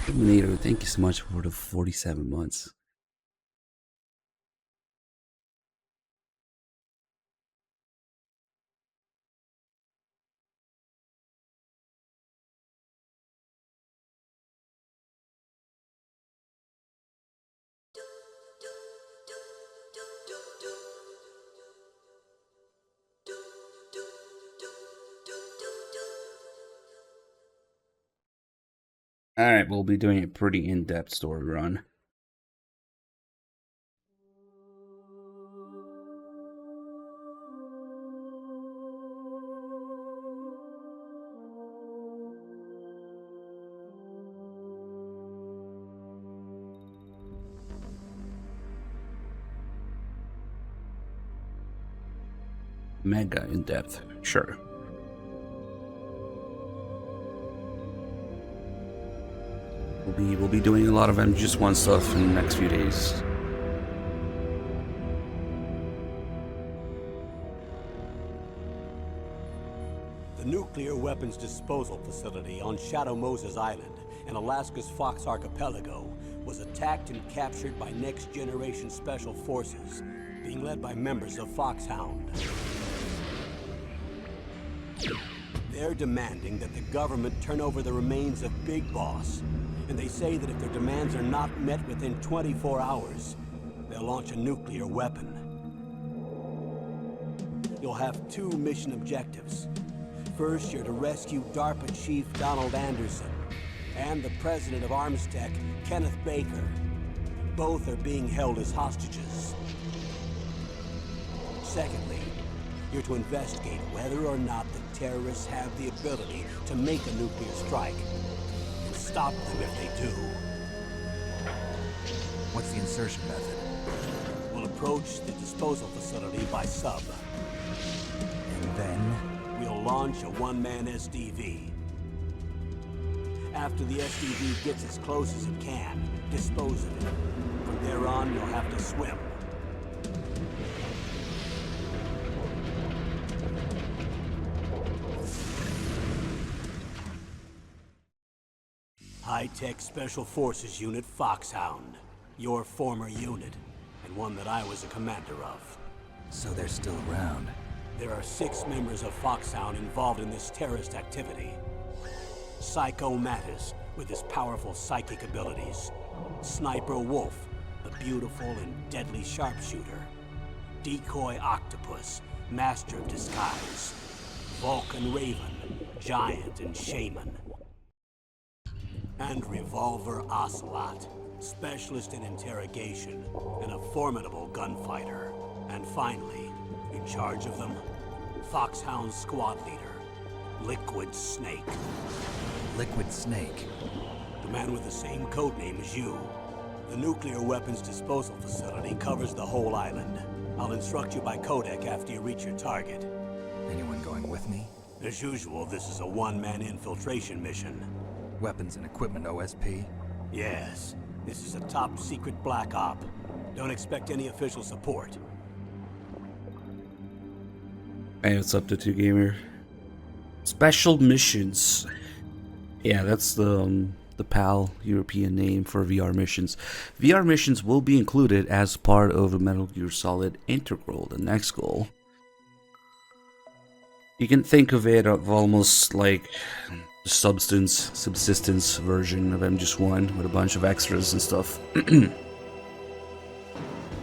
Terminator, thank you so much for the 47 months. Alright, we'll be doing a pretty in-depth story run. Mega in-depth, sure. We'll be doing a lot of MGS1 stuff in the next few days. The nuclear weapons disposal facility on Shadow Moses Island in Alaska's Fox Archipelago was attacked and captured by next-generation special forces, being led by members of Foxhound. They're demanding that the government turn over the remains of Big Boss, and they say that if their demands are not met within 24 hours, they'll launch a nuclear weapon. You'll have two mission objectives. First, you're to rescue DARPA Chief Donald Anderson and the president of Armstech, Kenneth Baker. Both are being held as hostages. Secondly, you're to investigate whether or not the terrorists have the ability to make a nuclear strike. And stop them if they do. What's the insertion method? We'll approach the disposal facility by sub. And then? We'll launch a one-man SDV. After the SDV gets as close as it can, dispose of it. From there on, you'll have to swim. High-Tech Special Forces Unit Foxhound. Your former unit, and one that I was a commander of. So they're still around. There are 6 members of Foxhound involved in this terrorist activity. Psycho Mattis, with his powerful psychic abilities. Sniper Wolf, the beautiful and deadly sharpshooter. Decoy Octopus, master of disguise. Vulcan Raven, giant and shaman. And Revolver Ocelot, specialist in interrogation and a formidable gunfighter. And finally, in charge of them, Foxhound's squad leader, Liquid Snake. Liquid Snake? The man with the same codename as you. The nuclear weapons disposal facility covers the whole island. I'll instruct you by codec after you reach your target. Anyone going with me? As usual, this is a one-man infiltration mission. Weapons and equipment OSP? Yes. This is a top-secret black op. Don't expect any official support. Hey, what's up, the 2Gamer? Special missions. Yeah, that's the PAL European name for VR missions. VR missions will be included as part of the Metal Gear Solid Integral, the next goal. You can think of it of almost like the subsistence version of MGS1 with a bunch of extras and stuff.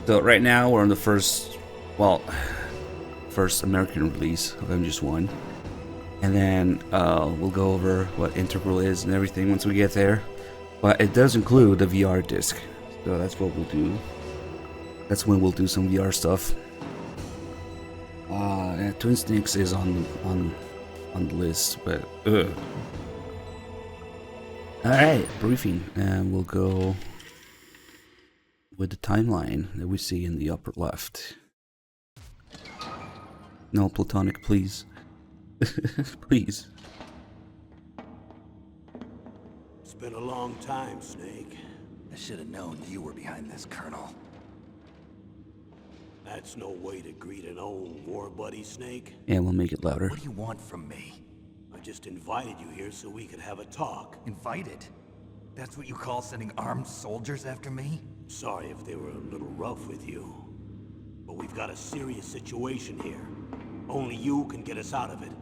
So right now we're on the first American release of MGS1. And then we'll go over what Integral is and everything once we get there. But it does include the VR disc. So that's what we'll do. That's when we'll do some VR stuff. Twin Snakes is on the list, but Alright, briefing, and we'll go with the timeline that we see in the upper left. No platonic, please. Please. It's been a long time, Snake. I should have known you were behind this, Colonel. That's no way to greet an old war buddy, Snake. Yeah, we'll make it louder. What do you want from me? I just invited you here so we could have a talk. Invited? That's what you call sending armed soldiers after me? Sorry if they were a little rough with you. But we've got a serious situation here. Only you can get us out of it.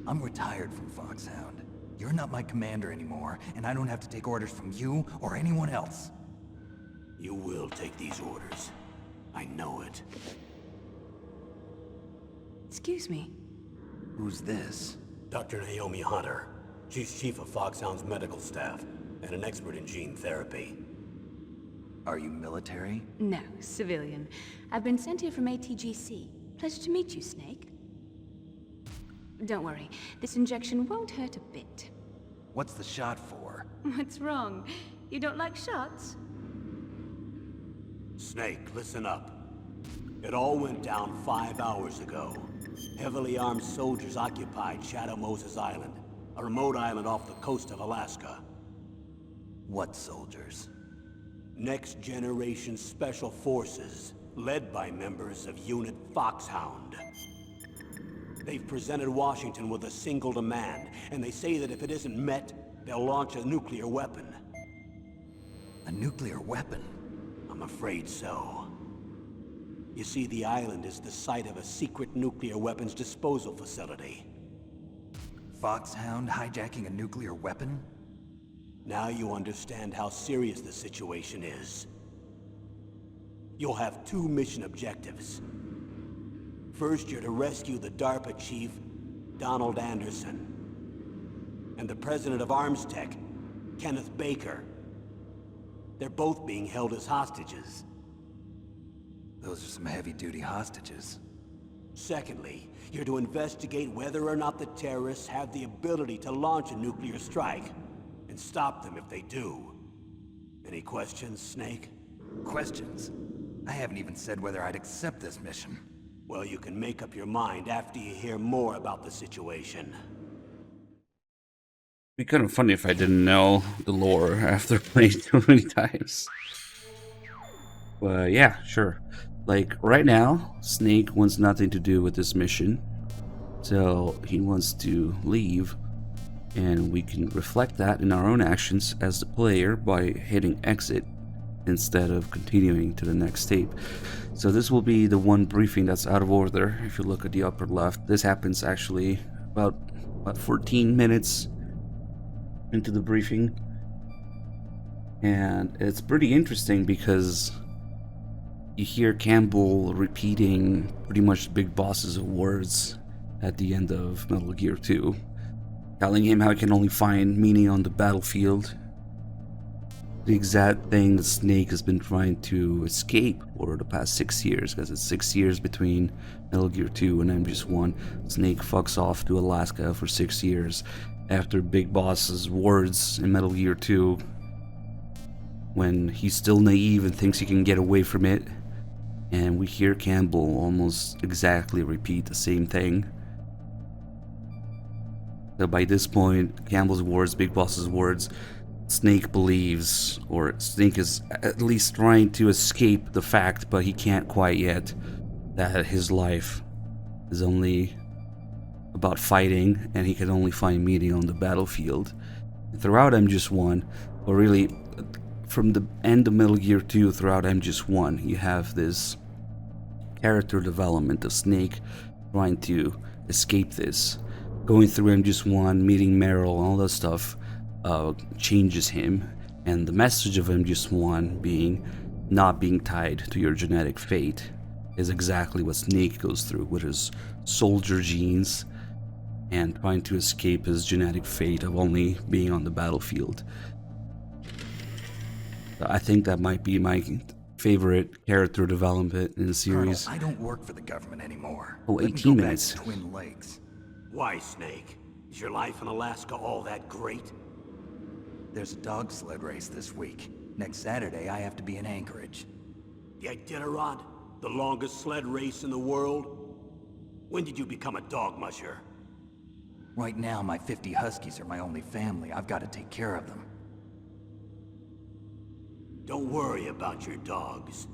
I'm retired from Foxhound. You're not my commander anymore, and I don't have to take orders from you or anyone else. You will take these orders. I know it. Excuse me. Who's this? Dr. Naomi Hunter. She's chief of Foxhound's medical staff, and an expert in gene therapy. Are you military? No, civilian. I've been sent here from ATGC. Pleasure to meet you, Snake. Don't worry, this injection won't hurt a bit. What's the shot for? What's wrong? You don't like shots? Snake, listen up. It all went down 5 hours ago. Heavily armed soldiers occupied Shadow Moses Island, a remote island off the coast of Alaska. What soldiers? Next Generation Special Forces, led by members of Unit Foxhound. They've presented Washington with a single demand, and they say that if it isn't met, they'll launch a nuclear weapon. A nuclear weapon? I'm afraid so. You see, the island is the site of a secret nuclear weapons disposal facility. Foxhound hijacking a nuclear weapon? Now you understand how serious the situation is. You'll have 2 mission objectives. First, you're to rescue the DARPA chief, Donald Anderson, and the president of Armstech, Kenneth Baker. They're both being held as hostages. Those are some heavy-duty hostages. Secondly, you're to investigate whether or not the terrorists have the ability to launch a nuclear strike, and stop them if they do. Any questions, Snake? Questions? I haven't even said whether I'd accept this mission. Well, you can make up your mind after you hear more about the situation. It'd be kind of funny if I didn't know the lore after playing too many times. But yeah, sure. Like, right now, Snake wants nothing to do with this mission. So he wants to leave. And we can reflect that in our own actions as the player by hitting exit instead of continuing to the next tape. So this will be the one briefing that's out of order. If you look at the upper left, this happens actually about 14 minutes into the briefing. And it's pretty interesting because you hear Campbell repeating pretty much Big Boss's words at the end of Metal Gear 2, telling him how he can only find meaning on the battlefield. The exact thing that Snake has been trying to escape over the past 6 years, because it's 6 years between Metal Gear 2 and MGS1. Snake fucks off to Alaska for 6 years after Big Boss's words in Metal Gear 2, when he's still naive and thinks he can get away from it. And we hear Campbell almost exactly repeat the same thing. So by this point, Campbell's words, Big Boss's words, Snake believes, or Snake is at least trying to escape the fact, but he can't quite yet, that his life is only about fighting, and he can only find meaning on the battlefield. Throughout MGS1, or really from the end of Metal Gear 2 throughout MGS1, you have this character development of Snake trying to escape this. Going through MGS1, meeting Meryl, all that stuff changes him, and the message of MGS1 being not being tied to your genetic fate is exactly what Snake goes through with his soldier genes and trying to escape his genetic fate of only being on the battlefield. I think that might be my favorite character development in the series. Colonel, I don't work for the government anymore. Oh, Let me 18 go back minutes. to Twin Lakes. Why, Snake? Is your life in Alaska all that great? There's a dog sled race this week. Next Saturday, I have to be in Anchorage. The Iditarod? The longest sled race in the world? When did you become a dog musher? Right now, my 50 Huskies are my only family. I've got to take care of them. Don't worry about your dogs.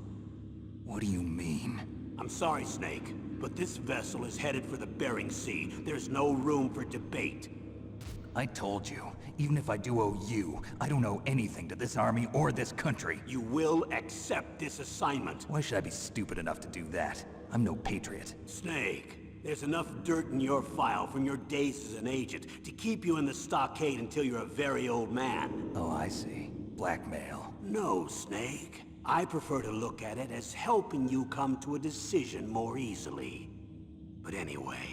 What do you mean? I'm sorry, Snake, but this vessel is headed for the Bering Sea. There's no room for debate. I told you, even if I do owe you, I don't owe anything to this army or this country. You will accept this assignment. Why should I be stupid enough to do that? I'm no patriot. Snake, there's enough dirt in your file from your days as an agent to keep you in the stockade until you're a very old man. Oh, I see. Blackmail. No, Snake. I prefer to look at it as helping you come to a decision more easily. But anyway,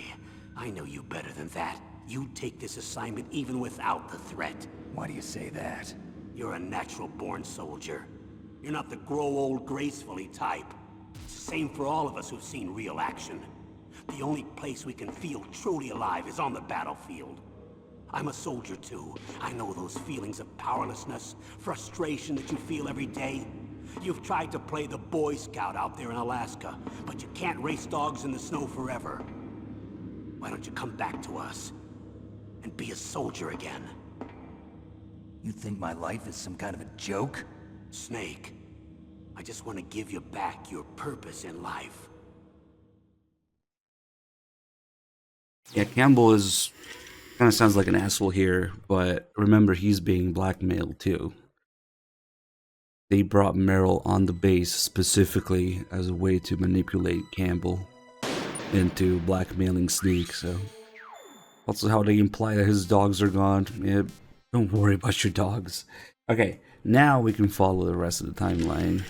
I know you better than that. You take this assignment even without the threat. Why do you say that? You're a natural-born soldier. You're not the grow old gracefully type. It's the same for all of us who've seen real action. The only place we can feel truly alive is on the battlefield. I'm a soldier too. I know those feelings of powerlessness, frustration that you feel every day. You've tried to play the Boy Scout out there in Alaska, but you can't race dogs in the snow forever. Why don't you come back to us and be a soldier again? You think my life is some kind of a joke? Snake, I just want to give you back your purpose in life. Yeah, Campbell is kind of sounds like an asshole here, but remember he's being blackmailed too. They brought Merrill on the base specifically as a way to manipulate Campbell into blackmailing Snake, so also how they imply that his dogs are gone. Yeah, don't worry about your dogs. Okay, now we can follow the rest of the timeline.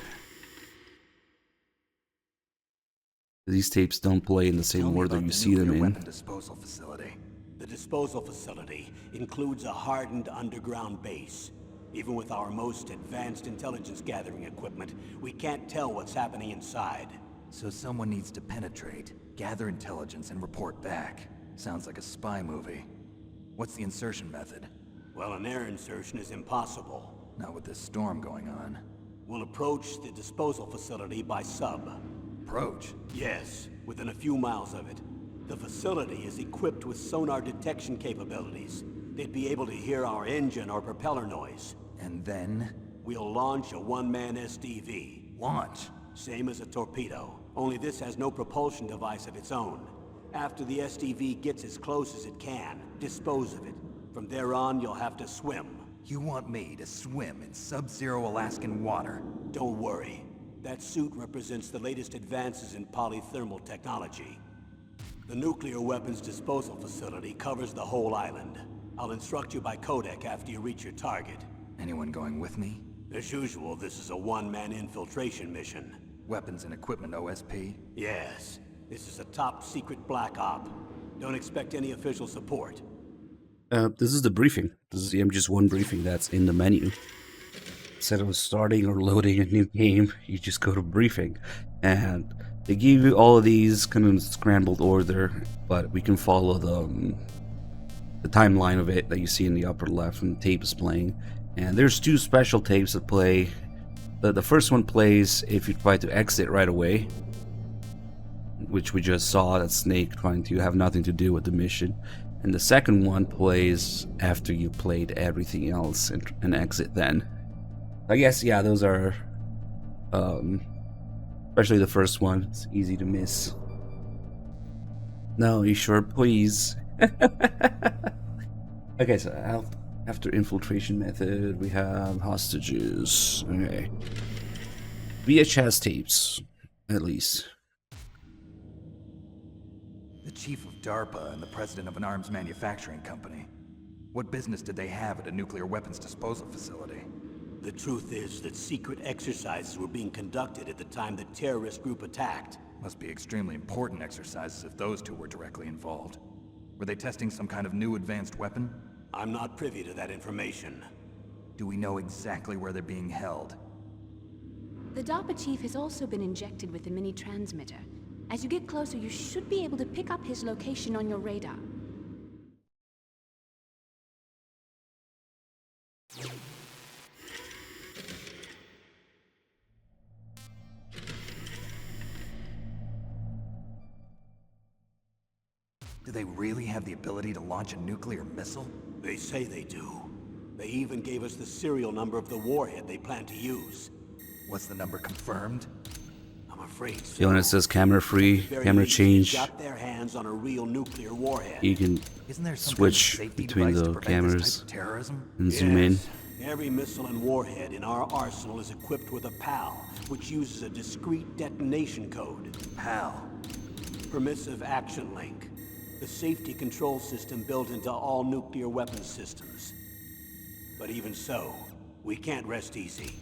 These tapes don't play in the same order you see them in. Weapon disposal facility. The disposal facility includes a hardened underground base. Even with our most advanced intelligence gathering equipment, we can't tell what's happening inside. So someone needs to penetrate, gather intelligence, and report back. Sounds like a spy movie. What's the insertion method? Well, an air insertion is impossible. Not with this storm going on. We'll approach the disposal facility by sub. Approach? Yes, within a few miles of it. The facility is equipped with sonar detection capabilities. They'd be able to hear our engine or propeller noise. And then? We'll launch a one-man SDV. Launch? Same as a torpedo, only this has no propulsion device of its own. After the SDV gets as close as it can, dispose of it. From there on, you'll have to swim. You want me to swim in sub-zero Alaskan water? Don't worry. That suit represents the latest advances in polythermal technology. The nuclear weapons disposal facility covers the whole island. I'll instruct you by codec after you reach your target. Anyone going with me? As usual, this is a one-man infiltration mission. Weapons and equipment OSP? Yes. This is a top-secret black op. Don't expect any official support. This is the briefing. This is the MGS1 briefing that's in the menu. Instead of starting or loading a new game, you just go to briefing. And they give you all of these kind of scrambled order, but we can follow the timeline of it that you see in the upper left when the tape is playing. And there's two special tapes that play. The first one plays if you try to exit right away, which we just saw that Snake trying to have nothing to do with the mission. And the second one plays after you played everything else and exit then. I guess, yeah, those are, especially the first one, it's easy to miss. No, you sure, please. Okay, so after infiltration method, we have hostages. Okay. VHS tapes, at least. The chief of DARPA and the president of an arms manufacturing company. What business did they have at a nuclear weapons disposal facility? The truth is that secret exercises were being conducted at the time the terrorist group attacked. Must be extremely important exercises if those two were directly involved. Were they testing some kind of new advanced weapon? I'm not privy to that information. Do we know exactly where they're being held? The DARPA chief has also been injected with a mini transmitter. As you get closer, you should be able to pick up his location on your radar. Do they really have the ability to launch a nuclear missile? They say they do. They even gave us the serial number of the warhead they plan to use. Was the number confirmed? I'm afraid so. You know, when it says camera free, Very camera least, change, got their hands on a real nuclear warhead. you can Isn't there some switch kind of safety between device to the prevent this cameras type of terrorism? and zoom in. Yes. Every missile and warhead in our arsenal is equipped with a PAL, which uses a discrete detonation code. PAL. Permissive Action Link. The safety control system built into all nuclear weapons systems. But even so, we can't rest easy.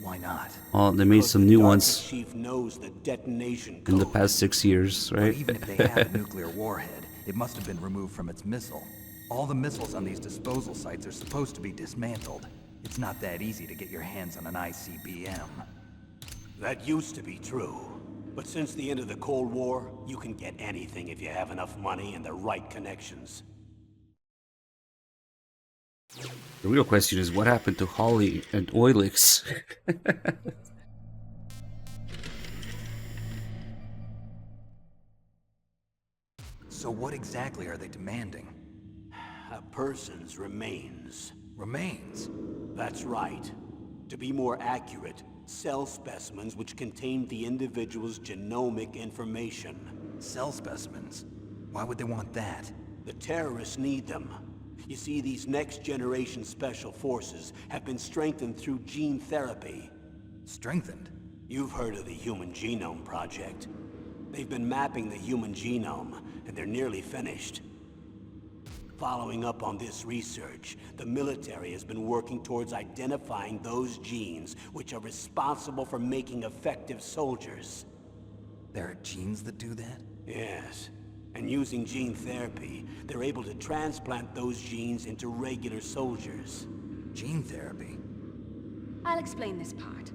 Why not? Oh, they made Because some the new darkest ones chief knows the detonation in the code. past 6 years, But right? even if they have a nuclear warhead, it must have been removed from its missile. All the missiles on these disposal sites are supposed to be dismantled. It's not that easy to get your hands on an ICBM. That used to be true. But since the end of the Cold War, you can get anything if you have enough money and the right connections. The real question is, what happened to Holly and Oilix? So what exactly are they demanding? A person's remains. Remains? That's right. To be more accurate, cell specimens which contain the individual's genomic information. Cell specimens? Why would they want that? The terrorists need them. You see, these next-generation special forces have been strengthened through gene therapy. Strengthened? You've heard of the Human Genome Project. They've been mapping the human genome, and they're nearly finished. Following up on this research, the military has been working towards identifying those genes which are responsible for making effective soldiers. There are genes that do that? Yes. And using gene therapy, they're able to transplant those genes into regular soldiers. Gene therapy? I'll explain this part.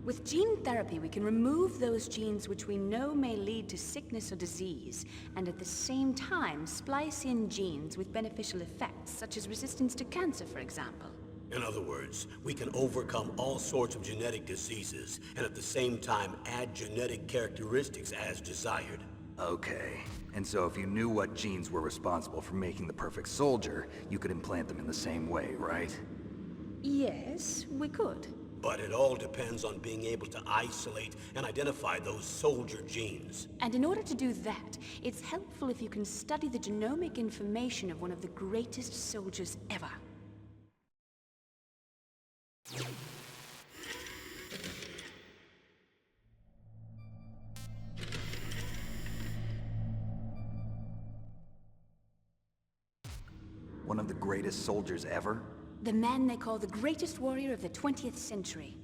With gene therapy, we can remove those genes which we know may lead to sickness or disease, and at the same time splice in genes with beneficial effects, such as resistance to cancer, for example. In other words, we can overcome all sorts of genetic diseases, and at the same time add genetic characteristics as desired. Okay. And so if you knew what genes were responsible for making the perfect soldier, you could implant them in the same way, right? Yes, we could. But it all depends on being able to isolate and identify those soldier genes. And in order to do that, it's helpful if you can study the genomic information of one of the greatest soldiers ever. One of the greatest soldiers ever? The man they call the greatest warrior of the 20th century.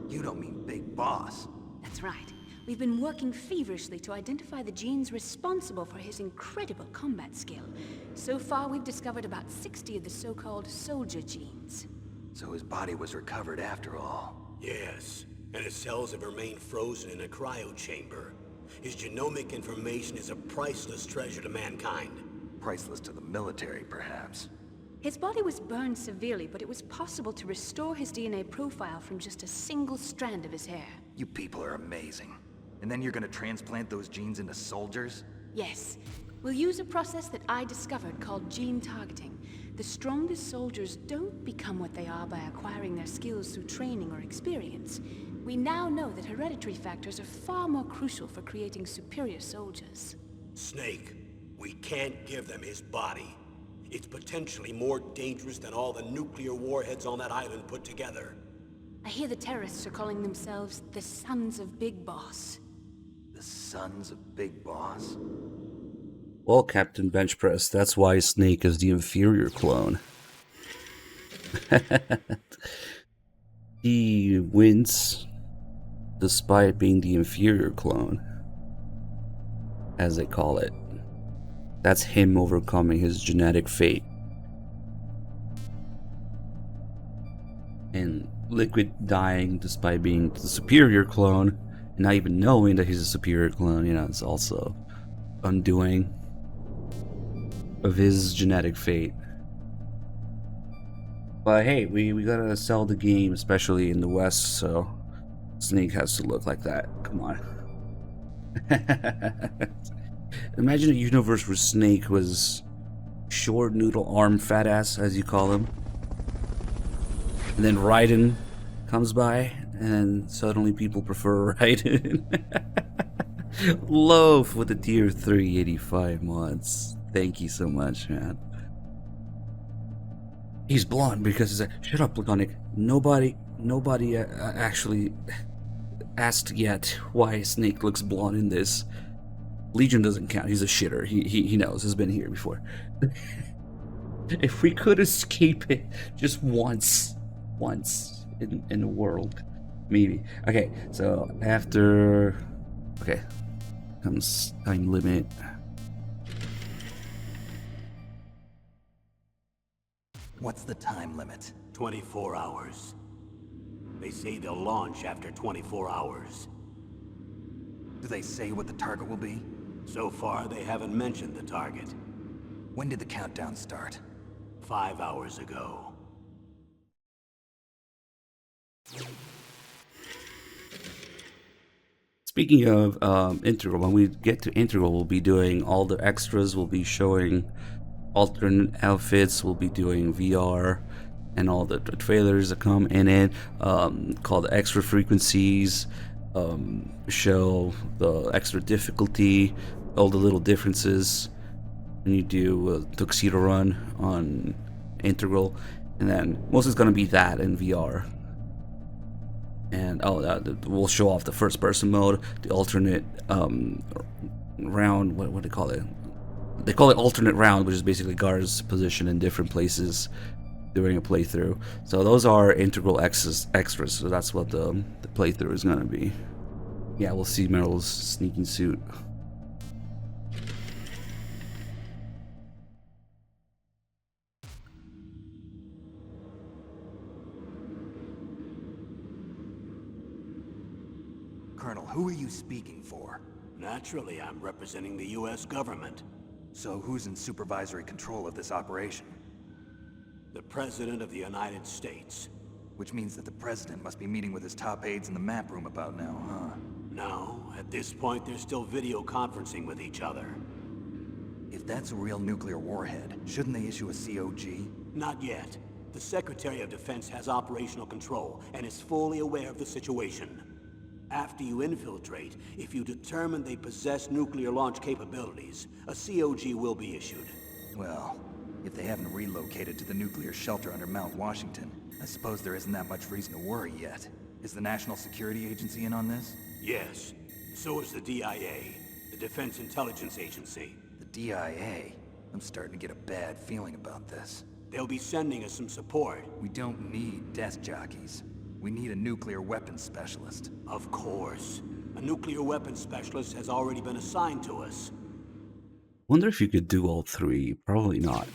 You don't mean Big Boss. That's right. We've been working feverishly to identify the genes responsible for his incredible combat skill. So far, we've discovered about 60 of the so-called soldier genes. So his body was recovered after all. Yes, and his cells have remained frozen in a cryo chamber. His genomic information is a priceless treasure to mankind. Priceless to the military, perhaps. His body was burned severely, but it was possible to restore his DNA profile from just a single strand of his hair. You people are amazing. And then you're gonna transplant those genes into soldiers? Yes. We'll use a process that I discovered called gene targeting. The strongest soldiers don't become what they are by acquiring their skills through training or experience. We now know that hereditary factors are far more crucial for creating superior soldiers. Snake, we can't give them his body. It's potentially more dangerous than all the nuclear warheads on that island put together. I hear the terrorists are calling themselves the Sons of Big Boss. The Sons of Big Boss? Well, Captain Benchpress, that's why Snake is the inferior clone. He wins despite being the inferior clone, as they call it. That's him overcoming his genetic fate. And Liquid dying despite being the superior clone, and not even knowing that he's a superior clone, you know, it's also undoing of his genetic fate. But hey, we gotta sell the game, especially in the West, so Snake has to look like that. Come on. Imagine a universe where Snake was short noodle arm fat ass, as you call him. And then Raiden comes by and suddenly people prefer Raiden. Loaf with the tier 385 mods. Thank you so much, man. He's blonde because he's like, shut up, Platonic. Nobody actually asked yet why Snake looks blonde in this. Legion doesn't count. He's a shitter. He knows. He's been here before. If we could escape it just once in the world, maybe. Okay, so after, okay, comes time limit. What's the time limit? 24 hours. They say they'll launch after 24 hours. Do they say what the target will be? So far, they haven't mentioned the target. When did the countdown start? 5 hours ago. Speaking of Integral, when we get to Integral, we'll be doing all the extras. We'll be showing alternate outfits. We'll be doing VR and all the trailers that come in it, called extra frequencies, show the extra difficulty, all the little differences when you do a tuxedo run on Integral, and then most is going to be that in VR. And we'll show off the first person mode, the alternate round, what do they call it? They call it alternate round, which is basically guards positioned in different places during a playthrough. So those are Integral extras, so that's what the playthrough is going to be. Yeah, we'll see Meryl's sneaking suit. Colonel, who are you speaking for? Naturally, I'm representing the U.S. government. So who's in supervisory control of this operation? The President of the United States. Which means that the President must be meeting with his top aides in the map room about now, huh? No, at this point they're still video conferencing with each other. If that's a real nuclear warhead, shouldn't they issue a COG? Not yet. The Secretary of Defense has operational control and is fully aware of the situation. After you infiltrate, if you determine they possess nuclear launch capabilities, a COG will be issued. Well, if they haven't relocated to the nuclear shelter under Mount Washington, I suppose there isn't that much reason to worry yet. Is the National Security Agency in on this? Yes. So is the DIA, the Defense Intelligence Agency. The DIA? I'm starting to get a bad feeling about this. They'll be sending us some support. We don't need desk jockeys. We need a nuclear weapons specialist. Of course. A nuclear weapons specialist has already been assigned to us. Wonder if you could do all three. Probably not.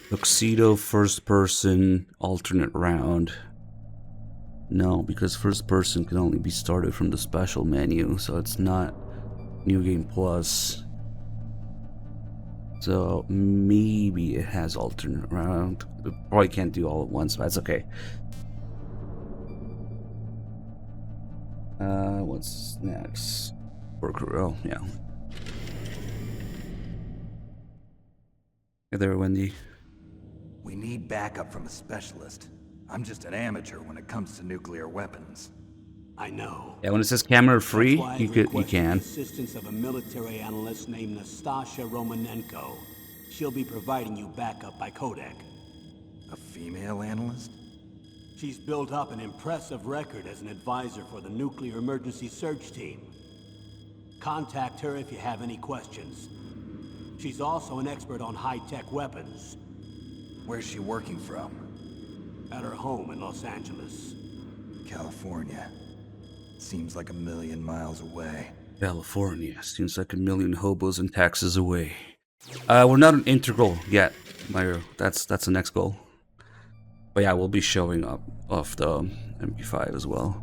Tuxedo, first person, alternate round. No, because first person can only be started from the special menu, so it's not New Game Plus. So maybe it has alternate round. It probably can't do all at once, but that's okay. What's next? Oh, yeah. Hey there, Wendy. We need backup from a specialist. I'm just an amateur when it comes to nuclear weapons. I know. Yeah, when it says camera free, That's why you I've can. requested the assistance of a military analyst named Nastasha Romanenko. She'll be providing you backup by Kodak. A female analyst? She's built up an impressive record as an advisor for the Nuclear Emergency Search Team. Contact her if you have any questions. She's also an expert on high-tech weapons. Where's she working from? At her home in Los Angeles. California. Seems like 1,000,000 miles away. California seems like 1,000,000 hobos and taxes away. We're not an integral yet, Myro. That's the next goal. But yeah, we'll be showing up off the MP5 as well.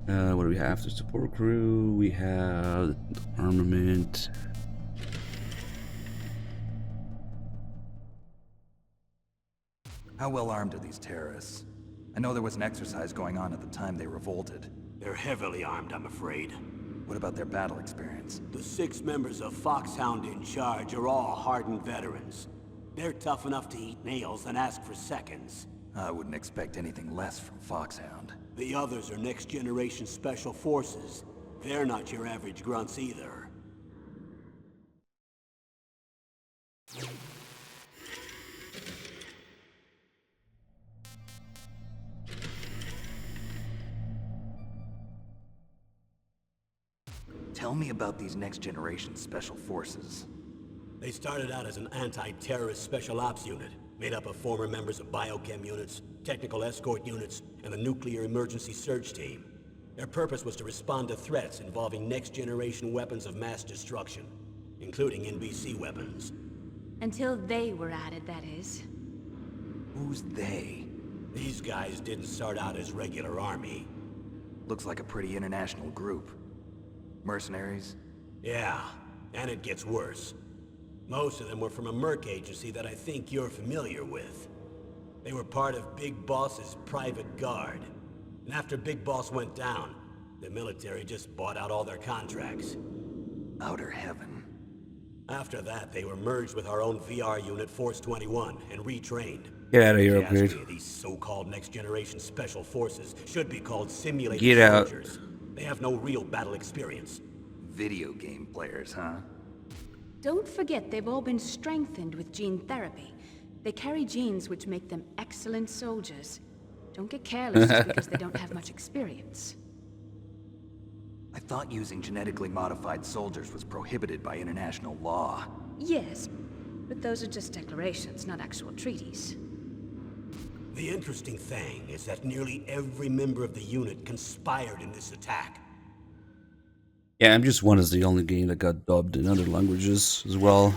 What do we have? The support crew. We have armament. How well armed are these terrorists? I know there was an exercise going on at the time they revolted. They're heavily armed, I'm afraid. What about their battle experience? The 6 members of Foxhound in charge are all hardened veterans. They're tough enough to eat nails and ask for seconds. I wouldn't expect anything less from Foxhound. The others are next-generation special forces. They're not your average grunts either. Tell me about these next-generation special forces. They started out as an anti-terrorist special ops unit, made up of former members of biochem units, technical escort units, and the nuclear emergency search team. Their purpose was to respond to threats involving next-generation weapons of mass destruction, including NBC weapons. Until they were added, that is. Who's they? These guys didn't start out as regular army. Looks like a pretty international group. Mercenaries? Yeah, and it gets worse. Most of them were from a merc agency that I think you're familiar with. They were part of Big Boss's private guard. And after Big Boss went down, the military just bought out all their contracts. Outer heaven. After that, they were merged with our own VR unit, Force 21, and retrained. Get out of here, If you ask upgrade. me, these so-called next-generation special forces should be called simulated Get out. soldiers. They have no real battle experience. Video game players, huh? Don't forget they've all been strengthened with gene therapy. They carry genes which make them excellent soldiers. Don't get careless just because they don't have much experience. I thought using genetically modified soldiers was prohibited by international law. Yes, but those are just declarations, not actual treaties. The interesting thing is that nearly every member of the unit conspired in this attack. Yeah, MGS1 is the only game that got dubbed in other languages as well.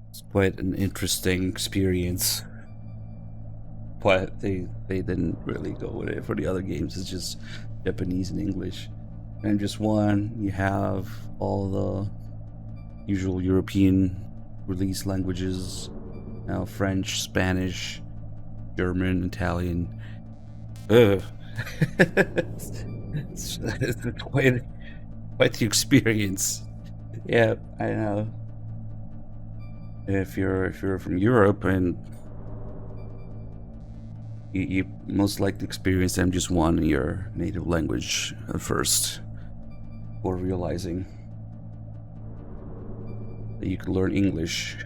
It's quite an interesting experience. But they didn't really go with it for the other games. It's just Japanese and English. MGS1, you have all the usual European release languages. Now French, Spanish, German, Italian. Ugh. it's quite the experience. Yeah, I know. If you're from Europe and you most likely experience MGS1 in your native language at first, before realizing that you could learn English.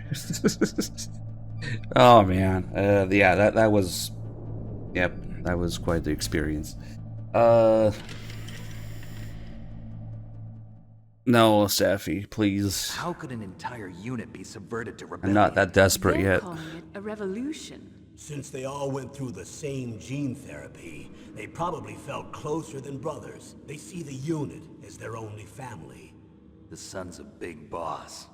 Oh man, yeah, that was, yep, that was quite the experience. No, Safi, please. How could an entire unit be subverted to I'm rebellion? not that desperate They're yet. calling it a revolution. Since they all went through the same gene therapy, they probably felt closer than brothers. They see the unit as their only family. The sons of Big Boss.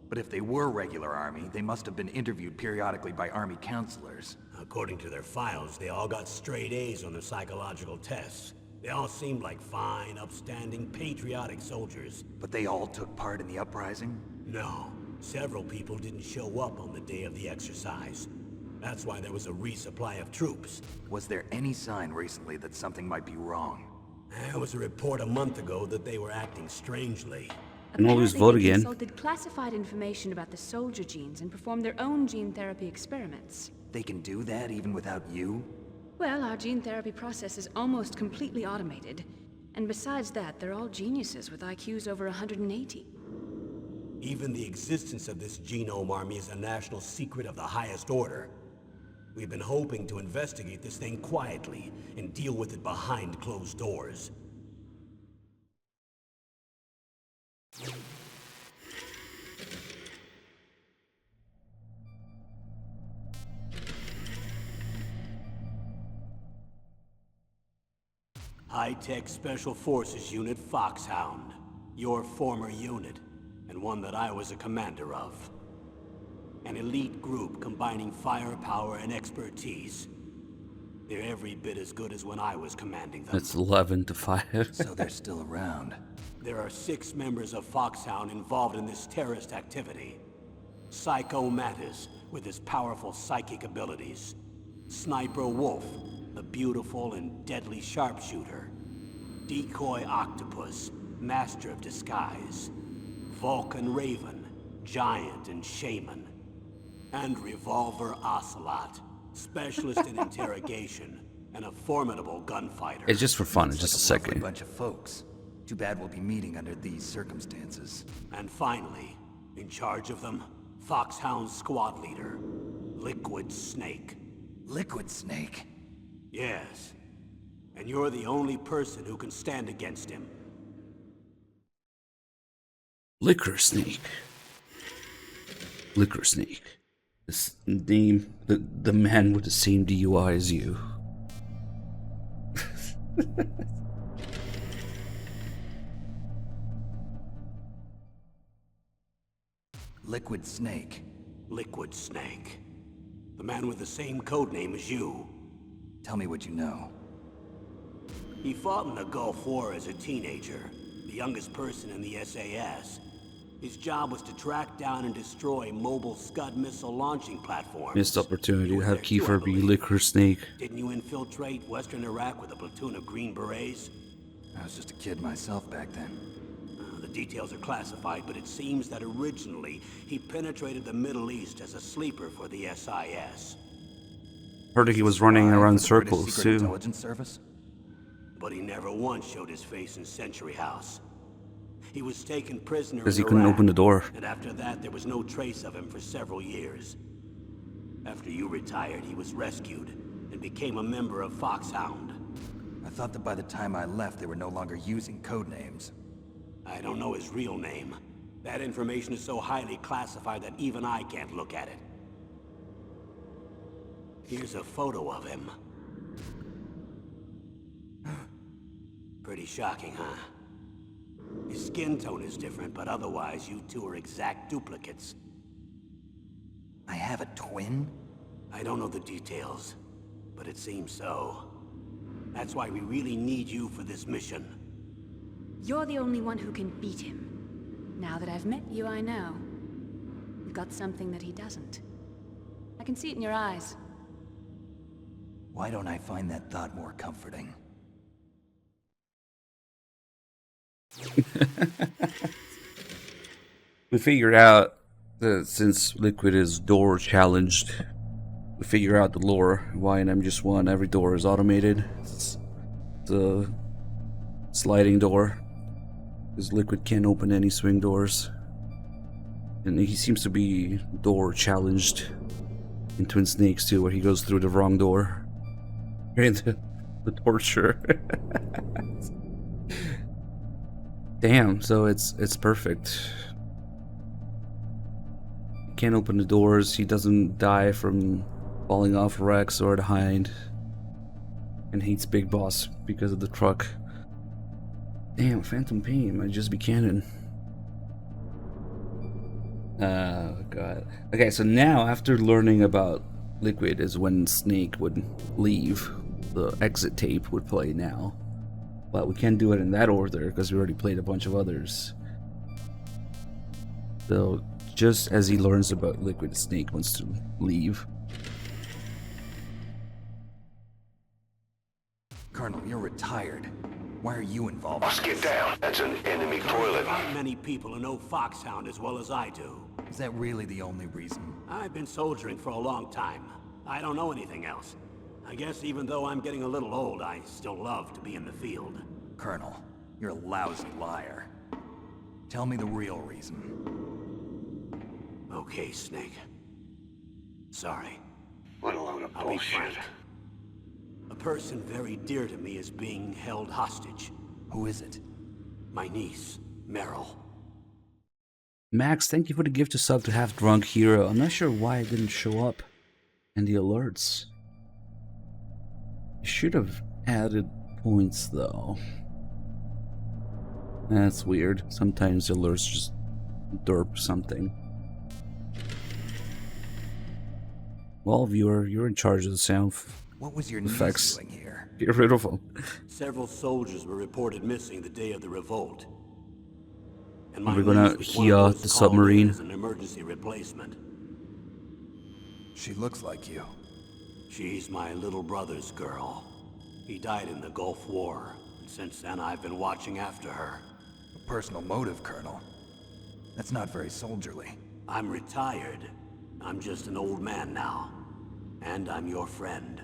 But if they were regular army, they must have been interviewed periodically by army counselors. According to their files, they all got straight A's on their psychological tests. They all seemed like fine, upstanding, patriotic soldiers. But they all took part in the uprising? No, several people didn't show up on the day of the exercise. That's why there was a resupply of troops. Was there any sign recently that something might be wrong? There was a report a month ago that they were acting strangely. And always Apparently vote they again. consulted classified information about the soldier genes and performed their own gene therapy experiments. They can do that even without you? Well, our gene therapy process is almost completely automated. And besides that, they're all geniuses with IQs over 180. Even the existence of this genome army is a national secret of the highest order. We've been hoping to investigate this thing quietly and deal with it behind closed doors. High-Tech Special Forces Unit Foxhound. Your former unit, and one that I was a commander of. An elite group combining firepower and expertise. They're every bit as good as when I was commanding them. It's 11 to 5. So they're still around. There are 6 members of Foxhound involved in this terrorist activity. Psycho Mattis, with his powerful psychic abilities. Sniper Wolf, the beautiful and deadly sharpshooter. Decoy Octopus, master of disguise. Vulcan Raven, Giant and Shaman. And Revolver Ocelot, specialist in interrogation and a formidable gunfighter. It's just for fun. It's just a Like a lovely second. bunch of folks. Too bad we'll be meeting under these circumstances. And finally, in charge of them, Foxhound's squad leader, Liquid Snake. Liquid Snake? Yes. And you're the only person who can stand against him. Liquor Snake. Liquor Snake. This name, the man with the same DUI as you. Liquid Snake. Liquid Snake. The man with the same codename as you. Tell me what you know. He fought in the Gulf War as a teenager, the youngest person in the SAS. His job was to track down and destroy mobile Scud missile launching platforms. Missed opportunity You to were have there too, I Kiefer be believe. Liquor Snake. Didn't you infiltrate Western Iraq with a platoon of Green Berets? I was just a kid myself back then. The details are classified, but it seems that originally he penetrated the Middle East as a sleeper for the SIS. Heard he was running Spy around for the British circles Secret too. Intelligence Service? But he never once showed his face in Century House. He was taken prisoner Because in he couldn't Iraq, open the door. and after that there was no trace of him for several years. After you retired, he was rescued and became a member of Foxhound. I thought that by the time I left, they were no longer using code names. I don't know his real name. That information is so highly classified that even I can't look at it. Here's a photo of him. Pretty shocking, huh? His skin tone is different, but otherwise you two are exact duplicates. I have a twin? I don't know the details, but it seems so. That's why we really need you for this mission. You're the only one who can beat him. Now that I've met you, I know. You've got something that he doesn't. I can see it in your eyes. Why don't I find that thought more comforting? We figured out that since Liquid is door challenged, we figure out the lore. Why in M-1 every door is automated. It's the sliding door. Because Liquid can't open any swing doors. And he seems to be door challenged in Twin Snakes too, where he goes through the wrong door. Into the torture. Damn, so it's perfect. He can't open the doors, he doesn't die from falling off Rex or the Hind. And hates Big Boss because of the truck. Damn, Phantom Pain might just be canon. Oh god. Okay, so now after learning about Liquid is when Snake would leave. The exit tape would play now. But we can't do it in that order because we already played a bunch of others. So just as he learns about Liquid, Snake wants to leave. Colonel, you're retired. Why are you involved? Must get down. That's an enemy toilet. Not many people who know Foxhound as well as I do. Is that really the only reason? I've been soldiering for a long time. I don't know anything else. I guess even though I'm getting a little old, I still love to be in the field. Colonel, you're a lousy liar. Tell me the real reason. Okay, Snake. Sorry. What a load of I'll be bullshit. frank. A person very dear to me is being held hostage. Who is it? My niece, Meryl. Max, thank you for the gift to sub to Half Drunk Hero. I'm not sure why it didn't show up in the alerts. You should have added points though. That's weird. Sometimes the alerts just derp something. Well, viewer, you're in charge of the sound What was your niece effects. doing here? Get rid of them. Several soldiers were reported missing the day of the revolt. And my We're gonna niece was one hear of those the called in submarine. as an emergency replacement. She looks like you. She's my little brother's girl. He died in the Gulf War, and since then I've been watching after her. A personal motive, Colonel. That's not very soldierly. I'm retired. I'm just an old man now. And I'm your friend.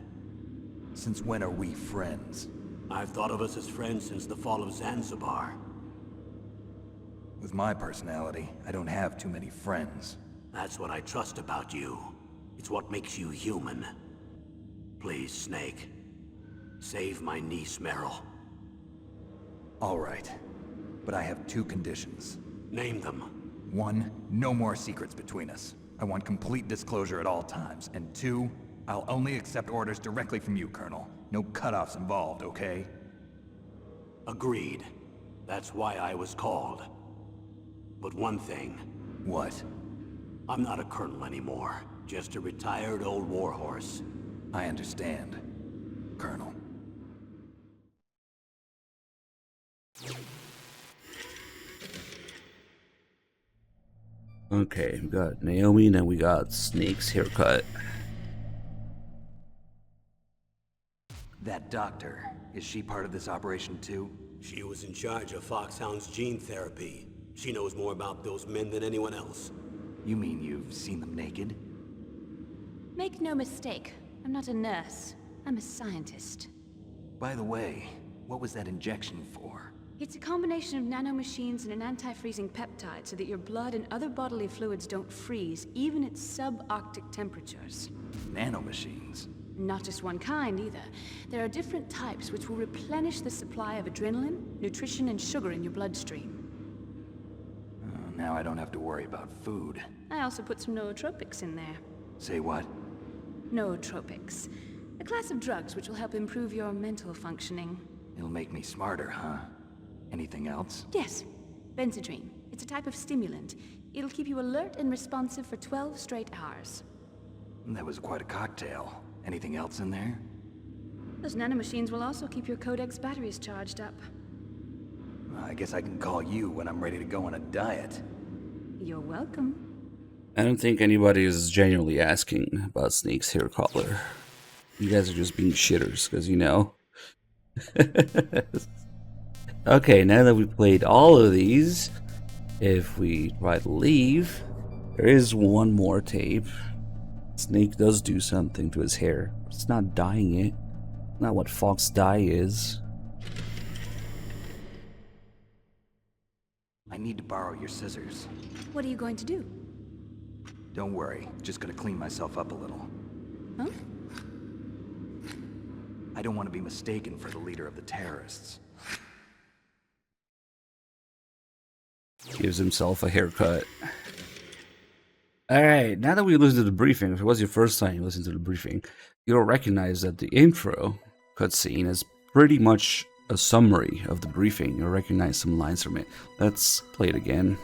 Since when are we friends? I've thought of us as friends since the fall of Zanzibar. With my personality, I don't have too many friends. That's what I trust about you. It's what makes you human. Please, Snake. Save my niece, Meryl. All right. But I have two conditions. Name them. 1, no more secrets between us. I want complete disclosure at all times. And 2, I'll only accept orders directly from you, Colonel. No cutoffs involved, okay? Agreed. That's why I was called. But one thing. What? I'm not a colonel anymore. Just a retired old warhorse. I understand, Colonel. Okay, we got Naomi, and then we got Snake's haircut. That doctor, is she part of this operation too? She was in charge of Foxhound's gene therapy. She knows more about those men than anyone else. You mean you've seen them naked? Make no mistake, I'm not a nurse. I'm a scientist. By the way, what was that injection for? It's a combination of nanomachines and an anti-freezing peptide so that your blood and other bodily fluids don't freeze, even at subarctic temperatures. Nanomachines? Not just one kind, either. There are different types which will replenish the supply of adrenaline, nutrition, and sugar in your bloodstream. Now I don't have to worry about food. I also put some nootropics in there. Say what? Nootropics. A class of drugs which will help improve your mental functioning. It'll make me smarter, huh? Anything else? Yes. Benzedrine. It's a type of stimulant. It'll keep you alert and responsive for 12 straight hours. That was quite a cocktail. Anything else in there? Those nanomachines will also keep your Codex batteries charged up. I guess I can call you when I'm ready to go on a diet. You're welcome. I don't think anybody is genuinely asking about Snake's hair color. You guys are just being shitters, because you know. Okay, now that we've played all of these, if we try to leave, there is one more tape. Snake does do something to his hair. It's not dyeing it. Not what Fox dye is. I need to borrow your scissors. What are you going to do? Don't worry, just gonna clean myself up a little. Huh? I don't want to be mistaken for the leader of the terrorists. Gives himself a haircut. Alright, now that we listened to the briefing, if it was your first time you listened to the briefing, you'll recognize that the intro cutscene is pretty much a summary of the briefing. You'll recognize some lines from it. Let's play it again.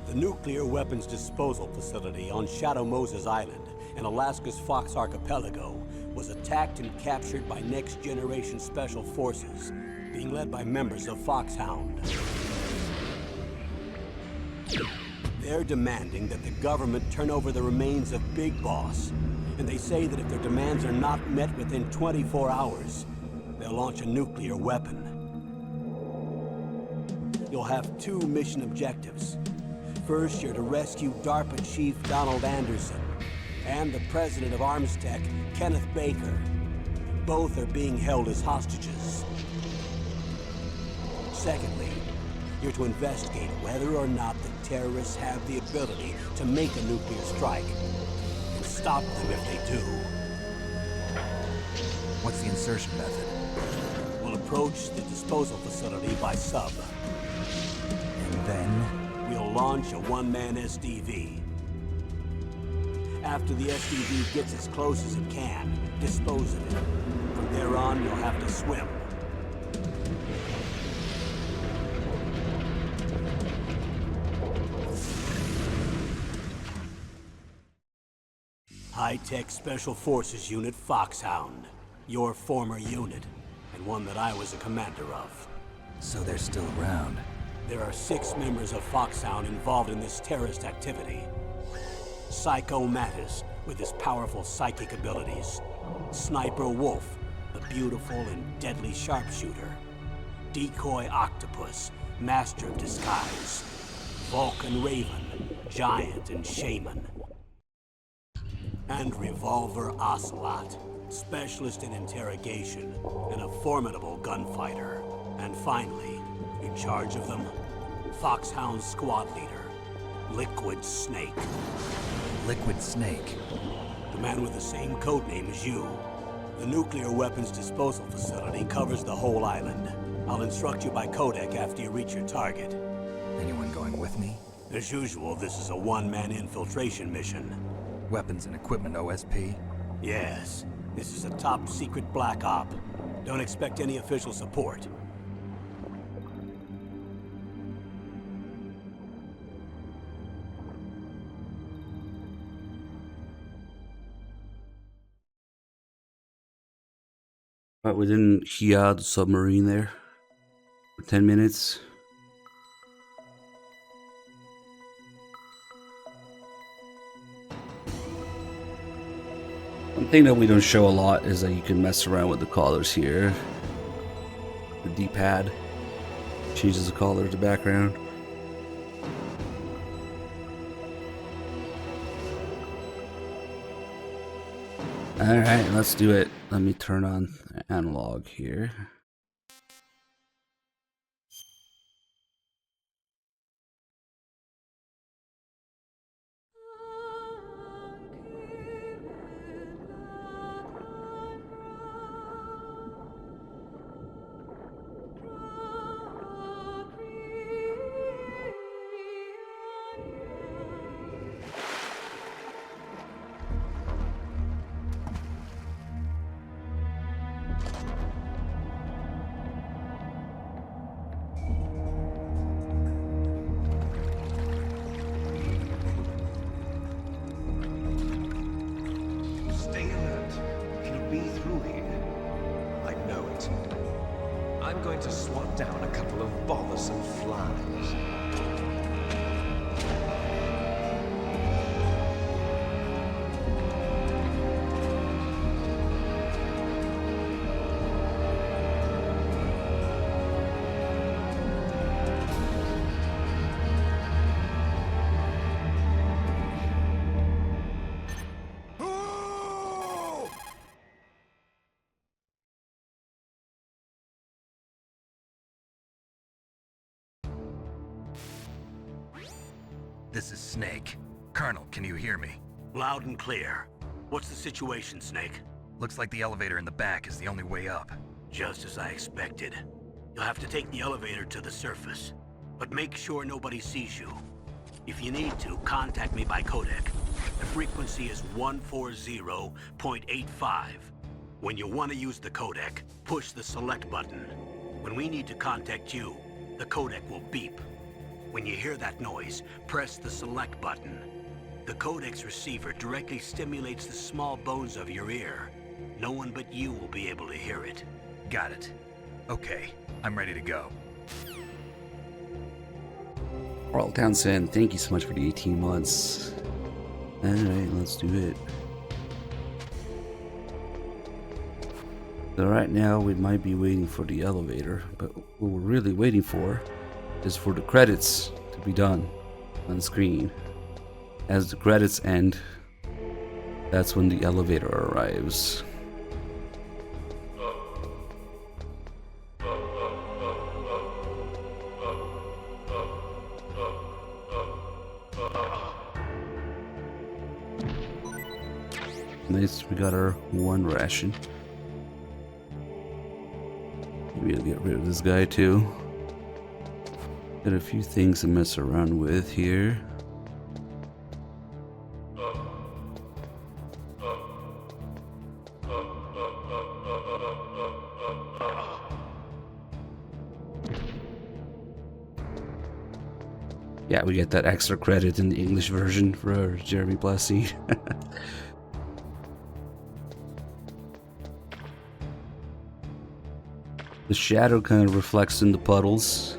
The nuclear weapons disposal facility on Shadow Moses Island in Alaska's Fox Archipelago was attacked and captured by next-generation special forces, being led by members of Foxhound. They're demanding that the government turn over the remains of Big Boss, and they say that if their demands are not met within 24 hours, they'll launch a nuclear weapon. You'll have two mission objectives. First, you're to rescue DARPA Chief Donald Anderson and the President of Arms Tech, Kenneth Baker. Both are being held as hostages. Secondly, you're to investigate whether or not the terrorists have the ability to make a nuclear strike, and stop them if they do. What's the insertion method? We'll approach the disposal facility by sub. And then? We'll launch a one-man SDV. After the SDV gets as close as it can, dispose of it. From there on, you'll have to swim. High-Tech Special Forces Unit Foxhound. Your former unit, and one that I was a commander of. So they're still around. There are 6 members of Foxhound involved in this terrorist activity. Psycho Mattis, with his powerful psychic abilities. Sniper Wolf, the beautiful and deadly sharpshooter. Decoy Octopus, master of disguise. Vulcan Raven, giant and shaman. And Revolver Ocelot, specialist in interrogation and a formidable gunfighter. And finally, in charge of them, Foxhound squad leader, Liquid Snake. Liquid Snake? The man with the same codename as you. The nuclear weapons disposal facility covers the whole island. I'll instruct you by codec after you reach your target. Anyone going with me? As usual, this is a one-man infiltration mission. Weapons and equipment OSP? Yes, this is a top-secret black op. Don't expect any official support. But we didn't hear the submarine there for 10 minutes. One thing that we don't show a lot is that you can mess around with the colors here. The D-pad changes the color to background. Alright, let's do it. Let me turn on analog here. Stay alert. It'll be through here. I know it. I'm going to swat down a couple of bothersome flies. This is Snake. Colonel, can you hear me? Loud and clear. What's the situation, Snake? Looks like the elevator in the back is the only way up. Just as I expected. You'll have to take the elevator to the surface. But make sure nobody sees you. If you need to, contact me by codec. The frequency is 140.85. When you want to use the codec, push the select button. When we need to contact you, the codec will beep. When you hear that noise, press the select button. The codec's receiver directly stimulates the small bones of your ear. No one but you will be able to hear it. Got it. Okay, I'm ready to go. Carl Townsend, thank you so much for the 18 months. Alright, let's do it. So right now we might be waiting for the elevator, but what we're really waiting for is for the credits to be done on screen. As the credits end, that's when the elevator arrives. Nice, we got our one ration. Maybe I'll get rid of this guy too. Got a few things to mess around with here. Yeah, we get that extra credit in the English version for Jeremy Plessy. The shadow kind of reflects in the puddles.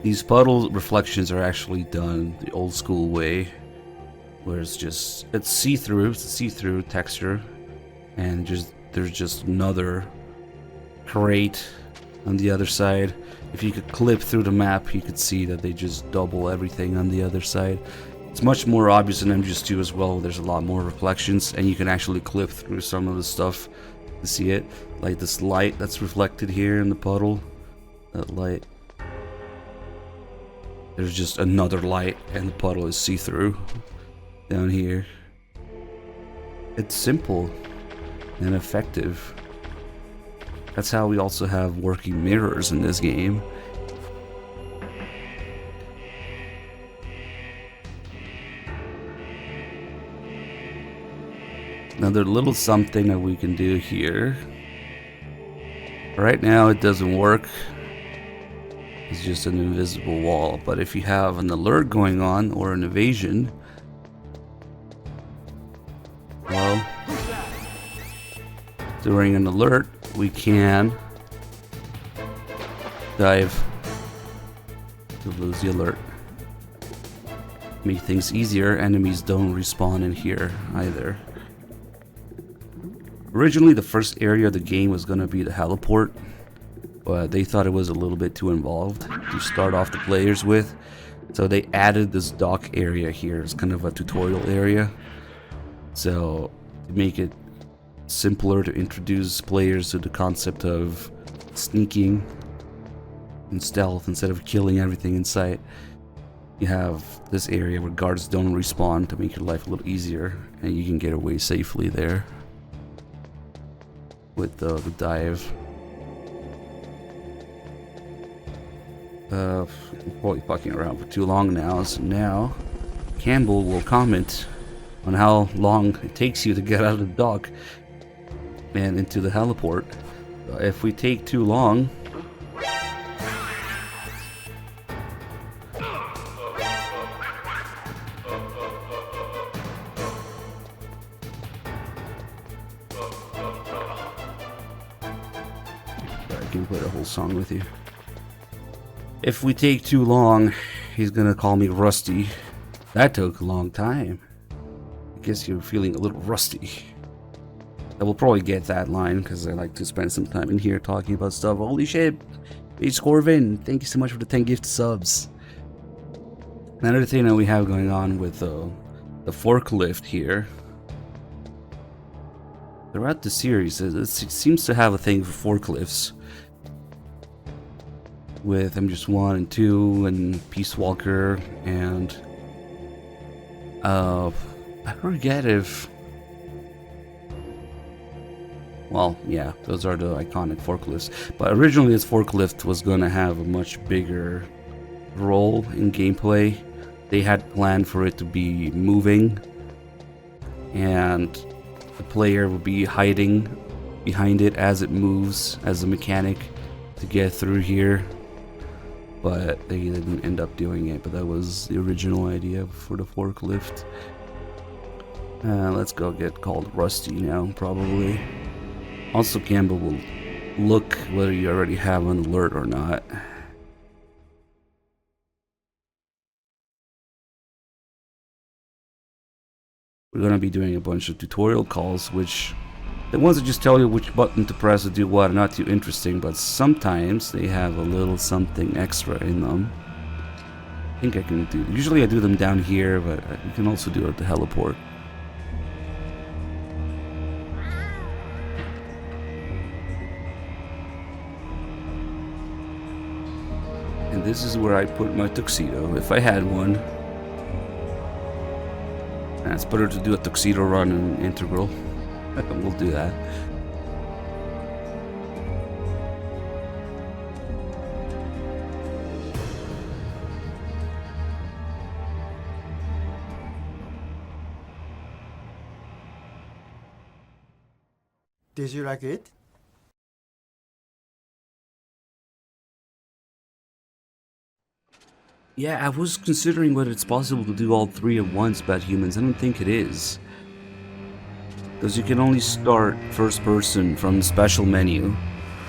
These puddle reflections are actually done the old school way, where it's see-through, it's a see-through texture, and there's just another crate on the other side. If you could clip through the map, you could see that they just double everything on the other side. It's much more obvious in MGS2 as well. There's a lot more reflections, and you can actually clip through some of the stuff to see it. Like this light that's reflected here in the puddle. That light. There's just another light, and the puddle is see-through down here. It's simple and effective. That's how we also have working mirrors in this game. Another little something that we can do here. Right now it doesn't work. It's just an invisible wall. But if you have an alert going on or an evasion, well, during an alert, we can dive to lose the alert. Make things easier. Enemies don't respawn in here either. Originally, the first area of the game was going to be the heliport, but they thought it was a little bit too involved to start off the players with. So they added this dock area here. It's kind of a tutorial area. So to make it simpler to introduce players to the concept of sneaking and stealth instead of killing everything in sight, you have this area where guards don't respawn to make your life a little easier, and you can get away safely there with the dive. I'm probably fucking around for too long now, so now Campbell will comment on how long it takes you to get out of the dock and into the heliport. If we take too long, I can play the whole song with you. If we take too long, he's gonna call me rusty. That took a long time. I guess you're feeling a little rusty. I will probably get that line because I like to spend some time in here talking about stuff. Holy shit! H. Corvin, thank you so much for the 10 gift subs. Another thing that we have going on with the forklift here. Throughout the series, it seems to have a thing for forklifts. With MGS1 and 2 and Peace Walker and I forget if, well, yeah, those are the iconic forklifts. But originally this forklift was going to have a much bigger role in gameplay. They had planned for it to be moving, and the player would be hiding behind it as it moves as a mechanic to get through here. But they didn't end up doing it, but that was the original idea for the forklift. Let's go get called Rusty now, probably. Also, Campbell will look whether you already have an alert or not. We're going to be doing a bunch of tutorial calls, which The ones that just tell you which button to press to do what are not too interesting, but sometimes they have a little something extra in them. I think I can do... Usually I do them down here, but you can also do it at the heliport. And this is where I put my tuxedo, if I had one. And it's better to do a tuxedo run in Integral. We'll do that. Did you like it? Yeah, I was considering whether it's possible to do all three at once, Bad Humans. I don't think it is. Because you can only start first person from the special menu.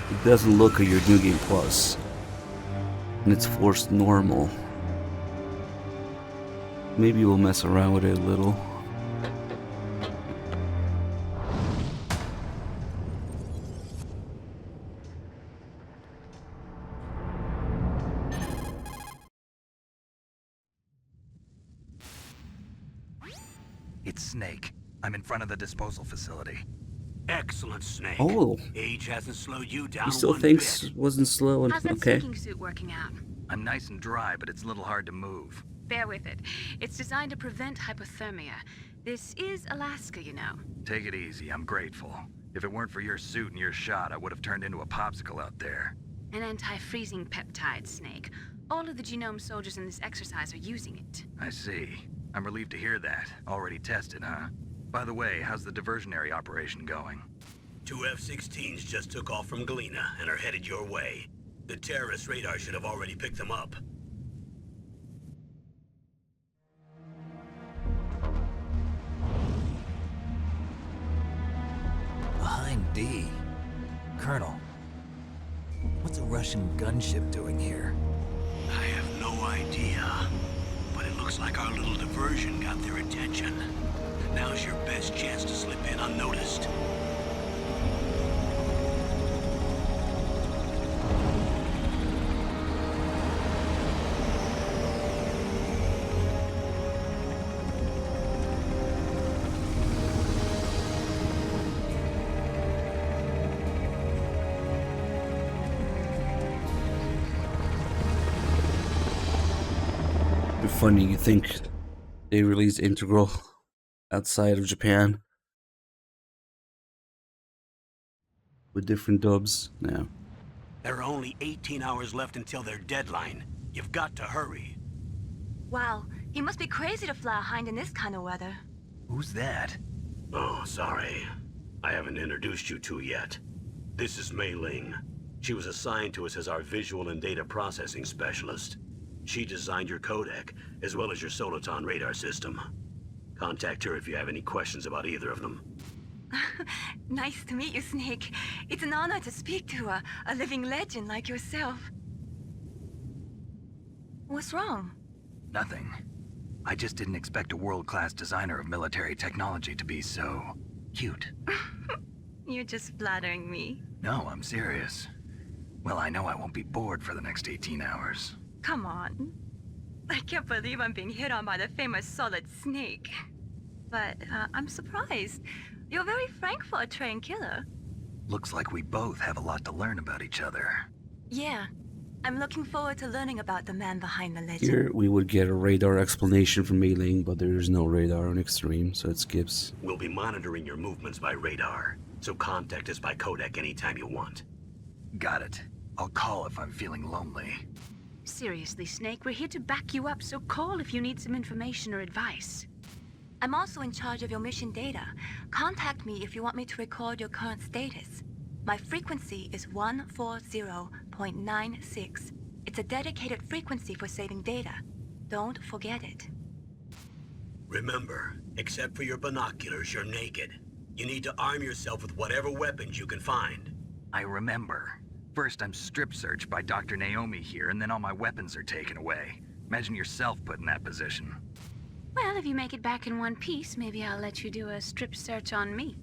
It doesn't look at your New Game Plus. And it's forced normal. Maybe we'll mess around with it a little. It's Snake. I'm in front of the disposal facility. Excellent, Snake. Oh. Age hasn't slowed you down He still one thinks bit. wasn't slow and How's that okay. sinking suit working out? I'm nice and dry, but it's a little hard to move. Bear with it. It's designed to prevent hypothermia. This is Alaska, you know. Take it easy, I'm grateful. If it weren't for your suit and your shot, I would have turned into a popsicle out there. An anti-freezing peptide, Snake. All of the genome soldiers in this exercise are using it. I see. I'm relieved to hear that. Already tested, huh? By the way, how's the diversionary operation going? 2 F-16s just took off from Galena and are headed your way. The terrorist radar should have already picked them up. Behind D. Colonel, what's a Russian gunship doing here? I have no idea, but it looks like our little diversion got their attention. Now's your best chance to slip in unnoticed. Funny, you think they released Integral outside of Japan with different dubs? No. There are only 18 hours left until their deadline. You've got to hurry. Wow, he must be crazy to fly a hind in this kind of weather. Who's that? Oh, sorry. I haven't introduced you to yet. This is Mei Ling. She was assigned to us as our visual and data processing specialist. She designed your codec, as well as your SUBATHON radar system. Contact her if you have any questions about either of them. Nice to meet you, Snake. It's an honor to speak to a living legend like yourself. What's wrong? Nothing. I just didn't expect a world-class designer of military technology to be so... cute. You're just flattering me. No, I'm serious. Well, I know I won't be bored for the next 18 hours. Come on. I can't believe I'm being hit on by the famous Solid Snake. But I'm surprised. You're very frank for a trained killer. Looks like we both have a lot to learn about each other. Yeah. I'm looking forward to learning about the man behind the legend. Here we would get a radar explanation from Mei Ling, but there is no radar on Extreme, so it skips. We'll be monitoring your movements by radar, so contact us by codec anytime you want. Got it. I'll call if I'm feeling lonely. Seriously, Snake, we're here to back you up, so call if you need some information or advice. I'm also in charge of your mission data. Contact me if you want me to record your current status. My frequency is 140.96. It's a dedicated frequency for saving data. Don't forget it. Remember, except for your binoculars, you're naked. You need to arm yourself with whatever weapons you can find. I remember. First, I'm strip searched by Dr. Naomi here, and then all my weapons are taken away. Imagine yourself put in that position. Well, if you make it back in one piece, maybe I'll let you do a strip search on me.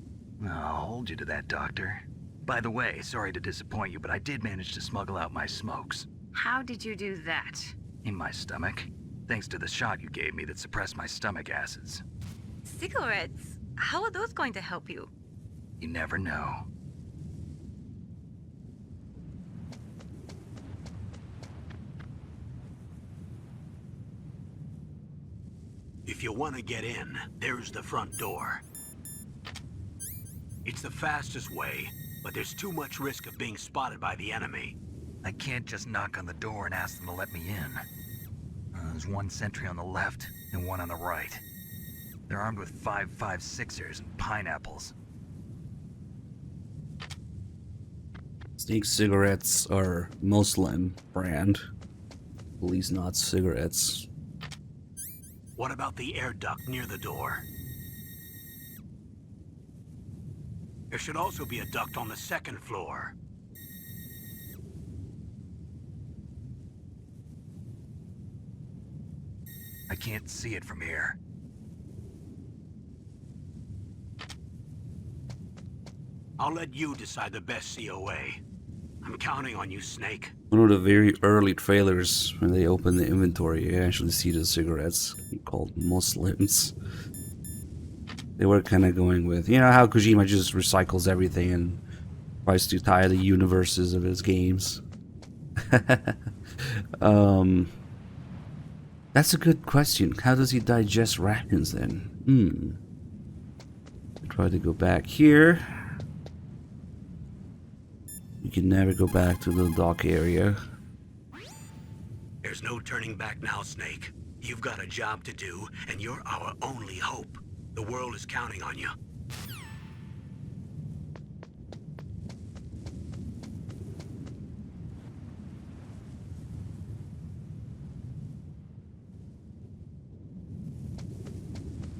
I'll hold you to that, Doctor. By the way, sorry to disappoint you, but I did manage to smuggle out my smokes. How did you do that? In my stomach. Thanks to the shot you gave me that suppressed my stomach acids. Cigarettes? How are those going to help you? You never know. If you want to get in, there's the front door. It's the fastest way, but there's too much risk of being spotted by the enemy. I can't just knock on the door and ask them to let me in. There's one sentry on the left and one on the right. They're armed with 5.56ers and pineapples. Snake cigarettes are Muslim brand. At least not cigarettes. What about the air duct near the door? There should also be a duct on the second floor. I can't see it from here. I'll let you decide the best COA. I'm counting on you, Snake. One of the very early trailers, when they open the inventory, you actually see the cigarettes called Muslims. They were kind of going with, you know how Kojima just recycles everything and tries to tie the universes of his games. That's a good question. How does he digest rations then? Try to go back here. You can never go back to the dock area. There's no turning back now, Snake. You've got a job to do, and you're our only hope. The world is counting on you.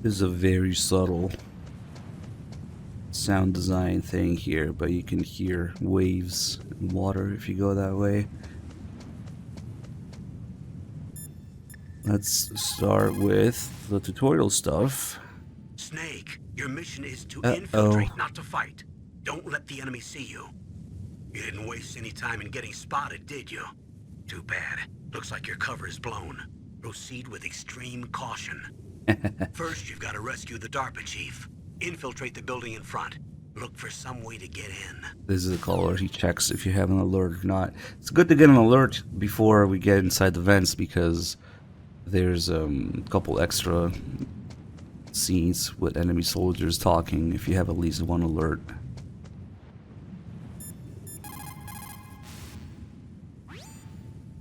This is a very subtle sound design thing here, but you can hear waves and water if you go that way. Let's start with the tutorial stuff. Snake, your mission is to infiltrate, not to fight. Don't let the enemy see you. You didn't waste any time in getting spotted, did you? Too bad. Looks like your cover is blown. Proceed with extreme caution. First, you've got to rescue the DARPA chief. Infiltrate the building in front. Look for some way to get in. This is the caller. He checks if you have an alert or not. It's good to get an alert before we get inside the vents because there's a couple extra scenes with enemy soldiers talking if you have at least one alert.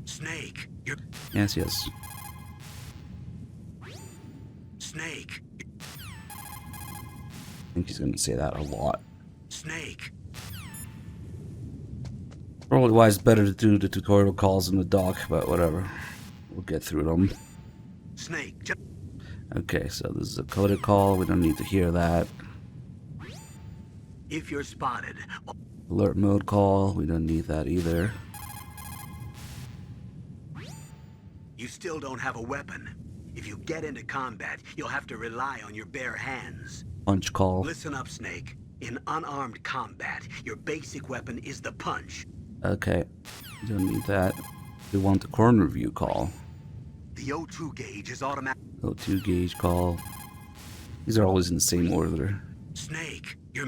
Snake, you're... Yes. Snake. I think he's gonna say that a lot. Snake. Probably why it's better to do the tutorial calls in the dock, but whatever. We'll get through them. Snake. Okay, so this is a coded call. We don't need to hear that. If you're spotted... Alert mode call. We don't need that either. You still don't have a weapon. If you get into combat, you'll have to rely on your bare hands. Punch call. Listen up, Snake. In unarmed combat, your basic weapon is the punch. Okay, don't need that. We want the corner view call. The O2 gauge is automatic. O2 gauge call. These are always in the same order. Snake, you're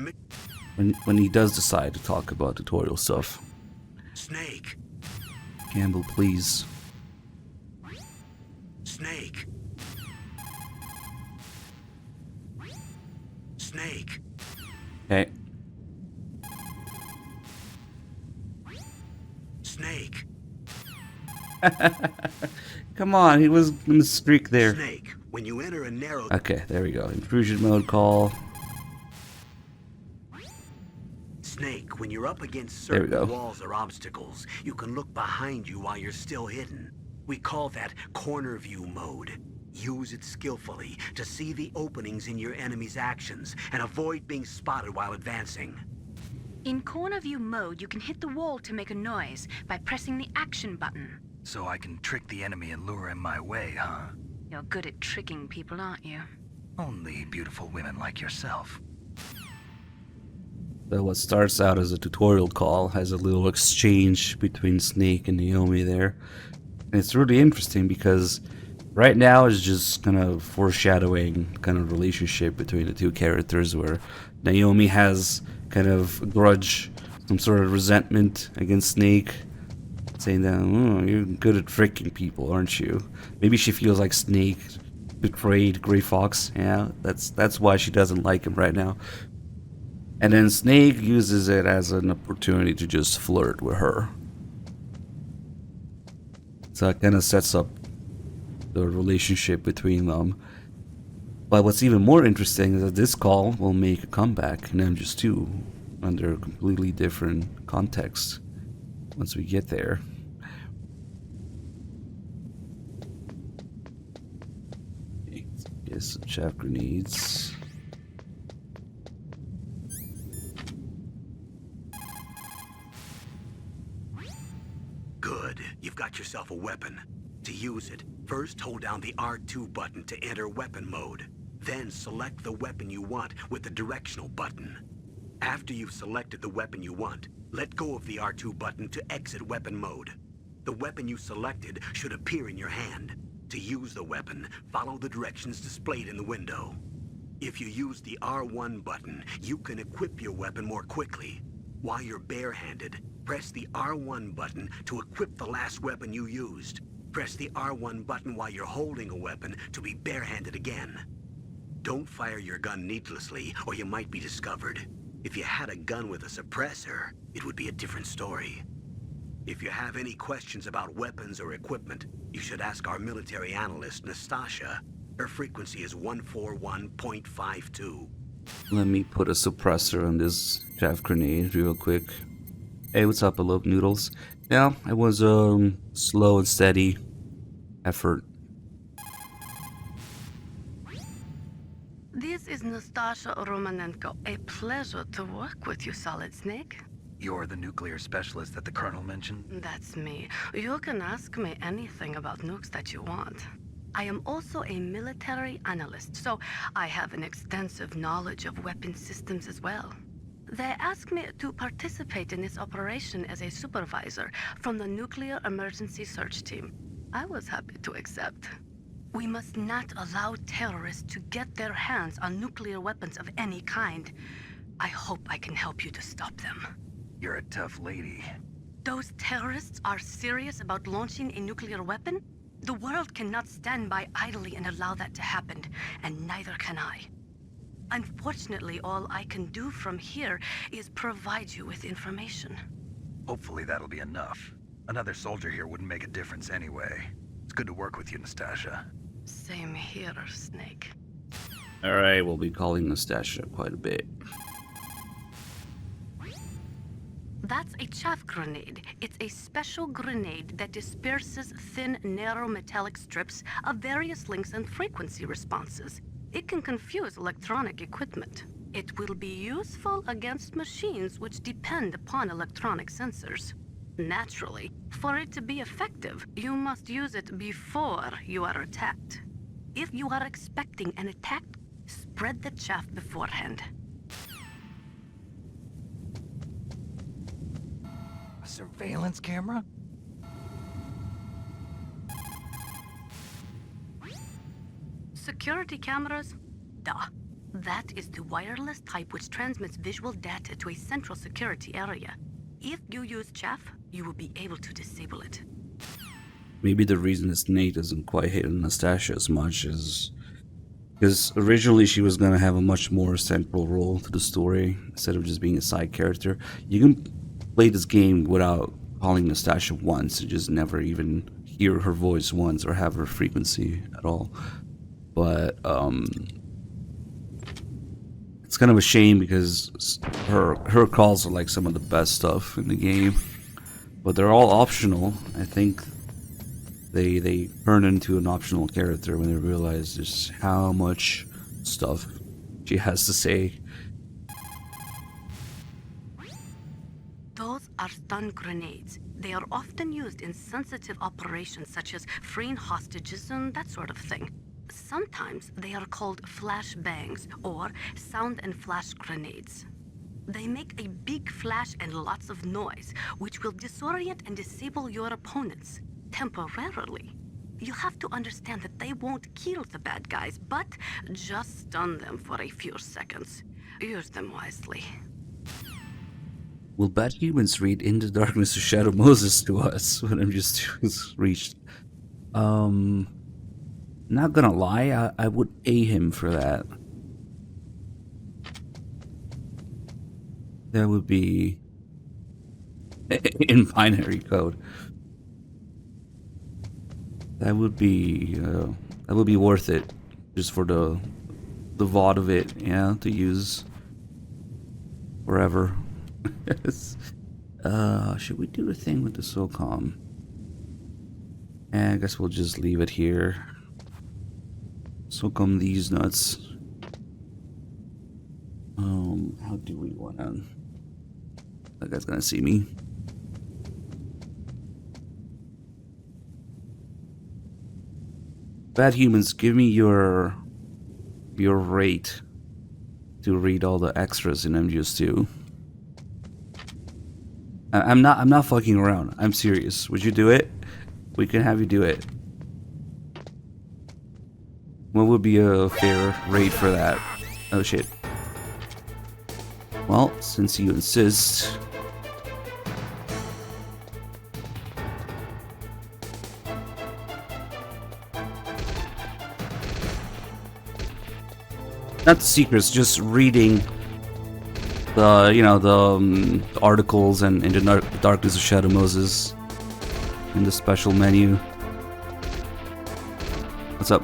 When he does decide to talk about tutorial stuff. Snake. Campbell, please. Snake. Snake. Okay. Snake. Come on, he was in the streak there. Snake, when you enter a narrow... Okay, there we go. Intrusion mode call. Snake, when you're up against There we certain go. walls or obstacles, you can look behind you while you're still hidden. We call that corner view mode. Use it skillfully to see the openings in your enemy's actions and avoid being spotted while advancing. In corner view mode, you can hit the wall to make a noise by pressing the action button. So I can trick the enemy and lure him my way, huh? You're good at tricking people, aren't you? Only beautiful women like yourself. that what starts out as a tutorial call has a little exchange between Snake and Naomi there. And it's really interesting because right now is just kind of foreshadowing kind of relationship between the two characters where Naomi has kind of a grudge, some sort of resentment against Snake, saying that, oh, you're good at tricking people, aren't you? Maybe she feels like Snake betrayed Gray Fox. Yeah, that's why she doesn't like him right now. And then Snake uses it as an opportunity to just flirt with her. So it kind of sets up the relationship between them. But what's even more interesting is that this call will make a comeback in MGS2 under a completely different context once we get there. Get some chaff grenades. Good. You've got yourself a weapon. To use it, first hold down the R2 button to enter weapon mode. Then select the weapon you want with the directional button. After you've selected the weapon you want, let go of the R2 button to exit weapon mode. The weapon you selected should appear in your hand. To use the weapon, follow the directions displayed in the window. If you use the R1 button, you can equip your weapon more quickly. While you're barehanded, press the R1 button to equip the last weapon you used. Press the R1 button while you're holding a weapon to be barehanded again. Don't fire your gun needlessly, or you might be discovered. If you had a gun with a suppressor, it would be a different story. If you have any questions about weapons or equipment, you should ask our military analyst, Nastasha. Her frequency is 141.52. Let me put a suppressor on this chaff grenade real quick. Hey, what's up, Alok Noodles? Yeah, it was slow and steady effort. This is Nastasha Romanenko. A pleasure to work with you, Solid Snake. You're the nuclear specialist that the Colonel mentioned? That's me. You can ask me anything about nukes that you want. I am also a military analyst, so I have an extensive knowledge of weapon systems as well. They asked me to participate in this operation as a supervisor from the Nuclear Emergency Search Team. I was happy to accept. We must not allow terrorists to get their hands on nuclear weapons of any kind. I hope I can help you to stop them. You're a tough lady. Those terrorists are serious about launching a nuclear weapon? The world cannot stand by idly and allow that to happen, and neither can I. Unfortunately, all I can do from here is provide you with information. Hopefully that'll be enough. Another soldier here wouldn't make a difference anyway. It's good to work with you, Nastasha. Same here, Snake. Alright, we'll be calling Nastasha quite a bit. That's a chaff grenade. It's a special grenade that disperses thin, narrow metallic strips of various lengths and frequency responses. It can confuse electronic equipment. It will be useful against machines which depend upon electronic sensors. Naturally, for it to be effective, you must use it before you are attacked. If you are expecting an attack, spread the chaff beforehand. A surveillance camera? Security cameras? Duh. That is the wireless type which transmits visual data to a central security area. If you use chaff, you will be able to disable it. Maybe the reason that Snake doesn't quite hate Nastasha as much is because originally she was going to have a much more central role to the story instead of just being a side character. You can play this game without calling Nastasha once and just never even hear her voice once or have her frequency at all. But it's kind of a shame because her calls are like some of the best stuff in the game, but they're all optional. I think they turn into an optional character when they realize just how much stuff she has to say. Those are stun grenades. They are often used in sensitive operations such as freeing hostages and that sort of thing. Sometimes they are called flash bangs or sound and flash grenades. They make a big flash and lots of noise, which will disorient and disable your opponents temporarily. You have to understand that they won't kill the bad guys, but just stun them for a few seconds. Use them wisely. Will bad humans read In the Darkness of Shadow Moses to us when I'm just reached? Not gonna lie, I would A him for that. That would be in binary code. That would be worth it, just for the VOD of it, yeah, to use forever. Should we do the thing with the SOCOM? And I guess we'll just leave it here. SOCOM these nuts. How do we wanna? That guy's gonna see me. Bad humans, give me your rate to read all the extras in MGS2. I'm not fucking around. I'm serious. Would you do it? We can have you do it. What would be a fair rate for that? Oh shit. Well, since you insist. Not the secrets, just reading the, you know, the articles and in the Darkness of Shadow Moses in the special menu. What's up?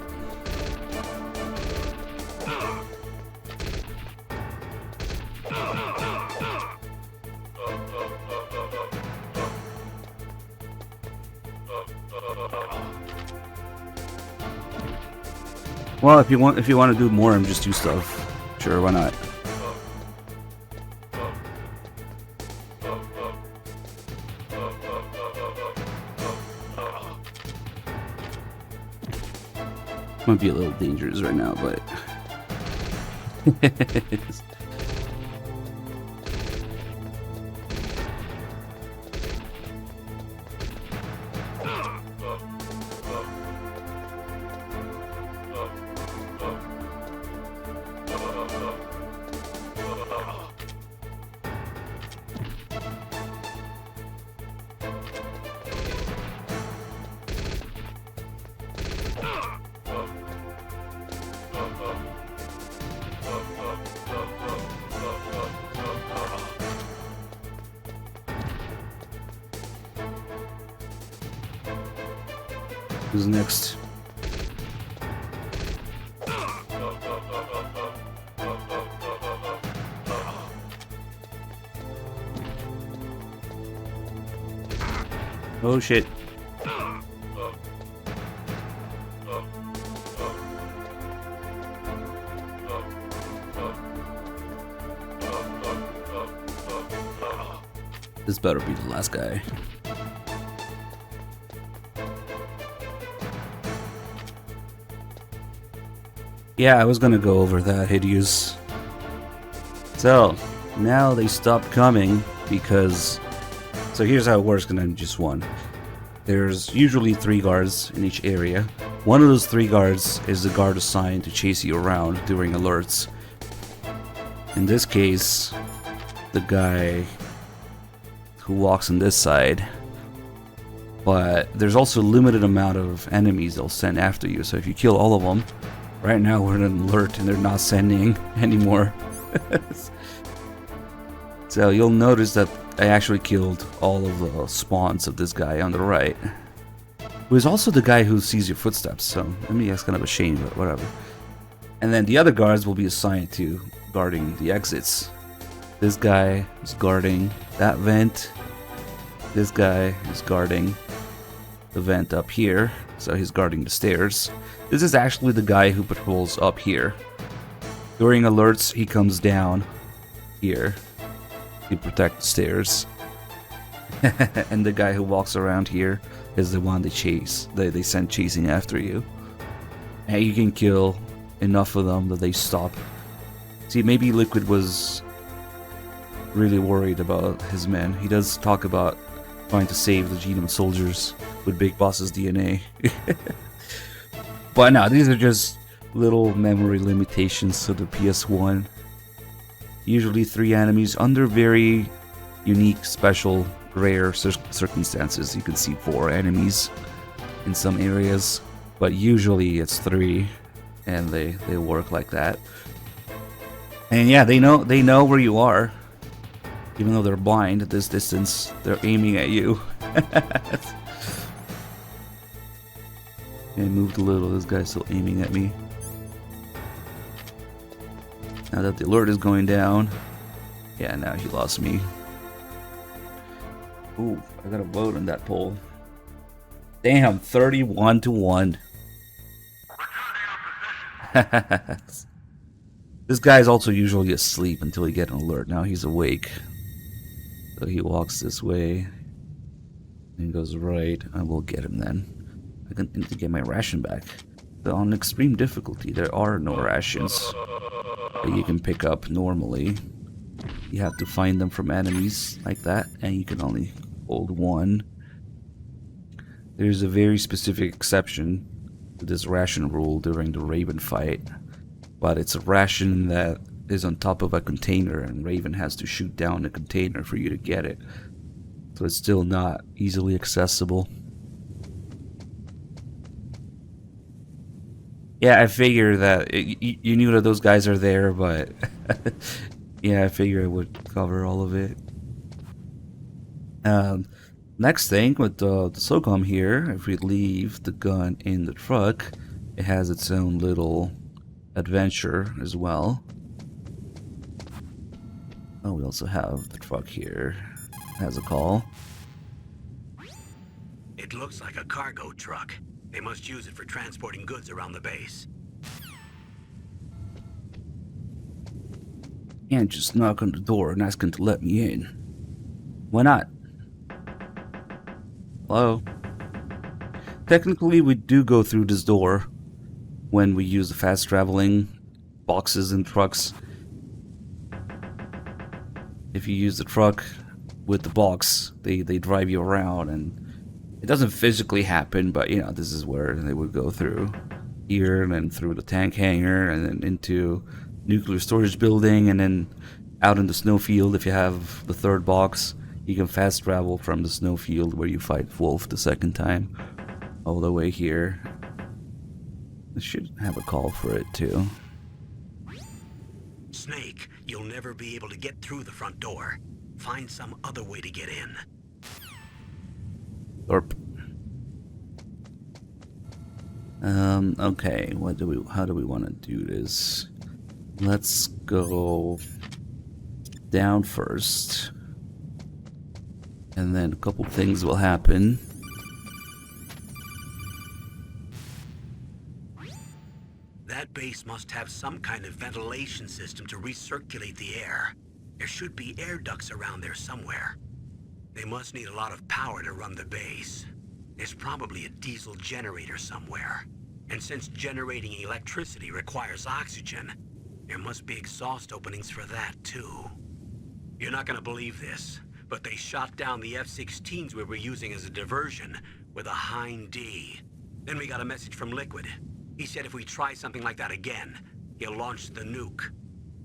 Well, if you want to do more and just do stuff, sure, why not? Might be a little dangerous right now, but who's next? Oh shit. This better be the last guy. Yeah, I was gonna go over that, Hideous. So, now they stopped coming because... So here's how it works in MGS1. There's usually 3 guards in each area. One of those 3 guards is the guard assigned to chase you around during alerts. In this case, the guy who walks on this side. But there's also a limited amount of enemies they'll send after you, so if you kill all of them, right now we're in an alert and they're not sending anymore. So you'll notice that I actually killed all of the spawns of this guy on the right. Who is also the guy who sees your footsteps, so I mean that's kind of a shame, but whatever. And then the other guards will be assigned to guarding the exits. This guy is guarding that vent. This guy is guarding the vent up here, so he's guarding the stairs. This is actually the guy who patrols up here. During alerts, he comes down here to protect the stairs. And the guy who walks around here is the one they chase. They send chasing after you. And you can kill enough of them that they stop. See, maybe Liquid was really worried about his men. He does talk about trying to save the genome soldiers with Big Boss's DNA. But no, these are just little memory limitations to the PS1. Usually 3 enemies under very unique, special, rare circumstances. You can see 4 enemies in some areas, but usually it's 3, and they work like that. And yeah, they know where you are. Even though they're blind at this distance, they're aiming at you. I moved a little, this guy's still aiming at me. Now that the alert is going down. Yeah, now he lost me. Ooh, I got a vote on that poll. Damn, 31-1. This guy's also usually asleep until he gets an alert. Now he's awake. So he walks this way and goes right. I will get him then. I need to get my ration back. But on extreme difficulty, there are no rations that you can pick up normally. You have to find them from enemies like that, and you can only hold 1. There's a very specific exception to this ration rule during the Raven fight, but it's a ration that is on top of a container, and Raven has to shoot down the container for you to get it. So it's still not easily accessible. Yeah, I figure that you knew that those guys are there, but yeah, I figure I would cover all of it. Next thing with the SOCOM here, if we leave the gun in the truck, it has its own little adventure as well. Oh, we also have the truck here. It has a call. It looks like a cargo truck. They must use it for transporting goods around the base. Can't just knock on the door and ask him to let me in. Why not? Hello? Technically, we do go through this door when we use the fast traveling boxes and trucks. If you use the truck with the box, they drive you around, and it doesn't physically happen, but you know, this is where they would go through here, and then through the tank hangar, and then into nuclear storage building, and then out in the snowfield. If you have the 3rd box, you can fast travel from the snowfield where you fight Wolf the 2nd time all the way here. I should have a call for it too. Snake, you'll never be able to get through the front door. Find some other way to get in. Orp. Okay, how do we want to do this? Let's go down first. And then a couple things will happen. That base must have some kind of ventilation system to recirculate the air. There should be air ducts around there somewhere. They must need a lot of power to run the base. There's probably a diesel generator somewhere. And since generating electricity requires oxygen, there must be exhaust openings for that too. You're not gonna believe this, but they shot down the F-16s we were using as a diversion with a Hind D. Then we got a message from Liquid. He said if we try something like that again, he'll launch the nuke.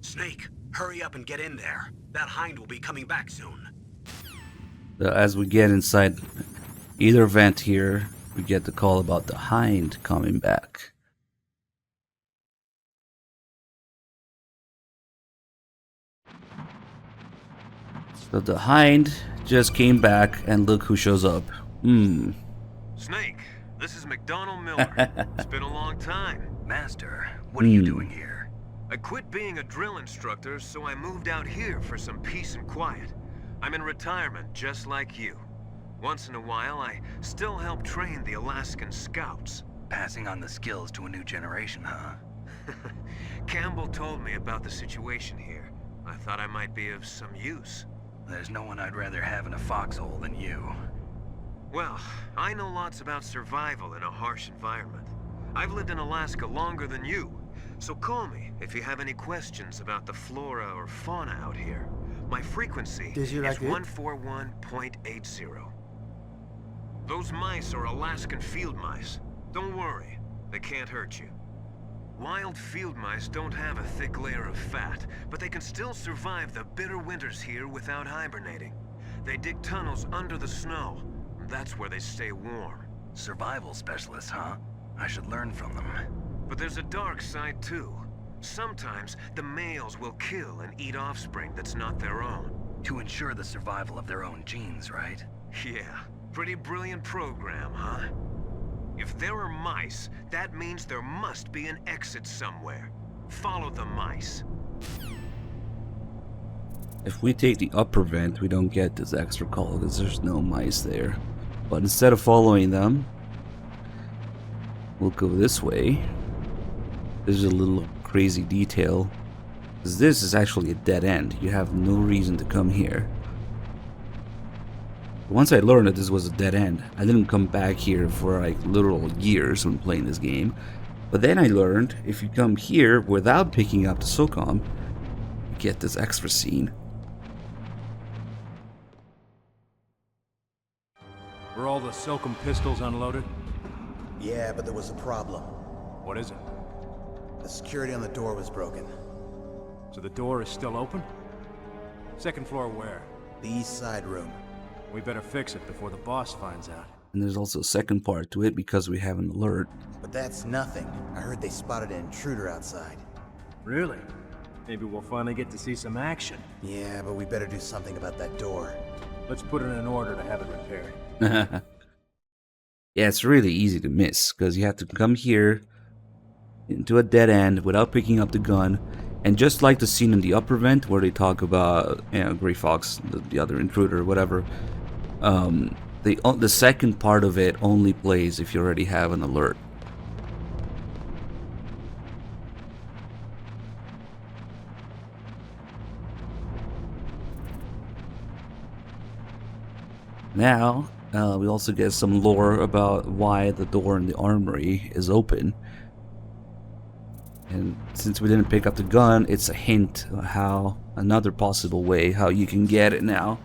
Snake, hurry up and get in there. That Hind will be coming back soon. As we get inside either vent here, we get the call about the Hind coming back. So the Hind just came back, and look who shows up. Snake, this is McDonald Miller. It's been a long time. Master, what are you doing here? I quit being a drill instructor, so I moved out here for some peace and quiet. I'm in retirement, just like you. Once in a while, I still help train the Alaskan Scouts. Passing on the skills to a new generation, huh? Campbell told me about the situation here. I thought I might be of some use. There's no one I'd rather have in a foxhole than you. Well, I know lots about survival in a harsh environment. I've lived in Alaska longer than you, so call me if you have any questions about the flora or fauna out here. My frequency Did you is like it? 141.80. Those mice are Alaskan field mice. Don't worry, they can't hurt you. Wild field mice don't have a thick layer of fat, but they can still survive the bitter winters here without hibernating. They dig tunnels under the snow. That's where they stay warm. Survival specialists, huh? I should learn from them. But there's a dark side too. Sometimes the males will kill and eat offspring that's not their own. To ensure the survival of their own genes, right? Yeah, pretty brilliant program, huh? If there are mice, that means there must be an exit somewhere. Follow the mice. If we take the upper vent, we don't get this extra call because there's no mice there. But instead of following them, we'll go this way. There's a little crazy detail. Because this is actually a dead end. You have no reason to come here. Once I learned that this was a dead end, I didn't come back here for like literal years when playing this game. But then I learned if you come here without picking up the SOCOM, you get this extra scene. Were all the SOCOM pistols unloaded? Yeah, but there was a problem. What is it? The security on the door was broken. So the door is still open? Second floor where? The east side room. We better fix it before the boss finds out. And there's also a second part to it because we have an alert. But that's nothing. I heard they spotted an intruder outside. Really? Maybe we'll finally get to see some action. Yeah, but we better do something about that door. Let's put in an order to have it repaired. Yeah, it's really easy to miss because you have to come here into a dead end without picking up the gun. And just like the scene in the upper vent where they talk about, you know, Grey Fox, the other intruder, whatever, the second part of it only plays if you already have an alert. Now, we also get some lore about why the door in the armory is open. And since we didn't pick up the gun, it's a hint of how, another possible way how you can get it now.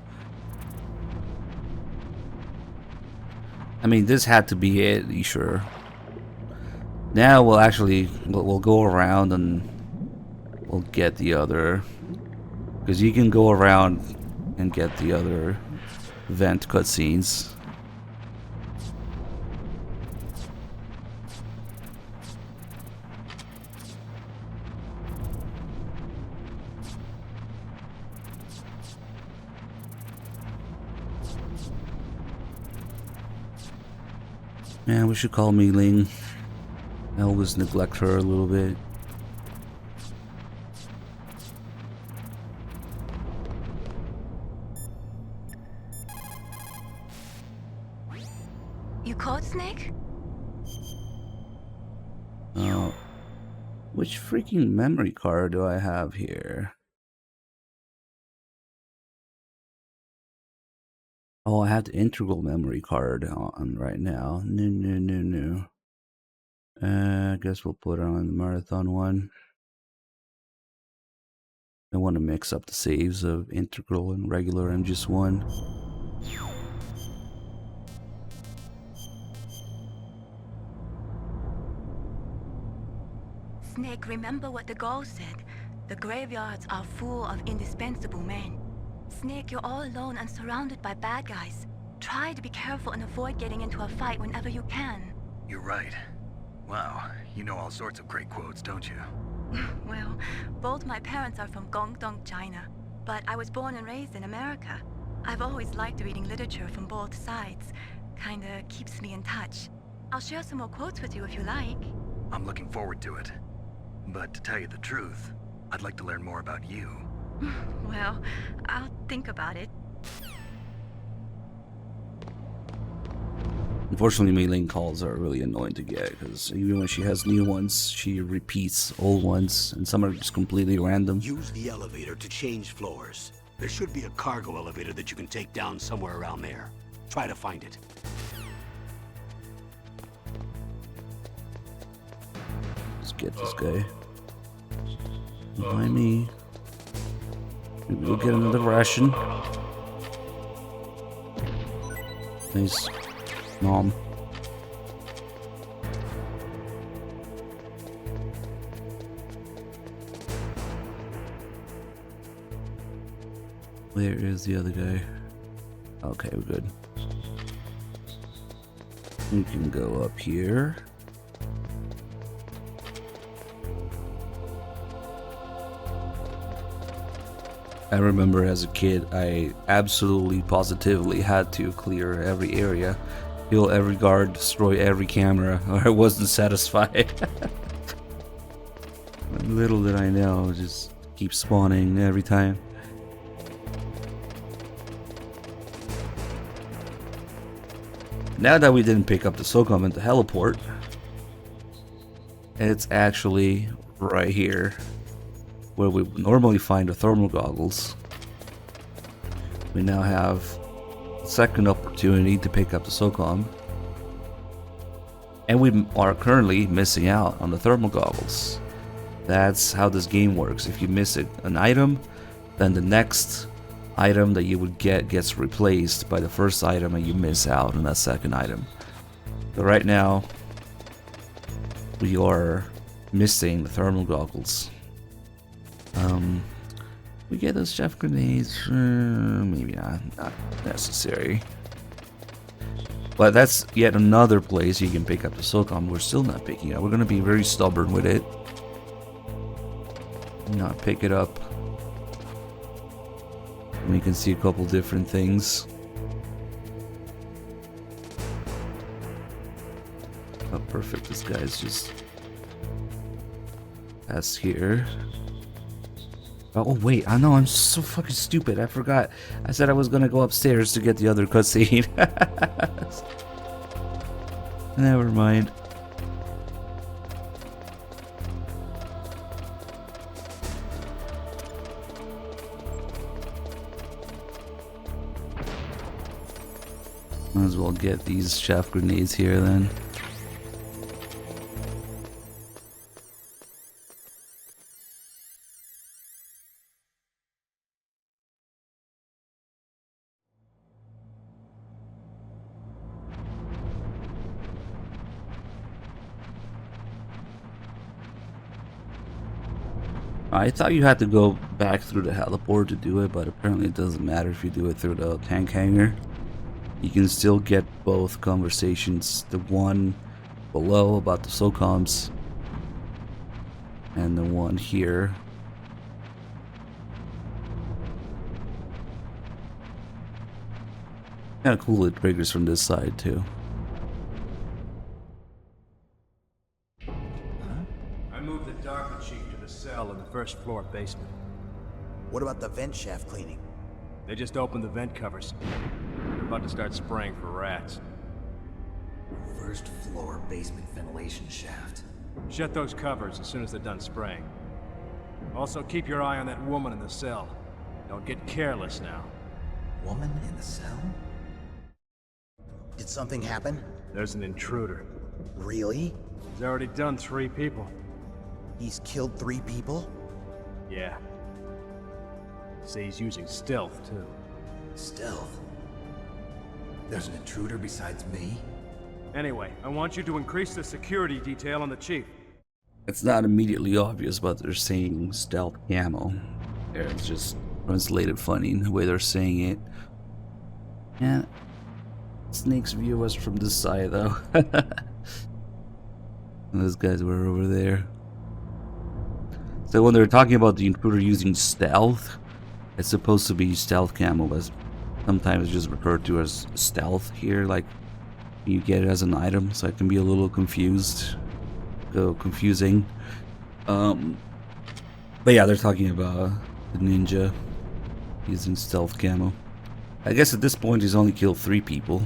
I mean, this had to be it, you sure? Now we'll go around and we'll get the other, because you can go around and get the other vent cutscenes. Yeah, we should call Mei Ling. I always neglect her a little bit. You called Snake? Which freaking memory card do I have here? Oh, I have the integral memory card on right now. No. I guess we'll put it on the marathon one. I want to mix up the saves of integral and regular and just one. Snake, remember what the Gaul said. The graveyards are full of indispensable men. Snake, you're all alone and surrounded by bad guys. Try to be careful and avoid getting into a fight whenever you can. You're right. Wow, you know all sorts of great quotes, don't you? Well, both my parents are from Guangdong, China, but I was born and raised in America. I've always liked reading literature from both sides. Kinda keeps me in touch. I'll share some more quotes with you if you like. I'm looking forward to it. But to tell you the truth, I'd like to learn more about you. Well, I'll think about it. Unfortunately, Mei Ling calls are really annoying to get because even when she has new ones, she repeats old ones, and some are just completely random. Use the elevator to change floors. There should be a cargo elevator that you can take down somewhere around there. Try to find it. Let's get this guy. Behind me. Maybe we'll get another ration. Nice, Mom. Where is the other guy? Okay, we're good. We can go up here. I remember as a kid, I absolutely positively had to clear every area, kill every guard, destroy every camera, or I wasn't satisfied. Little did I know, just keep spawning every time. Now that we didn't pick up the SOCOM at the heliport, it's actually right here where we normally find the thermal goggles. We now have a second opportunity to pick up the SOCOM, and we are currently missing out on the thermal goggles. That's how this game works. If you miss an item, then the next item that you would get gets replaced by the first item, and you miss out on that second item. So right now we are missing the thermal goggles. We get those chef grenades, maybe not necessary. But that's yet another place you can pick up the SOCOM. We're still not picking it up. We're gonna be very stubborn with it. Not pick it up. We can see a couple different things. Oh, perfect. This guy's just past here. Oh wait, I know, I'm so fucking stupid. I forgot. I said I was gonna go upstairs to get the other cutscene. Never mind. Might as well get these chaff grenades here then. I thought you had to go back through the heliport to do it, but apparently it doesn't matter if you do it through the tank hangar. You can still get both conversations, the one below about the SOCOMs and the one here. Kinda cool it triggers from this side too. I moved the Dark Chief to the cell in the first floor basement. What about the vent shaft cleaning? They just opened the vent covers. They're about to start spraying for rats. First floor basement ventilation shaft. Shut those covers as soon as they're done spraying. Also, keep your eye on that woman in the cell. Don't get careless now. Woman in the cell? Did something happen? There's an intruder. Really? He's already done 3 people. He's killed 3 people? Yeah. Say he's using stealth, too. Stealth? There's an intruder besides me? Anyway, I want you to increase the security detail on the chief. It's not immediately obvious, but they're saying stealth camo. It's just translated funny in the way they're saying it. Yeah. Snake's view us from this side, though. And those guys were over there. So when they're talking about the intruder using stealth, it's supposed to be stealth camo, but sometimes it's just referred to as stealth here, like you get it as an item, so I can be a little confusing. But yeah, they're talking about the ninja using stealth camo. I guess at this point he's only killed 3 people.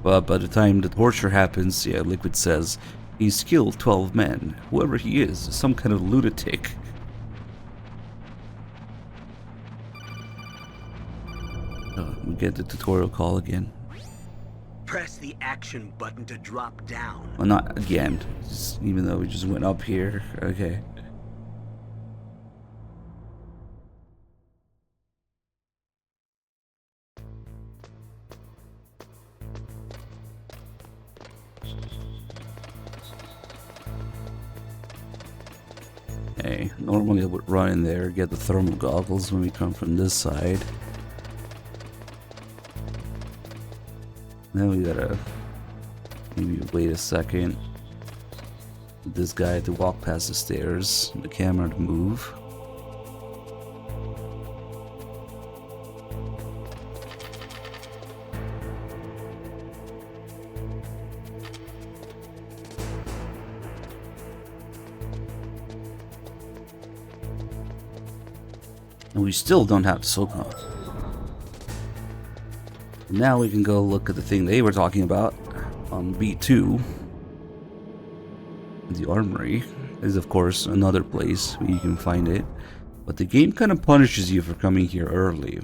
But by the time the torture happens, yeah, Liquid says he's killed 12 men. Whoever he is some kind of lunatic. We get the tutorial call again. Press the action button to drop down. Well, not again, even though we just went up here. Okay. Okay, normally I would run in there, get the thermal goggles when we come from this side. Then we gotta maybe wait a second. This guy to walk past the stairs, the camera to move. And we still don't have SOCOM. Now we can go look at the thing they were talking about on B2. The armory is of course another place where you can find it. But the game kind of punishes you for coming here early.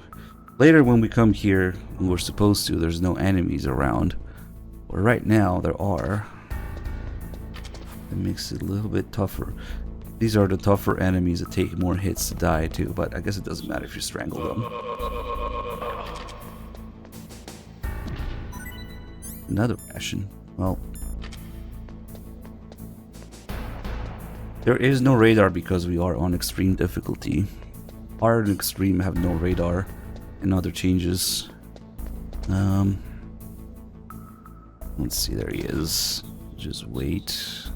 Later when we come here, when we're supposed to, there's no enemies around. But right now there are. It makes it a little bit tougher. These are the tougher enemies that take more hits to die too, but I guess it doesn't matter if you strangle them. Another ration. Well, there is no radar because we are on extreme difficulty. Hard and extreme have no radar and other changes. Let's see, there he is. Just wait.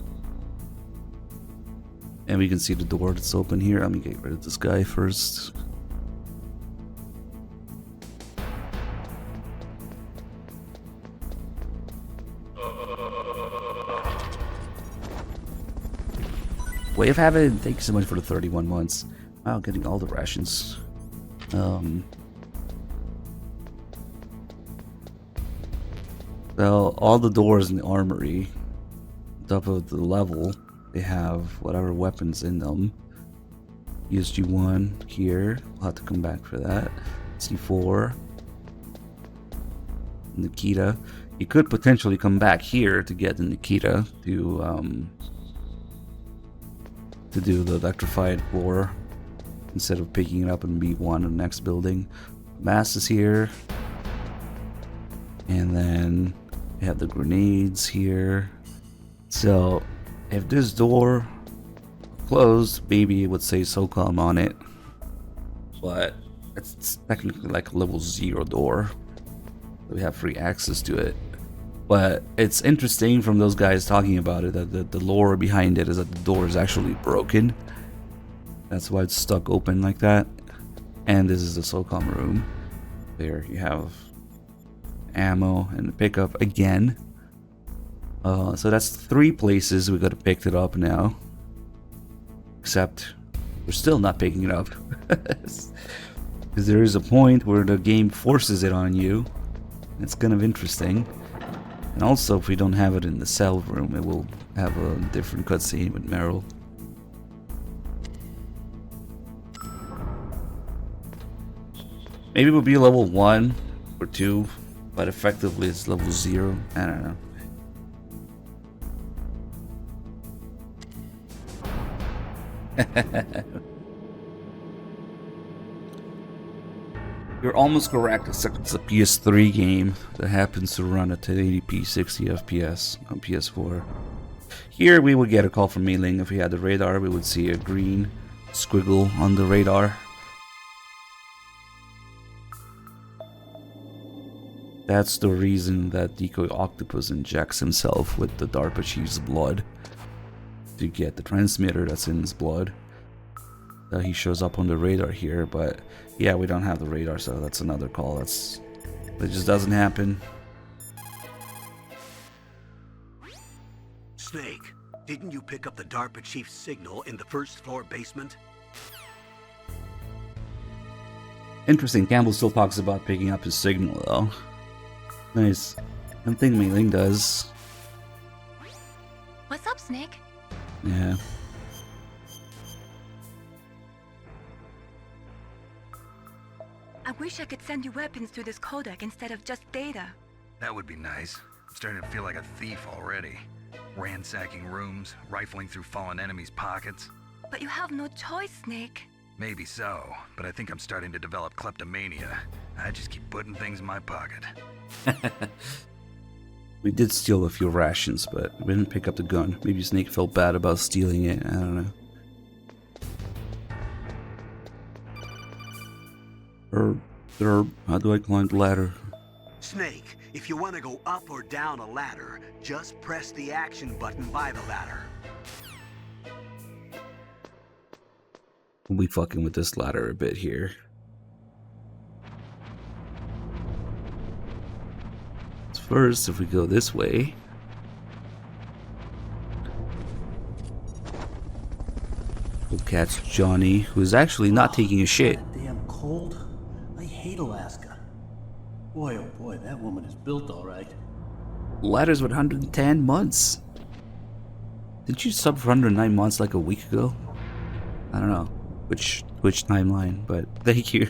And we can see the door that's open here. Let me get rid of this guy first. Way of Habit, thank you so much for the 31 months. Wow, getting all the rations. So, all the doors in the armory, top of the level, they have whatever weapons in them. USG-1 here. We'll have to come back for that. C4. Nikita. You could potentially come back here to get the Nikita to do the electrified floor instead of picking it up in B1 in the next building. Mass is here. And then we have the grenades here. So if this door closed, maybe it would say SOCOM on it. But it's technically like a level 0 door. We have free access to it. But it's interesting from those guys talking about it that the lore behind it is that the door is actually broken. That's why it's stuck open like that. And this is the SOCOM room. There you have ammo and the pickup again. So that's 3 places we gotta pick it up now. Except we're still not picking it up. Because there is a point where the game forces it on you. It's kind of interesting. And also, if we don't have it in the cell room, it will have a different cutscene with Meryl. Maybe it will be level 1 or 2, but effectively it's level 0. I don't know. You're almost correct, except it's a PS3 game that happens to run at 1080p 60 FPS on PS4. Here we would get a call from Mei-Ling. If we had the radar, we would see a green squiggle on the radar. That's the reason that Decoy Octopus injects himself with the DARPA chief's blood to get the transmitter that's in his blood. He shows up on the radar here, but yeah, we don't have the radar, so that's another call. That just doesn't happen. Snake, didn't you pick up the DARPA chief's signal in the first floor basement? Interesting, Campbell still talks about picking up his signal though. Nice. I don't think Mei-Ling does. What's up, Snake? Yeah. I wish I could send you weapons through this codec instead of just data. That would be nice. I'm starting to feel like a thief already. Ransacking rooms, rifling through fallen enemies' pockets. But you have no choice, Snake. Maybe so, but I think I'm starting to develop kleptomania. I just keep putting things in my pocket. We did steal a few rations, but we didn't pick up the gun. Maybe Snake felt bad about stealing it. I don't know. How do I climb the ladder? Snake, if you want to go up or down a ladder, just press the action button by the ladder. We'll be fucking with this ladder a bit here. First, if we go this way, we'll catch Johnny, who's actually not taking a shit. Damn cold. I hate Alaska. Boy, oh boy, that woman is built all right. Ladder's 110 months. Didn't you sub for 109 months like a week ago? I don't know which timeline, but thank you.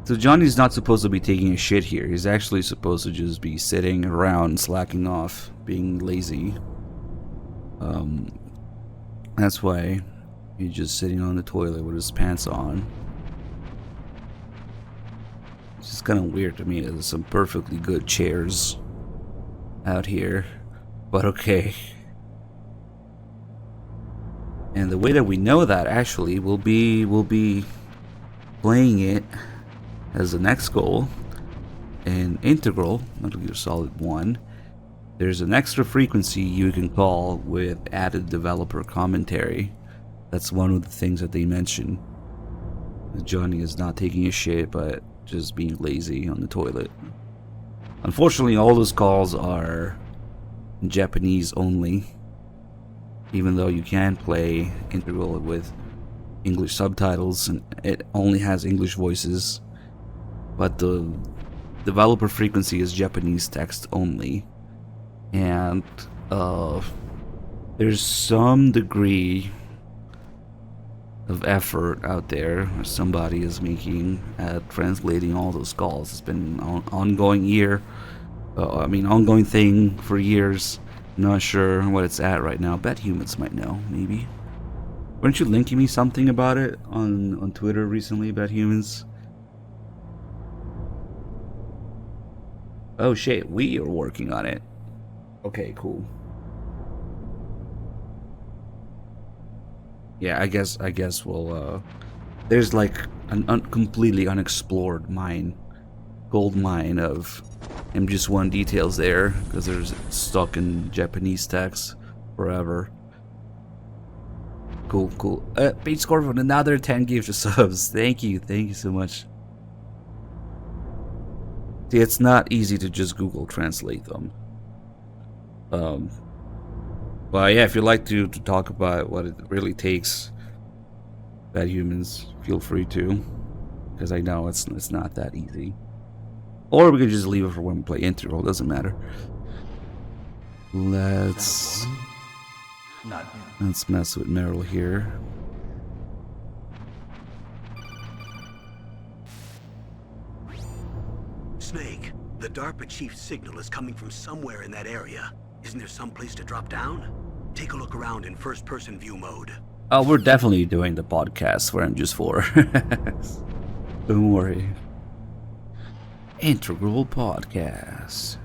So Johnny's not supposed to be taking a shit here. He's actually supposed to just be sitting around, slacking off, being lazy. That's why he's just sitting on the toilet with his pants on. It's just kind of weird to me. There's some perfectly good chairs out here, but okay. And the way that we know that actually will be playing it as the next goal, an integral, Metal Gear Solid 1. There's an extra frequency you can call with added developer commentary. That's one of the things that they mention. Johnny is not taking a shit, but just being lazy on the toilet. Unfortunately, all those calls are Japanese only, even though you can play integral with English subtitles, and it only has English voices. But the developer frequency is Japanese text only. And there's some degree of effort out there somebody is making at translating all those calls. It's been an ongoing ongoing thing for years. Not sure what it's at right now. Bet humans might know, maybe. Weren't you linking me something about it on Twitter recently, Bet humans? Oh shit, we are working on it. Okay, cool. Yeah, I guess we'll there's like an completely unexplored gold mine of MGS1 details there, because there's stuck in Japanese text forever. Cool. Page score for another 10 gifts of subs. Thank you so much. See, it's not easy to just Google translate them. But yeah, if you'd like to talk about what it really takes, Bad Humans, feel free to, because I know it's not that easy. Or we could just leave it for when we play Integral, doesn't matter. Let's mess with Meryl here. Snake, the DARPA chief's signal is coming from somewhere in that area. Isn't there some place to drop down? Take a look around in first-person view mode. Oh, we're definitely doing the podcast for MGS4. Don't worry. Integral Podcast.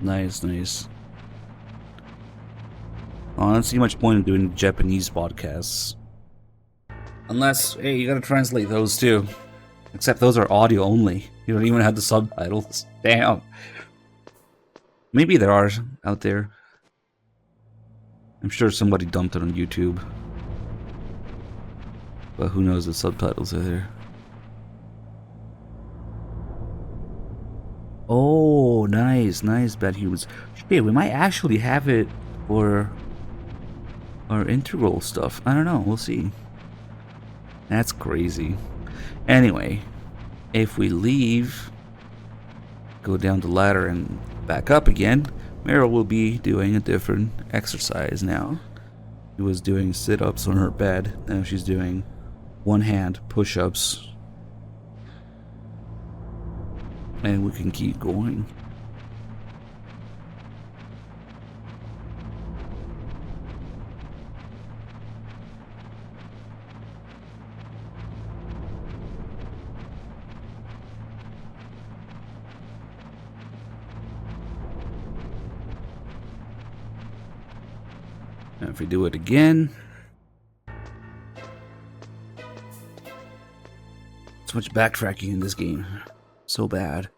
Nice. I don't see much point in doing Japanese podcasts. Unless, hey, you gotta translate those too. Except those are audio only. You don't even have the subtitles. Damn. Maybe there are out there. I'm sure somebody dumped it on YouTube. But who knows if subtitles are there. Oh, nice, Bad Humans. Shit, we might actually have it for our integral stuff. I don't know, we'll see. That's crazy. Anyway, if we leave, go down the ladder and back up again, Meryl will be doing a different exercise now. She was doing sit-ups on her bed. Now she's doing one-hand push-ups. And we can keep going. And if we do it again, so much backtracking in this game, so bad.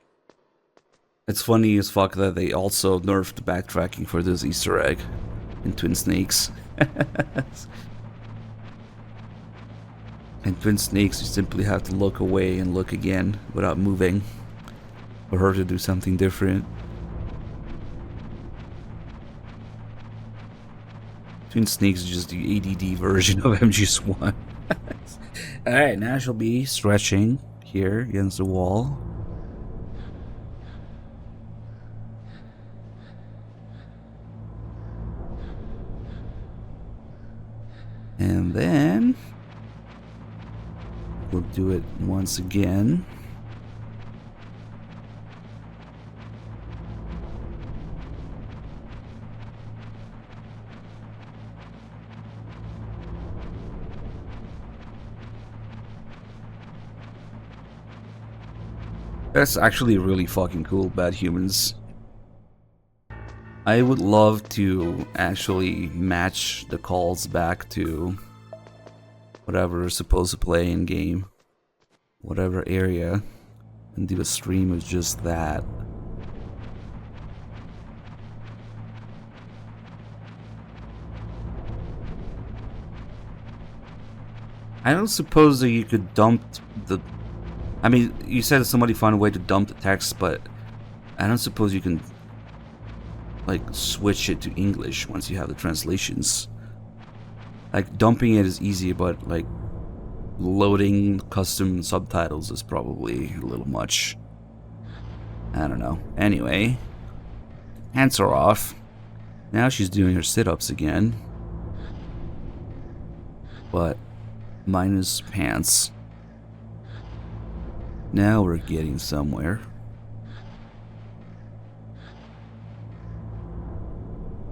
It's funny as fuck that they also nerfed backtracking for this Easter egg in Twin Snakes. In Twin Snakes, you simply have to look away and look again without moving for her to do something different. Twin Snakes is just the ADD version of MGS1. Alright, now she'll be stretching here against the wall. And then we'll do it once again. That's actually really fucking cool, Bad Humans. I would love to actually match the calls back to whatever is supposed to play in game, whatever area, and do a stream of just that. I don't suppose that you could dump the... I mean, you said somebody found a way to dump the text, but I don't suppose you can like switch it to English once you have the translations. Like dumping it is easy, but like loading custom subtitles is probably a little much. I don't know. Anyway, hands are off. Now she's doing her sit-ups again, but minus pants. Now we're getting somewhere.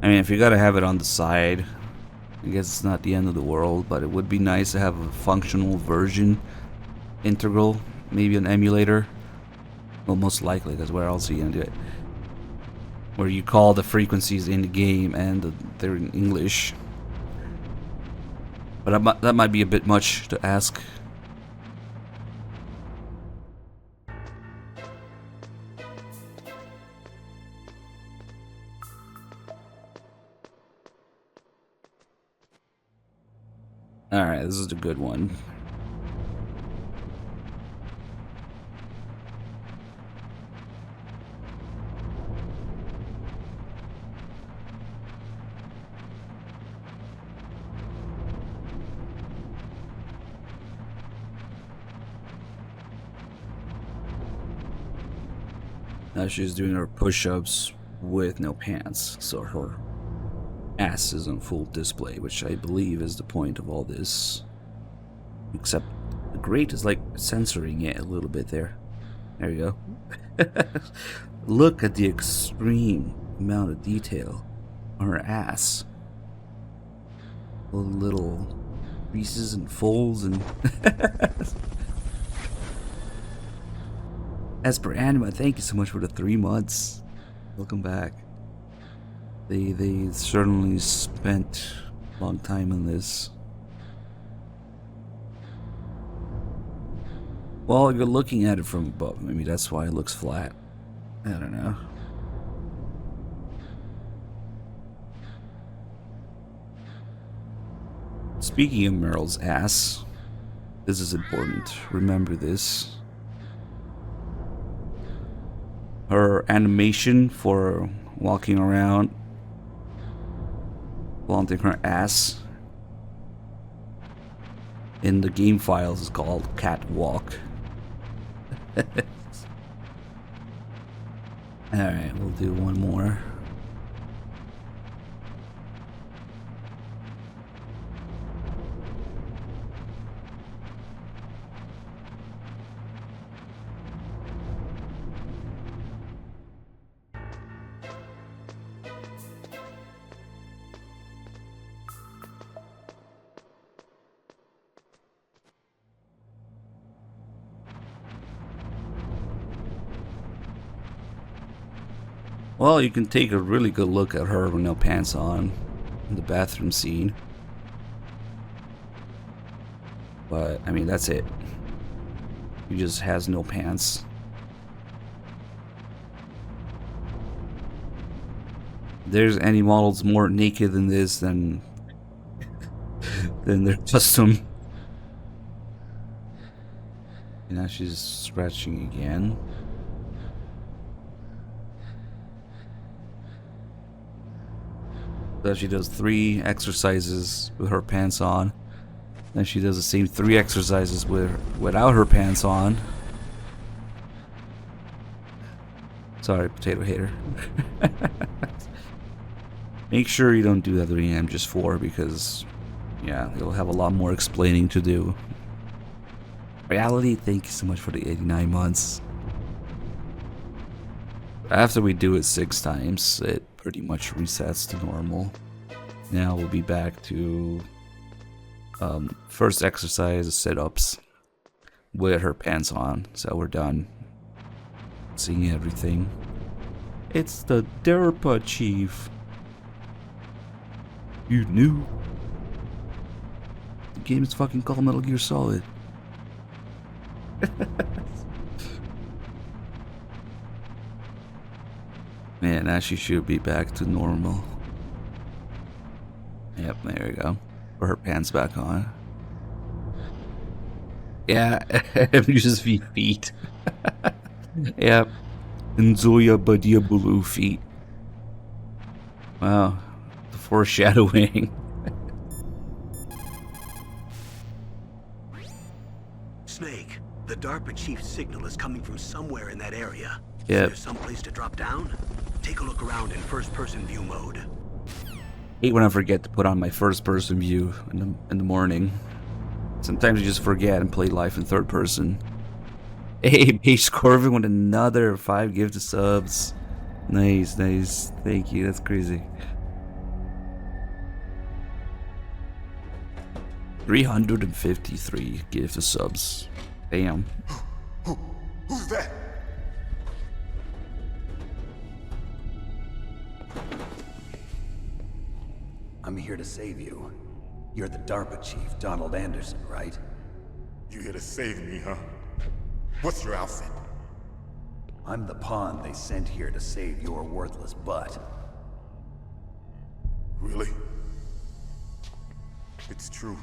I mean, if you gotta have it on the side, I guess it's not the end of the world, but it would be nice to have a functional version, integral, maybe an emulator. Well, most likely, because where else are you gonna do it? Where you call the frequencies in the game and they're in English. But that might be a bit much to ask. Alright, this is a good one. Now she's doing her push-ups with no pants, so her ass is on full display, which I believe is the point of all this. Except the grate is like censoring it a little bit there. There you go. Look at the extreme amount of detail on her ass. All the little creases and folds and... As per Anima, thank you so much for the 3 months. Welcome back. They certainly spent a long time on this. Well, you're looking at it from above. Maybe that's why it looks flat. I don't know. Speaking of Meryl's ass, this is important. Remember this. Her animation for walking around, flaunting her ass, in the game files is called Catwalk. Alright, we'll do one more. Well, you can take a really good look at her with no pants on. in the bathroom scene. But, I mean, that's it. He just has no pants. There's any models more naked than this, than their custom. And now she's scratching again. So she does 3 exercises with her pants on. Then she does the same 3 exercises without her pants on. Sorry, potato hater. Make sure you don't do that 3 AM, just 4, because yeah, you'll have a lot more explaining to do. Reality, thank you so much for the 89 months. After we do it 6 times, it pretty much resets to normal. Now we'll be back to first exercise, sit-ups with her pants on. So we're done seeing everything. It's the DARPA chief. You knew? The game is fucking called Metal Gear Solid. Man, now she should be back to normal. Yep, there we go. Put her pants back on. Yeah, just feet. Yep. Nzoya Badiabulu feet. Wow. The foreshadowing. Snake, the DARPA chief's signal is coming from somewhere in that area. Yep. Is there someplace to drop down? Take a look around in first-person view mode. Hate when I forget to put on my first-person view in the morning. Sometimes you just forget and play life in third person. Hey, Paige Corvin with another 5 gifted subs. Nice, nice. Thank you. That's crazy. 353 gifted subs. Damn. Who's that? I'm here to save you. You're the DARPA chief, Donald Anderson, right? You here to save me, huh? What's your outfit? I'm the pawn they sent here to save your worthless butt. Really? It's true.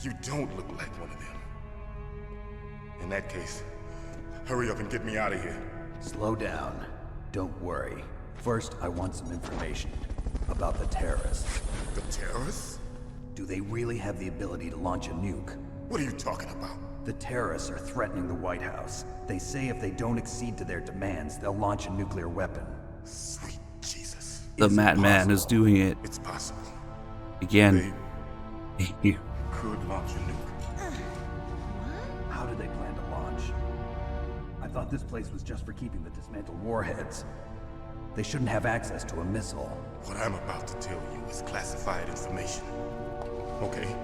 You don't look like one of them. In that case, hurry up and get me out of here. Slow down. Don't worry. First, I want some information about the terrorists. The terrorists? Do they really have the ability to launch a nuke? What are you talking about? The terrorists are threatening the White House. They say if they don't accede to their demands, they'll launch a nuclear weapon. Sweet Jesus. The Madman is doing it. It's possible. Again. They could launch a nuke. How do they plan to launch? I thought this place was just for keeping the dismantled warheads. They shouldn't have access to a missile. What I'm about to tell you is classified information. Okay?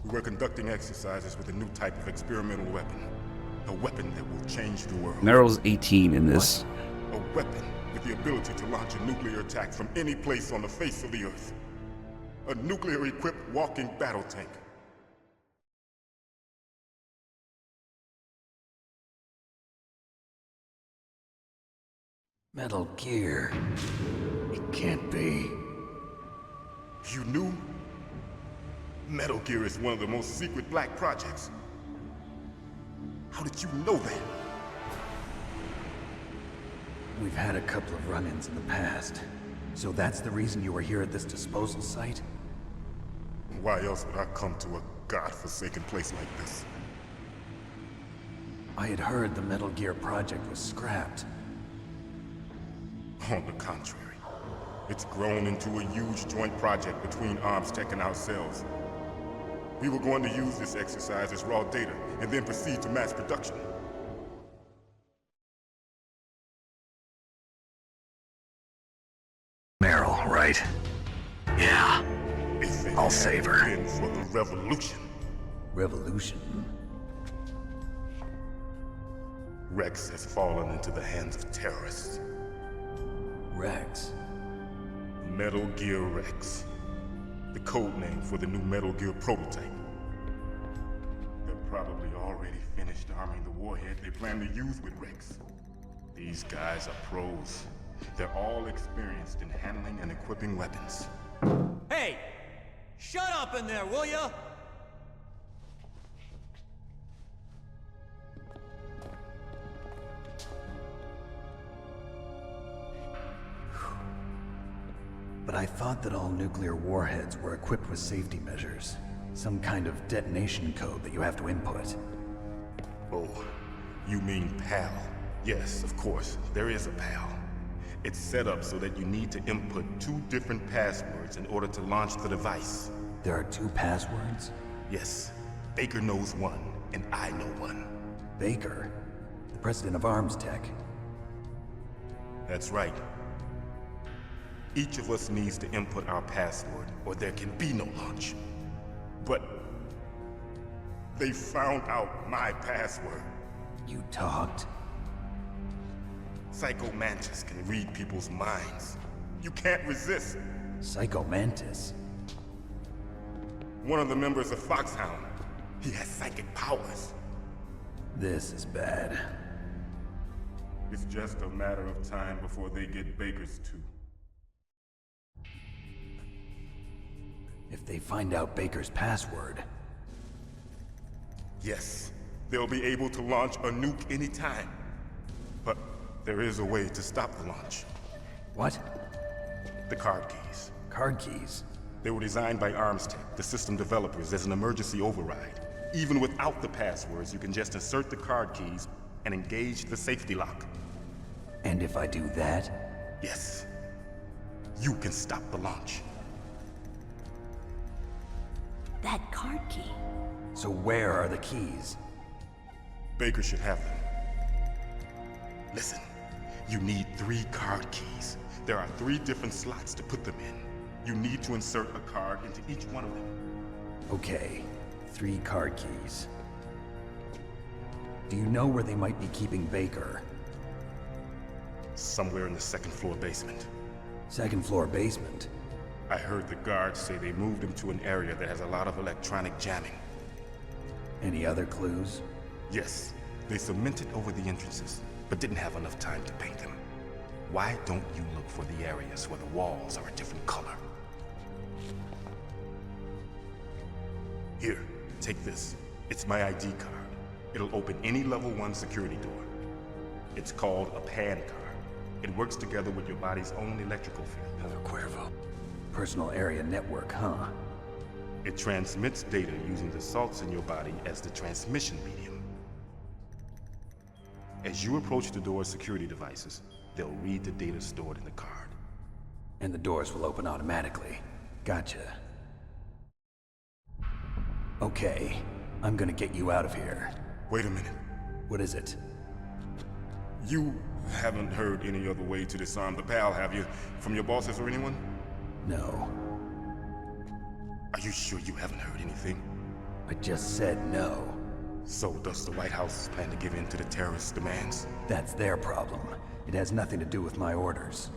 We were conducting exercises with a new type of experimental weapon. A weapon that will change the world. Meryl's 18 in this. What? A weapon with the ability to launch a nuclear attack from any place on the face of the Earth. A nuclear-equipped walking battle tank. Metal Gear. It can't be. You knew? Metal Gear is one of the most secret black projects. How did you know that? We've had a couple of run-ins in the past. So that's the reason you were here at this disposal site? Why else would I come to a godforsaken place like this? I had heard the Metal Gear project was scrapped. On the contrary, it's grown into a huge joint project between Arms Tech and ourselves. We were going to use this exercise as raw data and then proceed to mass production. Meryl, right? Yeah. I'll save her. Been for the revolution. Revolution? Rex has fallen into the hands of terrorists. Rex. Metal Gear Rex. The code name for the new Metal Gear prototype. They're probably already finished arming the warhead they plan to use with Rex. These guys are pros. They're all experienced in handling and equipping weapons. Hey! Shut up in there, will ya? But I thought that all nuclear warheads were equipped with safety measures. Some kind of detonation code that you have to input. Oh, you mean PAL? Yes, of course, there is a PAL. It's set up so that you need to input 2 different passwords in order to launch the device. There are 2 passwords? Yes. Baker knows one, and I know one. Baker? The president of Arms Tech? That's right. Each of us needs to input our password, or there can be no launch. But they found out my password. You talked? Psycho Mantis can read people's minds. You can't resist. Psycho Mantis? One of the members of Foxhound. He has psychic powers. This is bad. It's just a matter of time before they get Baker's too. If they find out Baker's password... Yes, they'll be able to launch a nuke anytime. But there is a way to stop the launch. What? The card keys. Card keys? They were designed by Arms Tech, the system developers, as an emergency override. Even without the passwords, you can just insert the card keys and engage the safety lock. And if I do that? Yes. You can stop the launch. That card key. So where are the keys? Baker should have them. Listen, you need 3 card keys. There are 3 different slots to put them in. You need to insert a card into each one of them. Okay, 3 card keys. Do you know where they might be keeping Baker? Somewhere in the 2nd floor basement. 2nd floor basement? I heard the guards say they moved him to an area that has a lot of electronic jamming. Any other clues? Yes, they cemented over the entrances, but didn't have enough time to paint them. Why don't you look for the areas where the walls are a different color? Here, take this. It's my ID card. It'll open any level 1 security door. It's called a PAN card. It works together with your body's own electrical field. Another Cuervo. Personal area network, huh? It transmits data using the salts in your body as the transmission medium. As you approach the door's security devices, they'll read the data stored in the card. And the doors will open automatically. Gotcha. Okay, I'm gonna get you out of here. Wait a minute. What is it? You haven't heard any other way to disarm the PAL, have you? From your bosses or anyone? No. Are you sure you haven't heard anything? I just said no. So does the White House plan to give in to the terrorists' demands? That's their problem. It has nothing to do with my orders.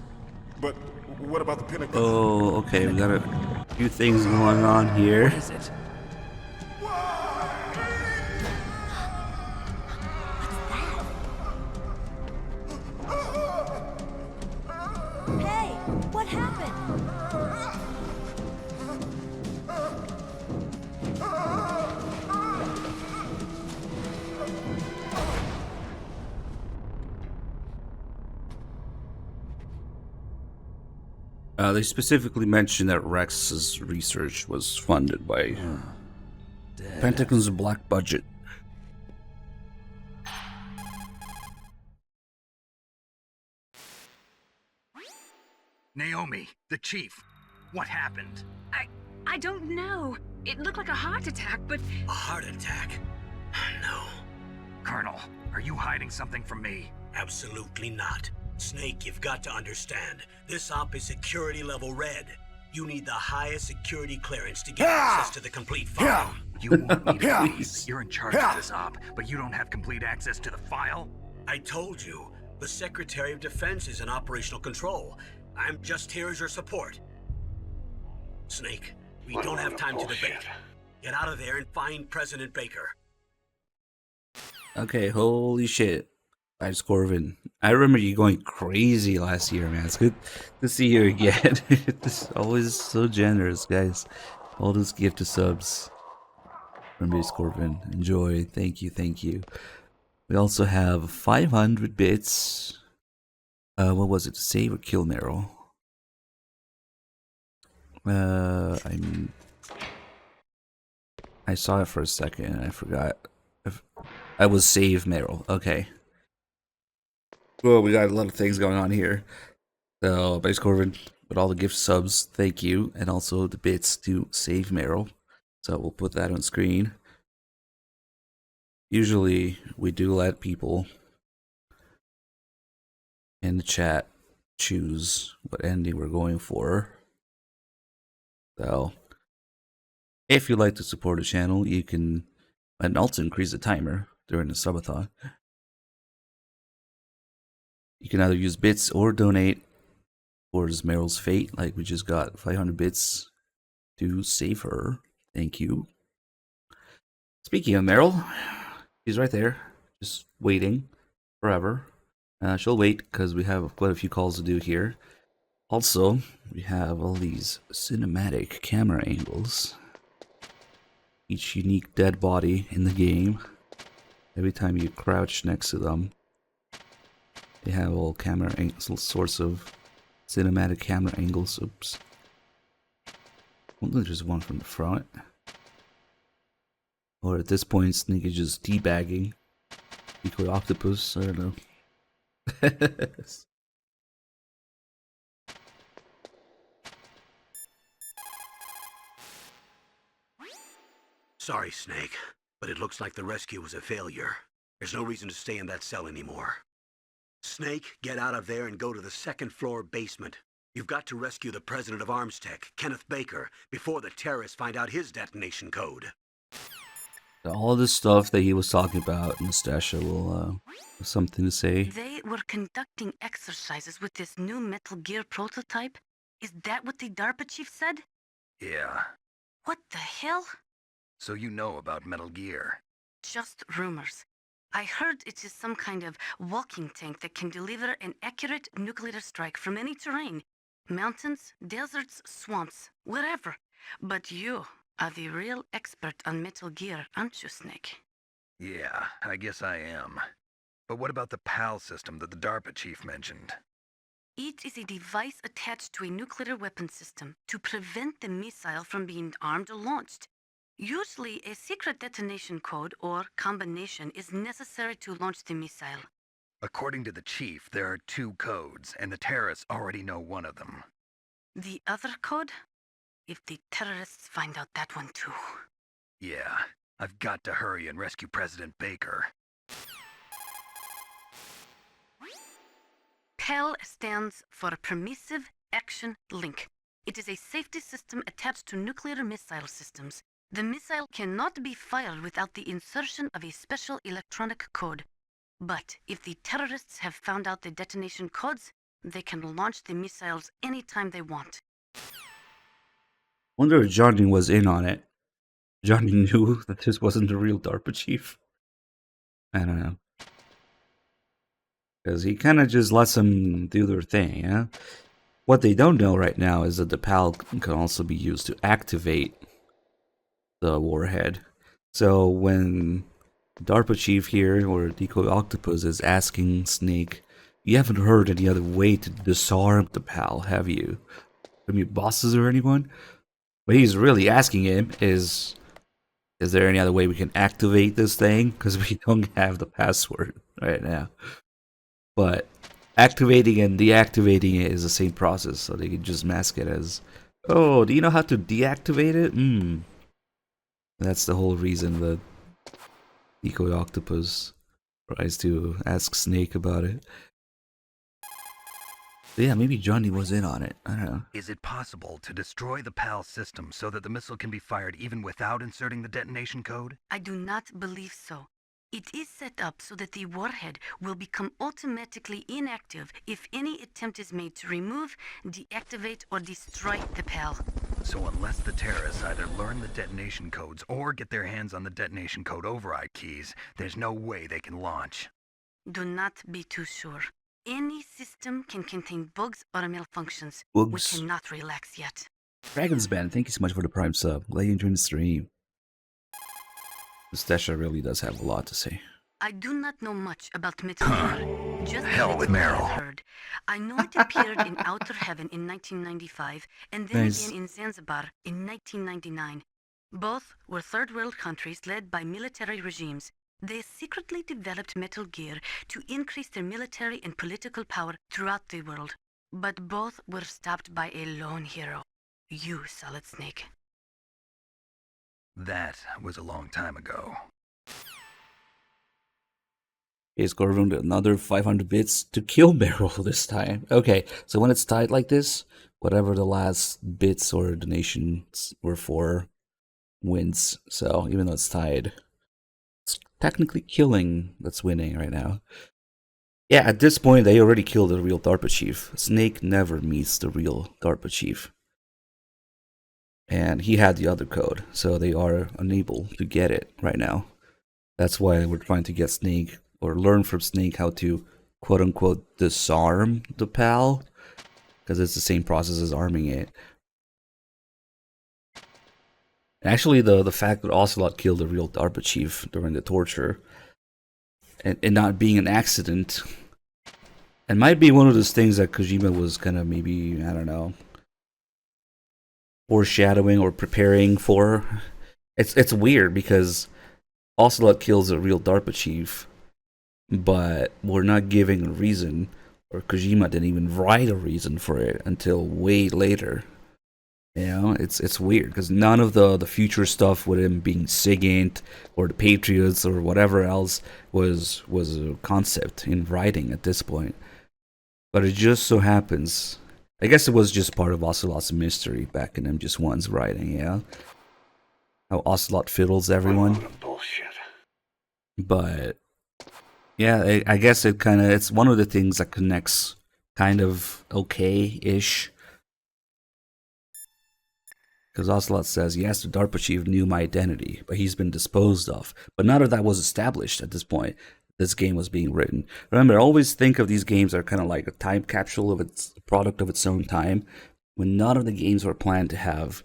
But what about the Pentagon? Oh, okay, we got a few things going on here. What is it? Hey, what happened? They specifically mentioned that Rex's research was funded by Pentagon's black budget. Naomi, the chief. What happened? I don't know. It looked like a heart attack, but... A heart attack? No. Colonel, are you hiding something from me? Absolutely not. Snake, you've got to understand. This op is security level red. You need the highest security clearance to get access to the complete file. You want me to leave? You're in charge of this op, but you don't have complete access to the file? I told you, The Secretary of Defense is in operational control. I'm just here as your support. Snake, we don't have time to debate. Get out of there and find President Baker. Okay, holy shit. Vice Corvin. I remember you going crazy last year, man. It's good to see you again. It's always so generous, guys. All those gift to subs from Vice Corvin. Enjoy. Thank you, thank you. We also have 500 bits. What was it? Save or kill Meryl? I saw it for a second and I forgot. I was save Meryl. Okay. Well, we got a lot of things going on here. So, Base Corvin, with all the gift subs, thank you. And also the bits to save Meryl. So, we'll put that on screen. Usually, we do let people in the chat choose what ending we're going for. So, if you'd like to support the channel, you can, and also increase the timer during the subathon. You can either use bits or donate towards Meryl's fate, like we just got 500 bits to save her. Thank you. Speaking of Meryl, she's right there, just waiting forever. She'll wait because we have quite a few calls to do here. Also, we have all these cinematic camera angles. Each unique dead body in the game. Every time you crouch next to them, they have all camera angles, all sorts of cinematic camera angles. Oops. Only there's one from the front. Or at this point, Snake is just teabagging. Equal octopus, I don't know. Sorry, Snake, but it looks like the rescue was a failure. There's no reason to stay in that cell anymore. Snake, get out of there and go to the second floor basement. You've got to rescue the president of Armstech, Kenneth Baker, before the terrorists find out his detonation code. All this stuff that he was talking about, Nastasha will have something to say. They were conducting exercises with this new Metal Gear prototype? Is that what the DARPA chief said? Yeah. What the hell? So you know about Metal Gear? Just rumors. I heard it is some kind of walking tank that can deliver an accurate nuclear strike from any terrain. Mountains, deserts, swamps, wherever. But you are the real expert on Metal Gear, aren't you, Snake? Yeah, I guess I am. But what about the PAL system that the DARPA chief mentioned? It is a device attached to a nuclear weapon system to prevent the missile from being armed or launched. Usually, a secret detonation code or combination is necessary to launch the missile. According to the chief, there are 2 codes, and the terrorists already know one of them. The other code? If the terrorists find out that one too. Yeah, I've got to hurry and rescue President Baker. PAL stands for Permissive Action Link. It is a safety system attached to nuclear missile systems. The missile cannot be fired without the insertion of a special electronic code. But if the terrorists have found out the detonation codes, they can launch the missiles anytime they want. Wonder if Johnny was in on it. Johnny knew that this wasn't the real DARPA chief. I don't know. Because he kind of just lets them do their thing, yeah? What they don't know right now is that the PAL can also be used to activate the warhead. So when DARPA chief here, or Decoy Octopus, is asking Snake, you haven't heard any other way to disarm the PAL, have you? From your bosses or anyone? What he's really asking him is there any other way we can activate this thing? Because we don't have the password right now. But activating and deactivating it is the same process, so they can just mask it as, oh, do you know how to deactivate it? That's the whole reason that Decoy Octopus tries to ask Snake about it. But yeah, maybe Johnny was in on it. I don't know. Is it possible to destroy the PAL system so that the missile can be fired even without inserting the detonation code? I do not believe so. It is set up so that the warhead will become automatically inactive if any attempt is made to remove, deactivate, or destroy the PAL. So unless the terrorists either learn the detonation codes or get their hands on the detonation code override keys, there's no way they can launch. Do not be too sure. Any system can contain bugs or malfunctions. Bugs. We cannot relax yet. Dragon's Band, thank you so much for the Prime sub. Glad you enjoyed the stream. Stasha really does have a lot to say. I do not know much about Metal Gear. Just Hell with what I Meryl. have heard. I know it appeared in Outer Heaven in 1995, and then Nice. again in Zanzibar in 1999. Both were third world countries led by military regimes. They secretly developed Metal Gear to increase their military and political power throughout the world. But both were stopped by a lone hero. You, Solid Snake. That was a long time ago. He's going another 500 bits to kill Meryl this time. Okay, so when it's tied like this, whatever the last bits or donations were for wins. So even though it's tied, it's technically killing that's winning right now. Yeah, at this point, they already killed the real DARPA chief. Snake never meets the real DARPA chief. And he had the other code, so they are unable to get it right now. That's why we're trying to get Snake, or learn from Snake how to quote-unquote disarm the PAL, because it's the same process as arming it. Actually, the fact that Ocelot killed the real DARPA chief during the torture, and not being an accident, it might be one of those things that Kojima was kind of maybe, I don't know, foreshadowing or preparing for. It's weird because Ocelot kills a real DARPA chief, but we're not giving a reason, or Kojima didn't even write a reason for it until way later. You know, it's weird because none of the future stuff with him being SIGINT or the Patriots or whatever else was a concept in writing at this point. But it just so happens, I guess it was just part of Ocelot's mystery back in MGS1's writing, yeah? How Ocelot fiddles everyone. Bullshit. But yeah, I guess it's one of the things that connects kind of okay-ish. Because Ocelot says, yes, the DARPA chief knew my identity, but he's been disposed of. But none of that was established at this point. This game was being written. Remember, I always think of these games are kind of like a time capsule of its product of its own time. When none of the games were planned to have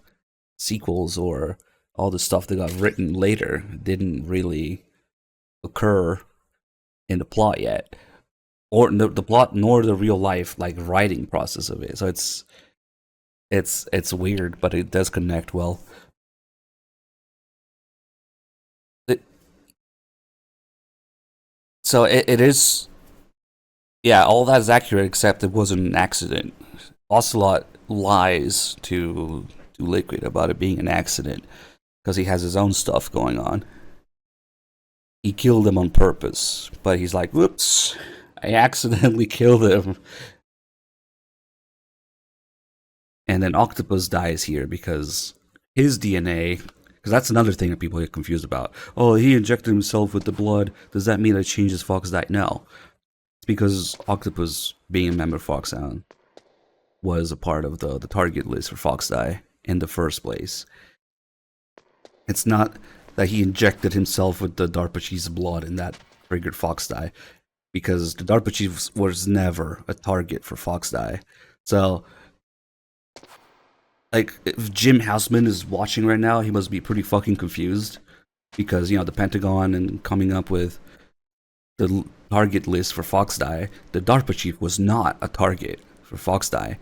sequels, or all the stuff that got written later didn't really occur in the plot yet, or the plot nor the real life like writing process of it. So it's weird, but it does connect well. So it is, yeah, all that is accurate except it wasn't an accident. Ocelot lies to Liquid about it being an accident because he has his own stuff going on. He killed him on purpose, but he's like, whoops, I accidentally killed him. And then Octopus dies here because his DNA, because that's another thing that people get confused about. Oh, he injected himself with the blood. Does that mean it changes Fox Die? No. It's because Octopus, being a member of Foxhound, was a part of the target list for Fox Die in the first place. It's not that he injected himself with the DARPA chief's blood and that triggered Fox Die, because the DARPA chief was never a target for Fox Die. So, like, if Jim Houseman is watching right now, he must be pretty fucking confused, because, you know, the Pentagon and coming up with the target list for Fox Die, the DARPA chief was not a target for Fox Die.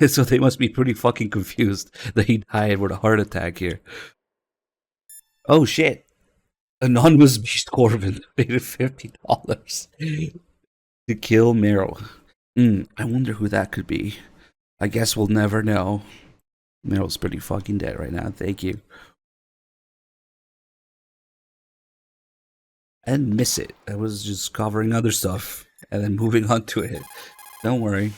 So they must be pretty fucking confused that he died with a heart attack here. Oh shit. Anonymous Beast Corbin paid $50 to kill Meryl. I wonder who that could be. I guess we'll never know. Meryl's pretty fucking dead right now. Thank you. I didn't miss it. I was just covering other stuff and then moving on to it. Don't worry.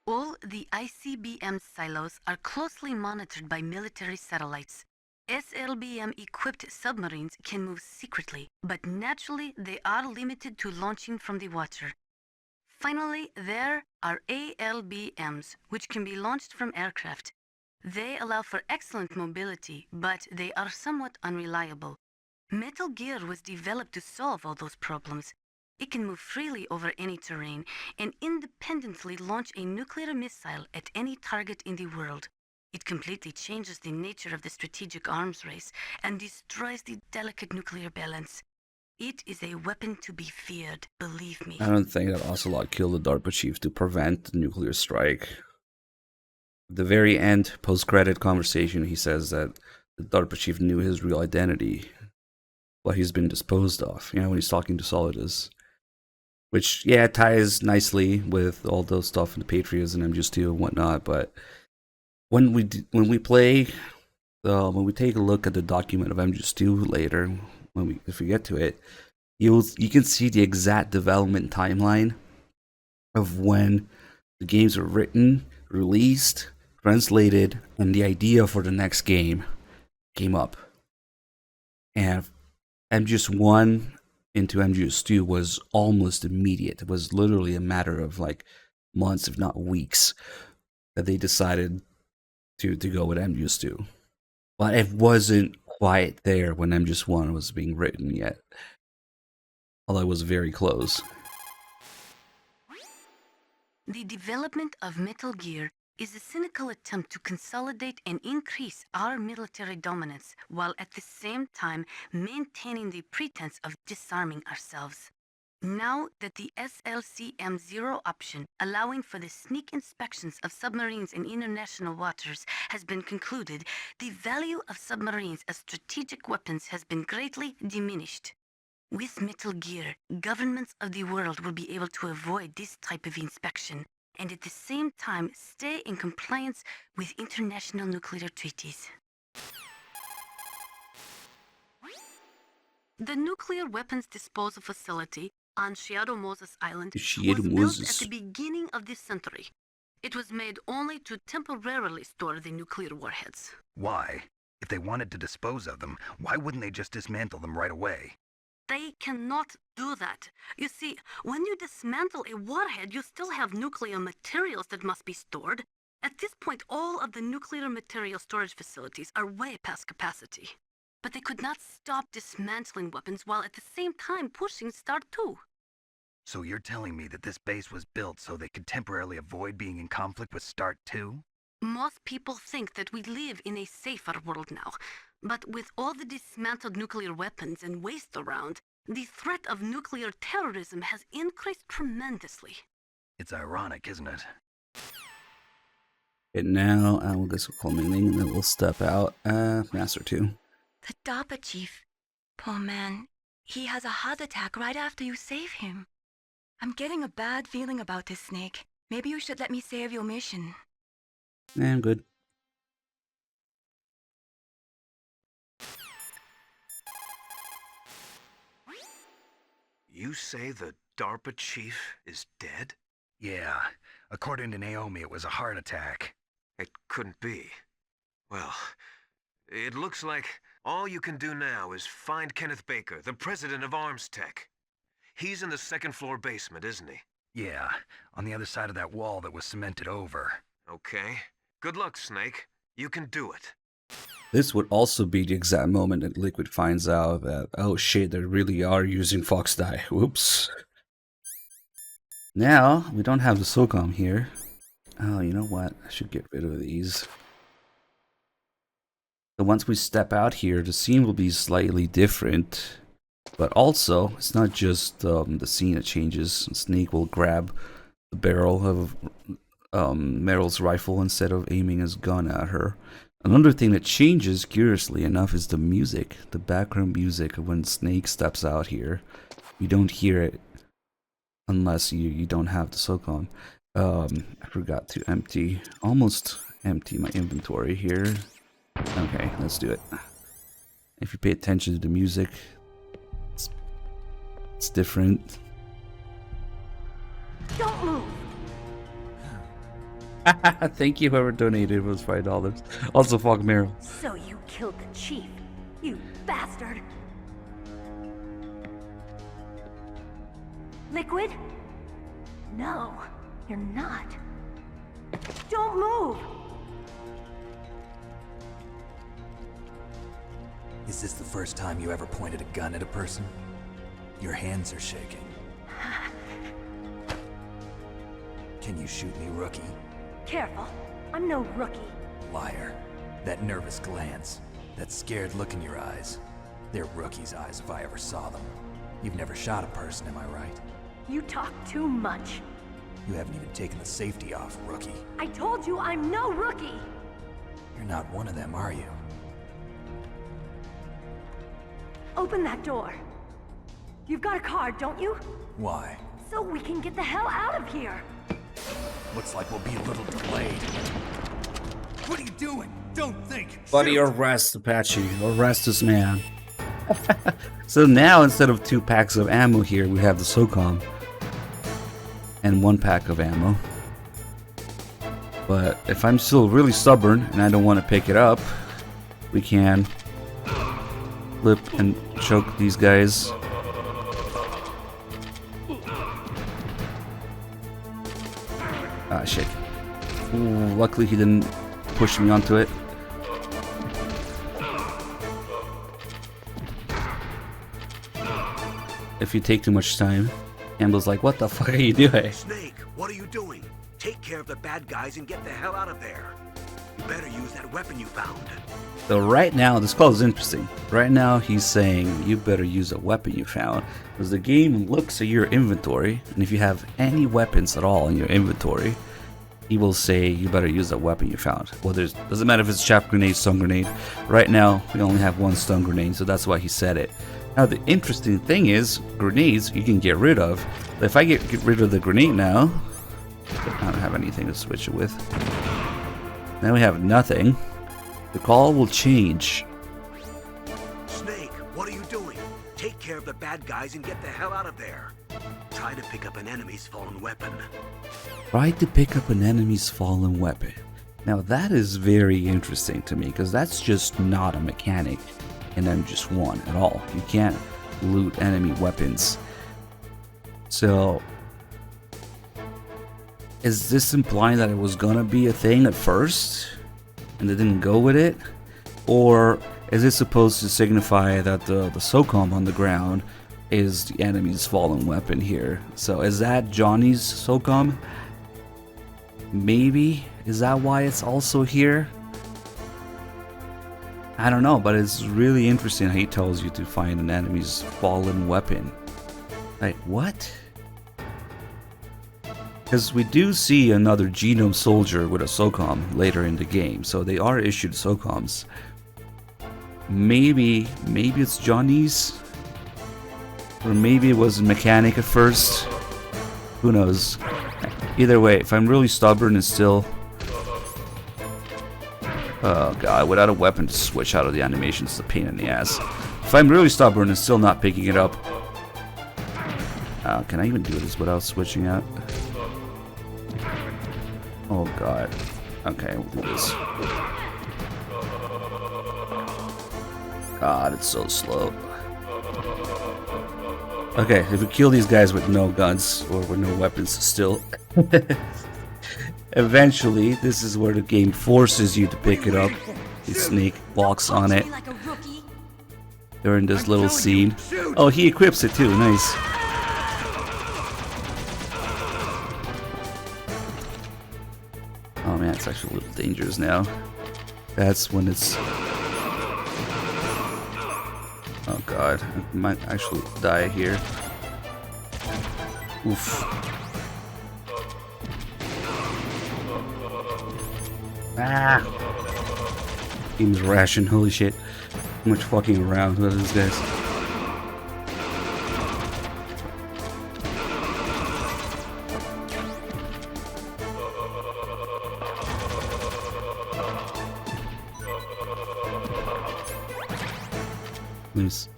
All the ICBM silos are closely monitored by military satellites. SLBM-equipped submarines can move secretly, but naturally they are limited to launching from the water. Finally, there are ALBMs, which can be launched from aircraft. They allow for excellent mobility, but they are somewhat unreliable. Metal Gear was developed to solve all those problems. It can move freely over any terrain and independently launch a nuclear missile at any target in the world. It completely changes the nature of the strategic arms race and destroys the delicate nuclear balance. It is a weapon to be feared, believe me. I don't think that Ocelot killed the DARPA chief to prevent the nuclear strike. At the very end, post-credit conversation, he says that the DARPA chief knew his real identity, what he's been disposed of, you know, when he's talking to Solidus. Which, yeah, ties nicely with all those stuff in the Patriots and MGS2 and whatnot, but when we take a look at the document of MGS2 later, if we get to it, you can see the exact development timeline of when the games were written, released, translated, and the idea for the next game came up. And MGS1 into MGS2 was almost immediate. It was literally a matter of like months, if not weeks, that they decided to go with MGS2. But it wasn't quite there when MGS1 was being written yet. Although it was very close. The development of Metal Gear is a cynical attempt to consolidate and increase our military dominance while at the same time maintaining the pretense of disarming ourselves. Now that the SLCM-0 option, allowing for the sneak inspections of submarines in international waters, has been concluded, the value of submarines as strategic weapons has been greatly diminished. With Metal Gear, governments of the world will be able to avoid this type of inspection, and at the same time stay in compliance with international nuclear treaties. The nuclear weapons disposal facility on Shadow Moses Island was built at the beginning of this century. It was made only to temporarily store the nuclear warheads. Why? If they wanted to dispose of them, why wouldn't they just dismantle them right away? They cannot do that. You see, when you dismantle a warhead, you still have nuclear materials that must be stored. At this point, all of the nuclear material storage facilities are way past capacity. But they could not stop dismantling weapons while at the same time pushing Start 2. So you're telling me that this base was built so they could temporarily avoid being in conflict with Start 2? Most people think that we live in a safer world now. But with all the dismantled nuclear weapons and waste around, the threat of nuclear terrorism has increased tremendously. It's ironic, isn't it? And now, we'll get some culminating and then we'll step out. Master 2. The DARPA chief. Poor man. He has a heart attack right after you save him. I'm getting a bad feeling about this, Snake. Maybe you should let me save your mission. I'm good. You say the DARPA chief is dead? Yeah. According to Naomi, it was a heart attack. It couldn't be. Well, it looks like all you can do now is find Kenneth Baker, the president of Arms Tech. He's in the second-floor basement, isn't he? Yeah, on the other side of that wall that was cemented over. Okay. Good luck, Snake. You can do it. This would also be the exact moment that Liquid finds out that, oh shit, they really are using Fox Die. Whoops. Now, we don't have the SOCOM here. Oh, you know what? I should get rid of these. So once we step out here, the scene will be slightly different. But also, it's not just the scene that changes. Snake will grab the barrel of Meryl's rifle instead of aiming his gun at her. Another thing that changes, curiously enough, is the music. The background music when Snake steps out here. You don't hear it unless you don't have the SOCOM. I forgot to almost empty my inventory here. Okay, let's do it. If you pay attention to the music, it's different. Don't move! Thank you, whoever donated. It was $5. Also, fuck Meryl. So you killed the chief, you bastard! Liquid? No, you're not. Don't move! Is this the first time you ever pointed a gun at a person? Your hands are shaking. Can you shoot me, rookie? Careful, I'm no rookie. Liar. That nervous glance, that scared look in your eyes. They're rookie's eyes if I ever saw them. You've never shot a person, am I right? You talk too much. You haven't even taken the safety off, rookie. I told you I'm no rookie! You're not one of them, are you? Open that door. You've got a card, don't you? Why? So we can get the hell out of here. Looks like we'll be a little delayed. What are you doing? Don't think! Buddy, arrest Apache. Arrest this man. So now, instead of 2 packs of ammo here, we have the SOCOM. And 1 pack of ammo. But if I'm still really stubborn and I don't want to pick it up, we can flip and choke these guys. Ah, shit. Ooh, luckily he didn't push me onto it. If you take too much time, Amble's like, what the fuck are you doing? Snake, what are you doing? Take care of the bad guys and get the hell out of there. You better use that weapon you found. So right now, this call is interesting. Right now, he's saying you better use a weapon you found, because the game looks at your inventory, and if you have any weapons at all in your inventory, he will say you better use a weapon you found. Well, doesn't matter if it's chaff grenade, stun grenade. Right now, we only have 1 stun grenade, so that's why he said it. Now, the interesting thing is, grenades you can get rid of. But if I get rid of the grenade now, I don't have anything to switch it with. Now we have nothing. The call will change. Snake, what are you doing? Take care of the bad guys and get the hell out of there. Try to pick up an enemy's fallen weapon. Try to pick up an enemy's fallen weapon. Now that is very interesting to me, because that's just not a mechanic in MGS1 at all. You can't loot enemy weapons. So, is this implying that it was gonna be a thing at first and they didn't go with it? Or is it supposed to signify that the SOCOM on the ground is the enemy's fallen weapon here? So is that Johnny's SOCOM? Maybe? Is that why it's also here? I don't know, but it's really interesting how he tells you to find an enemy's fallen weapon. Like, what? Because we do see another genome soldier with a SOCOM later in the game, so they are issued SOCOMs. Maybe it's Johnny's? Or maybe it was a mechanic at first? Who knows? Either way, if I'm really stubborn and still... Oh god, without a weapon to switch out of the animation, it's a pain in the ass. If I'm really stubborn and still not picking it up... can I even do this without switching out? Oh god. Okay, we'll do this. God, it's so slow. Okay, if we kill these guys with no guns, or with no weapons still... Eventually, this is where the game forces you to pick it up. The snake walks on it during this little scene. Oh, he equips it too, nice. Oh man, it's actually a little dangerous now. That's when it's... Oh god, I might actually die here. Oof. Ah! Game's ration, holy shit. Too much fucking around with these guys. Nice.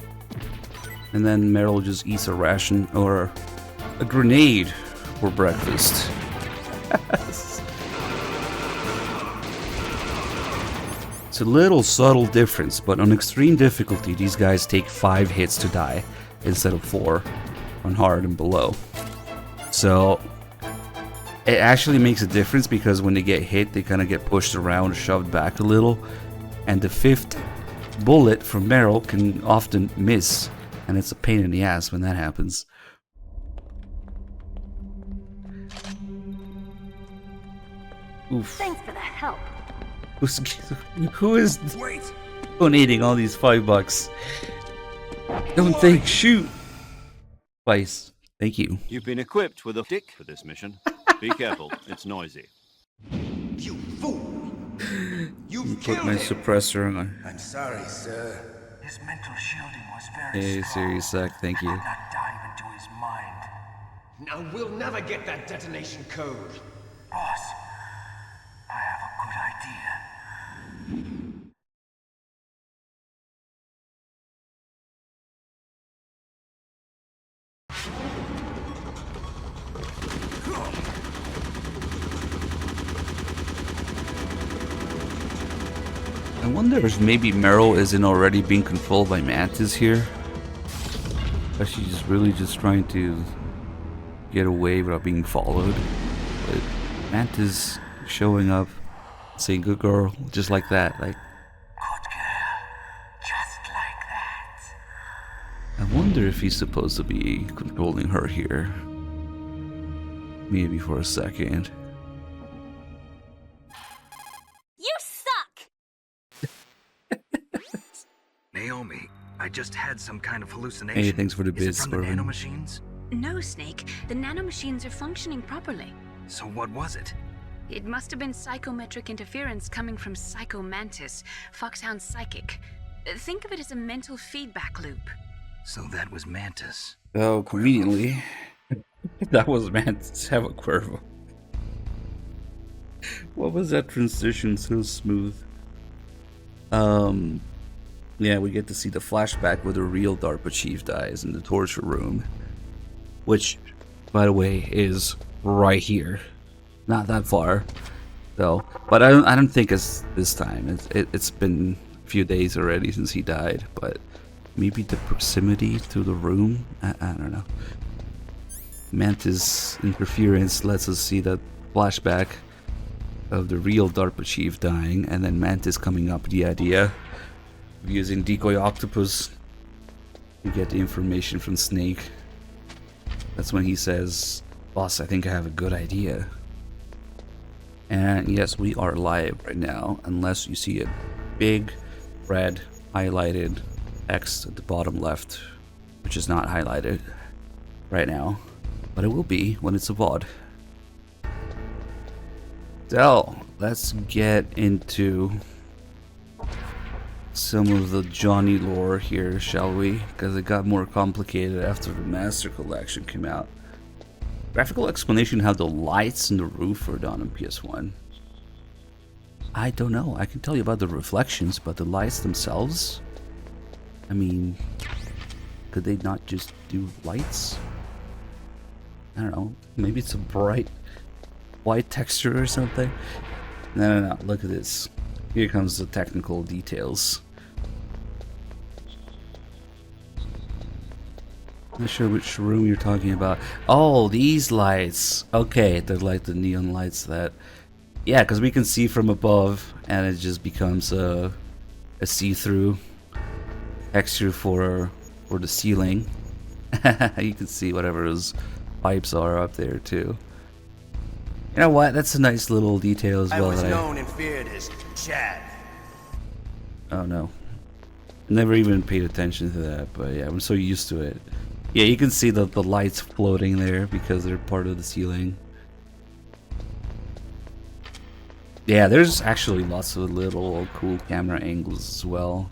And then Meryl just eats a ration or a grenade for breakfast. It's a little subtle difference, but on extreme difficulty, these guys take 5 hits to die instead of 4 on hard and below. So it actually makes a difference because when they get hit, they kind of get pushed around, shoved back a little, and the 5th bullet from Meryl can often miss, and it's a pain in the ass when that happens. Oof. Thanks for the help. Who is donating all these $5? Don't think, shoot. Twice. Thank you. You've been equipped with a stick for this mission. Be careful, it's noisy. You fool! You put my suppressor on. I'm sorry, sir. His mental shielding was very Hey, serious Zach, thank you. not dive into his mind. Now we'll never get that detonation code. Boss, I have a good idea. I wonder if maybe Meryl isn't already being controlled by Mantis here. But she's really just trying to get away without being followed. But Mantis showing up, saying good girl, just like that. Like, Good girl, just like that. I wonder if he's supposed to be controlling her here. Maybe for a second. You suck! Naomi, I just had some kind of hallucination. Hey, thanks for the Is it biz, from the Swervin. nanomachines? No, Snake. The nanomachines are functioning properly. So what was it? It must have been psychometric interference coming from Psycho Mantis, Foxhound's psychic. Think of it as a mental feedback loop. So that was Mantis. Oh, conveniently. That was Mantis. Have a Cuervo. What was that transition so smooth? Yeah, we get to see the flashback where the real DARPA chief dies in the torture room. Which, by the way, is right here. Not that far, though. But I don't think it's this time. It's been a few days already since he died. But maybe the proximity to the room? I don't know. Mantis interference lets us see that flashback of the real DARPA chief dying, and then Mantis coming up with the idea of using decoy octopus to get the information from Snake. That's when he says, "Boss, I think I have a good idea." And yes, we are live right now, unless you see a big red highlighted X at the bottom left, which is not highlighted right now, but it will be when it's a VOD. So, let's get into some of the Johnny lore here, shall we? Because it got more complicated after the Master Collection came out. Graphical explanation how the lights in the roof are done on PS1. I don't know. I can tell you about the reflections, but the lights themselves? I mean, could they not just do lights? I don't know. Maybe it's a bright white texture or something? No. Look at this. Here comes the technical details. Not sure which room you're talking about. Oh, these lights. Okay, they're like the neon lights that... Yeah, because we can see from above, and it just becomes a see-through texture for the ceiling. You can see whatever those pipes are up there too. You know what? That's a nice little detail as well. I was known and feared as Chad. Oh no. Never even paid attention to that, but yeah, I'm so used to it. Yeah, you can see the lights floating there because they're part of the ceiling. Yeah, there's actually lots of little cool camera angles as well.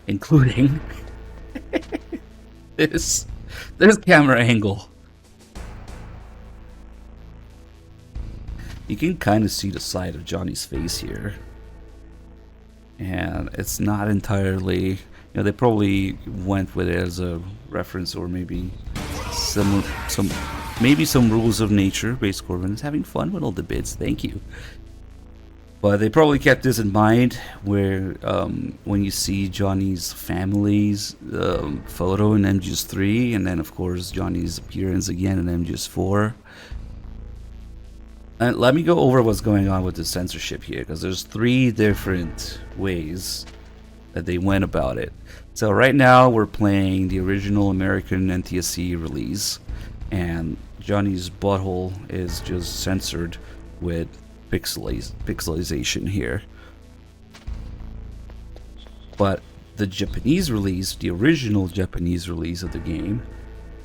Including this camera angle. You can kind of see the side of Johnny's face here. And it's not entirely, you know, they probably went with it as a reference, or maybe some rules of nature. Base Corbin is having fun with all the bits. Thank you. But they probably kept this in mind, where when you see Johnny's family's photo in MGS3, and then of course Johnny's appearance again in MGS4. And let me go over what's going on with the censorship here, because there's 3 different ways that they went about it. So right now we're playing the original American NTSC release, and Johnny's butthole is just censored with pixelization here. But the Japanese release, the original Japanese release of the game,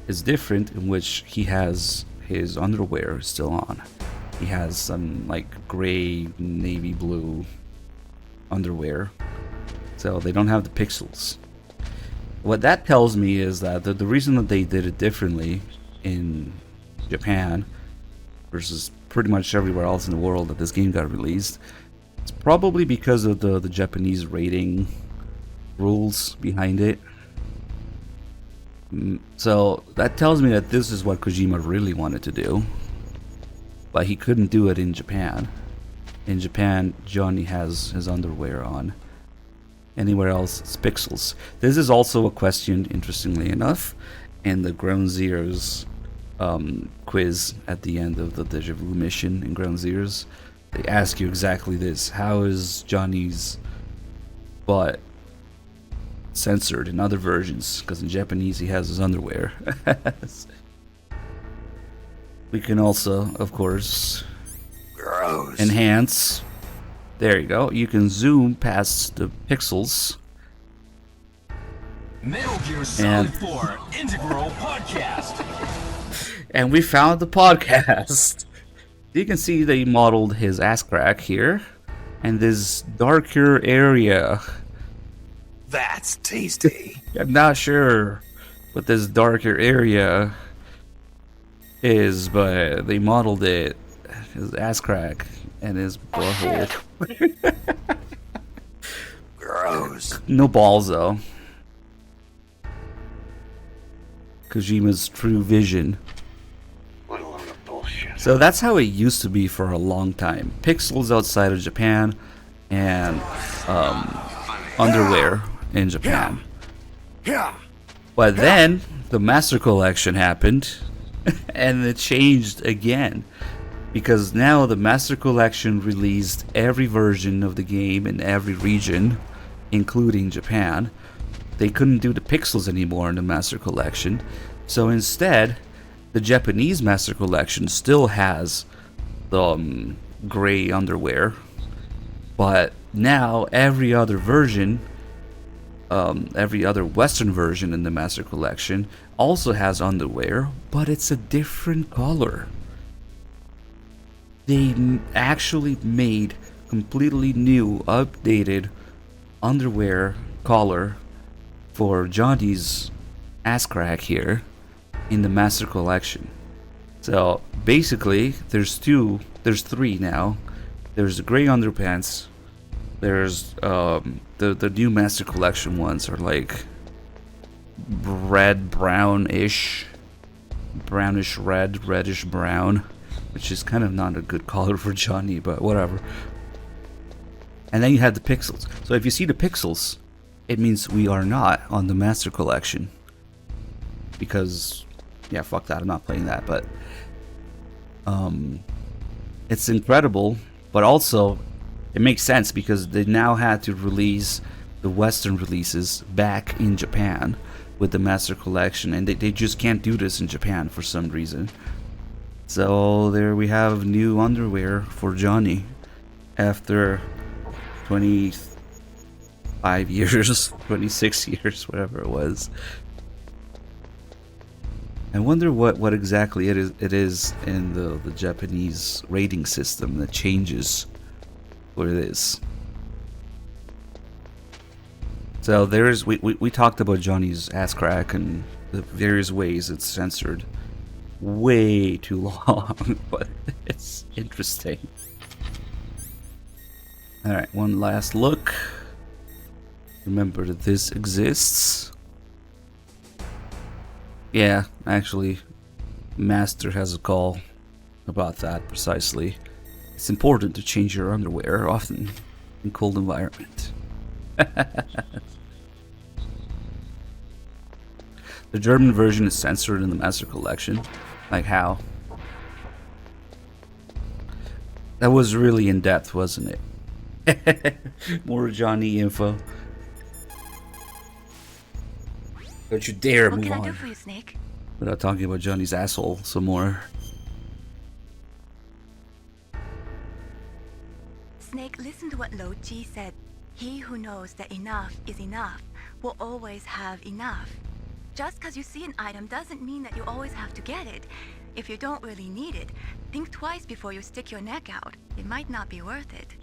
is different, in which he has his underwear still on. He has some like gray, navy blue underwear, so they don't have the pixels. What that tells me is that the reason that they did it differently in Japan versus pretty much everywhere else in the world that this game got released, it's probably because of the Japanese rating rules behind it. So that tells me that this is what Kojima really wanted to do, but he couldn't do it in Japan. In Japan, Johnny has his underwear on. Anywhere else, it's pixels. This is also a question, interestingly enough, in the Ground Zeroes quiz at the end of the Deja Vu mission in Ground Zeroes. They ask you exactly this: how is Johnny's butt censored in other versions? Because in Japanese he has his underwear. We can also, of course, enhance. There you go. You can zoom past the pixels. Metal Gear Solid 4 Integral Podcast. And we found the podcast. You can see they modeled his ass crack here, and this darker area. That's tasty. I'm not sure what this darker area is, but they modeled it, his ass crack and his butthole. Gross. No balls though. Kojima's true vision. What a load of bullshit. So that's how it used to be for a long time. Pixels outside of Japan, and underwear in Japan. But then the Master Collection happened, and it changed again. Because now the Master Collection released every version of the game in every region, including Japan. They couldn't do the pixels anymore in the Master Collection. So instead, the Japanese Master Collection still has the gray underwear. But now every other version, every other Western version in the Master Collection also has underwear, but it's a different color. They actually made completely new, updated underwear color for Johnny's ass crack here in the Master Collection. So basically, there's 3 now. There's the gray underpants. There's the new Master Collection ones are like red, brownish red, reddish brown, which is kind of not a good color for Johnny, but whatever. And then you have the pixels. So if you see the pixels, it means we are not on the Master Collection. Because, yeah, fuck that, I'm not playing that, but it's incredible, but also it makes sense because they now had to release the Western releases back in Japan with the Master Collection, and they just can't do this in Japan for some reason. So there we have new underwear for Johnny after 25 years, 26 years, whatever it was. I wonder what exactly it is in the Japanese rating system that changes what it is. So there's we talked about Johnny's ass crack and the various ways it's censored. Way too long, but it's interesting. Alright, one last look. Remember that this exists. Yeah, actually, Master has a call about that precisely. It's important to change your underwear often in cold environment. The German version is censored in the Master Collection. Like how? That was really in depth, wasn't it? More Johnny info. Don't you dare What move can I do on for you, Snake? without talking about Johnny's asshole some more. Snake, listen to what Lo Ji said. He who knows that enough is enough will always have enough. Just because you see an item doesn't mean that you always have to get it. If you don't really need it, think twice before you stick your neck out. It might not be worth it.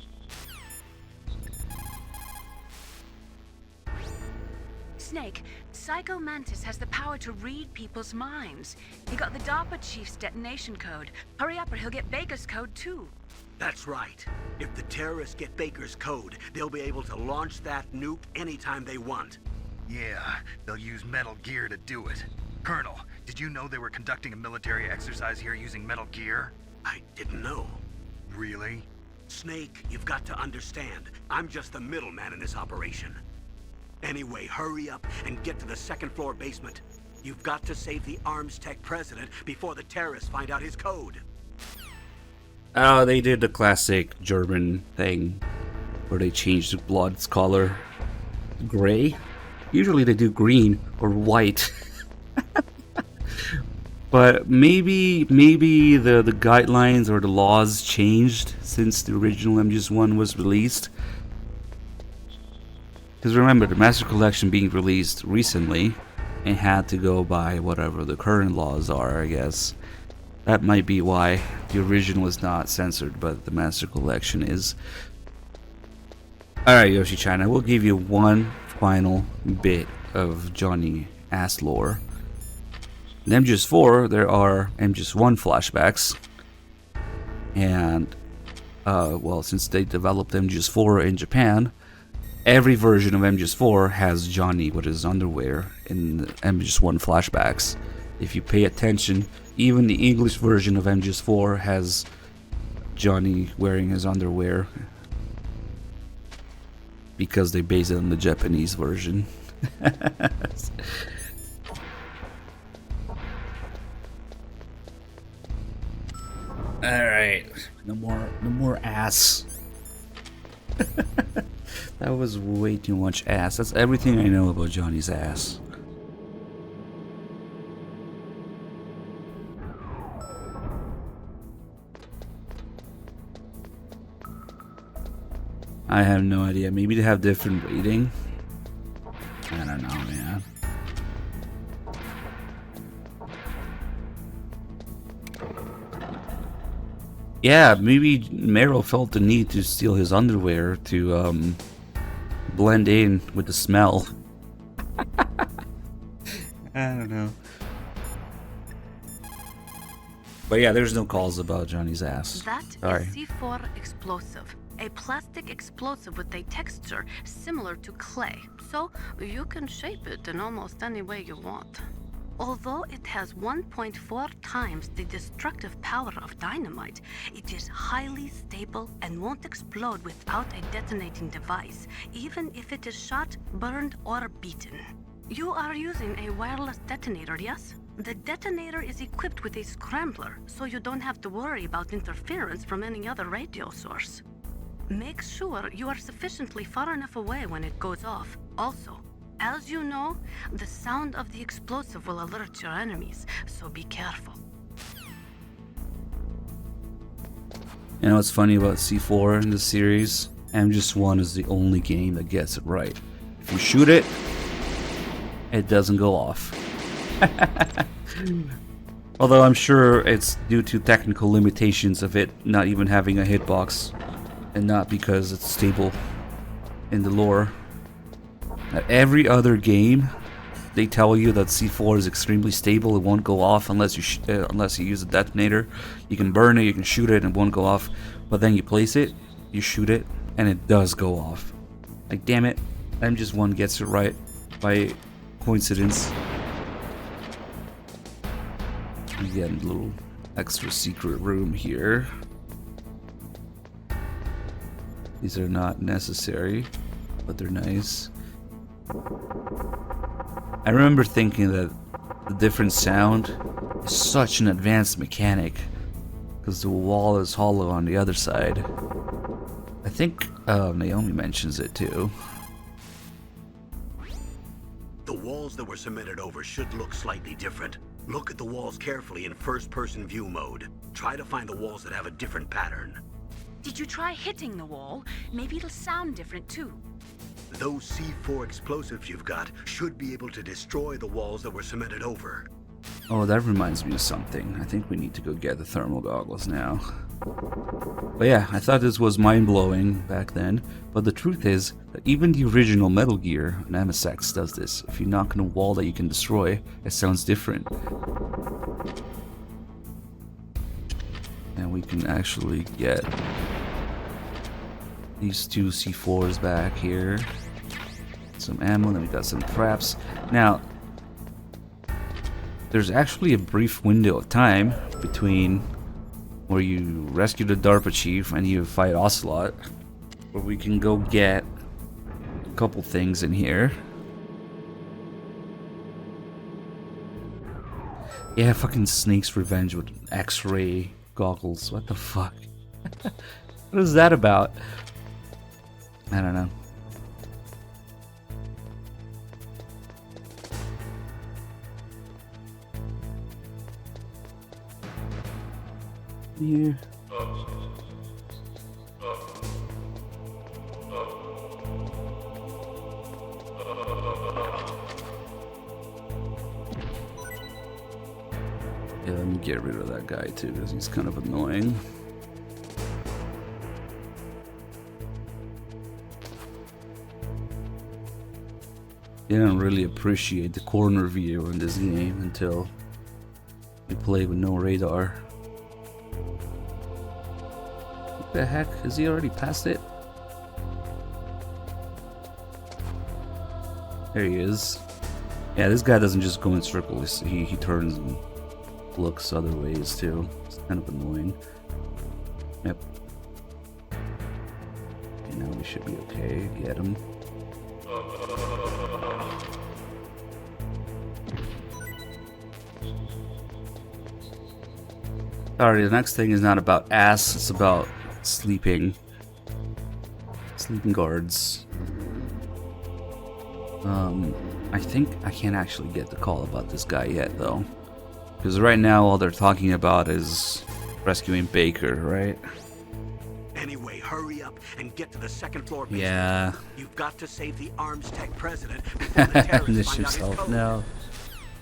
Snake, Psycho Mantis has the power to read people's minds. He got the DARPA chief's detonation code. Hurry up or he'll get Baker's code too. That's right. If the terrorists get Baker's code, they'll be able to launch that nuke anytime they want. Yeah, they'll use Metal Gear to do it. Colonel, did you know they were conducting a military exercise here using Metal Gear? I didn't know. Really? Snake, you've got to understand. I'm just the middleman in this operation. Anyway, hurry up and get to the second floor basement. You've got to save the Arms Tech president before the terrorists find out his code. Oh, they did the classic German thing where they changed the blood's color gray. Usually they do green or white. But maybe the guidelines or the laws changed since the original MGS1 was released. Because remember, the Master Collection being released recently and had to go by whatever the current laws are, I guess. That might be why the original is not censored, but the Master Collection is. Alright, Yoshi China, we'll give you one final bit of Johnny ass lore. In MGS4, there are MGS1 flashbacks. And, well, since they developed MGS4 in Japan, every version of MGS4 has Johnny with his underwear in the MGS1 flashbacks. If you pay attention, even the English version of MGS4 has Johnny wearing his underwear. Because they base it on the Japanese version. Alright. No more ass. That was way too much ass. That's everything I know about Johnny's ass. I have no idea. Maybe they have different rating. I don't know, man. Yeah, maybe Meryl felt the need to steal his underwear to blend in with the smell. I don't know. But yeah, there's no calls about Johnny's ass. That Sorry. is C4 explosive. A plastic explosive with a texture similar to clay, so you can shape it in almost any way you want. Although it has 1.4 times the destructive power of dynamite, it is highly stable and won't explode without a detonating device, even if it is shot, burned, or beaten. You are using a wireless detonator, yes? The detonator is equipped with a scrambler, so you don't have to worry about interference from any other radio source. Make sure you are sufficiently far enough away when it goes off. Also, as you know, the sound of the explosive will alert your enemies, so be careful. You know what's funny about C4 in this series? MGS1 is the only game that gets it right. If you shoot it, it doesn't go off. Although I'm sure it's due to technical limitations of it not even having a hitbox, and not because it's stable in the lore. Every other game, they tell you that C4 is extremely stable. It won't go off unless you use a detonator. You can burn it, you can shoot it, and it won't go off. But then you place it, you shoot it, and it does go off. Like, damn it, MGS1 gets it right by coincidence. We get a little extra secret room here. These are not necessary, but they're nice. I remember thinking that the different sound is such an advanced mechanic because the wall is hollow on the other side. I think Naomi mentions it too. The walls that were cemented over should look slightly different. Look at the walls carefully in first-person view mode. Try to find the walls that have a different pattern. Did you try hitting the wall? Maybe it'll sound different too. Those C4 explosives you've got should be able to destroy the walls that were cemented over. Oh, that reminds me of something. I think we need to go get the thermal goggles now. But yeah, I thought this was mind-blowing back then, but the truth is that even the original Metal Gear on MSX does this. If you knock on a wall that you can destroy, it sounds different. And we can actually get these two C4s back here. Some ammo, then we got some traps. Now, there's actually a brief window of time between where you rescue the DARPA chief and you fight Ocelot, where we can go get a couple things in here. Yeah, fucking Snake's Revenge with X-ray goggles. What the fuck? What is that about? I don't know. Here. Yeah, let me get rid of that guy too, because he's kind of annoying. You don't really appreciate the corner view in this game until you play with no radar. What the heck? Is he already past it? There he is. Yeah, this guy doesn't just go in circles. He turns and looks other ways too. It's kind of annoying. Yep. Okay, now we should be okay. Get him. Sorry, the next thing is not about ass, it's about sleeping guards. I think I can't actually get the call about this guy yet though, because right now all they're talking about is rescuing Baker, right? Anyway, hurry up and get to the second floor basement. Yeah. You've got to save the Arms Tech president before the terrorists find out his code. No.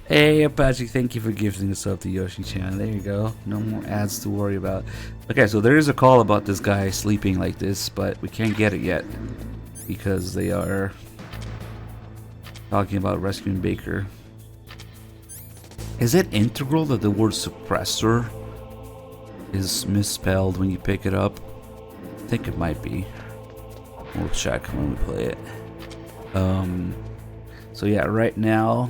Hey Apache, thank you for gifting us up to Yoshi-chan. There you go. No more ads to worry about. Okay, so there is a call about this guy sleeping like this, but we can't get it yet because they are talking about rescuing Baker. Is it integral that the word suppressor is misspelled when you pick it up? I think it might be. We'll check when we play it. So yeah, right now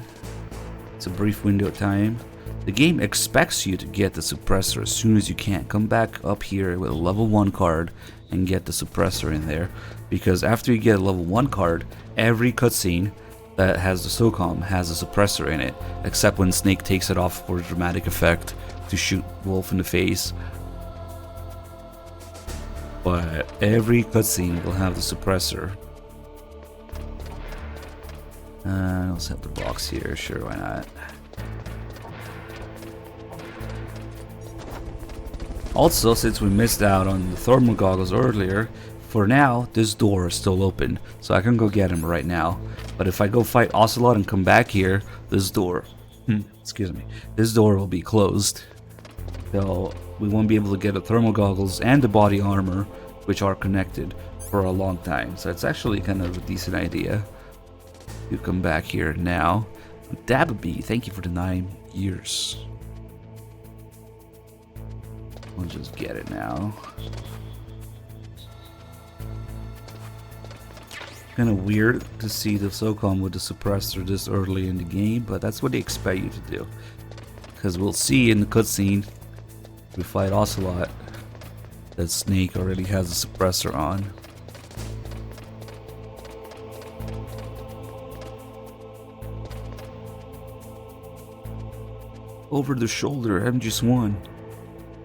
it's a brief window of time. The game expects you to get the suppressor as soon as you can. Come back up here with a level 1 card and get the suppressor in there, because after you get a level 1 card, every cutscene that has the SOCOM has a suppressor in it, except when Snake takes it off for dramatic effect to shoot Wolf in the face. But every cutscene will have the suppressor. Let's have the box here, sure, why not? Also, since we missed out on the thermal goggles earlier, for now, this door is still open, so I can go get him right now. But if I go fight Ocelot and come back here, this door, excuse me, this door will be closed. So we won't be able to get the thermal goggles and the body armor, which are connected, for a long time. So it's actually kind of a decent idea. You come back here now. Dababy, thank you for the 9 years. We'll just get it now. Kind of weird to see the SOCOM with the suppressor this early in the game, but that's what they expect you to do. Because we'll see in the cutscene, we fight Ocelot, that Snake already has a suppressor on. over the shoulder. I haven't just one.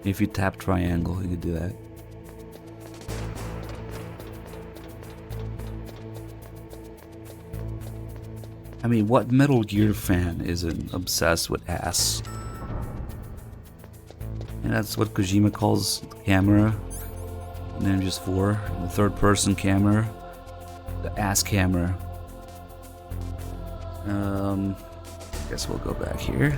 If you tap triangle, you can do that. I mean, what Metal Gear fan isn't obsessed with ass? And that's what Kojima calls the camera. Ninja 4, the third person camera. The ass camera. Guess we'll go back here.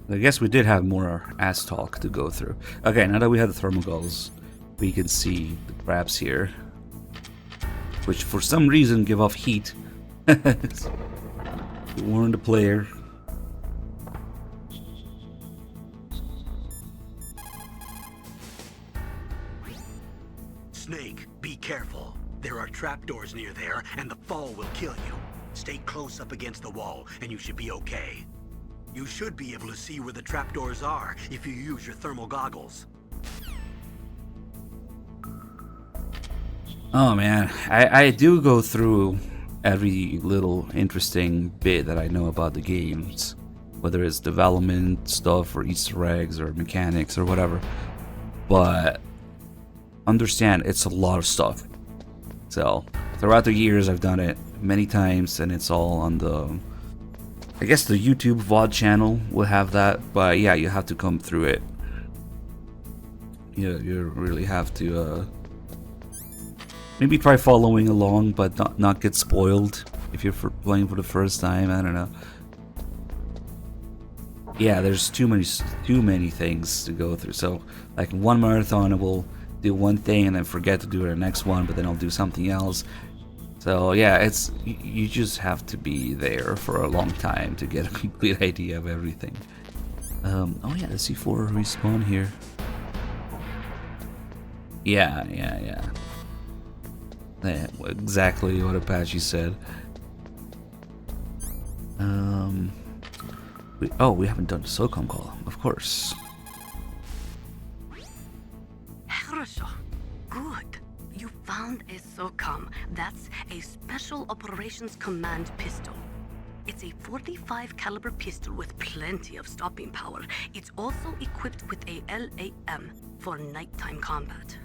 I guess we did have more ass talk to go through. Okay, now that we have the thermal goggles, we can see the crabs here, which for some reason give off heat. Warn the player. Snake, be careful. There are trapdoors near there, and the fall will kill you. Stay close up against the wall, and you should be okay. You should be able to see where the trapdoors are if you use your thermal goggles. Oh man, I do go through every little interesting bit that I know about the games, whether it's development stuff or Easter eggs or mechanics or whatever, but understand it's a lot of stuff. So throughout the years I've done it many times, and it's all on the, I guess the YouTube VOD channel will have that, but yeah, you have to come through it. You really have to maybe try following along, but not get spoiled if you're playing for the first time. I don't know. Yeah, there's too many things to go through. So like in one marathon, I will do one thing and then forget to do the next one, but then I'll do something else. So yeah, it's you just have to be there for a long time to get a complete idea of everything. Oh yeah, the C4 respawn here. Yeah. Yeah, exactly what Apache said. We haven't done the SOCOM call, of course. Good. You found a SOCOM. That's a Special Operations Command pistol. It's a 45 caliber pistol with plenty of stopping power. It's also equipped with a LAM for nighttime combat.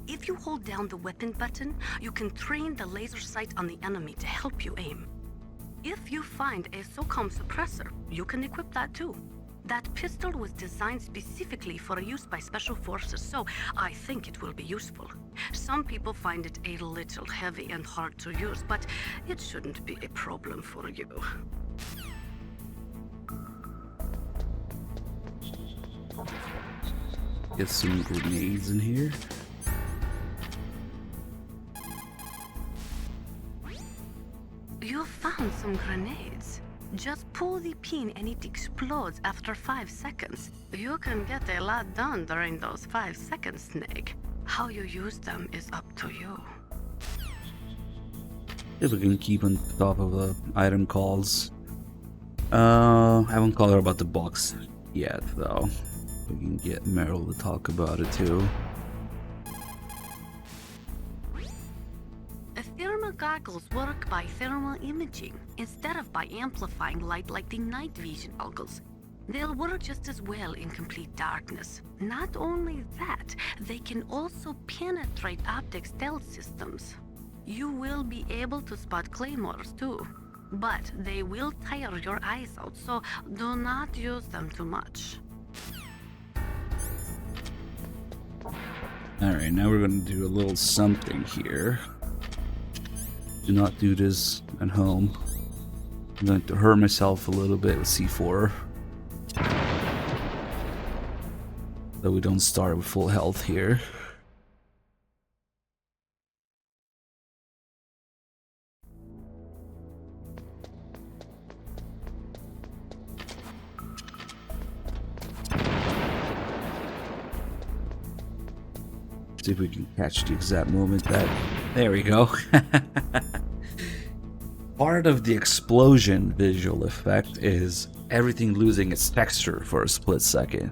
If you hold down the weapon button, you can train the laser sight on the enemy to help you aim. If you find a SOCOM suppressor, you can equip that too. That pistol was designed specifically for use by special forces, so I think it will be useful. Some people find it a little heavy and hard to use, but it shouldn't be a problem for you. Get some grenades in here. You found some grenades. Just pull the pin and it explodes after 5 seconds. You can get a lot done during those 5 seconds, Snake. How you use them is up to you. If we can keep on top of the item calls. I haven't called her about the box yet, though. We can get Meryl to talk about it too. Thermal goggles work by thermal imaging instead of by amplifying light like the night vision goggles. They'll work just as well in complete darkness. Not only that, they can also penetrate optic stealth systems. You will be able to spot claymores too, but they will tire your eyes out, so do not use them too much. Alright, now we're going to do a little something here. Do not do this at home. I'm going to hurt myself a little bit with C4. So we don't start with full health here. See if we can catch the exact moment that... There we go. Part of the explosion visual effect is everything losing its texture for a split second.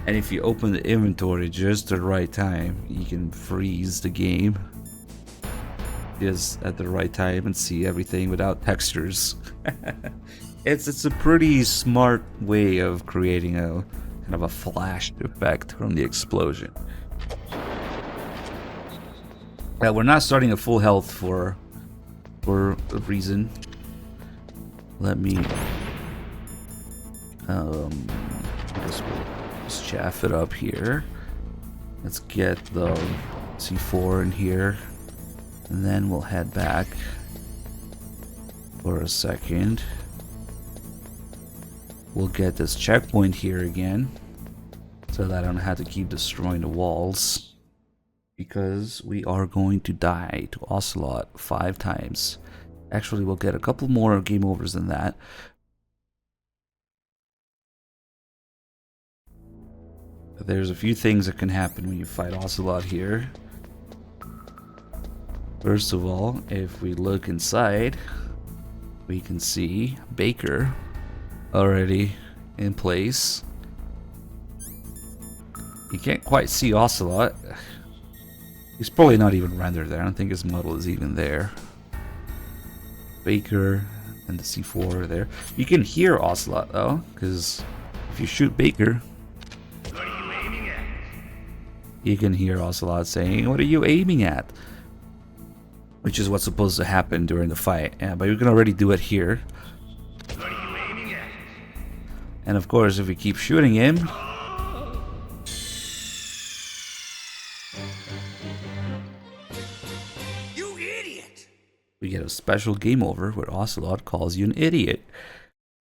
And if you open the inventory just the right time, you can freeze the game. just at the right time and see everything without textures. It's a pretty smart way of creating a kind of a flash effect from the explosion. We're not starting at full health for a reason. Let me I guess we'll just chaff it up here. Let's get the C4 in here, and then we'll head back for a second. We'll get this checkpoint here again, so that I don't have to keep destroying the walls, because we are going to die to Ocelot 5 times. Actually, we'll get a couple more game overs than that. There's a few things that can happen when you fight Ocelot here. First of all, if we look inside, we can see Baker already in place. You can't quite see Ocelot. He's probably not even rendered there. I don't think his model is even there. Baker and the C4 are there. You can hear Ocelot though, because if you shoot Baker, What are you aiming at? you can hear Ocelot saying, "What are you aiming at?" Which is what's supposed to happen during the fight. Yeah, but you can already do it here. What are you aiming at? And of course, if we keep shooting him, You idiot! we get a special game over where Ocelot calls you an idiot.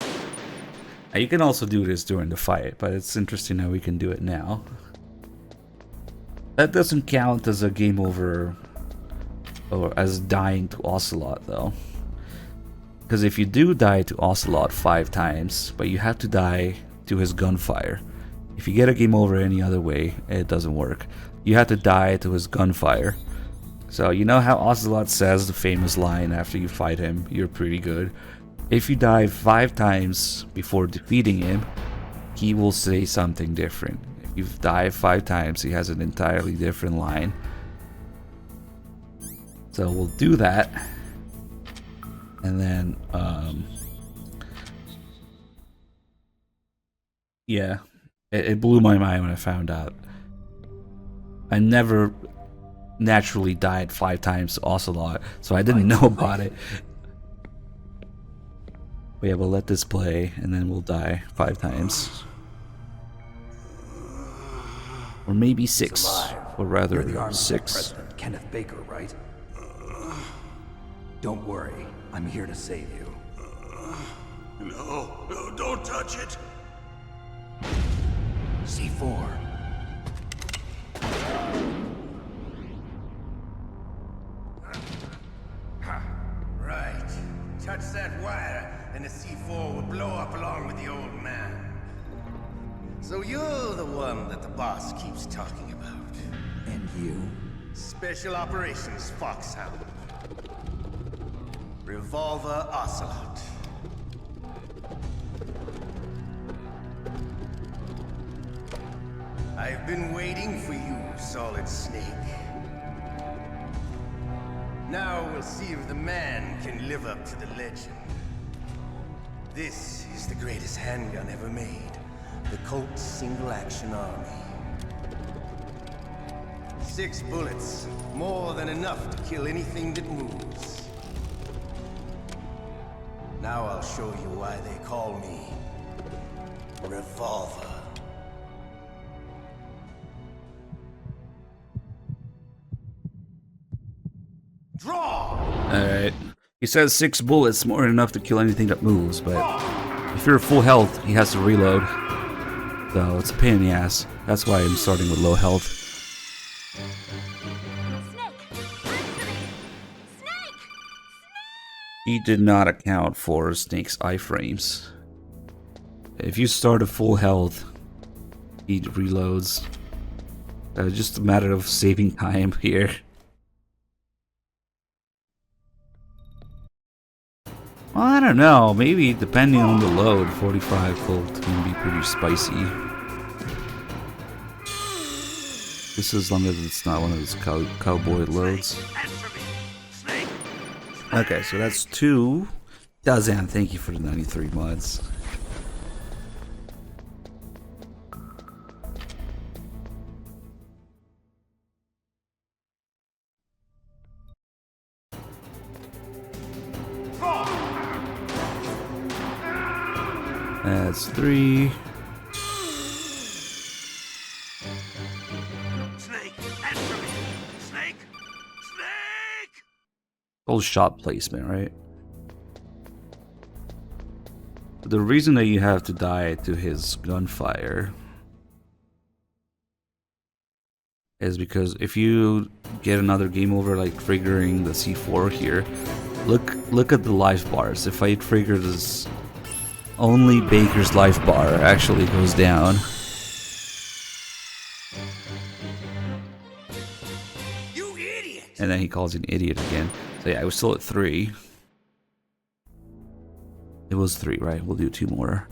Now, you can also do this during the fight, but it's interesting how we can do it now. That doesn't count as a game over or as dying to Ocelot though. Because if you do die to Ocelot 5 times, but you have to die to his gunfire. If you get a game over any other way, it doesn't work. You have to die to his gunfire. So you know how Ocelot says the famous line after you fight him, "You're pretty good." If you die 5 times before defeating him, he will say something different. If you die 5 times, he has an entirely different line. So we'll do that. And then, yeah, it blew my mind when I found out. I never naturally died 5 times to Ocelot, so I didn't know about it. But yeah, we'll let this play, and then we'll die 5 times. Or maybe 6, or rather You're the Army 6. President Kenneth Baker, right? Don't worry, I'm here to save you. No, don't touch it! C4. Right. Touch that wire, and the C4 will blow up along with the old man. So you're the one that the boss keeps talking about. And you? Special Operations Foxhound. Revolver Ocelot. I've been waiting for you, Solid Snake. Now we'll see if the man can live up to the legend. This is the greatest handgun ever made. The Colt Single Action Army. 6 bullets, more than enough to kill anything that moves. Now I'll show you why they call me Revolver. Draw! Alright. He says 6 bullets, more than enough to kill anything that moves, but if you're at full health, he has to reload. So it's a pain in the ass. That's why I'm starting with low health. He did not account for Snake's iframes. If you start at full health, he reloads. It's just a matter of saving time here. Well, I don't know. Maybe depending on the load, 45 Colt can be pretty spicy. Just as long as it's not one of those cowboy loads. Answer me, Snake. Okay, so that's 2. Dazan, thank you for the 93 mods. That's 3. Snake, answer me! Snake! Snake! Old shot placement, right? The reason that you have to die to his gunfire is because if you get another game over, like triggering the C4 here, look at the life bars. If I trigger this, only Baker's life bar actually goes down. You idiot! And then he calls you an idiot again. So yeah, I was still at 3. It was 3, right? We'll do 2 more.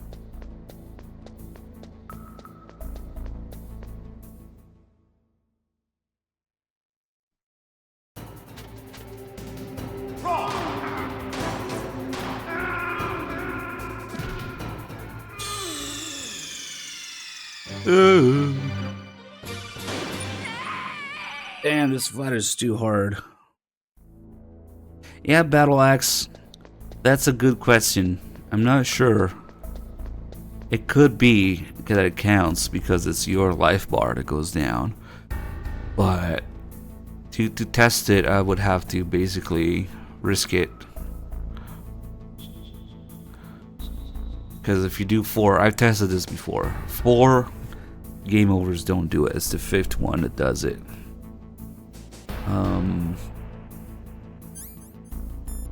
Damn, this fight is too hard. Yeah, Battle Axe. That's a good question. I'm not sure. It could be that it counts because it's your life bar that goes down. But to test it, I would have to basically risk it. Because if you do 4, I've tested this before. 4 game overs don't do it. It's the 5th one that does it.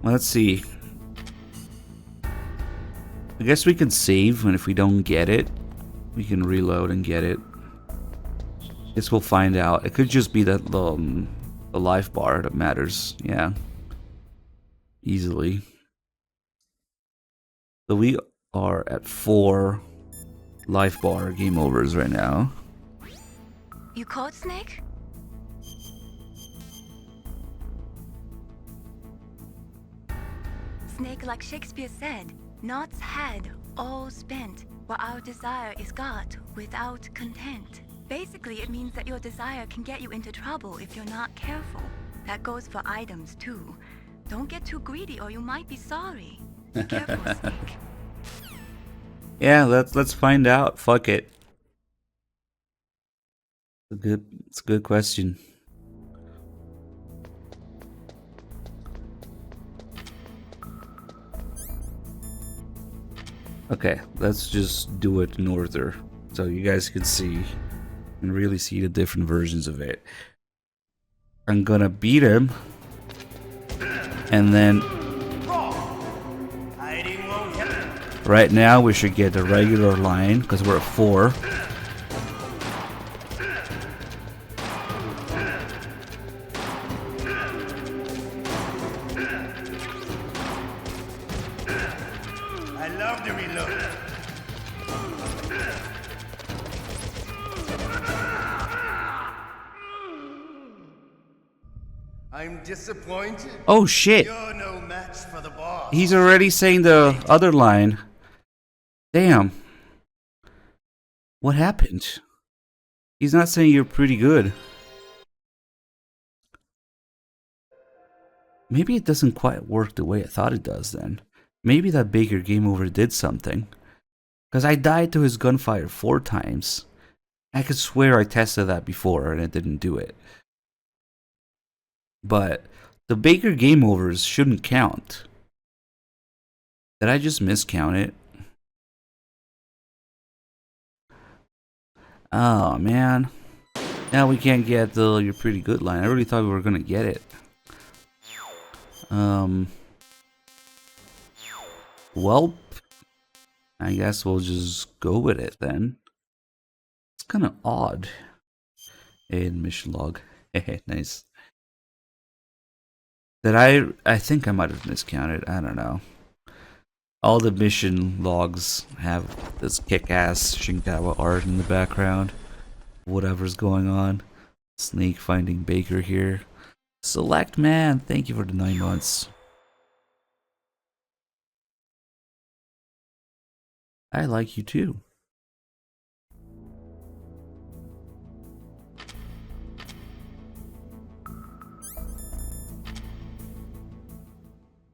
Let's see. I guess we can save, and if we don't get it, we can reload and get it. Guess we'll find out. It could just be that the life bar that matters. Yeah. Easily. So we are at 4 life bar game overs right now. You caught Snake? Snake, like Shakespeare said, knots had all spent, while our desire is got without content. Basically, it means that your desire can get you into trouble if you're not careful. That goes for items too. Don't get too greedy or you might be sorry. Be careful, Snake. Yeah, let's find out. Fuck it. It's a good question. Okay, let's just do it in order so you guys can see and really see the different versions of it. I'm gonna beat him, and then right now we should get a regular line because we're at 4. I love the reload. I'm disappointed. Oh shit! You're no match for the boss. He's already saying the other line. Damn. What happened? He's not saying you're pretty good. Maybe it doesn't quite work the way I thought it does then. Maybe that Baker game over did something. Because I died to his gunfire 4 times. I could swear I tested that before and it didn't do it. But the Baker game overs shouldn't count. Did I just miscount it? Oh man. Now we can't get the "you're pretty good" line. I really thought we were gonna get it. Well, I guess we'll just go with it then. It's kind of odd. In mission log. Nice. That I think I might have miscounted. I don't know. All the mission logs have this kick-ass Shinkawa art in the background. Whatever's going on. Snake finding Baker here. Select man, thank you for the 9 months. I like you too.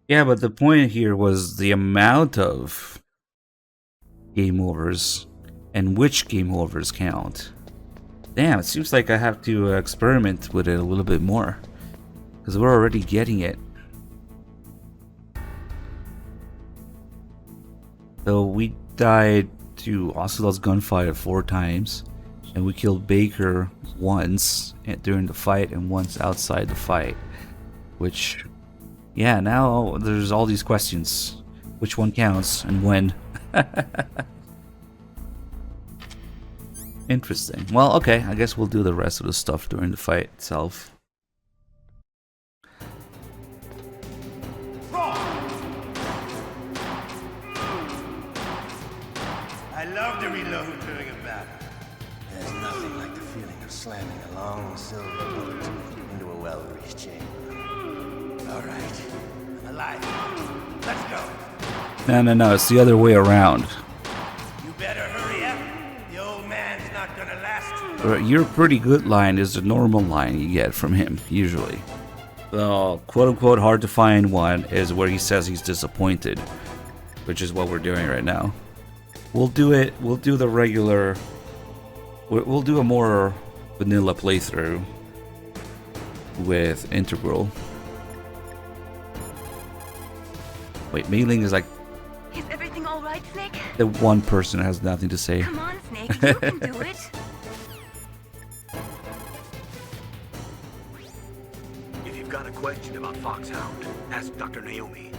Yeah, but the point here was the amount of game overs and which game overs count. Damn, it seems like I have to experiment with it a little bit more, because we're already getting it. So we died to Ocelot's gunfight 4 times, and we killed Baker once during the fight and once outside the fight. Which, yeah, now there's all these questions. Which one counts and when? Interesting. Well, okay, I guess we'll do the rest of the stuff during the fight itself. I love to reload during a battle. There's nothing like the feeling of slamming a long silver bullet into a well-greased chamber. All right, I'm alive. Let's go. No, it's the other way around. You better hurry up. The old man's not gonna last too long. Your pretty good line is the normal line you get from him, usually. The quote-unquote hard to find one is where he says he's disappointed, which is what we're doing right now. We'll do the regular... We'll do a more vanilla playthrough with Integral. Wait, Mei-Ling is like... Is everything alright, Snake? the one person that has nothing to say. Come on, Snake, you can do it. If you've got a question about Foxhound, ask Dr. Naomi.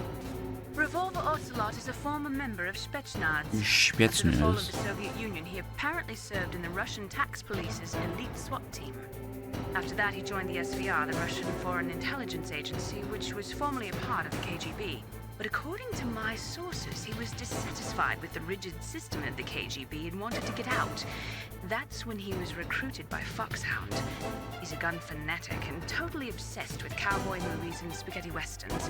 Revolver Ocelot is a former member of Spetsnaz. Spetsnaz. After the fall of the Soviet Union, he apparently served in the Russian tax police's elite SWAT team. After that, he joined the SVR, the Russian Foreign Intelligence Agency, which was formerly a part of the KGB. But according to my sources, he was dissatisfied with the rigid system of the KGB and wanted to get out. That's when he was recruited by Foxhound. He's a gun fanatic and totally obsessed with cowboy movies and spaghetti westerns.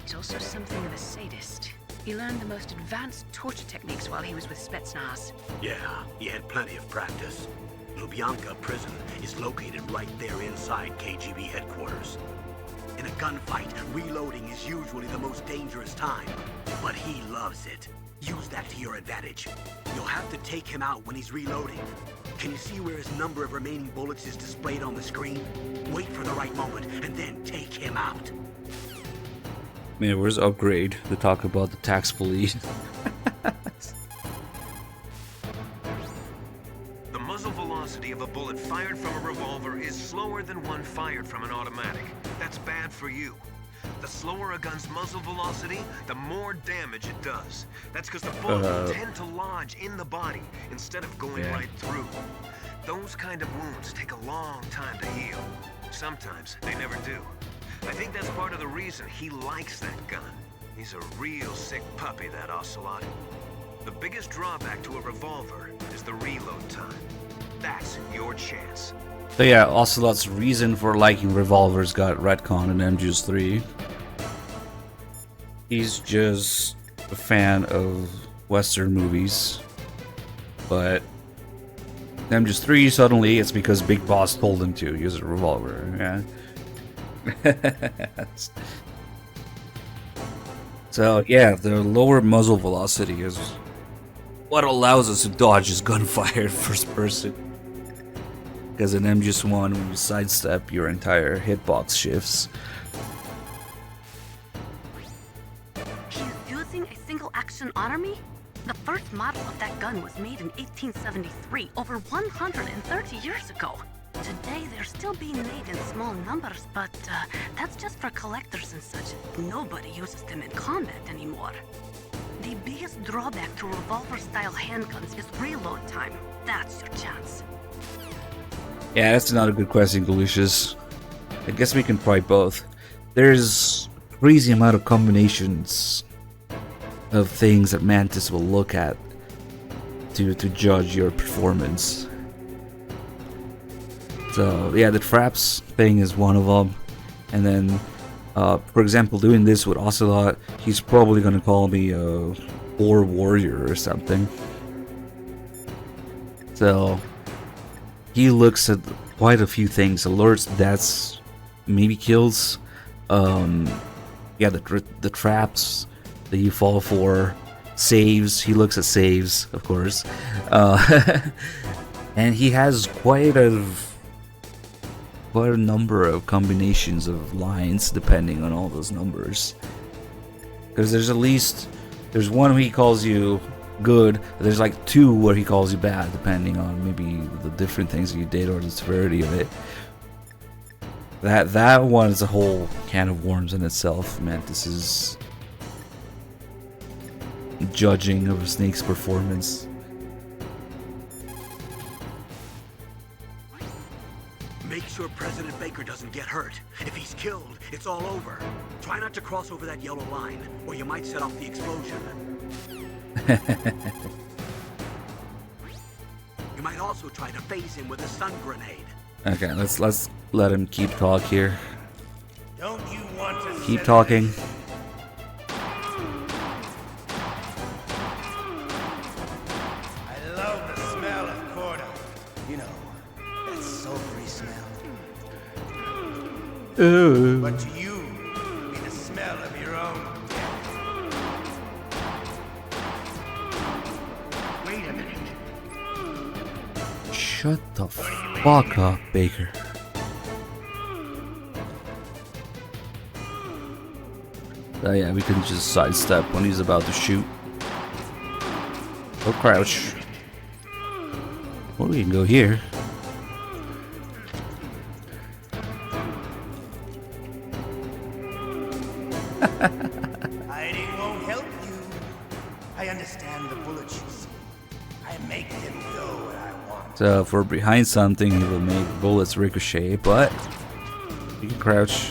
He's also something of a sadist. He learned the most advanced torture techniques while he was with Spetsnaz. Yeah, he had plenty of practice. Lubyanka prison is located right there inside KGB headquarters. In a gunfight, reloading is usually the most dangerous time, but he loves it. Use that to your advantage. You'll have to take him out when he's reloading. Can you see where his number of remaining bullets is displayed on the screen? Wait for the right moment, and then take him out. Man, where's Upgrade to talk about the tax police? The muzzle velocity of a bullet fired from a revolver is slower than one fired from an automatic. That's bad for you. The slower a gun's muzzle velocity, the more damage it does. That's because the bullet will tend to lodge in the body instead of going right through. Those kind of wounds take a long time to heal. Sometimes they never do. I think that's part of the reason he likes that gun. He's a real sick puppy, that Ocelot. The biggest drawback to a revolver is the reload time. That's your chance. So yeah, Ocelot's reason for liking revolvers got retconned in MGS 3. He's just a fan of Western movies. But MGS 3, suddenly it's because Big Boss told him to use a revolver. Yeah. So yeah, the lower muzzle velocity is what allows us to dodge his gunfire first person. Because in MGS1, when you sidestep, your entire hitbox shifts. He's using a single-action army? The first model of that gun was made in 1873, over 130 years ago. Today, they're still being made in small numbers, but that's just for collectors and such. Nobody uses them in combat anymore. The biggest drawback to revolver-style handguns is reload time. That's your chance. Yeah, that's not a good question, Galucius. I guess we can try both. There's a crazy amount of combinations of things that Mantis will look at to judge your performance. So yeah, the traps thing is one of them. And then, for example, doing this with Ocelot, he's probably gonna call me or warrior or something. So he looks at quite a few things: alerts, deaths, maybe kills. Yeah, the traps that you fall for, saves. He looks at saves, of course, and he has quite a number of combinations of lines depending on all those numbers. Because there's one where he calls you good, there's like 2 where he calls you bad, depending on maybe the different things you did or the severity of it. That one is a whole can of worms in itself, man. This is judging of Snake's performance. Make sure President Baker doesn't get hurt. If he's killed, it's all over. Try not to cross over that yellow line, or you might set off the explosion. You might also try to phase him with a stun grenade. Okay, let's let him keep talk here. Don't you want to Keep talking. I love the smell of Corda. You know, that sulfury smell. Ooh. But to you, be the smell of your own death. Wait a minute. Shut the fuck up, Baker. Oh yeah, we can just sidestep when he's about to shoot. Or crouch. Or we can go here. Hiding won't help you. I understand the bullets you see. I make them go where I want. So if we're behind something, he will make bullets ricochet, but you can crouch.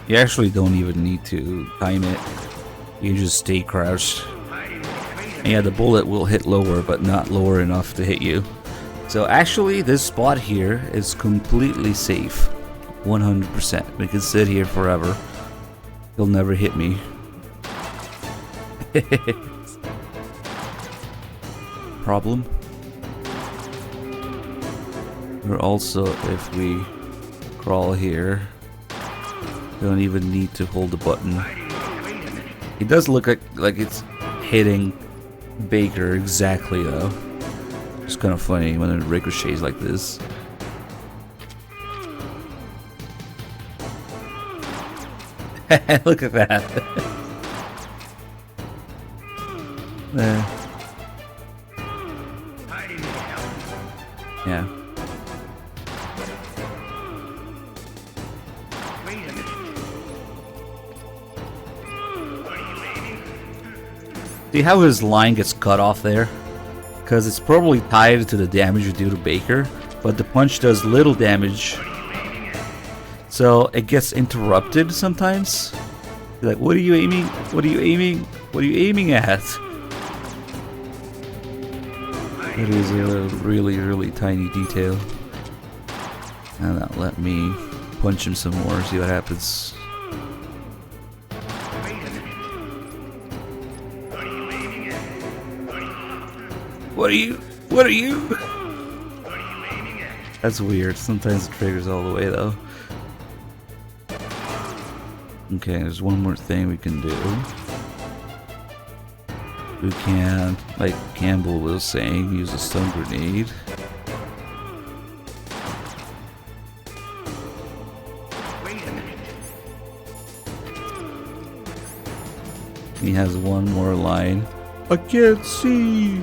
You actually don't even need to time it. You just stay crouched. And yeah, the bullet will hit lower, but not lower enough to hit you. So actually, this spot here is completely safe. 100%. We can sit here forever. He'll never hit me. Problem? Or also, if we crawl here, you don't even need to hold the button. It does look like it's hitting Baker exactly though. It's kind of funny when it ricochets like this. Look at that. Yeah. See how his line gets cut off there? Because it's probably tied to the damage you do to Baker, but the punch does little damage. So it gets interrupted sometimes. You're like, what are you aiming? What are you aiming? What are you aiming at? It is a really, really tiny detail. And now let me punch him some more, see what happens. What are you? That's weird. Sometimes it triggers all the way though. Okay, there's one more thing we can do. We can, like Campbell was saying, use a stun grenade. He has one more line. I can't see.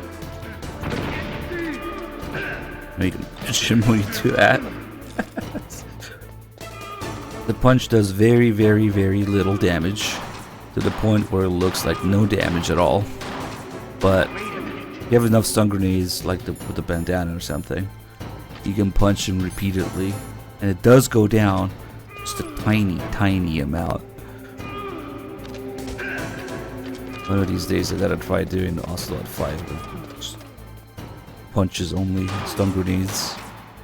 You can push him when you do that. The punch does very, very, very little damage, to the point where it looks like no damage at all. But you have enough stun grenades, like with the bandana or something, you can punch him repeatedly, and it does go down just a tiny, tiny amount. One of these days I gotta try doing the Ocelot fight with just punches only, stun grenades.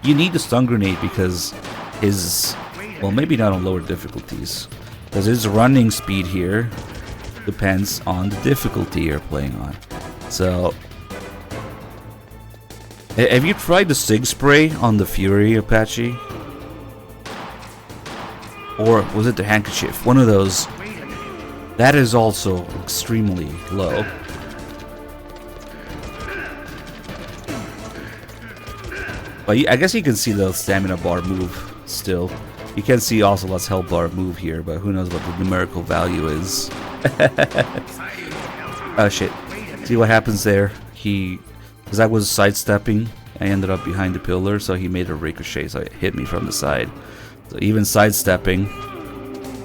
You need the stun grenade because his Well, maybe not on lower difficulties, because his running speed here depends on the difficulty you're playing on. So, have you tried the Sig Spray on the Fury, Apache? Or was it the Handkerchief? One of those. That is also extremely low. But I guess you can see the stamina bar move still. You can see Ocelot's health bar move here, but who knows what the numerical value is. Oh shit. See what happens there? Because I was sidestepping, I ended up behind the pillar, so he made a ricochet, so it hit me from the side. So even sidestepping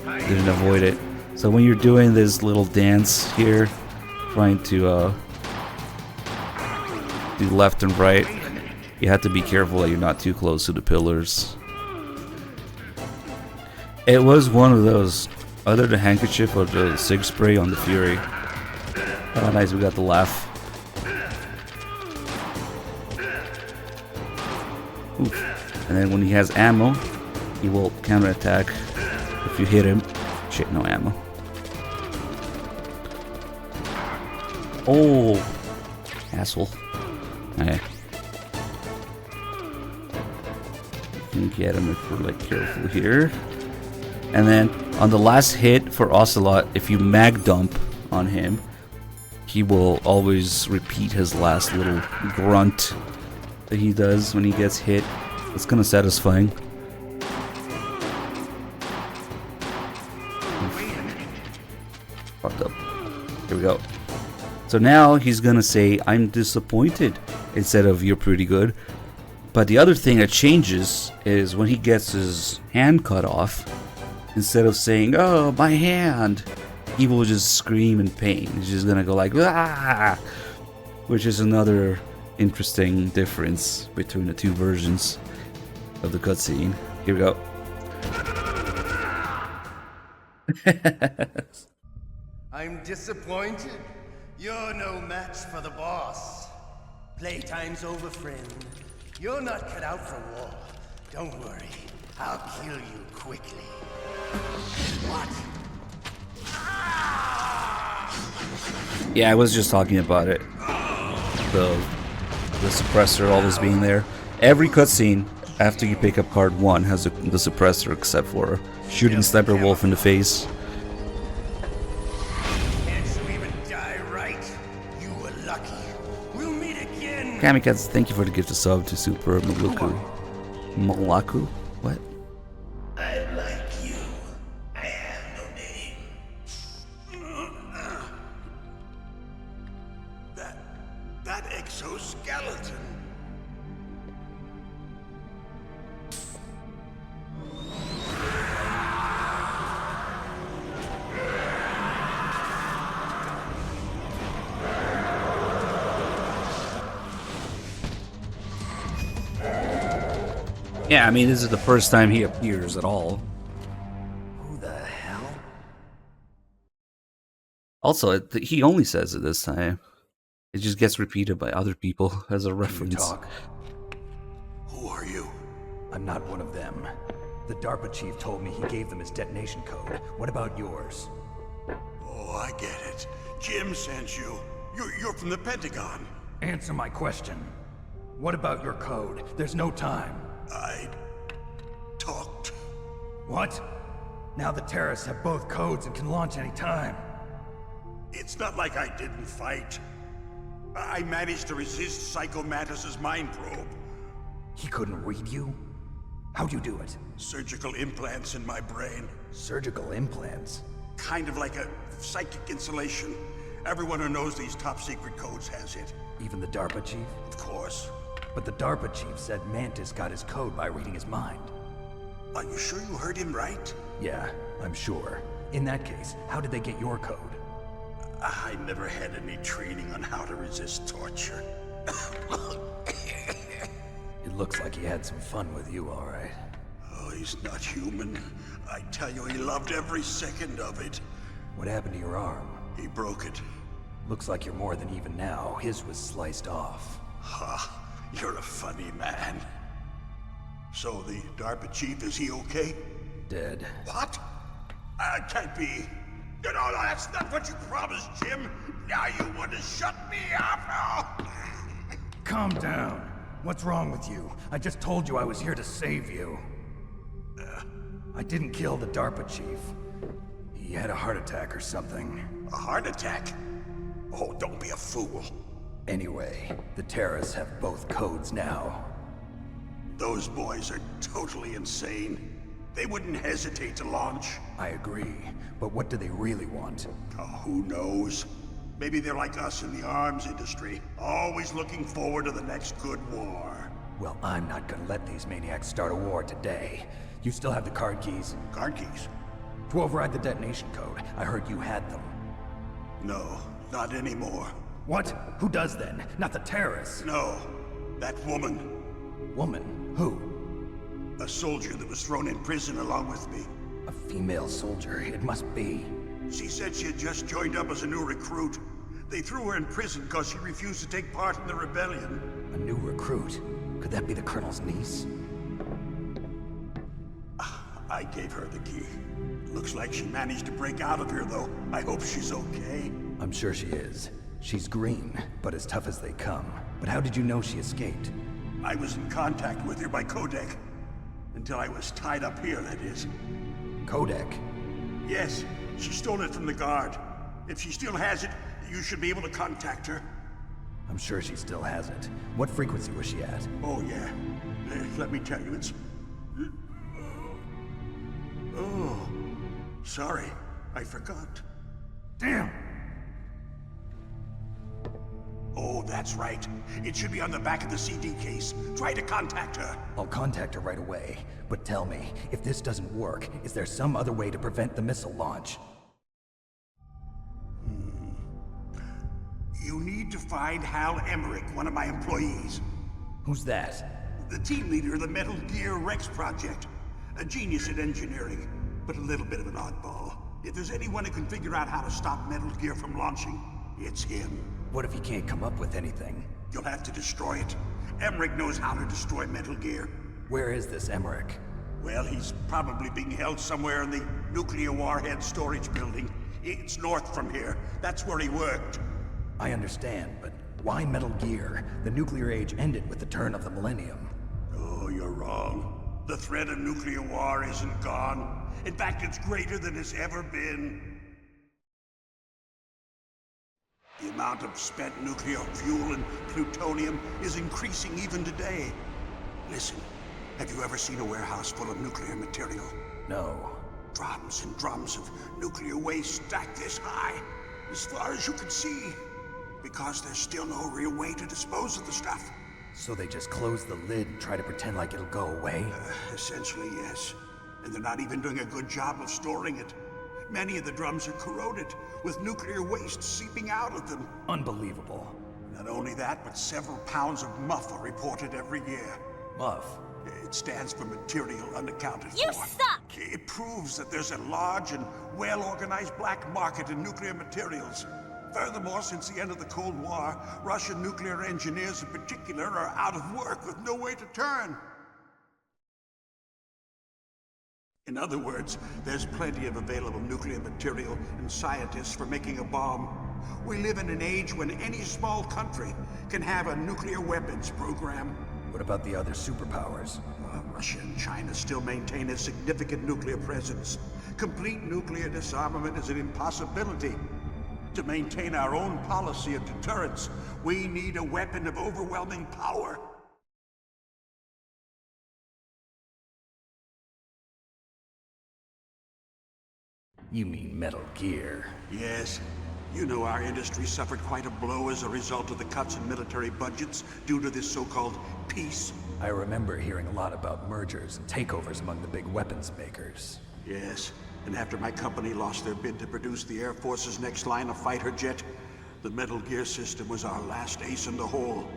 didn't avoid it. So when you're doing this little dance here, trying to do left and right, you have to be careful that you're not too close to the pillars. It was one of those, other the Handkerchief or the Sig Spray on the Fury. Oh nice, we got the laugh. Oof. And then when he has ammo, he will counterattack if you hit him. Shit, no ammo. Oh, asshole. Okay. You can get him if we're like careful here. And then on the last hit for Ocelot, if you mag dump on him, he will always repeat his last little grunt that he does when he gets hit. It's kind of satisfying. Fucked up. Here we go. So now he's gonna say, I'm disappointed, instead of you're pretty good. But the other thing that changes is when he gets his hand cut off, instead of saying, oh, my hand, he will just scream in pain. He's just gonna go like, ah! Which is another interesting difference between the two versions of the cutscene. Here we go. I'm disappointed. You're no match for the boss. Playtime's over, friend. You're not cut out for war. Don't worry. I'll kill you quickly. What? Yeah, I was just talking about it. The suppressor always being there. Every cutscene after you pick up card 1 has the suppressor, except for shooting Sniper Wolf in the face. Can't you even die right? You were lucky. We'll meet again. Kamikaze, thank you for the gift of sub to Super Maluku. Malaku? What? I like you. I have no name. That exoskeleton. Yeah, I mean, this is the first time he appears at all. Who the hell? Also, he only says it this time. It just gets repeated by other people as a reference. Talk. Who are you? I'm not one of them. The DARPA chief told me he gave them his detonation code. What about yours? Oh, I get it. Jim sent you. You're from the Pentagon. Answer my question. What about your code? There's no time. I talked. What? Now the terrorists have both codes and can launch any time. It's not like I didn't fight. I managed to resist Psycho Mantis's mind probe. He couldn't read you? How'd you do it? Surgical implants in my brain. Surgical implants? Kind of like a psychic insulation. Everyone who knows these top secret codes has it. Even the DARPA chief? Of course. But the DARPA chief said Mantis got his code by reading his mind. Are you sure you heard him right? Yeah, I'm sure. In that case, how did they get your code? I never had any training on how to resist torture. It looks like he had some fun with you, all right. Oh, he's not human. I tell you, he loved every second of it. What happened to your arm? He broke it. Looks like you're more than even now. His was sliced off. Ha, you're a funny man. So the DARPA chief, is he okay? dead. What? That can't be. You know, that's not what you promised, Jim. Now you want to shut me up? Calm down. What's wrong with you? I just told you I was here to save you. I didn't kill the DARPA chief. He had a heart attack or something. A heart attack? Oh, don't be a fool. Anyway, the terrorists have both codes now. Those boys are totally insane. They wouldn't hesitate to launch. I agree, but what do they really want? Oh, who knows? Maybe they're like us in the arms industry, always looking forward to the next good war. Well, I'm not gonna let these maniacs start a war today. You still have the card keys? Card keys? To override the detonation code. I heard you had them. No, not anymore. What? Who does then? Not the terrorists? No, that woman. Woman? Who? A soldier that was thrown in prison along with me. A female soldier, it must be. She said she had just joined up as a new recruit. They threw her in prison because she refused to take part in the rebellion. A new recruit? Could that be the Colonel's niece? I gave her the key. Looks like she managed to break out of here, though. I hope she's okay. I'm sure she is. She's green, but as tough as they come. But how did you know she escaped? I was in contact with her by codec. Until I was tied up here, that is. Codec? Yes, she stole it from the guard. If she still has it, you should be able to contact her. I'm sure she still has it. What frequency was she at? Oh, yeah. Let me tell you, it's... Oh, sorry. I forgot. Damn! Oh, that's right. It should be on the back of the CD case. Try to contact her. I'll contact her right away. But tell me, if this doesn't work, is there some other way to prevent the missile launch? You need to find Hal Emmerich, one of my employees. Who's that? The team leader of the Metal Gear Rex project. A genius at engineering, but a little bit of an oddball. If there's anyone who can figure out how to stop Metal Gear from launching, it's him. What if he can't come up with anything? You'll have to destroy it. Emmerich knows how to destroy Metal Gear. Where is this Emmerich? Well, he's probably being held somewhere in the nuclear warhead storage building. It's north from here. That's where he worked. I understand, but why Metal Gear? The nuclear age ended with the turn of the millennium. Oh, you're wrong. The threat of nuclear war isn't gone. In fact, it's greater than it's ever been. The amount of spent nuclear fuel and plutonium is increasing even today. Listen, have you ever seen a warehouse full of nuclear material? No. Drums and drums of nuclear waste stacked this high, as far as you can see. Because there's still no real way to dispose of the stuff. So they just close the lid and try to pretend like it'll go away? Essentially, yes. And they're not even doing a good job of storing it. Many of the drums are corroded, with nuclear waste seeping out of them. Unbelievable. Not only that, but several pounds of MUF are reported every year. MUF? It stands for material unaccounted for. You suck! It proves that there's a large and well-organized black market in nuclear materials. Furthermore, since the end of the Cold War, Russian nuclear engineers in particular are out of work with no way to turn. In other words, there's plenty of available nuclear material and scientists for making a bomb. We live in an age when any small country can have a nuclear weapons program. What about the other superpowers? Russia and China still maintain a significant nuclear presence. Complete nuclear disarmament is an impossibility. To maintain our own policy of deterrence, we need a weapon of overwhelming power. You mean Metal Gear? Yes. You know our industry suffered quite a blow as a result of the cuts in military budgets due to this so-called peace. I remember hearing a lot about mergers and takeovers among the big weapons makers. Yes. And after my company lost their bid to produce the Air Force's next line of fighter jet, the Metal Gear system was our last ace in the hole.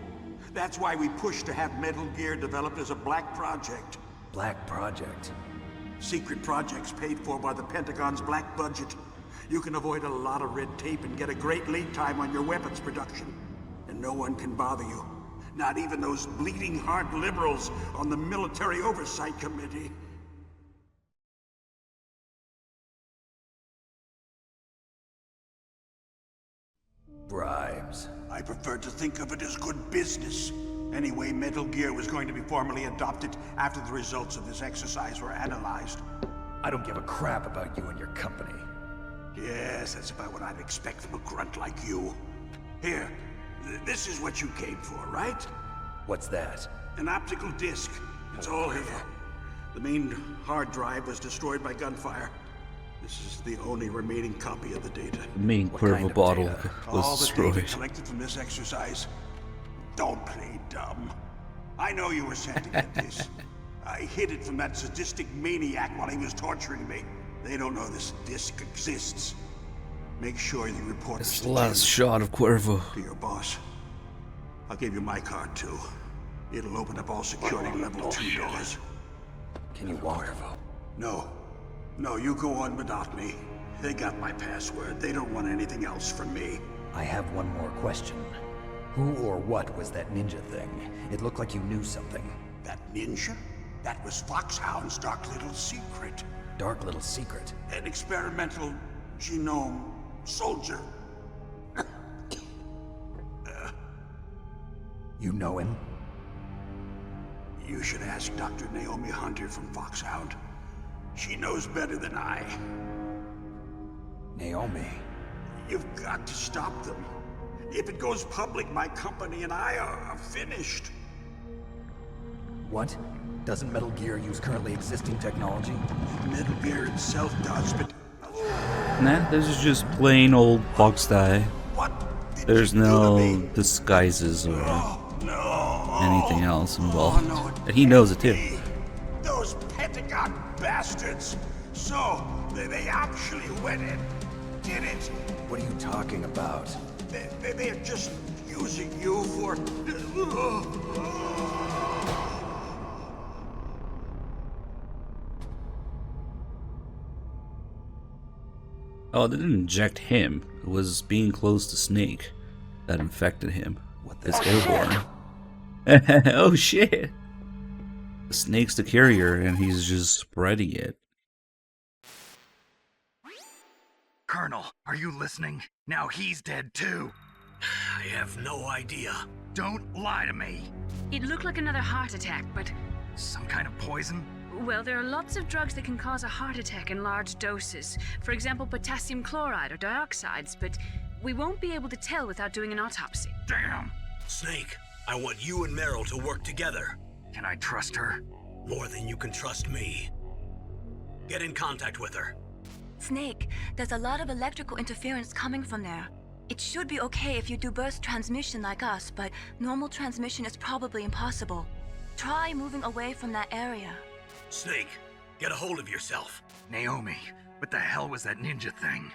That's why we pushed to have Metal Gear developed as a black project. Black project? Secret projects paid for by the Pentagon's black budget. You can avoid a lot of red tape and get a great lead time on your weapons production. And no one can bother you. Not even those bleeding heart liberals on the Military Oversight Committee. Bribes. I prefer to think of it as good business. Anyway, Metal Gear was going to be formally adopted after the results of this exercise were analyzed. I don't give a crap about you and your company. Yes, that's about what I'd expect from a grunt like you. Here, this is what you came for, right? What's that? An optical disc. It's all here. The main hard drive was destroyed by gunfire. This is the only remaining copy of the data. The main Cuervo bottle was All the destroyed. data collected from this exercise. Don't play dumb. I know you were sent to get this. I hid it from that sadistic maniac while he was torturing me. They don't know this disc exists. Make sure you report It's this the to last Jim, shot of Cuervo. to your boss. I'll give you my card too. It'll open up all security level 2 doors. Can you walk? No. No, you go on without me. They got my password. They don't want anything else from me. I have one more question. Who or what was that ninja thing? It looked like you knew something. That ninja? That was Foxhound's dark little secret. Dark little secret? An experimental genome soldier. You know him? You should ask Dr. Naomi Hunter from Foxhound. She knows better than I. Naomi? You've got to stop them. If it goes public, my company and I are finished. What? Doesn't Metal Gear use currently existing technology? Metal Gear itself does, but... Nah, this is just plain old Fox die. There's no disguises or anything else involved. And he knows it too. Those Pentagon bastards! So, they actually went and did it! What are you talking about? They're just using you for... Oh, they didn't inject him. It was being close to Snake that infected him. It's airborne. Oh shit! Snake's the carrier and he's just spreading it. Colonel, are you listening? Now he's dead too. I have no idea. Don't lie to me. It looked like another heart attack, but... Some kind of poison? Well, there are lots of drugs that can cause a heart attack in large doses. For example, potassium chloride or dioxides, but we won't be able to tell without doing an autopsy. Damn! Snake, I want you and Meryl to work together. Can I trust her? More than you can trust me. Get in contact with her. Snake, there's a lot of electrical interference coming from there. It should be okay if you do burst transmission like us, but normal transmission is probably impossible. Try moving away from that area. Snake, get a hold of yourself. Naomi, what the hell was that ninja thing?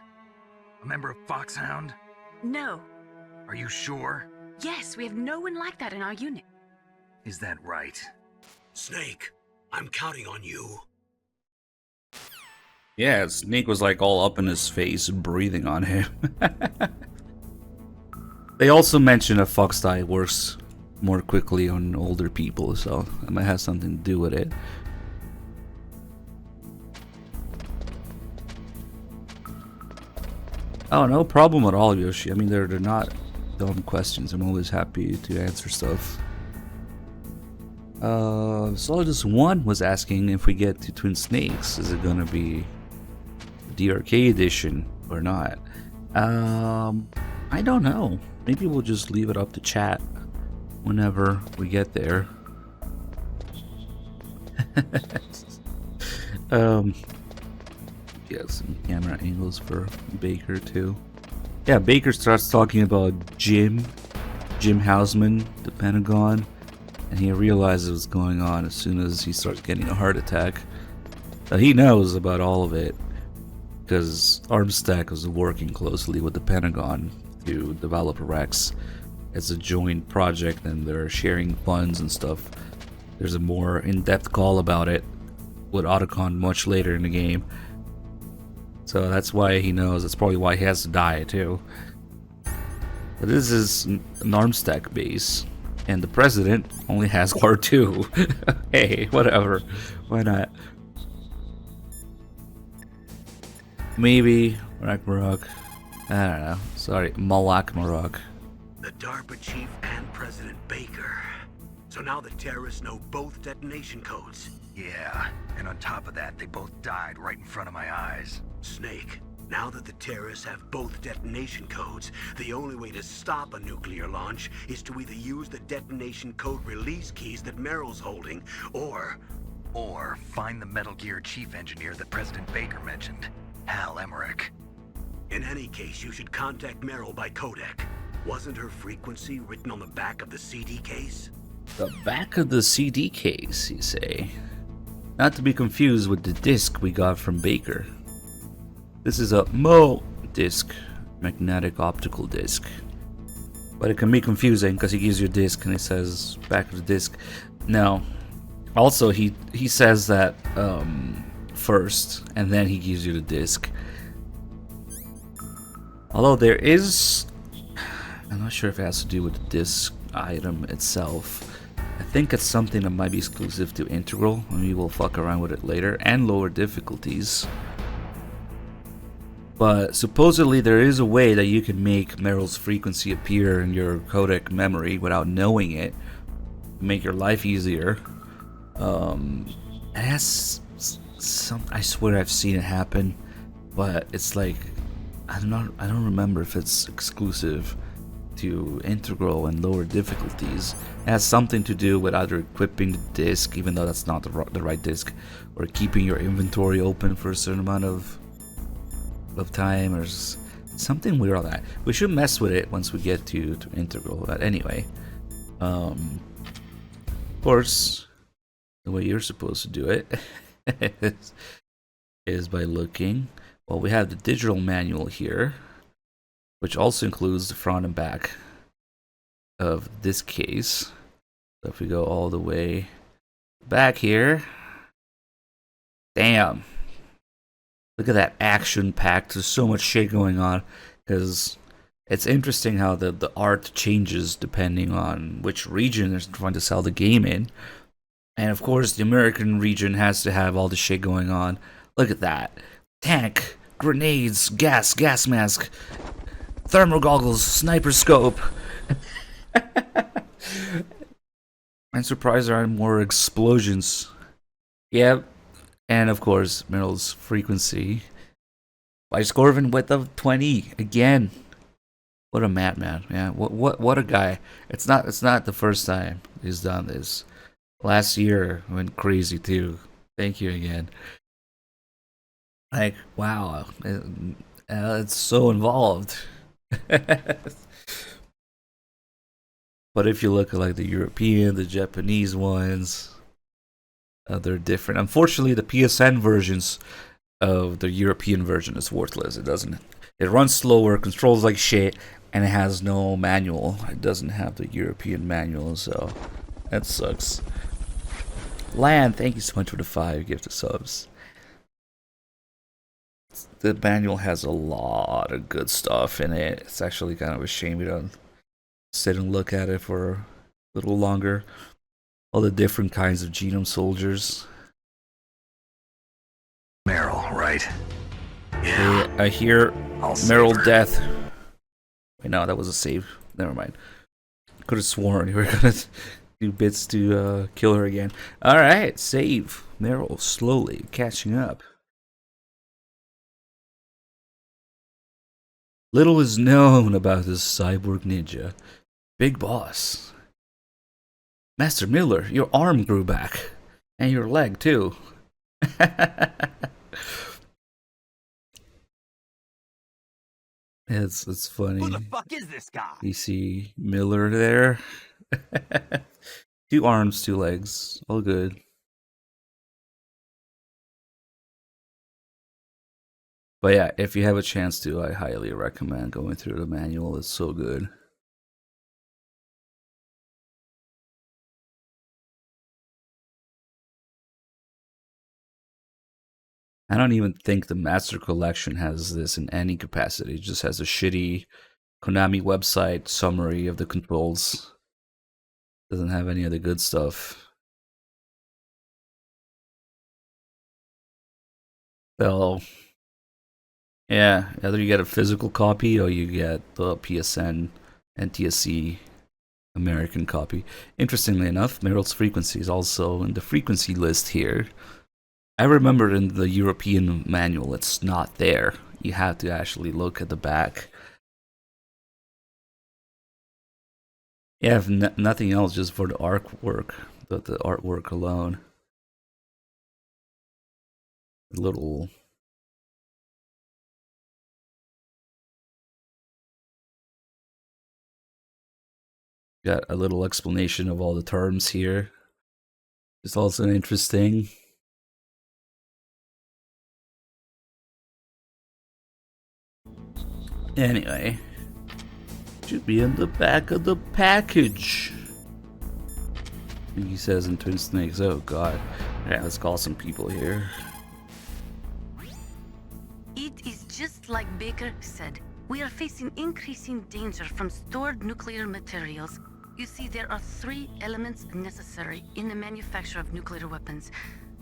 A member of Foxhound? No. Are you sure? Yes, we have no one like that in our unit. Is that right? Snake, I'm counting on you. Yeah, Snake was like all up in his face, breathing on him. They also mentioned that Fox Die works more quickly on older people, so that might have something to do with it. Oh, no problem at all, Yoshi. I mean, they're not dumb questions. I'm always happy to answer stuff. Solidus 1 was asking if we get to Twin Snakes, is it gonna be the arcade edition or not? I don't know. Maybe we'll just leave it up to chat whenever we get there. Yeah, some camera angles for Baker too. Yeah, Baker starts talking about Jim Hausman, the Pentagon, and he realizes what's going on as soon as he starts getting a heart attack. He knows about all of it because Armstack was working closely with the Pentagon to develop Rex as a joint project, and they're sharing funds and stuff. There's a more in-depth call about it with Otacon much later in the game. So that's why he knows. That's probably why he has to die too. But this is an Armstack base, and the president only has R2. Hey, whatever. Why not? Maybe Ragnarok. I don't know. Sorry, Malak Marok. The DARPA chief and President Baker. So now the terrorists know both detonation codes. Yeah, and on top of that, they both died right in front of my eyes. Snake, now that the terrorists have both detonation codes, the only way to stop a nuclear launch is to either use the detonation code release keys that Meryl's holding, or find the Metal Gear chief engineer that President Baker mentioned, Hal Emmerich. In any case, you should contact Meryl by codec. Wasn't her frequency written on the back of the CD case? The back of the CD case, you say? Not to be confused with the disc we got from Baker. This is a MO disc, magnetic optical disc. But it can be confusing because he gives you a disc and it says back of the disc. No. Also, he says that first, and then he gives you the disc. Although there is, I'm not sure if it has to do with the disc item itself. I think it's something that might be exclusive to Integral, and we will fuck around with it later, and lower difficulties. But supposedly there is a way that you can make Meryl's frequency appear in your codec memory without knowing it. Make your life easier. It has some, I swear I've seen it happen, but it's like, I don't remember if it's exclusive to Integral and lower difficulties. It has something to do with either equipping the disc, even though that's not the right disc, or keeping your inventory open for a certain amount of time, or something weird on that. We should mess with it once we get to Integral. But anyway, of course, the way you're supposed to do it is by looking. Well, we have the digital manual here, which also includes the front and back of this case. So if we go all the way back here, damn, look at that action packed. There's so much shit going on, because it's interesting how the art changes depending on which region they're trying to sell the game in. And of course, the American region has to have all the shit going on. Look at that. Tank, grenades, gas mask, thermal goggles, sniper scope. I'm surprised there aren't more explosions. Yep. And of course, Meryl's frequency. By Scorvin width of 20 again. What a madman. Yeah, what a guy. It's not the first time he's done this. Last year went crazy too. Thank you again. Like, wow. It's so involved. But if you look at like the European, the Japanese ones, they're different. Unfortunately, the PSN versions of the European version is worthless. It runs slower, controls like shit, and it has no manual. It doesn't have the European manual, so that sucks. Land, thank you so much for the 5 gift of subs. The manual has a lot of good stuff in it. It's actually kind of a shame we don't sit and look at it for a little longer. All the different kinds of genome soldiers. Meryl, right? Yeah. I hear Meryl death. Wait, no, that was a save. Never mind. Could have sworn you were gonna do bits to kill her again. Alright, save. Meryl slowly catching up. Little is known about this cyborg ninja. Big boss. Master Miller, your arm grew back. And your leg, too. It's funny. Who the fuck is this guy? You see Miller there. 2 arms, 2 legs. All good. But yeah, if you have a chance to, I highly recommend going through the manual. It's so good. I don't even think the Master Collection has this in any capacity. It just has a shitty Konami website summary of the controls. Doesn't have any of the good stuff. So, Yeah, either you get a physical copy or you get the PSN NTSC American copy. Interestingly enough, Meryl's frequency is also in the frequency list here. I remember in the European manual it's not there. You have to actually look at the back. Yeah, if nothing else, just for the artwork, the artwork alone. Little got a little explanation of all the terms here. It's also interesting. Anyway, should be in the back of the package. He says in Twin Snakes. Oh god. Yeah, let's call some people here. It is just like Baker said. We are facing increasing danger from stored nuclear materials. You see, there are 3 elements necessary in the manufacture of nuclear weapons: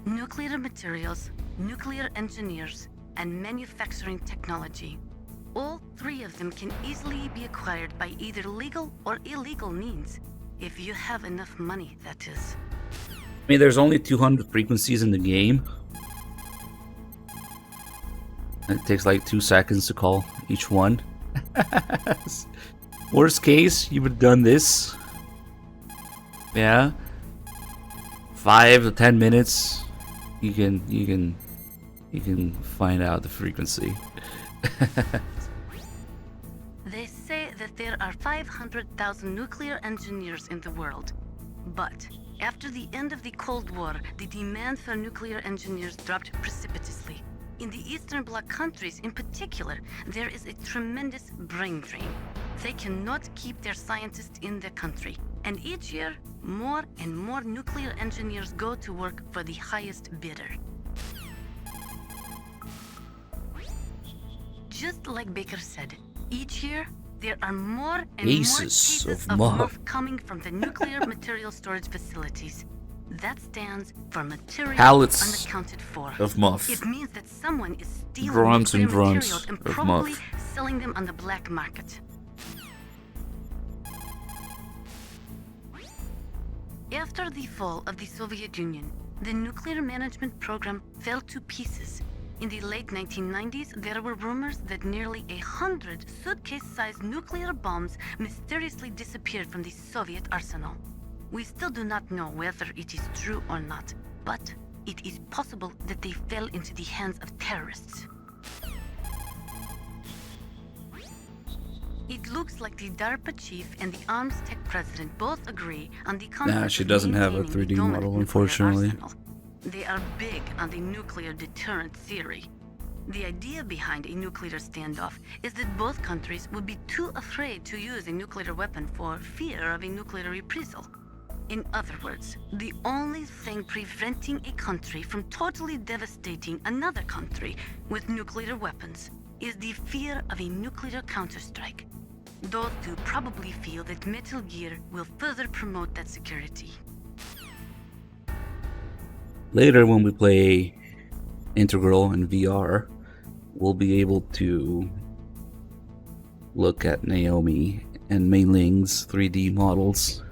nuclear materials, nuclear engineers, and manufacturing technology. All 3 of them can easily be acquired by either legal or illegal means. If you have enough money, that is. I mean, there's only 200 frequencies in the game. It takes like 2 seconds to call each one. Worst case, you would have done this. Yeah. 5 to 10 minutes. You can find out the frequency. They say that there are 500,000 nuclear engineers in the world. But after the end of the Cold War, the demand for nuclear engineers dropped precipitously. In the Eastern Bloc countries in particular, there is a tremendous brain drain. They cannot keep their scientists in the country. And each year, more and more nuclear engineers go to work for the highest bidder. Just like Baker said, each year, there are more and more cases of MUF coming from the nuclear material storage facilities. That stands for material unaccounted for. Of MUF. It means that someone is stealing Drums and nuclear drums materials and of probably MUF. selling them on the black market. After the fall of the Soviet Union, the nuclear management program fell to pieces. In the late 1990s, there were rumors that nearly 100 suitcase-sized nuclear bombs mysteriously disappeared from the Soviet arsenal. We still do not know whether it is true or not, but it is possible that they fell into the hands of terrorists. It looks like the DARPA chief and the Arms Tech president both agree on the concept. Nah, she doesn't have a 3D model, unfortunately. They are big on the nuclear deterrent theory. The idea behind a nuclear standoff is that both countries would be too afraid to use a nuclear weapon for fear of a nuclear reprisal. In other words, the only thing preventing a country from totally devastating another country with nuclear weapons is the fear of a nuclear counterstrike. Those two probably feel that Metal Gear will further promote that security. Later, when we play Integral in VR, we'll be able to look at Naomi and Mei Ling's 3D models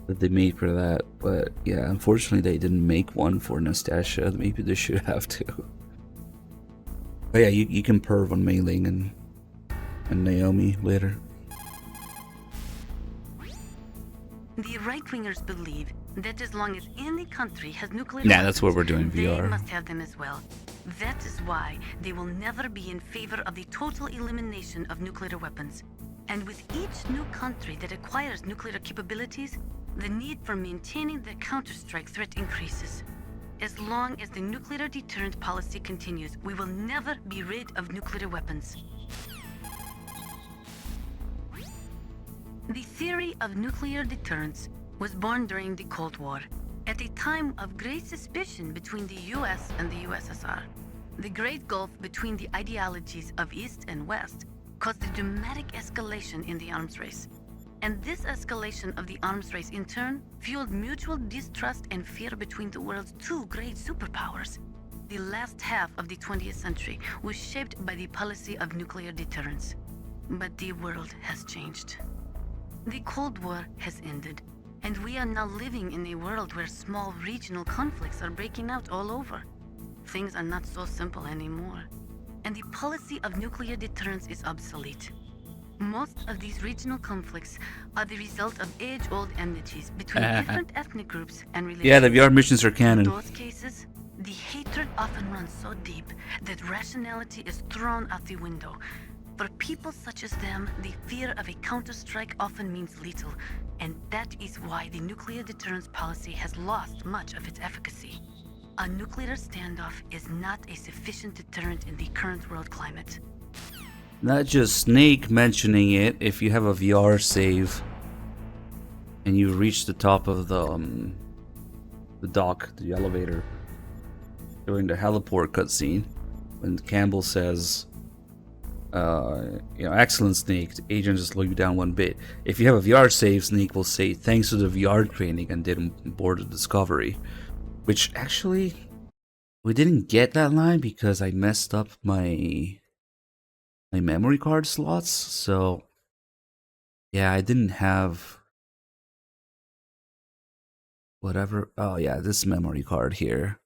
that they made for that. But yeah, unfortunately, they didn't make one for Nastasia. Maybe they should have to. But yeah, you can perv on Mei Ling and Naomi later. The right-wingers believe that as long as any country has nuclear Yeah, that's what we're doing they VR. must have them as well. That is why they will never be in favor of the total elimination of nuclear weapons. And with each new country that acquires nuclear capabilities, the need for maintaining the counterstrike threat increases. As long as the nuclear deterrent policy continues, we will never be rid of nuclear weapons. The theory of nuclear deterrence was born during the Cold War, at a time of great suspicion between the US and the USSR. The great gulf between the ideologies of East and West caused a dramatic escalation in the arms race. And this escalation of the arms race in turn fueled mutual distrust and fear between the world's two great superpowers. The last half of the 20th century was shaped by the policy of nuclear deterrence. But the world has changed. The Cold War has ended, and we are now living in a world where small regional conflicts are breaking out all over. Things are not so simple anymore, and the policy of nuclear deterrence is obsolete. Most of these regional conflicts are the result of age-old enmities between different ethnic groups and religions. Yeah, the VR missions are canon. In those cases, the hatred often runs so deep that rationality is thrown out the window. For people such as them, the fear of a counterstrike often means lethal, and that is why the nuclear deterrence policy has lost much of its efficacy. A nuclear standoff is not a sufficient deterrent in the current world climate. Not just Snake mentioning it. If you have a VR save and you reach the top of the dock, the elevator, during the heliport cutscene, when Campbell says, excellent, Snake, the agent just slowed you down one bit. If you have a VR save, Snake will say, thanks to the VR training and didn't board the Discovery. Which, actually, we didn't get that line because I messed up my memory card slots, so yeah, I didn't have whatever. Oh yeah, this memory card here.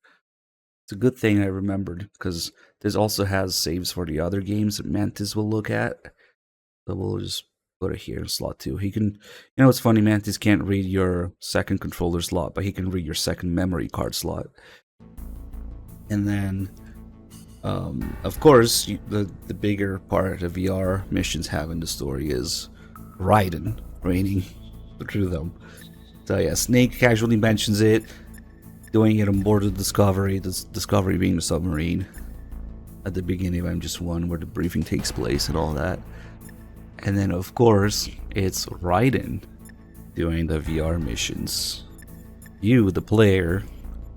It's a good thing I remembered, because this also has saves for the other games that Mantis will look at. So we'll just put it here in slot 2. He can, it's funny, Mantis can't read your second controller slot, but he can read your second memory card slot. And then, of course, the bigger part of VR missions have in the story is Raiden reigning through them. So yeah, Snake casually mentions it, doing it on board the Discovery, the Discovery being the submarine, at the beginning of MGS1 where the briefing takes place and all that. And then, of course, it's Raiden doing the VR missions. You, the player,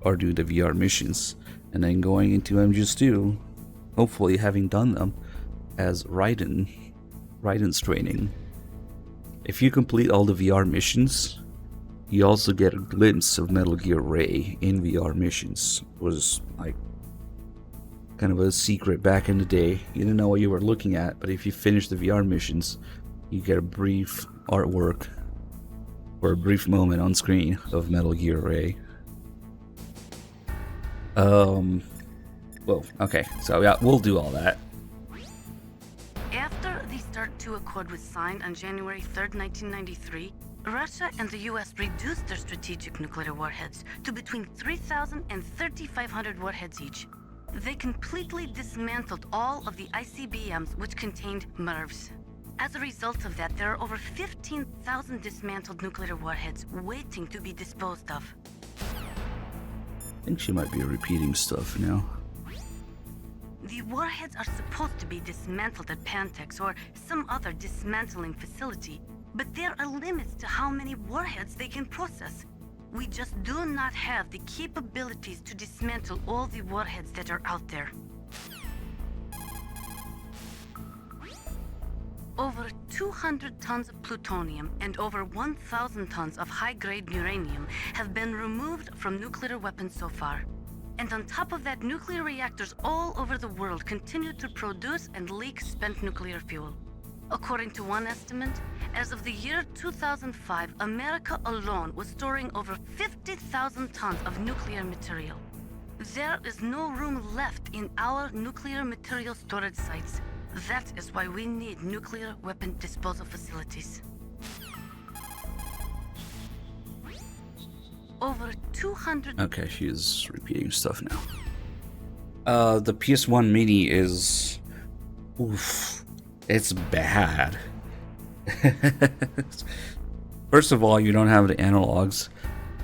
are doing the VR missions, and then going into MGS2, hopefully having done them as Raiden's training. If you complete all the VR missions, you also get a glimpse of Metal Gear Ray in VR missions. It was like kind of a secret back in the day. You didn't know what you were looking at, but if you finish the VR missions, you get a brief artwork or a brief moment on screen of Metal Gear Ray. Well, okay, so yeah, we'll do all that. After the START II Accord was signed on January 3rd, 1993, Russia and the US reduced their strategic nuclear warheads to between 3,000 and 3,500 warheads each. They completely dismantled all of the ICBMs which contained MIRVs. As a result of that, there are over 15,000 dismantled nuclear warheads waiting to be disposed of. I think she might be repeating stuff now. The warheads are supposed to be dismantled at Pantex or some other dismantling facility, but there are limits to how many warheads they can process. We just do not have the capabilities to dismantle all the warheads that are out there. Over 200 tons of plutonium and over 1,000 tons of high-grade uranium have been removed from nuclear weapons so far. And on top of that, nuclear reactors all over the world continue to produce and leak spent nuclear fuel. According to one estimate, as of the year 2005, America alone was storing over 50,000 tons of nuclear material. There is no room left in our nuclear material storage sites. That is why we need nuclear weapon disposal facilities. Over 200... Okay, she is repeating stuff now. The PS1 Mini is... Oof. It's bad. First of all, you don't have the analogs,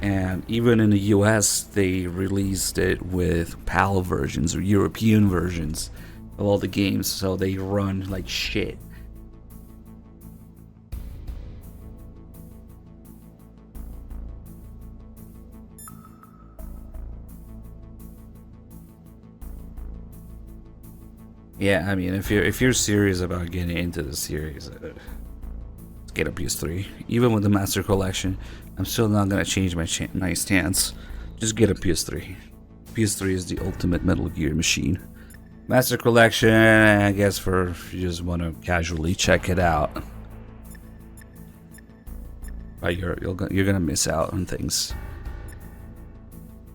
and even in the US, they released it with PAL versions or European versions of all the games, so they run like shit. Yeah, I mean, if you're serious about getting into the series, get a PS3. Even with the Master Collection, I'm still not gonna change my stance. Just get a PS3. PS3 is the ultimate Metal Gear machine. Master Collection, I guess, for if you just want to casually check it out. But you're gonna miss out on things.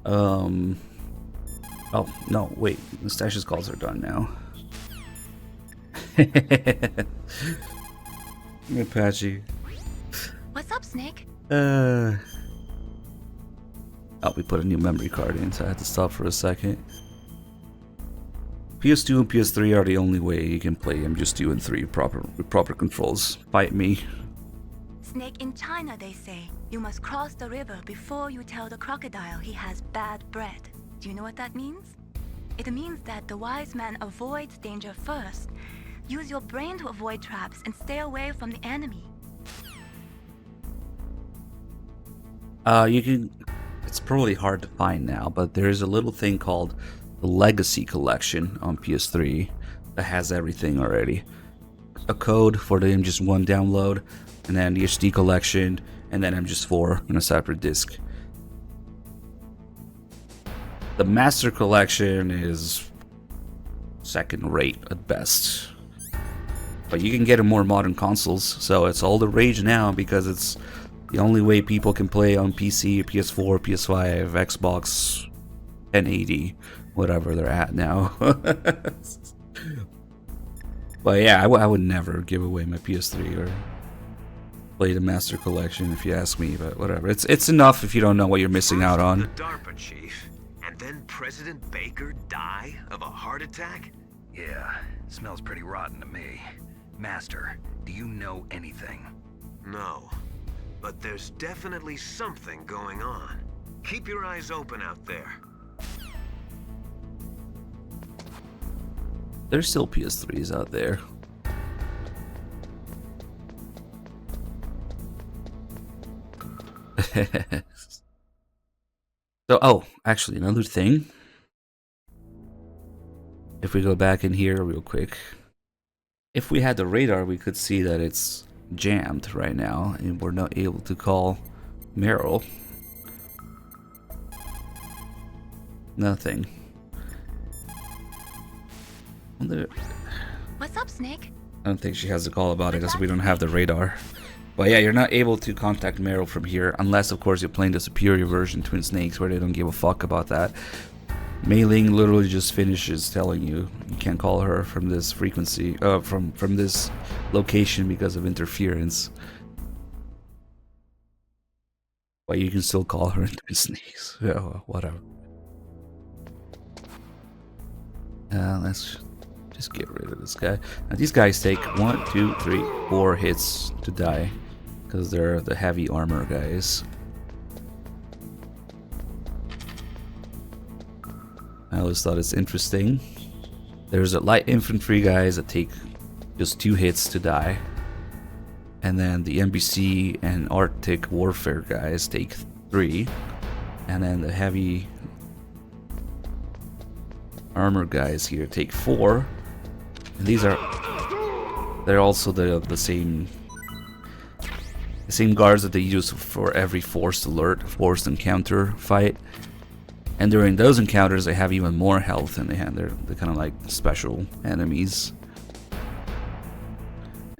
Oh no, wait, Mustache's calls are done now. Apache. What's up, Snake? Oh, we put a new memory card in, so I had to stop for a second. PS2 and PS3 are the only way you can play MGS2 and 3 with proper controls. Fight me. Snake, in China they say, you must cross the river before you tell the crocodile he has bad bread. Do you know what that means? It means that the wise man avoids danger first. Use your brain to avoid traps and stay away from the enemy. You can... It's probably hard to find now, but there's a little thing called the Legacy Collection on PS3 that has everything already. A code for the MGS1 download, and then the HD collection, and then MGS4 on a separate disc. The Master Collection is second rate at best. But you can get in more modern consoles, so it's all the rage now because it's the only way people can play on PC, PS4, PS5, Xbox, 1080, whatever they're at now. But yeah, I would never give away my PS3 or play the Master Collection if you ask me, but whatever. It's enough if you don't know what you're missing out on. The DARPA chief, and then President Baker die of a heart attack? Yeah, smells pretty rotten to me. Master, do you know anything? No, but there's definitely something going on. Keep your eyes open out there. There's still PS3s out there. So, oh, actually, another thing. If we go back in here real quick. If we had the radar, we could see that it's jammed right now, and we're not able to call Meryl. Nothing. What's up, Snake? I don't think she has a call about it because we don't have the radar. But yeah, you're not able to contact Meryl from here, unless of course you're playing the superior version Twin Snakes, where they don't give a fuck about that. Mei Ling literally just finishes telling you you can't call her from this frequency, from this location because of interference. But you can still call her in Twin Snakes. Yeah, whatever. Let's just get rid of this guy. Now these guys take 1, 2, 3, 4 hits to die because they're the heavy armor guys. I always thought it's interesting. There's a light infantry guys that take just 2 hits to die. And then the NBC and Arctic warfare guys take 3. And then the heavy armor guys here take 4. And these are... they're also the same guards that they use for every forced alert, forced encounter fight. And during those encounters, they have even more health than they have. They're kind of like special enemies.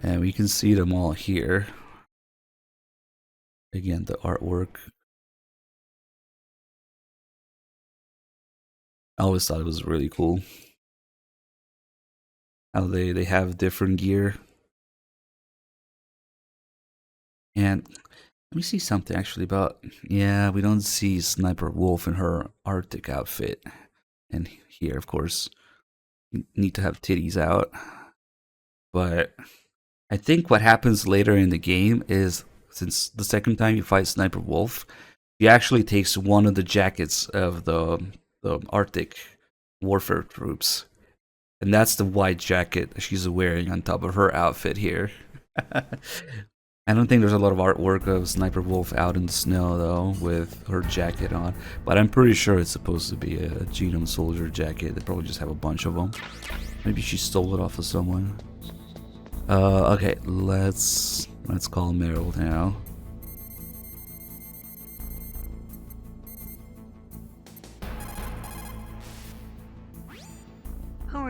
And we can see them all here. Again, the artwork. I always thought it was really cool. How they have different gear. And let me see something actually about... yeah, we don't see Sniper Wolf in her Arctic outfit. And here, of course, you need to have titties out. But I think what happens later in the game is, since the second time you fight Sniper Wolf, he actually takes one of the jackets of the Arctic warfare troops. And that's the white jacket she's wearing on top of her outfit here. I don't think there's a lot of artwork of Sniper Wolf out in the snow though, with her jacket on. But I'm pretty sure it's supposed to be a Genome Soldier jacket. They probably just have a bunch of them. Maybe she stole it off of someone. Okay, let's call Meryl now.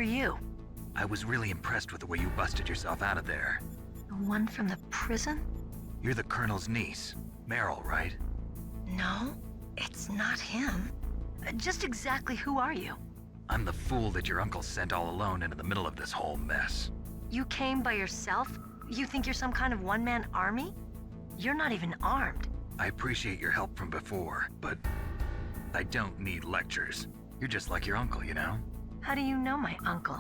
are you? I was really impressed with the way you busted yourself out of there. The one from the prison? You're the Colonel's niece, Meryl, right? No, it's not him. Just exactly who are you? I'm the fool that your uncle sent all alone into the middle of this whole mess. You came by yourself? You think you're some kind of one-man army? You're not even armed. I appreciate your help from before, but I don't need lectures. You're just like your uncle, you know? How do you know my uncle?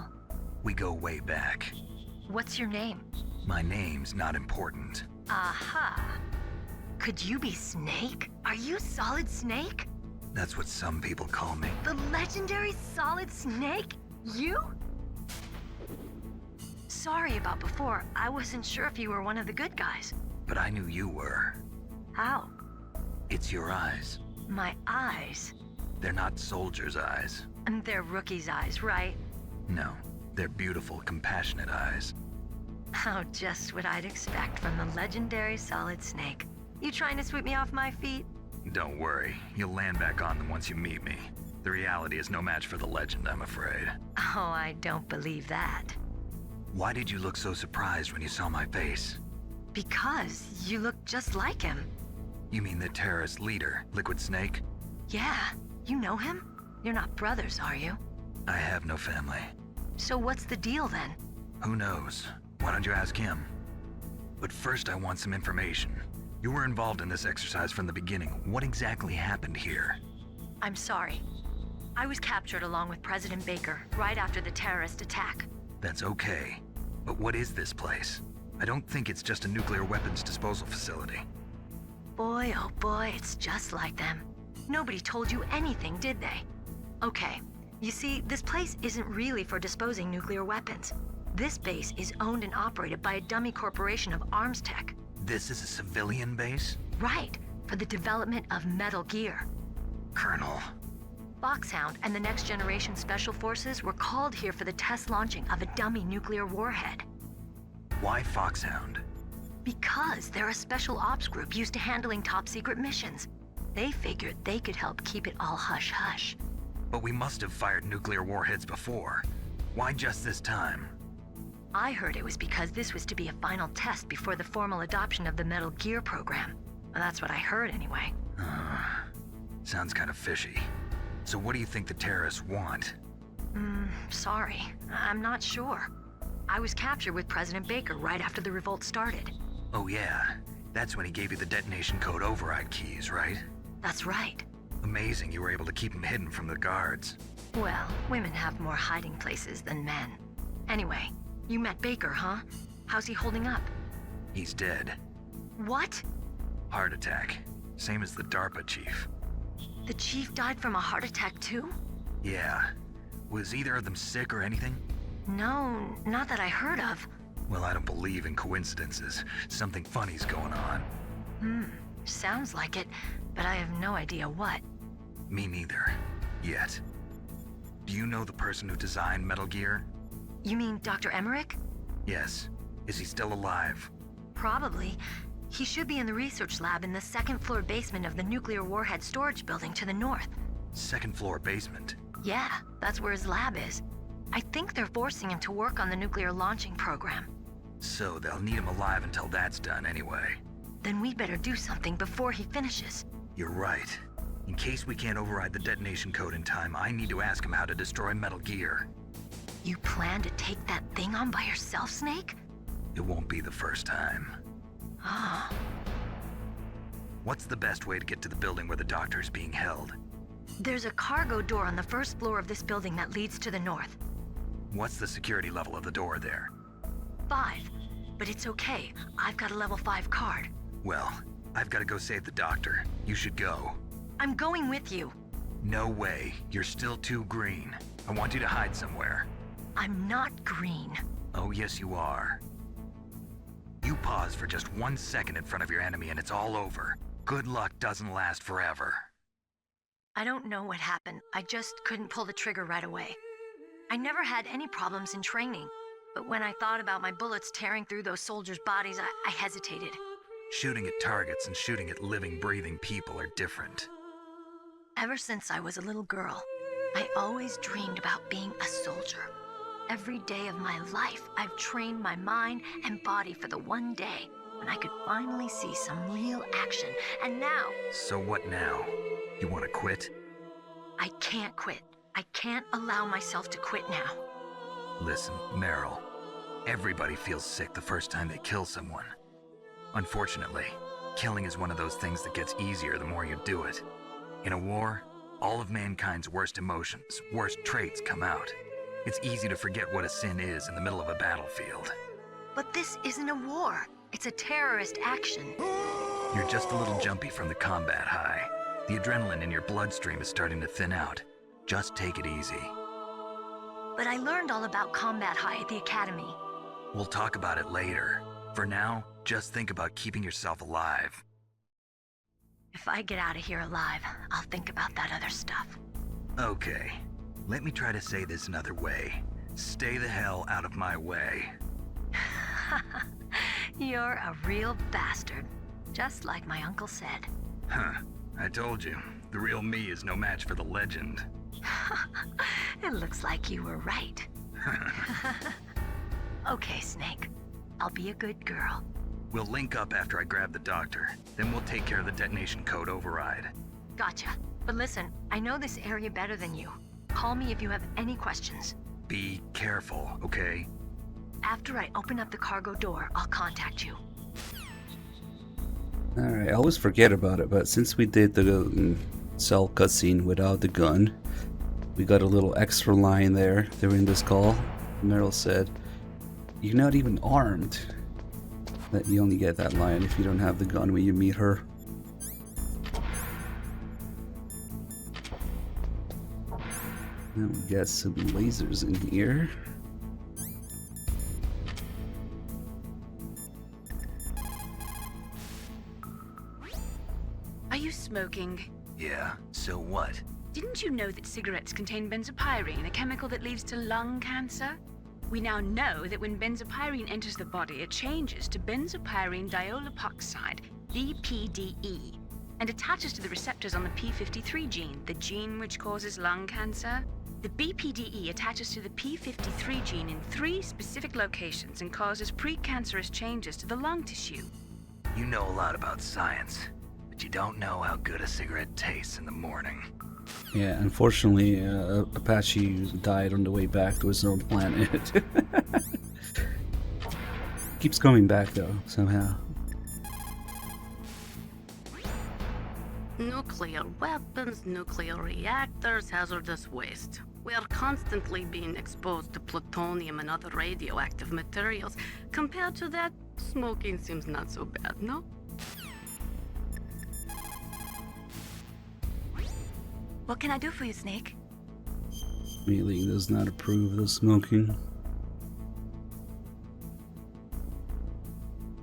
We go way back. What's your name? My name's not important. Aha. Could you be Snake? Are you Solid Snake? That's what some people call me. The legendary Solid Snake? You? Sorry about before. I wasn't sure if you were one of the good guys. But I knew you were. How? It's your eyes. My eyes? They're not soldiers' eyes. And they're rookies' eyes, right? No, they're beautiful, compassionate eyes. Oh, just what I'd expect from the legendary Solid Snake. You trying to sweep me off my feet? Don't worry, you'll land back on them once you meet me. The reality is no match for the legend, I'm afraid. Oh, I don't believe that. Why did you look so surprised when you saw my face? Because you look just like him. You mean the terrorist leader, Liquid Snake? Yeah, you know him? You're not brothers, are you? I have no family. So what's the deal then? Who knows? Why don't you ask him? But first I want some information. You were involved in this exercise from the beginning. What exactly happened here? I'm sorry. I was captured along with President Baker right after the terrorist attack. That's okay. But what is this place? I don't think it's just a nuclear weapons disposal facility. Boy, oh boy, it's just like them. Nobody told you anything, did they? Okay, you see, this place isn't really for disposing nuclear weapons. This base is owned and operated by a dummy corporation of arms tech. This is a civilian base? Right, for the development of Metal Gear. Colonel. Foxhound and the Next Generation Special Forces were called here for the test launching of a dummy nuclear warhead. Why Foxhound? Because they're a special ops group used to handling top-secret missions. They figured they could help keep it all hush-hush. But we must have fired nuclear warheads before. Why just this time? I heard it was because this was to be a final test before the formal adoption of the Metal Gear program. That's what I heard anyway. Sounds kind of fishy. So what do you think the terrorists want? Sorry. I'm not sure. I was captured with President Baker right after the revolt started. Oh yeah, that's when he gave you the detonation code override keys, right? That's right. Amazing you were able to keep him hidden from the guards. Well, women have more hiding places than men. Anyway, you met Baker, huh? How's he holding up? He's dead. What? Heart attack. Same as the DARPA chief. The chief died from a heart attack too? Yeah. Was either of them sick or anything? No, not that I heard of. Well, I don't believe in coincidences. Something funny's going on. Sounds like it, but I have no idea what. Me neither. Yet. Do you know the person who designed Metal Gear? You mean Dr. Emmerich? Yes. Is he still alive? Probably. He should be in the research lab in the second-floor basement of the nuclear warhead storage building to the north. Second-floor basement? Yeah, that's where his lab is. I think they're forcing him to work on the nuclear launching program. So they'll need him alive until that's done anyway. Then we better do something before he finishes. You're right. In case we can't override the detonation code in time, I need to ask him how to destroy Metal Gear. You plan to take that thing on by yourself, Snake? It won't be the first time. Ah. What's the best way to get to the building where the doctor's being held? There's a cargo door on the first floor of this building that leads to the north. What's the security level of the door there? 5. But it's okay. I've got a level 5 card. Well, I've got to go save the doctor. You should go. I'm going with you. No way. You're still too green. I want you to hide somewhere. I'm not green. Oh, yes, you are. You pause for just 1 second in front of your enemy and it's all over. Good luck doesn't last forever. I don't know what happened. I just couldn't pull the trigger right away. I never had any problems in training, but when I thought about my bullets tearing through those soldiers' bodies, I hesitated. Shooting at targets and shooting at living, breathing people are different. Ever since I was a little girl, I always dreamed about being a soldier. every day of my life, I've trained my mind and body for the one day when I could finally see some real action. And now... So what now? You want to quit? I can't quit. I can't allow myself to quit now. Listen, Meryl. Everybody feels sick the first time they kill someone. Unfortunately, killing is one of those things that gets easier the more you do it. In a war, all of mankind's worst emotions, worst traits come out. It's easy to forget what a sin is in the middle of a battlefield. But this isn't a war. It's a terrorist action. You're just a little jumpy from the combat high. The adrenaline in your bloodstream is starting to thin out. Just take it easy. But I learned all about combat high at the academy. We'll talk about it later. For now, just think about keeping yourself alive. If I get out of here alive, I'll think about that other stuff. Okay. Let me try to say this another way. Stay the hell out of my way. You're a real bastard. Just like my uncle said. Huh. I told you. The real me is no match for the legend. It looks like you were right. Okay, Snake. I'll be a good girl. We'll link up after I grab the doctor. Then we'll take care of the detonation code override. Gotcha. But listen, I know this area better than you. Call me if you have any questions. Be careful, okay? After I open up the cargo door, I'll contact you. Alright, I always forget about it, but since we did the cell cutscene without the gun, we got a little extra line there during this call. Meryl said, "You're not even armed." That you only get that line if you don't have the gun when you meet her. Now we got some lasers in here. Are you smoking? Yeah, so what? Didn't you know that cigarettes contain benzopyrene, a chemical that leads to lung cancer? We now know that when benzopyrene enters the body, it changes to benzopyrene diolipoxide, BPDE, and attaches to the receptors on the p53 gene, the gene which causes lung cancer. The BPDE attaches to the p53 gene in 3 specific locations and causes precancerous changes to the lung tissue. You know a lot about science, but you don't know how good a cigarette tastes in the morning. Yeah, unfortunately, Apache died on the way back to his own planet. Keeps coming back though, somehow. Nuclear weapons, nuclear reactors, hazardous waste. We are constantly being exposed to plutonium and other radioactive materials. Compared to that, smoking seems not so bad, no? What can I do for you, Snake? Melee does not approve of smoking.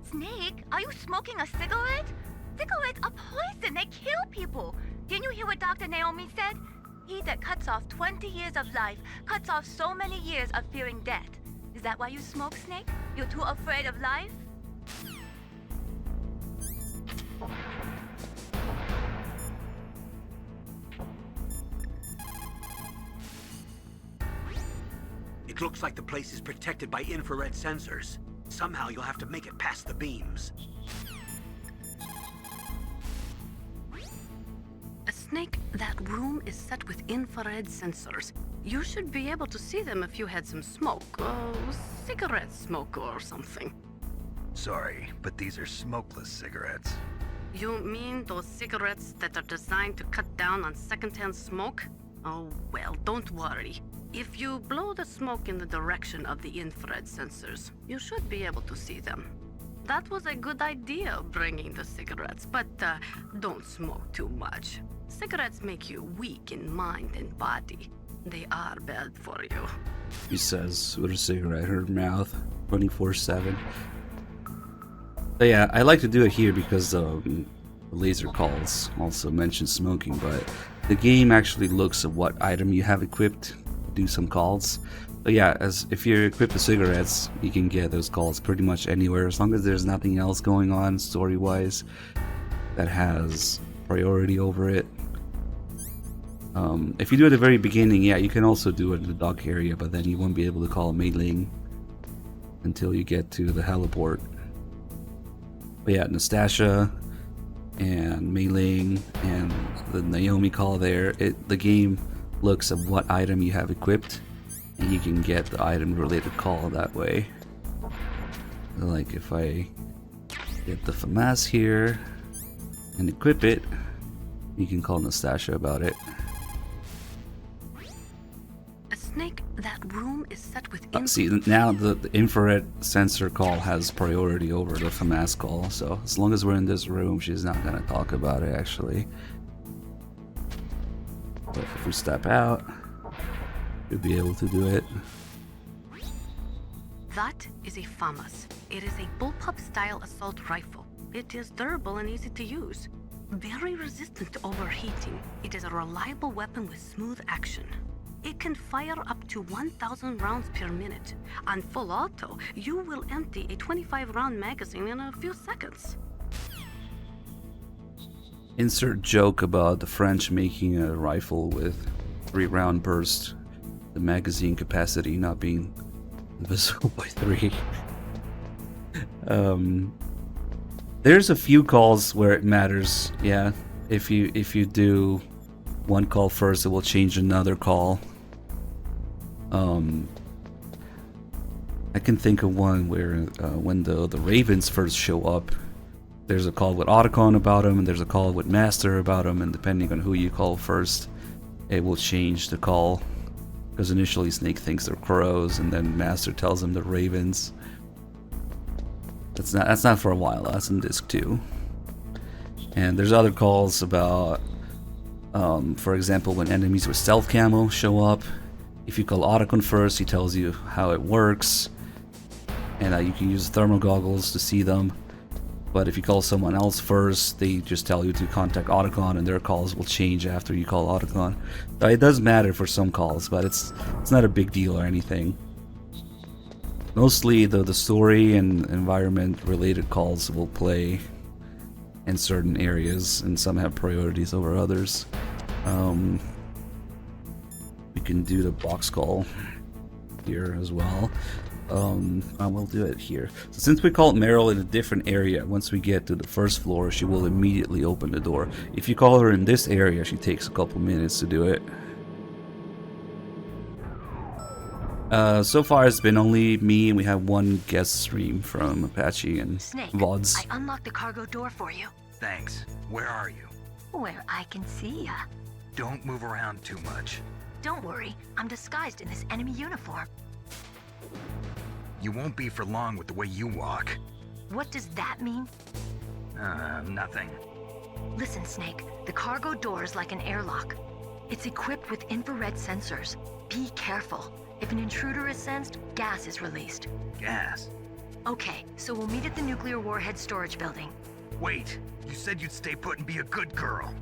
Snake, are you smoking a cigarette? Cigarettes are poison. They kill people. Didn't you hear what Dr. Naomi said? He that cuts off 20 years of life cuts off so many years of fearing death. Is that why you smoke, Snake? You're too afraid of life? It looks like the place is protected by infrared sensors. Somehow you'll have to make it past the beams. Snake, that room is set with infrared sensors. You should be able to see them if you had some smoke. Cigarette smoke or something. Sorry, but these are smokeless cigarettes. You mean those cigarettes that are designed to cut down on secondhand smoke? Oh, well, don't worry. If you blow the smoke in the direction of the infrared sensors, you should be able to see them. That was a good idea, bringing the cigarettes, but don't smoke too much. Cigarettes make you weak in mind and body. They are bad for you. She says with a cigarette in her mouth, 24/7. But yeah, I like to do it here because laser calls also mention smoking, but the game actually looks at what item you have equipped to do some calls. But yeah, if you're equipped with cigarettes, you can get those calls pretty much anywhere, as long as there's nothing else going on story-wise that has priority over it. If you do it at the very beginning, yeah, you can also do it in the dock area, but then you won't be able to call Mei Ling until you get to the heliport. But yeah, Nastasia and Mei Ling and the Naomi call there, the game looks at what item you have equipped, and you can get the item related call that way. Like if I get the FAMAS here and equip it, you can call Nastasia about it. Snake, that room is set with See, now the infrared sensor call has priority over the FAMAS call, so as long as we're in this room, she's not gonna talk about it actually. But if we step out, you'll be able to do it. That is a FAMAS. It is a bullpup style assault rifle. It is durable and easy to use. Very resistant to overheating. It is a reliable weapon with smooth action. It can fire up to 1,000 rounds per minute. On full auto, you will empty a 25-round magazine in a few seconds. Insert joke about the French making a rifle with 3-round burst, the magazine capacity not being divisible by 3. There's a few calls where it matters. Yeah, if you do one call first, it will change another call. I can think of one where when the Ravens first show up, there's a call with Otacon about them, and there's a call with Master about them, and depending on who you call first, it will change the call. Because initially Snake thinks they're crows, and then Master tells him they're ravens. That's not for a while. That's in disc 2. And there's other calls about, for example, when enemies with stealth camo show up. If you call Otacon first, he tells you how it works, and you can use thermal goggles to see them. But if you call someone else first, they just tell you to contact Otacon, and their calls will change after you call Otacon. It does matter for some calls, but it's not a big deal or anything. Mostly the story and environment related calls will play in certain areas, and some have priorities over others. We can do the box call here as well. I will do it here. So since we called Meryl in a different area, once we get to the first floor, she will immediately open the door. If you call her in this area, she takes a couple minutes to do it. So far it's been only me, and we have one guest stream from Apache and Snake, VODs. I unlocked the cargo door for you. Thanks. Where are you? Where I can see ya. Don't move around too much. Don't worry, I'm disguised in this enemy uniform. You won't be for long with the way you walk. What does that mean? Nothing. Listen, Snake, the cargo door is like an airlock. It's equipped with infrared sensors. Be careful. If an intruder is sensed, gas is released. Gas? Okay, so we'll meet at the nuclear warhead storage building. Wait, you said you'd stay put and be a good girl.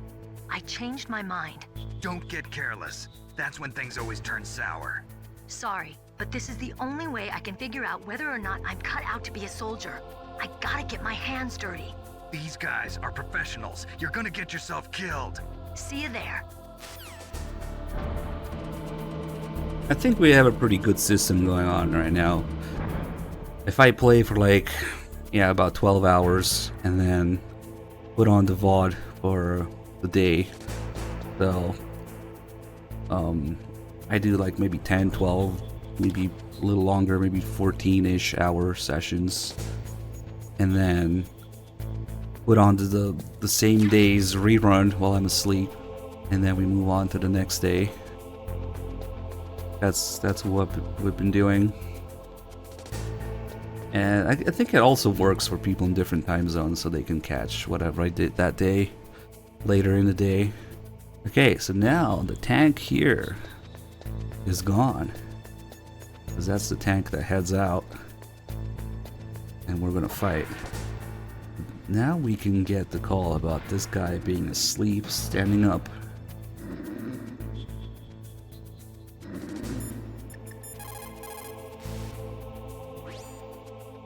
I changed my mind. Don't get careless. That's when things always turn sour. Sorry, but this is the only way I can figure out whether or not I'm cut out to be a soldier. I gotta get my hands dirty. These guys are professionals. You're gonna get yourself killed. See you there. I think we have a pretty good system going on right now. If I play for like, yeah, about 12 hours and then put on the VOD for the day, so I do like maybe 10, 12, maybe a little longer, maybe 14-ish hour sessions, and then put on to the same day's rerun while I'm asleep, and then we move on to the next day. That's what we've been doing. And I think it also works for people in different time zones, so they can catch whatever I did that day later in the day. Okay, so now the tank here is gone, because that's the tank that heads out, and we're gonna fight. Now we can get the call about this guy being asleep, standing up.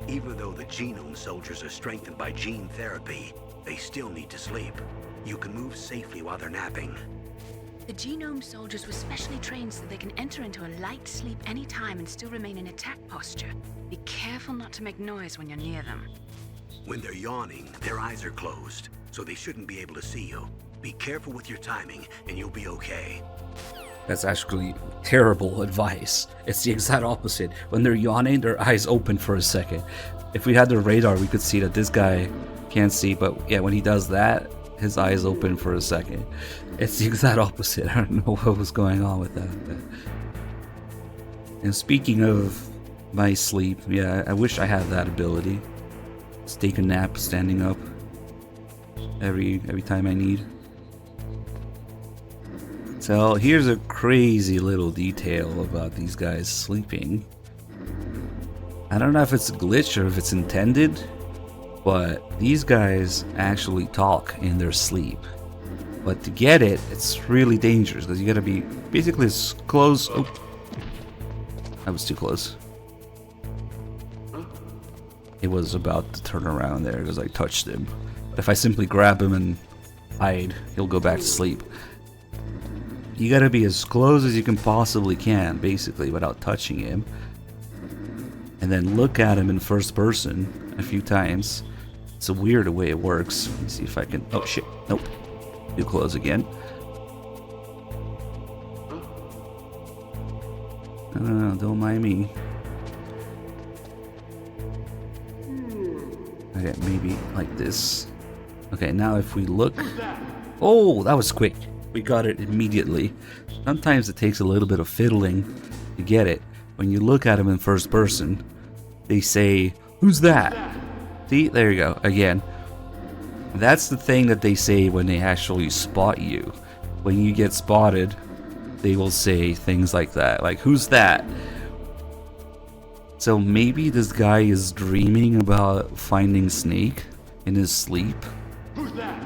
Even though the genome soldiers are strengthened by gene therapy, they still need to sleep. You can move safely while they're napping. The genome soldiers were specially trained so they can enter into a light sleep anytime and still remain in attack posture. Be careful not to make noise when you're near them. When they're yawning, their eyes are closed, so they shouldn't be able to see you. Be careful with your timing, and you'll be okay. That's actually terrible advice. It's the exact opposite. When they're yawning, their eyes open for a second. If we had the radar, we could see that this guy can't see, but yeah, when he does that, his eyes open for a second. It's the exact opposite. I don't know what was going on with that. And speaking of my sleep, yeah, I wish I had that ability. Just take a nap standing up every time I need. So here's a crazy little detail about these guys sleeping. I don't know if it's a glitch or if it's intended, but these guys actually talk in their sleep. But to get it, it's really dangerous because you gotta be basically as close. Oh, that was too close. It was about to turn around there because I touched him. But if I simply grab him and hide, he'll go back to sleep. You gotta be as close as you can possibly can, basically, without touching him. And then look at him in first person a few times. It's a weird way it works. Let me see if I can... Oh shit, nope. Too close again. Don't mind me. Okay, maybe like this. Okay, now if we look... Oh, that was quick. We got it immediately. Sometimes it takes a little bit of fiddling to get it. When you look at them in first person, they say, "Who's that?" See, there you go, again. That's the thing that they say when they actually spot you. When you get spotted, they will say things like that, like, "Who's that?" So maybe this guy is dreaming about finding Snake in his sleep. Who's that?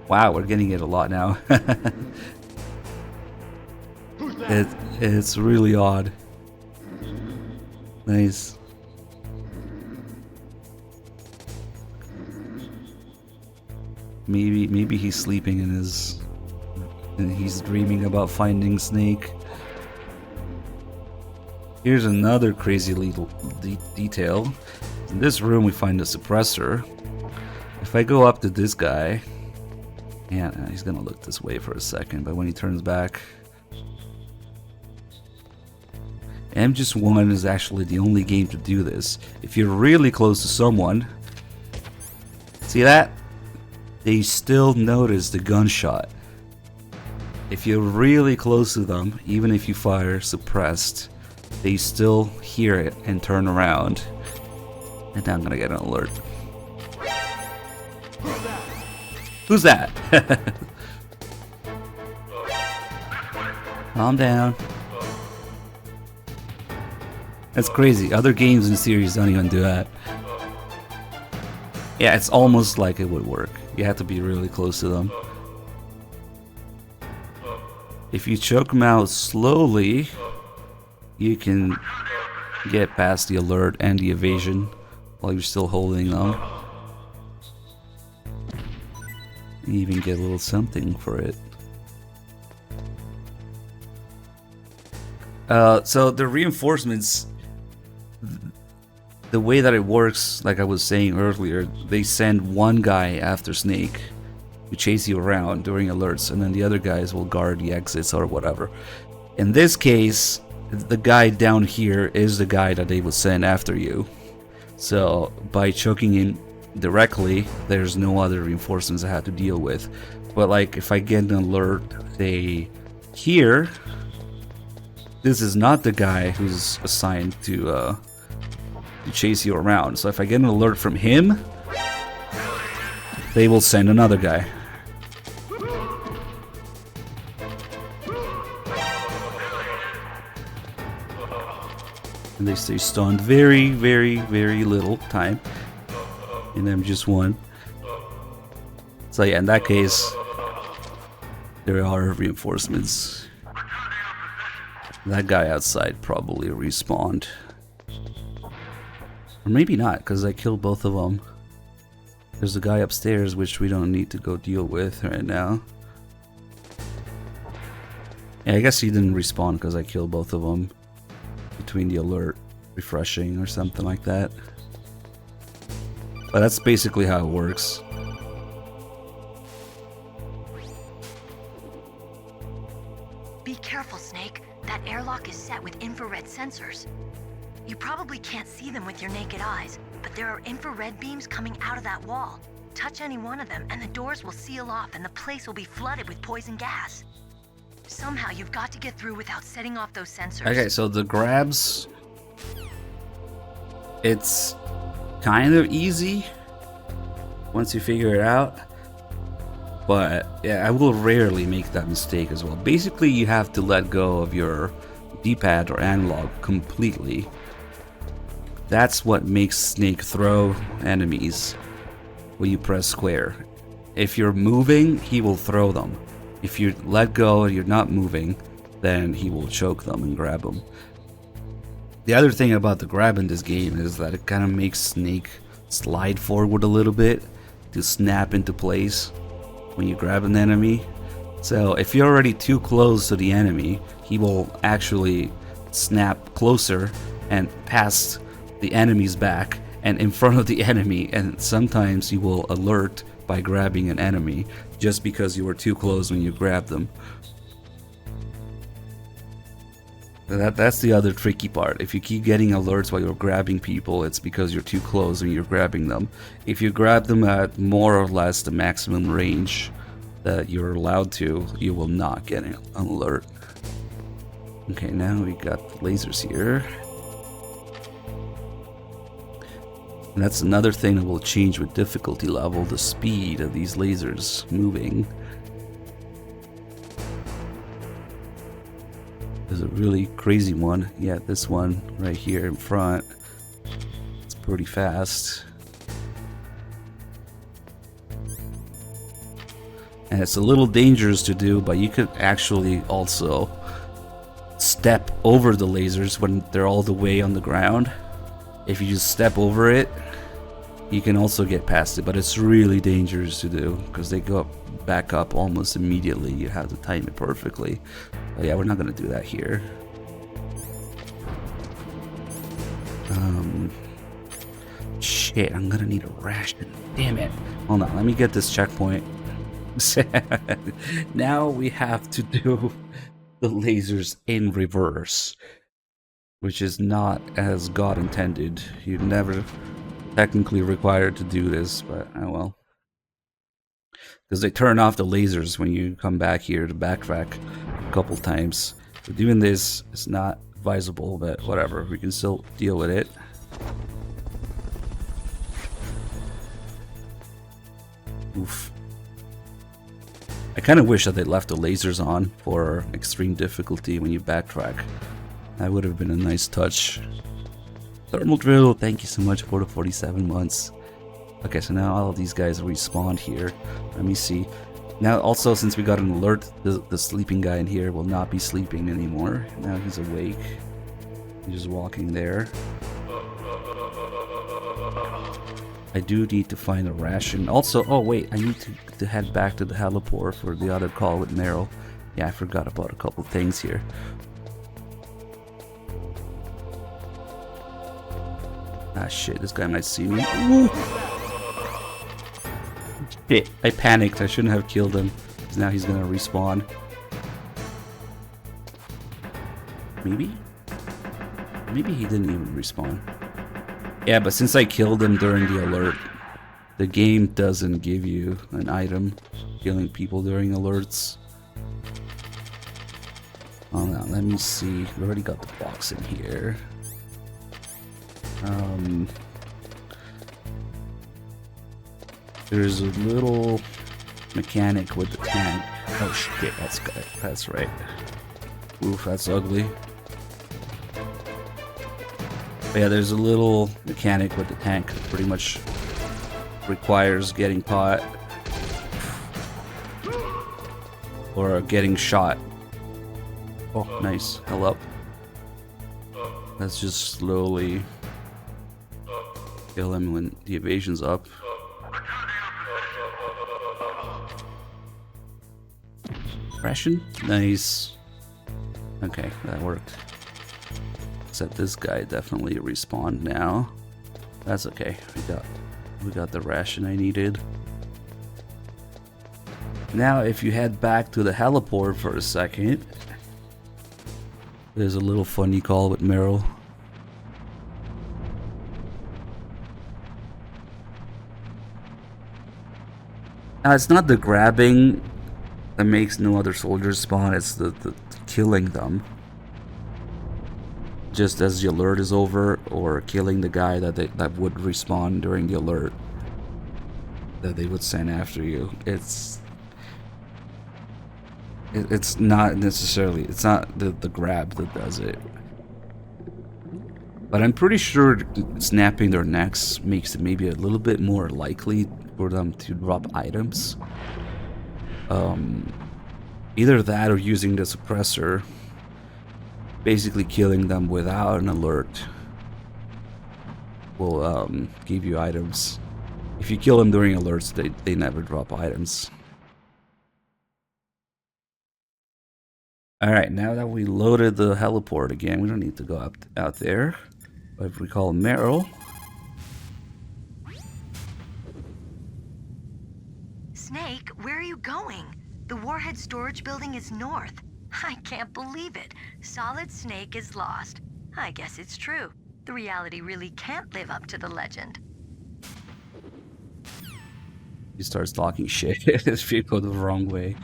Wow, we're getting it a lot now. It's really odd. Nice. Maybe he's sleeping in his... and he's dreaming about finding Snake. Here's another crazy little detail. In this room we find a suppressor. If I go up to this guy... yeah, he's gonna look this way for a second, but when he turns back... MGS1 is actually the only game to do this. If you're really close to someone... see that? They still notice the gunshot. If you're really close to them, even if you fire suppressed, they still hear it and turn around. And now I'm gonna get an alert. Who's that? Calm down. That's crazy. Other games in the series don't even do that. Yeah, it's almost like it would work. You have to be really close to them. If you choke them out slowly, you can get past the alert and the evasion while you're still holding them. You even get a little something for it. So the reinforcements, the way that it works, like I was saying earlier, they send one guy after Snake to chase you around during alerts, and then the other guys will guard the exits or whatever. In this case, the guy down here is the guy that they will send after you. So by choking him directly, there's no other reinforcements I have to deal with. But like if I get an alert, say here, this is not the guy who's assigned to chase you around. So if I get an alert from him, they will send another guy. And they stay stunned very, very, very little time. And I'm just one. So yeah, in that case, there are reinforcements. That guy outside probably respawned. Or maybe not, because I killed both of them. There's a guy upstairs, which we don't need to go deal with right now. Yeah, I guess he didn't respawn because I killed both of them between the alert refreshing or something like that. But that's basically how it works. Be careful, Snake. That airlock is set with infrared sensors. You probably can't see them with your naked eyes, but there are infrared beams coming out of that wall. Touch any one of them and the doors will seal off and the place will be flooded with poison gas. Somehow you've got to get through without setting off those sensors. Okay, so the grabs, it's kind of easy once you figure it out. But yeah, I will rarely make that mistake as well. Basically, you have to let go of your D-pad or analog completely. That's what makes Snake throw enemies when you press square. If you're moving, he will throw them. If you let go and you're not moving, then he will choke them and grab them. The other thing about the grab in this game is that it kind of makes Snake slide forward a little bit to snap into place when you grab an enemy. So if you're already too close to the enemy, he will actually snap closer and past the enemy's back and in front of the enemy, and sometimes you will alert by grabbing an enemy just because you were too close when you grabbed them. That's the other tricky part. If you keep getting alerts while you're grabbing people, it's because you're too close when you're grabbing them. If you grab them at more or less the maximum range that you're allowed to, you will not get an alert. Okay, now we got the lasers here. And that's another thing that will change with difficulty level, the speed of these lasers moving. There's a really crazy one. Yeah, this one right here in front. It's pretty fast. And it's a little dangerous to do, but you could actually also step over the lasers when they're all the way on the ground. If you just step over it, you can also get past it, but it's really dangerous to do because they go back up almost immediately. You have to time it perfectly. But yeah, we're not gonna do that here. Shit, I'm gonna need a ration. Damn it. Hold on, let me get this checkpoint. Now we have to do the lasers in reverse, which is not as God intended. You're never technically required to do this, but oh well. Because they turn off the lasers when you come back here to backtrack a couple times. So doing this is not advisable, but whatever, we can still deal with it. Oof. I kind of wish that they left the lasers on for extreme difficulty when you backtrack. That would have been a nice touch. Thermal Drill, thank you so much for the 47 months. Okay, so now all of these guys respawned here. Let me see. Now also, since we got an alert, the sleeping guy in here will not be sleeping anymore. Now he's awake. He's just walking there. I do need to find a ration. Also, oh wait, I need to head back to the heliport for the other call with Meryl. Yeah, I forgot about a couple things here. Ah shit, this guy might see me. Ooh. Shit, I panicked. I shouldn't have killed him. Because now he's gonna respawn. Maybe? Maybe he didn't even respawn. Yeah, but since I killed him during the alert, the game doesn't give you an item killing people during alerts. Oh no, let me see. We already got the box in here. There's a little mechanic with the tank. Oh shit, that's good. That's right. Oof, that's ugly. But yeah, there's a little mechanic with the tank that pretty much requires getting caught or getting shot. Oh, nice. Hell up. Let's just slowly kill him when the evasion's up. Ration? Nice. Okay, that worked. Except this guy definitely respawned now. That's okay. We got the ration I needed. Now, if you head back to the heliport for a second, there's a little funny call with Meryl. Now, it's not the grabbing that makes no other soldiers spawn, it's the killing them. Just as the alert is over, or killing the guy that would respawn during the alert that they would send after you. It's not necessarily, it's not the grab that does it. But I'm pretty sure snapping their necks makes it maybe a little bit more likely for them to drop items. Either that or using the suppressor, basically killing them without an alert, will give you items. If you kill them during alerts, they never drop items. Alright, now that we loaded the heliport again, we don't need to go out there. But if we call Meryl... Snake, where are you going? The warhead storage building is north. I can't believe it. Solid Snake is lost. I guess it's true. The reality really can't live up to the legend. He starts talking shit if you go the wrong way.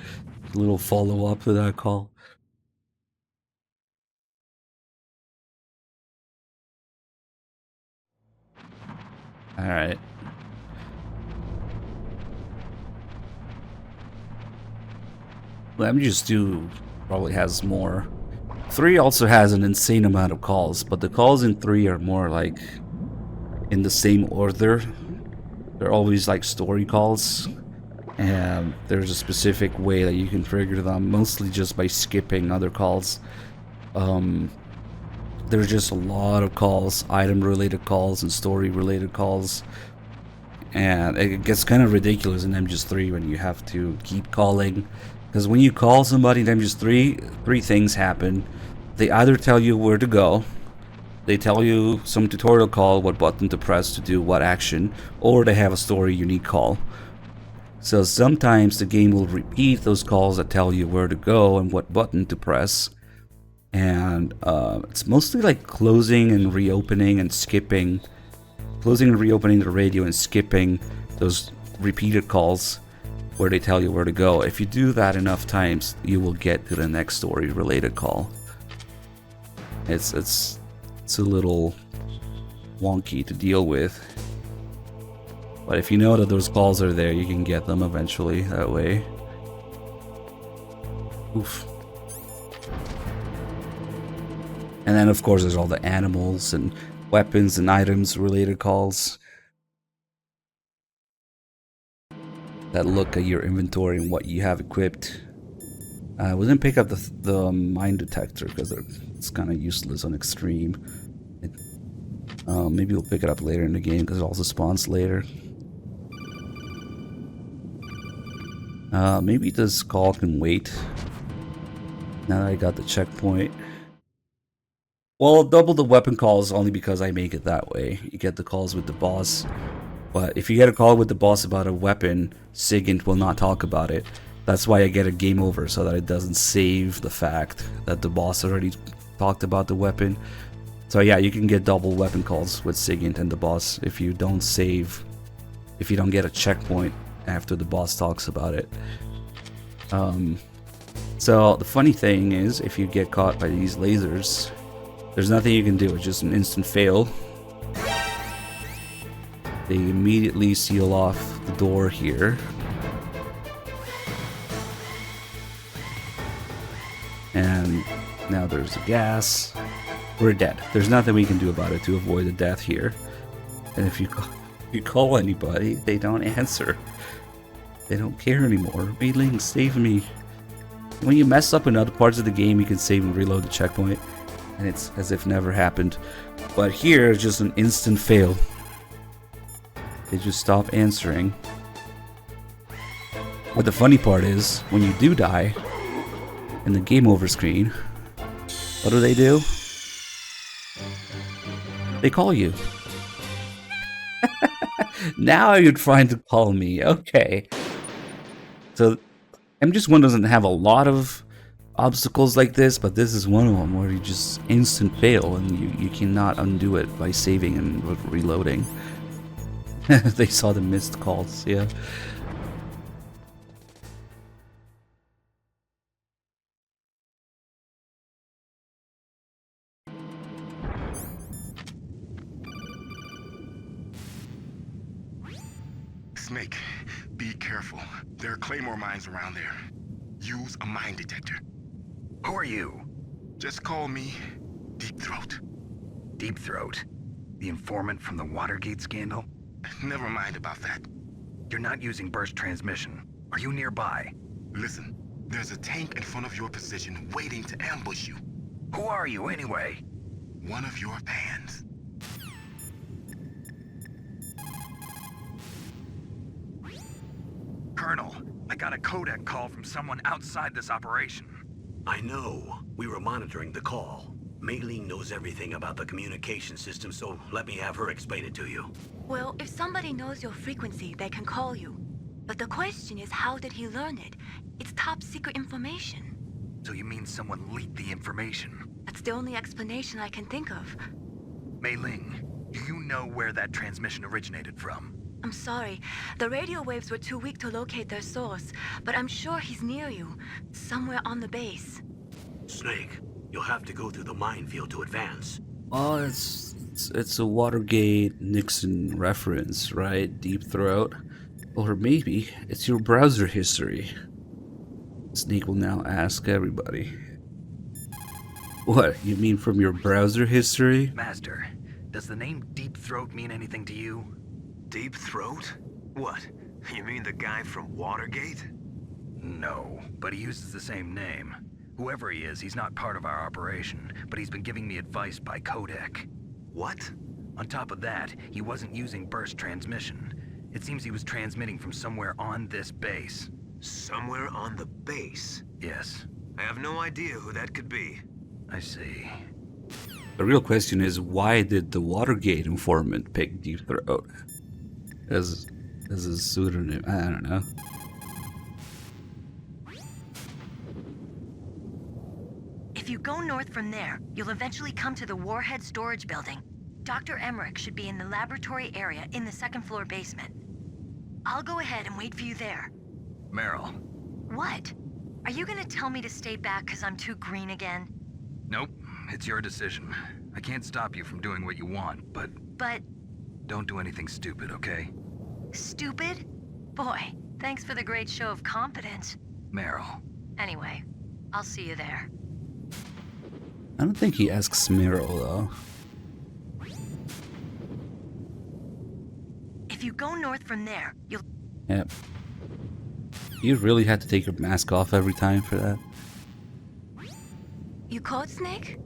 A little follow-up to that call. Alright. Let me just do... probably has more. 3 also has an insane amount of calls, but the calls in 3 are more like in the same order. They're always like story calls, and there's a specific way that you can trigger them, mostly just by skipping other calls. There's just a lot of calls, item related calls and story related calls, and it gets kind of ridiculous in MGS3 when you have to keep calling. Because when you call somebody in MGS3, 3 things happen. They either tell you where to go, they tell you some tutorial call, what button to press to do what action, or they have a story unique call. So sometimes the game will repeat those calls that tell you where to go and what button to press. And it's mostly like closing and reopening and skipping. Closing and reopening the radio and skipping those repeated calls where they tell you where to go. If you do that enough times, you will get to the next story related call. It's a little wonky to deal with, but if you know that those calls are there, you can get them eventually that way. Oof. And then of course there's all the animals and weapons and items related calls that look at your inventory and what you have equipped. We didn't pick up the mine detector because it's kind of useless on extreme. Maybe we'll pick it up later in the game because it also spawns later. Maybe this call can wait. Now that I got the checkpoint. Well, double the weapon calls only because I make it that way. You get the calls with the boss. But if you get a call with the boss about a weapon, Sigint will not talk about it. That's why I get a game over, so that it doesn't save the fact that the boss already talked about the weapon. So yeah, you can get double weapon calls with Sigint and the boss if you don't save, if you don't get a checkpoint after the boss talks about it. So the funny thing is, if you get caught by these lasers, there's nothing you can do, it's just an instant fail. They immediately seal off the door here. And now there's the gas. We're dead. There's nothing we can do about it to avoid the death here. And if you call anybody, they don't answer. They don't care anymore. Ling, save me. When you mess up in other parts of the game, you can save and reload the checkpoint, and it's as if never happened. But here, it's just an instant fail. They just stop answering. But the funny part is, when you do die, in the game over screen, What do? They call you. Now you're trying to call me. Okay. So, MGS1 doesn't have a lot of obstacles like this, but this is one of them where you just instant fail and you cannot undo it by saving and reloading. They saw the missed calls, yeah. Snake, be careful. There are Claymore mines around there. Use a mine detector. Who are you? Just call me Deep Throat. Deep Throat? The informant from the Watergate scandal? Never mind about that. You're not using burst transmission. Are you nearby? Listen, there's a tank in front of your position waiting to ambush you. Who are you anyway? One of your fans. Colonel, I got a codec call from someone outside this operation. I know. We were monitoring the call. Mei Ling knows everything about the communication system, so let me have her explain it to you. Well, if somebody knows your frequency, they can call you. But the question is, how did he learn it? It's top secret information. So you mean someone leaked the information? That's the only explanation I can think of. Mei Ling, do you know where that transmission originated from? I'm sorry. The radio waves were too weak to locate their source, but I'm sure he's near you, somewhere on the base. Snake, you'll have to go through the minefield to advance. Oh, it's a Watergate Nixon reference, right? Deep Throat. Or maybe it's your browser history. Snake will now ask everybody. What, you mean from your browser history? Master, does the name Deep Throat mean anything to you? Deep Throat? What? You mean the guy from Watergate? No, but he uses the same name. Whoever he is, he's not part of our operation, but he's been giving me advice by codec. What? On top of that, he wasn't using burst transmission. It seems he was transmitting from somewhere on this base. Somewhere on the base? Yes. I have no idea who that could be. I see. The real question is, why did the Watergate informant pick Deep Throat as a pseudonym? I don't know. If you go north from there, you'll eventually come to the Warhead Storage Building. Dr. Emmerich should be in the laboratory area in the second floor basement. I'll go ahead and wait for you there. Meryl. What? Are you gonna tell me to stay back because I'm too green again? Nope, it's your decision. I can't stop you from doing what you want, but... But... Don't do anything stupid, okay? Stupid? Boy, thanks for the great show of confidence. Meryl. Anyway, I'll see you there. I don't think he asks Meryl, though. If you go north from there, you'll... Yep. You really had to take your mask off every time for that? You called Snake?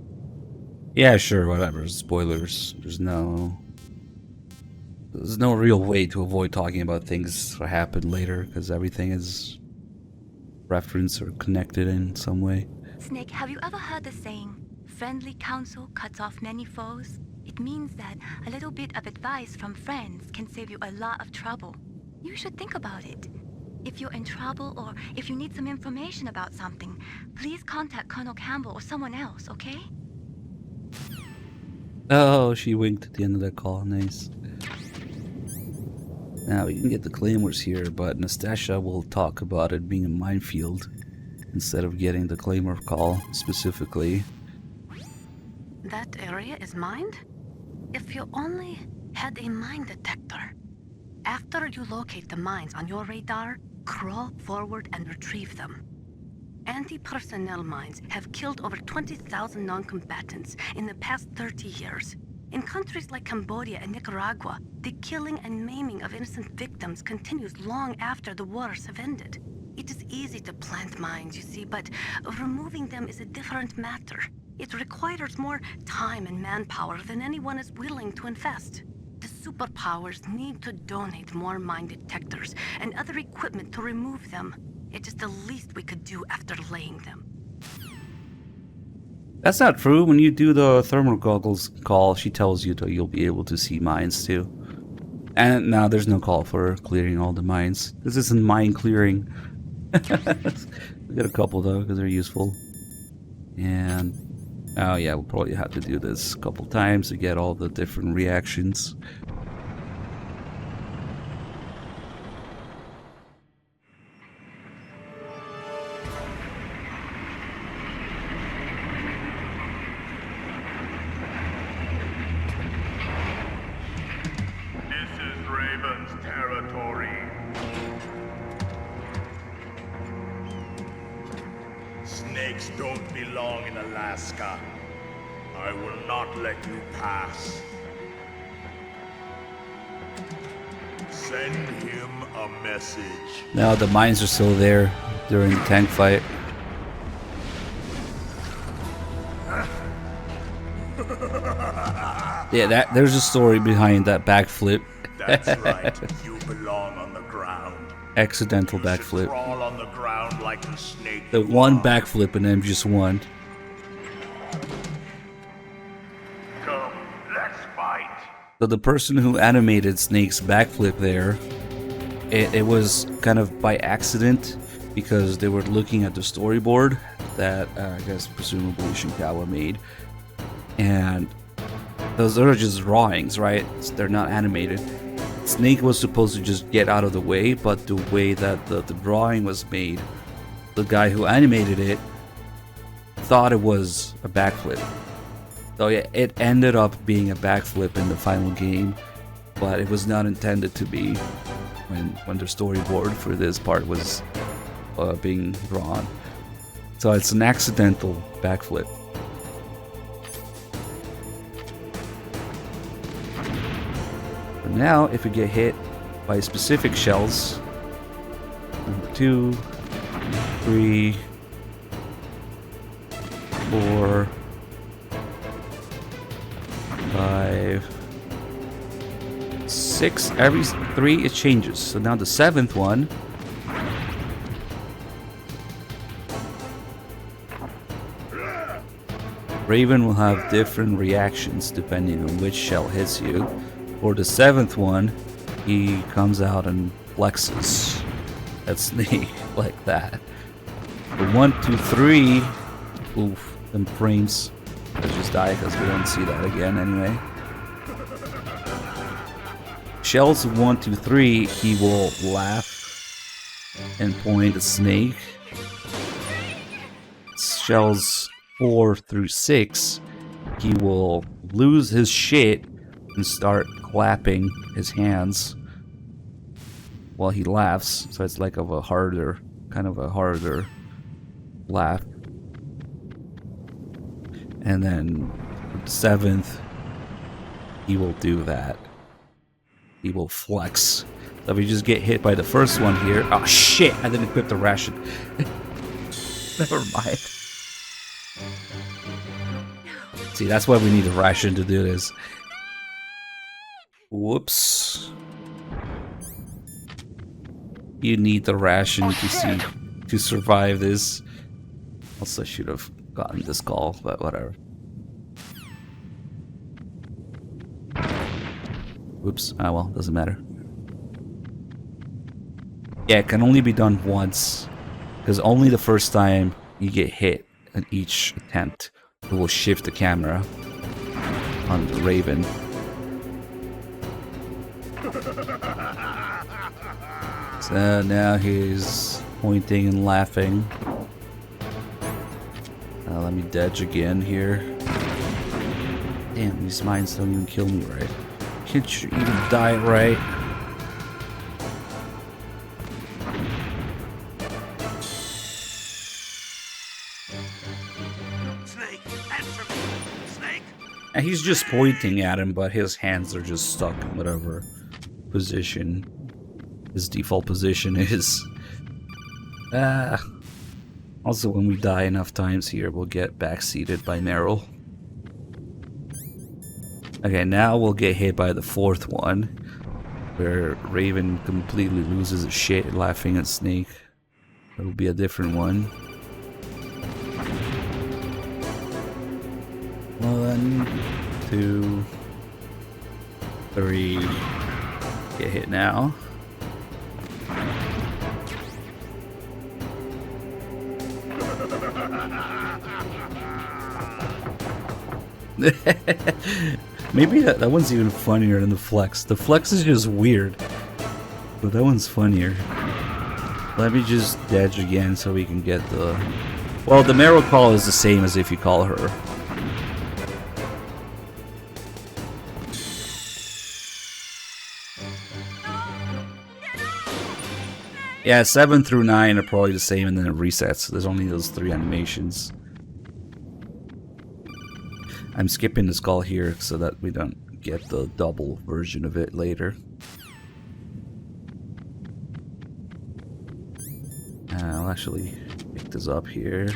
Yeah, sure, whatever. Spoilers. There's no real way to avoid talking about things that happen later, because everything is referenced or connected in some way. Snake, have you ever heard the saying, friendly counsel cuts off many foes? It means that a little bit of advice from friends can save you a lot of trouble. You should think about it. If you're in trouble or if you need some information about something, please contact Colonel Campbell or someone else, okay? Oh, she winked at the end of that call. Nice. Now, we can get the Claymores here, but Nastasia will talk about it being a minefield instead of getting the Claymore call specifically. That area is mined? If you only had a mine detector. After you locate the mines on your radar, crawl forward and retrieve them. Anti-personnel mines have killed over 20,000 non-combatants in the past 30 years. In countries like Cambodia and Nicaragua, the killing and maiming of innocent victims continues long after the wars have ended. It is easy to plant mines, you see, but removing them is a different matter. It requires more time and manpower than anyone is willing to invest. The superpowers need to donate more mine detectors and other equipment to remove them. It is the least we could do after laying them. That's not true. When you do the thermal goggles call, she tells you that you'll be able to see mines too. And now there's no call for clearing all the mines. This isn't mine clearing. We got a couple though, because they're useful. And oh yeah, we'll probably have to do this a couple times to get all the different reactions. This is Raven's territory. Snakes don't belong in Alaska. I will not let you pass. Send him a message. Now the mines are still there during the tank fight. Yeah, there's a story behind that backflip. That's right. You belong on the ground. Accidental backflip. Crawl on the ground like the snake. The one backflip and then just one. Come, let's fight. So the person who animated Snake's backflip there, it was kind of by accident because they were looking at the storyboard that I guess presumably Shinkawa made, and those are just drawings, right? They're not animated. Snake was supposed to just get out of the way, but the way that the drawing was made, the guy who animated it thought it was a backflip. So yeah, it ended up being a backflip in the final game, but it was not intended to be when the storyboard for this part was being drawn. So it's an accidental backflip. But now, if we get hit by specific shells, 2, 3, 4, 5, 6, every 3 it changes. So now the 7th one, Raven will have different reactions depending on which shell hits you. For the 7th one, he comes out and flexes. That's Snake, like that. The 1, 2, 3, oof, them frames. Let's just die because we don't see that again anyway. Shells 1, 2, 3, he will laugh and point at Snake. Shells 4 through 6, he will lose his shit and start clapping his hands while he laughs. So it's like kind of a harder laugh. And then 7th, he will do that. He will flex. So if we just get hit by the first one here, oh shit! I didn't equip the ration. Never mind. See, that's why we need a ration to do this. Whoops. You need the ration to survive this. Also, I should have gotten this call, but whatever. Whoops. Ah, well, doesn't matter. Yeah, it can only be done once, because only the first time you get hit in each attempt, it will shift the camera on the Raven. So now he's pointing and laughing. Let me dodge again here. Damn, these mines don't even kill me right. Can't you even die right? Snake, answer me! Snake! And he's just pointing at him, but his hands are just stuck in whatever position his default position is. Also, when we die enough times here, we'll get backseated by Meryl. Okay, now we'll get hit by the 4th one, where Raven completely loses his shit laughing at Snake. It'll be a different one. 1, 2, 3. Get hit now. Maybe that one's even funnier than the flex. The flex is just weird, but that one's funnier. Let me just dodge again so we can get the... Well, the Meryl call is the same as if you call her. Yeah, 7 through 9 are probably the same, and then it resets. There's only those 3 animations. I'm skipping the skull here so that we don't get the double version of it later. I'll actually pick this up here.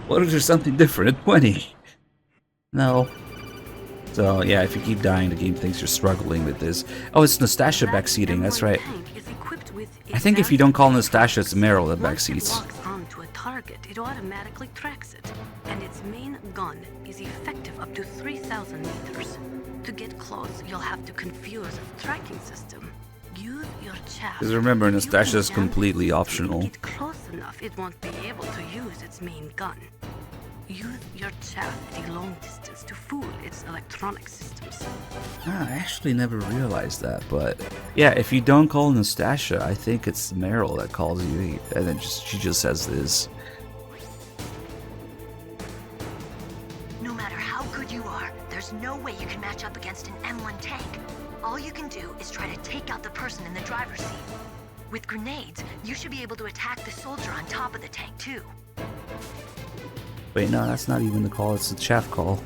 What if there's something different at 20? No. So yeah, if you keep dying, the game thinks you're struggling with this. Oh, it's Nastasia backseating, that's right. I think if you don't call Nastasia, it's Meryl that backseats. Onto a target, it automatically tracks it, and its main gun is effective up to 3,000 meters. To get close, you'll have to confuse the tracking system. Use your chaff. Because remember, Nastasia's completely optional. Get close enough, it won't be able to use its main gun. Use your chaff the long distance to fool its electronic systems. Ah, I actually never realized that, but yeah, if you don't call Nastasia, I think it's Meryl that calls you, and then she just says this. No matter how good you are, there's no way you can match up against an M1 tank. All you can do is try to take out the person in the driver's seat. With grenades, you should be able to attack the soldier on top of the tank too. Wait, no, that's not even the call, it's the chaff call.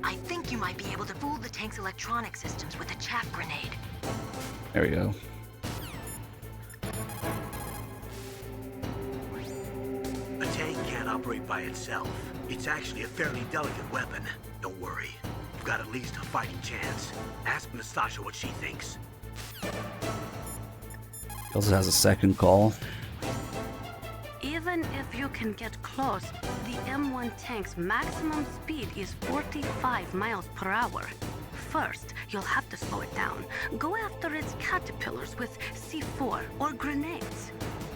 I think you might be able to fool the tank's electronic systems with a chaff grenade. There we go. A tank can't operate by itself. It's actually a fairly delicate weapon. Don't worry. You've got at least a fighting chance. Ask Nastasia what she thinks. He also has a second call. Even if you can get close, the M1 tank's maximum speed is 45 miles per hour. First, you'll have to slow it down. Go after its caterpillars with C4 or grenades.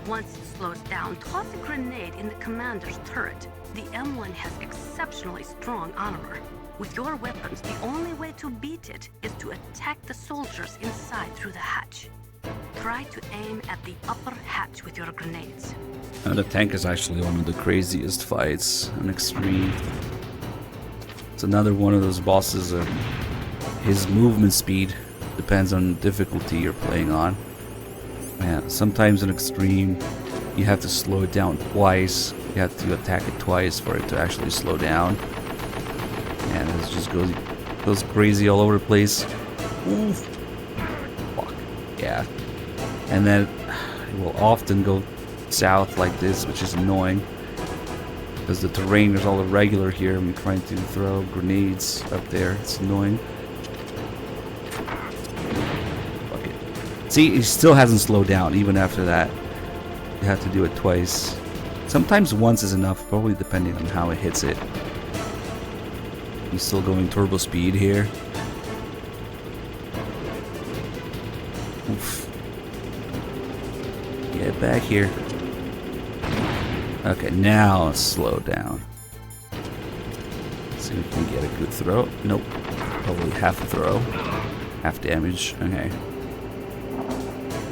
Once it slows down, toss a grenade in the commander's turret. The M1 has exceptionally strong armor. With your weapons, the only way to beat it is to attack the soldiers inside through the hatch. Try to aim at the upper hatch with your grenades. The tank is actually one of the craziest fights on Extreme. It's another one of those bosses that his movement speed depends on the difficulty you're playing on. Man, sometimes in Extreme you have to slow it down twice. You have to attack it twice for it to actually slow down. And it just goes crazy all over the place. Oof. Fuck. Yeah. And then it will often go south like this, which is annoying. Because the terrain is all irregular here. I'm trying to throw grenades up there. It's annoying. Fuck it. See, it still hasn't slowed down even after that. You have to do it twice. Sometimes once is enough, probably depending on how it hits it. He's still going turbo speed here. Oof. Get back here. Okay, now slow down. See if we can get a good throw. Nope. Probably half a throw. Half damage. Okay.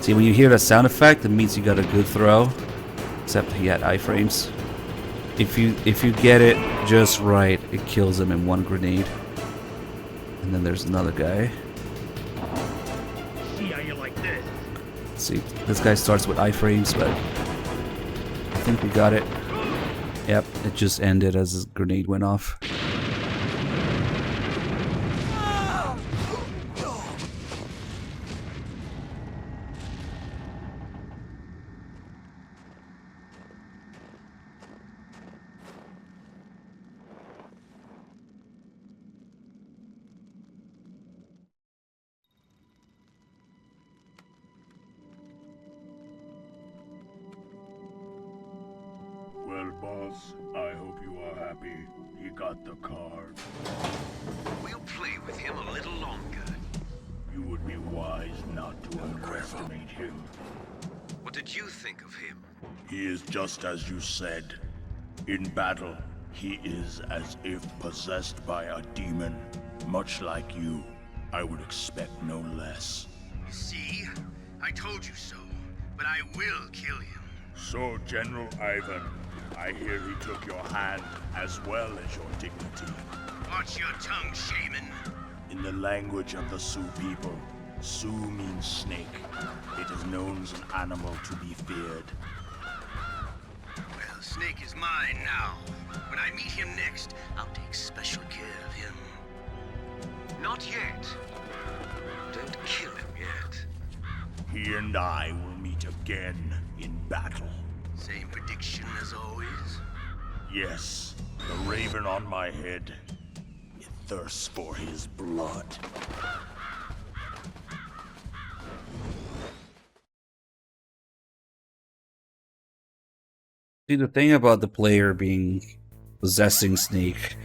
See, when you hear that sound effect, it means you got a good throw. Except he had iframes. If you get it just right, it kills him in one grenade. And then there's another guy. See how you like this? See, this guy starts with iframes, but I think we got it. Yep, it just ended as his grenade went off. boss. I hope you are happy. He got the card. We'll play with him a little longer. You would be wise not to underestimate him. What did you think of him? He is just as you said. In battle, he is as if possessed by a demon. Much like you, I would expect no less. See? I told you so. But I will kill him. So, General Ivan, I hear he took your hand as well as your dignity. Watch your tongue, shaman. In the language of the Sioux people, Sioux means snake. It is known as an animal to be feared. Well, Snake is mine now. When I meet him next, I'll take special care of him. Not yet. Don't kill him yet. He and I will meet again in battle. Same prediction as always? Yes, the raven on my head. It thirsts for his blood. See, the thing about the player being possessing Snake,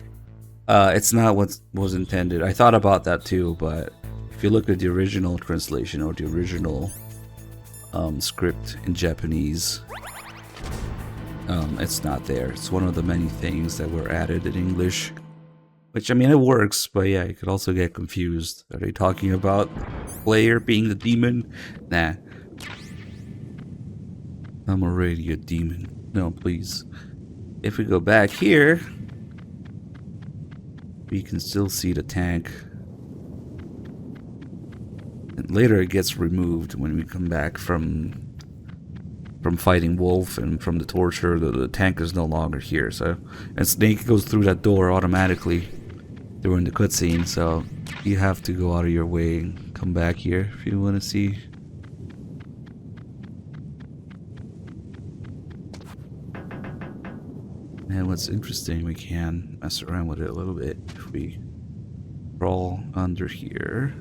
it's not what was intended. I thought about that too, but if you look at the original translation or the original script in Japanese, it's not there. It's one of the many things that were added in English, which, I mean, it works, but yeah, you could also get confused. Are they talking about player being the demon? Nah. I'm already a demon. No, please. If we go back here, we can still see the tank. And later it gets removed when we come back from fighting Wolf and from the torture. The tank is no longer here. So, and Snake goes through that door automatically during the cutscene. So you have to go out of your way and come back here if you want to see. And what's interesting, we can mess around with it a little bit if we crawl under here.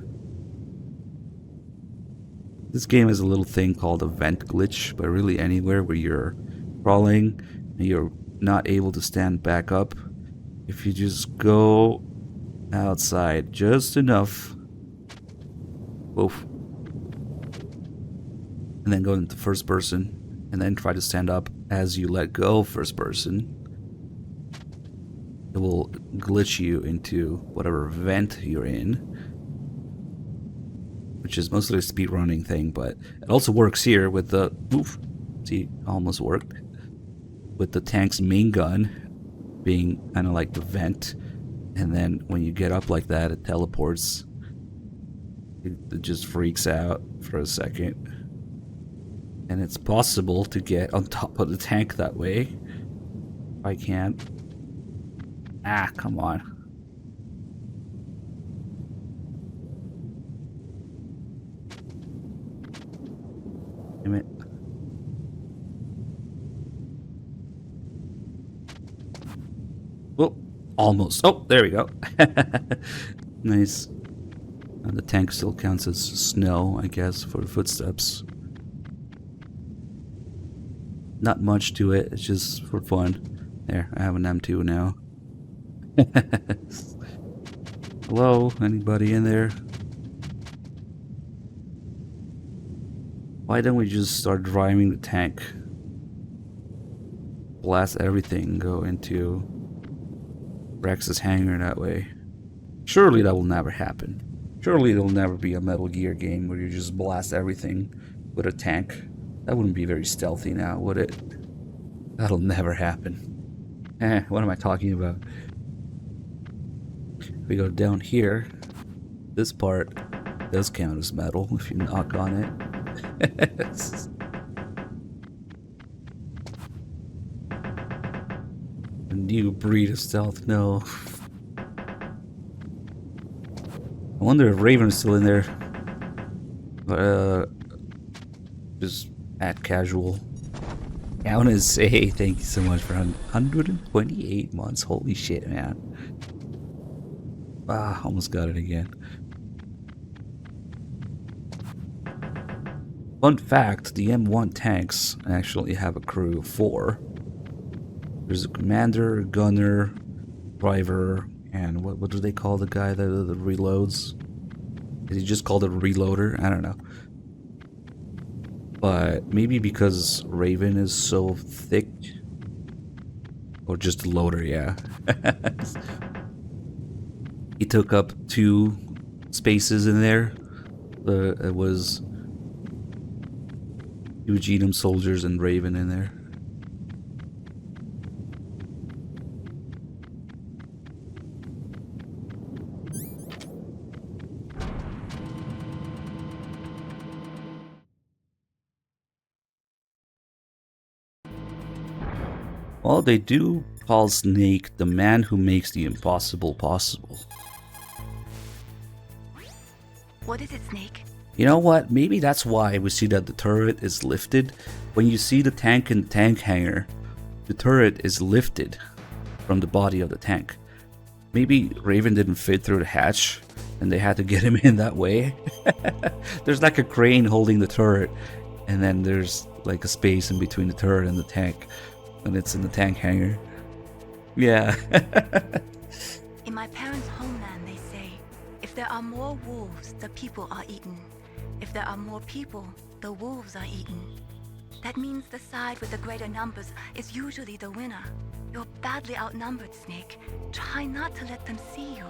This game has a little thing called a vent glitch, but really anywhere where you're crawling and you're not able to stand back up, if you just go outside just enough, woof, and then go into first person, and then try to stand up as you let go first person, it will glitch you into whatever vent you're in, which is mostly a speedrunning thing, but it also works here with the, oof, see, almost worked, with the tank's main gun being kind of like the vent, and then when you get up like that, it teleports. It just freaks out for a second. And it's possible to get on top of the tank that way. I can't. Ah, come on. Damn it. Oh, almost. Oh, there we go. Nice. And the tank still counts as snow, I guess, for footsteps. Not much to it, it's just for fun. There, I have an M2 now. Hello, anybody in there? Why don't we just start driving the tank? Blast everything, go into Rex's hangar that way. Surely that will never happen. Surely there'll never be a Metal Gear game where you just blast everything with a tank. That wouldn't be very stealthy now, would it? That'll never happen. What am I talking about? If we go down here, this part does count as metal if you knock on it. A new breed of stealth, no. I wonder if Raven's still in there. Just at casual. I want to say thank you so much for 128 months. Holy shit, man. Ah, almost got it again. Fun fact, the M1 tanks actually have a crew of 4. There's a commander, a gunner, driver, and what do they call the guy that reloads? Is he just called a reloader? I don't know. But maybe because Raven is so thick, or just a loader, yeah. He took up 2 spaces in there. It was Eugenium soldiers and Raven in there. Well, they do call Snake the man who makes the impossible possible. What is it, Snake? You know what? Maybe that's why we see that the turret is lifted. When you see the tank in the tank hangar, the turret is lifted from the body of the tank. Maybe Raven didn't fit through the hatch and they had to get him in that way. There's like a crane holding the turret, and then there's like a space in between the turret and the tank, and it's in the tank hangar. Yeah. In my parents' homeland, they say, if there are more wolves, the people are eaten. If there are more people, the wolves are eaten. That means the side with the greater numbers is usually the winner. You're badly outnumbered, Snake. Try not to let them see you.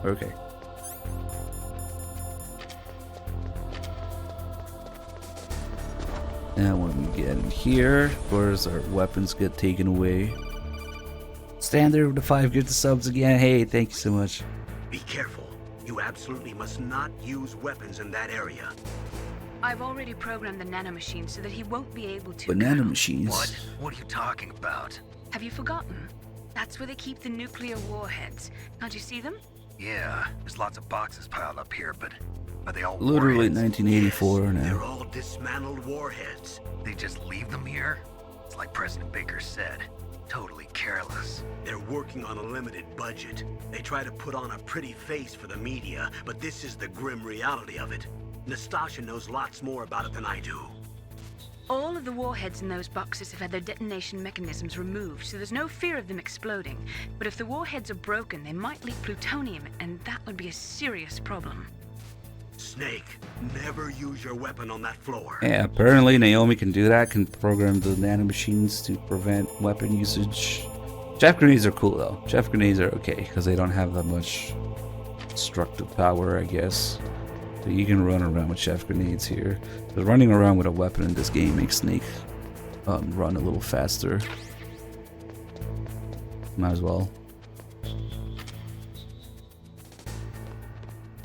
Okay. Now when we get in here, of course our weapons get taken away. Standard with the 5 gifted subs again. Hey, thank you so much. Be careful. You absolutely must not use weapons in that area. I've already programmed the nanomachine so that he won't be able to. Banana machines. What? What are you talking about? Have you forgotten? That's where they keep the nuclear warheads. Can't you see them? Yeah, there's lots of boxes piled up here, but are they all Literally warheads? 1984 Yes, now. They're all dismantled warheads. They just leave them here? It's like President Baker said. Totally careless. They're working on a limited budget. They try to put on a pretty face for the media, but this is the grim reality of it. Nastasha knows lots more about it than I do. All of the warheads in those boxes have had their detonation mechanisms removed, so there's no fear of them exploding. But if the warheads are broken, they might leak plutonium, and that would be a serious problem. Snake, never use your weapon on that floor. Yeah, apparently Naomi can do that, can program the nanomachines to prevent weapon usage. Chaff grenades are cool though. Chaff grenades are okay, because they don't have that much destructive power, I guess. So you can run around with chaff grenades here. But running around with a weapon in this game makes Snake run a little faster. Might as well.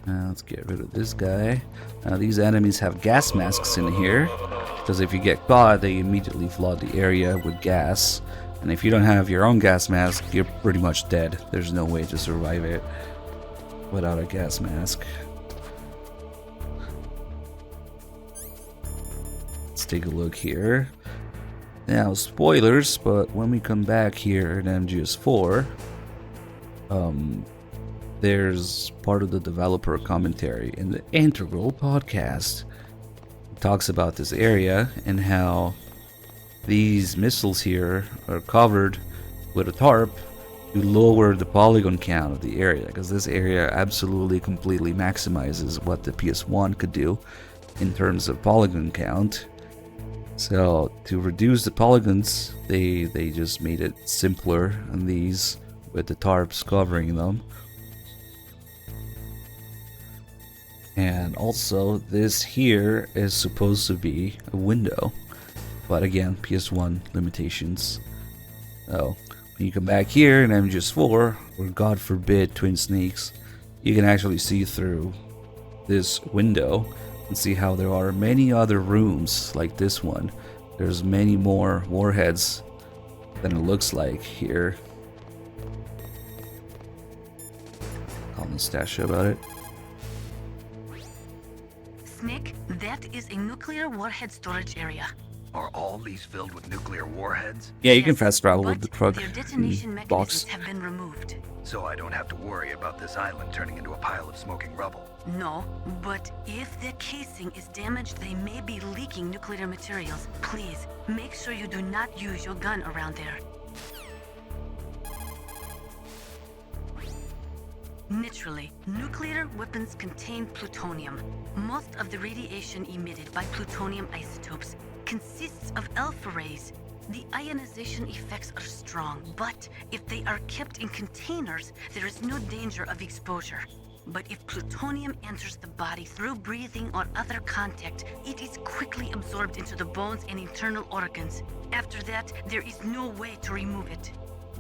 Now let's get rid of this guy. Now these enemies have gas masks in here, because if you get caught, they immediately flood the area with gas. And if you don't have your own gas mask, you're pretty much dead. There's no way to survive it without a gas mask. Let's take a look here. Now, spoilers, but when we come back here in MGS4, there's part of the developer commentary in the Integral podcast. It talks about this area and how these missiles here are covered with a tarp to lower the polygon count of the area, because this area absolutely completely maximizes what the PS1 could do in terms of polygon count. So to reduce the polygons, they just made it simpler on these with the tarps covering them. And also this here is supposed to be a window, but again, PS1 limitations. So when you come back here in MGS4, or God forbid Twin Snakes, you can actually see through this window and see how there are many other rooms like this one. There's many more warheads than it looks like here. Call Nastasha about it. Snake, that is a nuclear warhead storage area. Are all these filled with nuclear warheads? Yeah, you can fast travel with the truck Their detonation box. mechanisms have been removed. So I don't have to worry about this island turning into a pile of smoking rubble. No, but if the casing is damaged, they may be leaking nuclear materials. Please, make sure you do not use your gun around there. Naturally, nuclear weapons contain plutonium. Most of the radiation emitted by plutonium isotopes consists of alpha rays. The ionization effects are strong, but if they are kept in containers, there is no danger of exposure. But if plutonium enters the body through breathing or other contact, it is quickly absorbed into the bones and internal organs. After that, there is no way to remove it.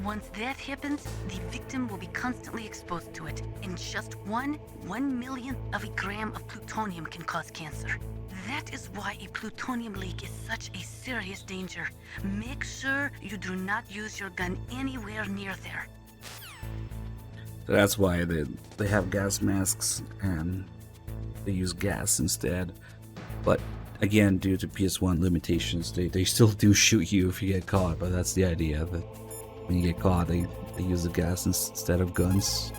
Once that happens, the victim will be constantly exposed to it, and just one millionth of a gram of plutonium can cause cancer. That is why a plutonium leak is such a serious danger. Make sure you do not use your gun anywhere near there. So that's why they have gas masks and they use gas instead. But again, due to PS1 limitations, they still do shoot you if you get caught. But that's the idea, that when you get caught, they use the gas instead of guns.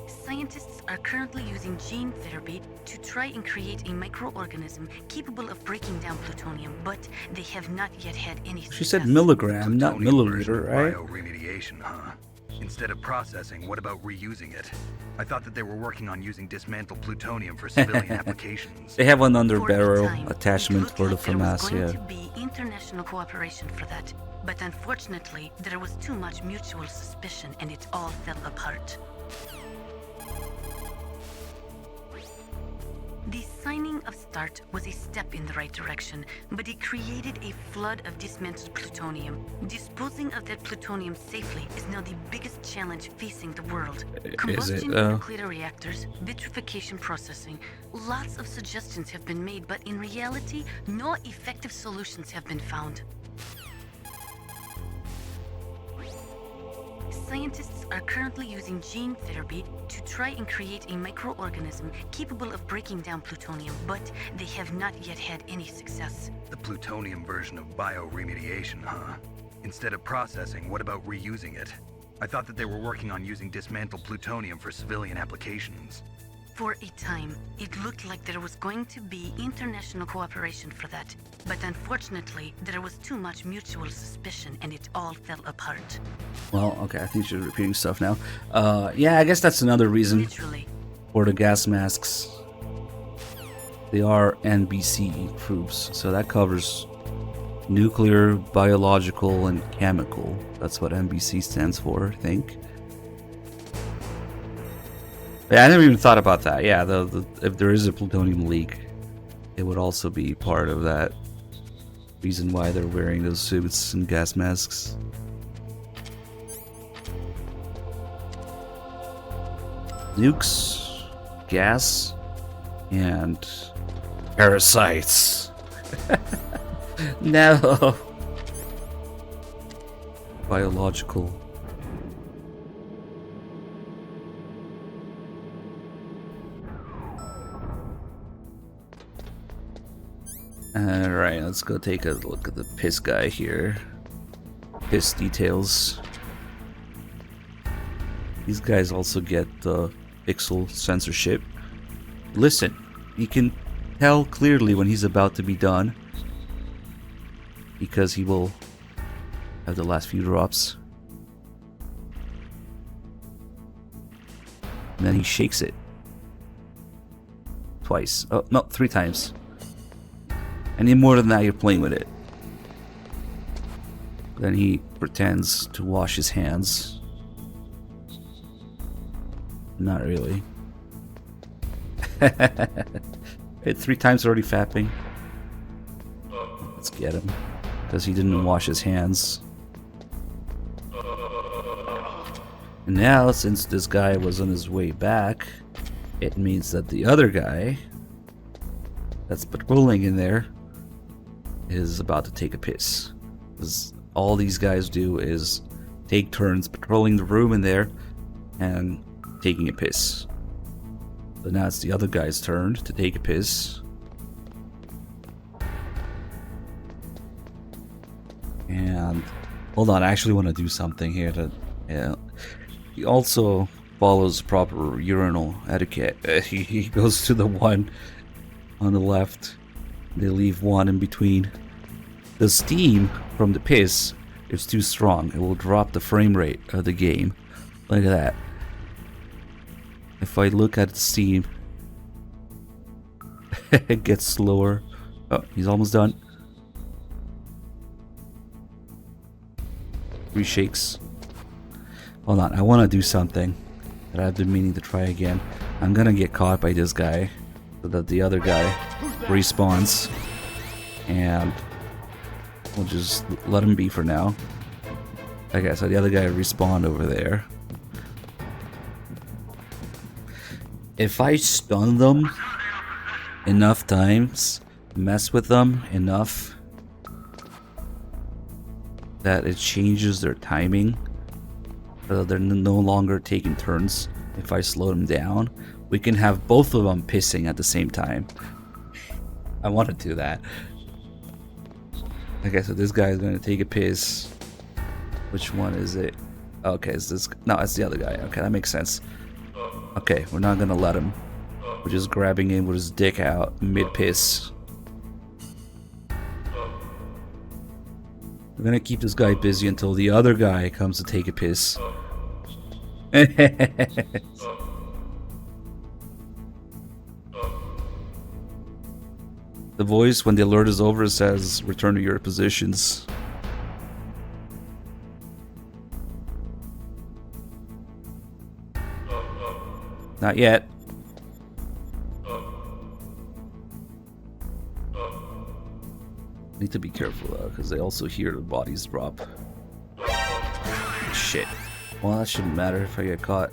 Scientists are currently using gene therapy to try and create a microorganism capable of breaking down plutonium, but they have not yet had any success. She said milligram, not milliliter, right? Bioremediation, huh? Instead of processing, what about reusing it? I thought that they were working on using dismantled plutonium for civilian applications. They have an under For a barrel time, attachment for the there was going FAMAS, to be international cooperation for that, but unfortunately, there was too much mutual suspicion and it all fell apart. The signing of START was a step in the right direction, but it created a flood of dismantled plutonium. Disposing of that plutonium safely is now the biggest challenge facing the world. Combustion in nuclear reactors, vitrification processing, lots of suggestions have been made, but in reality, no effective solutions have been found. Scientists are currently using gene therapy to try and create a microorganism capable of breaking down plutonium, but they have not yet had any success. The plutonium version of bioremediation, huh? Instead of processing, what about reusing it? I thought that they were working on using dismantled plutonium for civilian applications. For a time, it looked like there was going to be international cooperation for that, but unfortunately, there was too much mutual suspicion and it all fell apart. Well, okay, I think she's repeating stuff now. Yeah, I guess that's another reason for the gas masks. They are NBC proofs, so that covers nuclear, biological, and chemical. That's what NBC stands for, I think. Yeah, I never even thought about that. Yeah, if there is a plutonium leak, it would also be part of that reason why they're wearing those suits and gas masks. Nukes, gas, and parasites. No. Biological. Alright, let's go take a look at the piss guy here. Piss details. These guys also get pixel censorship. Listen, you can tell clearly when he's about to be done, because he will have the last few drops. And then he shakes it. Twice. Oh, no, 3 times. Any more than that, you're playing with it. Then he pretends to wash his hands. Not really. Hit 3 times already fapping. Let's get him. Because he didn't wash his hands. And now, since this guy was on his way back, it means that the other guy that's patrolling in there is about to take a piss. Because all these guys do is take turns patrolling the room in there and taking a piss. So now it's the other guy's turn to take a piss. And hold on, I actually want to do something here. He also follows proper urinal etiquette. He goes to the one on the left. They leave one in between. The steam from the piss is too strong. It will drop the frame rate of the game. Look at that. If I look at the steam, it gets slower. Oh, he's almost done. 3 shakes. Hold on, I want to do something that I've been meaning to try again. I'm gonna get caught by this guy so that the other guy respawns, and we'll just let him be for now. Okay, so the other guy respawned over there. If I stun them enough times, mess with them enough that it changes their timing, they're no longer taking turns. If I slow them down, we can have both of them pissing at the same time. I want to do that. Okay, so this guy is going to take a piss. Which one is it? Okay, is this? No, it's the other guy. Okay, that makes sense. Okay, we're not going to let him. We're just grabbing him with his dick out mid-piss. We're gonna keep this guy busy until the other guy comes to take a piss. The voice, when the alert is over, says, return to your positions. Not yet. Need to be careful though, because they also hear the bodies drop. Shit. Well, that shouldn't matter if I get caught.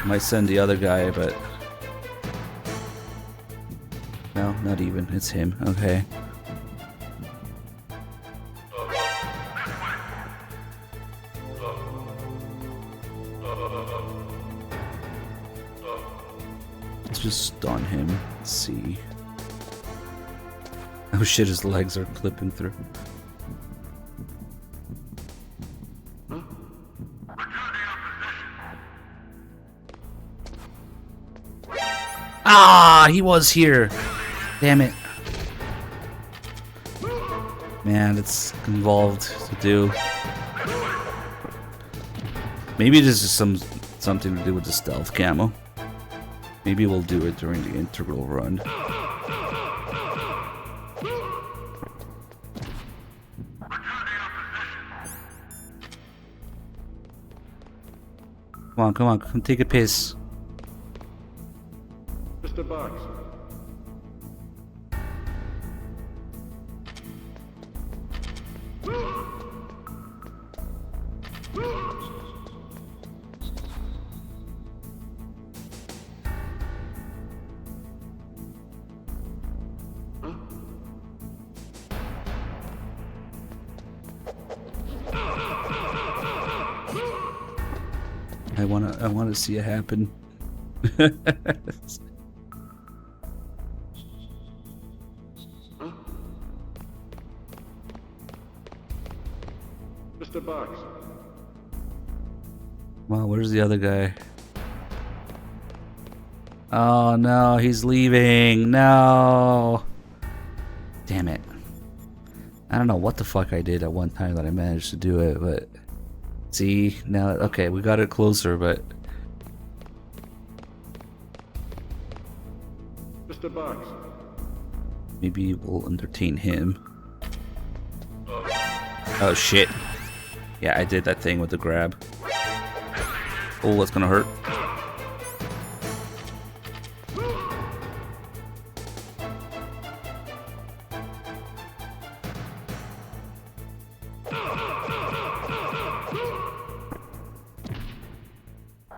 Might send the other guy, but no, not even. It's him. Okay. Let's just stun him. Let's see. Oh shit, his legs are clipping through. Ah, he was here. Damn it. Man, it's involved to do. Maybe this is something to do with the stealth camo. Maybe we'll do it during the integral run. Come on, come take a piss. Mr. Box. I wanna see it happen. Mr. Box. Wow, where's the other guy? Oh no, he's leaving. No. Damn it. I don't know what the fuck I did at one time that I managed to do it, but see, now, okay, we got it closer, but Mr. Box. maybe we'll entertain him. Oh shit. Yeah, I did that thing with the grab. Oh, that's gonna hurt.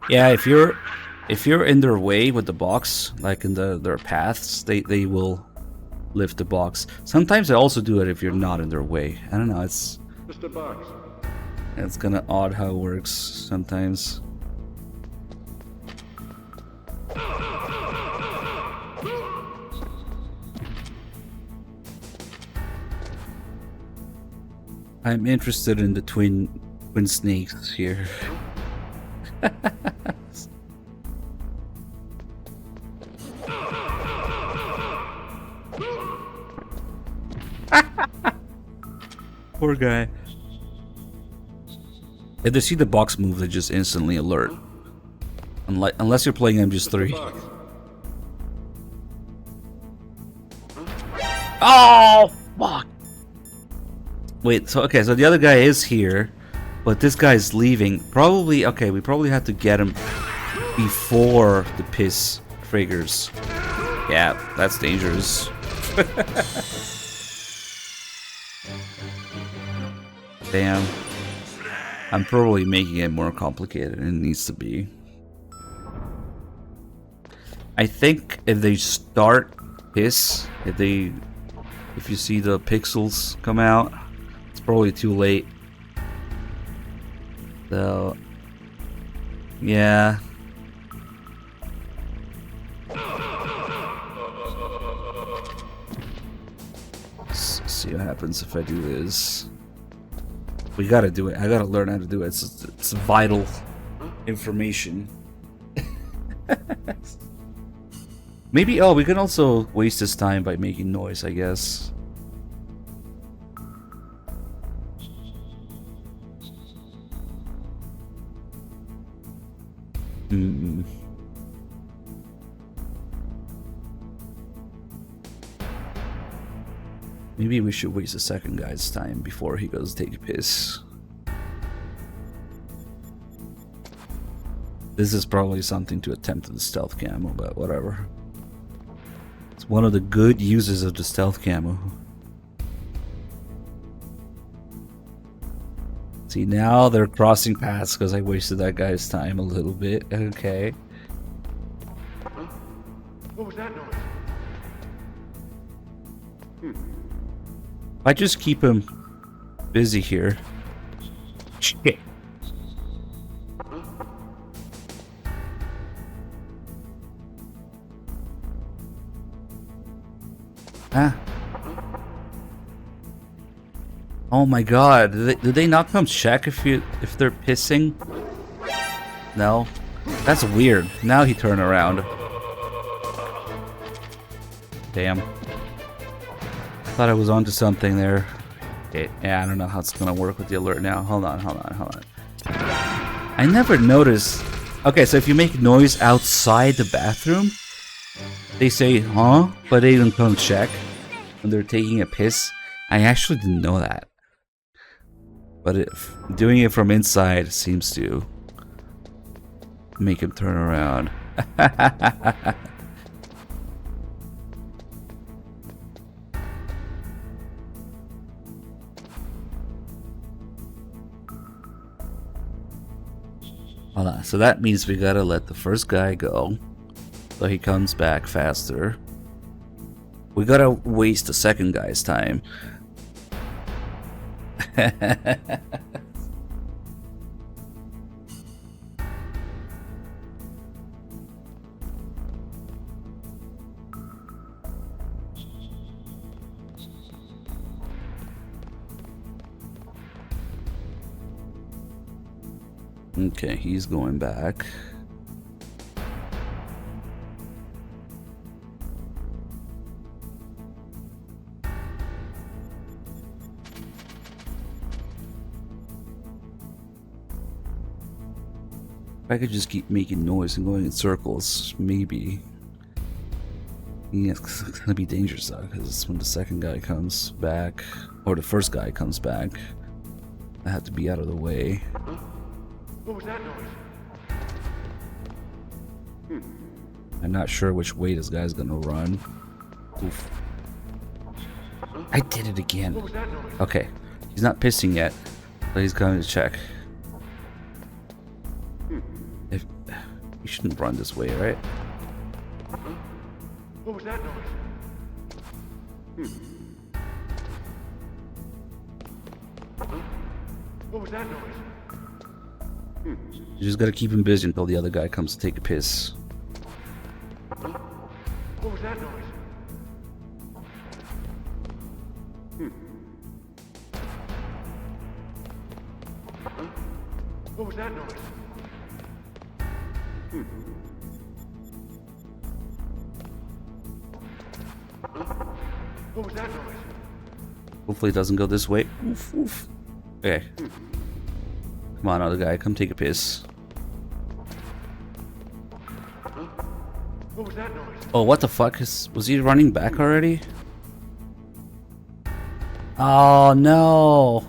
Yeah, if you're in their way with the box, like in their paths, they will lift the box. Sometimes I also do it if you're not in their way. I don't know, it's Mr. Box. It's kind of odd how it works sometimes. I'm interested in the twin snakes here. Poor guy. If they see the box move, they just instantly alert. Unless you're playing MGS3. Oh, fuck. Wait, so okay, so the other guy is here, but this guy's leaving. Probably, okay, we probably have to get him before the piss triggers. Yeah, that's dangerous. Damn. I'm probably making it more complicated than it needs to be. I think if they start piss, if you see the pixels come out, it's probably too late. So, yeah. Let's see what happens if I do this. We gotta do it. I gotta learn how to do it. It's vital information. Maybe, oh, we can also waste this time by making noise, I guess. Maybe we should waste the second guy's time before he goes take a piss. This is probably something to attempt with the stealth camo, but whatever. It's one of the good uses of the stealth camo. See, now they're crossing paths because I wasted that guy's time a little bit. Okay. What was that noise? If I just keep him busy here. Shit. Huh? Oh my god, do they not come check if they're pissing? No? That's weird. Now he turned around. Damn. Thought I was onto something there. Okay, yeah, I don't know how it's gonna work with the alert now. Hold on. I never noticed. Okay, so if you make noise outside the bathroom, they say, huh? But they don't come check when they're taking a piss. I actually didn't know that. But if doing it from inside seems to make him turn around. Hold on, so that means we gotta let the first guy go so he comes back faster. We gotta waste the second guy's time. Okay, he's going back. If I could just keep making noise and going in circles, maybe. Yeah, it's gonna be dangerous though, because when the second guy comes back, or the first guy comes back, I have to be out of the way. What was that noise? I'm not sure which way this guy's gonna run. Oof. I did it again. What was that noise? Okay, he's not pissing yet, but he's coming to check. If you shouldn't run this way, right? What was that noise? What was that noise? You just gotta keep him busy until the other guy comes to take a piss. What was that noise? What was that noise? What was that noise? Hopefully it doesn't go this way. Oof, oof. Okay. Come on, other guy. Come take a piss. What was that noise? Oh, what the fuck? Was he running back already? Oh, no.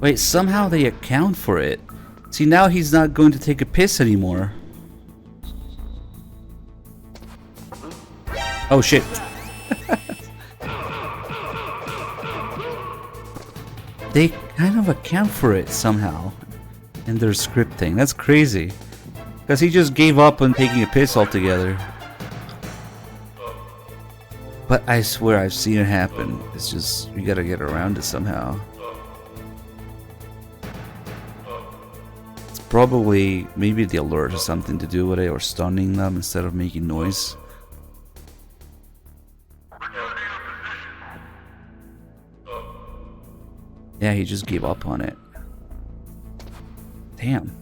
Wait, somehow they account for it. See, now he's not going to take a piss anymore. Oh, shit. They kind of account for it somehow in their scripting. That's crazy. Because he just gave up on taking a piss altogether. But I swear I've seen it happen. It's just, you gotta get around it somehow. It's probably maybe the alert has something to do with it, or stunning them instead of making noise. Yeah, he just gave up on it. Damn.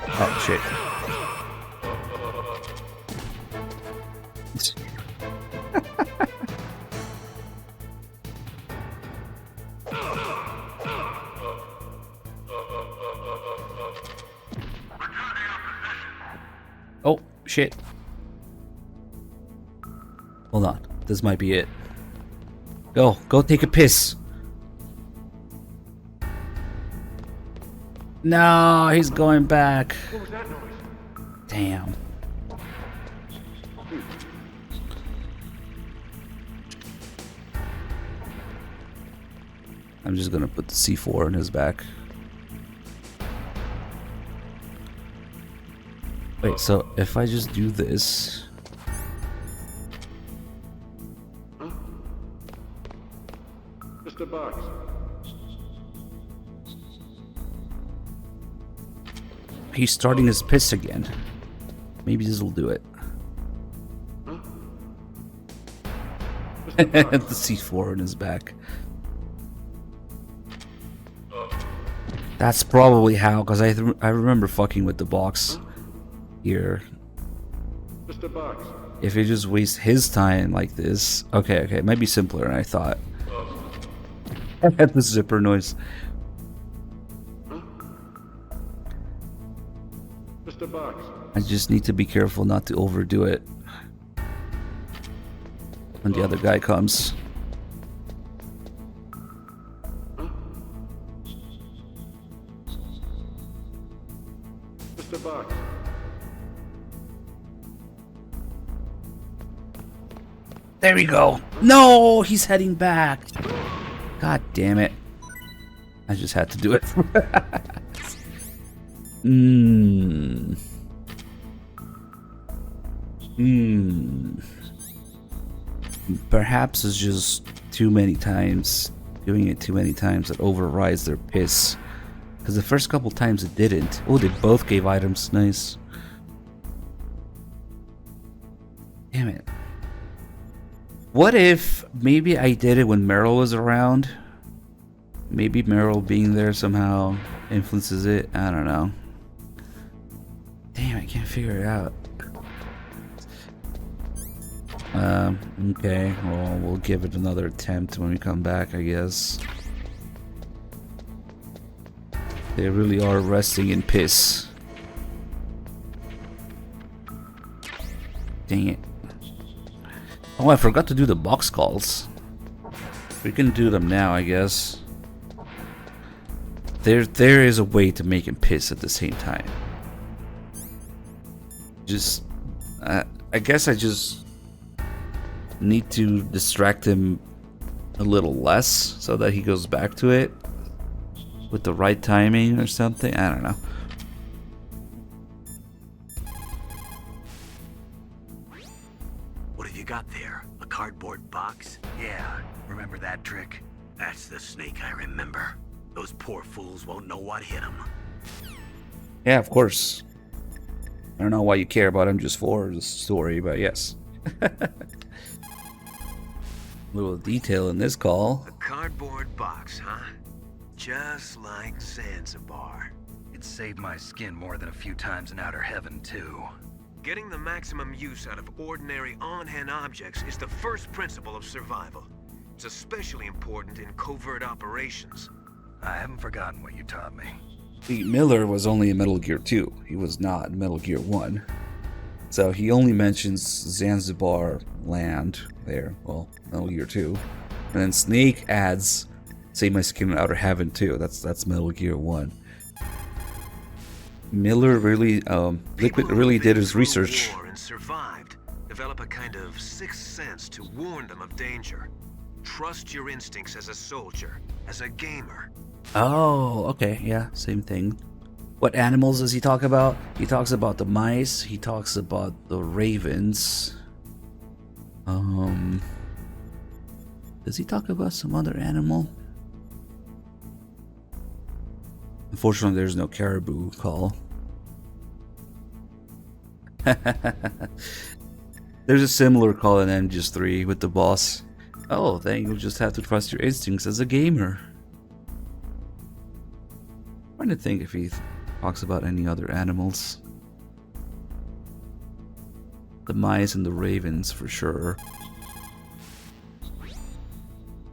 Oh, shit. Oh, shit. Hold on. This might be it. Go take a piss. No, he's going back. What was that noise? Damn. I'm just gonna put the C4 in his back. Wait, so if I just do this... Mr. Box. He's starting his piss again. Maybe this will do it. The C4 in his back. That's probably how, because I remember fucking with the box here. Mr. Box. If he just wastes his time like this... Okay, it might be simpler than I thought. I had the zipper noise. Mr. Box. I just need to be careful not to overdo it when the other guy comes. Mr. Box. There we go. No, he's heading back. God damn it. I just had to do it. Perhaps it's just too many times. Doing it too many times that overrides their piss. Because the first couple times it didn't. Oh, they both gave items. Nice. Damn it. What if maybe I did it when Meryl was around? Maybe Meryl being there somehow influences it. I don't know. Damn, I can't figure it out. Okay, well, we'll give it another attempt when we come back, I guess. They really are resting in piss. Dang it. Oh, I forgot to do the box calls. We can do them now, I guess. There is a way to make him piss at the same time. Just, I guess I just need to distract him a little less so that he goes back to it with the right timing or something. I don't know. What have you got there? A cardboard box? Yeah, remember that trick? That's the Snake I remember. Those poor fools won't know what hit them. Yeah, of course. I don't know why you care about him just for the story, but yes. Little detail in this call. A cardboard box, huh? Just like Zanzibar. It saved my skin more than a few times in outer heaven, too. Getting the maximum use out of ordinary on-hand objects is the first principle of survival. It's especially important in covert operations. I haven't forgotten what you taught me. See, Miller was only in Metal Gear 2. He was not in Metal Gear 1. So he only mentions Zanzibar land there. Well, Metal Gear 2. And then Snake adds Save My Skin in Outer Heaven too. That's Metal Gear 1. Miller really, Liquid really did his research. War and survived. Develop a kind of sixth sense to warn them of danger. Trust your instincts as a soldier, as a gamer. Oh, okay, yeah, same thing. What animals does he talk about? He talks about the mice. He talks about the ravens. Does he talk about some other animal? Unfortunately, there's no caribou call. There's a similar call in MGS 3 with the boss. Oh, then you just have to trust your instincts as a gamer. I'm trying to think if he talks about any other animals. The mice and the ravens for sure.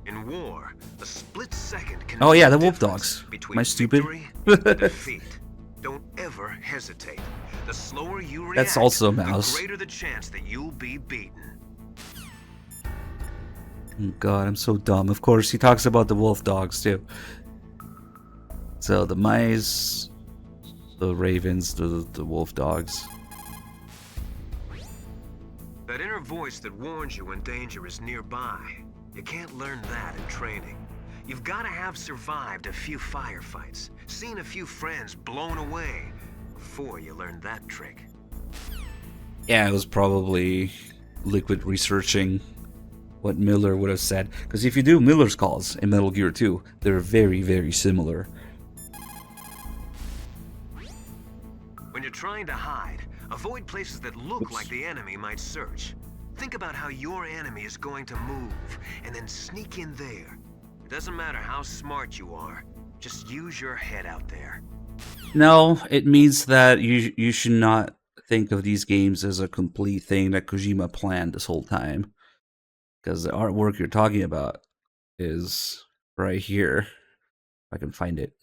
In war, a split second can Oh yeah, the make a wolf difference dogs. between Am I stupid? victory and defeat. Don't ever hesitate. The slower you react, That's also a mouse. the greater the chance that you'll be beaten. Oh God, I'm so dumb. Of course, he talks about the wolf dogs too. So the mice, the ravens, the wolf dogs. That inner voice that warns you when danger is nearby. You can't learn that in training. You've got to have survived a few firefights, seen a few friends blown away, before you learn that trick. Yeah, it was probably Liquid researching what Miller would have said. Because if you do Miller's calls in Metal Gear 2, they're very, very similar. When you're trying to hide, avoid places that look like the enemy might search. Think about how your enemy is going to move, and then sneak in there. It doesn't matter how smart you are, just use your head out there. No, it means that you should not think of these games as a complete thing that Kojima planned this whole time. Because the artwork you're talking about is right here. If I can find it.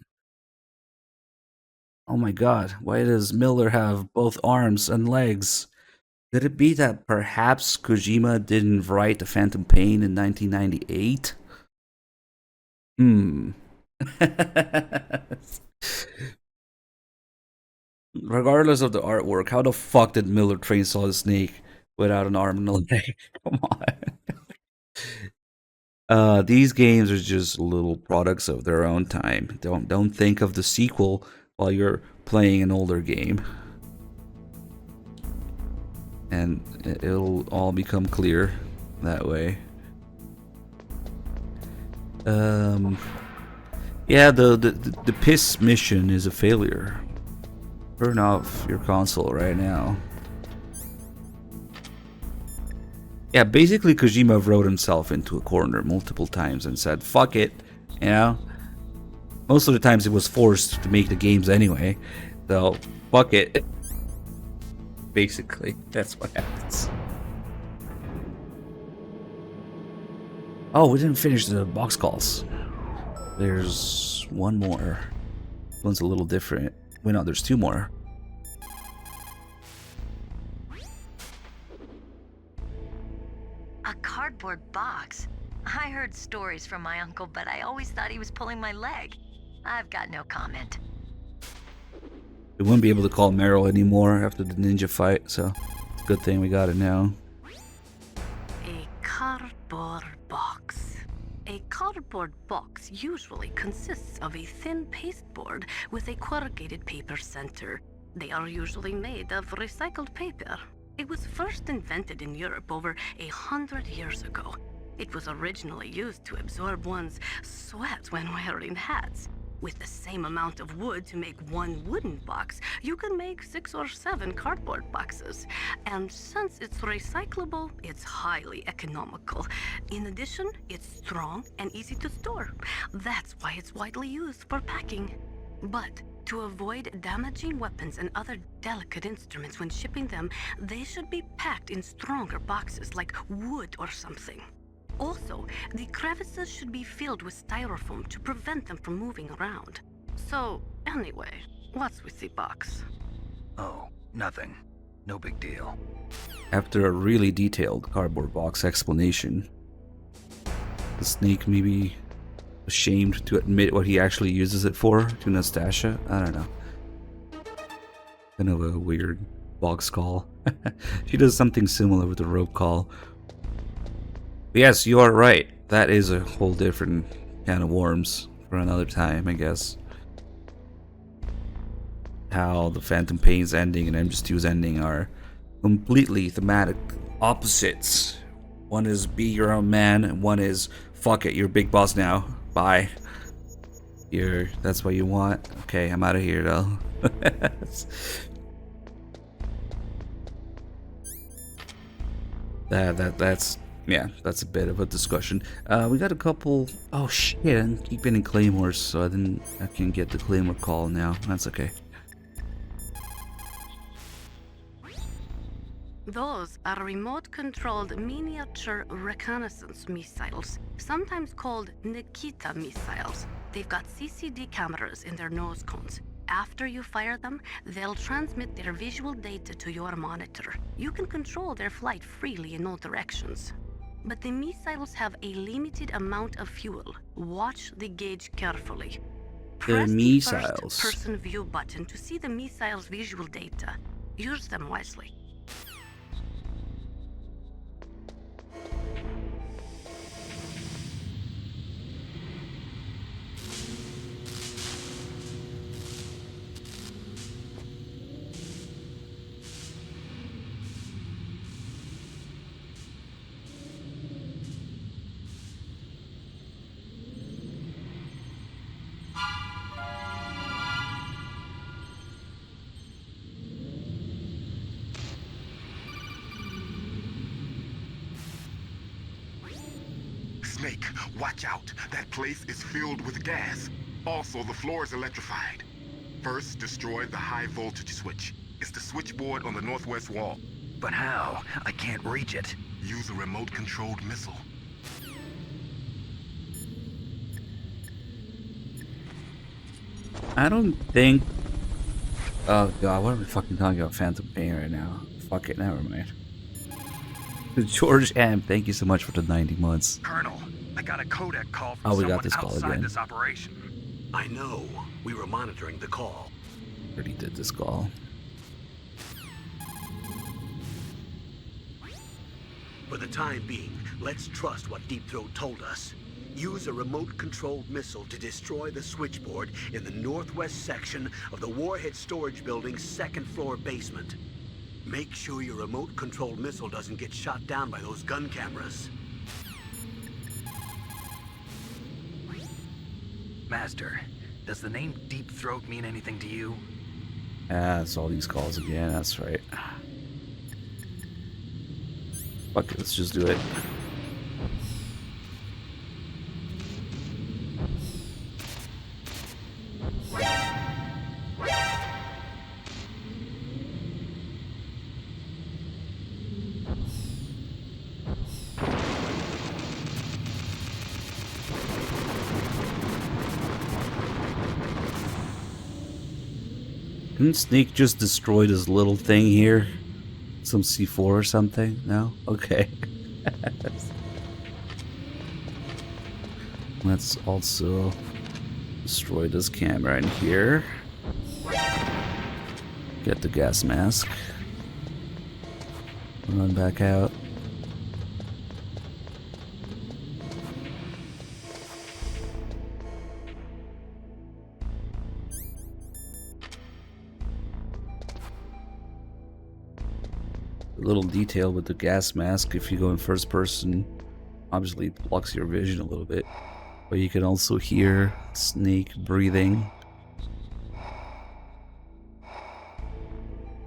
Oh my God, why does Miller have both arms and legs? Could it be that perhaps Kojima didn't write The Phantom Pain in 1998? Regardless of the artwork, how the fuck did Miller train Solid Snake without an arm and a leg? Come on. These games are just little products of their own time. Don't think of the sequel while you're playing an older game. And it'll all become clear that way. Yeah, the piss mission is a failure. Turn off your console right now. Yeah, basically Kojima wrote himself into a corner multiple times and said, fuck it, you know? Most of the times it was forced to make the games anyway, so fuck it. Basically, that's what happens. Oh, we didn't finish the box calls. There's one more. One's a little different. Wait, no, there's two more. A cardboard box? I heard stories from my uncle, but I always thought he was pulling my leg. I've got no comment. We wouldn't be able to call Meryl anymore after the ninja fight, so it's a good thing we got it now. A cardboard box. A cardboard box usually consists of a thin pasteboard with a corrugated paper center. They are usually made of recycled paper. It was first invented in Europe over 100 years ago. It was originally used to absorb one's sweat when wearing hats. With the same amount of wood to make one wooden box, you can make 6 or 7 cardboard boxes. And since it's recyclable, it's highly economical. In addition, it's strong and easy to store. That's why it's widely used for packing. But To avoid damaging weapons and other delicate instruments when shipping them, they should be packed in stronger boxes like wood or something. Also, the crevices should be filled with styrofoam to prevent them from moving around. So, anyway, what's with the box? Oh, nothing. No big deal. After a really detailed cardboard box explanation, the snake may be ashamed to admit what he actually uses it for to Nastasia. I don't know. Kind of a weird box call. She does something similar with the rope call. But yes, you are right. That is a whole different can of worms for another time, I guess. How the Phantom Pain's ending and MGS2's ending are completely thematic opposites. One is be your own man, and one is fuck it, you're big boss now. Bye. That's what you want? Okay, I'm out of here though. That's a bit of a discussion. We got a couple. Oh shit! I didn't keep any claymores, so I can get the claymore call now. That's okay. Those are remote-controlled miniature reconnaissance missiles, sometimes called Nikita missiles. They've got CCD cameras in their nose cones. After you fire them, they'll transmit their visual data to your monitor. You can control their flight freely in all directions. But the missiles have a limited amount of fuel. Watch the gauge carefully. Press the first-person view button to see the missile's visual data. Use them wisely. Snake, watch out. That place is filled with gas. Also, the floor is electrified. First, destroy the high voltage switch. It's the switchboard on the northwest wall. But how? I can't reach it. Use a remote-controlled missile. I don't think... Oh god, what are we fucking talking about Phantom Pain right now? Fuck it, never mind. George M, thank you so much for the 90 months. Colonel, I got a codec call from we someone got this call outside again. this operation. I know. We were monitoring the call. Already did this call. For the time being, let's trust what Deep Throat told us. Use a remote-controlled missile to destroy the switchboard in the northwest section of the Warhead Storage Building's second-floor basement. Make sure your remote-controlled missile doesn't get shot down by those gun cameras. Master, does the name Deep Throat mean anything to you? It's all these calls again, that's right. Fuck it, let's just do it. Didn't Snake just destroy this little thing here? Some C4 or something? No? Okay. Let's also destroy this camera in here. Get the gas mask. Run back out. A little detail with the gas mask, if you go in first person, obviously it blocks your vision a little bit, but you can also hear Snake breathing,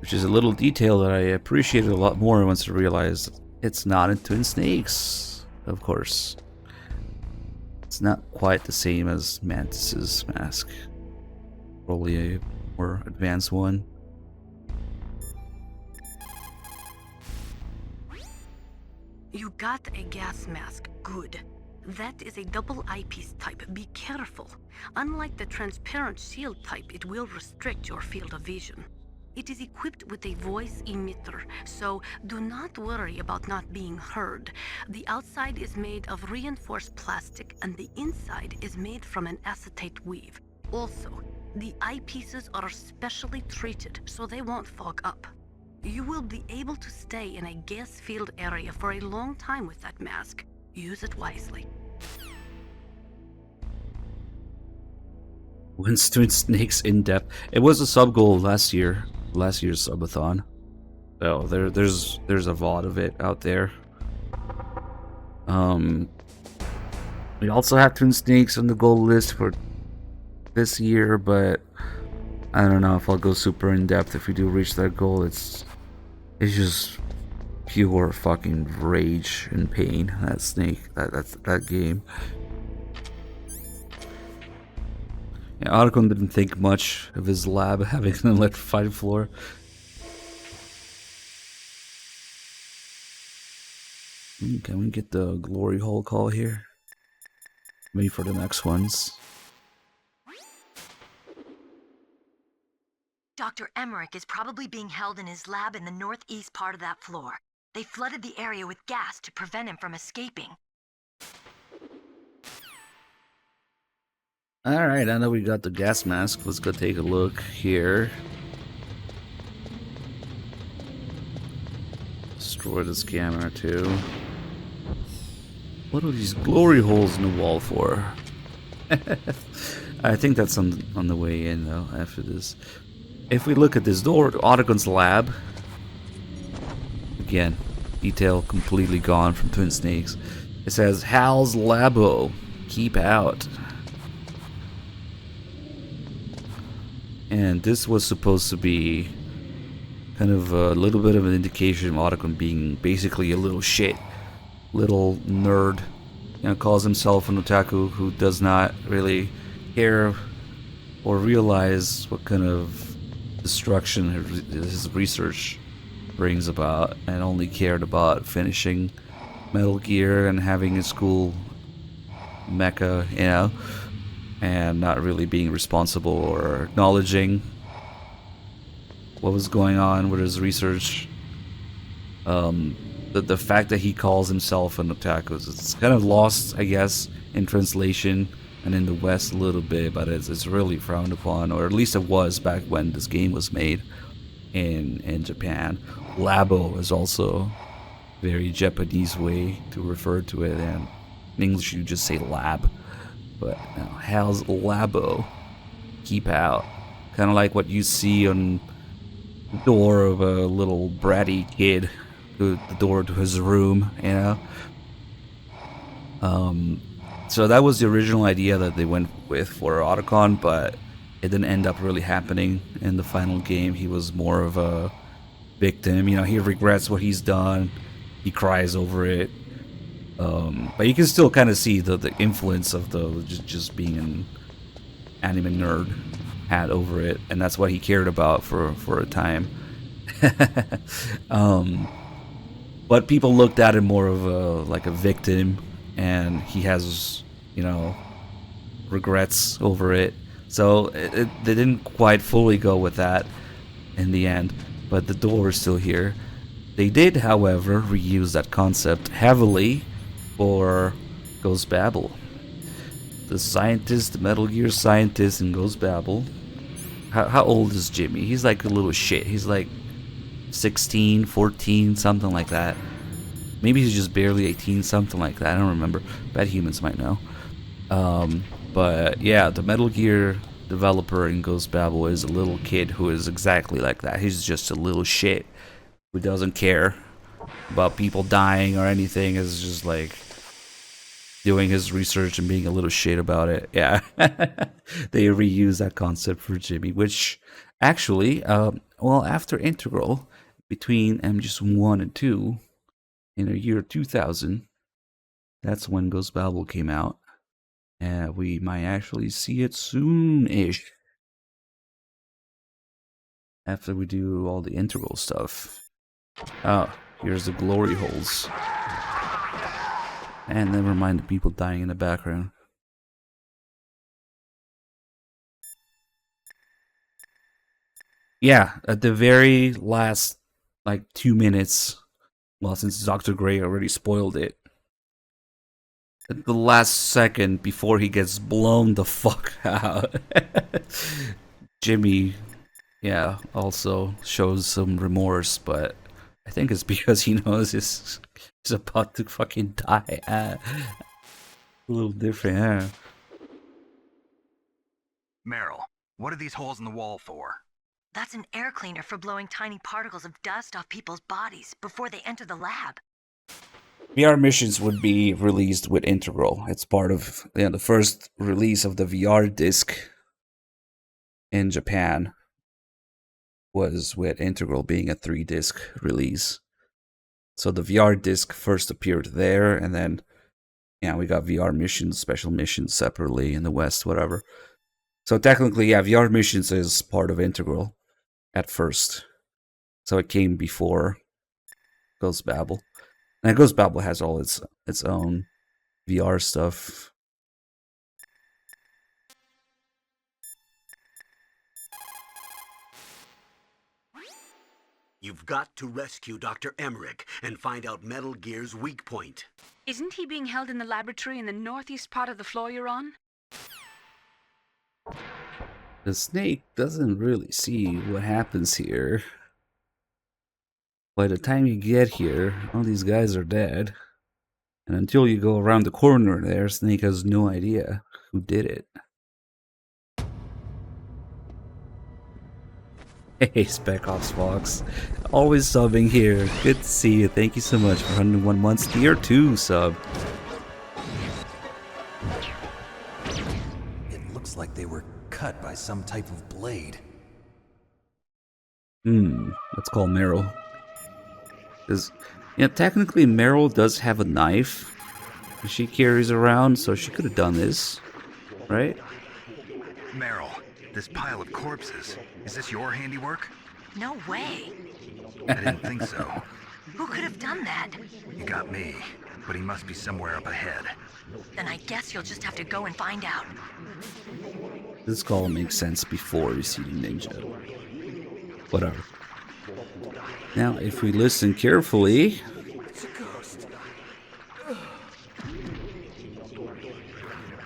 which is a little detail that I appreciated a lot more once I realized it's not in Twin Snakes, of course. It's not quite the same as Mantis's mask. Probably a more advanced one. You got a gas mask. Good. That is a double eyepiece type. Be careful. Unlike the transparent shield type, it will restrict your field of vision. It is equipped with a voice emitter, so do not worry about not being heard. The outside is made of reinforced plastic, and the inside is made from an acetate weave. Also, the eyepieces are specially treated, so they won't fog up. You will be able to stay in a gas-filled area for a long time with that mask. Use it wisely. When's Twin Snakes in depth? It was a sub goal last year's subathon. So there's a VOD of it out there. We also have Twin Snakes on the goal list for this year, but I don't know if I'll go super in depth if we do reach that goal. It's just pure fucking rage and pain. That snake, that game. Yeah, Otacon didn't think much of his lab having an electrified floor. Can we get the glory hole call here? Maybe for the next ones. Dr. Emmerich is probably being held in his lab in the northeast part of that floor. They flooded the area with gas to prevent him from escaping. Alright, I know we got the gas mask. Let's go take a look here. Destroy this camera too. What are these glory holes in the wall for? I think that's on the way in though, after this. If we look at this door, Otagon's lab. Again, detail completely gone from Twin Snakes. It says, Hal's Labo. Keep out. And this was supposed to be kind of a little bit of an indication of Otacon being basically a little shit. Little nerd. You know, calls himself an otaku who does not really care or realize what kind of destruction his research brings about, and only cared about finishing Metal Gear and having a school mecha, you know, and not really being responsible or acknowledging what was going on with his research. The fact that he calls himself an otaku, it's kind of lost, I guess, in translation and in the West a little bit, but it's really frowned upon, or at least it was back when this game was made in Japan. Labo is also a very Japanese way to refer to it, and in English you just say lab. But no, Hal's Labo. Keep out. Kind of like what you see on the door of a little bratty kid, the door to his room, you know. So that was the original idea that they went with for Otacon, but it didn't end up really happening in the final game. He was more of a victim, you know. He regrets what he's done. He cries over it. But you can still kind of see the influence of the just being an anime nerd had over it, and that's what he cared about for a time. But people looked at him more of like a victim, and he has, you know, regrets over it. So they didn't quite fully go with that in the end, but the door is still here. They did, however, reuse that concept heavily for Ghost Babel. The scientist, the Metal Gear scientist in Ghost Babel. How old is Jimmy? He's like a little shit. He's like 16, 14, something like that. Maybe he's just barely 18, something like that. I don't remember. Bad humans might know. But yeah, the Metal Gear developer in Ghost Babel is a little kid who is exactly like that. He's just a little shit who doesn't care about people dying or anything. Is just like doing his research and being a little shit about it. Yeah. They reuse that concept for Jimmy, which actually, well, after Integral, between MGS1 and 2, in the year 2000, that's when Ghost Babel came out. And we might actually see it soon-ish. After we do all the integral stuff. Oh, here's the glory holes. And never mind the people dying in the background. Yeah, at the very last, like, 2 minutes, well, since Dr. Gray already spoiled it, at the last second before he gets blown the fuck out, Jimmy, yeah, also shows some remorse, but I think it's because he knows he's about to fucking die. A little different, huh? Meryl, what are these holes in the wall for? That's an air cleaner for blowing tiny particles of dust off people's bodies before they enter the lab. VR missions would be released with Integral. It's part of the first release of the VR disc in Japan was with Integral being a 3-disc release. So the VR disc first appeared there, and then we got VR missions, special missions separately in the West, whatever. So technically, VR missions is part of Integral at first. So it came before Ghost Babel. And Ghost Babel has all its own VR stuff. You've got to rescue Dr. Emmerich and find out Metal Gear's weak point. Isn't he being held in the laboratory in the northeast part of the floor you're on? The snake doesn't really see what happens here. By the time you get here, all these guys are dead. And until you go around the corner there, Snake has no idea who did it. Hey, Spec Ops Fox. Always subbing here. Good to see you. Thank you so much for 101 months. Tier 2 sub. It looks like they were cut by some type of blade. Let's call Meryl. Because, technically Meryl does have a knife she carries around, so she could have done this, right? Meryl, this pile of corpses, is this your handiwork? No way. I didn't think so. Who could have done that? You got me, but he must be somewhere up ahead. Then I guess you'll just have to go and find out. This call makes sense before you see the ninja. Whatever. Now, if we listen carefully... It's a ghost.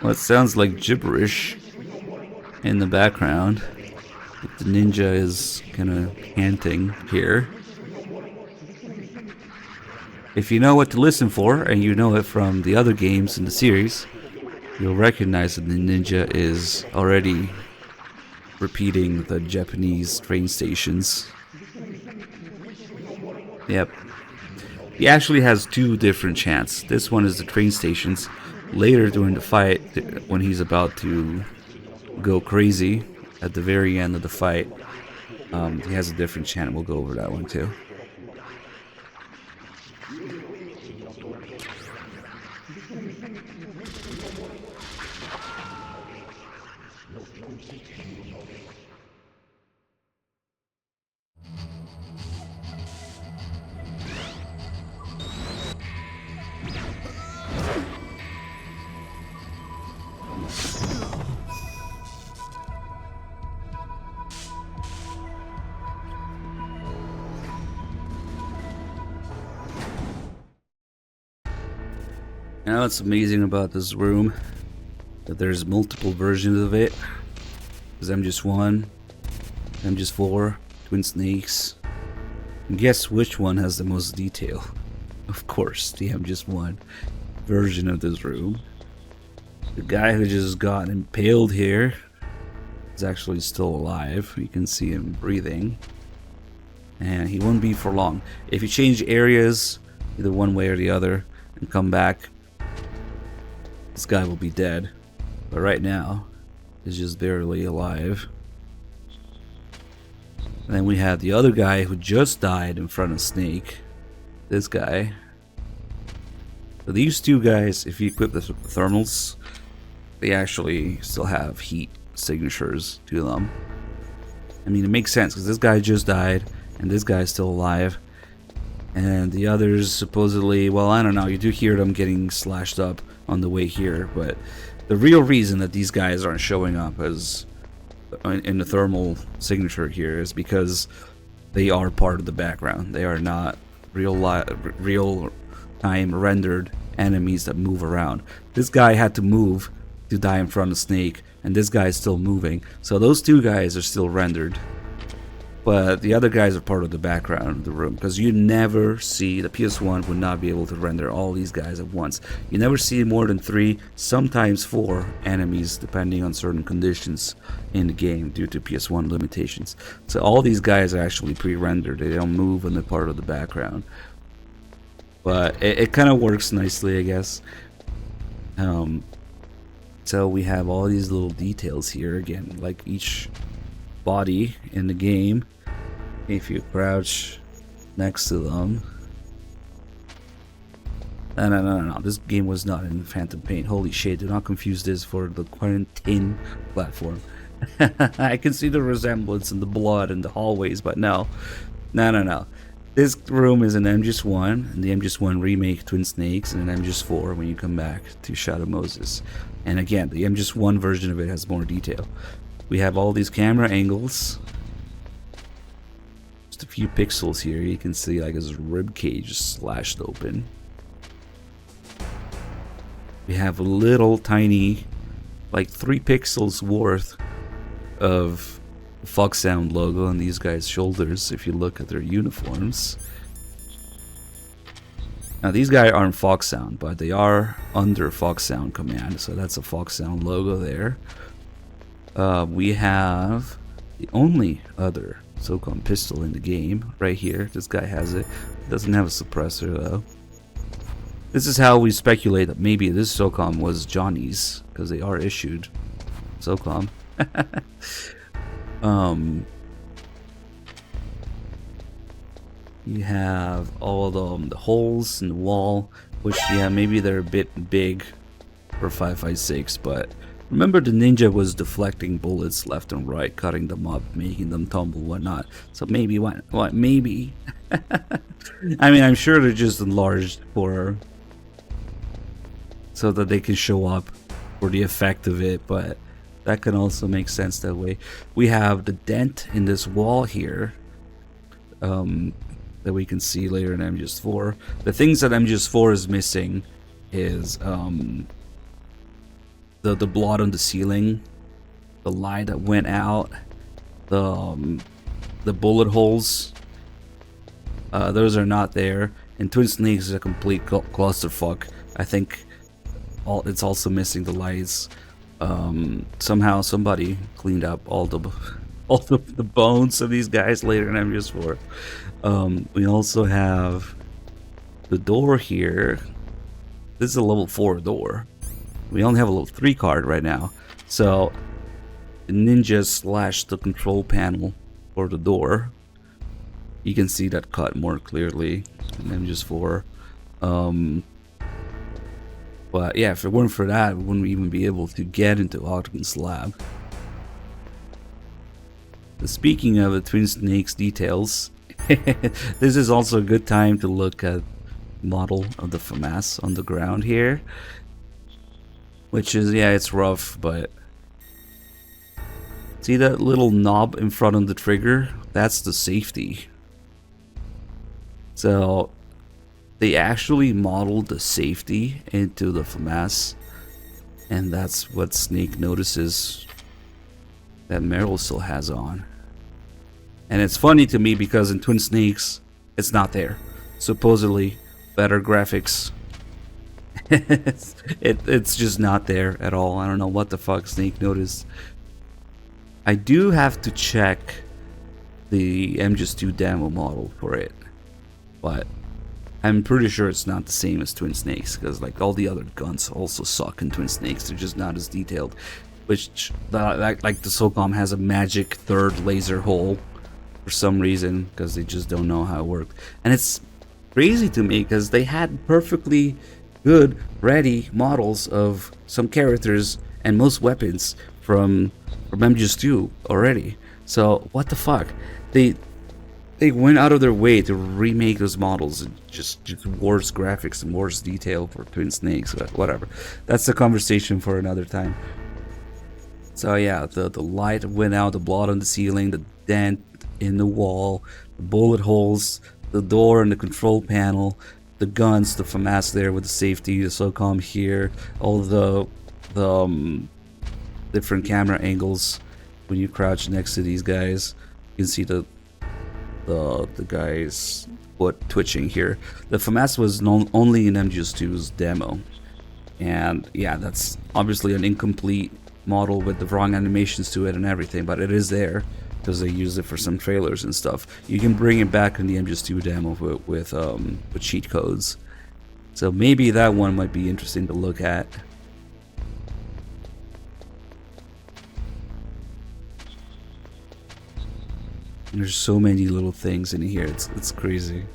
Well, it sounds like gibberish in the background. The ninja is kind of panting here. If you know what to listen for, and you know it from the other games in the series, you'll recognize that the ninja is already repeating the Japanese train stations. Yep. He actually has 2 different chants. This one is the train stations. Later during the fight, when he's about to go crazy, at the very end of the fight, he has a different chant. We'll go over that one too. You know what's amazing about this room? That there's multiple versions of it. There's MGS1, MGS4, Twin Snakes. And guess which one has the most detail? Of course, the MGS1 version of this room. The guy who just got impaled here is actually still alive. You can see him breathing. And he won't be for long. If you change areas, either one way or the other, and come back, this guy will be dead. But right now, he's just barely alive. And then we have the other guy who just died in front of Snake. This guy. So these 2 guys, if you equip the thermals, they actually still have heat signatures to them. I mean, it makes sense because this guy just died and this guy's still alive. And the others supposedly, well, I don't know, you do hear them getting slashed up on the way here, but the real reason that these guys aren't showing up as in the thermal signature here is because they are part of the background. They are not real time rendered enemies that move around. This guy had to move to die in front of Snake, and this guy is still moving. So those two guys are still rendered. But the other guys are part of the background of the room, because you never see, the PS1 would not be able to render all these guys at once. You never see more than 3, sometimes 4 enemies, depending on certain conditions in the game due to PS1 limitations. So all these guys are actually pre-rendered. They don't move and they're part of the background. But it kind of works nicely, I guess. So we have all these little details here, again, like each body in the game. If you crouch next to them. No. This game was not in Phantom Pain. Holy shit, do not confuse this for the Quarantine platform. I can see the resemblance in the blood and the hallways, but no. No. This room is an MGS1, and the MGS1 remake Twin Snakes, and an MGS4 when you come back to Shadow Moses. And again, the MGS1 version of it has more detail. We have all these camera angles. Just a few pixels here. You can see like his rib cage slashed open. We have a little tiny, like 3 pixels worth of Fox Sound logo on these guys' shoulders if you look at their uniforms. Now these guys aren't Fox Sound, but they are under Fox Sound command, so that's a Fox Sound logo there. We have the only other SOCOM pistol in the game right here. This guy has it. Doesn't have a suppressor though. This is how we speculate that maybe this SOCOM was Johnny's, because they are issued SOCOM. You have all the holes in the wall, which, yeah, maybe they're a bit big for 5.56, but remember the ninja was deflecting bullets left and right, cutting them up, making them tumble, whatnot. So maybe, what maybe? I mean, I'm sure they're just enlarged for, so that they can show up for the effect of it, but that can also make sense that way. We have the dent in this wall here, that we can see later in MGS4. The things that MGS4 is missing is the blood on the ceiling, the light that went out, the bullet holes. Those are not there. And Twin Snakes is a complete clusterfuck. I think it's also missing the lights. Somehow somebody cleaned up all the bones of these guys later in MGS4. We also have the door here. This is a level 4 door. We only have a level 3 card right now. So the ninja slashed the control panel for the door. You can see that cut more clearly in MGS4. But yeah, if it weren't for that, we wouldn't even be able to get into Ogden's lab. Speaking of the Twin Snakes details, this is also a good time to look at model of the FAMAS on the ground here. Which is, yeah, it's rough, but see that little knob in front of the trigger? That's the safety. So they actually modeled the safety into the FAMAS, and that's what Snake notices that Meryl still has on. And it's funny to me because in Twin Snakes, it's not there. Supposedly, better graphics. It's just not there at all. I don't know what the fuck Snake noticed. I do have to check the MGS2 demo model for it, but I'm pretty sure it's not the same as Twin Snakes, because like all the other guns also suck in Twin Snakes. They're just not as detailed. Which, like the SOCOM has a magic third laser hole for some reason, because they just don't know how it worked. And it's crazy to me because they had perfectly good ready models of some characters and most weapons from MGS2 already. So what the fuck? They went out of their way to remake those models and just worse graphics and worse detail for Twin Snakes, but whatever. That's the conversation for another time. So yeah, the light went out, the blood on the ceiling, the dent in the wall, the bullet holes, the door and the control panel, the guns, the FAMAS there with the safety, the SOCOM here, all the different camera angles when you crouch next to these guys. You can see the guy's foot twitching here. The FAMAS was only in MGS2's demo, and yeah, that's obviously an incomplete model with the wrong animations to it and everything, but it is there because they used it for some trailers and stuff. You can bring it back in the MGS2 demo with cheat codes, so maybe that one might be interesting to look at. There's so many little things in here, it's crazy.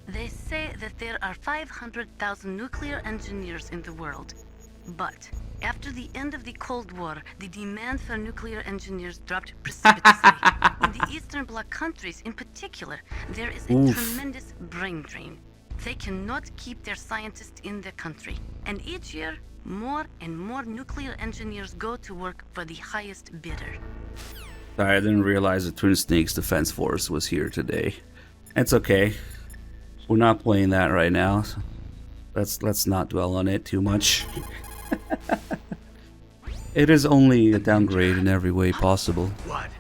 They say that there are 500,000 nuclear engineers in the world. But after the end of the Cold War, the demand for nuclear engineers dropped precipitously. In the Eastern Bloc countries in particular, there is a tremendous brain drain. They cannot keep their scientists in the country. And each year, more and more nuclear engineers go to work for the highest bidder. Sorry, I didn't realize the Twin Snakes Defense Force was here today. It's okay. We're not playing that right now. So let's not dwell on it too much. It is only a downgrade in every way possible. What?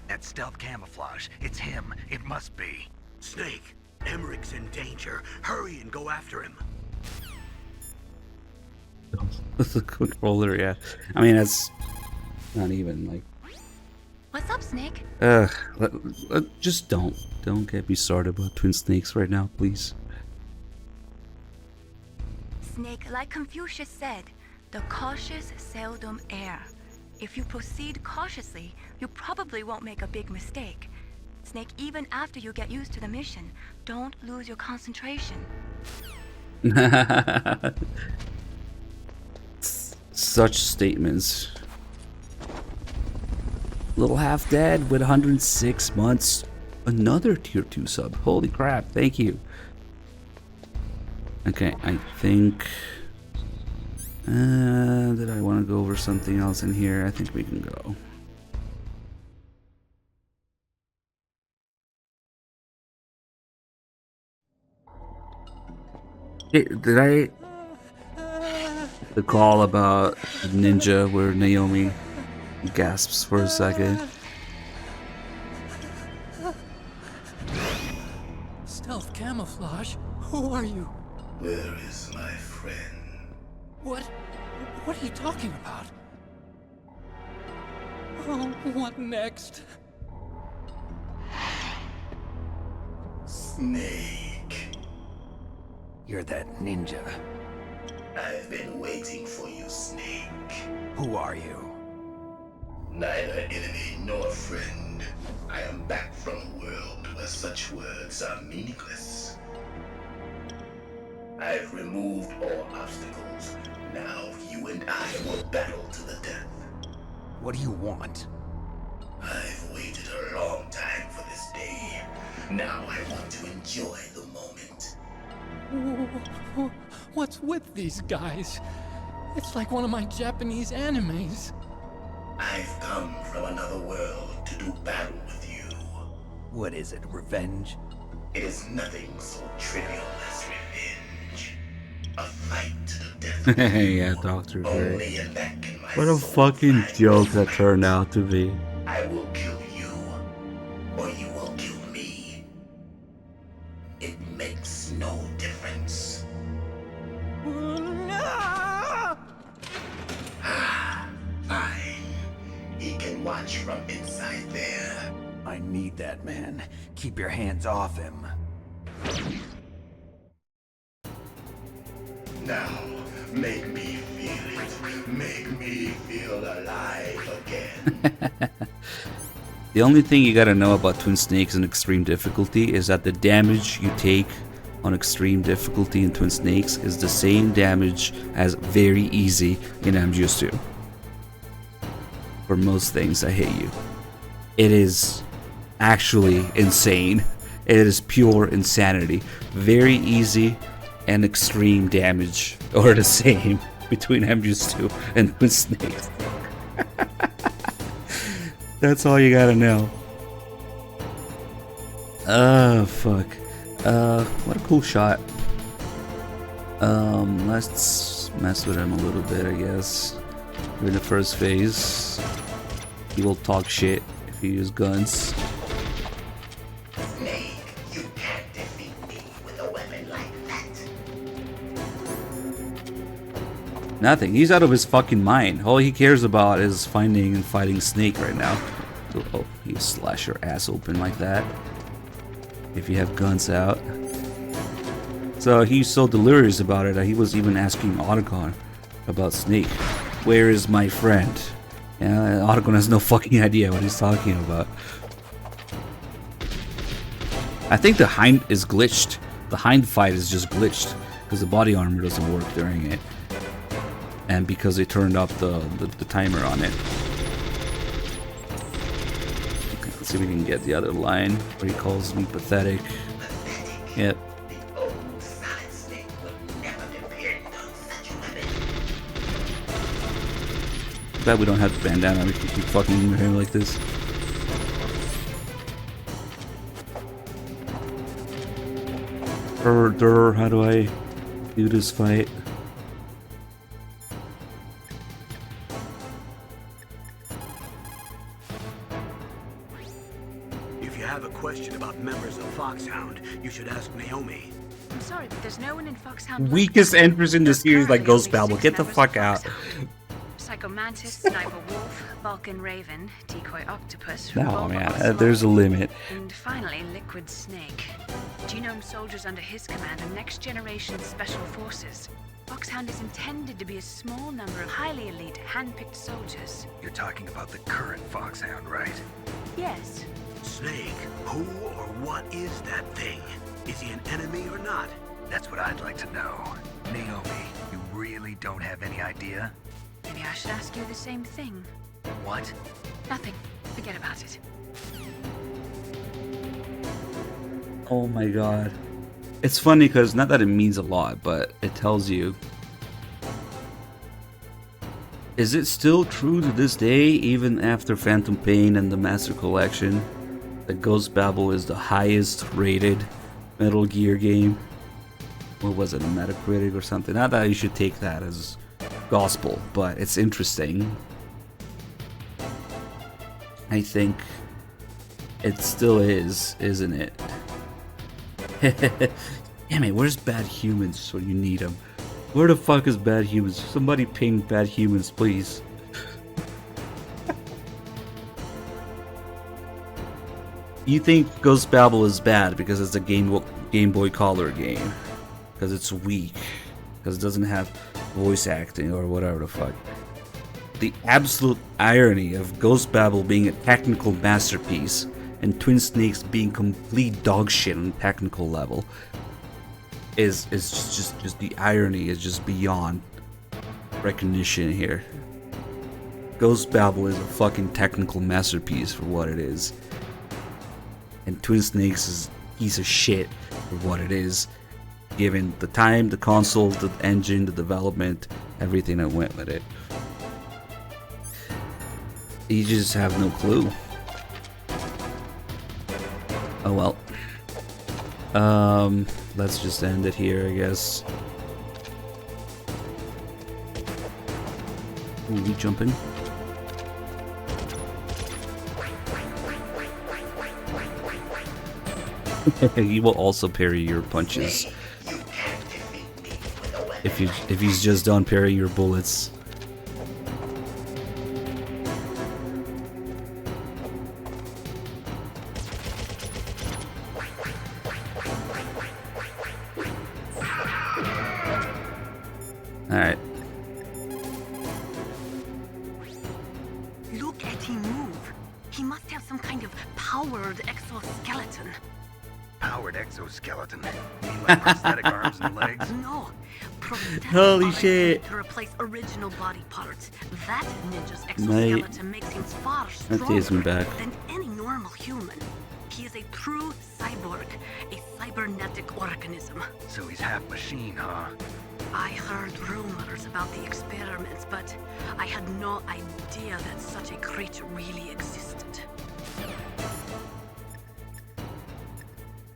That stealth camouflage. It's him. It must be. Snake, Emmerich's in danger. Hurry and go after him. The controller, yeah. I mean, that's not even like. What's up, Snake? Just don't get me started about Twin Snakes right now, please. Snake, like Confucius said, the cautious seldom err. If you proceed cautiously, you probably won't make a big mistake. Snake, even after you get used to the mission, don't lose your concentration. Such statements. Little half dead with 106 months. Another tier 2 sub. Holy crap, thank you. Okay, I think did I want to go over something else in here? I think we can go. Hey, did I the call about Ninja where Naomi gasps for a second? Stealth camouflage? Who are you? Where is my friend? What are you talking about? Oh, what next? Snake. You're that ninja. I've been waiting for you, Snake. Who are you? Neither enemy nor friend. I am back from a world where such words are meaningless. I've removed all obstacles. Now you and I will battle to the death. What do you want? I've waited a long time for this day. Now I want to enjoy the moment. What's with these guys? It's like one of my Japanese animes. I've come from another world to do battle with you. What is it, revenge? It is nothing so trivial as revenge. A fight to the death. Yeah, Dr. Dre. Only in that can my What a soul fucking find joke that turned out to be. I will kill you, or you will kill me. It makes no difference. Fine. He can watch from inside there. I need that man. Keep your hands off him. Now, make me feel it. Make me feel alive again. The only thing you gotta know about Twin Snakes in extreme difficulty is that the damage you take on extreme difficulty in Twin Snakes is the same damage as very easy in MGS2. For most things, I hate you. It is actually insane. It is pure insanity. Very easy and extreme damage are the same between MGS2 and Twin Snakes. That's all you gotta know. Fuck. What a cool shot. Let's mess with him a little bit, I guess. We're in the first phase. He will talk shit if you use guns. Snake, you can't defeat me with a weapon like that. Nothing. He's out of his fucking mind. All he cares about is finding and fighting Snake right now. Oh, you slash your ass open like that. If you have guns out. So he's so delirious about it that he was even asking Otacon about Snake. Where is my friend? Yeah, Otacon has no fucking idea what he's talking about. I think the Hind is glitched. The Hind fight is just glitched because the body armor doesn't work during it, and because they turned up the timer on it. Okay, let's see if we can get the other line where he calls me pathetic. Yep. Glad we don't have the bandana. We can keep fucking him like this. How do I do this fight? If you have a question about members of Foxhound, you should ask Naomi. I'm sorry, but there's no one in Foxhound. Weakest entries in the series like Ghost Babel. Get the fuck out. Psycho Mantis, Sniper Wolf, Vulcan Raven, Decoy Octopus. No, man, there's a limit. And finally, Liquid Snake. Genome soldiers under his command are next-generation special forces. Foxhound is intended to be a small number of highly elite, hand-picked soldiers. You're talking about the current Foxhound, right? Yes. Snake, who or what is that thing? Is he an enemy or not? That's what I'd like to know. Naomi, you really don't have any idea? Maybe I should ask you the same thing. What? Nothing. Forget about it. Oh my god. It's funny because not that it means a lot, but it tells you. Is it still true to this day, even after Phantom Pain and the Master Collection, that Ghost Babel is the highest rated Metal Gear game? What was it, a Metacritic or something? Not that you should take that as gospel, but it's interesting. I think it still is, isn't it? Damn it, where's Bad Humans when you need them? Where the fuck is Bad Humans? Somebody ping Bad Humans, please. You think Ghost Babel is bad because it's a Game Boy Color game? Because it's weak? Because it doesn't have voice acting or whatever the fuck? The absolute irony of Ghost Babel being a technical masterpiece and Twin Snakes being complete dog shit on a technical level is just the irony is just beyond recognition here. Ghost Babel is a fucking technical masterpiece for what it is, and Twin Snakes is a piece of shit for what it is, given the time, the console, the engine, the development, everything that went with it. You just have no clue. Oh well. Let's just end it here, I guess. Ooh, we jumping. He will also parry your punches. If he's just done parrying your bullets. Alright. Look at him move. He must have some kind of powered exoskeleton. powered exoskeleton. You mean like prosthetic arms and legs? No. Prosthetic Holy are shit. intended to replace original body parts. That ninja's Mate. exoskeleton makes him far That takes me stronger back. than any normal human. He is a true cyborg, a cybernetic organism. So he's half machine, huh? I heard rumors about the experiments, but I had no idea that such a creature really existed.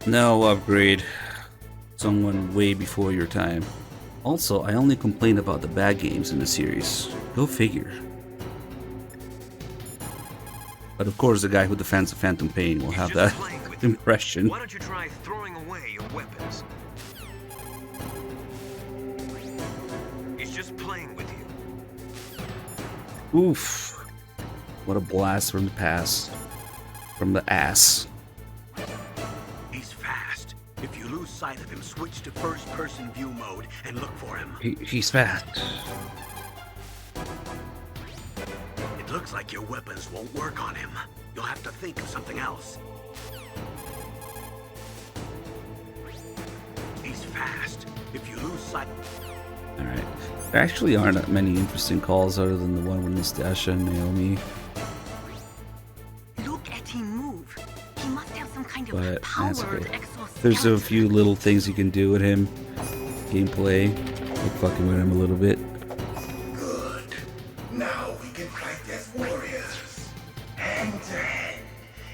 No upgrade. Someone way before your time. Also, I only complain about the bad games in the series. Go figure. But of course, the guy who defends the Phantom Pain will have that impression. Why don't you try throwing away your weapons? He's just playing with you. Oof. What a blast from the past. From the ass. He's fast. If you lose sight of him, switch to first-person view mode and look for him. He's fast. It looks like your weapons won't work on him. You'll have to think of something else. He's fast. If you lose sight... Alright. There actually aren't that many interesting calls other than the one with Nastasha and Naomi. Look at him move. He must have some kind of But that's powered okay. exoskeleton. There's a few little things you can do with him. Gameplay. Like fucking with him a little bit. Good. Now we can fight as warriors. Hand to hand.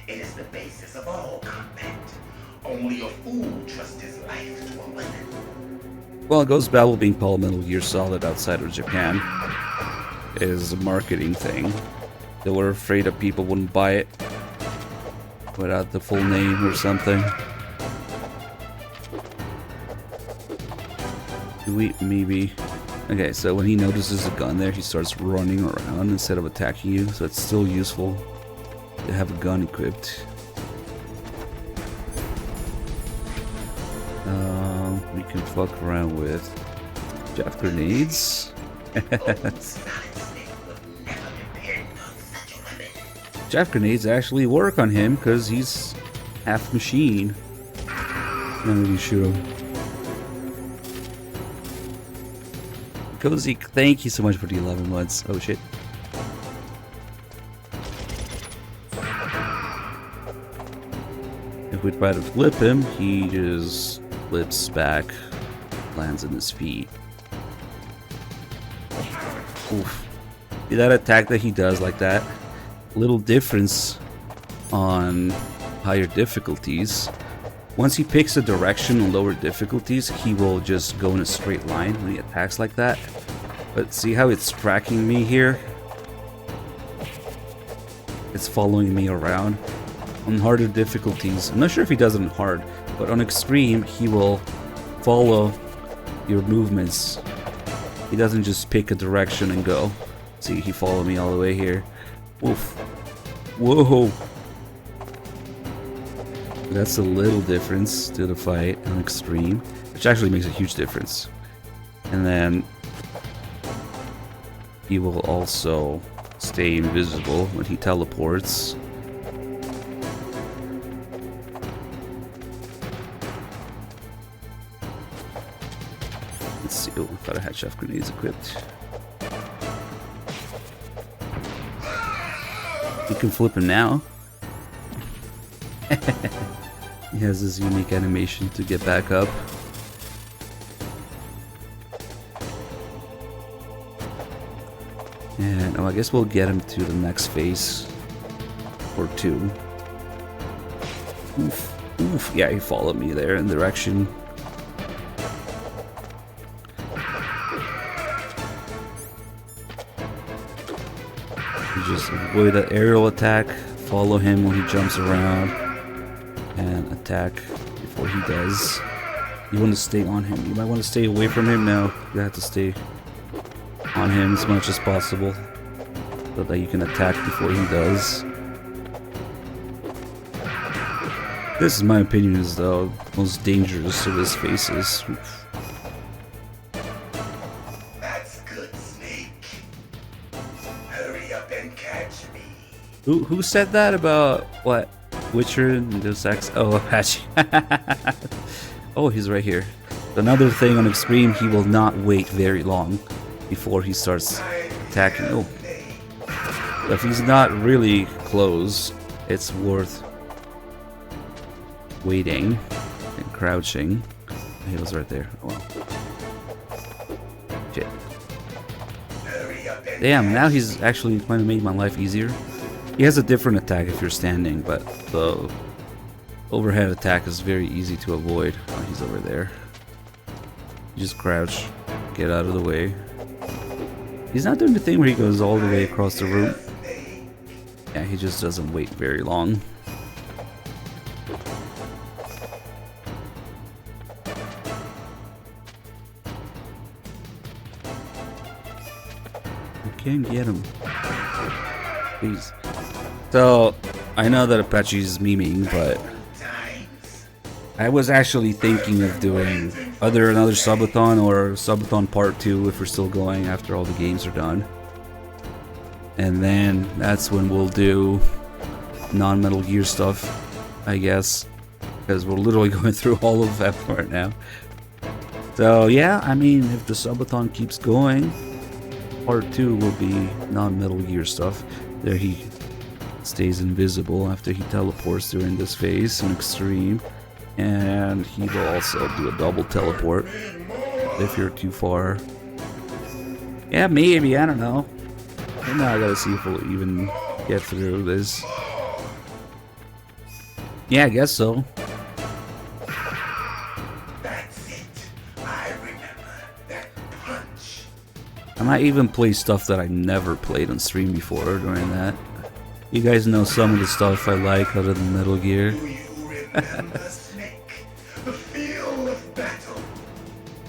It is the basis of all combat. Only a fool trusts his life to a weapon. Well, Ghost Babel being called Metal Gear Solid outside of Japan is a marketing thing. They were afraid that people wouldn't buy it without the full name or something. Do we? Maybe. Okay, so when he notices a gun there, he starts running around instead of attacking you, so it's still useful to have a gun equipped. We can fuck around with Jeff grenades. Jeff grenades actually work on him because he's half machine. Not really sure. Cozy, thank you so much for the 11 months. Oh shit. If we try to flip him, he just flips back, lands in his feet. Oof. See that attack that he does like that? Little difference on higher difficulties. Once he picks a direction on lower difficulties, he will just go in a straight line when he attacks like that. But see how it's tracking me here? It's following me around. On harder difficulties, I'm not sure if he does it on hard, but on extreme, he will follow your movements. He doesn't just pick a direction and go. See, he followed me all the way here. Oof. Whoa. That's a little difference to the fight on extreme, which actually makes a huge difference. And then he will also stay invisible when he teleports. Let's see. Oh, I thought I had chef grenades equipped. You can flip him now. He has this unique animation to get back up. And oh, I guess we'll get him to the next phase or two. Oof, oof. Yeah, he followed me there in direction. You just avoid that aerial attack, follow him when he jumps around, and attack before he does. You want to stay on him. You might want to stay away from him now. You have to stay on him as much as possible so that you can attack before he does. This, in my opinion, is the most dangerous of his faces. Oof. That's good, Snake. Hurry up and catch me. Who said that about what? Witcher and Deus Ex. Oh, Apache. Oh, he's right here. Another thing on Extreme, he will not wait very long before he starts attacking. Oh. If he's not really close, it's worth waiting and crouching. He was right there. Oh, well. Shit. Damn, now he's actually trying to make my life easier. He has a different attack if you're standing, but the overhead attack is very easy to avoid. Oh, he's over there. You just crouch, get out of the way. He's not doing the thing where he goes all the way across the room. Yeah, he just doesn't wait very long. You can't get him. Please. So, I know that Apache's memeing, but I was actually thinking of doing either another Subathon or Subathon Part 2 if we're still going after all the games are done. And then that's when we'll do non-Metal Gear stuff, I guess. Because we're literally going through all of that right now. So yeah, I mean, if the Subathon keeps going, Part 2 will be non-Metal Gear stuff. There he stays invisible after he teleports during this phase in Extreme. And he will also do a double teleport if you're too far. Yeah, maybe, I don't know. And now I gotta see if we'll even get through this. Yeah, I guess so. That's it. I remember that punch. I might even play stuff that I never played on stream before during that. You guys know some of the stuff I like other than Metal Gear. Do you remember, Snake? The feel of battle.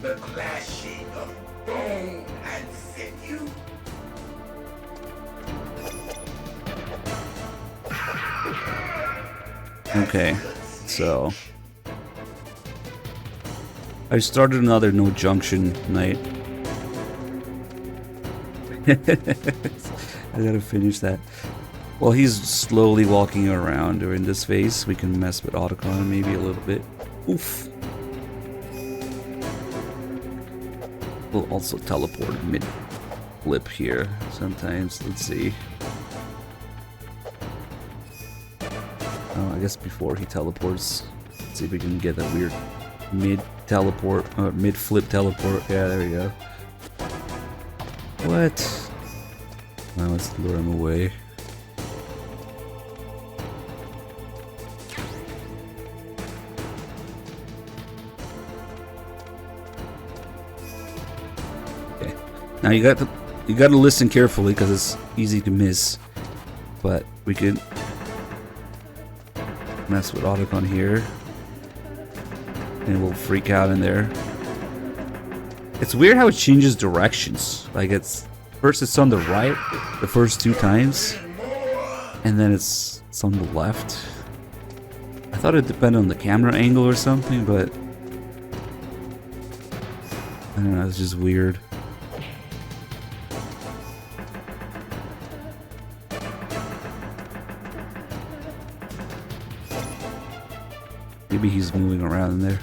The clashing of bone and sinew. Okay, so I started another No Junction night. I gotta finish that. While he's slowly walking around during this phase, we can mess with Otacon maybe a little bit. Oof. We'll also teleport mid-flip here sometimes. Let's see. Oh, I guess before he teleports, let's see if we can get that weird mid-teleport, or mid-flip teleport. Yeah, there we go. What? Now let's lure him away. Okay. Now you got to listen carefully because it's easy to miss, but we can mess with Otacon here, and we'll freak out in there. It's weird how it changes directions. Like it's on the right the first two times, and then it's on the left. I thought it depended on the camera angle or something, but I don't know. It's just weird. Maybe he's moving around in there.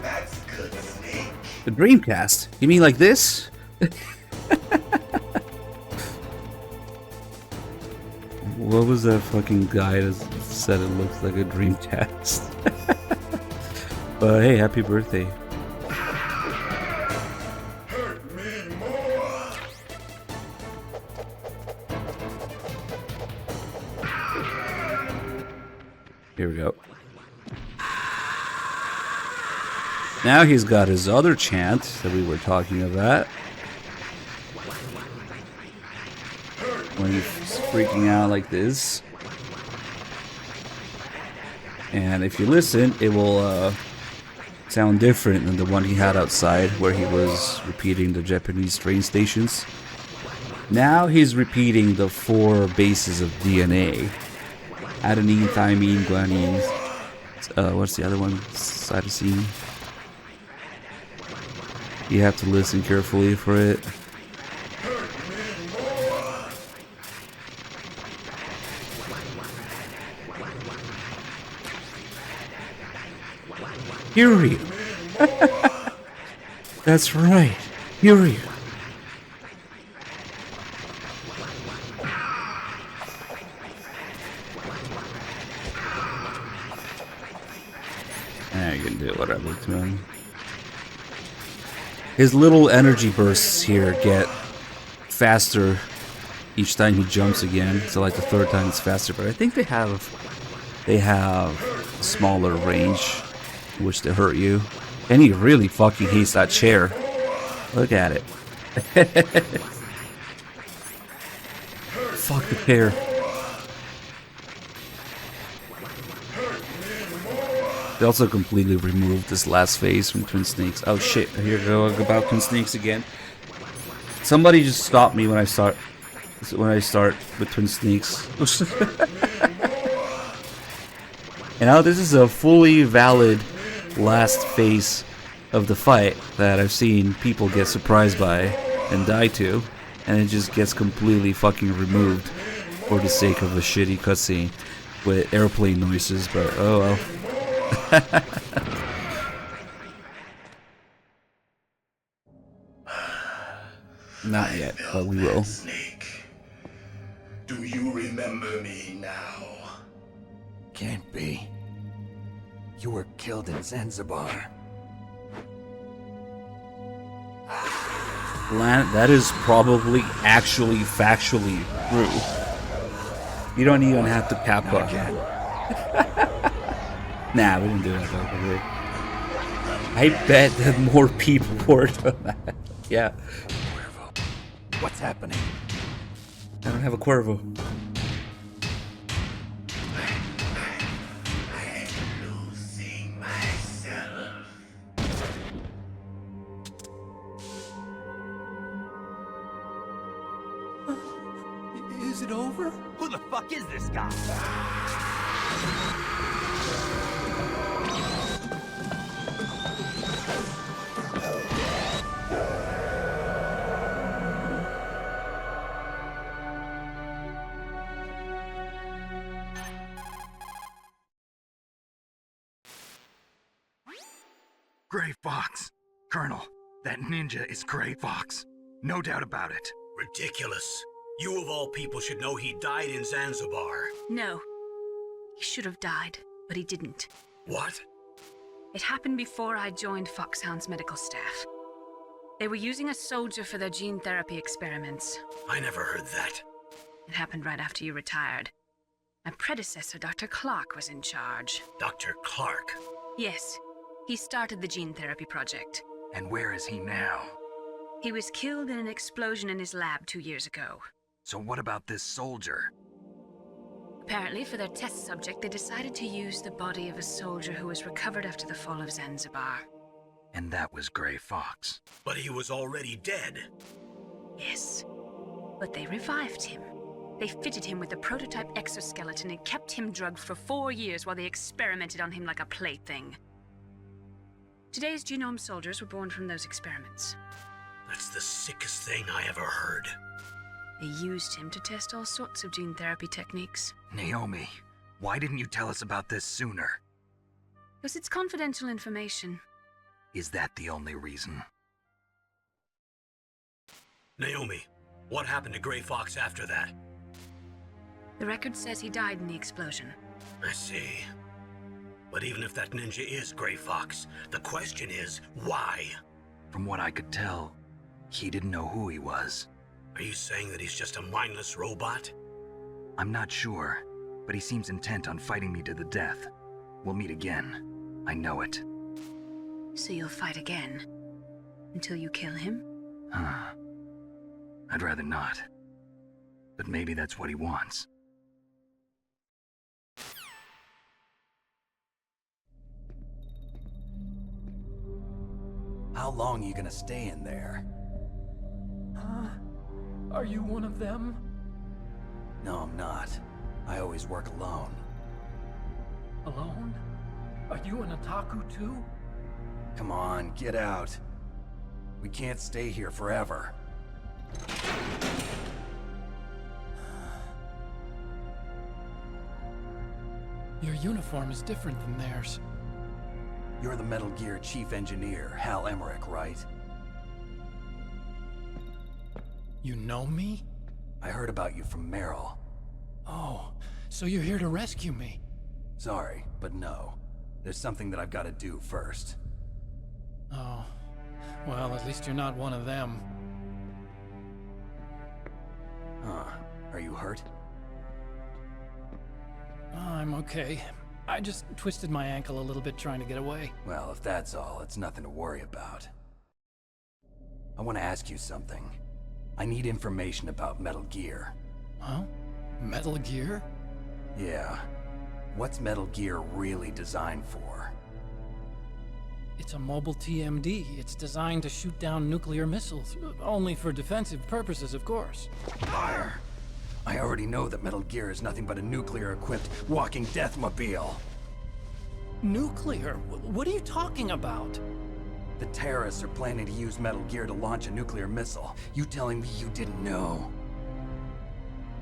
That's good, Snake. The Dreamcast? You mean like this? What was that fucking guy that said it looks like a Dreamcast? But hey, happy birthday. Hurt me more. Here we go. Now he's got his other chant that we were talking about. When he's freaking out like this. And if you listen, it will sound different than the one he had outside where he was repeating the Japanese train stations. Now he's repeating the 4 bases of DNA. Adenine, thymine, guanine. What's the other one? Cytosine. You have to listen carefully for it. Yuri. That's right. Yuri. I can do whatever to him. His little energy bursts here get faster each time he jumps again. So like the third time it's faster, but I think they have smaller range in which to hurt you. And he really fucking hates that chair. Look at it. Fuck the chair. They also completely removed this last phase from Twin Snakes. Oh shit, here we go about Twin Snakes again. Somebody just stop me when I start with Twin Snakes. And now this is a fully valid last phase of the fight that I've seen people get surprised by and die to, and it just gets completely fucking removed for the sake of a shitty cutscene with airplane noises, but oh well. Not yet, but we will. Snake, do you remember me now? Can't be. You were killed in Zanzibar. That is probably actually factually true. You don't even have to kappa. Nah, we didn't do that though. I bet that more people were doing that. Yeah. What's happening? I don't have a Cuervo. I'm losing myself. Is it over? Who the fuck is this guy? Gray Fox. Colonel, that ninja is Gray Fox. No doubt about it. Ridiculous. You of all people should know he died in Zanzibar. No. He should have died, but he didn't. What? It happened before I joined Foxhound's medical staff. They were using a soldier for their gene therapy experiments. I never heard that. It happened right after you retired. My predecessor, Dr. Clark, was in charge. Dr. Clark? Yes. He started the gene therapy project. And where is he now? He was killed in an explosion in his lab 2 years ago. So what about this soldier? Apparently, for their test subject, they decided to use the body of a soldier who was recovered after the fall of Zanzibar. And that was Gray Fox. But he was already dead. Yes. But they revived him. They fitted him with a prototype exoskeleton and kept him drugged for 4 years while they experimented on him like a plaything. Today's genome soldiers were born from those experiments. That's the sickest thing I ever heard. They used him to test all sorts of gene therapy techniques. Naomi, why didn't you tell us about this sooner? Because it's confidential information. Is that the only reason? Naomi, what happened to Gray Fox after that? The record says he died in the explosion. I see. But even if that ninja is Gray Fox, the question is, why? From what I could tell, he didn't know who he was. Are you saying that he's just a mindless robot? I'm not sure, but he seems intent on fighting me to the death. We'll meet again. I know it. So you'll fight again? Until you kill him? I'd rather not. But maybe that's what he wants. How long are you gonna stay in there? Are you one of them? No, I'm not. I always work alone. Alone? Are you an otaku too? Come on, get out. We can't stay here forever. Your uniform is different than theirs. You're the Metal Gear Chief Engineer, Hal Emmerich, right? You know me? I heard about you from Meryl. Oh, so you're here to rescue me? Sorry, but no. There's something that I've got to do first. Oh, well, at least you're not one of them. Huh. Are you hurt? Oh, I'm okay. I just twisted my ankle a little bit trying to get away. Well, if that's all, it's nothing to worry about. I want to ask you something. I need information about Metal Gear. Huh? Metal Gear? Yeah. What's Metal Gear really designed for? It's a mobile TMD. It's designed to shoot down nuclear missiles. Only for defensive purposes, of course. Liar! I already know that Metal Gear is nothing but a nuclear-equipped walking deathmobile. Nuclear? What are you talking about? The terrorists are planning to use Metal Gear to launch a nuclear missile. You telling me you didn't know?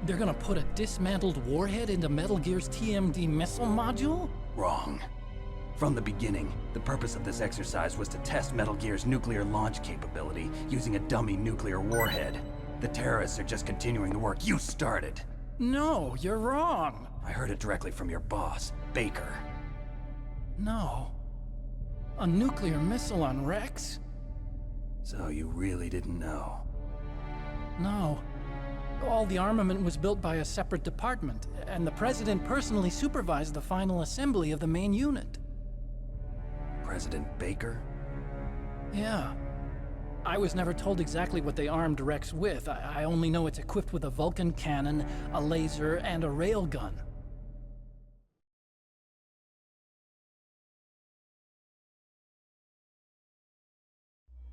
They're gonna put a dismantled warhead into Metal Gear's TMD missile module? Wrong. From the beginning, the purpose of this exercise was to test Metal Gear's nuclear launch capability using a dummy nuclear warhead. The terrorists are just continuing the work you started. No, you're wrong. I heard it directly from your boss, Baker. No. A nuclear missile on Rex? So you really didn't know? No. All the armament was built by a separate department, and the President personally supervised the final assembly of the main unit. President Baker? Yeah. I was never told exactly what they armed Rex with. I only know it's equipped with a Vulcan cannon, a laser, and a railgun.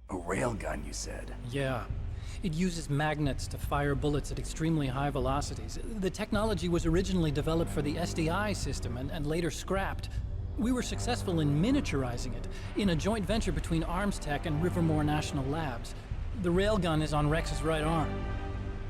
A railgun, you said? Yeah. It uses magnets to fire bullets at extremely high velocities. The technology was originally developed for the SDI system and later scrapped. We were successful in miniaturizing it, in a joint venture between ArmsTech and Rivermore National Labs. The railgun is on Rex's right arm.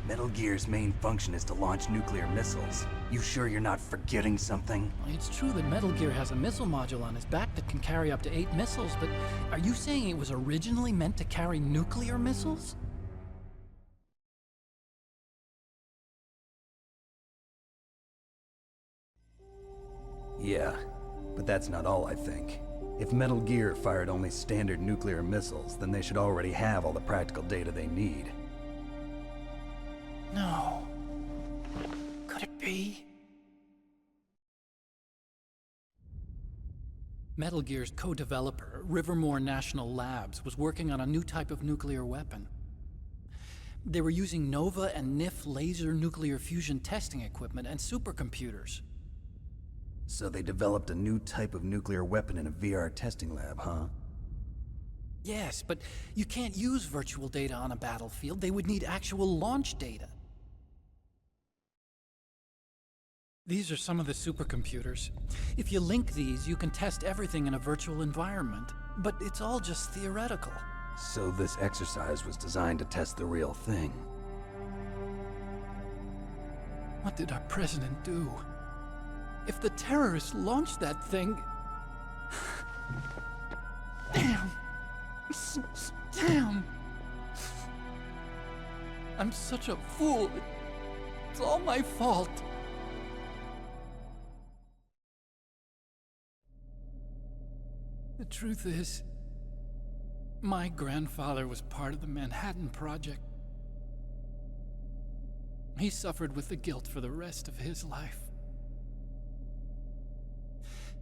Metal Gear's main function is to launch nuclear missiles. You sure you're not forgetting something? It's true that Metal Gear has a missile module on his back that can carry up to 8 missiles, but are you saying it was originally meant to carry nuclear missiles? Yeah, but that's not all I think. If Metal Gear fired only standard nuclear missiles, then they should already have all the practical data they need. No. Could it be? Metal Gear's co-developer, Rivermore National Labs, was working on a new type of nuclear weapon. They were using NOVA and NIF laser nuclear fusion testing equipment and supercomputers. So they developed a new type of nuclear weapon in a VR testing lab, huh? Yes, but you can't use virtual data on a battlefield. They would need actual launch data. These are some of the supercomputers. If you link these, you can test everything in a virtual environment. But it's all just theoretical. So this exercise was designed to test the real thing. What did our president do? If the terrorists launched that thing... Damn! Damn! I'm such a fool. It's all my fault. The truth is, my grandfather was part of the Manhattan Project. He suffered with the guilt for the rest of his life.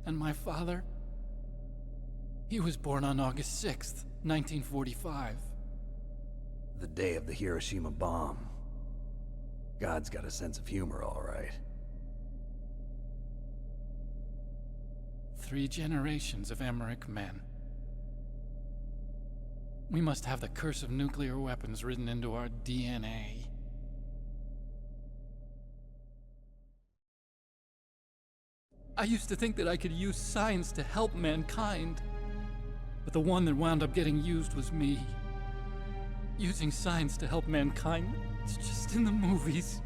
And my father, he was born on August 6th, 1945. The day of the Hiroshima bomb. God's got a sense of humor, all right. 3 generations of Emmerich men. We must have the curse of nuclear weapons written into our DNA. I used to think that I could use science to help mankind, but the one that wound up getting used was me. Using science to help mankind, it's just in the movies.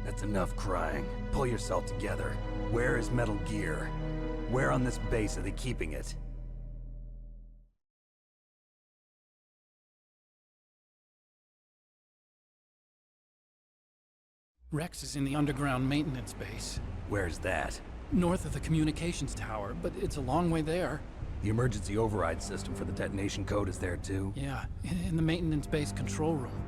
That's enough crying. Pull yourself together. Where is Metal Gear? Where on this base are they keeping it? Rex is in the underground maintenance base. Where's that? North of the communications tower, but it's a long way there. The emergency override system for the detonation code is there too? Yeah, in the maintenance base control room.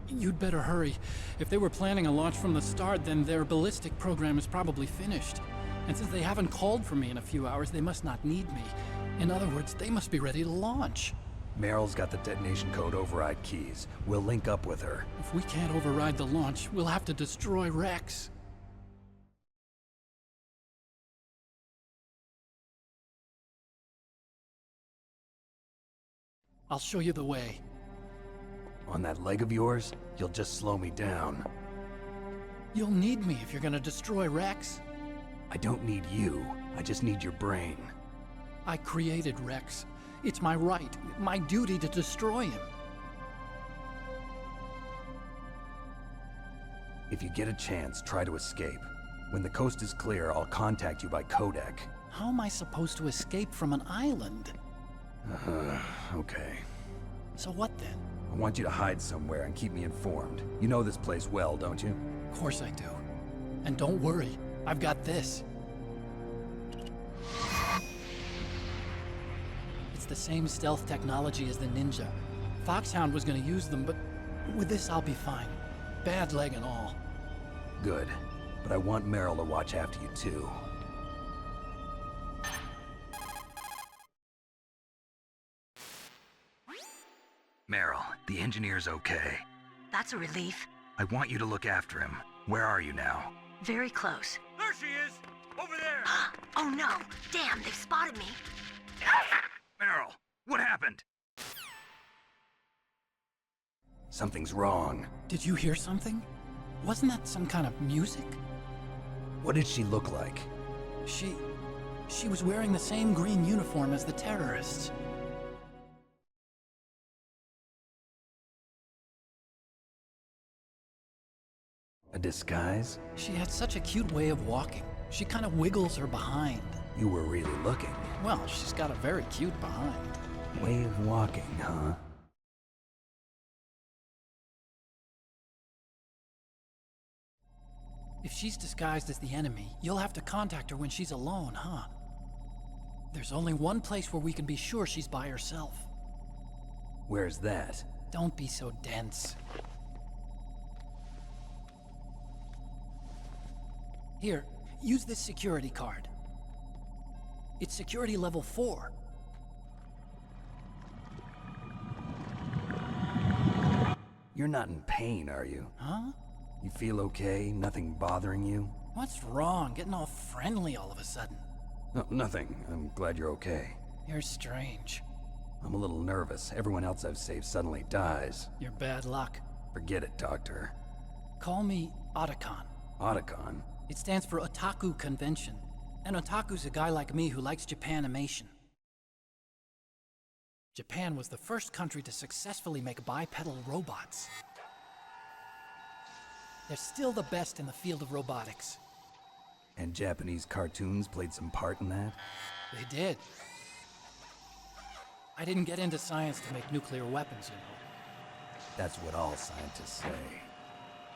You'd better hurry. If they were planning a launch from the start, then their ballistic program is probably finished. And since they haven't called for me in a few hours, they must not need me. In other words, they must be ready to launch. Meryl's got the detonation code override keys. We'll link up with her. If we can't override the launch, we'll have to destroy Rex. I'll show you the way. On that leg of yours, you'll just slow me down. You'll need me if you're gonna destroy Rex. I don't need you. I just need your brain. I created Rex. It's my right, my duty to destroy him. If you get a chance, try to escape. When the coast is clear, I'll contact you by codec. How am I supposed to escape from an island? Okay. So what then? I want you to hide somewhere and keep me informed. You know this place well, don't you? Of course I do. And don't worry, I've got this. It's the same stealth technology as the Ninja. Foxhound was gonna use them, but with this I'll be fine. Bad leg and all. Good. But I want Meryl to watch after you too. Meryl, the engineer's okay. That's a relief. I want you to look after him. Where are you now? Very close. There she is! Over there! Oh no! Damn, they've spotted me! Meryl, what happened? Something's wrong. Did you hear something? Wasn't that some kind of music? What did she look like? She was wearing the same green uniform as the terrorists. A disguise? She had such a cute way of walking. She kind of wiggles her behind. You were really looking. Well, she's got a very cute behind. Way of walking, huh? If she's disguised as the enemy, you'll have to contact her when she's alone, huh? There's only one place where we can be sure she's by herself. Where's that? Don't be so dense. Here, use this security card. It's security level 4. You're not in pain, are you? Huh? You feel okay? Nothing bothering you? What's wrong? Getting all friendly all of a sudden. No, nothing. I'm glad you're okay. You're strange. I'm a little nervous. Everyone else I've saved suddenly dies. You're bad luck. Forget it, Doctor. Call me Otacon. Otacon? It stands for Otaku Convention. An otaku's a guy like me who likes Japanimation. Japan was the first country to successfully make bipedal robots. They're still the best in the field of robotics. And Japanese cartoons played some part in that? They did. I didn't get into science to make nuclear weapons, you know. That's what all scientists say.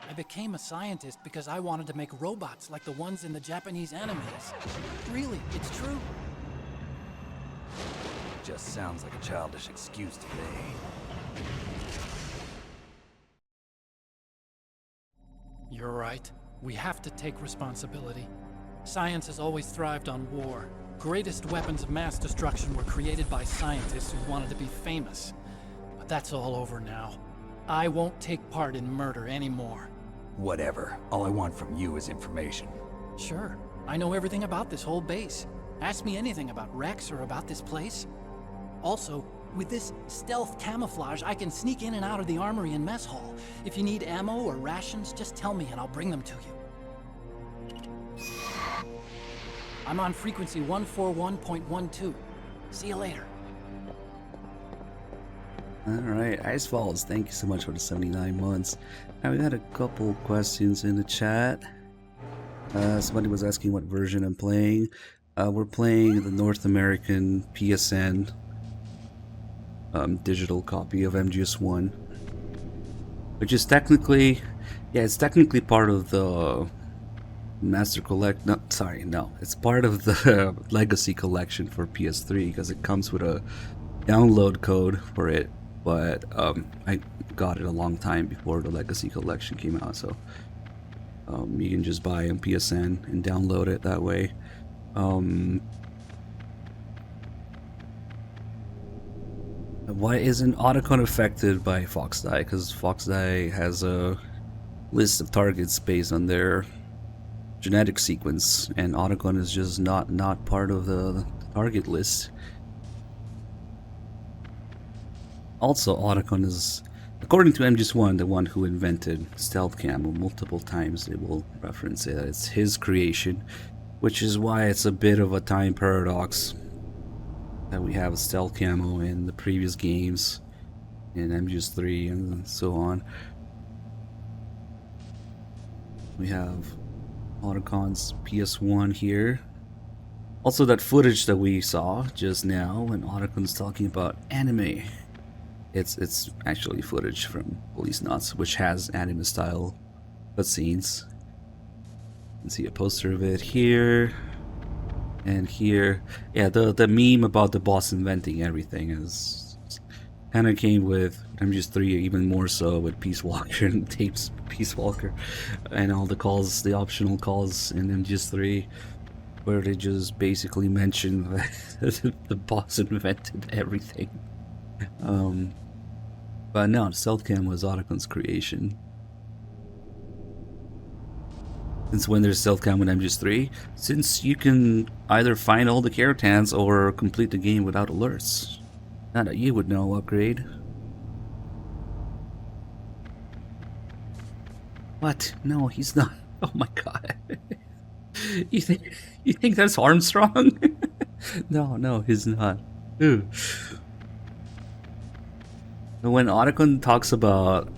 I became a scientist because I wanted to make robots like the ones in the Japanese animes. Really, it's true. Just sounds like a childish excuse to me. You're right. We have to take responsibility. Science has always thrived on war. Greatest weapons of mass destruction were created by scientists who wanted to be famous. But that's all over now. I won't take part in murder anymore. Whatever. All I want from you is information. Sure. I know everything about this whole base. Ask me anything about Rex or about this place. Also, with this stealth camouflage, I can sneak in and out of the armory and mess hall. If you need ammo or rations, just tell me and I'll bring them to you. I'm on frequency 141.12. See you later. Alright, Ice Falls, thank you so much for the 79 months. Now we got a couple questions in the chat. Somebody was asking what version I'm playing. We're playing the North American PSN digital copy of MGS1, which is technically, yeah, it's technically part of the Master Collect. No, sorry, no, it's part of the Legacy Collection for PS3 because it comes with a download code for it. But I got it a long time before the Legacy Collection came out, so you can just buy on PSN and download it that way. Why isn't Otacon affected by Foxdie? Because Foxdie has a list of targets based on their genetic sequence, and Otacon is just not part of the target list. Also, Otacon is, according to MGS1, the one who invented stealth camo. Multiple times they will reference it, that it's his creation, which is why it's a bit of a time paradox that we have a stealth camo in the previous games, in MGS3 and so on. We have Otacon's PS1 here. Also, that footage that we saw just now when Otacon's talking about anime. It's actually footage from Police Knots, which has anime style cutscenes. You can see a poster of it here and here. Yeah, the meme about the boss inventing everything is kind of came with MGS3, even more so with Peace Walker and Tapes Peace Walker, and all the calls, the optional calls in MGS3, where they just basically mention that the boss invented everything. But no, Stealth Cam was Otacon's creation. Since when there's Stealth Cam with MGS3? Since you can either find all the Keratans or complete the game without alerts. Not that you would know, Upgrade. What? No, he's not. Oh my god. You think that's Armstrong? No, he's not. Ooh. When Otacon talks about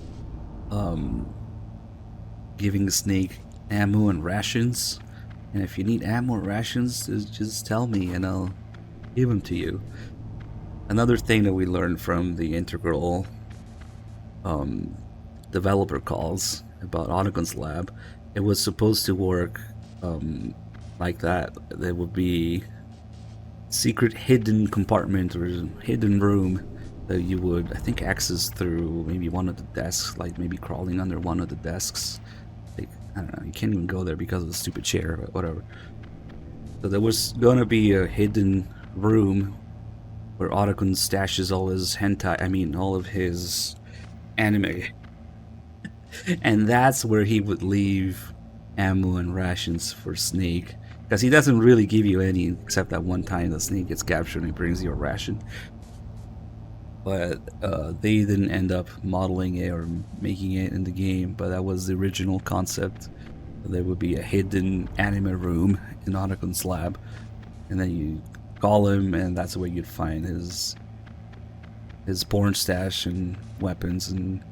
giving Snake ammo and rations, and if you need ammo or rations, just tell me and I'll give them to you. Another thing that we learned from the integral developer calls about Otacon's lab, it was supposed to work like that. There would be secret hidden compartment or hidden room that you would, I think, access through maybe one of the desks, like maybe crawling under one of the desks. Like, I don't know, you can't even go there because of the stupid chair, but whatever. So there was gonna be a hidden room where Otacon stashes all his hentai, I mean all of his anime. And that's where he would leave ammo and rations for Snake. Because he doesn't really give you any, except that one time the Snake gets captured and he brings you a ration. But they didn't end up modeling it or making it in the game, but that was the original concept. There would be a hidden anime room in Otacon's lab, and then you call him, and that's where you'd find his porn stash and weapons and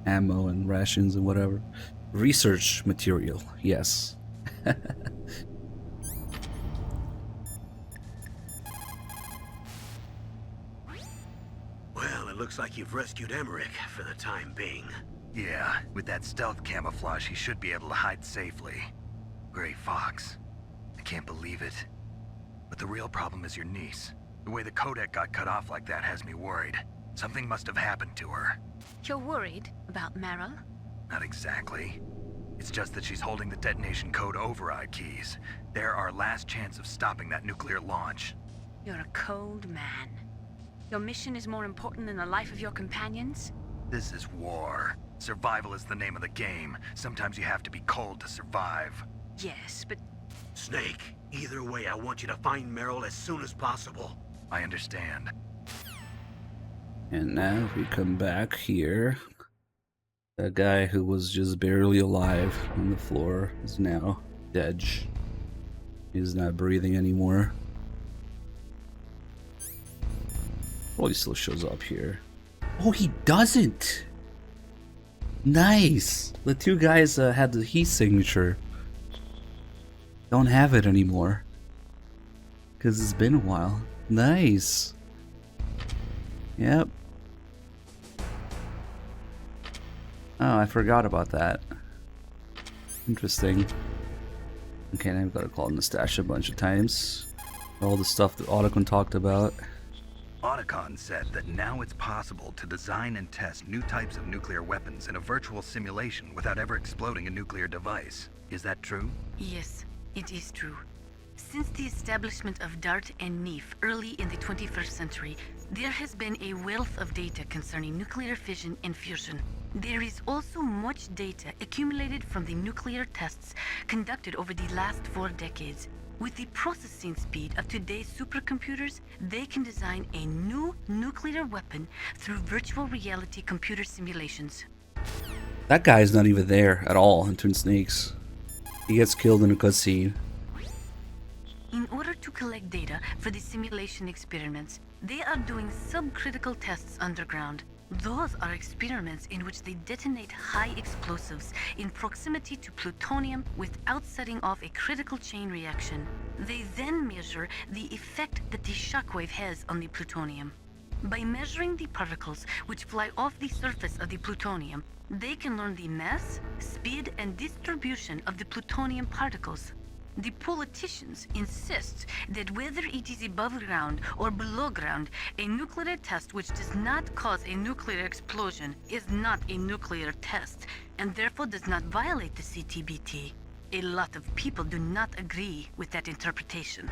ammo and rations and whatever. Research material, yes. Well, it looks like you've rescued Emmerich for the time being. Yeah, with that stealth camouflage, he should be able to hide safely. Gray Fox. I can't believe it. But the real problem is your niece. The way the codec got cut off like that has me worried. Something must have happened to her. You're worried about Meryl? Not exactly. It's just that she's holding the detonation code override keys. They're our last chance of stopping that nuclear launch. You're a cold man. Your mission is more important than the life of your companions? This is war. Survival is the name of the game. Sometimes you have to be cold to survive. Yes, but... Snake, either way, I want you to find Meryl as soon as possible. I understand. And now we come back here. That guy who was just barely alive on the floor is now dead. He's not breathing anymore. Well, he still shows up here. Oh, he doesn't! Nice! The two guys had the heat signature. Don't have it anymore. Because it's been a while. Nice. Yep. Oh, I forgot about that. Interesting. Okay, now I've got to call Nastasia a bunch of times. All the stuff that Otacon talked about. Otacon said that now it's possible to design and test new types of nuclear weapons in a virtual simulation without ever exploding a nuclear device. Is that true? Yes, it is true. Since the establishment of DART and NEEF early in the 21st century, there has been a wealth of data concerning nuclear fission and fusion. There is also much data accumulated from the nuclear tests conducted over the last 4 decades. With the processing speed of today's supercomputers, they can design a new nuclear weapon through virtual reality computer simulations. That guy's not even there at all in Twin Snakes. He gets killed in a cutscene. In order to collect data for the simulation experiments, they are doing subcritical tests underground. Those are experiments in which they detonate high explosives in proximity to plutonium without setting off a critical chain reaction. They then measure the effect that the shockwave has on the plutonium. By measuring the particles which fly off the surface of the plutonium, they can learn the mass, speed, and distribution of the plutonium particles. The politicians insist that whether it is above ground or below ground, a nuclear test which does not cause a nuclear explosion is not a nuclear test, and therefore does not violate the CTBT. A lot of people do not agree with that interpretation.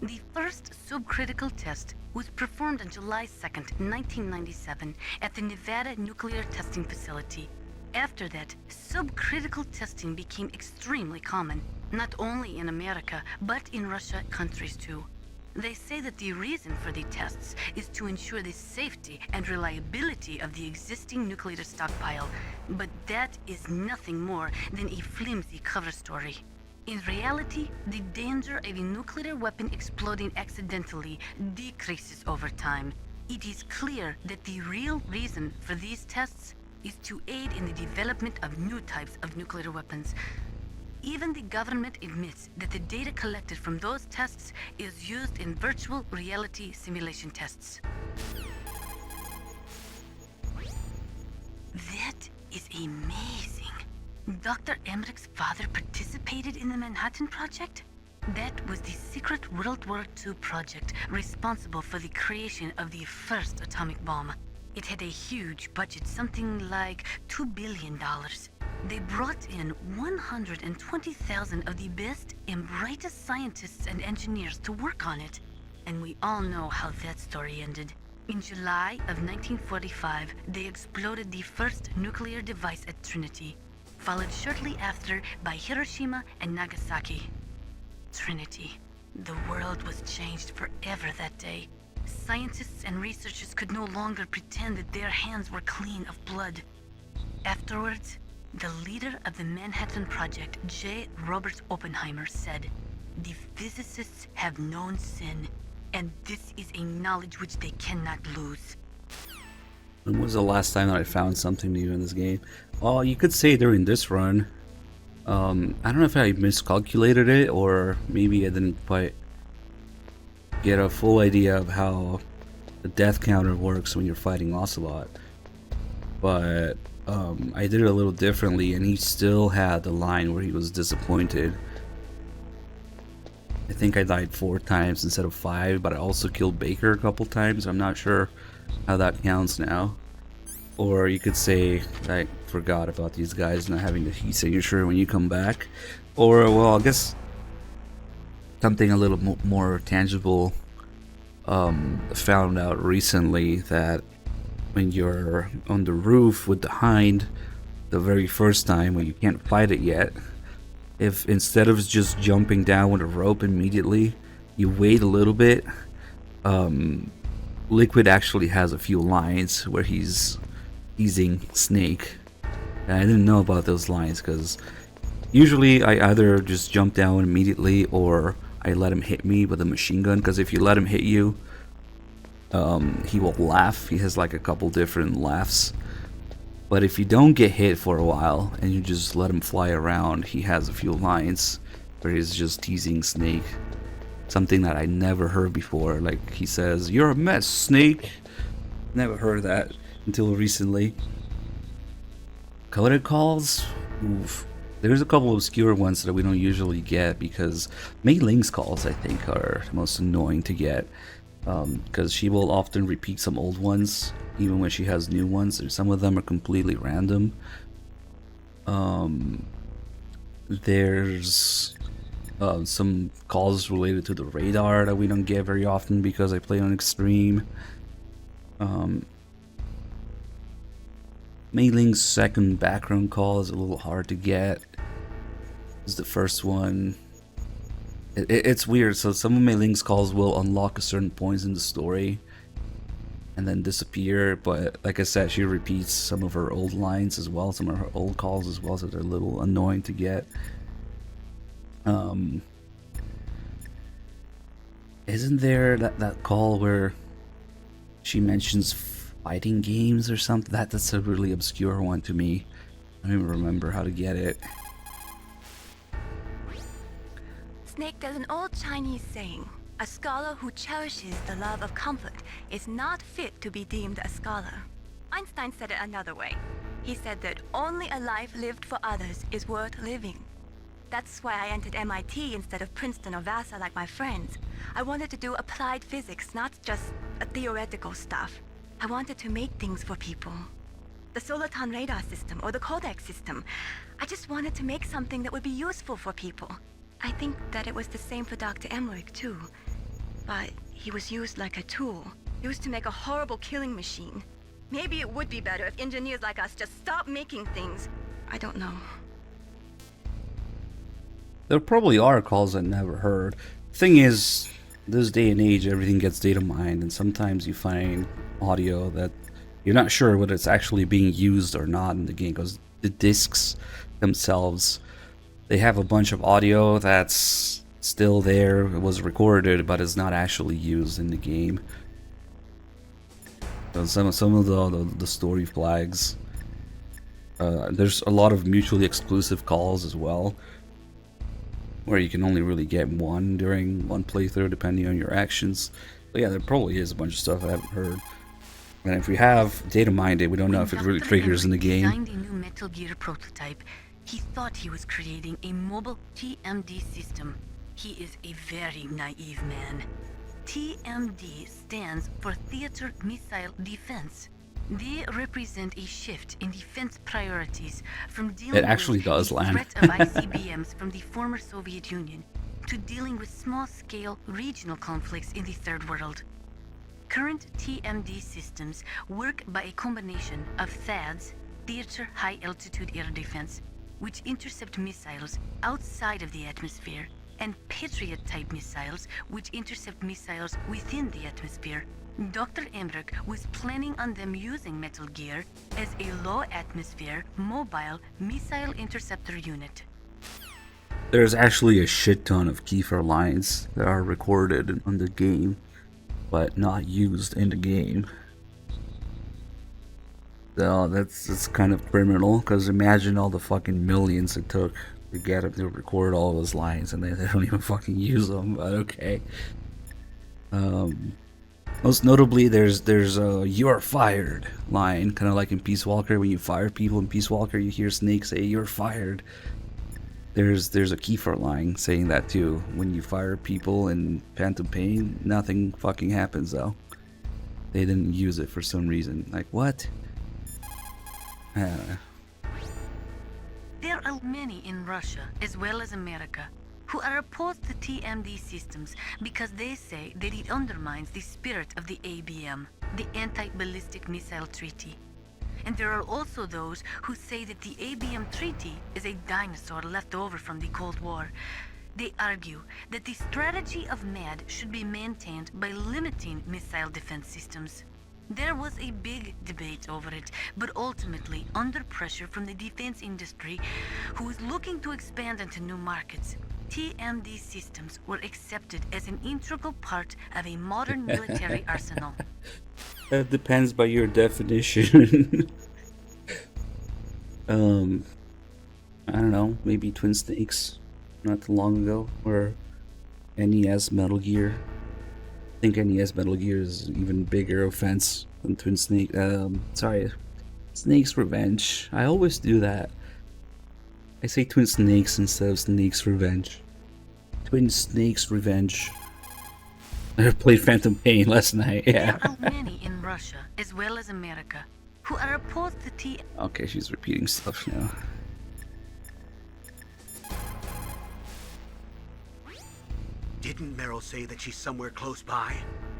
The first subcritical test was performed on July 2nd, 1997 at the Nevada Nuclear Testing Facility. After that, subcritical testing became extremely common, not only in America, but in Russia countries too. They say that the reason for the tests is to ensure the safety and reliability of the existing nuclear stockpile, but that is nothing more than a flimsy cover story. In reality, the danger of a nuclear weapon exploding accidentally decreases over time. It is clear that the real reason for these tests is to aid in the development of new types of nuclear weapons. Even the government admits that the data collected from those tests is used in virtual reality simulation tests. That is amazing. Dr. Emmerich's father participated in the Manhattan Project? That was the secret World War II project responsible for the creation of the first atomic bomb. It had a huge budget, something like $2 billion. They brought in 120,000 of the best and brightest scientists and engineers to work on it. And we all know how that story ended. In July of 1945, they exploded the first nuclear device at Trinity, followed shortly after by Hiroshima and Nagasaki. Trinity. The world was changed forever that day. Scientists and researchers could no longer pretend that their hands were clean of blood. Afterwards, the leader of the Manhattan Project, J. Robert Oppenheimer, said, "The physicists have known sin, and this is a knowledge which they cannot lose." When was the last time that I found something new in this game? Well, you could say during this run. I don't know if I miscalculated it, or maybe I didn't quite get a full idea of how the death counter works when you're fighting Ocelot. But I did it a little differently, and he still had the line where he was disappointed. I think I died 4 times instead of 5, but I also killed Baker a couple times. I'm not sure how that counts now. Or you could say I forgot about these guys not having the heat signature when you come back. Or, well, I guess something a little more tangible. Found out recently that when you're on the roof with the Hind, the very first time when you can't fight it yet, if instead of just jumping down with a rope immediately, you wait a little bit, Liquid actually has a few lines where he's teasing Snake. And I didn't know about those lines because usually I either just jump down immediately or I let him hit me with a machine gun, because if you let him hit you, he will laugh. He has like a couple different laughs. But if you don't get hit for a while and you just let him fly around, he has a few lines where he's just teasing Snake. Something that I never heard before. Like he says, "You're a mess, Snake." Never heard that until recently. Coded calls? Oof. There's a couple of obscure ones that we don't usually get because Mei Ling's calls, I think, are the most annoying to get. Because she will often repeat some old ones, even when she has new ones. And some of them are completely random. There's some calls related to the radar that we don't get very often because I play on Extreme. Mei Ling's second background call is a little hard to get. This is the first one. It's weird. So some of Mei Ling's calls will unlock a certain points in the story and then disappear. But like I said, she repeats some of her old lines as well, some of her old calls as well, so they're a little annoying to get. Isn't there that call where she mentions fighting games or something? That's a really obscure one to me. I don't even remember how to get it. Snake, there's an old Chinese saying, a scholar who cherishes the love of comfort is not fit to be deemed a scholar. Einstein said it another way. He said that only a life lived for others is worth living. That's why I entered MIT instead of Princeton or Vassar like my friends. I wanted to do applied physics, not just theoretical stuff. I wanted to make things for people. The SUBATHON radar system or the Codex system. I just wanted to make something that would be useful for people. I think that it was the same for Dr. Emmerich too. But he was used like a tool, used to make a horrible killing machine. Maybe it would be better if engineers like us just stopped making things. I don't know. There probably are calls I never heard. Thing is, this day and age, everything gets data mined, and sometimes you find audio that you're not sure whether it's actually being used or not in the game, because the discs themselves, they have a bunch of audio that's still there, it was recorded, but it's not actually used in the game. So some of the story flags. There's a lot of mutually exclusive calls as well, where you can only really get one during one playthrough depending on your actions. But yeah, there probably is a bunch of stuff I haven't heard. And if we have data mined it, we don't know if it really triggers in the game. Designed a new Metal Gear prototype. He thought he was creating a mobile TMD system. He is a very naive man. TMD stands for Theater Missile Defense. They represent a shift in defense priorities from dealing with the threat of ICBMs from the former Soviet Union to dealing with small-scale regional conflicts in the Third World. Current TMD systems work by a combination of THAADs, Theater High Altitude Air Defense, which intercept missiles outside of the atmosphere, and Patriot-type missiles, which intercept missiles within the atmosphere. Dr. Emmerich was planning on them using Metal Gear as a low-atmosphere, mobile missile interceptor unit. There's actually a shit ton of Kiefer lines that are recorded on the game, but not used in the game. So that's kind of criminal, because imagine all the fucking millions it took to get him to record all those lines, and they don't even fucking use them, but okay. Most notably, there's a "you're fired" line, kind of like in Peace Walker. When you fire people in Peace Walker, you hear Snake say "you're fired." There's a Kiefer line saying that too. When you fire people in Phantom Pain, nothing fucking happens though. They didn't use it for some reason. Like, what? There are many in Russia, as well as America, who are opposed to TMD systems because they say that it undermines the spirit of the ABM, the Anti-Ballistic Missile Treaty. And there are also those who say that the ABM Treaty is a dinosaur left over from the Cold War. They argue that the strategy of MAD should be maintained by limiting missile defense systems. There was a big debate over it, but ultimately, under pressure from the defense industry, who was looking to expand into new markets, TMD systems were accepted as an integral part of a modern military arsenal. That depends by your definition. I don't know, maybe Twin Snakes not too long ago, or NES Metal Gear. I think NES Metal Gear is an even bigger offense than Twin Snake. Sorry, Snake's Revenge. I always do that. I say Twin Snakes instead of Snake's Revenge. Twin Snakes Revenge. I played Phantom Pain last night. Yeah. There are many in Russia, as well as America, who are opposed to Okay, she's repeating stuff now. Didn't Meryl say that she's somewhere close by?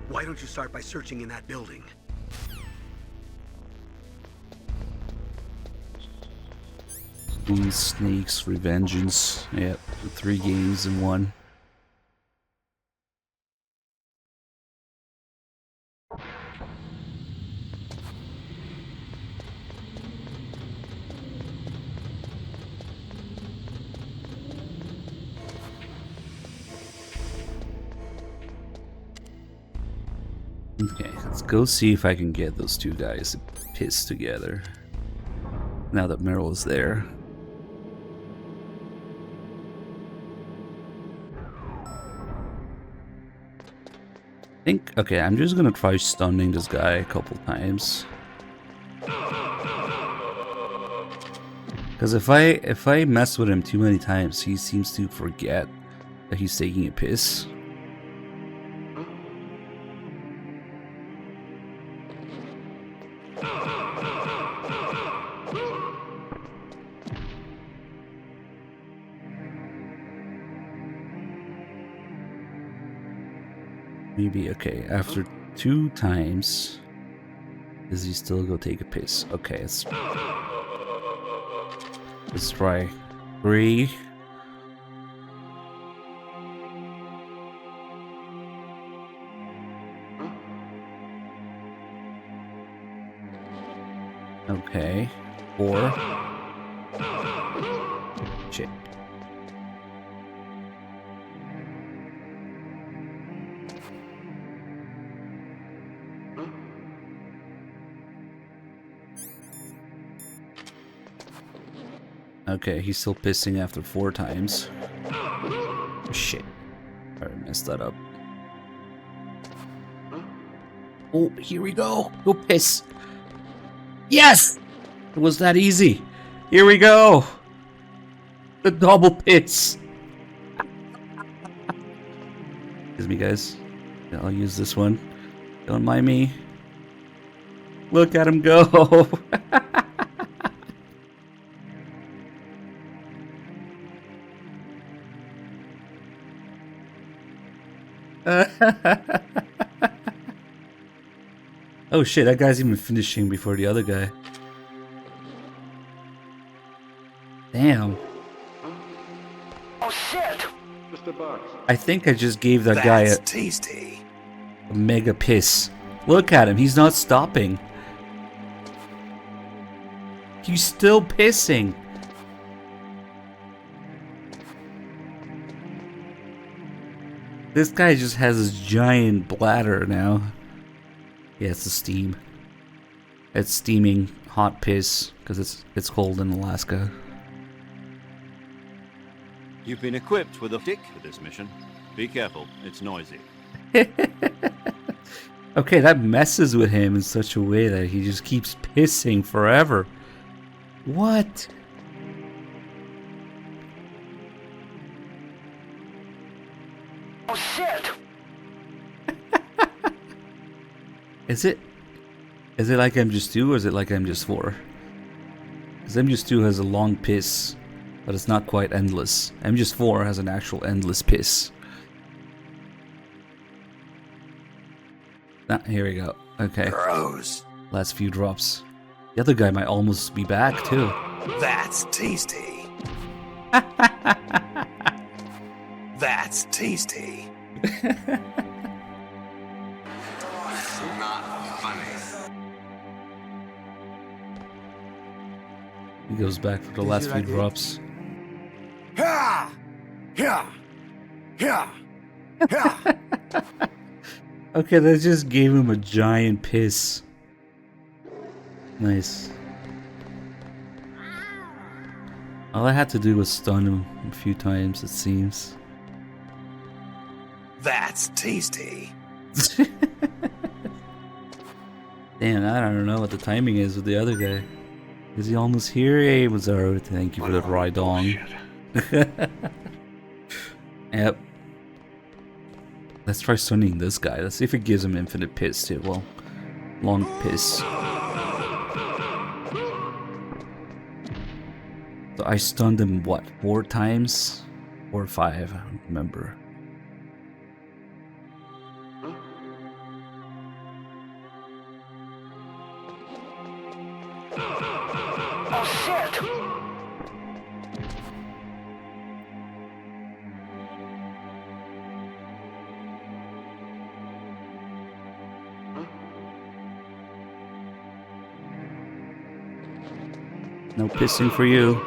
Why don't you start by searching in that building? Twin Snakes Revengeance. Yep, 3 games in one. Okay, let's go see if I can get those two guys to piss together. Now that Meryl is there. Okay, I'm just gonna try stunning this guy a couple times. Because if I mess with him too many times, he seems to forget that he's taking a piss. Maybe, okay, after 2 times, does he still go take a piss? Okay, let's try 3. Okay, 4. Shit. Okay, he's still pissing after 4 times. Shit. Alright, messed that up. Oh, here we go. Go piss. Yes! It was that easy. Here we go. The double piss. Excuse me, guys. Yeah, I'll use this one. Don't mind me. Look at him go. Oh shit, that guy's even finishing before the other guy. Damn. Oh shit! Mr. Bugs. I think I just gave that guy tasty. A mega piss. Look at him, he's not stopping. He's still pissing. This guy just has this giant bladder now. Yeah, it's the steam. It's steaming hot piss because it's cold in Alaska. You've been equipped with a stick for this mission. Be careful, it's noisy. Okay, that messes with him in such a way that he just keeps pissing forever. What? Oh shit! Is it like MGS2 or is it like MGS4? Because MGS2 has a long piss, but it's not quite endless. MGS4 has an actual endless piss. Ah, here we go. Okay. Gross. Last few drops. The other guy might almost be back too. That's tasty. That's tasty. Not funny. He goes back for the last few drops. Ha! Yeah! Yeah! Yeah! Okay, that just gave him a giant piss. Nice. All I had to do was stun him a few times, it seems. That's tasty. Damn, I don't know what the timing is with the other guy. Is he almost here? Hey, Mazaro, thank you for the ride on. Yep. Let's try stunning this guy. Let's see if it gives him infinite piss too. Well, long piss. So I stunned him, what, 4 times? 4 or 5, I don't remember. Oh shit! No pissing for you.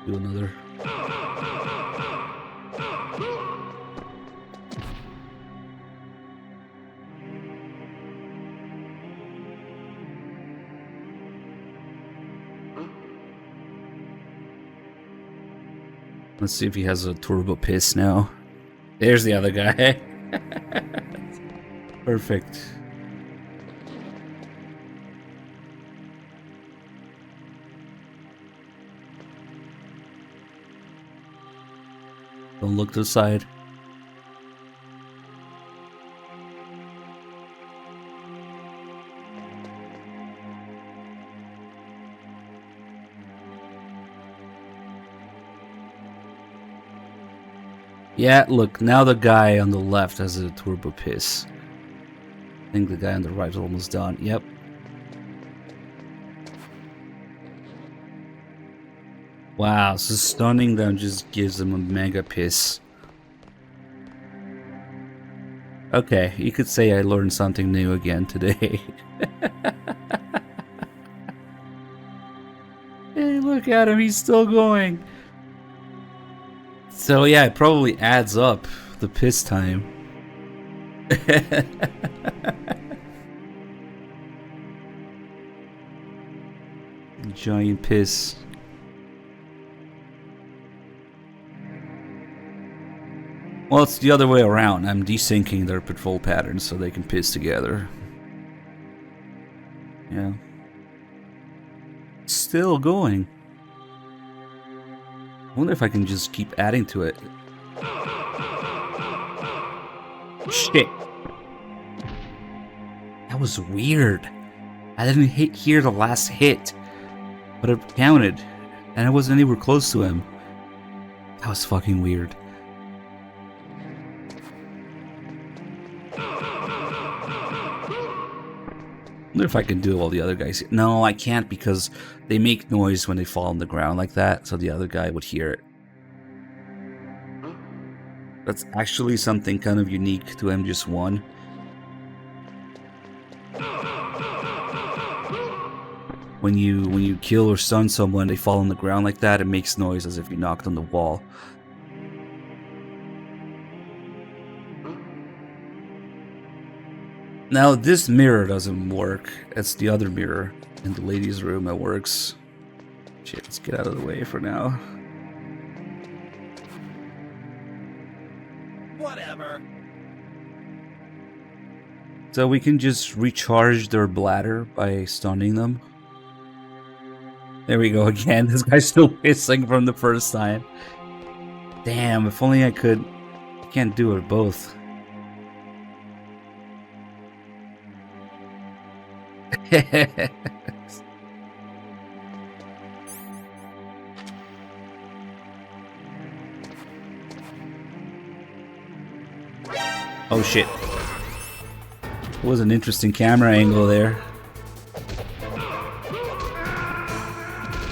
Do another. Let's see if he has a turbo piss now. There's the other guy. Perfect. Don't look to the side. Yeah, look, now the guy on the left has a turbo piss. I think the guy on the right is almost done. Yep. Wow, so stunning them just gives them a mega piss. Okay, you could say I learned something new again today. Hey, look at him, he's still going. So yeah, it probably adds up the piss time. Giant piss. Well, it's the other way around. I'm desyncing their patrol patterns so they can piss together. Yeah. Still going. I wonder if I can just keep adding to it. Shit. That was weird. I didn't hear the last hit, but it counted, and I wasn't anywhere close to him. That was fucking weird. I wonder if I can do all the other guys. No, I can't because they make noise when they fall on the ground like that, so the other guy would hear it. That's actually something kind of unique to MGS1. When you kill or stun someone, they fall on the ground like that, it makes noise as if you knocked on the wall. Now, this mirror doesn't work. It's the other mirror in the ladies' room that works. Shit, let's get out of the way for now. Whatever. So we can just recharge their bladder by stunning them. There we go again. This guy's still pissing from the first time. Damn, if only I could. I can't do it both. Oh shit. It was an interesting camera angle there.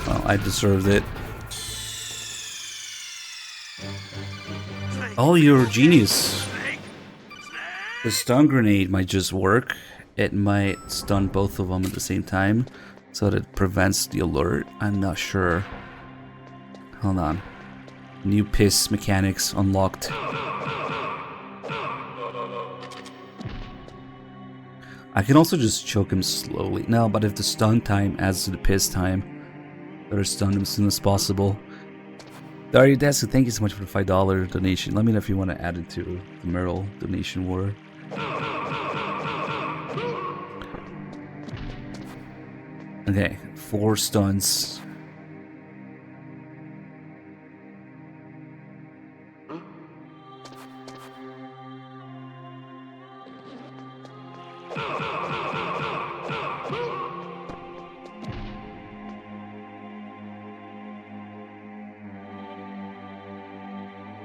Well, I deserved it. Oh, you're a genius. The stun grenade might just work. It might stun both of them at the same time. So that it prevents the alert? I'm not sure. Hold on. New piss mechanics unlocked. I can also just choke him slowly. No, but if the stun time adds to the piss time, better stun him as soon as possible. Dario Deska, thank you so much for the $5 donation. Let me know if you want to add it to the Merrill donation war. Okay, 4 stuns.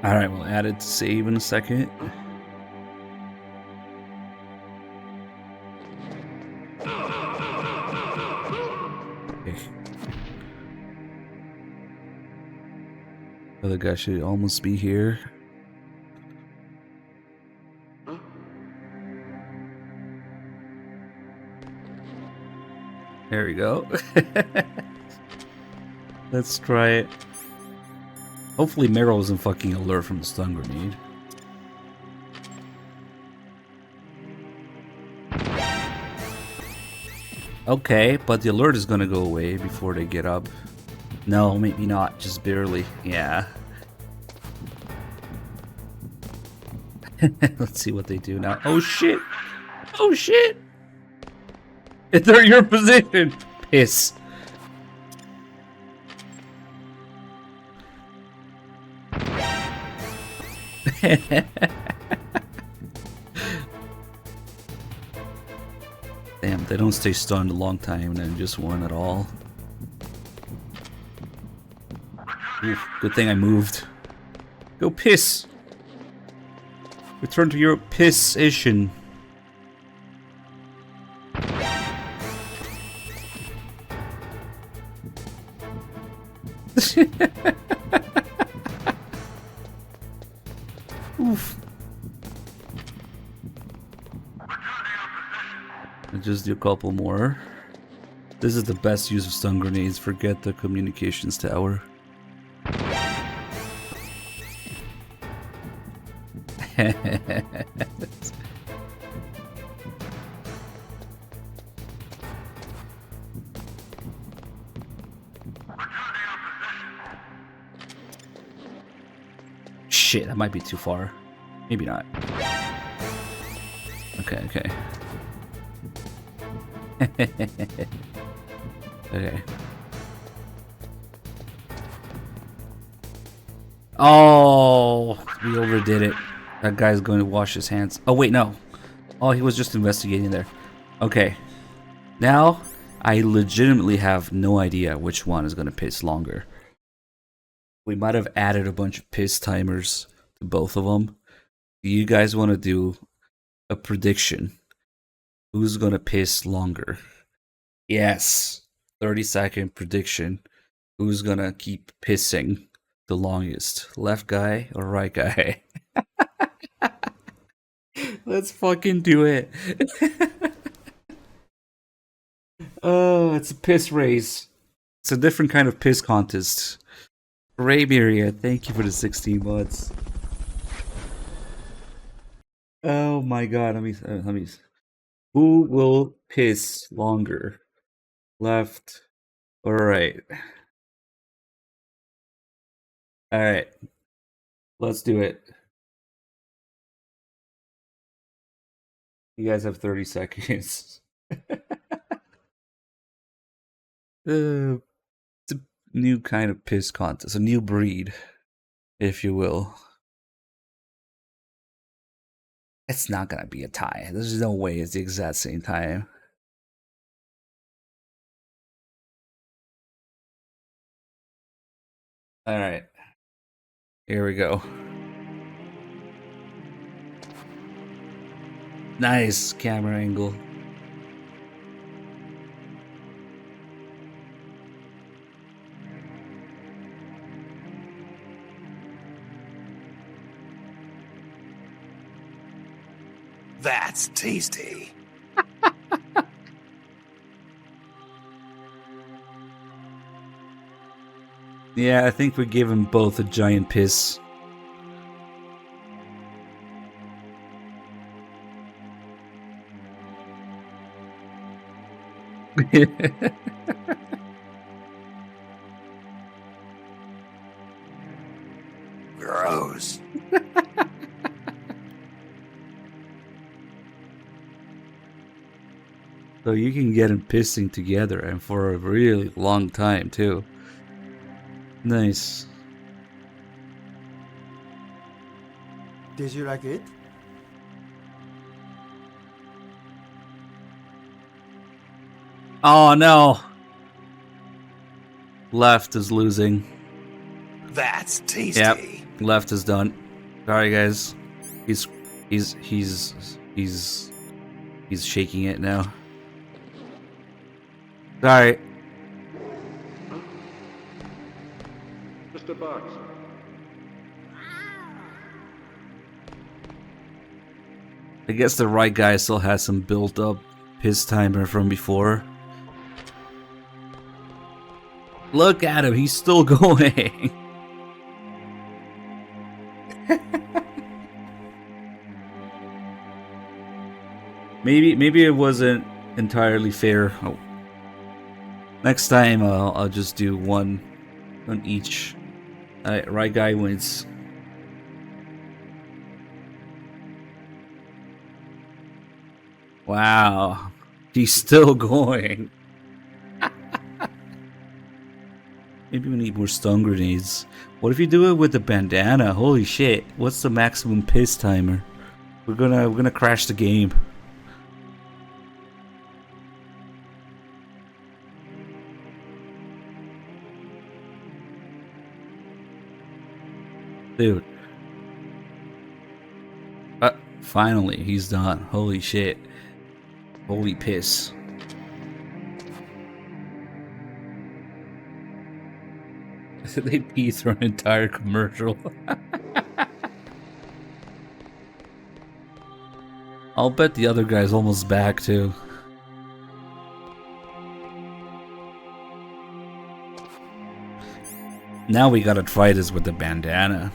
Alright, we'll add it to save in a second. Okay. Other guy should almost be here. There we go. Let's try it. Hopefully Meryl isn't fucking alert from the stun grenade. Okay, but the alert is gonna go away before they get up. No, maybe not, just barely. Yeah. Let's see what they do now. Oh shit! Oh shit! They're in your position! Piss. Damn, they don't stay stunned a long time and then just one at all. Oof, good thing I moved. Go piss! Return to your piss-ition. Oof. I'll just do a couple more. This is the best use of stun grenades. Forget the communications tower. Shit, that might be too far. Maybe not. Okay, okay. Okay. Oh, we overdid it. That guy's going to wash his hands. Oh, wait, no. Oh, he was just investigating there. Okay. Now, I legitimately have no idea which one is going to piss longer. We might have added a bunch of piss timers to both of them. Do you guys want to do a prediction? Who's going to piss longer? Yes. 30-second prediction. Who's going to keep pissing the longest? Left guy or right guy? Let's fucking do it. Oh, it's a piss race. It's a different kind of piss contest. Ray Miria, thank you for the 16 months. Oh my god, let me. Who will piss longer? Left or right? Alright. Let's do it. You guys have 30 seconds. It's a new kind of piss contest, a new breed, if you will. It's not gonna be a tie. There's no way it's the exact same time. Alright. Here we go. Nice camera angle. That's tasty. Yeah, I think we gave them both a giant piss. Gross. So you can get them pissing together, and for a really long time too. Nice. Did you like it? Oh no! Left is losing. That's tasty. Yep, left is done. Sorry guys. He's shaking it now. Sorry. Mr. Box. I guess the right guy still has some built up piss timer from before. Look at him, he's still going. Maybe it wasn't entirely fair. Oh. Next time I'll just do one on each. Alright, right guy wins. Wow, he's still going. Maybe we need more stun grenades. What if you do it with the bandana? Holy shit! What's the maximum piss timer? We're gonna crash the game. Dude. Finally, he's done. Holy shit. Holy piss. They pee through an entire commercial. I'll bet the other guy's almost back too. Now we gotta try this with the bandana.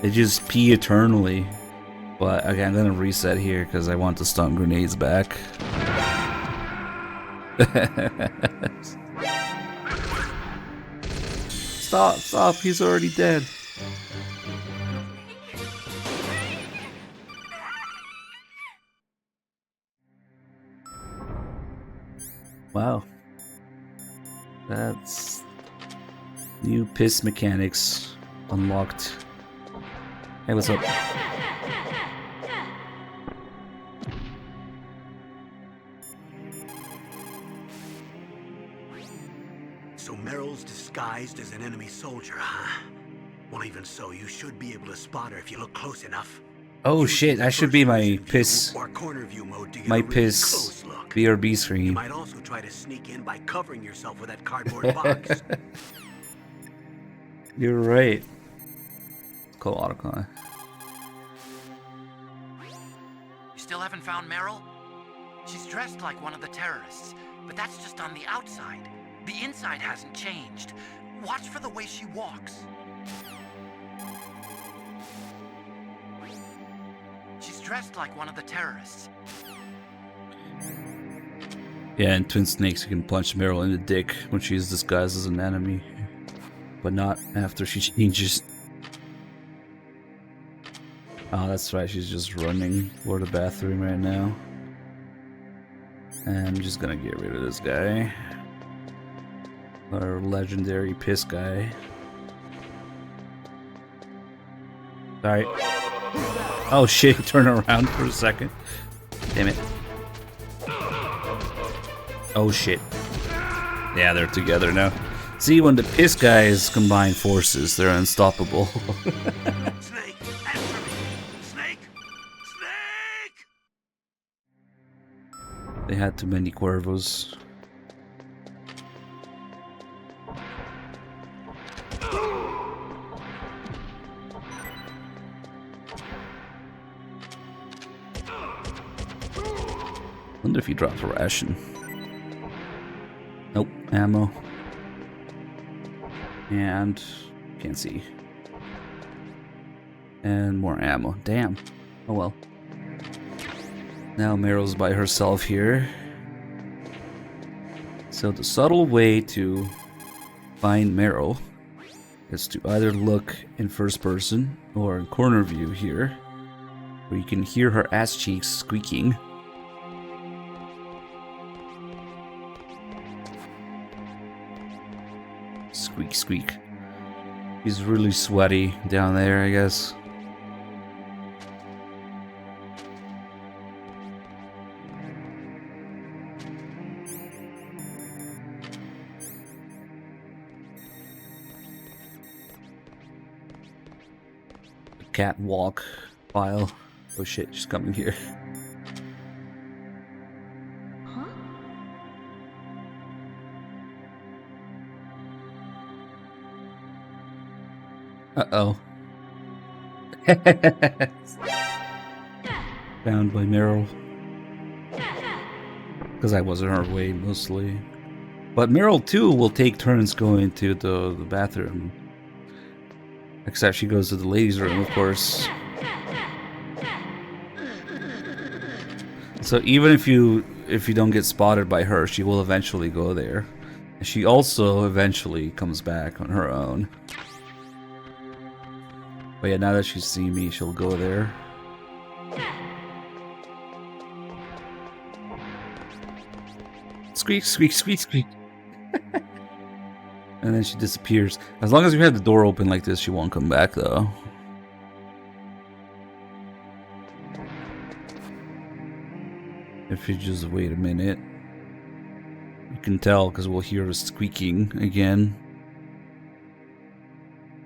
They just pee eternally. But okay, I'm gonna reset here because I want the stun grenades back. Stop, he's already dead. Wow. That's new piss mechanics unlocked. Hey, what's up? So Meryl's disguised as an enemy soldier, huh? Well, even so, you should be able to spot her if you look close enough. Oh shit, that should be my piss. Or corner view mode to get My a really piss close look. BRB You screen. might also try to sneak in by covering yourself with that cardboard box. You're right. Call autocon. You still haven't found Meryl? She's dressed like one of the terrorists, but that's just on the outside. The inside hasn't changed. Watch for the way she walks. She's dressed like one of the terrorists. Yeah, in Twin Snakes you can punch Meryl in the dick when she is disguised as an enemy. But not after she changes. Oh, that's right, she's just running for the bathroom right now. And I'm just gonna get rid of this guy. Our legendary piss guy. Sorry. Oh shit, turn around for a second. Damn it. Oh shit. Yeah, they're together now. See, when the piss guys combine forces, they're unstoppable. Snake! Answer me! Snake! Snake! They had too many Cuervos. Wonder if he dropped a ration. Nope, ammo. And can't see. And more ammo. Damn. Oh well. Now Meryl's by herself here. So the subtle way to find Meryl is to either look in first person or in corner view here, where you can hear her ass cheeks squeaking. Squeak, squeak. He's really sweaty down there, I guess. Catwalk file. Oh shit, she's coming here. Huh? Uh-oh. Found by Meryl. Because I was in her way mostly. But Meryl too will take turns going to the bathroom. Except she goes to the ladies' room, of course. So even if you don't get spotted by her, she will eventually go there. And she also eventually comes back on her own. But yeah, now that she's seen me, she'll go there. Squeak, squeak, squeak, squeak. And then she disappears. As long as you have the door open like this, she won't come back though. If you just wait a minute. You can tell because we'll hear her squeaking again.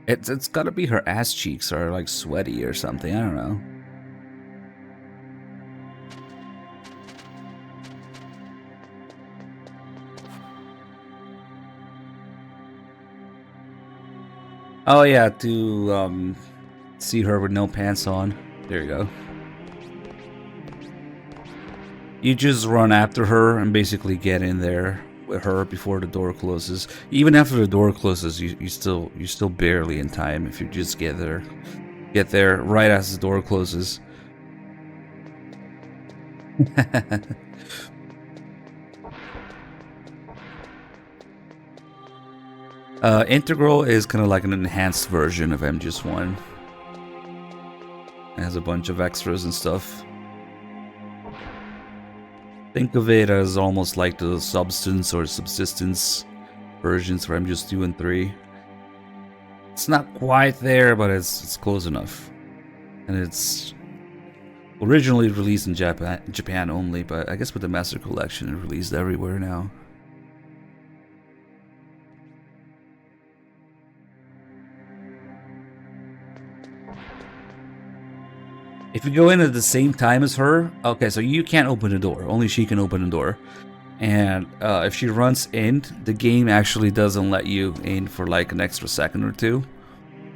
It's gotta be her ass cheeks are like sweaty or something, I don't know. Oh yeah, to see her with no pants on. There you go. You just run after her and basically get in there with her before the door closes. Even after the door closes, you're still barely in time if you just get there. Get there right as the door closes. Integral is kind of like an enhanced version of MGS1. It has a bunch of extras and stuff. Think of it as almost like the Substance or Subsistence versions for MGS2 and 3. It's not quite there, but it's close enough. And it's originally released in Japan only, but I guess with the Master Collection it's released everywhere now. If you go in at the same time as her, okay, so you can't open the door. Only she can open the door. And if she runs in, the game actually doesn't let you in for like an extra second or two.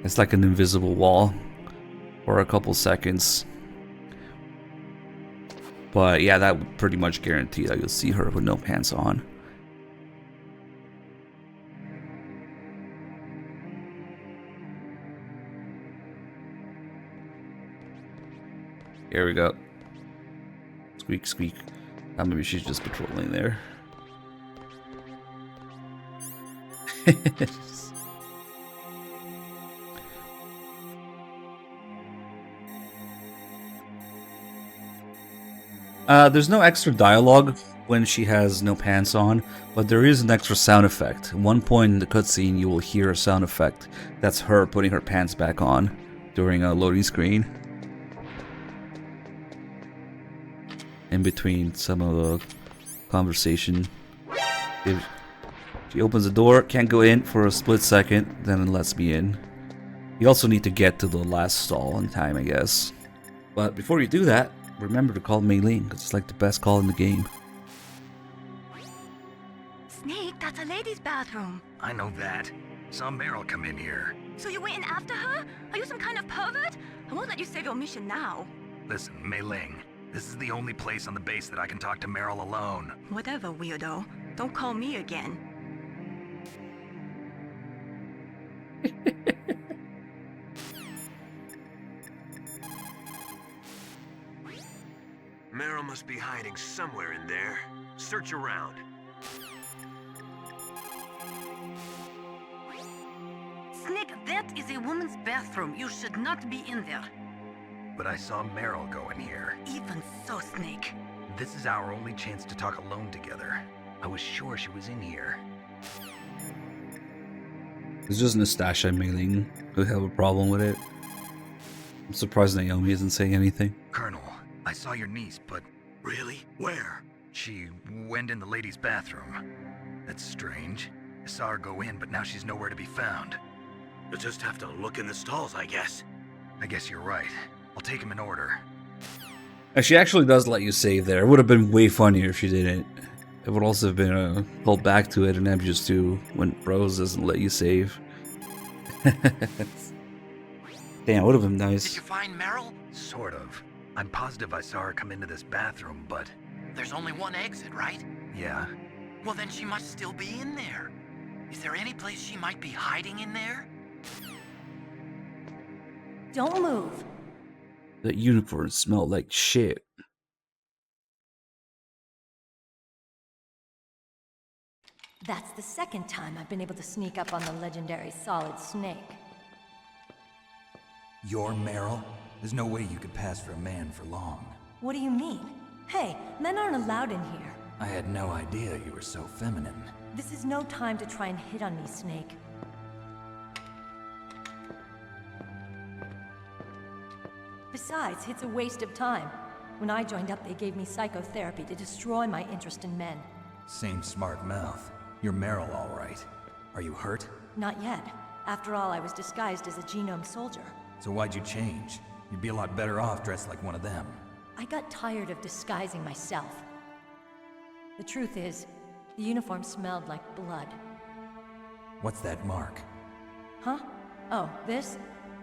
It's like an invisible wall for a couple seconds. But yeah, that would pretty much guarantee that you'll see her with no pants on. Here we go. Squeak, squeak. Maybe she's just patrolling there. There's no extra dialogue when she has no pants on, but there is an extra sound effect. At one point in the cutscene, you will hear a sound effect. That's her putting her pants back on during a loading screen. In between some of the conversation. If she opens the door, can't go in for a split second, then it lets me in. You also need to get to the last stall in time, I guess. But before you do that, remember to call Mei Ling, because it's like the best call in the game. Snake, that's a ladies' bathroom. I know that. Saw Meryl come in here. So you went in after her? Are you some kind of pervert? I won't let you save your mission now. Listen, Mei Ling. This is the only place on the base that I can talk to Meryl alone. Whatever, weirdo. Don't call me again. Meryl must be hiding somewhere in there. Search around. Snake, that is a woman's bathroom. You should not be in there. But I saw Meryl go in here. Even so, Snake. This is our only chance to talk alone together. I was sure she was in here. It's just Nastasha mailing who have a problem with it. I'm surprised Naomi isn't saying anything. Colonel, I saw your niece, but... Really? Where? She went in the ladies' bathroom. That's strange. I saw her go in, but now she's nowhere to be found. You'll just have to look in the stalls, I guess. I guess you're right. I'll take him in order. And she actually does let you save there. It would have been way funnier if she didn't. It would also have been a call back to it and Ambius 2 when Rose doesn't let you save. Damn, it would have been nice. Did you find Meryl? Sort of. I'm positive I saw her come into this bathroom, but... There's only one exit, right? Yeah. Well, then she must still be in there. Is there any place she might be hiding in there? Don't move. That uniform smelled like shit. That's the second time I've been able to sneak up on the legendary Solid Snake. You're Meryl? There's no way you could pass for a man for long. What do you mean? Hey, men aren't allowed in here. I had no idea you were so feminine. This is no time to try and hit on me, Snake. Besides, it's a waste of time. When I joined up, they gave me psychotherapy to destroy my interest in men. Same smart mouth. You're Meryl, all right. Are you hurt? Not yet. After all, I was disguised as a genome soldier. So why'd you change? You'd be a lot better off dressed like one of them. I got tired of disguising myself. The truth is, the uniform smelled like blood. What's that mark? Huh? Oh, this?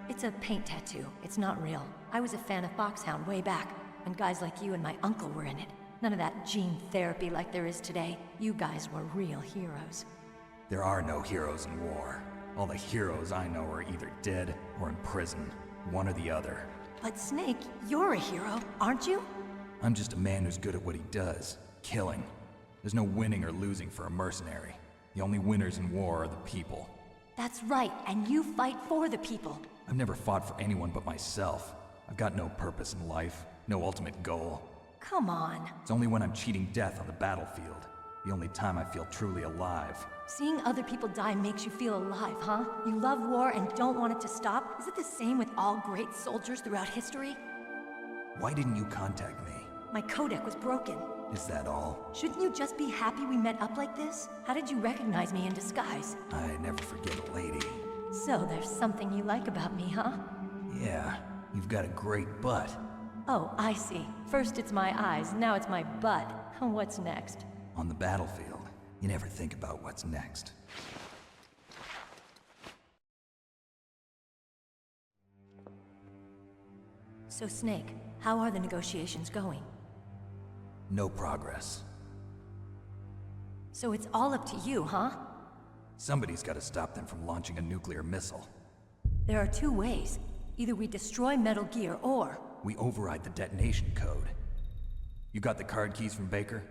It's a paint tattoo. It's not real. I was a fan of Foxhound way back, when guys like you and my uncle were in it. None of that gene therapy like there is today. You guys were real heroes. There are no heroes in war. All the heroes I know are either dead or in prison. One or the other. But Snake, you're a hero, aren't you? I'm just a man who's good at what he does. Killing. There's no winning or losing for a mercenary. The only winners in war are the people. That's right, and you fight for the people. I've never fought for anyone but myself. I've got no purpose in life, no ultimate goal. Come on. It's only when I'm cheating death on the battlefield. The only time I feel truly alive. Seeing other people die makes you feel alive, huh? You love war and don't want it to stop? Is it the same with all great soldiers throughout history? Why didn't you contact me? My codec was broken. Is that all? Shouldn't you just be happy we met up like this? How did you recognize me in disguise? I never forget a lady. So there's something you like about me, huh? Yeah, you've got a great butt. Oh, I see. First it's my eyes, now it's my butt. What's next? On the battlefield, you never think about what's next. So Snake, how are the negotiations going? No progress. So it's all up to you, huh? Somebody's got to stop them from launching a nuclear missile. There are two ways. Either we destroy Metal Gear, or... we override the detonation code. You got the card keys from Baker?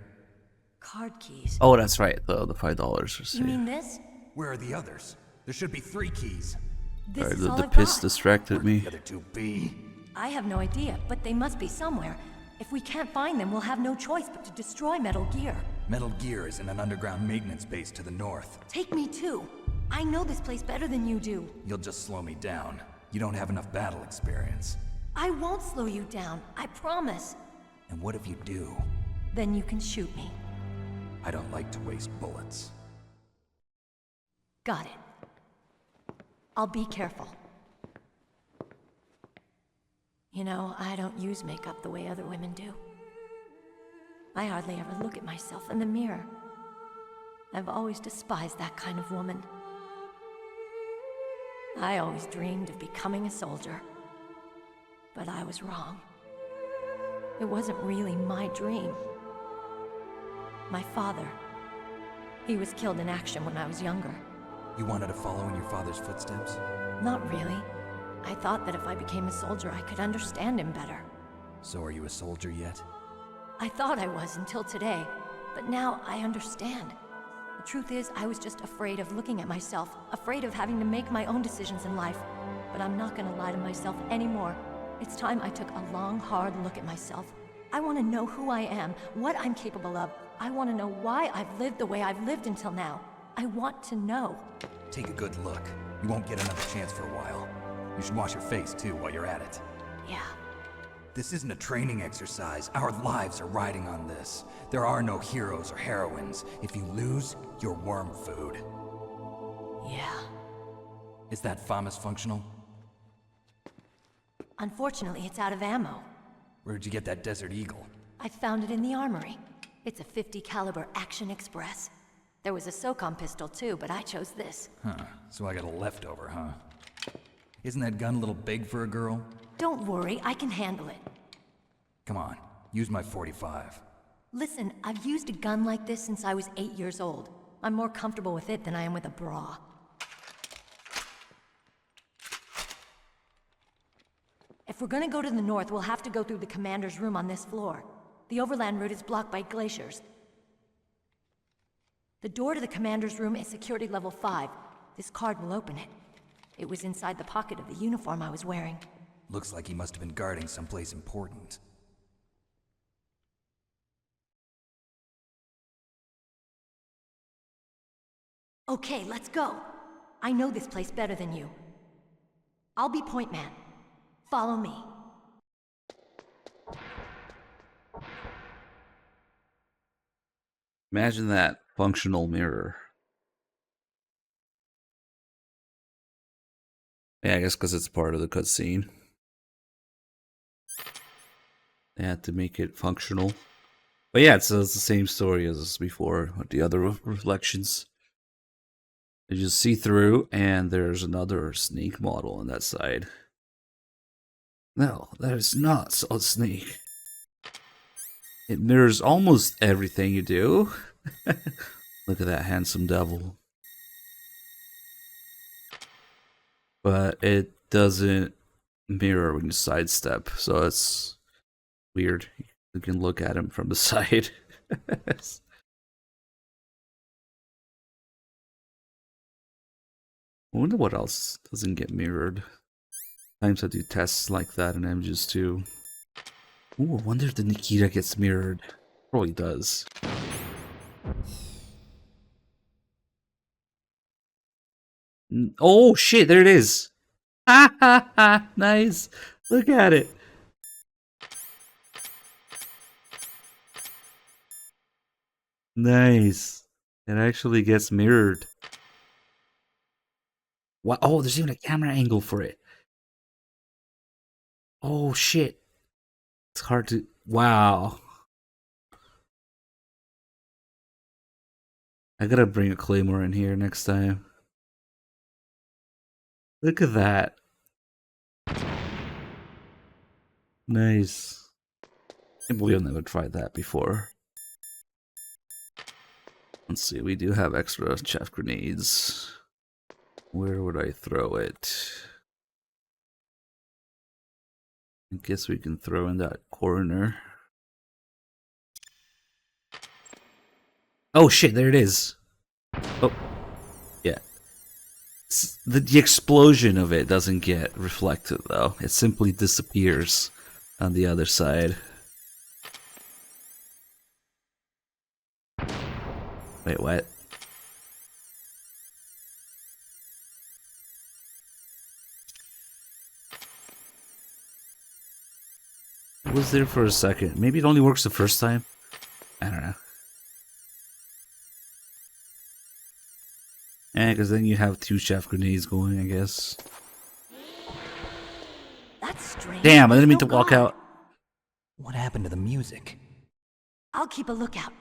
Card keys? Oh, that's right, the $5 or so. You mean this? Where are the others? There should be 3 keys. This is all the I've piss got. distracted me. The other 2 be? I have no idea, but they must be somewhere. If we can't find them, we'll have no choice but to destroy Metal Gear. Metal Gear is in an underground maintenance base to the north. Take me too. I know this place better than you do. You'll just slow me down. You don't have enough battle experience. I won't slow you down, I promise. And what if you do? Then you can shoot me. I don't like to waste bullets. Got it. I'll be careful. You know, I don't use makeup the way other women do. I hardly ever look at myself in the mirror. I've always despised that kind of woman. I always dreamed of becoming a soldier. But I was wrong. It wasn't really my dream. My father, he was killed in action when I was younger. You wanted to follow in your father's footsteps? Not really. I thought that if I became a soldier, I could understand him better. So are you a soldier yet? I thought I was until today, but now I understand. The truth is, I was just afraid of looking at myself, afraid of having to make my own decisions in life. But I'm not gonna lie to myself anymore. It's time I took a long, hard look at myself. I want to know who I am, what I'm capable of. I want to know why I've lived the way I've lived until now. I want to know. Take a good look. You won't get another chance for a while. You should wash your face, too, while you're at it. Yeah. This isn't a training exercise. Our lives are riding on this. There are no heroes or heroines. If you lose, you're worm food. Yeah. Is that FAMAS functional? Unfortunately, it's out of ammo. Where'd you get that Desert Eagle? I found it in the armory. It's a .50 caliber Action Express. There was a SOCOM pistol too, but I chose this. Huh, so I got a leftover, huh? Isn't that gun a little big for a girl? Don't worry, I can handle it. Come on, use my .45. Listen, I've used a gun like this since I was 8 years old. I'm more comfortable with it than I am with a bra. If we're gonna go to the north, we'll have to go through the commander's room on this floor. The overland route is blocked by glaciers. The door to the commander's room is security level 5. This card will open it. It was inside the pocket of the uniform I was wearing. Looks like he must have been guarding someplace important. Okay, let's go. I know this place better than you. I'll be point man. Follow me. Imagine that functional mirror. Yeah, I guess because it's part of the cutscene. They had to make it functional. But yeah, it's the same story as before with the other reflections. You just see through, and there's another snake model on that side. No, that is not a snake. It mirrors almost everything you do. Look at that handsome devil. But it doesn't mirror when you sidestep, so it's weird. You can look at him from the side. I wonder what else doesn't get mirrored. Sometimes I do tests like that in images too. Ooh, I wonder if the Nikita gets mirrored. Probably does. Oh shit, there it is! Ha ha ha! Nice! Look at it! Nice! It actually gets mirrored. What? Oh, there's even a camera angle for it. Oh shit. It's hard to... Wow. I gotta bring a claymore in here next time. Look at that. Nice. I can't believe I've never tried that before. Let's see, we do have extra chaff grenades. Where would I throw it? I guess we can throw in that corner. Oh shit, there it is. Oh, yeah. The explosion of it doesn't get reflected though. It simply disappears on the other side. Wait, what? It was there for a second. Maybe it only works the first time? I don't know. Because then you have 2 chaff grenades going, I guess. That's strange. Damn, I didn't mean to walk out. What happened to the music? I'll keep a lookout.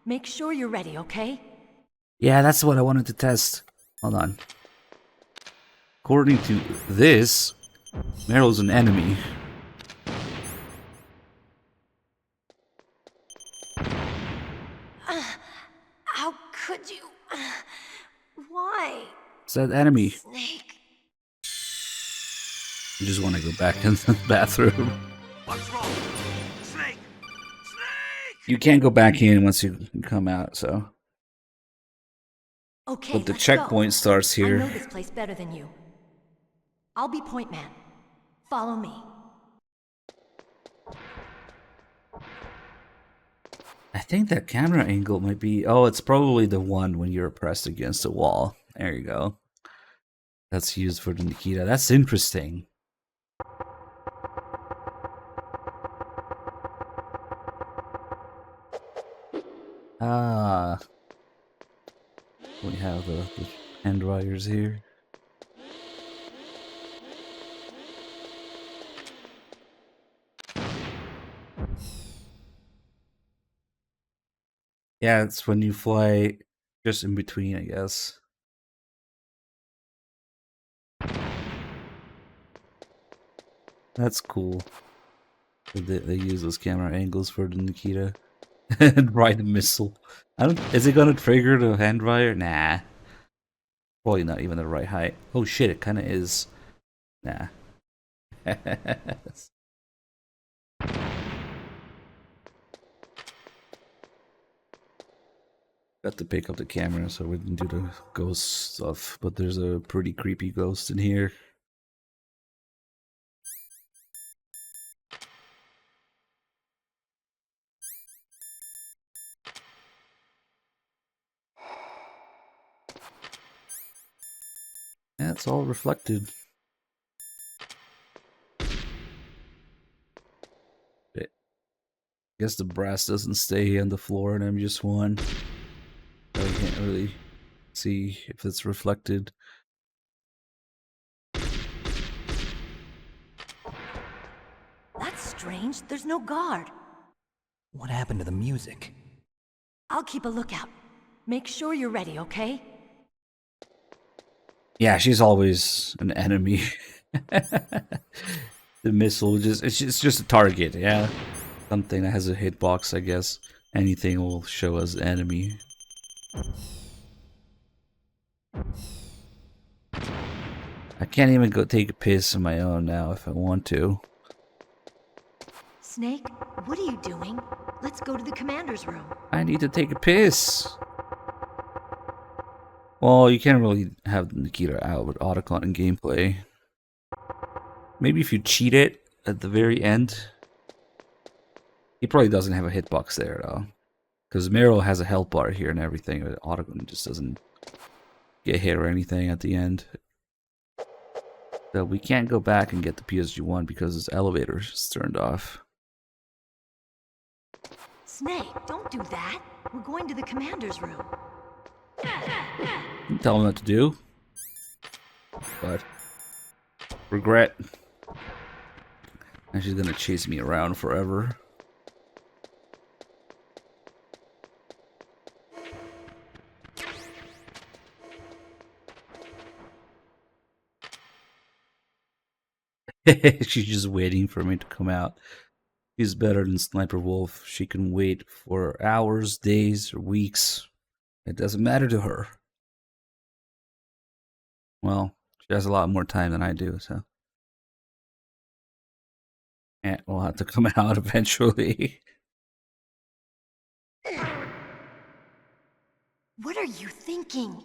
Make sure you're ready, okay? Yeah, that's what I wanted to test. Hold on. According to this, Meryl's an enemy. How could you? Why? It's that enemy. Snake. You just want to go back in the bathroom. What's wrong? Snake! Snake! You can't go back in once you come out, so. Okay, But the let's checkpoint go. starts here. I know this place better than you. I'll be point man. Follow me. I think that camera angle might be... Oh, it's probably the one when you're pressed against the wall. There you go. That's used for the Nikita. That's interesting. Ah. We have the hand dryers here. Yeah, it's when you fly just in between, I guess. That's cool. They use those camera angles for the Nikita. And ride the missile. Is it gonna trigger the hand dryer? Nah. Probably not even the right height. Oh shit, it kinda is. Nah. Got to pick up the camera so we can do the ghost stuff, but there's a pretty creepy ghost in here. Yeah, it's all reflected. I guess the brass doesn't stay on the floor in MGS1. So I can't really see if it's reflected. That's strange. There's no guard. What happened to the music? I'll keep a lookout. Make sure you're ready, okay? Yeah, she's always an enemy. The missile it's just a target, yeah. Something that has a hitbox, I guess. Anything will show as enemy. I can't even go take a piss on my own now if I want to. Snake, what are you doing? Let's go to the commander's room. I need to take a piss. Well, you can't really have Nikita out with Otacon in gameplay. Maybe if you cheat it at the very end. He probably doesn't have a hitbox there though. Because Meryl has a health bar here and everything, but Otacon just doesn't get hit or anything at the end. So we can't go back and get the PSG-1 because his elevator is turned off. Snake, don't do that. We're going to the commander's room. Tell him what to do. But regret. And she's gonna chase me around forever. She's just waiting for me to come out. She's better than Sniper Wolf. She can wait for hours, days, or weeks. It doesn't matter to her. Well, she has a lot more time than I do, so. And we'll have to come out eventually. What are you thinking?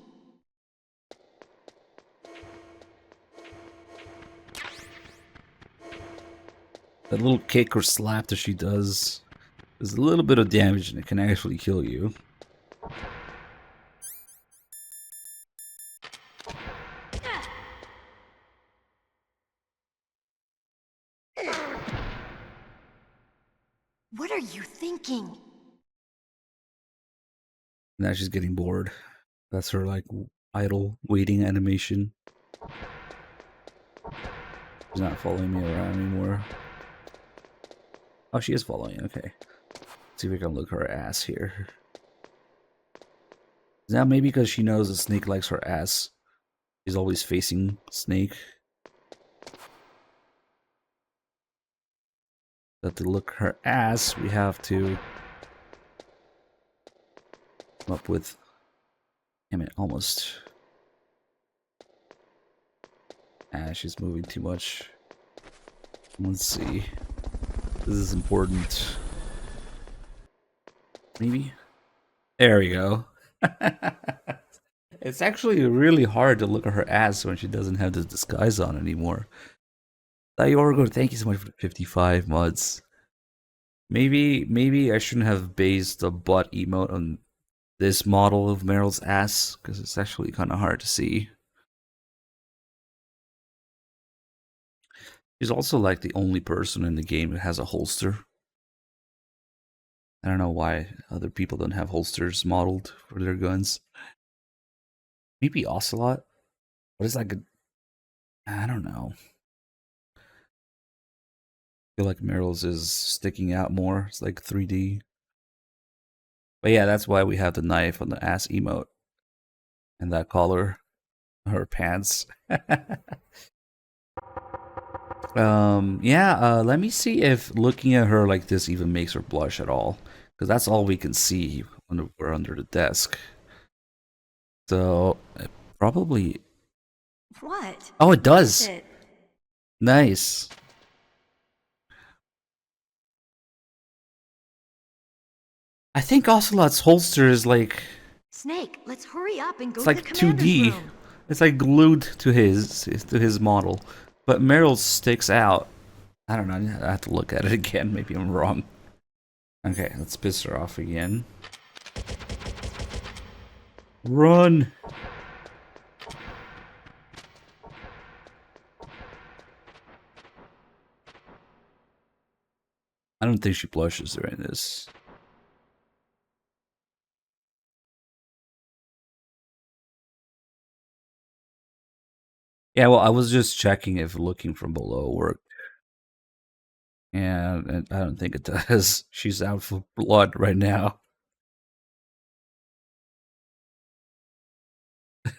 That little kick or slap that she does is a little bit of damage and it can actually kill you. What are you thinking? Now she's getting bored. That's her like idle waiting animation. She's not following me around anymore. Oh, she is following. Okay. Let's see if we can look her ass here. Now maybe because she knows that Snake likes her ass, she's always facing Snake. But to look her ass, we have to come up with... Damn it, almost. Ah, she's moving too much. Let's see. This is important. Maybe? There we go. It's actually really hard to look at her ass when she doesn't have the disguise on anymore. Diorgo, thank you so much for the 55 mods. Maybe I shouldn't have based the butt emote on this model of Meryl's ass, because it's actually kind of hard to see. She's also like the only person in the game who has a holster. I don't know why other people don't have holsters modeled for their guns. Maybe Ocelot? What is like a... I don't know. I feel like Meryl's is sticking out more. It's like 3D. But yeah, that's why we have the knife on the ass emote. And that collar. Her pants. Let me see if looking at her like this even makes her blush at all. Because that's all we can see when we're under the desk. So, probably... What? Oh, it does! What is it? Nice. I think Ocelot's holster is like... Snake, let's hurry up and go It's to like the commander's 2D. room. It's like glued to his model. But Meryl sticks out. I don't know, I have to look at it again. Maybe I'm wrong. Okay, let's piss her off again. Run! I don't think she blushes during this. Yeah, well, I was just checking if looking from below worked. And I don't think it does. She's out for blood right now.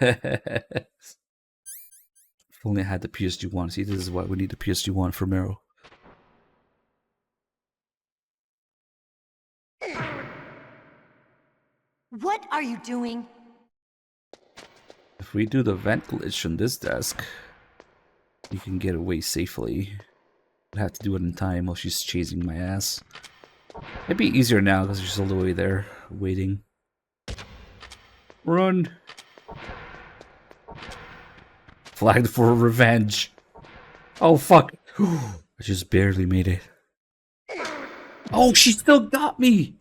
If only I had the PSG-1. See, this is why we need the PSG-1 for Meryl. What are you doing? If we do the vent glitch on this desk, you can get away safely. I have to do it in time while she's chasing my ass. It'd be easier now because she's all the way there, waiting. Run! Flagged for revenge. Oh, fuck. I just barely made it. Oh, she still got me!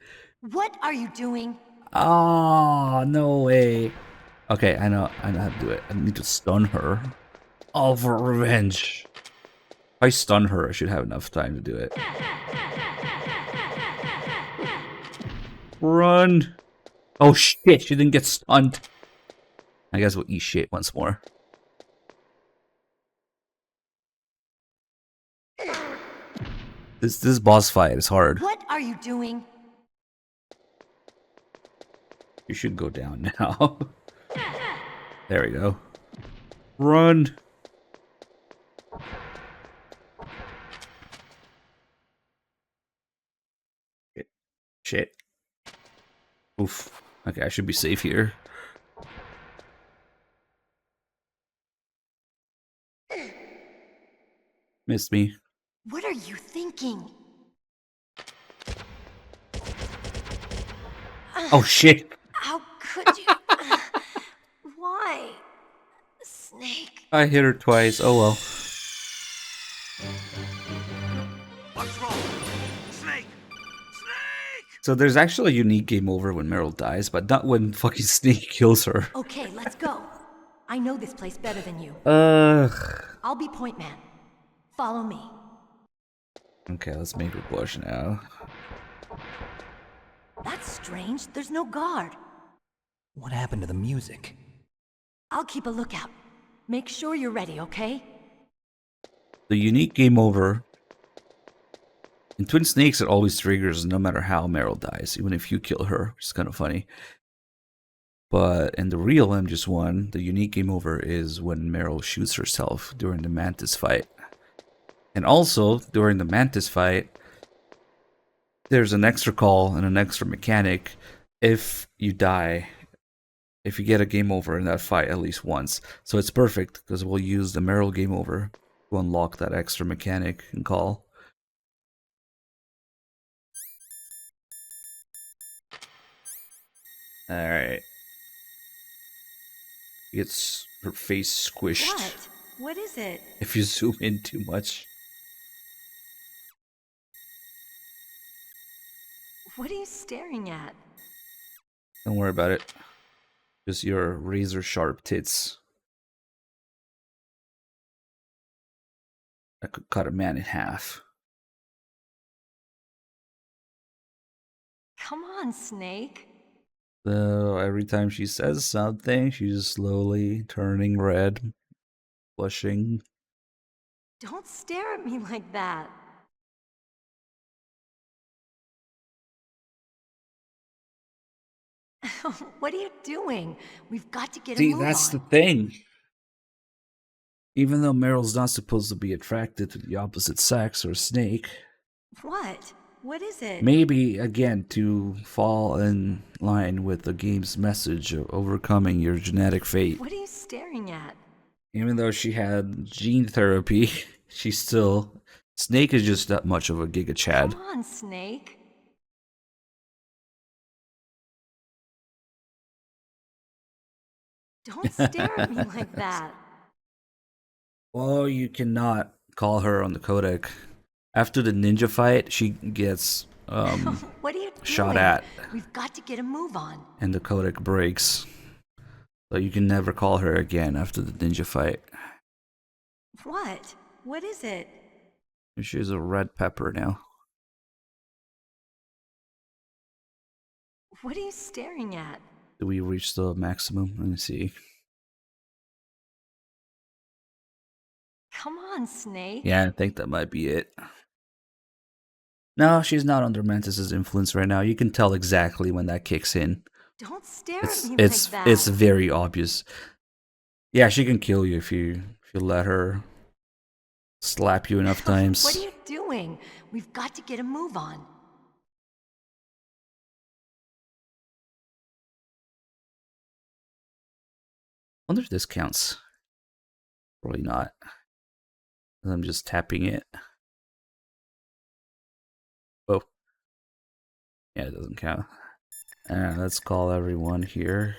What are you doing? Oh, no way. Okay, I know how to do it. I need to stun her. All for revenge. If I stun her, I should have enough time to do it. Run! Oh shit, she didn't get stunned. I guess we'll eat shit once more. This boss fight is hard. What are you doing? You should go down now. There we go. Run! Shit. Oof. Okay, I should be safe here. Missed me. What are you thinking? Oh shit! How could you? Why? Snake. I hit her twice. Oh well. What's wrong? Snake! So there's actually a unique game over when Meryl dies, but not when fucking Snake kills her. Okay, let's go. I know this place better than you. Ugh. I'll be point man. Follow me. Okay, let's make her blush now. That's strange. There's no guard. What happened to the music? I'll keep a lookout. Make sure you're ready, okay? The unique game over. In Twin Snakes, it always triggers no matter how Meryl dies, even if you kill her, which is kind of funny. But in the real MGS1, the unique game over is when Meryl shoots herself during the Mantis fight. And also, during the Mantis fight, there's an extra call and an extra mechanic if you die. If you get a game over in that fight at least once. So it's perfect, because we'll use the Meryl game over to unlock that extra mechanic and call. Alright. Gets her face squished. What? What is it? If you zoom in too much. What are you staring at? Don't worry about it. Just your razor sharp tits. I could cut a man in half. Come on, Snake. So every time she says something, she's slowly turning red, blushing. Don't stare at me like that. What are you doing? We've got to get a See, move that's on. the thing. Even though Meryl's not supposed to be attracted to the opposite sex or Snake, What? What is it? maybe, again, to fall in line with the game's message of overcoming your genetic fate. What are you staring at? Even though she had gene therapy, she's still... Snake is just that much of a Giga Chad. Come on, Snake. Don't stare at me like that. Well, you cannot call her on the codec. After the ninja fight, she gets What are you shot doing? at, We've got to get a move on. and the codec breaks. So you can never call her again after the ninja fight. What? What is it? She's a red pepper now. What are you staring at? Do we reach the maximum? Let me see. Come on, Snake. Yeah, I think that might be it. No, she's not under Mantis's influence right now. You can tell exactly when that kicks in. Don't stare It's at me it's like that. it's very obvious. Yeah, she can kill you if you let her slap you enough times. What are you doing? We've got to get a move on. Wonder if this counts. Probably not. I'm just tapping it. Oh. Yeah, it doesn't count. Let's call everyone here.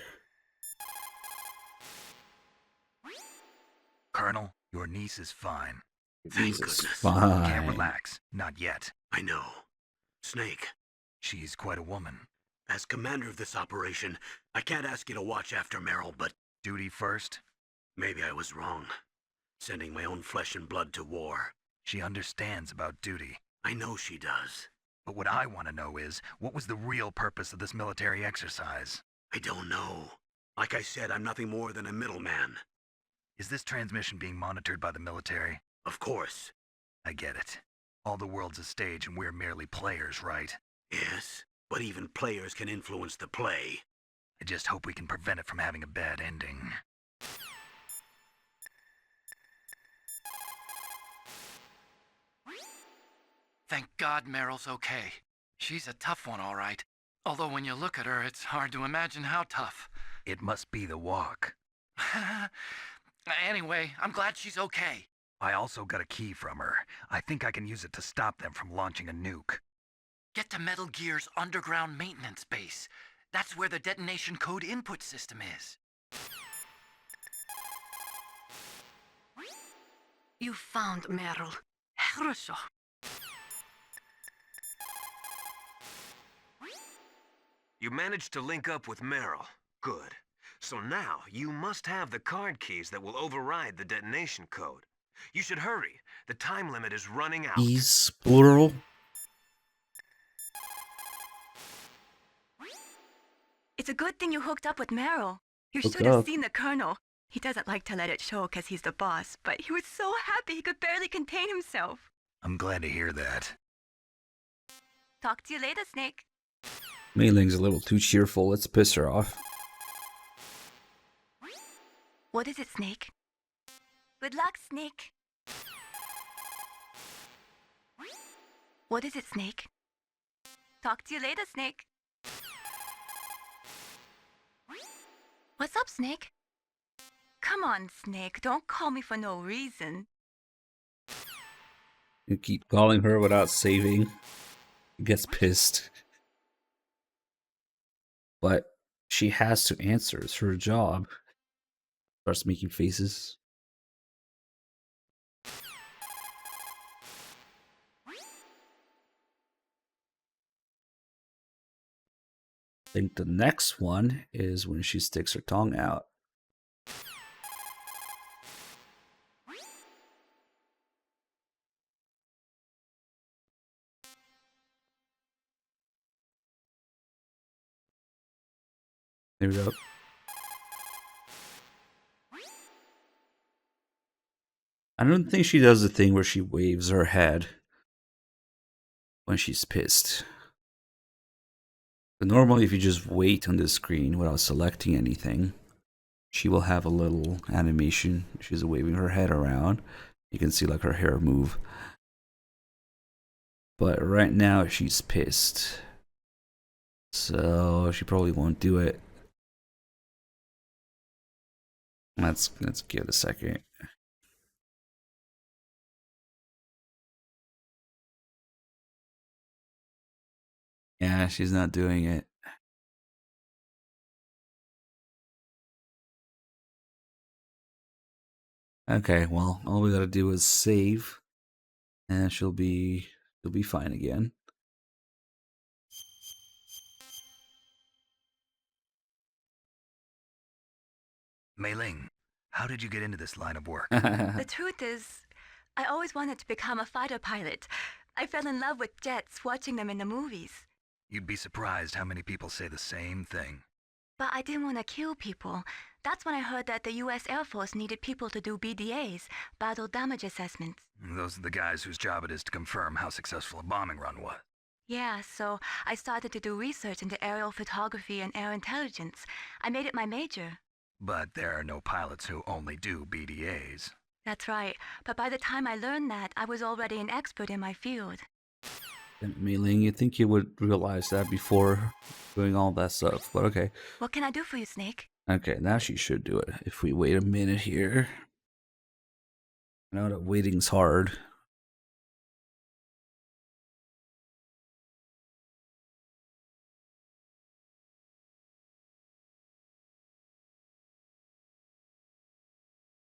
Colonel, your niece is fine. Thank goodness. Fine. Can't relax. Not yet. I know. Snake, She's quite a woman. as commander of this operation, I can't ask you to watch after Meryl, but Duty first. maybe I was wrong. Sending my own flesh and blood to war. She understands about duty. I know she does. But what I want to know is, what was the real purpose of this military exercise? I don't know. Like I said, I'm nothing more than a middleman. Is this transmission being monitored by the military? Of course. I get it. All the world's a stage and we're merely players, right? Yes, but even players can influence the play. I just hope we can prevent it from having a bad ending. Thank God Meryl's okay. She's a tough one, all right. Although when you look at her, it's hard to imagine how tough. It must be the walk. Anyway, I'm glad she's okay. I also got a key from her. I think I can use it to stop them from launching a nuke. Get to Metal Gear's underground maintenance base. That's where the detonation code input system is. You found Meryl. Хорошо. You managed to link up with Meryl. Good. So now, you must have the card keys that will override the detonation code. You should hurry. The time limit is running out. Keys, plural. It's a good thing you hooked up with Meryl. You Hooked should have up. seen the Colonel. He doesn't like to let it show because he's the boss, but he was so happy he could barely contain himself. I'm glad to hear that. Talk to you later, Snake. Mei Ling's a little too cheerful. Let's piss her off. What is it, Snake? Good luck, Snake. What is it, Snake? Talk to you later, Snake. What's up, Snake? Come on, Snake. Don't call me for no reason. You keep calling her without saving. He gets pissed. But she has to answer. It's her job. Starts making faces. I think the next one is when she sticks her tongue out. There we go. I don't think she does the thing where she waves her head when she's pissed. But normally, if you just wait on the screen without selecting anything, she will have a little animation. She's waving her head around. You can see like her hair move. But right now, she's pissed. So she probably won't do it. Let's give it a second. Yeah, she's not doing it. Okay, well, all we gotta do is save, and she'll be fine again. Mei Ling, how did you get into this line of work? The truth is, I always wanted to become a fighter pilot. I fell in love with jets watching them in the movies. You'd be surprised how many people say the same thing. But I didn't want to kill people. That's when I heard that the US Air Force needed people to do BDAs, battle damage assessments. Those are the guys whose job it is to confirm how successful a bombing run was. Yeah, so I started to do research into aerial photography and air intelligence. I made it my major. But there are no pilots who only do BDAs. That's right, but by the time I learned that, I was already an expert in my field. Mei Ling, you'd think you would realize that before doing all that stuff, but okay. What can I do for you, Snake? Okay, now she should do it. If we wait a minute here. I know that waiting's hard.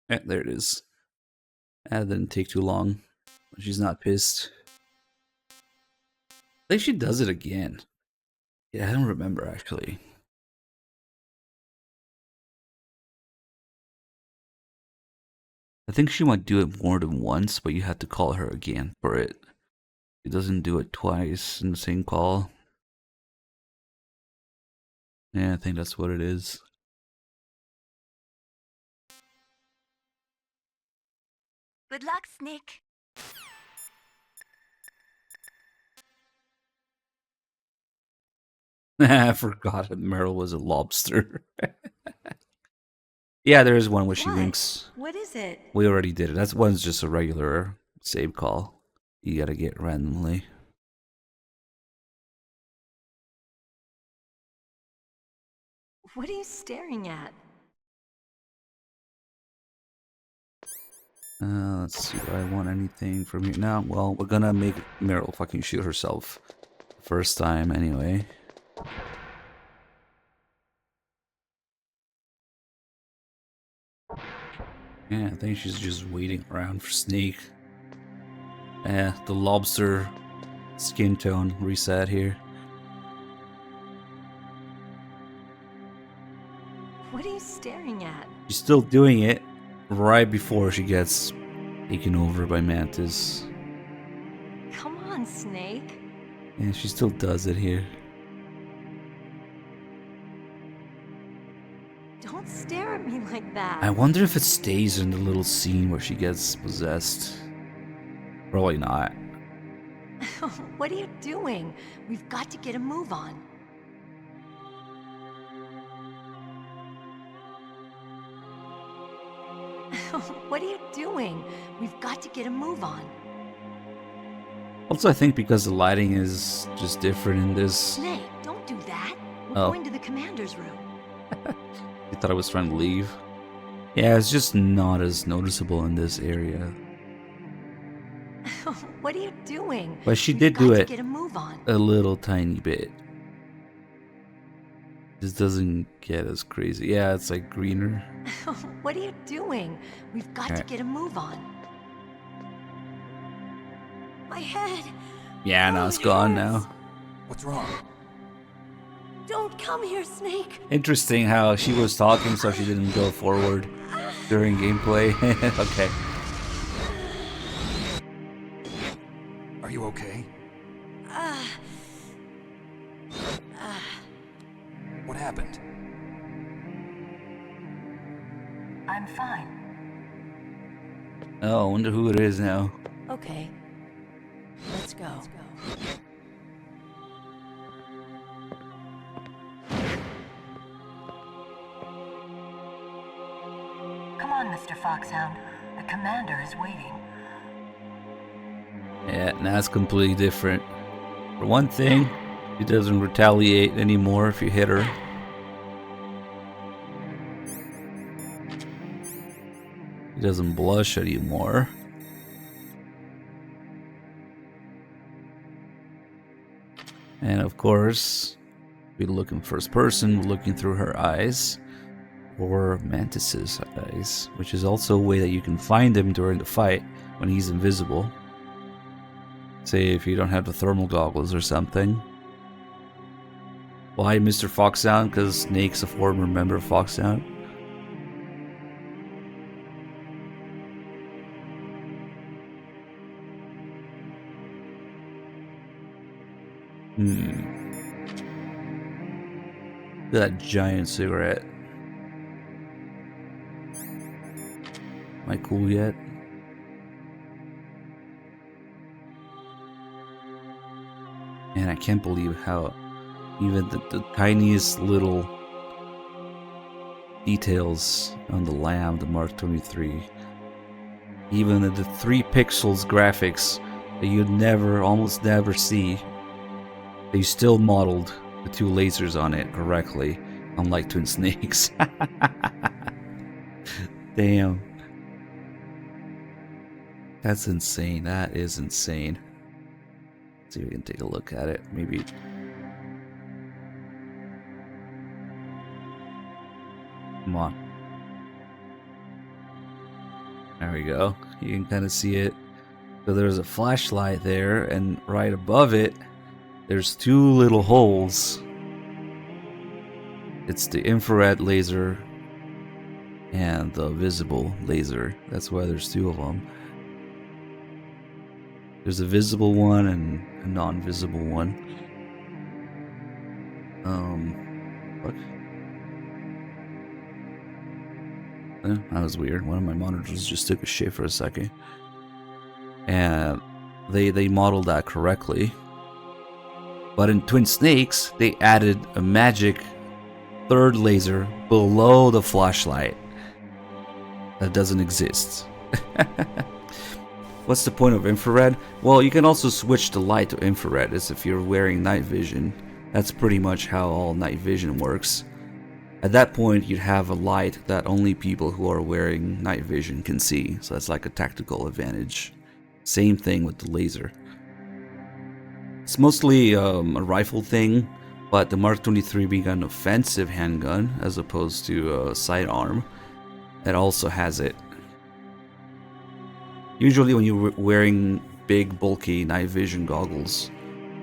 Yeah, there it is. That didn't take too long. She's not pissed. I think she does it again. Yeah, I don't remember actually. I think she might do it more than once, but you have to call her again for it. She doesn't do it twice in the same call. Yeah, I think that's what it is. Good luck, Snake. I forgot that Meryl was a lobster. Yeah, there is one where she winks. What is it? We already did it. That one's just a regular save call. You gotta get randomly. What are you staring at? Let's see. Do I want anything from here? No, well, we're gonna make Meryl fucking shoot herself. First time, anyway. Yeah, I think she's just waiting around for Snake. The lobster skin tone reset here. What are you staring at? She's still doing it right before she gets taken over by Mantis. Come on, Snake. And she still does it here. Don't stare at me like that. I wonder if it stays in the little scene where she gets possessed. Probably not. What are you doing? We've got to get a move on. What are you doing? We've got to get a move on. Also, I think because the lighting is just different in this. Snake, don't do that. We're Oh. going to the commander's room. You thought I was trying to leave? Yeah, it's just not as noticeable in this area. What are you doing? But she We've did got do to it get a move on. a little tiny bit. This doesn't get as crazy. Yeah, it's like greener. What are you doing? We've got to Alright. get a move on. My head. Yeah, now Oh, it's it gone hurts. now. What's wrong? Don't come here, Snake. Interesting how she was talking so she didn't go forward during gameplay. Okay. Are you okay? What happened? I'm fine. Oh, I wonder who it is now. Okay. Let's go. Come on, Mr. Foxhound. The commander is waiting. Yeah, now it's completely different. For one thing, she doesn't retaliate anymore if you hit her. She doesn't blush anymore. And of course, we're looking first person, we're looking through her eyes. Or Mantis's eyes, which is also a way that you can find him during the fight when he's invisible. Say if you don't have the thermal goggles or something. Why Mr. Foxhound? Because Snake's a former member of Foxhound. Look at that giant cigarette. Am I cool yet? And I can't believe how even the tiniest little details on the lamp, the Mark 23, even the 3 pixels graphics that you'd almost never see, they still modeled the 2 lasers on it correctly, unlike Twin Snakes. Damn. That's insane. That is insane. Let's see if we can take a look at it. Maybe. Come on. There we go. You can kind of see it. So there's a flashlight there, and right above it, there's 2 little holes. It's the infrared laser and the visible laser. That's why there's 2 of them. There's a visible one and a non-visible one. What? That was weird. One of my monitors just took a shit for a second. And they modeled that correctly. But in Twin Snakes, they added a magic 3rd laser below the flashlight. That doesn't exist. What's the point of infrared? Well, you can also switch the light to infrared as if you're wearing night vision. That's pretty much how all night vision works. At that point, you'd have a light that only people who are wearing night vision can see, so that's like a tactical advantage. Same thing with the laser. It's mostly a rifle thing, but the Mark 23 being an offensive handgun as opposed to a sidearm, it also has it. Usually when you're wearing big, bulky night vision goggles,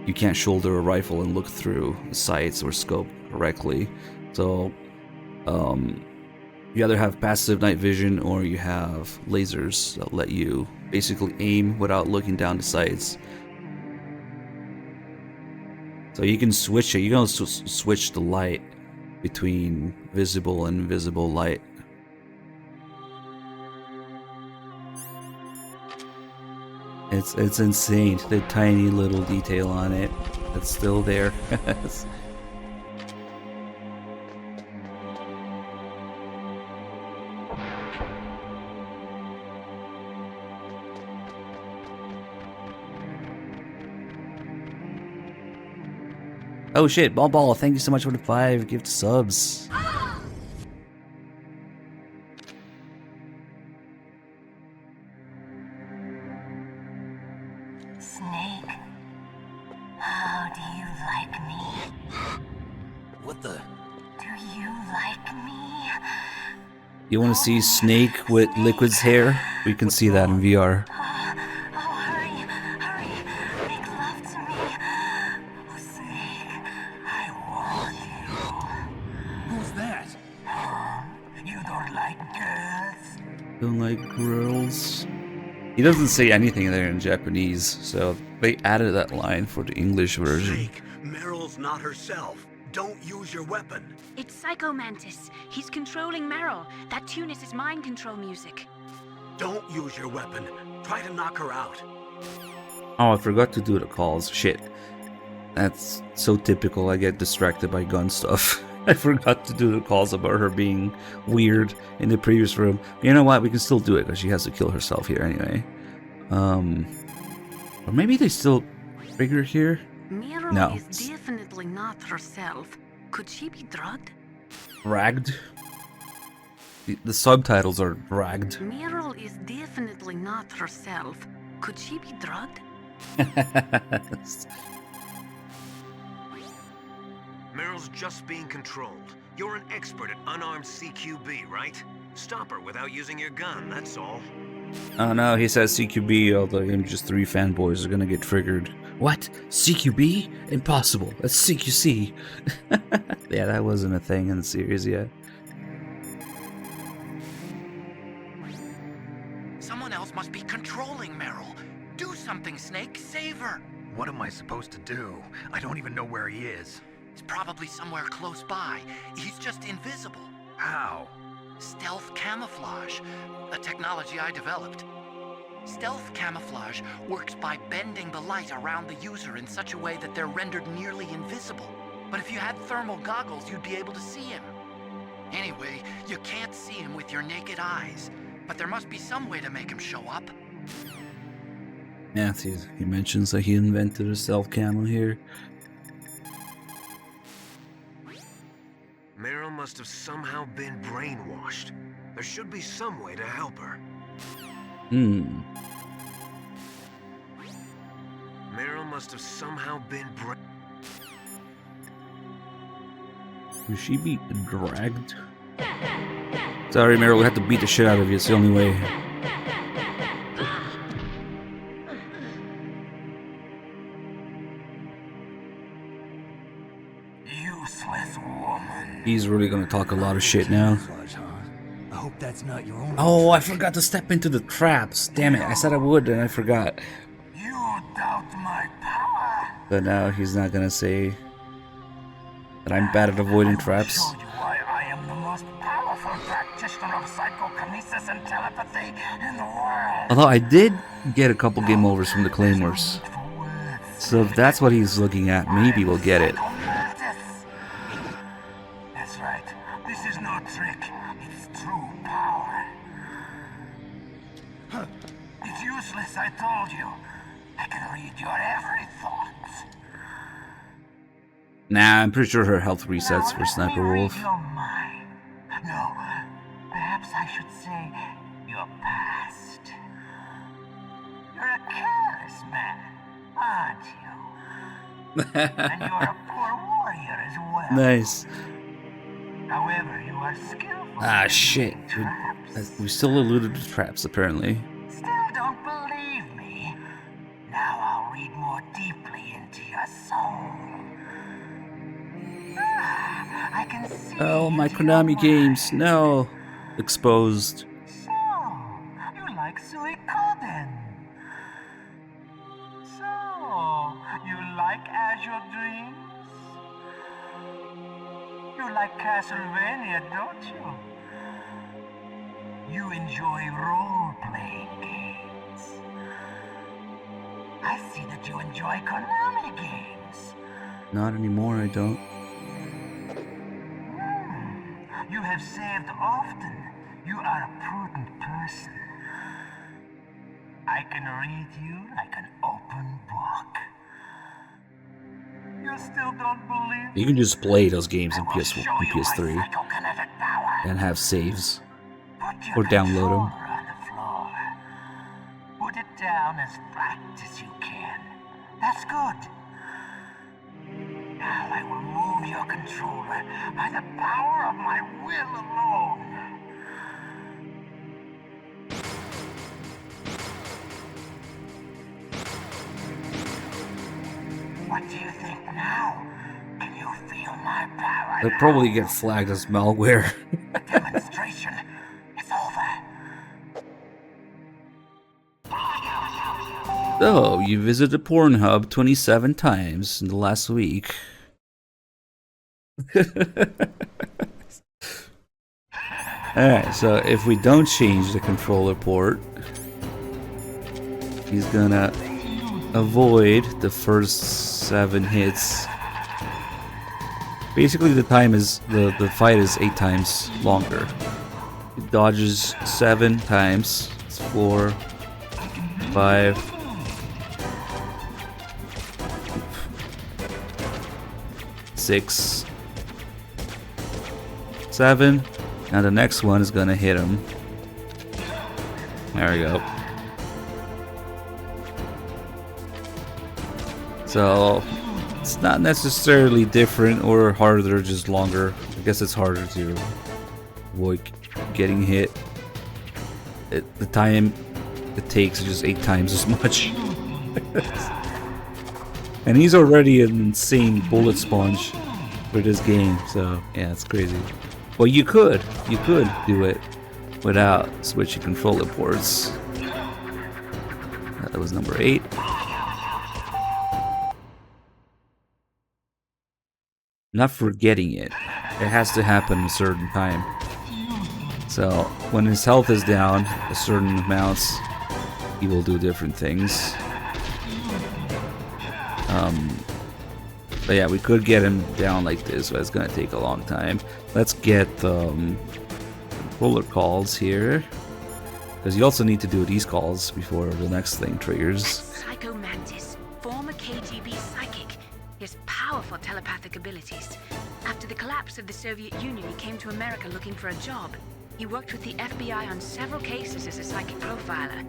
you can't shoulder a rifle and look through the sights or scope correctly. So, you either have passive night vision or you have lasers that let you basically aim without looking down the sights. So you can switch it. You can also switch the light between visible and invisible light. It's insane, the tiny little detail on it that's still there. Oh shit, Ball, thank you so much for the 5 gift subs. Snake, how do you like me? What the? Do you like me? You want to see Snake with Liquid's hair? We can see that in VR. Who's that? You don't like girls? Don't like girls. He doesn't say anything there in Japanese, so they added that line for the English version. Snake, Meryl's not herself. Don't use your weapon. It's Psycho Mantis. He's controlling Meryl. That tune is his mind control music. Don't use your weapon. Try to knock her out. Oh, I forgot to do the calls. Shit. That's so typical. I get distracted by gun stuff. I forgot to do the calls about her being weird in the previous room. You know what? We can still do it because she has to kill herself here anyway. Or maybe they still trigger here? Meryl No. is definitely not herself. Could she be drugged? Dragged? The subtitles are dragged. Meryl is definitely not herself. Could she be drugged? Meryl's just being controlled. You're an expert at unarmed CQB, right? Stop her without using your gun, that's all. Oh no, he says CQB, although just 3 fanboys are gonna get triggered. What? CQB? Impossible. That's CQC. Yeah, that wasn't a thing in the series yet. Someone else must be controlling Meryl. Do something, Snake. Save her. What am I supposed to do? I don't even know where he is. He's probably somewhere close by. He's just invisible. How? Stealth camouflage, a technology I developed. Stealth camouflage works by bending the light around the user in such a way that they're rendered nearly invisible. But if you had thermal goggles, you'd be able to see him. Anyway, you can't see him with your naked eyes, but there must be some way to make him show up. Yeah, he mentions that he invented a stealth camo here. Meryl must have somehow been brainwashed. There should be some way to help her. Meryl must have somehow been Will she be dragged? Sorry, Meryl, we have to beat the shit out of you. It's the only way. Useless woman. He's really gonna talk a lot of shit now. I hope that's not your own. Oh, I forgot to step into the traps. Damn it, I said I would and I forgot. You doubt my power. But now he's not gonna say that I'm bad at avoiding traps. Show you why I am the most powerful practitioner of psychokinesis and telepathy in the world. Although I did get a couple game overs from the Claymores. So if that's what he's looking at, maybe we'll get it. That's right. This is no trick. It's true power. Huh. It's useless, I told you. I can read your every thought. Nah, I'm pretty sure her health resets for Sniper Wolf. Your mind. No, perhaps I should say your past. You're a careless man, aren't you? And you're a poor warrior as well. Nice. However, you are skillful. Ah, shit. We still eluded the traps, apparently. Still don't believe me? Now I'll read more deeply into your soul. I can see. Oh, my Konami games. No. Exposed. So, you like Suikoden. So, you like Azure Dreams? You like Castlevania, don't you? You enjoy role-playing games. I see that you enjoy Konami games. Not anymore, I don't. You have saved often. You are a prudent person. I can read you like an open book. You still don't believe? You can just play those games in PS3 and have saves. Or download them. Put it down as flat as you can. That's good. Now I will move your your controller by the power of my will alone. What do you think now? Can you feel my power? They'll probably get flagged as malware. Demonstration is over. So, you visited Pornhub 27 times in the last week. Alright, so if we don't change the controller port, he's gonna avoid the first 7 hits. Basically, the time is the fight is 8 times longer. He dodges 7 times. It's 4, 5, 6, 7, and the next one is gonna hit him. There we go. So it's not necessarily different or harder, just longer. I guess it's harder to avoid getting hit. The time it takes is just 8 times as much. And he's already an insane bullet sponge for this game, so yeah, it's crazy. Well, you could do it without switching controller ports. That was number 8. Not forgetting it. It has to happen a certain time. So when his health is down a certain amounts, he will do different things. But yeah, we could get him down like this, but it's gonna take a long time. Let's get controller calls here, because you also need to do these calls before the next thing triggers. Psycho Mantis, former KGB psychic. He has powerful telepathic abilities. After the collapse of the Soviet Union, he came to America looking for a job. He worked with the FBI on several cases as a psychic profiler.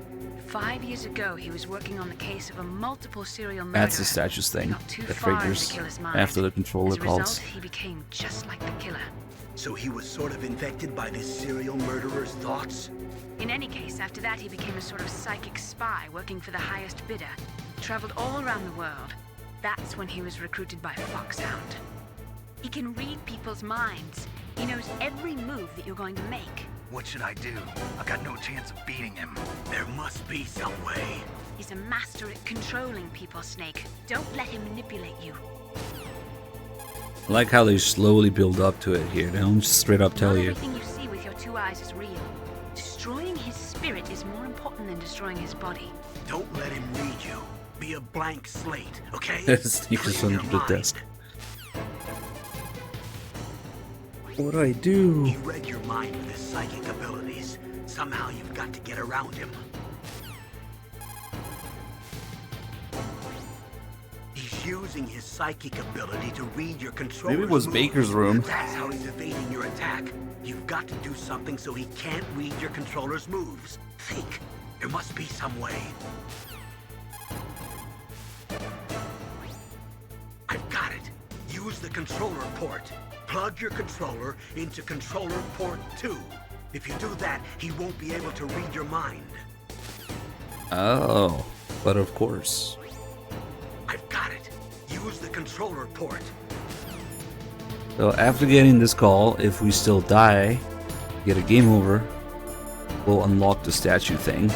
5 years ago, he was working on the case of a multiple serial murderer. That's the status thing that triggers after the controller calls. As a result, he became just like the killer. So he was sort of infected by this serial murderer's thoughts? In any case, after that, he became a sort of psychic spy working for the highest bidder. Traveled all around the world. That's when he was recruited by Foxhound. He can read people's minds. He knows every move that you're going to make. What should I do? I've got no chance of beating him. There must be some way. He's a master at controlling people, Snake. Don't let him manipulate you. I like how they slowly build up to it here. They don't just straight up tell you. Everything you see with your 2 eyes is real. Destroying his spirit is more important than destroying his body. Don't let him read you. Be a blank slate, okay? Sneakers under the desk. What do I do? He read your mind with his psychic abilities. Somehow you've got to get around him. He's using his psychic ability to read your control. Maybe it was Baker's room. That's how he's evading your attack. You've got to do something so he can't read your controller's moves. Think. There must be some way. I've got it. Use the controller port. Plug your controller into controller port 2. If you do that, he won't be able to read your mind. Oh, but of course. I've got it. Use the controller port. So after getting this call, if we still die, get a game over, we'll unlock the statue thing.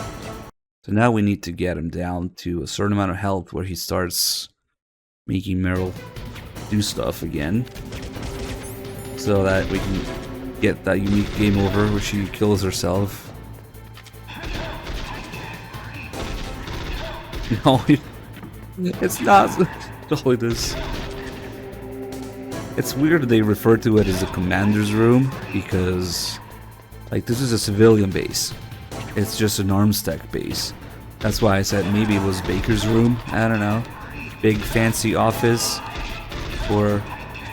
So now we need to get him down to a certain amount of health where he starts making Meryl do stuff again. So that we can get that unique game over where she kills herself. No, it's not. Oh, it is. It's weird they refer to it as a commander's room because, like, this is a civilian base. It's just an arms tech base. That's why I said maybe it was Baker's room. I don't know. Big fancy office for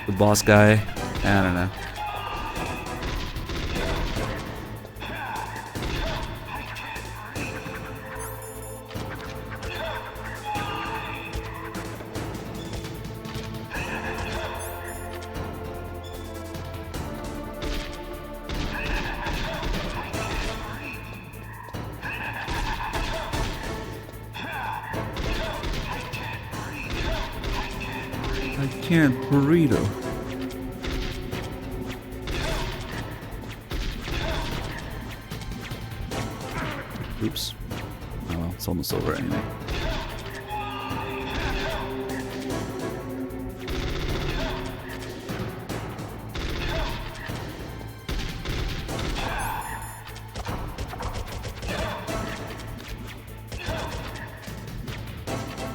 the boss guy. I don't know. I can't burrito. Oops. Oh, well, it's almost over anyway.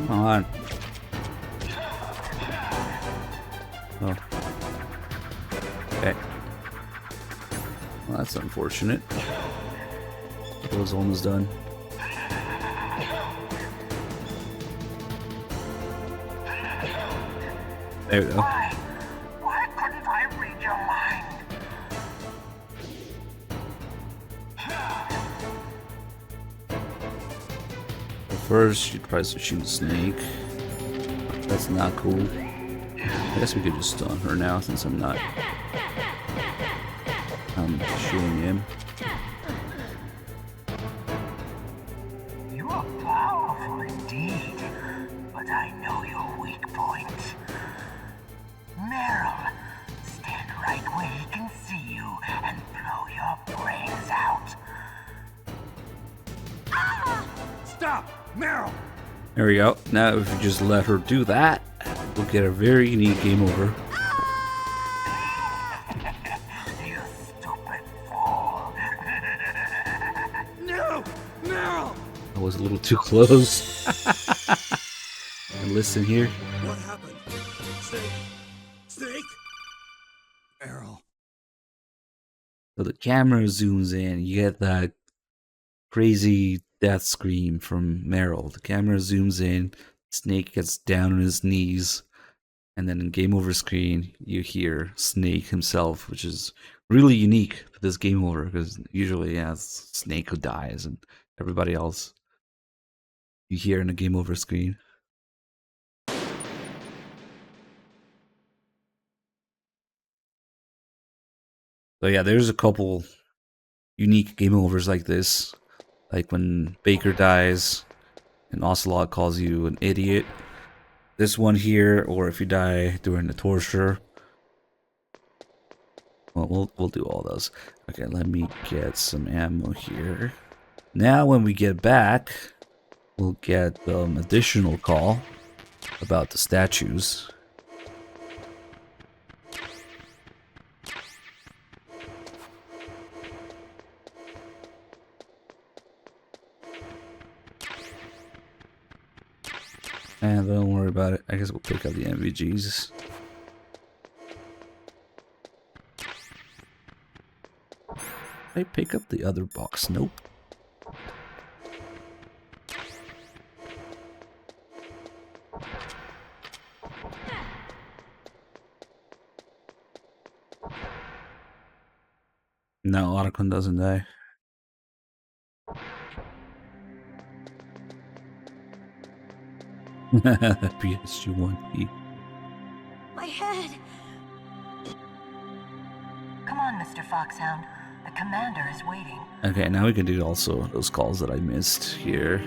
Come on. Oh. Okay. Well, that's unfortunate. It was almost done. There we go. Why couldn't I read your mind? But first, she tries to shoot Snake. That's not cool. I guess we could just stun her now since I'm not shooting him. You are powerful indeed, but I know your weak point. Meryl, stand right where he can see you and blow your brains out. Stop! Meryl! There we go. Now if we just let her do that, we'll get a very unique game over. You stupid fool. No! Meryl! I was a little too close. And listen here. What happened? Snake? Snake? Meryl. So the camera zooms in, you get that crazy death scream from Meryl. The camera zooms in, Snake gets down on his knees, and then in game over screen, you hear Snake himself, which is really unique for this game over, because usually, yeah, it's Snake who dies, and everybody else you hear in a game over screen. So yeah, there's a couple unique game overs like this. Like when Baker dies and Ocelot calls you an idiot. This one here, or if you die during the torture. Well, we'll do all those. Okay, let me get some ammo here. Now when we get back, we'll get additional call about the statues. And don't worry about it. I guess we'll pick up the MVGs. I pick up the other box. Nope. No, Otacon doesn't die. PSG 1P. My head! Come on, Mr. Foxhound. The commander is waiting. Okay, now we can do also those calls that I missed here.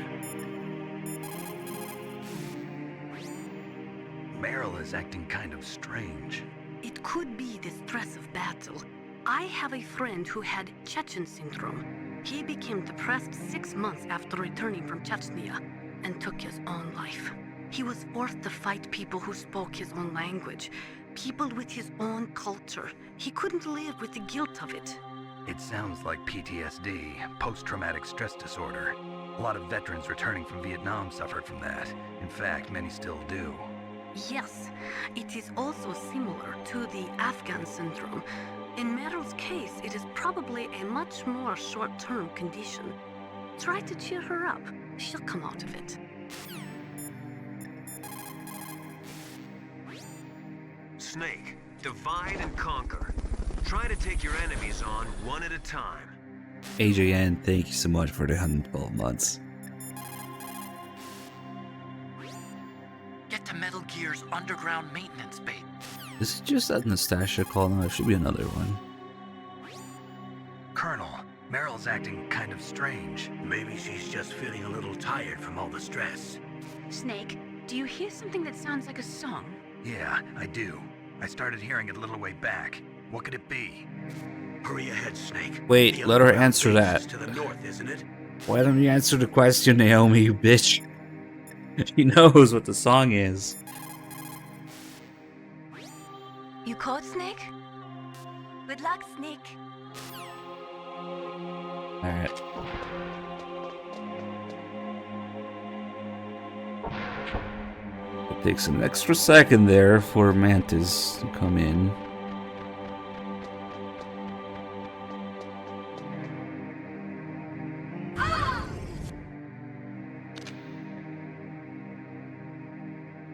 Meryl is acting kind of strange. It could be the stress of battle. I have a friend who had Chechen syndrome. He became depressed 6 months after returning from Chechnya and took his own life. He was forced to fight people who spoke his own language, people with his own culture. He couldn't live with the guilt of it. It sounds like PTSD, post-traumatic stress disorder. A lot of veterans returning from Vietnam suffered from that. In fact, many still do. Yes, it is also similar to the Afghan syndrome. In Meryl's case, it is probably a much more short-term condition. Try to cheer her up. She'll come out of it. Snake, divide and conquer. Try to take your enemies on one at a time. AJN, thank you so much for the 112 months. Get to Metal Gear's underground maintenance base. Is it just that Nastasia call? No, there should be another one. Colonel, Meryl's acting kind of strange. Maybe she's just feeling a little tired from all the stress. Snake, do you hear something that sounds like a song? Yeah, I do. I started hearing it a little way back. What could it be? Hurry ahead, Snake. Wait, The let her underground answer base that. is to the north, isn't it? Why don't you answer the question, Naomi, you bitch? She knows what the song is. You caught Snake? Good luck, Snake. Alright. It takes an extra second there for Mantis to come in.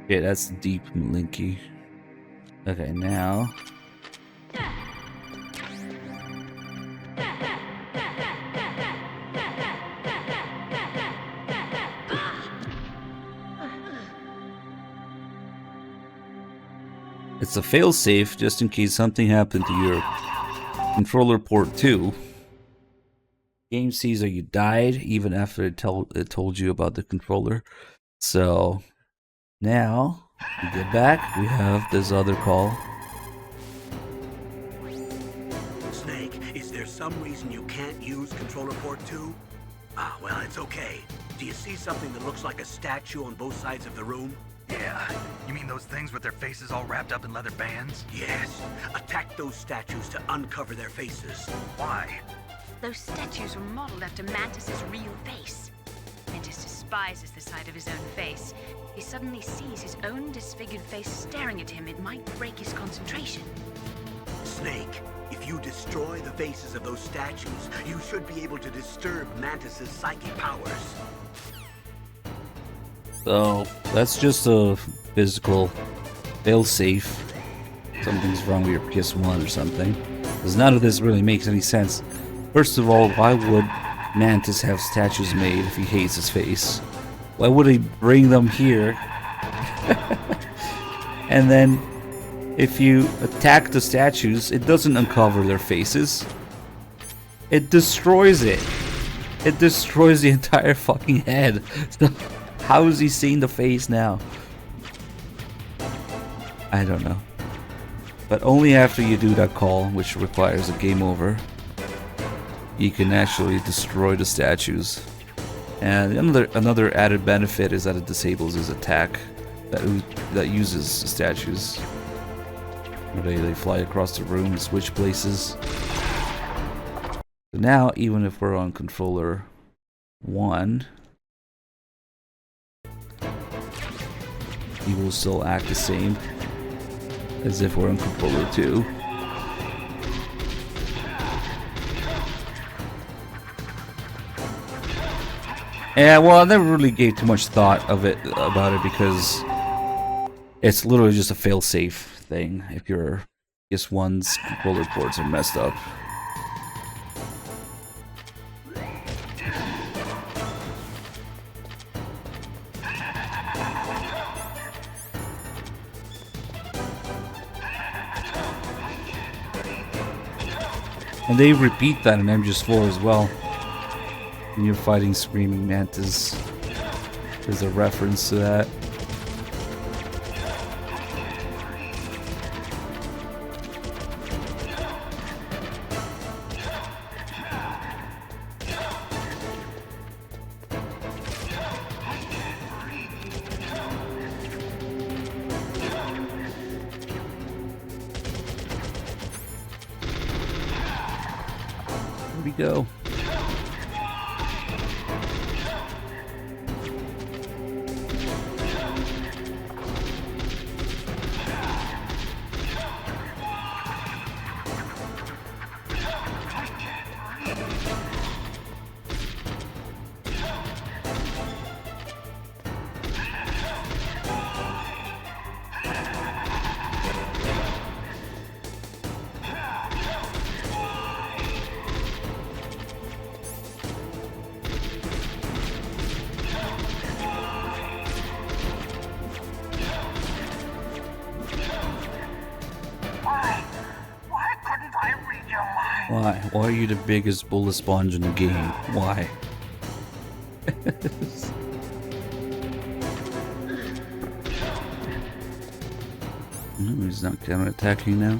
Okay, that's deep Malinky. Okay, now. It's a failsafe just in case something happened to your controller port 2. Game sees that you died even after it told you about the controller. So now we get back, we have this other call. Snake, is there some reason you can't use controller port 2? Ah, well, it's okay. Do you see something that looks like a statue on both sides of the room? Yeah. You mean those things with their faces all wrapped up in leather bands? Yes. Attack those statues to uncover their faces. Why? Those statues were modeled after Mantis's real face. Mantis despises the sight of his own face. He suddenly sees his own disfigured face staring at him. It might break his concentration. Snake, if you destroy the faces of those statues, you should be able to disturb Mantis's psychic powers. So that's just a physical failsafe. Something's wrong with your PS1 or something. Because none of this really makes any sense. First of all, why would Mantis have statues made if he hates his face? Why would he bring them here? And then, if you attack the statues, it doesn't uncover their faces. It destroys it. It destroys the entire fucking head. So how is he seeing the face now? I don't know. But only after you do that call, which requires a game over, you can actually destroy the statues. And another added benefit is that it disables his attack that uses statues. Where they fly across the room and switch places. So now, even if we're on controller 1, he will still act the same as if we're on controller 2. Yeah, well, I never really gave too much thought about it because it's literally just a fail-safe thing if your PS1's controller ports are messed up. And they repeat that in MGS4 as well. When you're fighting Screaming Mantis, there's a reference to that. Here we go. Why? Why are you the biggest bullet sponge in the game? Why? He's not counterattacking now.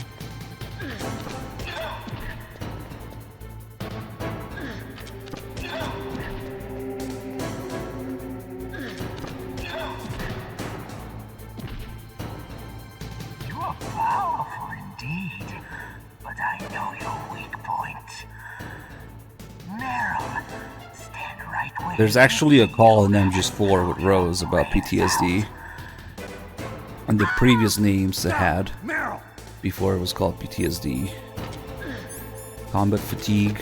You are powerful indeed, but I know your weak point. Meryl, stand right where There's actually a call in MGS4 with Rose about PTSD. And the previous names it had before it was called PTSD. Combat fatigue.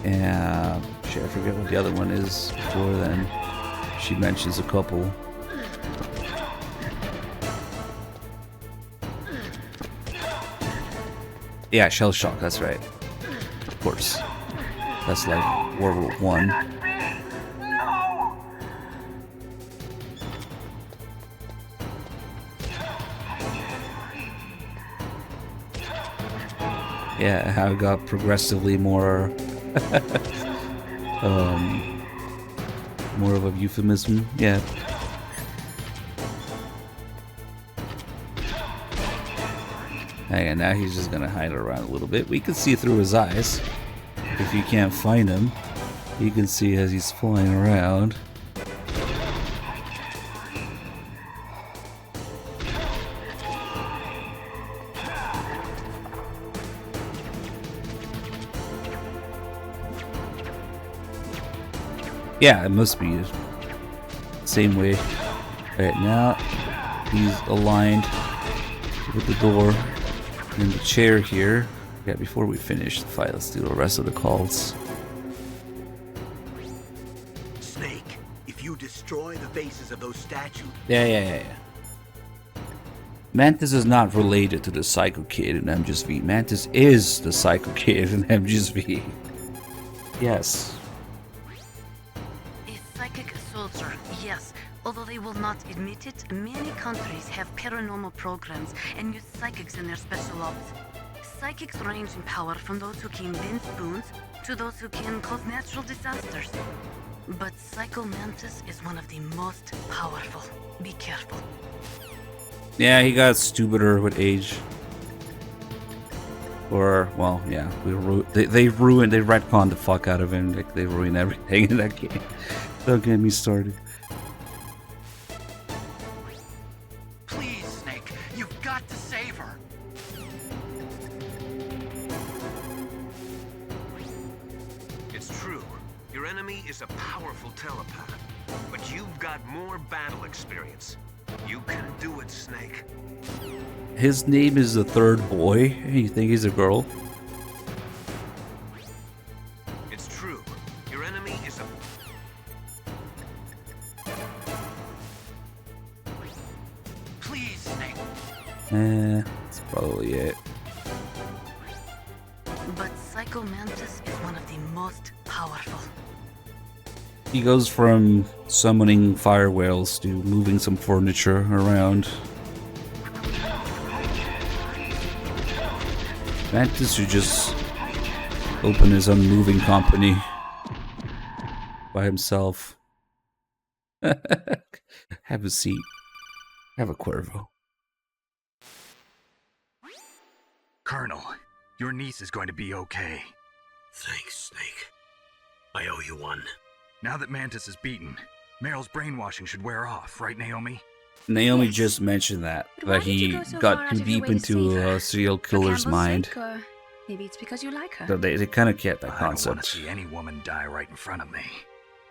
And shit, I forget what the other one is before then. She mentions a couple. Yeah, shell shock, that's right. Of course. That's like World War One. Yeah, how it got progressively more more of a euphemism, yeah. And now he's just gonna hide around a little bit. We can see through his eyes. If you can't find him, you can see as he's flying around. Yeah, it must be the same way. Right now, he's aligned with the door and the chair here. Yeah, before we finish the fight, let's do the rest of the calls. Snake, if you destroy the faces of those statues... Yeah. Mantis is not related to the Psycho Kid in MGS-V. Mantis is the Psycho Kid in MGS-V. Yes. Psychic soldier, yes. Although they will not admit it, many countries have paranormal programs and use psychics in their special ops. Psychics range in power from those who can bend spoons to those who can cause natural disasters. But Psycho Mantis is one of the most powerful. Be careful. Yeah, he got stupider with age. Or, well, yeah, they retconned the fuck out of him. Like, they ruined everything in that game. Don't get me started. Please, Snake, you've got to save her. It's true. Your enemy is a powerful telepath, but you've got more battle experience. You can do it, Snake. His name is the third boy. You think he's a girl? It's true. Your enemy is a... Please, Snake. That's probably it. But Psycho Mantis is one of the most powerful. He goes from summoning fire whales to moving some furniture around. Mantis should just open his own moving company by himself. Have a seat. Have a Cuervo. Colonel, your niece is going to be okay. Thanks, Snake. I owe you one. Now that Mantis is beaten, Meryl's brainwashing should wear off, right, Naomi? Naomi just mentioned that he got too deep into a serial killer's mind. Or maybe it's because you like her. So they kind of kept that I don't want concept. to see any woman die right in front of me.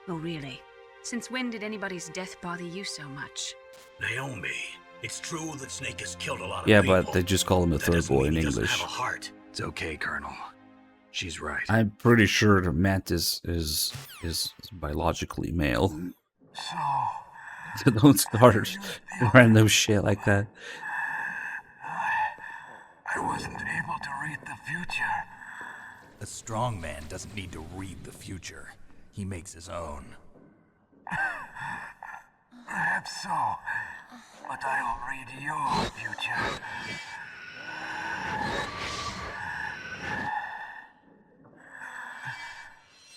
Oh, really? Since when did anybody's death bother you so much? Naomi, it's true that Snake has killed a lot of Yeah, people. but they just call him a third boy in English. It's okay, Colonel. She's right. I'm pretty sure that Mantis is biologically male. So don't start random shit like that. I wasn't able to read the future. A strong man doesn't need to read the future. He makes his own. Perhaps so, but I'll read your future.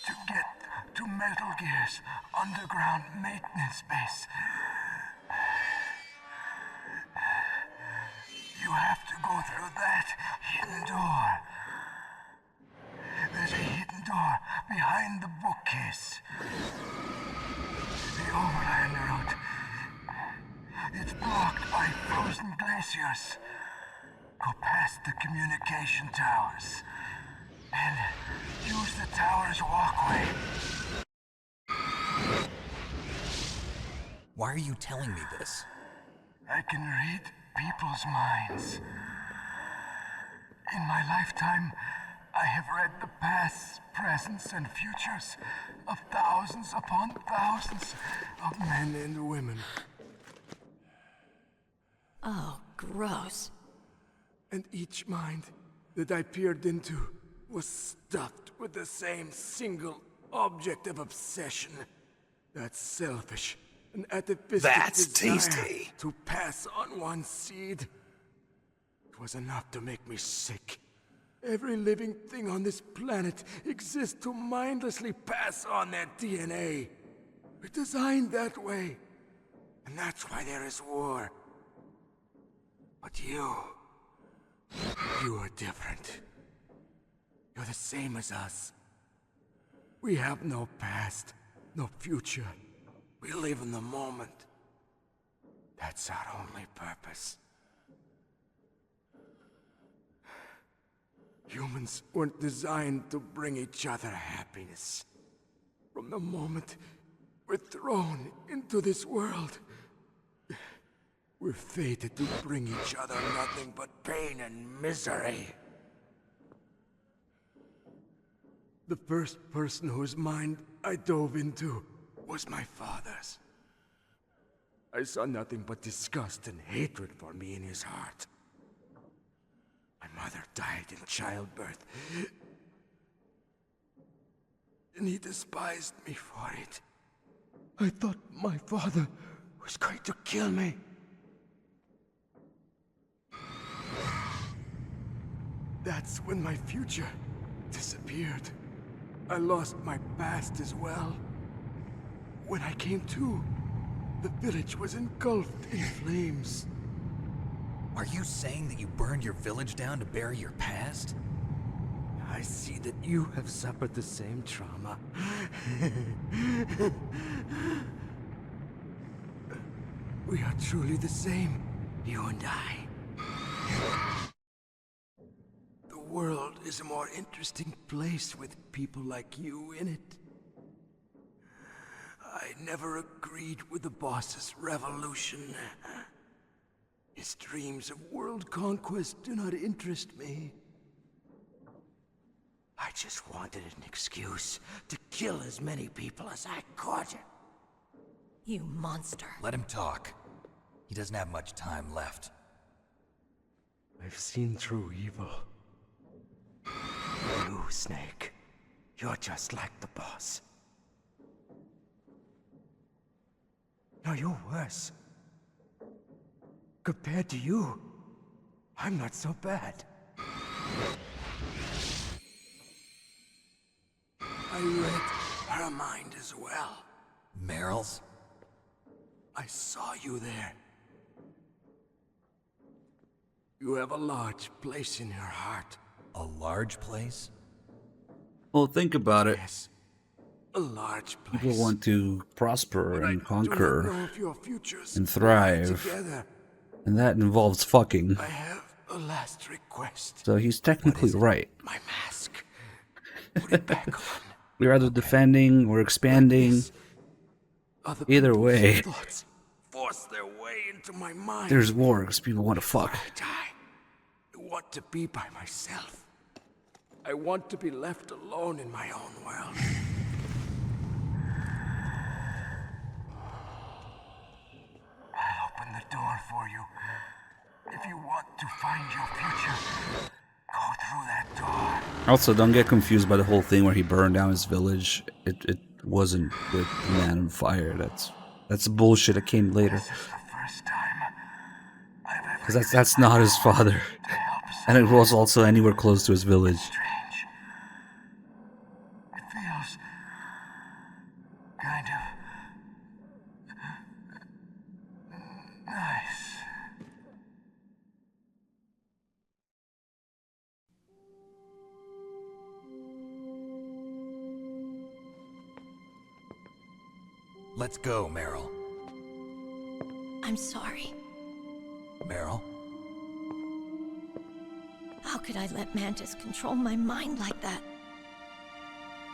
To get to Metal Gear's underground maintenance base, that hidden door. There's a hidden door behind the bookcase. The overland route. It's blocked by frozen glaciers. Go past the communication towers. And use the tower's walkway. Why are you telling me this? I can read people's minds. In my lifetime, I have read the pasts, presents, and futures of thousands upon thousands of men and women. Oh, gross. And each mind that I peered into was stuffed with the same single object of obsession. That selfish and atavistic desire to pass on one's seed. It was enough to make me sick. Every living thing on this planet exists to mindlessly pass on their DNA. We're designed that way. And that's why there is war. But you are different. You're the same as us. We have no past, no future. We live in the moment. That's our only purpose. Humans weren't designed to bring each other happiness. From the moment we're thrown into this world, we're fated to bring each other nothing but pain and misery. The first person whose mind I dove into was my father's. I saw nothing but disgust and hatred for me in his heart. My mother died in childbirth, and he despised me for it. I thought my father was going to kill me. That's when my future disappeared. I lost my past as well. When I came to, the village was engulfed in flames. Are you saying that you burned your village down to bury your past? I see that you have suffered the same trauma. We are truly the same, you and I. The world is a more interesting place with people like you in it. I never agreed with the boss's revolution. His dreams of world conquest do not interest me. I just wanted an excuse to kill as many people as I could. You monster. Let him talk. He doesn't have much time left. I've seen through evil. You, Snake. You're just like the boss. No, you're worse. Compared to you, I'm not so bad. I read her mind as well. Meryl's? I saw you there. You have a large place in her heart. A large place? Well, think about it. Yes, a large place. People want to prosper and conquer Do not know if your futures and thrive, together. and that involves fucking. I have a last request. So he's technically right. My mask. Put it back on. We're either defending or expanding. Either way, Thoughts force their way into my mind. there's war because people want to fuck. I want to be by myself. I want to be left alone in my own world. I'll open the door for you. If you want to find your future, go through that door. Also, don't get confused by the whole thing where he burned down his village. It wasn't with the man on fire. That's bullshit. It came later. Because that's not his father. And it was also anywhere close to his village. Let's go, Meryl. I'm sorry. Meryl? How could I let Mantis control my mind like that?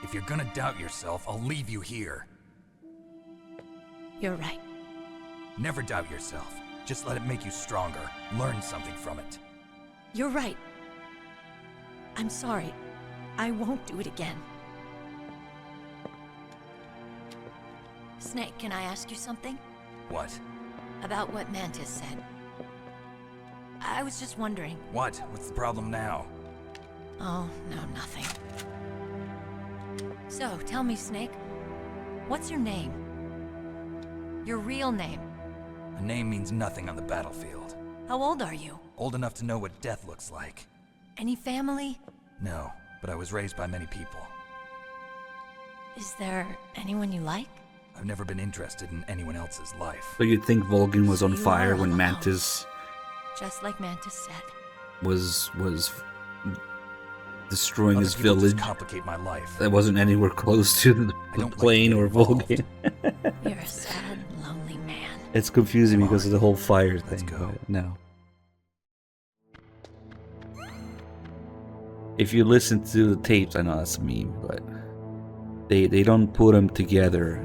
If you're gonna doubt yourself, I'll leave you here. You're right. Never doubt yourself. Just let it make you stronger. Learn something from it. You're right. I'm sorry. I won't do it again. Snake, can I ask you something? What? About what Mantis said. I was just wondering. What? What's the problem now? Oh, no, nothing. So, tell me, Snake. What's your name? Your real name? A name means nothing on the battlefield. How old are you? Old enough to know what death looks like. Any family? No, but I was raised by many people. Is there anyone you like? I've never been interested in anyone else's life. But you'd think Vulcan was on You fire are when alone. Mantis Just like Mantis said. was destroying Other his people village. just complicate my life. That wasn't anywhere close to the plane or Vulcan. You're a sad, lonely man. It's confusing because of the whole fire thing. But no. If you listen to the tapes, I know that's a meme, but they don't put them together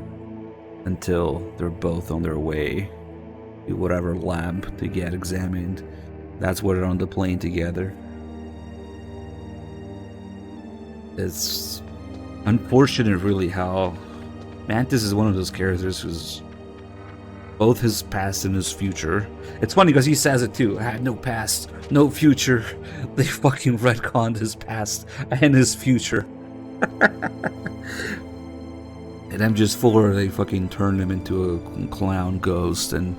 until they're both on their way to whatever lab to get examined. That's where they're on the plane together. It's unfortunate, really, how Mantis is one of those characters who's both his past and his future. It's funny because he says it too. I had no past, no future. They fucking retconned his past and his future. And M4, they fucking turned him into a clown ghost, and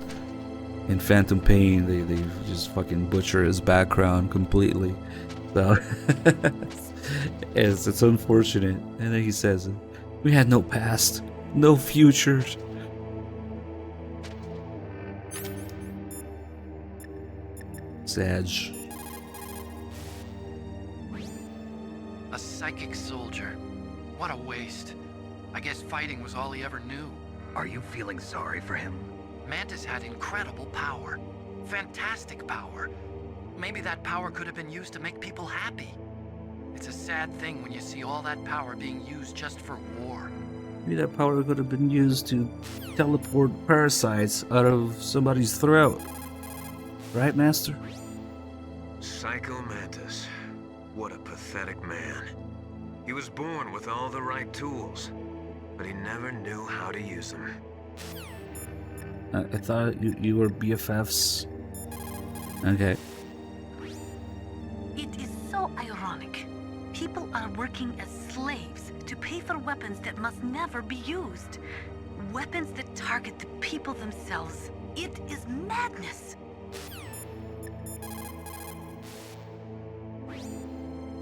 in Phantom Pain, they just fucking butcher his background completely. So it's unfortunate. And then he says, "We had no past, no future." Sag. A psychic soldier. What a waste. I guess fighting was all he ever knew. Are you feeling sorry for him? Mantis had incredible power. Fantastic power. Maybe that power could have been used to make people happy. It's a sad thing when you see all that power being used just for war. Maybe that power could have been used to teleport parasites out of somebody's throat. Right, Master? Psycho Mantis. What a pathetic man. He was born with all the right tools, but he never knew how to use them. I thought you were BFFs. Okay. It is so ironic. People are working as slaves to pay for weapons that must never be used. Weapons that target the people themselves. It is madness.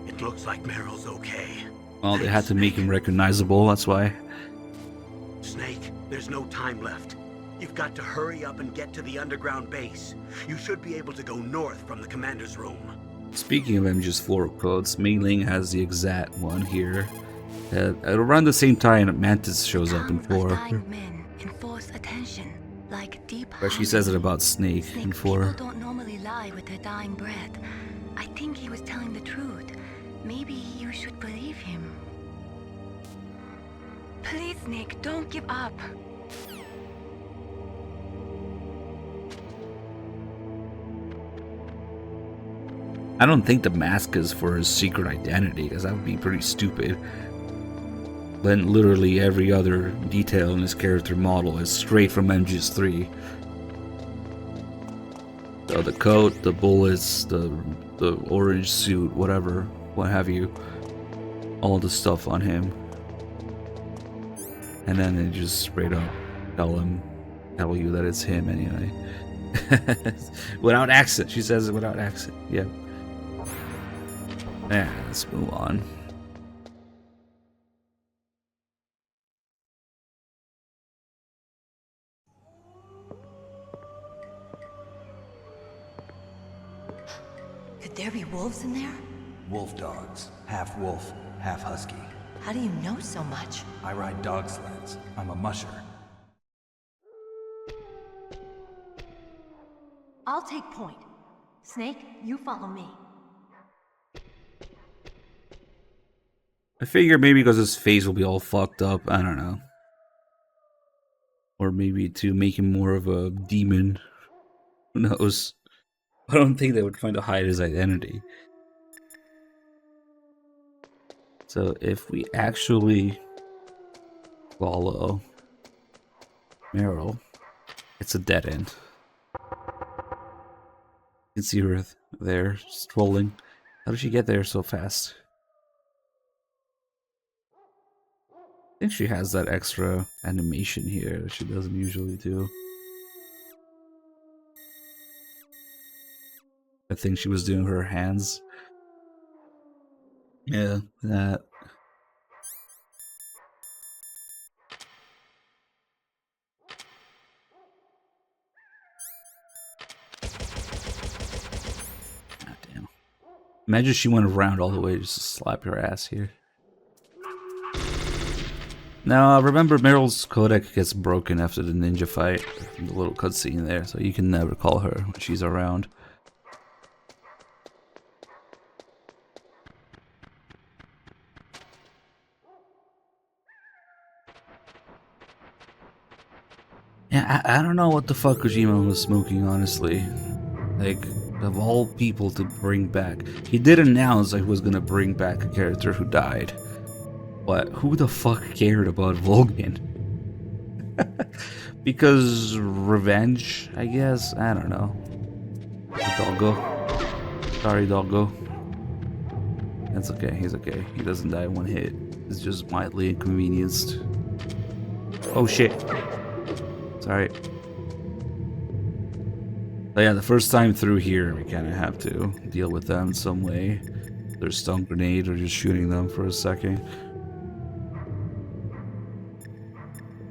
It looks like Meryl's okay. Well, they had to make him recognizable, that's why. Snake, there's no time left. You've got to hurry up and get to the underground base. You should be able to go north from the commander's room. Speaking of MGS4 codes, Mei Ling has the exact one here. At around the same time, Mantis shows up in 4. Men enforce attention, like deep But she says it about Snake in 4. People don't normally lie with their dying breath. I think he was telling the truth. Maybe you should believe him. Please, Nick, don't give up. I don't think the mask is for his secret identity, because that would be pretty stupid. Then literally every other detail in his character model is straight from MGS3. So the coat, the bullets, the orange suit, whatever, what have you. All the stuff on him. And then they just straight up tell you that it's him anyway. Without accent. She says it without accent. Yeah. Yeah, let's move on. Could there be wolves in there? Wolf dogs. Half wolf, half husky. How do you know so much? I ride dog sleds. I'm a musher. I'll take point. Snake, you follow me. I figure maybe because his face will be all fucked up. I don't know. Or maybe to make him more of a demon. Who knows? I don't think they would try to hide his identity. So if we actually follow Meryl, it's a dead end. You can see her there, strolling. How did she get there so fast? I think she has that extra animation here that she doesn't usually do. I think she was doing her hands. Yeah, that. God damn. Imagine she went around all the way just to slap your ass here. Now, remember Meryl's codec gets broken after the ninja fight. The little cutscene there, so you can never call her when she's around. Yeah, I don't know what the fuck Kojima was smoking, honestly. Like, of all people to bring back. He did announce that he was gonna bring back a character who died. But who the fuck cared about Vulcan? Because revenge, I guess? I don't know. Doggo. Sorry, Doggo. That's okay, he's okay. He doesn't die in one hit. He's just mildly inconvenienced. Oh shit. Sorry. But yeah, the first time through here, we kind of have to deal with them in some way. There's stun grenade or just shooting them for a second.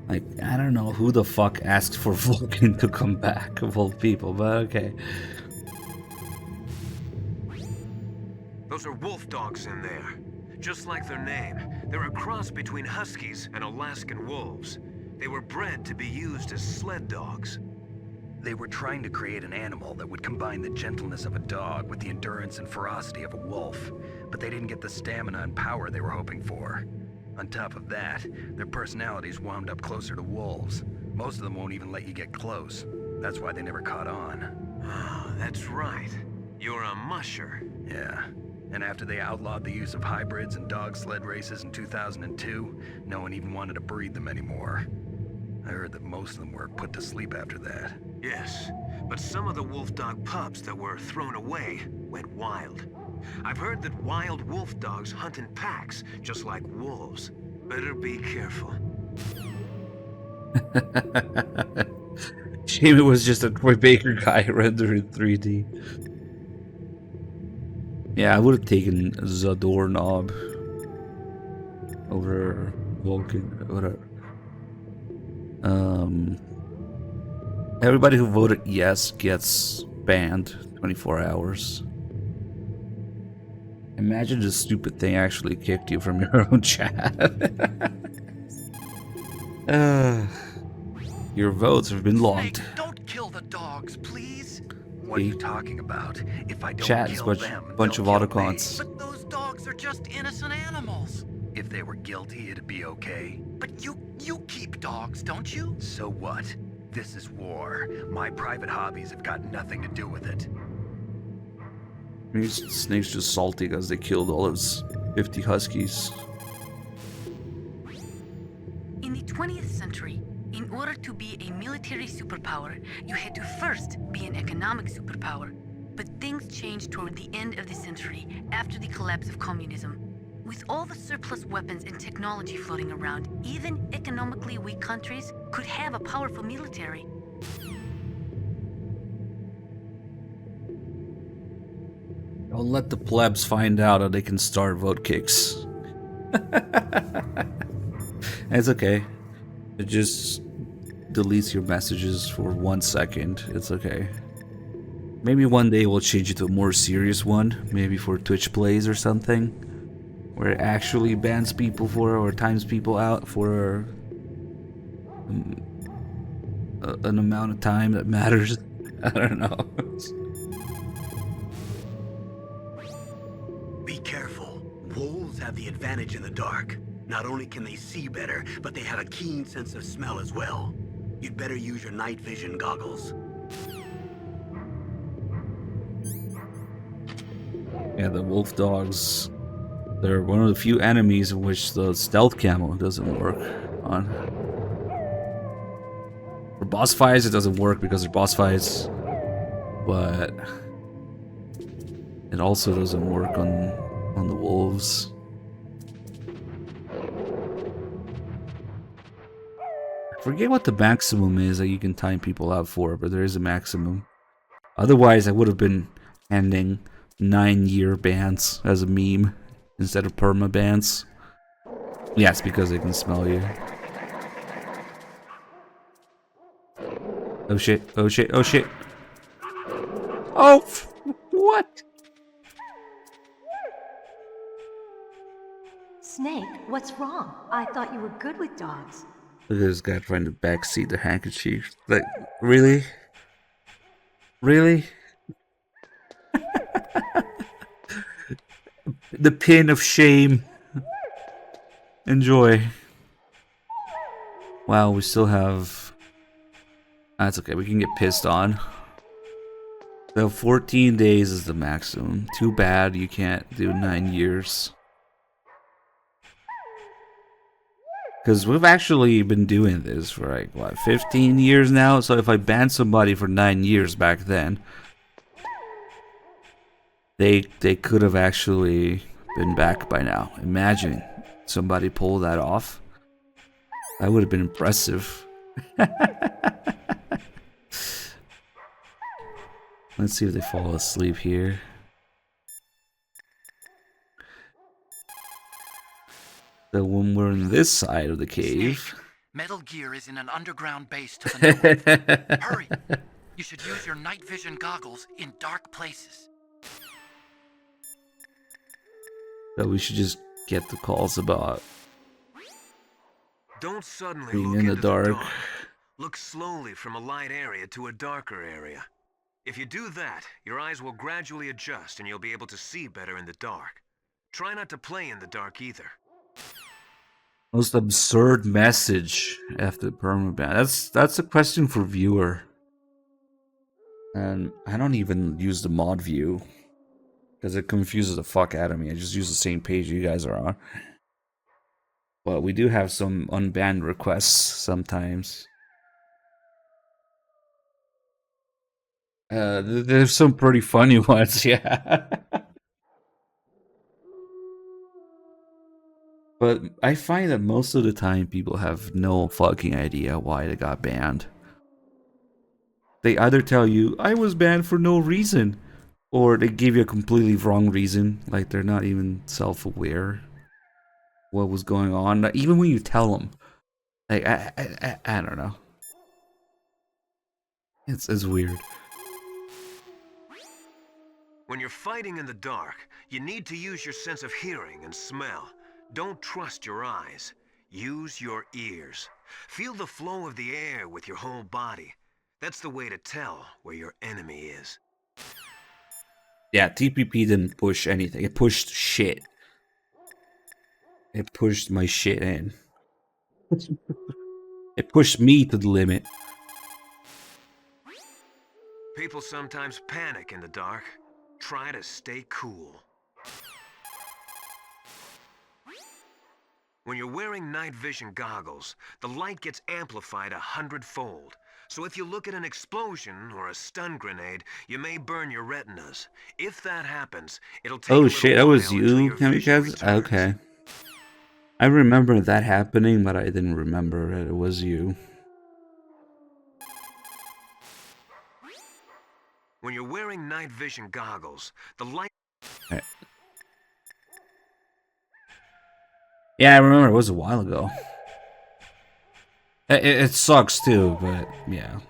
Like, I don't know who the fuck asked for Vulcan to come back of all people, but okay. Those are wolf dogs in there. Just like their name, they're a cross between huskies and Alaskan wolves. They were bred to be used as sled dogs. They were trying to create an animal that would combine the gentleness of a dog with the endurance and ferocity of a wolf, but they didn't get the stamina and power they were hoping for. On top of that, their personalities wound up closer to wolves. Most of them won't even let you get close. That's why they never caught on. Oh, that's right. You're a musher. Yeah. And after they outlawed the use of hybrids and dog sled races in 2002, no one even wanted to breed them anymore. I heard that most of them were put to sleep after that. Yes, but some of the wolf dog pups that were thrown away went wild. I've heard that wild wolf dogs hunt in packs, just like wolves. Better be careful. Shame it was just a Troy Baker guy rendered in 3D. Yeah, I would have taken Zador Knob over Vulcan, whatever. Everybody who voted yes gets banned 24 hours. Imagine this stupid thing actually kicked you from your own chat. Your votes have been logged. Snake, don't kill the dogs, please. What are you talking about? If I don't Chat is kill them, bunch of they'll kill autocons. me. But those dogs are just innocent animals. If they were guilty, it'd be okay. But you keep dogs, don't you? So what? This is war. My private hobbies have got nothing to do with it. Maybe Snake's just salty because they killed all his 50 huskies. In the 20th century, in order to be a military superpower, you had to first be an economic superpower. But things changed toward the end of the century, after the collapse of communism. With all the surplus weapons and technology floating around, even economically weak countries could have a powerful military. Don't let the plebs find out that they can start vote kicks. It's okay. It just deletes your messages for 1 second. It's okay. Maybe one day we'll change it to a more serious one. Maybe for Twitch plays or something. Where it actually bans people for or times people out for an amount of time that matters. I don't know. Wolves have the advantage in the dark. Not only can they see better, but they have a keen sense of smell as well. You'd better use your night vision goggles. Yeah, the wolf dogs. They're one of the few enemies in which the stealth camo doesn't work on. For boss fights, it doesn't work because they're boss fights. But it also doesn't work on the wolves. I forget what the maximum is that you can time people out for, but there is a maximum. Otherwise, I would have been handing 9-year bans as a meme instead of perma bans. Yeah, it's because they can smell you. Oh shit, oh shit, oh shit. Oh, what? Snake, what's wrong? I thought you were good with dogs. Look at this guy trying to backseat the handkerchief. Like, really? Really? The pin of shame. Enjoy. Wow, we still have... That's okay, we can get pissed on. So 14 days is the maximum. Too bad you can't do 9 years. Because we've actually been doing this for like, what, 15 years now? So if I banned somebody for 9 years back then, they could have actually been back by now. Imagine somebody pull that off. That would have been impressive. Let's see if they fall asleep here. So when we're on this side of the cave... Snake, Metal Gear is in an underground base to the north. Hurry! You should use your night vision goggles in dark places. So we should just get the calls about Don't suddenly being look in the into dark. Look slowly from a light area to a darker area. If you do that, your eyes will gradually adjust and you'll be able to see better in the dark. Try not to play in the dark either. Most absurd message after permaban. That's a question for viewer. And I don't even use the mod view. Because it confuses the fuck out of me. I just use the same page you guys are on. But we do have some unbanned requests sometimes. There's some pretty funny ones, yeah. But I find that most of the time people have no fucking idea why they got banned. They either tell you, I was banned for no reason, or they give you a completely wrong reason, like they're not even self-aware what was going on. Even when you tell them, like I don't know. It's weird. When you're fighting in the dark, you need to use your sense of hearing and smell. Don't trust your eyes. Use your ears. Feel the flow of the air with your whole body. That's the way to tell where your enemy is. Yeah, TPP didn't push anything. It pushed shit. It pushed my shit in. It pushed me to the limit. People sometimes panic in the dark. Try to stay cool. When you're wearing night vision goggles, the light gets amplified 100-fold. So if you look at an explosion or a stun grenade, you may burn your retinas. If that happens, it'll take Oh shit, that was you, Kamikaze? Okay. I remember that happening, but I didn't remember that it was you. When you're wearing night vision goggles, the light... Right. Yeah, I remember it was a while ago. It sucks too, but yeah.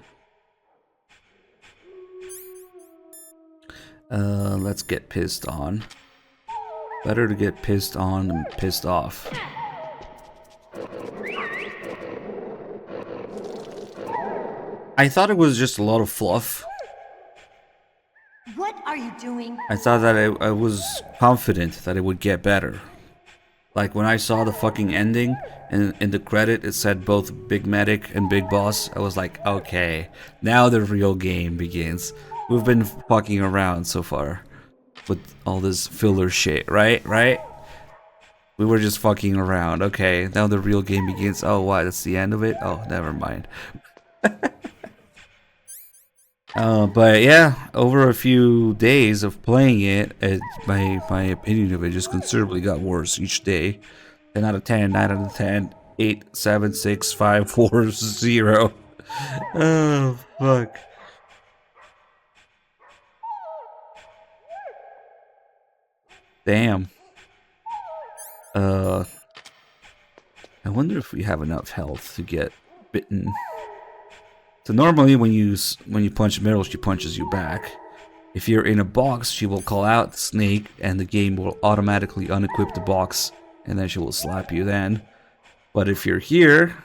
Let's get pissed on. Better to get pissed on than pissed off. I thought it was just a lot of fluff. What are you doing? I thought that I was confident that it would get better. Like when I saw the fucking ending and in the credit it said both Big Medic and Big Boss, I was like, okay, now the real game begins. We've been fucking around so far with all this filler shit, right? Right? We were just fucking around. Okay, now the real game begins. Oh, what? That's the end of it? Oh, never mind. But yeah, over a few days of playing it, my opinion of it just considerably got worse each day. 10 out of 10, 9 out of 10, 8, 7, 6, 5, 4, 0. Oh, fuck. Damn. I wonder if we have enough health to get bitten. So normally when you punch Meryl, she punches you back. If you're in a box, she will call out Snake and the game will automatically unequip the box and then she will slap you then. But if you're here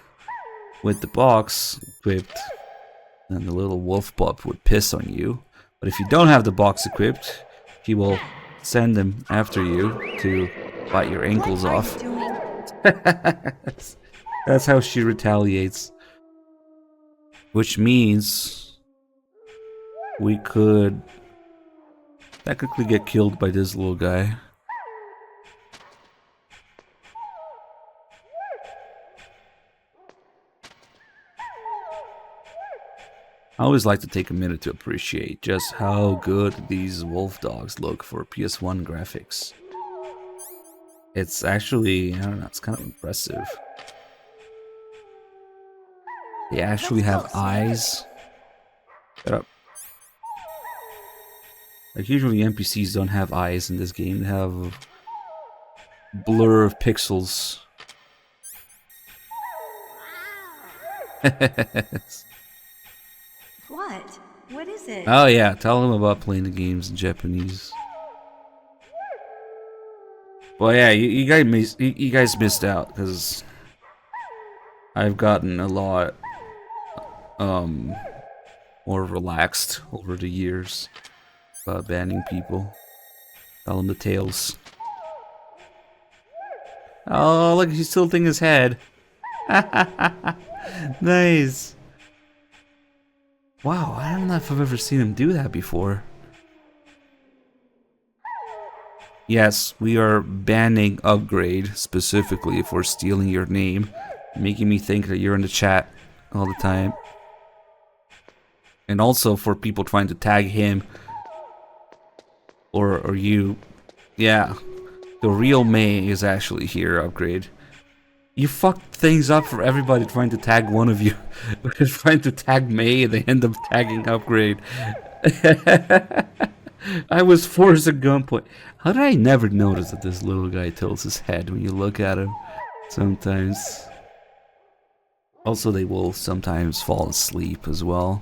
with the box equipped, then the little wolf pup would piss on you. But if you don't have the box equipped, he will send them after you to bite your ankles off. That's how she retaliates. Which means we could technically get killed by this little guy. I always like to take a minute to appreciate just how good these wolf dogs look for PS1 graphics. It's actually, I don't know, it's kind of impressive. They actually have eyes. Shut up. Like usually NPCs don't have eyes in this game, they have blur of pixels. What? What is it? Oh yeah, tell them about playing the games in Japanese. Well yeah, you guys missed out, because I've gotten a lot more relaxed over the years about banning people. Tell them the tales. Oh, look, he's tilting his head. Nice. Wow, I don't know if I've ever seen him do that before. Yes, we are banning Upgrade specifically for stealing your name, making me think that you're in the chat all the time. And also for people trying to tag him or you. Yeah, the real May is actually here, Upgrade. You fucked things up for everybody trying to tag one of you. We're trying to tag May and they end up tagging Upgrade. I was forced at gunpoint. How did I never notice that this little guy tilts his head when you look at him? Sometimes. Also, they will sometimes fall asleep as well.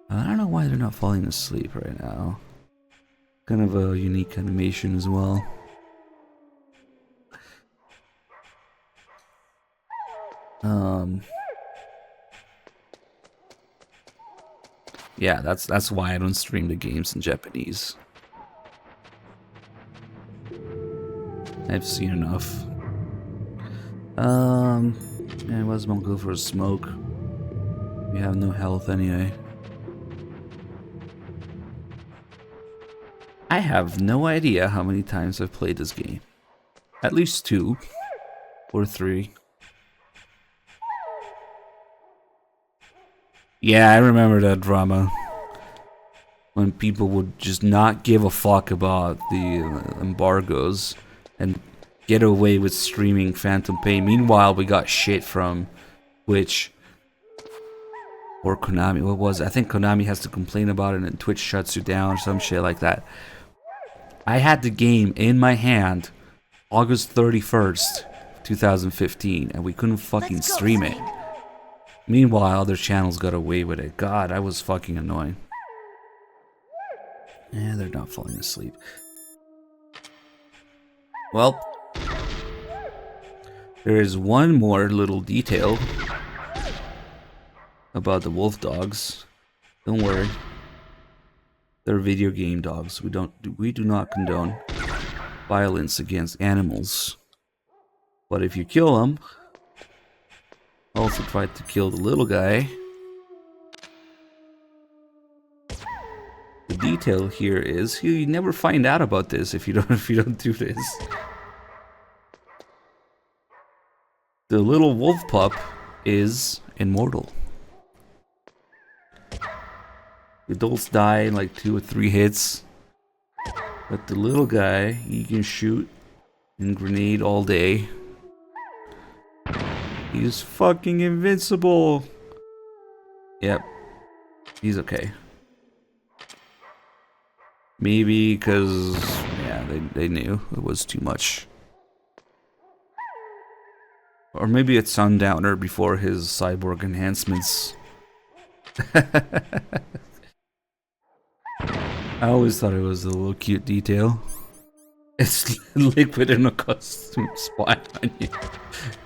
I don't know why they're not falling asleep right now. Kind of a unique animation as well. Yeah, that's why I don't stream the games in Japanese. I've seen enough. Yeah, I was gonna go for a smoke. We have no health anyway. I have no idea how many times I've played this game. At least 2 or 3. Yeah, I remember that drama. When people would just not give a fuck about the embargoes and get away with streaming Phantom Pain. Meanwhile, we got shit from Twitch or Konami. What was it? I think Konami has to complain about it and Twitch shuts you down or some shit like that. I had the game in my hand August 31st, 2015, and we couldn't fucking stream it. Meanwhile, other channels got away with it. God, I was fucking annoying. Yeah, they're not falling asleep. Well, there is one more little detail about the wolf dogs. Don't worry. They're video game dogs. We do not condone violence against animals. But if you kill them, also try to kill the little guy. The detail here is you never find out about this if you don't do this. The little wolf pup is immortal. Adults die in like 2 or 3 hits. But the little guy, you can shoot and grenade all day. He's fucking invincible. Yep. He's okay. Maybe because, yeah, they knew it was too much. Or maybe it's Sundowner before his cyborg enhancements. I always thought it was a little cute detail. It's Liquid in a costume spot on you.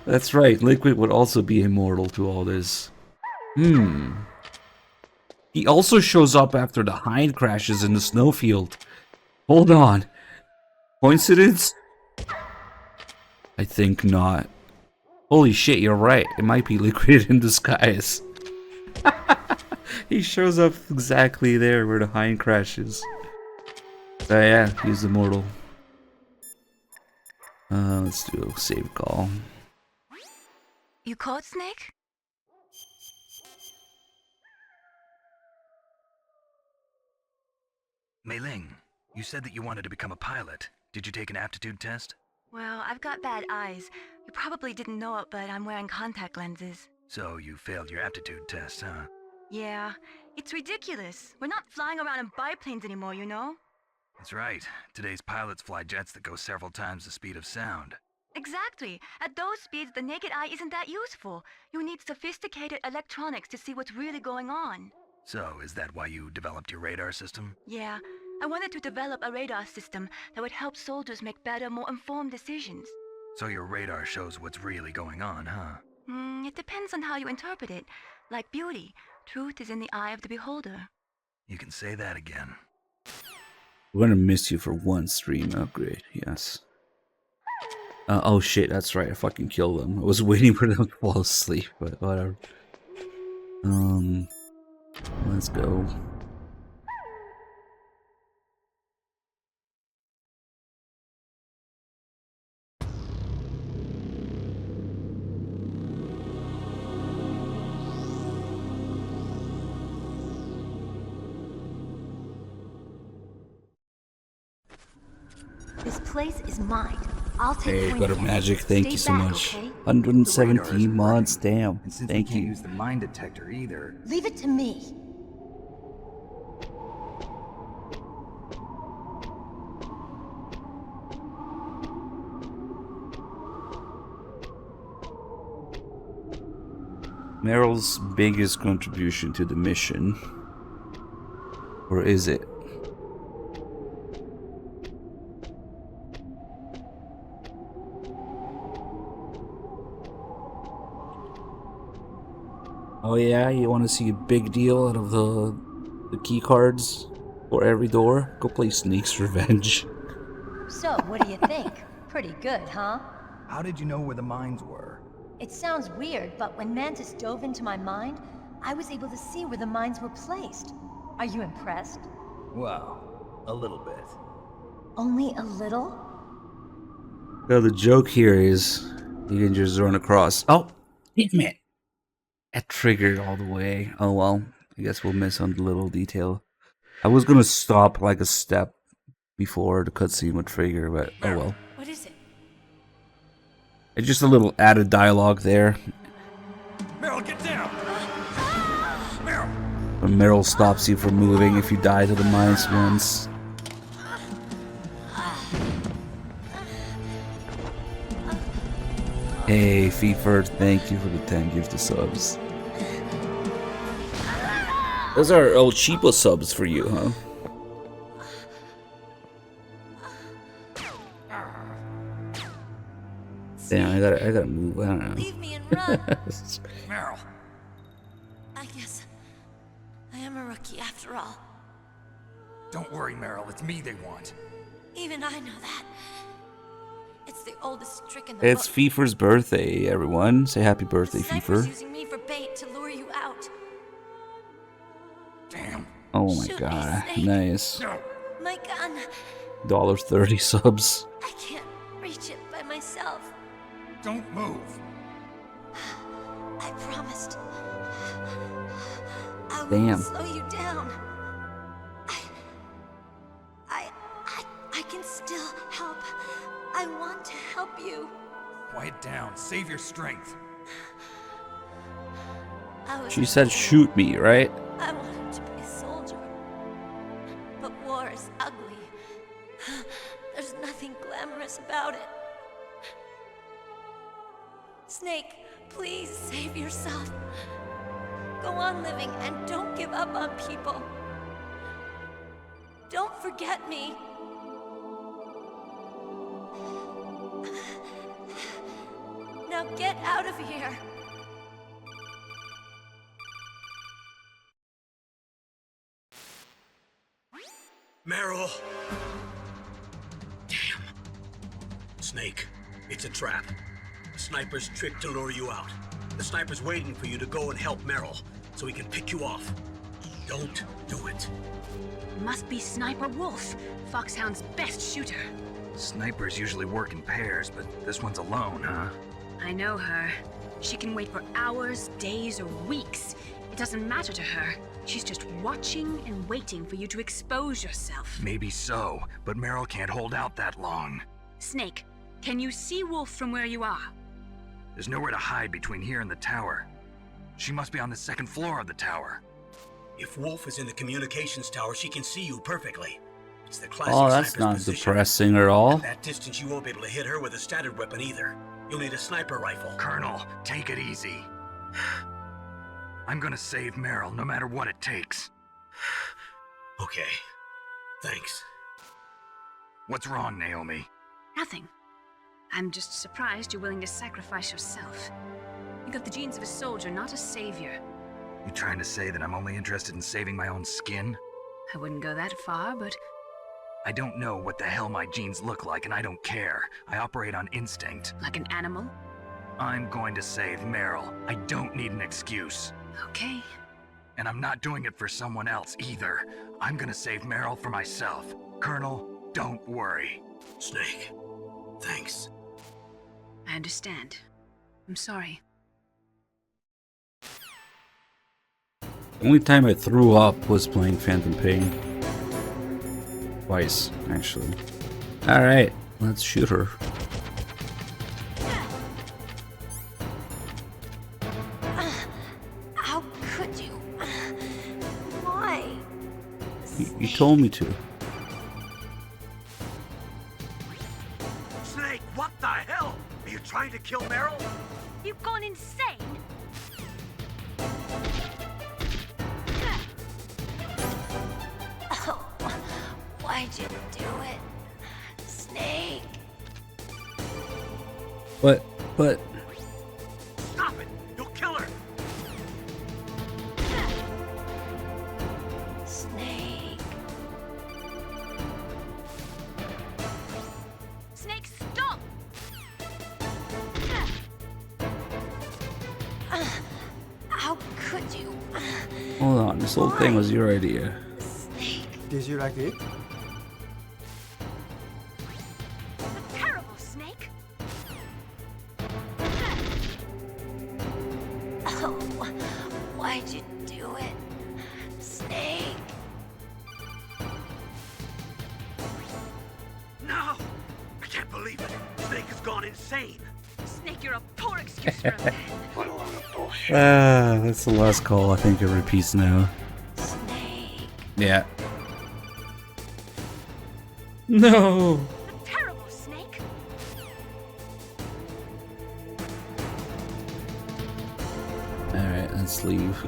That's right, Liquid would also be immortal to all this. He also shows up after the hind crashes in the snowfield. Hold on. Coincidence? I think not. Holy shit, you're right. It might be Liquid in disguise. He shows up exactly there where the hind crashes. So yeah, he's immortal. Let's do a save call. You caught Snake? Mei Ling, you said that you wanted to become a pilot. Did you take an aptitude test? Well, I've got bad eyes. You probably didn't know it, but I'm wearing contact lenses. So you failed your aptitude test, huh? Yeah, it's ridiculous. We're not flying around in biplanes anymore, you know? That's right. Today's pilots fly jets that go several times the speed of sound. Exactly. At those speeds, the naked eye isn't that useful. You need sophisticated electronics to see what's really going on. So, is that why you developed your radar system? Yeah, I wanted to develop a radar system that would help soldiers make better, more informed decisions. So your radar shows what's really going on, huh? It depends on how you interpret it. Like beauty, truth is in the eye of the beholder. You can say that again. We're gonna miss you for one stream upgrade, yes. Oh shit, that's right, I fucking killed them. I was waiting for them to fall asleep, but whatever. Let's go. This place is mine. I'll take Hey, point Butter of it. Magic, thank you so Stay back, much. okay? 117 mods, damn. And since Thank we can't you. use the mine detector either. Leave it to me. Meryl's biggest contribution to the mission. Or is it? Oh yeah, you want to see a big deal out of the key cards for every door? Go play Snake's Revenge. So, what do you think? Pretty good, huh? How did you know where the mines were? It sounds weird, but when Mantis dove into my mind, I was able to see where the mines were placed. Are you impressed? Well, a little bit. Only a little? So the joke here is you can just run across. Oh, damn it. That triggered all the way. Oh well, I guess we'll miss on the little detail. I was gonna stop like a step before the cutscene would trigger, but oh well. What is it? It's just a little added dialogue there. Meryl, get down! Meryl! When Meryl stops you from moving if you die to the mines once. Hey, Feetford, thank you for the 10 gifted subs. Those are El Cheapo subs for you, huh? Damn, I gotta move. I don't know. Leave me and run. Meryl! I guess I am a rookie after all. Don't worry, Meryl. It's me they want. Even I know that. It's the oldest trick in the It's book. Fifer's birthday, everyone. Say happy birthday, Sniper's Fifer. using me for bait to lure you out. Damn. Oh my Shoot me, god. Snake. Nice. My gun. $1.30 subs. I can't reach it by myself. Don't move. I promised. I Damn. won't slow you down. I can still help. I want to help you. Quiet down. Save your strength. She said shoot me, right? I wanted to be a soldier. But war is ugly. There's nothing glamorous about it. Snake, please save yourself. Go on living and don't give up on people. Don't forget me. Now get out of here. Meryl! Damn. Snake, it's a trap. The sniper's trick to lure you out. The sniper's waiting for you to go and help Meryl, so he can pick you off. Don't do it. Must be Sniper Wolf, Foxhound's best shooter. Snipers usually work in pairs, but this one's alone, huh? I know her. She can wait for hours, days, or weeks. It doesn't matter to her. She's just watching and waiting for you to expose yourself. Maybe so, but Meryl can't hold out that long. Snake, can you see Wolf from where you are? There's nowhere to hide between here and the tower. She must be on the second floor of the tower. If Wolf is in the communications tower, she can see you perfectly. It's the classic Oh, that's sniper's not position. depressing at all. At that distance, you won't be able to hit her with a standard weapon either. You'll need a sniper rifle. Colonel, take it easy. I'm gonna save Meryl, no matter what it takes. Okay. Thanks. What's wrong, Naomi? Nothing. I'm just surprised you're willing to sacrifice yourself. You got the genes of a soldier, not a savior. You trying to say that I'm only interested in saving my own skin? I wouldn't go that far, but I don't know what the hell my genes look like, and I don't care. I operate on instinct. like an animal? I'm going to save Meryl. I don't need an excuse. Okay. And I'm not doing it for someone else either. I'm gonna save Meryl for myself. Colonel, don't worry. Snake, thanks. I understand. I'm sorry. The only time I threw up was playing Phantom Pain. Twice, actually. Alright, let's shoot her. How could you? Why? You told me to. Snake, what the hell? Are you trying to kill Meryl? You've gone insane! Oh, why'd you do it? Snake. But... Stop it! You'll kill her! Snake. Snake, stop! How could you? Hold on, this whole thing was your idea. Did you like it? Terrible, Snake! Oh, why'd you do it? Snake. No! I can't believe it! Snake has gone insane! Snake, you're a poor excuse for a man. What a load of bullshit. That's the last call. I think it repeats now. Snake. Yeah. No! Terrible, Snake! Alright, let's leave.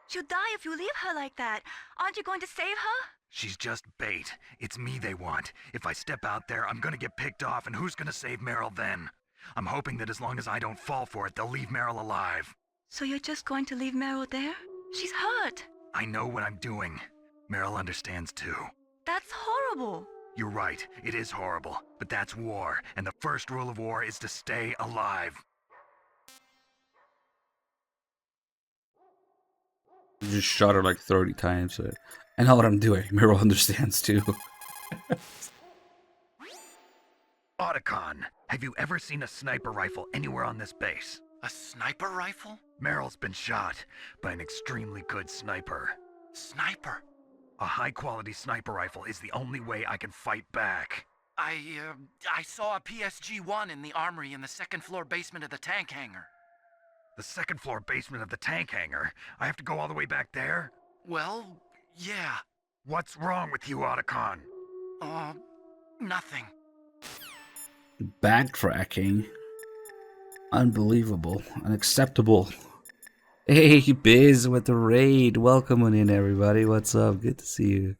She'll die if you leave her like that. Aren't you going to save her? She's just bait. It's me they want. If I step out there, I'm gonna get picked off, and who's gonna save Meryl then? I'm hoping that as long as I don't fall for it, they'll leave Meryl alive. So you're just going to leave Meryl there? She's hurt. I know what I'm doing. Meryl understands too. That's horrible. You're right, it is horrible, but that's war, and the first rule of war is to stay alive. You just shot her like 30 times. I know what I'm doing. Meryl understands too. Otacon, have you ever seen a sniper rifle anywhere on this base? A sniper rifle? Meryl's been shot by an extremely good sniper. Sniper? A high-quality sniper rifle is the only way I can fight back. I saw a PSG-1 in the armory in the second-floor basement of the tank hangar. The second-floor basement of the tank hangar? I have to go all the way back there? Well, yeah. What's wrong with you, Otacon? Nothing. Backtracking. Unbelievable. Unacceptable. Hey, Biz with the raid. Welcome on in, everybody. What's up? Good to see you.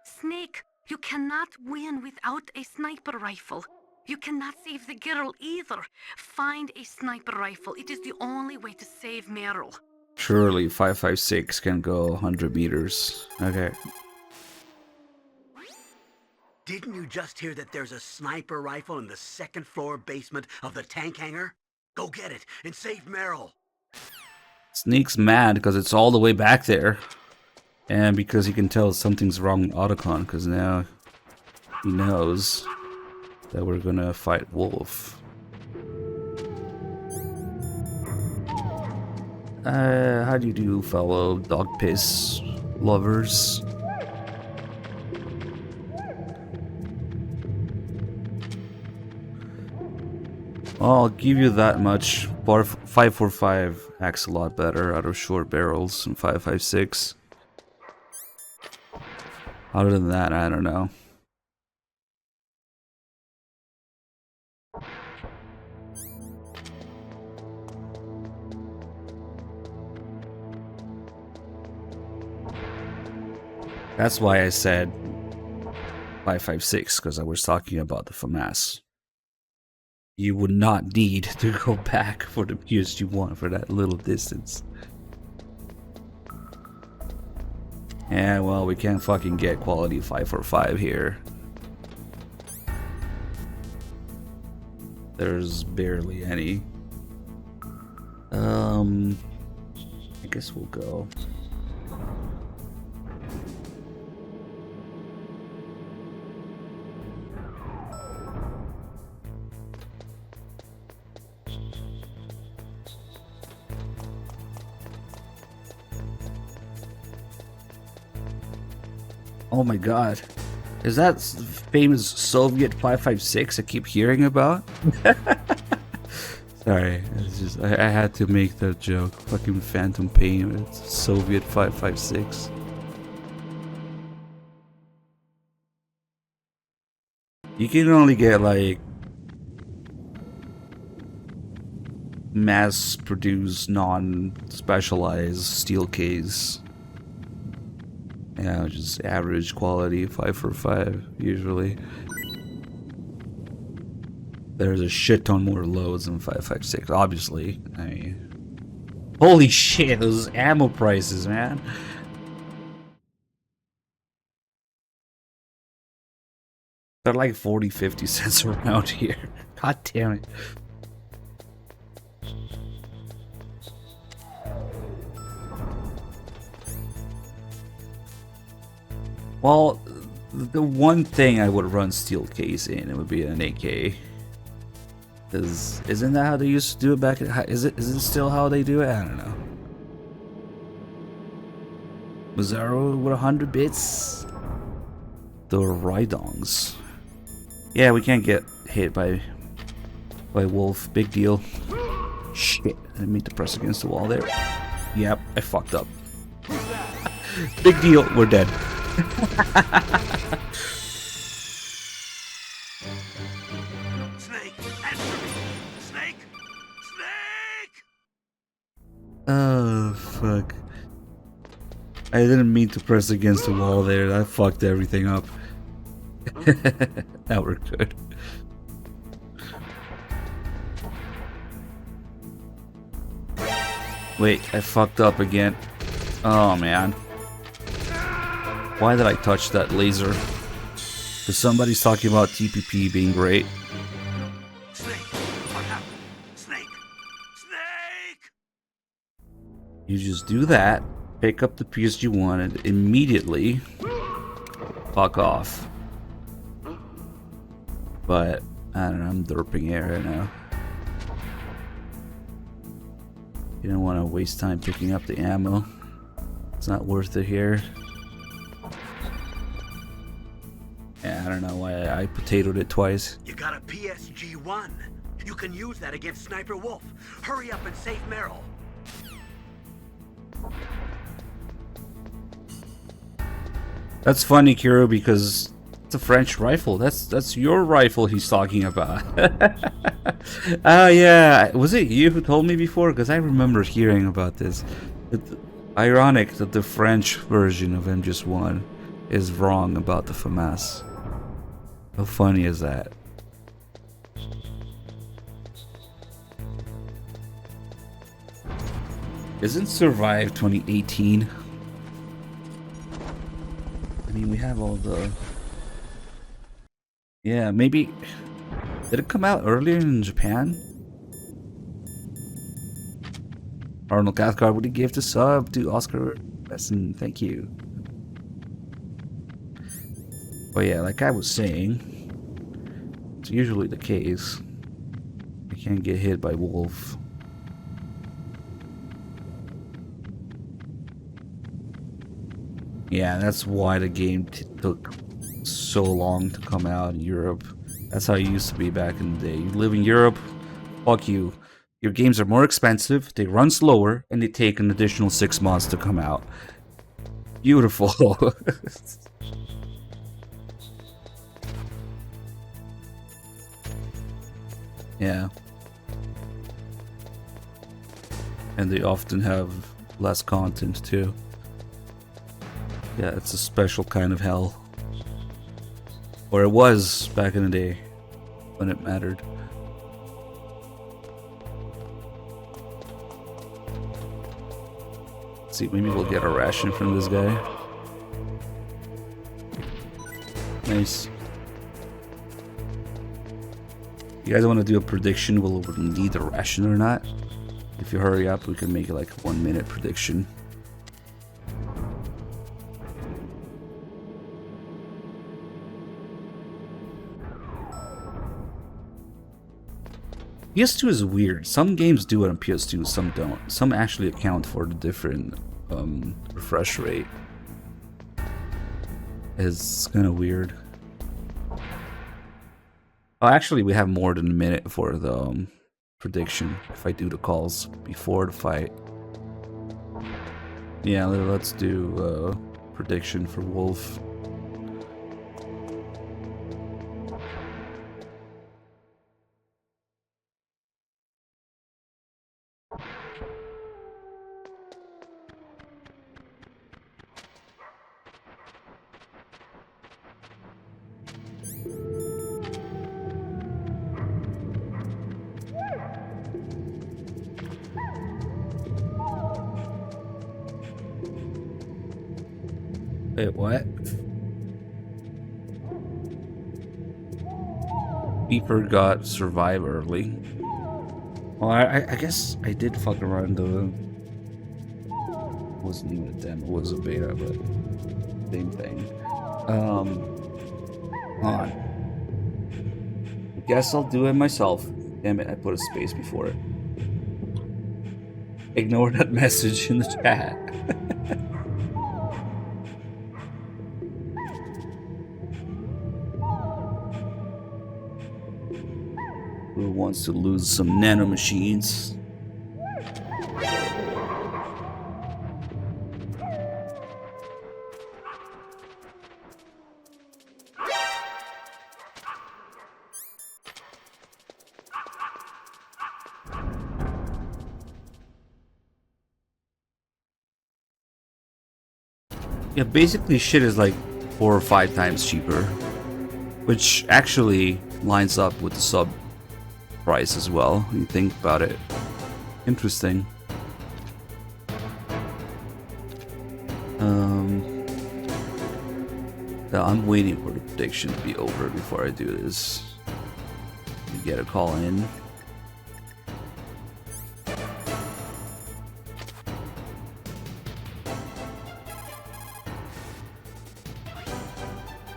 Snake, you cannot win without a sniper rifle. You cannot save the girl either. Find a sniper rifle. It is the only way to save Meryl. Surely 556 can go 100 meters. Okay. Didn't you just hear that there's a sniper rifle in the second-floor basement of the tank hangar? Go get it and save Meryl. Sneak's mad because it's all the way back there. And because he can tell something's wrong with Otacon, because now he knows that we're gonna fight Wolf. How do you do, fellow dog piss lovers? I'll give you that much. Bar 545 acts a lot better out of short barrels than 556. Other than that, I don't know. That's why I said 556, because I was talking about the FAMAS. You would not need to go back for the PSG-1 for that little distance. Yeah, well, we can't fucking get quality 545 here. There's barely any. I guess we'll go. Oh my god. Is that famous Soviet 556 I keep hearing about? Sorry, it's just I had to make that joke. Fucking Phantom Pain, it's Soviet 556. You can only get like mass-produced, non-specialized steel case. Yeah, just average quality 545 usually. There's a shit ton more loads than 556, obviously. I mean, holy shit, those ammo prices, man. They're like 40-50 cents around here. God damn it. Well, the one thing I would run steel case in, it would be an AK. Cause isn't that how they used to do it back? Is it still how they do it? I don't know. Mazzaro with 100 bits. The Rydongs. Yeah, we can't get hit by Wolf. Big deal. Shit, I didn't mean to press against the wall there. Yep, I fucked up. Big deal. We're dead. Snake, answer me! Snake! Snake! Oh, fuck. I didn't mean to press against the wall there. That fucked everything up. Now we're good. Wait, I fucked up again. Oh man. Why did I touch that laser? Because somebody's talking about TPP being great. You just do that, pick up the piece you wanted, immediately fuck off. But, I don't know, I'm derping it right now. You don't want to waste time picking up the ammo. It's not worth it here. Yeah, I don't know why I potatoed it twice. You got a PSG-1. You can use that against Sniper Wolf. Hurry up and save Meryl. That's funny, Kiro, because it's a French rifle. That's your rifle he's talking about. Oh yeah, was it you who told me before? Because I remember hearing about this. It's ironic that the French version of MGS1 is wrong about the FAMAS. How funny is that? Isn't Survive 2018? I mean, we have all the... Yeah, maybe... Did it come out earlier in Japan? Arnold Cathcart, would he give the sub to Oscar Besson? Thank you. Oh yeah, like I was saying, it's usually the case. You can't get hit by wolf. Yeah, that's why the game took so long to come out in Europe. That's how it used to be back in the day. You live in Europe, fuck you. Your games are more expensive, they run slower, and they take an additional 6 months to come out. Beautiful. Yeah. And they often have less content too. Yeah, it's a special kind of hell. Or it was back in the day when it mattered. Let's see, maybe we'll get a ration from this guy. Nice. You guys want to do a prediction? Will we need a ration or not? If you hurry up, we can make it like a 1 minute prediction. PS2 is weird. Some games do it on PS2, some don't. Some actually account for the different refresh rate. It's kind of weird. Oh, actually, we have more than a minute for the prediction if I do the calls before the fight. Yeah, let's do prediction for Wolf. Wait, what? Beeper got survive early. Well, I guess I did fuck around though. It wasn't even a demo, it was a beta, but same thing. On. I guess I'll do it myself. Damn it, I put a space before it. Ignore that message in the chat. Who wants to lose some nanomachines? Yeah, basically shit is like 4 or 5 times cheaper, which actually lines up with the sub price as well when you think about it. Interesting. I'm waiting for the prediction to be over before I do this. You get a call in.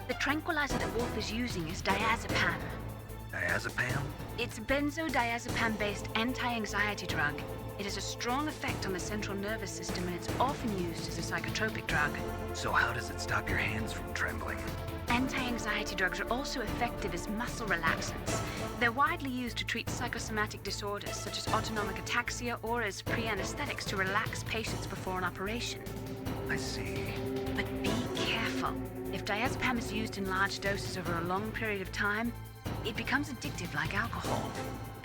The tranquilizer that Wolf is using is diazepam. Diazepam? It's benzodiazepam-based anti-anxiety drug. It has a strong effect on the central nervous system, and it's often used as a psychotropic drug. So how does it stop your hands from trembling? Anti-anxiety drugs are also effective as muscle relaxants. They're widely used to treat psychosomatic disorders, such as autonomic ataxia, or as pre-anesthetics to relax patients before an operation. I see. But be careful. If diazepam is used in large doses over a long period of time, it becomes addictive like alcohol.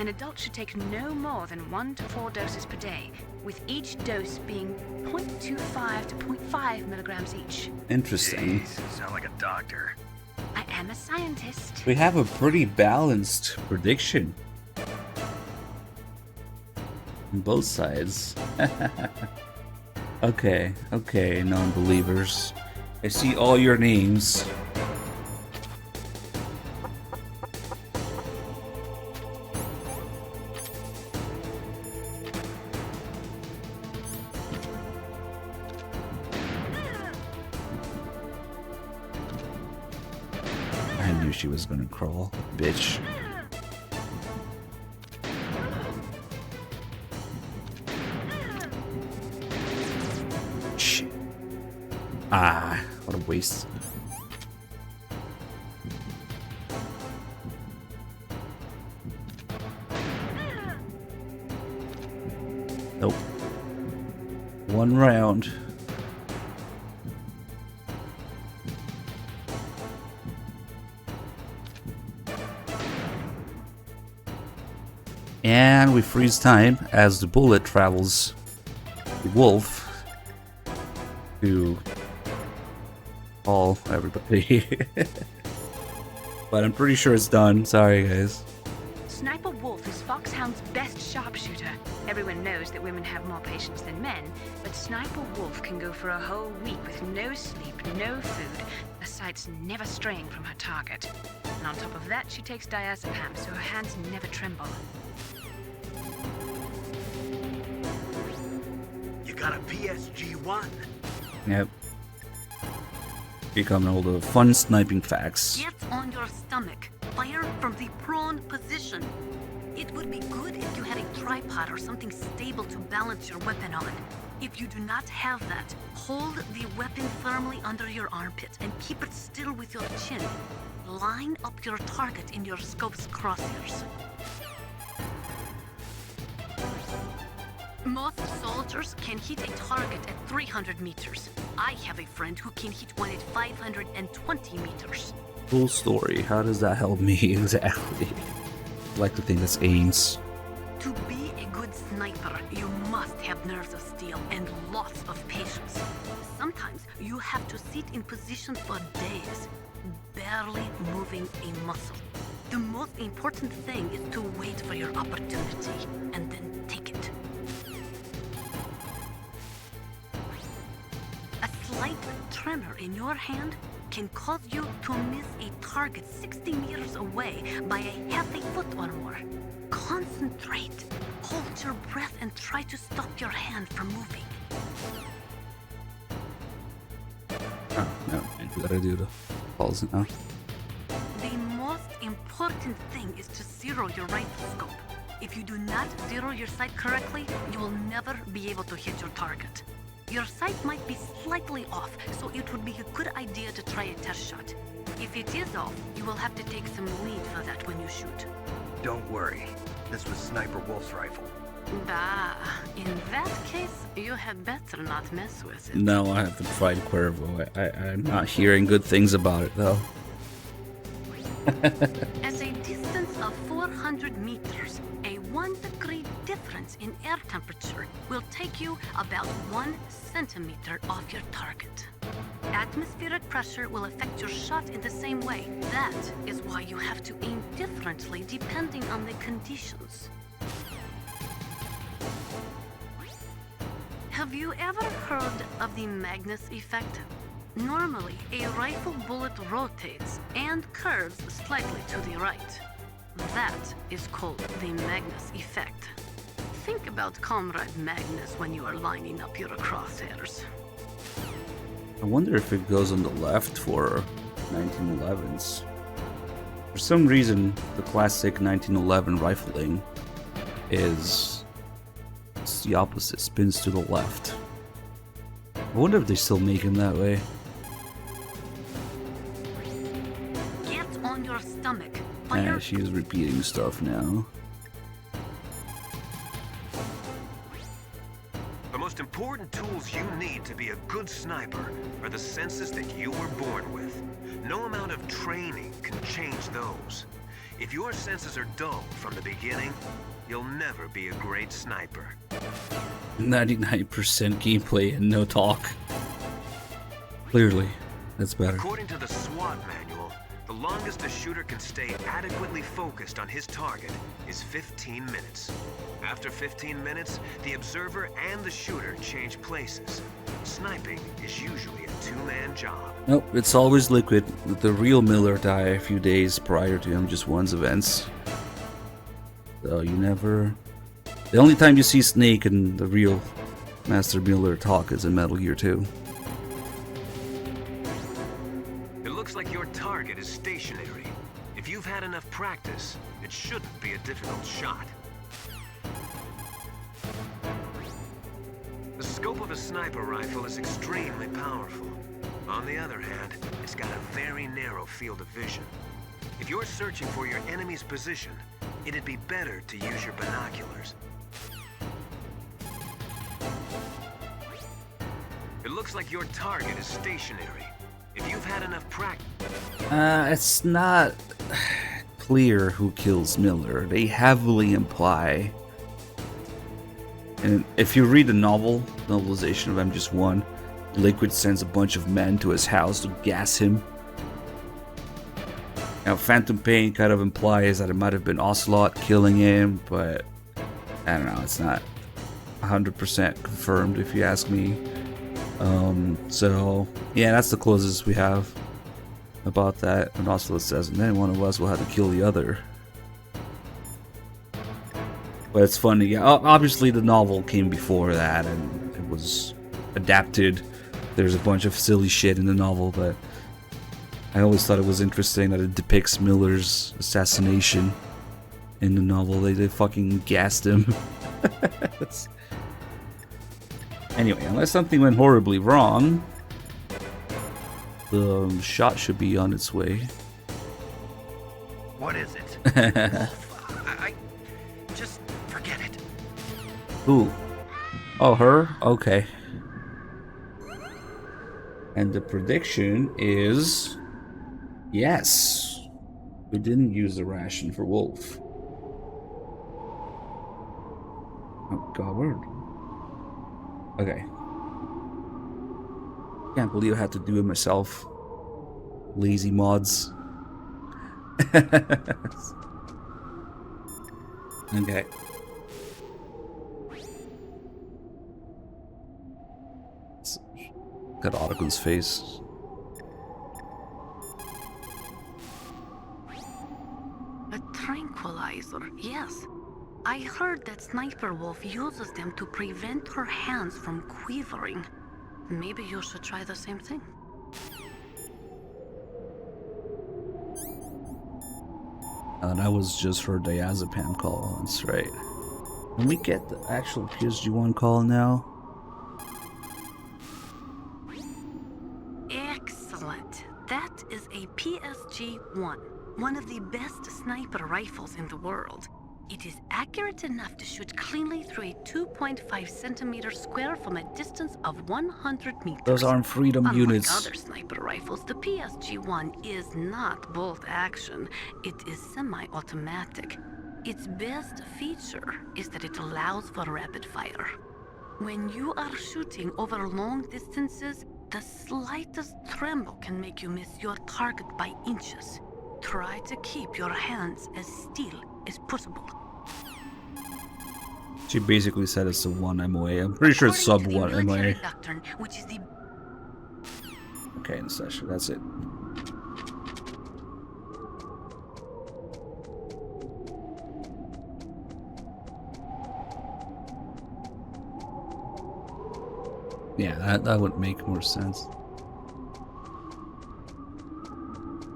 An adult should take no more than 1 to 4 doses per day, with each dose being 0.25 to 0.5 milligrams each. Interesting. Jeez, you sound like a doctor. I am a scientist. We have a pretty balanced prediction on both sides. Okay, non-believers. I see all your names. I knew she was gonna crawl, bitch. Shit. Ah, what a waste. Nope. One round. And we freeze time as the bullet travels the wolf to call everybody. But I'm pretty sure it's done. Sorry, guys. Sniper Wolf is Foxhound's best sharpshooter. Everyone knows that women have more patience than men, but Sniper Wolf can go for a whole week with no sleep, no food, her sights never straying from her target. And on top of that, she takes diazepam, so her hands never tremble. You got a PSG-1? Yep. Becoming all the fun sniping facts. Get on your stomach. Fire from the prone position. It would be good if you had a tripod or something stable to balance your weapon on. If you do not have that, hold the weapon firmly under your armpit and keep it still with your chin. Line up your target in your scope's crosshairs. Most soldiers can hit a target at 300 meters. I have a friend who can hit one at 520 meters. Full story. How does that help me exactly? I like to think that's aims. To be a good sniper, you must have nerves of steel and lots of patience. Sometimes you have to sit in position for days, barely moving a muscle. The most important thing is to wait for your opportunity and then take it. A slight tremor in your hand can cause you to miss a target 60 meters away by a half a foot or more. Concentrate. Hold your breath and try to stop your hand from moving. Oh, no, we gotta do the pause now. The most important thing is to zero your rifle scope. If you do not zero your sight correctly, you will never be able to hit your target. Your sight might be slightly off, so it would be a good idea to try a test shot. If it is off, you will have to take some lead for that when you shoot. Don't worry. This was Sniper Wolf's rifle. In that case, you had better not mess with it. No, I have to fight Cuervo. I'm not hearing good things about it, though. At a distance of 400 meters, a 1-degree dip difference in air temperature will take you about 1 centimeter off your target. Atmospheric pressure will affect your shot in the same way. That is why you have to aim differently depending on the conditions. Have you ever heard of the Magnus effect? Normally, a rifle bullet rotates and curves slightly to the right. That is called the Magnus effect. Think about Comrade Magnus when you are lining up your crosshairs. I wonder if it goes on the left for 1911s. For some reason, the classic 1911 rifling is the opposite, spins to the left. I wonder if they still make them that way. Get on your stomach. Yeah, she is repeating stuff now. The most important tools you need to be a good sniper are the senses that you were born with. No amount of training can change those. If your senses are dull from the beginning, you'll never be a great sniper. 99% gameplay and no talk. Clearly, that's better. According to the SWAT manual, the longest a shooter can stay adequately focused on his target is 15 minutes. After 15 minutes, the observer and the shooter change places. Sniping is usually a two-man job. Nope, it's always Liquid. The real Miller died a few days prior to MGS1's events. So you never... The only time you see Snake and the real Master Miller talk is in Metal Gear 2. It looks like your target is stationary. If you've had enough practice, it shouldn't be a difficult shot. The scope of a sniper rifle is extremely powerful. On the other hand, it's got a very narrow field of vision. If you're searching for your enemy's position, it'd be better to use your binoculars. It looks like your target is stationary. If you've had enough practice... It's not clear who kills Miller. They heavily imply... And if you read the novelization of MGS1, Liquid sends a bunch of men to his house to gas him. Now, Phantom Pain kind of implies that it might have been Ocelot killing him, but I don't know, it's not 100% confirmed if you ask me. So, yeah, that's the closest we have about that. And Ocelot says, and then one of us will have to kill the other. But it's funny, yeah, obviously the novel came before that and it was adapted. There's a bunch of silly shit in the novel, but I always thought it was interesting that it depicts Miller's assassination in the novel. They fucking gassed him. Anyway, unless something went horribly wrong, the shot should be on its way. What is it? I just forget it. Ooh. Oh, her? Okay. And the prediction is... Yes. We didn't use the ration for Wolf. Oh, God, word. Okay. Can't believe I had to do it myself. Lazy mods. Okay. Got Ottokun's face. A tranquilizer, yes. I heard that Sniper Wolf uses them to prevent her hands from quivering. Maybe you should try the same thing. And that was just her diazepam call, that's right. Can we get the actual PSG-1 call now? Excellent. That is a PSG-1, one of the best sniper rifles in the world. It is accurate enough to shoot cleanly through a 2.5 centimeter square from a distance of 100 meters. Those aren't freedom units. Unlike other sniper rifles, the PSG-1 is not bolt action. It is semi-automatic. Its best feature is that it allows for rapid fire. When you are shooting over long distances, the slightest tremble can make you miss your target by inches. Try to keep your hands as still as possible. She basically said it's a 1 MOA. I'm pretty sure it's sub 1 MOA. Doctrine, which is the Okay, in the session, that's it. Yeah, that would make more sense.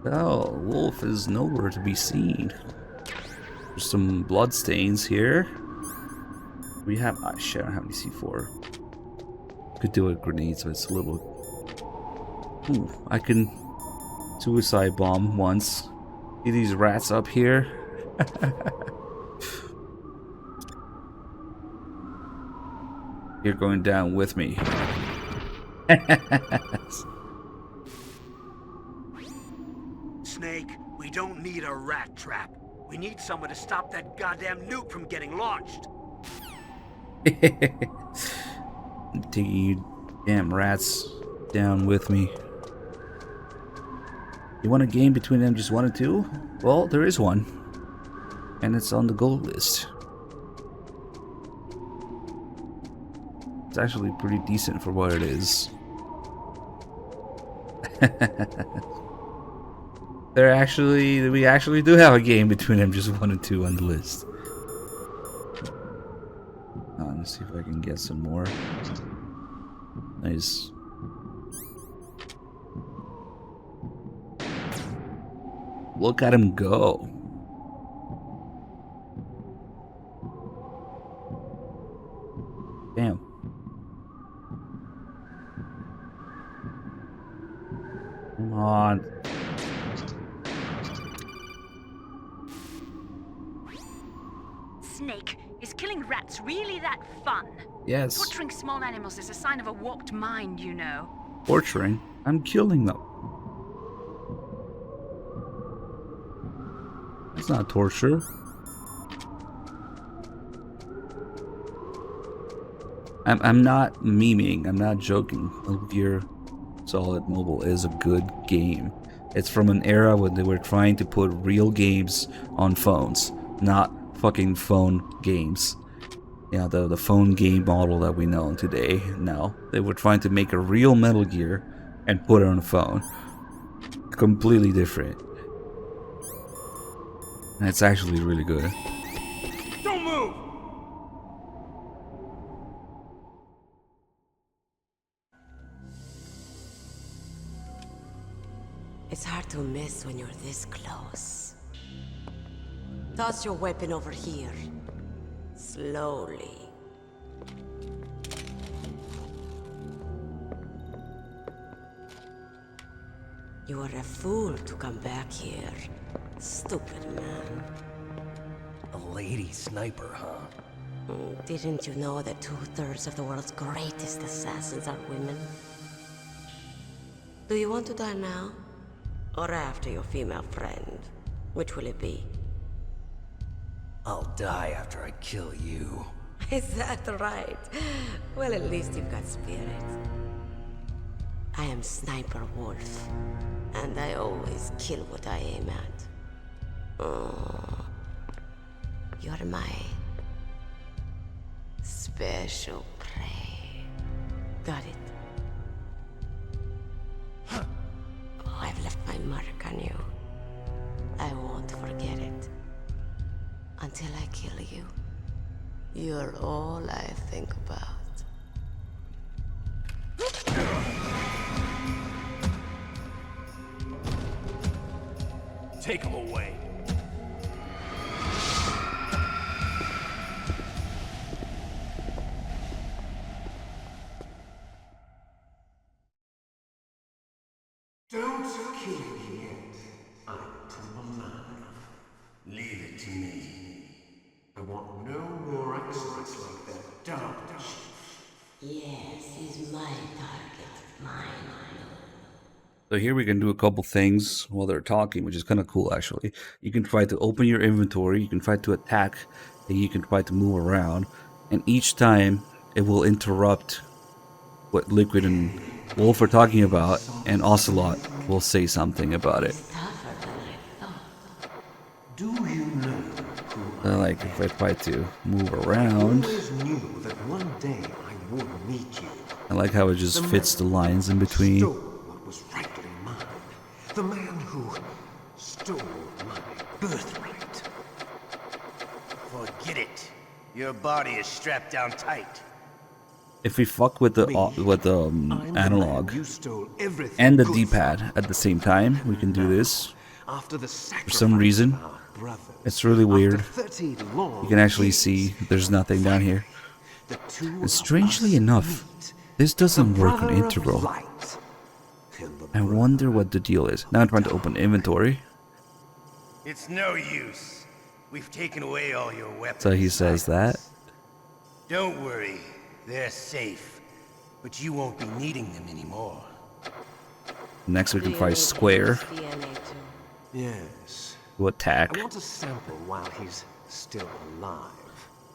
Oh, Wolf is nowhere to be seen. There's some blood stains here. We have... Ah, shit, I don't have any C4. Could do a grenade, so it's a little... Ooh, I can suicide bomb once. See these rats up here? You're going down with me. Snake, we don't need a rat trap. We need someone to stop that goddamn nuke from getting launched. Taking you damn rats down with me. You want a game between them just 1 and 2? Well, there is one. And it's on the goal list. It's actually pretty decent for what it is. We actually do have a game between them just 1 and 2 on the list. Let's see if I can get some more. Nice. Look at him go. Damn. Come on. Snake, is killing rats really that fun? Yes. Torturing small animals is a sign of a warped mind, you know. Torturing? I'm killing them. That's not torture. I'm not memeing. I'm not joking. Metal Gear Solid Mobile is a good game. It's from an era when they were trying to put real games on phones, not fucking phone games. Yeah, the phone game model that we know today. No, they were trying to make a real Metal Gear and put it on a phone. Completely different. And it's actually really good. Don't move! It's hard to miss when you're this close. Toss your weapon over here. Slowly. You are a fool to come back here. Stupid man. A lady sniper, huh? Didn't you know that 2/3 of the world's greatest assassins are women? Do you want to die now? Or after your female friend? Which will it be? I'll die after I kill you. Is that right? Well, at least you've got spirit. I am Sniper Wolf, and I always kill what I aim at. Oh, you're my special prey. Got it? Oh, I've left my mark on you. I won't forget it. Until I kill you. You're all I think about. Take him away. Don't kill me yet. I'm too alive. Leave it to me. I want no more extras like that dark chief. Yes, he's my target. Mine alone. So here we can do a couple things while they're talking, which is kind of cool actually. You can try to open your inventory, you can try to attack, and you can try to move around. And each time it will interrupt what Liquid and Wolf are talking about, and Ocelot will say something about it. Do you know Like if I try to move around, I always knew that one day I would meet you. I like how it just fits the lines in between. What was rightly mine. The man who stole my birthright. Forget it. Your body is strapped down tight. If we fuck with the analog and the D-pad at the same time, we can do this. For some reason, it's really weird. You can actually see there's nothing down here. And strangely enough, this doesn't work on integral. I wonder what the deal is. Now I'm trying to open inventory. It's no use. We've taken away all your weapons. So he says that. Don't worry. They're safe. But you won't be needing them anymore. Next we can try square. Yes. To attack. I want a sample while he's still alive.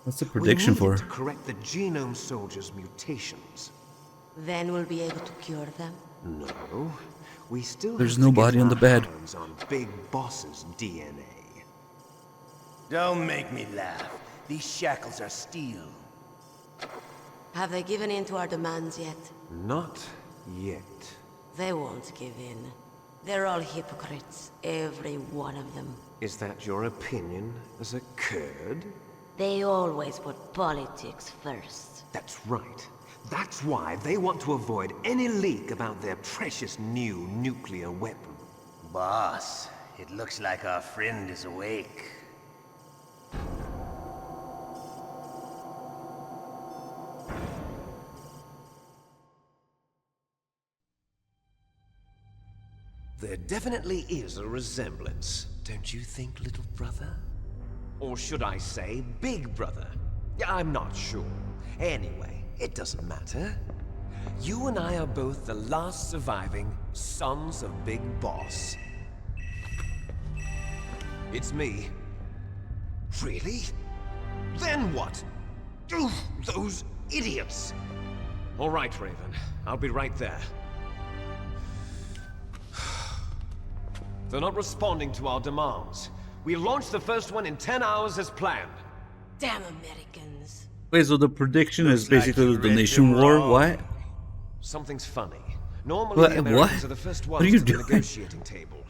What's the prediction for? To correct the genome soldier's mutations. Then we'll be able to cure them? No. We still There's have no to get body on the our bed. hands on Big Boss's DNA. Don't make me laugh. These shackles are steel. Have they given in to our demands yet? Not yet. They won't give in. They're all hypocrites, every one of them. Is that your opinion as a Kurd? They always put politics first. That's right. That's why they want to avoid any leak about their precious new nuclear weapon. Boss, it looks like our friend is awake. There definitely is a resemblance, don't you think, little brother? Or should I say, big brother? I'm not sure. Anyway, it doesn't matter. You and I are both the last surviving sons of Big Boss. It's me. Really? Then what? Those idiots! All right, Raven. I'll be right there. They're not responding to our demands. We launched the first one in 10 hours as planned. Damn Americans. Wait, so the prediction is basically the donation war? What? Something's funny. Normally, What? the Americans are the first What are ones you to the doing? negotiating table.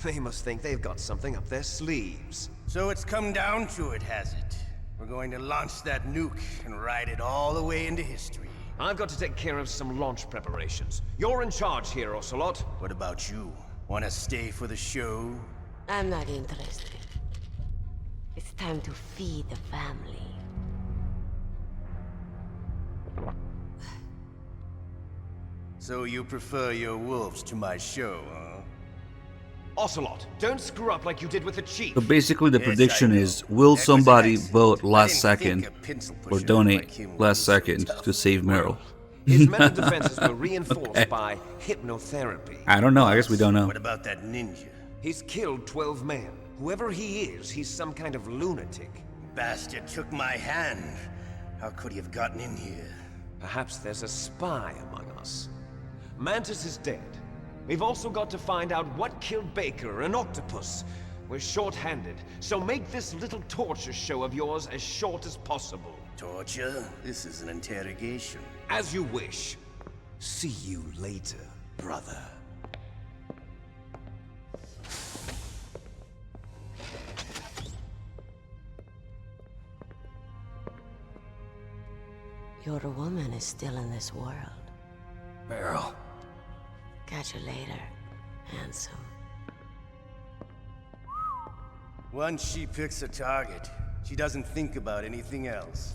They must think they've got something up their sleeves. So it's come down to it, has it? We're going to launch that nuke and ride it all the way into history. I've got to take care of some launch preparations. You're in charge here, Ocelot. What about you? Want to stay for the show? I'm not interested. It's time to feed the family. So you prefer your wolves to my show, huh? Ocelot, don't screw up like you did with the chief. So basically the prediction is, will somebody vote last second or donate last second to save Meryl? His mental defenses were reinforced by hypnotherapy. I don't know, I guess we don't know. What about that ninja? He's killed 12 men. Whoever he is, he's some kind of lunatic. Bastard took my hand. How could he have gotten in here? Perhaps there's a spy among us. Mantis is dead. We've also got to find out what killed Baker and Octopus. We're short-handed, so make this little torture show of yours as short as possible. Torture? This is an interrogation. As you wish. See you later, brother. Your woman is still in this world. Meryl. Catch you later, handsome. Once she picks a target, she doesn't think about anything else.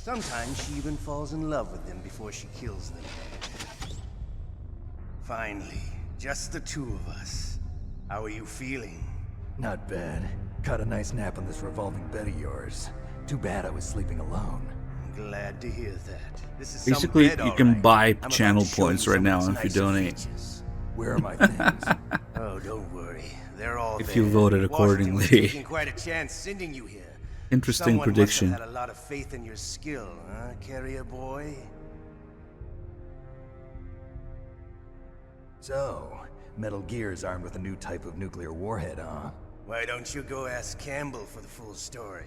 Sometimes she even falls in love with them before she kills them. Finally, just the two of us. How are you feeling? Not bad. Caught a nice nap on this revolving bed of yours. Too bad I was sleeping alone. I'm glad to hear that. This is Basically, some bed, you can all right. buy I'm about channel to show points you right some now of its if you nicer donate. features. Where are my things? Oh, don't worry. They're all If there. you voted Washington was accordingly. taking quite a chance sending you here. Interesting Someone prediction. must have had a lot of faith in your skill, huh, carrier boy? So, Metal Gear's armed with a new type of nuclear warhead, huh? Why don't you go ask Campbell for the full story?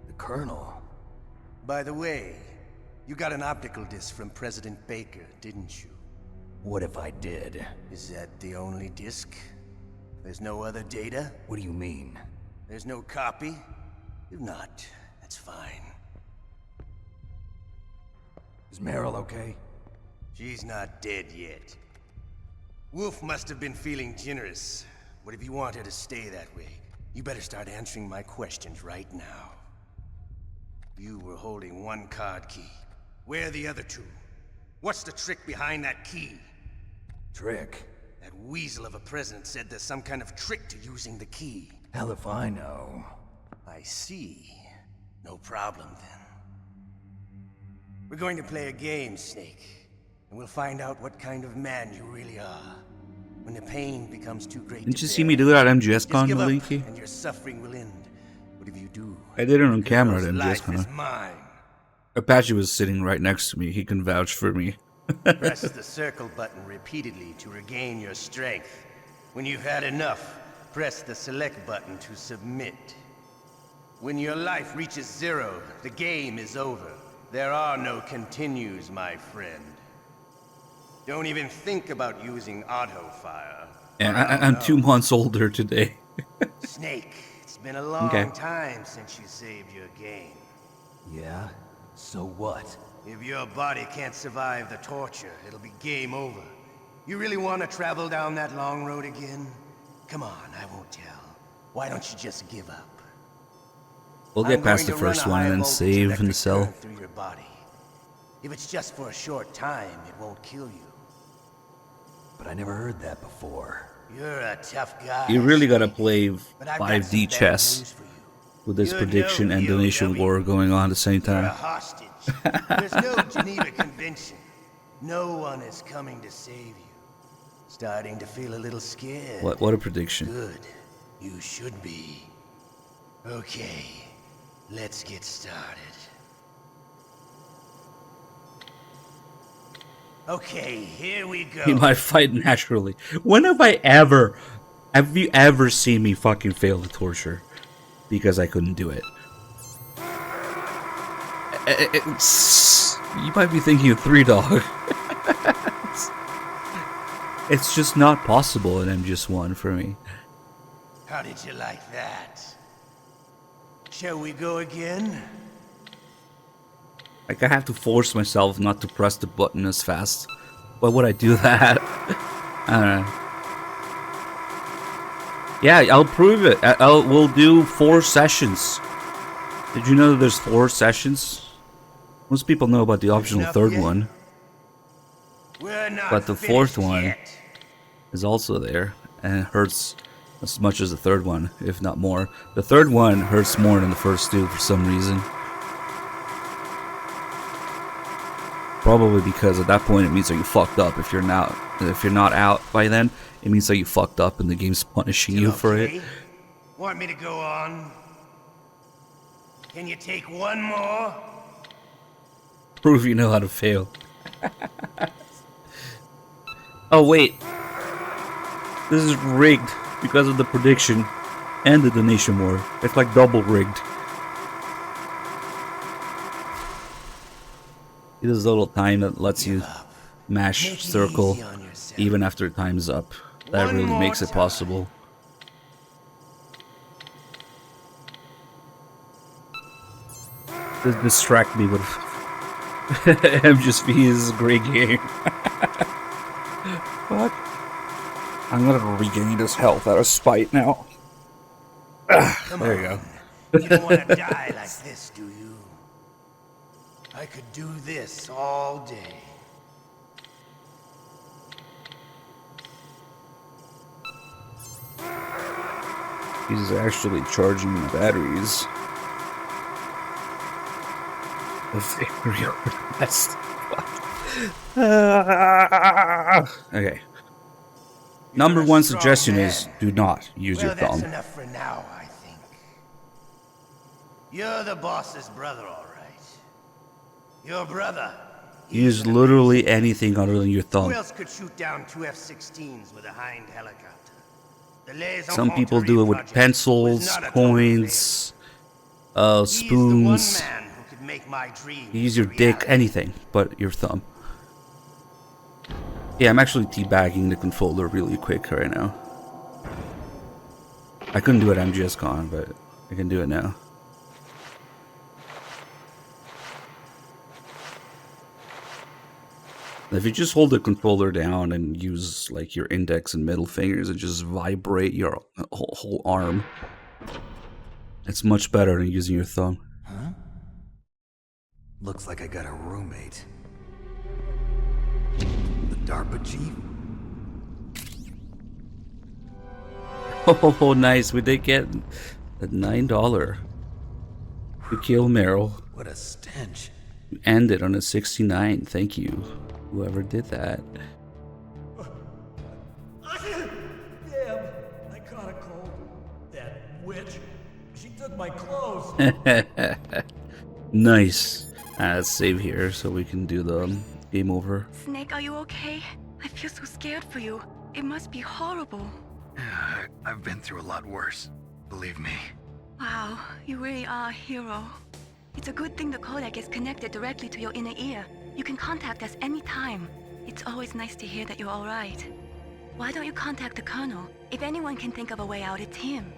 The Colonel? By the way, you got an optical disc from President Baker, didn't you? What if I did? Is that the only disc? There's no other data? What do you mean? There's no copy? If not, that's fine. Is Meryl okay? She's not dead yet. Wolf must have been feeling generous. But if you want her to stay that way, you better start answering my questions right now. You were holding one card key. Where are the other two? What's the trick behind that key? Trick? That weasel of a president said there's some kind of trick to using the key. Hell if I know. I see. No problem then. We're going to play a game, Snake. And we'll find out what kind of man you really are. When the pain becomes too great Didn't to you see bear, me do that at MGS just Con, give up, Malinky? and your suffering will end. But if you do, I did it on camera at Girl's MGS life is Con. mine. Apache was sitting right next to me. He can vouch for me. Press the circle button repeatedly to regain your strength. When you've had enough, press the select button to submit. When your life reaches 0, the game is over. There are no continues, my friend. Don't even think about using auto fire. And I'm 2 months older today. Snake, it's been a long time since you saved your game. Yeah? So what? If your body can't survive the torture, it'll be game over. You really want to travel down that long road again? Come on, I won't tell. Why don't you just give up? We'll get past the first one and then save in the cell. Through your body. If it's just for a short time, it won't kill you. But I never heard that before. You're a tough guy. You really gotta play But I've got some 5D bad chess news for you. with this You're prediction no and donation POW. war going on at the same You're a time. hostage. There's no Geneva Convention. No one is coming to save you. Starting to feel a little scared. What a prediction. Good. You should be. Okay. Let's get started. Okay, here we go. He might fight naturally. When have you ever seen me fucking fail the torture? Because I couldn't do it. You might be thinking of 3 Dog. It's just not possible in MGS1 for me. How did you like that? Shall we go again? Like, I have to force myself not to press the button as fast. Why would I do that? I don't know. Yeah, I'll prove it. We'll do 4 sessions. Did you know that there's 4 sessions? Most people know about the optional 3rd one. But the 4th one is also there. And it hurts as much as the 3rd one, if not more. The 3rd one hurts more than the first 2 for some reason. Probably because at that point it means that you fucked up. If you're not out by then, it means that you fucked up and the game's punishing you for it. Want me to go on? Can you take one more? Prove you know how to fail. Oh wait. This is rigged because of the prediction and the donation war. It's like double rigged. It is a little time that lets you mash circle even after time's up. That really makes it possible. Just distract me with MGS is a great game. What? I'm gonna regain this health out of spite now. There you go. You don't want to die like this, do you? I could do this all day. He's actually charging the batteries. The victory over the best. Okay. Number You're a one strong suggestion man. is do not use Well, your that's thumb. enough for now, I think. You're the boss's brother, all right. Your brother. Use literally anything other than your Who thumb. else could shoot down 2 F-16s with a Hind helicopter? The Liaison Some people do it with project was pencils, not a total coins, spoons. man who could make my dreams You use your dick, anything but your thumb. Yeah, I'm actually teabagging the controller really quick right now. I couldn't do it at MGSCon, but I can do it now. If you just hold the controller down and use like your index and middle fingers and just vibrate your whole arm, it's much better than using your thumb. Huh? Looks like I got a roommate. The DARPA chief? Oh, nice. We did get a $9. You kill Meryl. What a stench. You ended on a 69. Thank you, whoever did that. Damn, I caught a cold. That witch, she took my clothes. Nice. Let's save here so we can do the game over. Snake, are you okay? I feel so scared for you. It must be horrible. I've been through a lot worse. Believe me. Wow, you really are a hero. It's a good thing the codec is connected directly to your inner ear. You can contact us anytime. It's always nice to hear that you're alright. Why don't you contact the Colonel? If anyone can think of a way out, it's him.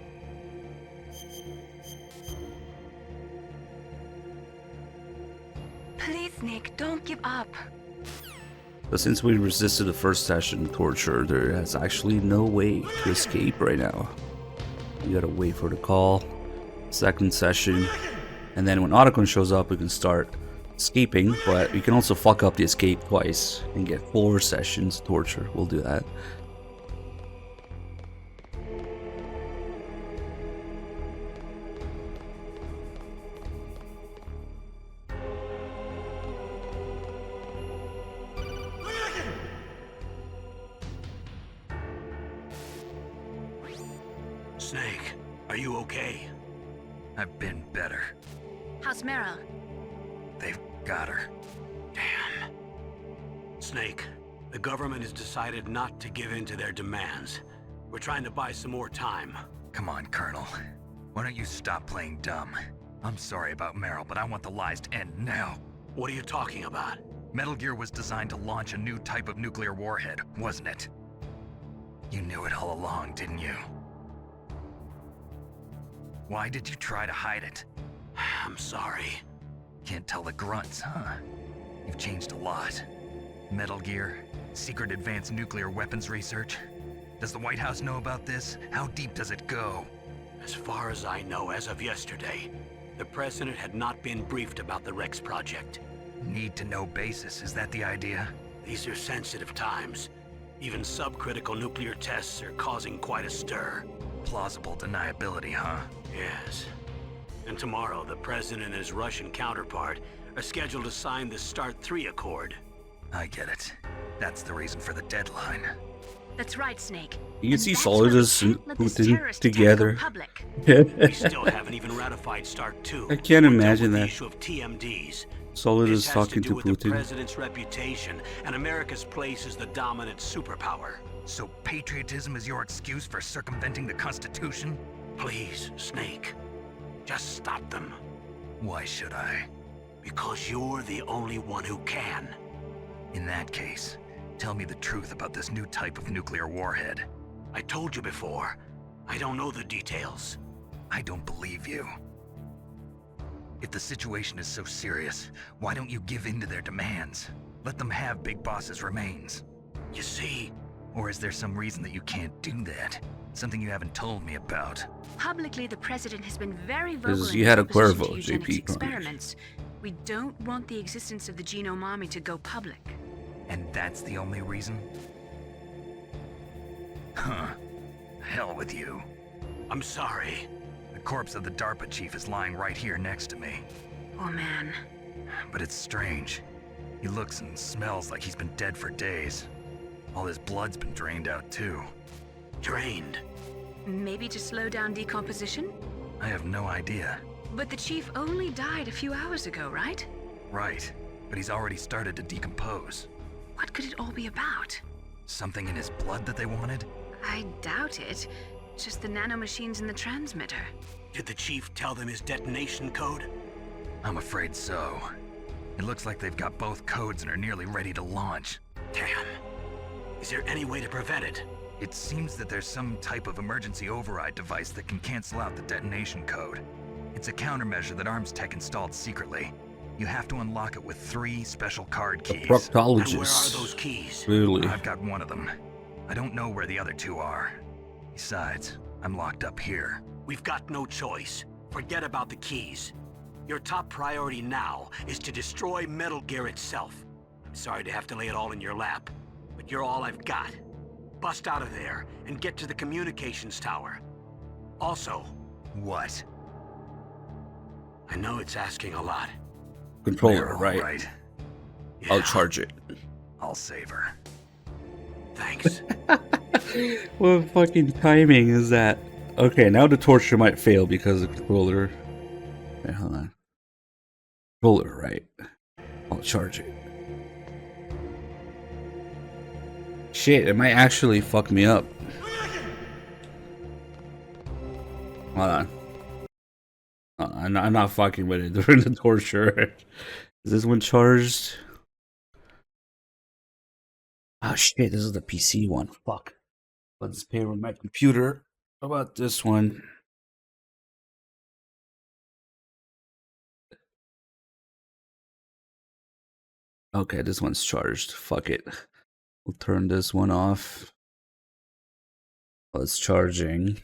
Please, Snake, don't give up. But since we resisted the first session torture, there is actually no way to escape right now. You gotta wait for the call, second session, and then when Otacon shows up, we can start escaping, but we can also fuck up the escape twice and get 4 sessions torture. We'll do that. Snake, are you okay? I've been better. How's Meryl? They've got her. Damn. Snake, the government has decided not to give in to their demands. We're trying to buy some more time. Come on, Colonel. Why don't you stop playing dumb? I'm sorry about Meryl, but I want the lies to end now. What are you talking about? Metal Gear was designed to launch a new type of nuclear warhead, wasn't it? You knew it all along, didn't you? Why did you try to hide it? I'm sorry. Can't tell the grunts, huh? You've changed a lot. Metal Gear, secret advanced nuclear weapons research. Does the White House know about this? How deep does it go? As far as I know, as of yesterday, the President had not been briefed about the Rex project. Need to know basis, is that the idea? These are sensitive times. Even subcritical nuclear tests are causing quite a stir. Plausible deniability, huh? Yes. And tomorrow, the President and his Russian counterpart are scheduled to sign the START 3 Accord. I get it. That's the reason for the deadline. That's right, Snake. You can see And that's why we Solidus and can't let this Putin terrorist attack go together. public. We still haven't even ratified START 2. I can't or dealt imagine with the that. issue of TMDs. Solidus This has talking to to do with the Putin. President's reputation and America's place as the dominant superpower. So patriotism is your excuse for circumventing the Constitution? Please, Snake. Just stop them. Why should I? Because you're the only one who can. In that case, tell me the truth about this new type of nuclear warhead. I told you before. I don't know the details. I don't believe you. If the situation is so serious, why don't you give in to their demands? Let them have Big Boss's remains. You see? Or is there some reason that you can't do that? Something you haven't told me about. Publicly, the President has been very vocal in you his had a opposition Cuervo, to eugenics JP. experiments. We don't want the existence of the genome army to go public. And that's the only reason? Huh. Hell with you. I'm sorry. The corpse of the DARPA chief is lying right here next to me. Oh man. But it's strange. He looks and smells like he's been dead for days. All his blood's been drained out too. Drained? Maybe to slow down decomposition? I have no idea. But the chief only died a few hours ago, right? Right, but he's already started to decompose. What could it all be about? Something in his blood that they wanted? I doubt it. Just the nanomachines in the transmitter. Did the chief tell them his detonation code? I'm afraid so. It looks like they've got both codes and are nearly ready to launch. Damn. Is there any way to prevent it? It seems that there's some type of emergency override device that can cancel out the detonation code. It's a countermeasure that Arms Tech installed secretly. You have to unlock it with 3 special card keys. The proctologist. And where are those keys? Really? I've got one of them. I don't know where the other 2 are. Besides, I'm locked up here. We've got no choice. Forget about the keys. Your top priority now is to destroy Metal Gear itself. I'm sorry to have to lay it all in your lap, but you're all I've got. Bust out of there and get to the communications tower. Also... What? I know it's asking a lot. Controller, right? Right. Yeah. I'll charge it. I'll save her. Thanks. What fucking timing is that? Okay, now the torture might fail because the controller... Okay, hold on. Controller, right? I'll charge it. Shit, it might actually fuck me up. Hold on. I'm not fucking with it during the torture. Is this one charged? Oh shit, this is the PC one. Fuck. Let's pair with my computer. How about this one? Okay, this one's charged. Fuck it. We'll turn this one off. Well, it's charging.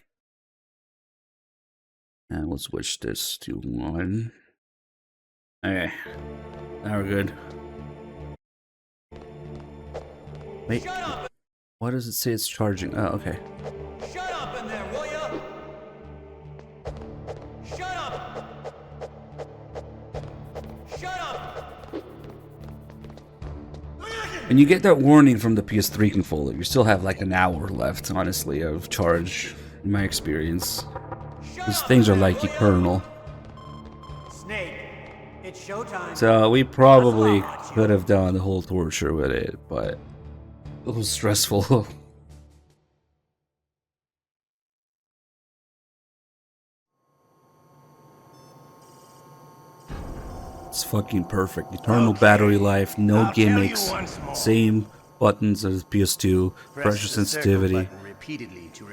And we'll switch this to 1. Okay. Now we're good. Wait. Why does it say it's charging? Oh, okay. Shut up in there, will ya? Shut up! Shut up! And you get that warning from the PS3 controller. You still have like an hour left, honestly, of charge, in my experience. These things are like eternal. Snake, it's showtime. So we probably could have done the whole torture with it, but it was stressful. It's fucking perfect. Eternal battery life, no gimmicks, same buttons as PS2, pressure sensitivity.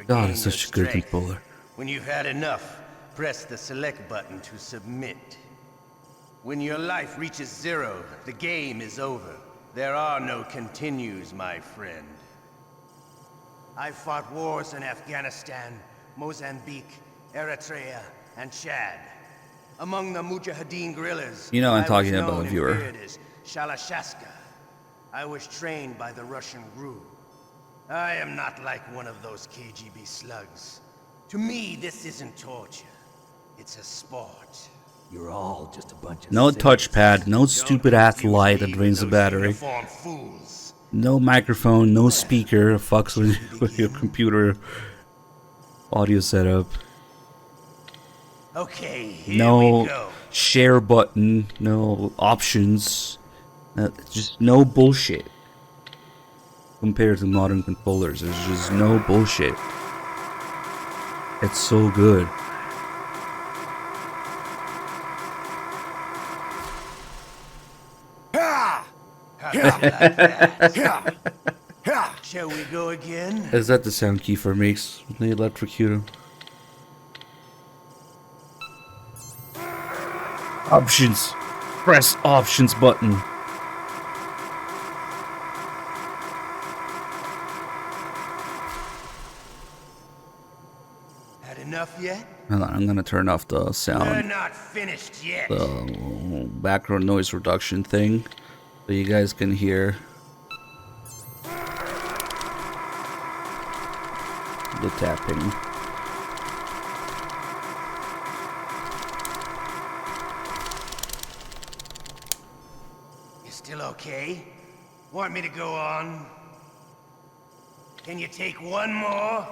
God, it's such a good controller. When you've had enough, press the select button to submit. When your life reaches 0, the game is over. There are no continues, my friend. I fought wars in Afghanistan, Mozambique, Eritrea, and Chad. Among the Mujahideen guerrillas, You know I'm talking I was about known a in viewer. period as Shalashaska. I was trained by the Russian GRU. I am not like one of those KGB slugs. To me, this isn't torture. It's a sport. You're all just a bunch of No sick- touchpad, no stupid ass light that drains the battery. Uniform fools. No microphone, no speaker, fucks with your computer audio setup. Okay, here we No go. share button, no options. Just no bullshit. Compared to modern controllers, there's just no bullshit. It's so good. Shall we go again? Is that the sound Kiefer makes when they electrocute him? Options. Press options button. Had enough yet? Hold on, I'm gonna turn off the We're sound, not finished yet. the background noise reduction thing, so you guys can hear the tapping. You still okay? Want me to go on? Can you take one more?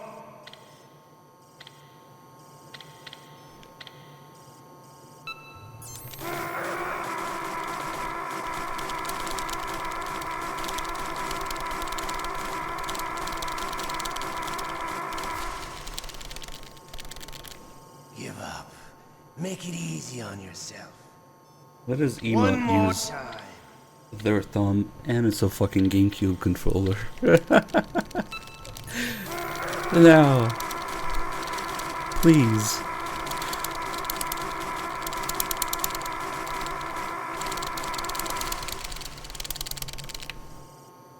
Give up. Make it easy on yourself. Let us One emote more use time. their thumb, and it's a fucking GameCube controller. Now, please.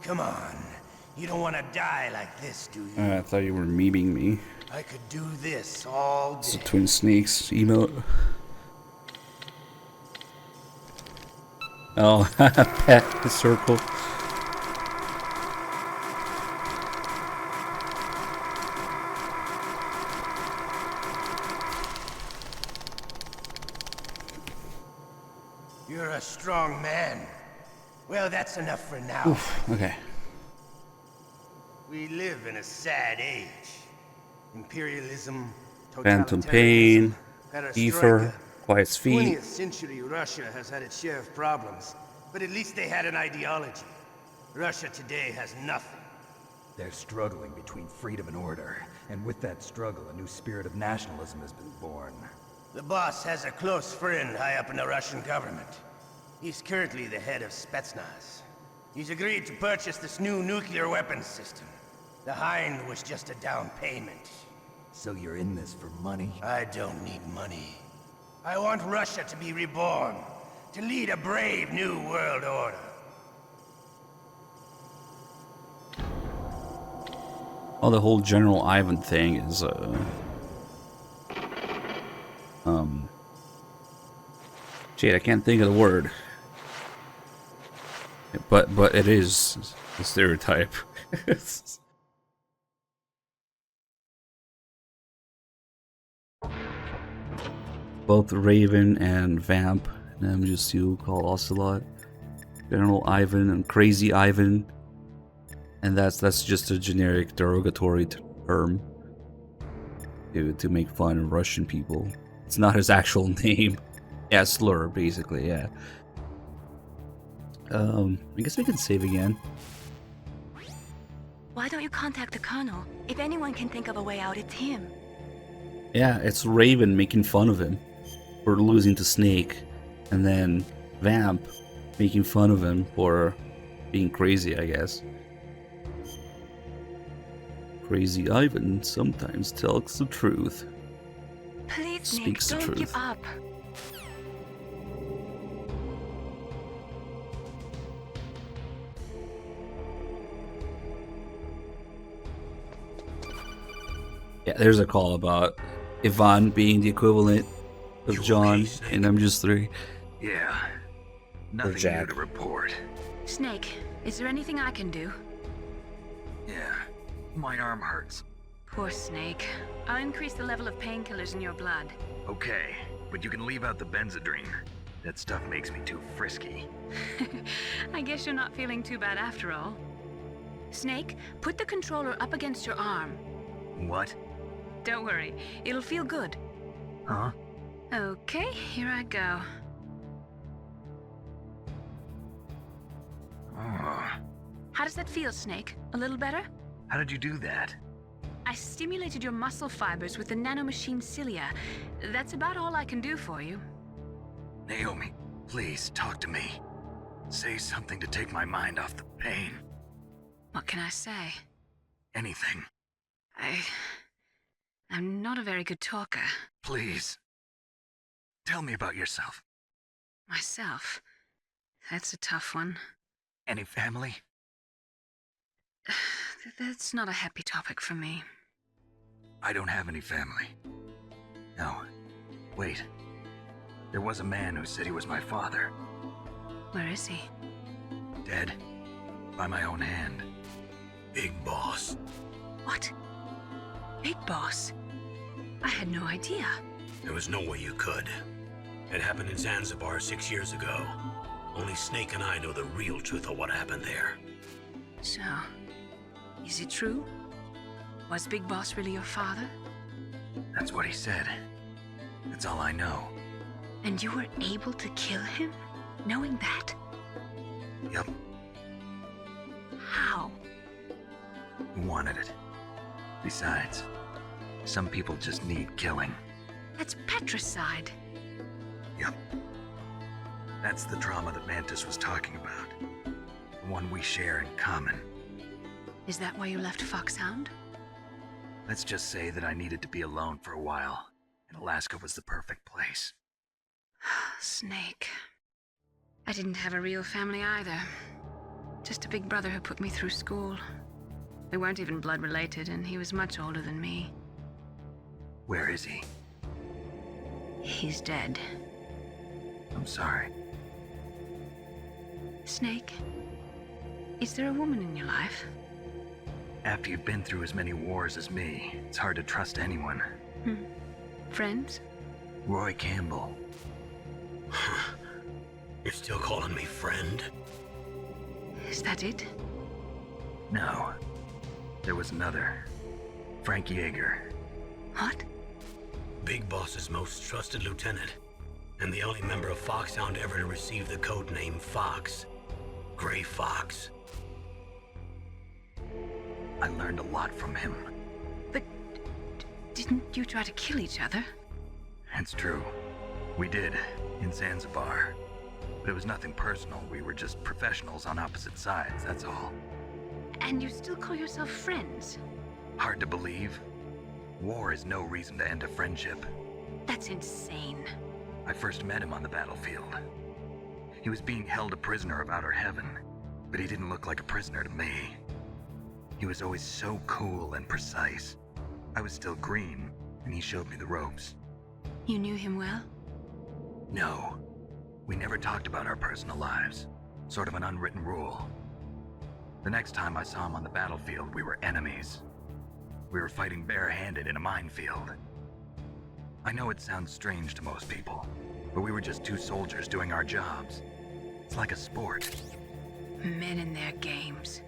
Come on. You don't want to die like this, do you? I thought you were memeing me. I could do this all It's a day. Twin Snakes emote. Oh, pet the circle. You're a strong man. Well, that's enough for now. Oof, okay. We live in a sad age. Imperialism, Phantom Pain, totalitarianism, Ether, Quiet's Feet. 20th century Russia has had its share of problems, but at least they had an ideology. Russia today has nothing. They're struggling between freedom and order, and with that struggle, a new spirit of nationalism has been born. The boss has a close friend high up in the Russian government. He's currently the head of Spetsnaz. He's agreed to purchase this new nuclear weapons system. The Hind was just a down payment. So you're in this for money? I don't need money. I want Russia to be reborn, to lead a brave new world order. Oh, the whole General Ivan thing is, shit, I can't think of the word. But it is a stereotype. Both Raven and Vamp, and MGS2 called Ocelot, General Ivan and Crazy Ivan, and that's just a generic derogatory term to make fun of Russian people. It's not his actual name. Yeah, slur, basically, yeah. I guess we can save again. Why don't you contact the Colonel? If anyone can think of a way out, it's him. Yeah, it's Raven making fun of him for losing to Snake, and then Vamp making fun of him for being crazy, I guess. Crazy Ivan sometimes tells the truth. Please, Speaks the Nick, don't truth. give up. Yeah, there's a call about Ivan being the equivalent of John in MGS3. Yeah. Nothing new Jack. to report. Snake, is there anything I can do? Yeah. My arm hurts. Poor Snake. I'll increase the level of painkillers in your blood. Okay, but you can leave out the Benzedrine. That stuff makes me too frisky. I guess you're not feeling too bad after all. Snake, put the controller up against your arm. What? Don't worry, it'll feel good. Huh? Okay, here I go. Oh. How does that feel, Snake? A little better? How did you do that? I stimulated your muscle fibers with the nanomachine cilia. That's about all I can do for you. Naomi, please talk to me. Say something to take my mind off the pain. What can I say? Anything. I'm not a very good talker. Please. Tell me about yourself. Myself. That's a tough one. Any family? That's not a happy topic for me. I don't have any family. No. Wait. There was a man who said he was my father. Where is he? Dead. By my own hand. Big Boss. What? Big Boss? I had no idea. There was no way you could. It happened in Zanzibar 6 years ago. Only Snake and I know the real truth of what happened there. So, is it true? Was Big Boss really your father? That's what he said. That's all I know. And you were able to kill him, knowing that? Yup. How? He wanted it. Besides, some people just need killing. That's patricide. Yup. That's the trauma that Mantis was talking about. The one we share in common. Is that why you left Foxhound? Let's just say that I needed to be alone for a while, and Alaska was the perfect place. Snake. I didn't have a real family either. Just a big brother who put me through school. We weren't even blood related, and he was much older than me. Where is he? He's dead. I'm sorry. Snake, is there a woman in your life? After you've been through as many wars as me, it's hard to trust anyone. Friends? Roy Campbell. You're still calling me friend? Is that it? No. There was another. Frank Yeager. What? Big Boss's most trusted lieutenant, and the only member of Foxhound ever to receive the code name Fox. Gray Fox. I learned a lot from him. But didn't you try to kill each other? It's true. We did, in Zanzibar. But it was nothing personal. We were just professionals on opposite sides, that's all. And you still call yourself friends? Hard to believe. War is no reason to end a friendship. That's insane. I first met him on the battlefield. He was being held a prisoner of outer heaven, but he didn't look like a prisoner to me. He was always so cool and precise. I was still green, and he showed me the ropes. You knew him well? No. We never talked about our personal lives. Sort of an unwritten rule. The next time I saw him on the battlefield, we were enemies. We were fighting barehanded in a minefield. I know it sounds strange to most people, but we were just two soldiers doing our jobs. It's like a sport. Men and their games.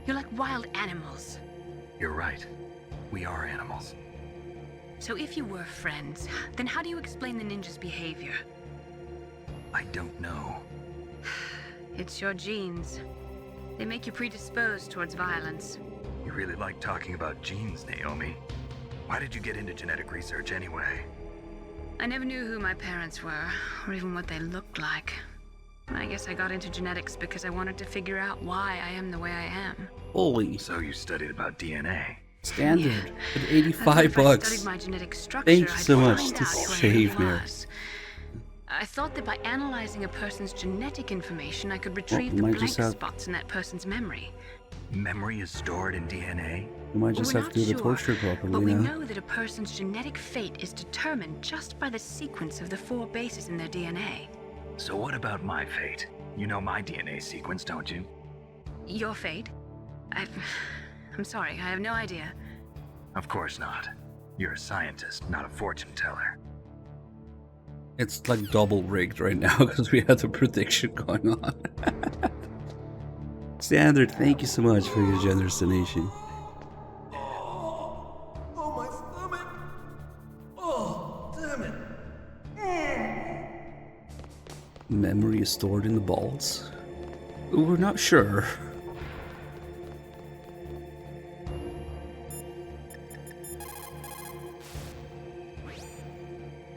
You're like wild animals. You're right. We are animals. So if you were friends, then how do you explain the ninja's behavior? I don't know. It's your genes. They make you predisposed towards violence. You really like talking about genes, Naomi. Why did you get into genetic research anyway? I never knew who my parents were, or even what they looked like. I guess I got into genetics because I wanted to figure out why I am the way I am. Holy. So you studied about DNA. Standard. At 85 bucks. Studied my genetic structure, Thank you so I'd much find to out who I save me. was. I thought that by analyzing a person's genetic information, I could retrieve we the might blank just have- spots in that person's memory. Memory is stored in DNA? You might just We're have to do the not torture sure, properly but we now. know that a person's genetic fate is determined just by the sequence of the 4 bases in their DNA. So what about my fate? You know my DNA sequence, don't you? Your fate? I'm sorry, I have no idea. Of course not. You're a scientist, not a fortune teller. It's like double rigged right now because we had the prediction going on. Standard, thank you so much for your generous donation. Oh, my stomach! Oh, damn it! Memory is stored in the balls? We're not sure.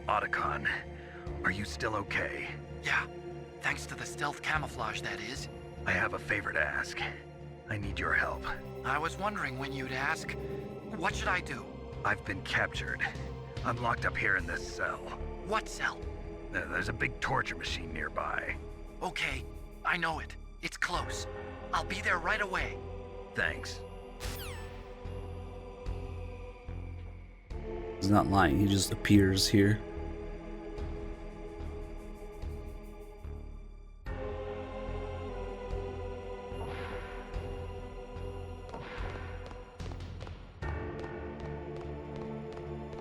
Otacon, are you still okay? Yeah, thanks to the stealth camouflage, that is. I have a favor to ask. I need your help. I was wondering when you'd ask. What should I do? I've been captured. I'm locked up here in this cell. What cell? There's a big torture machine nearby. Okay, I know it. It's close. I'll be there right away. Thanks. He's not lying, he just appears here.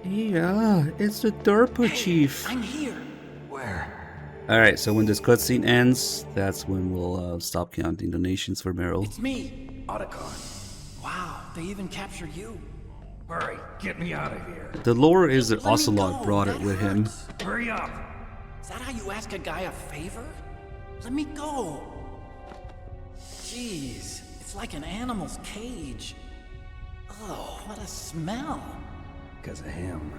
Yeah, it's the DARPA chief. I'm here. Where? Alright, so when this cutscene ends, that's when we'll stop counting donations for Meryl. It's me, Otacon. Wow, they even captured you. Hurry, get me out of here. The lore is that Ocelot brought it with him. Hurry up. Is that how you ask a guy a favor? Let me go. Jeez, it's like an animal's cage. Oh, what a smell. Because of him.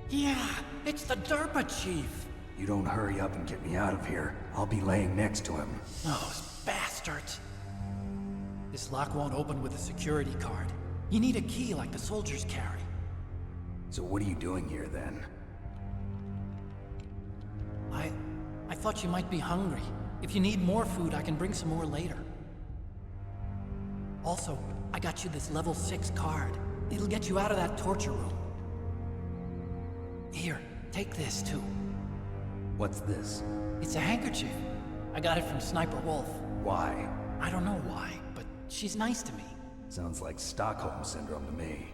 Yeah, it's the Derpa Chief. You don't hurry up and get me out of here, I'll be laying next to him. Those bastards. This lock won't open with a security card. You need a key like the soldiers carry. So what are you doing here then? I thought you might be hungry. If you need more food, I can bring some more later. Also, I got you this level 6 card. It'll get you out of that torture room. Here, take this too. What's this? It's a handkerchief. I got it from Sniper Wolf. Why? I don't know why, but she's nice to me. Sounds like Stockholm Syndrome to me.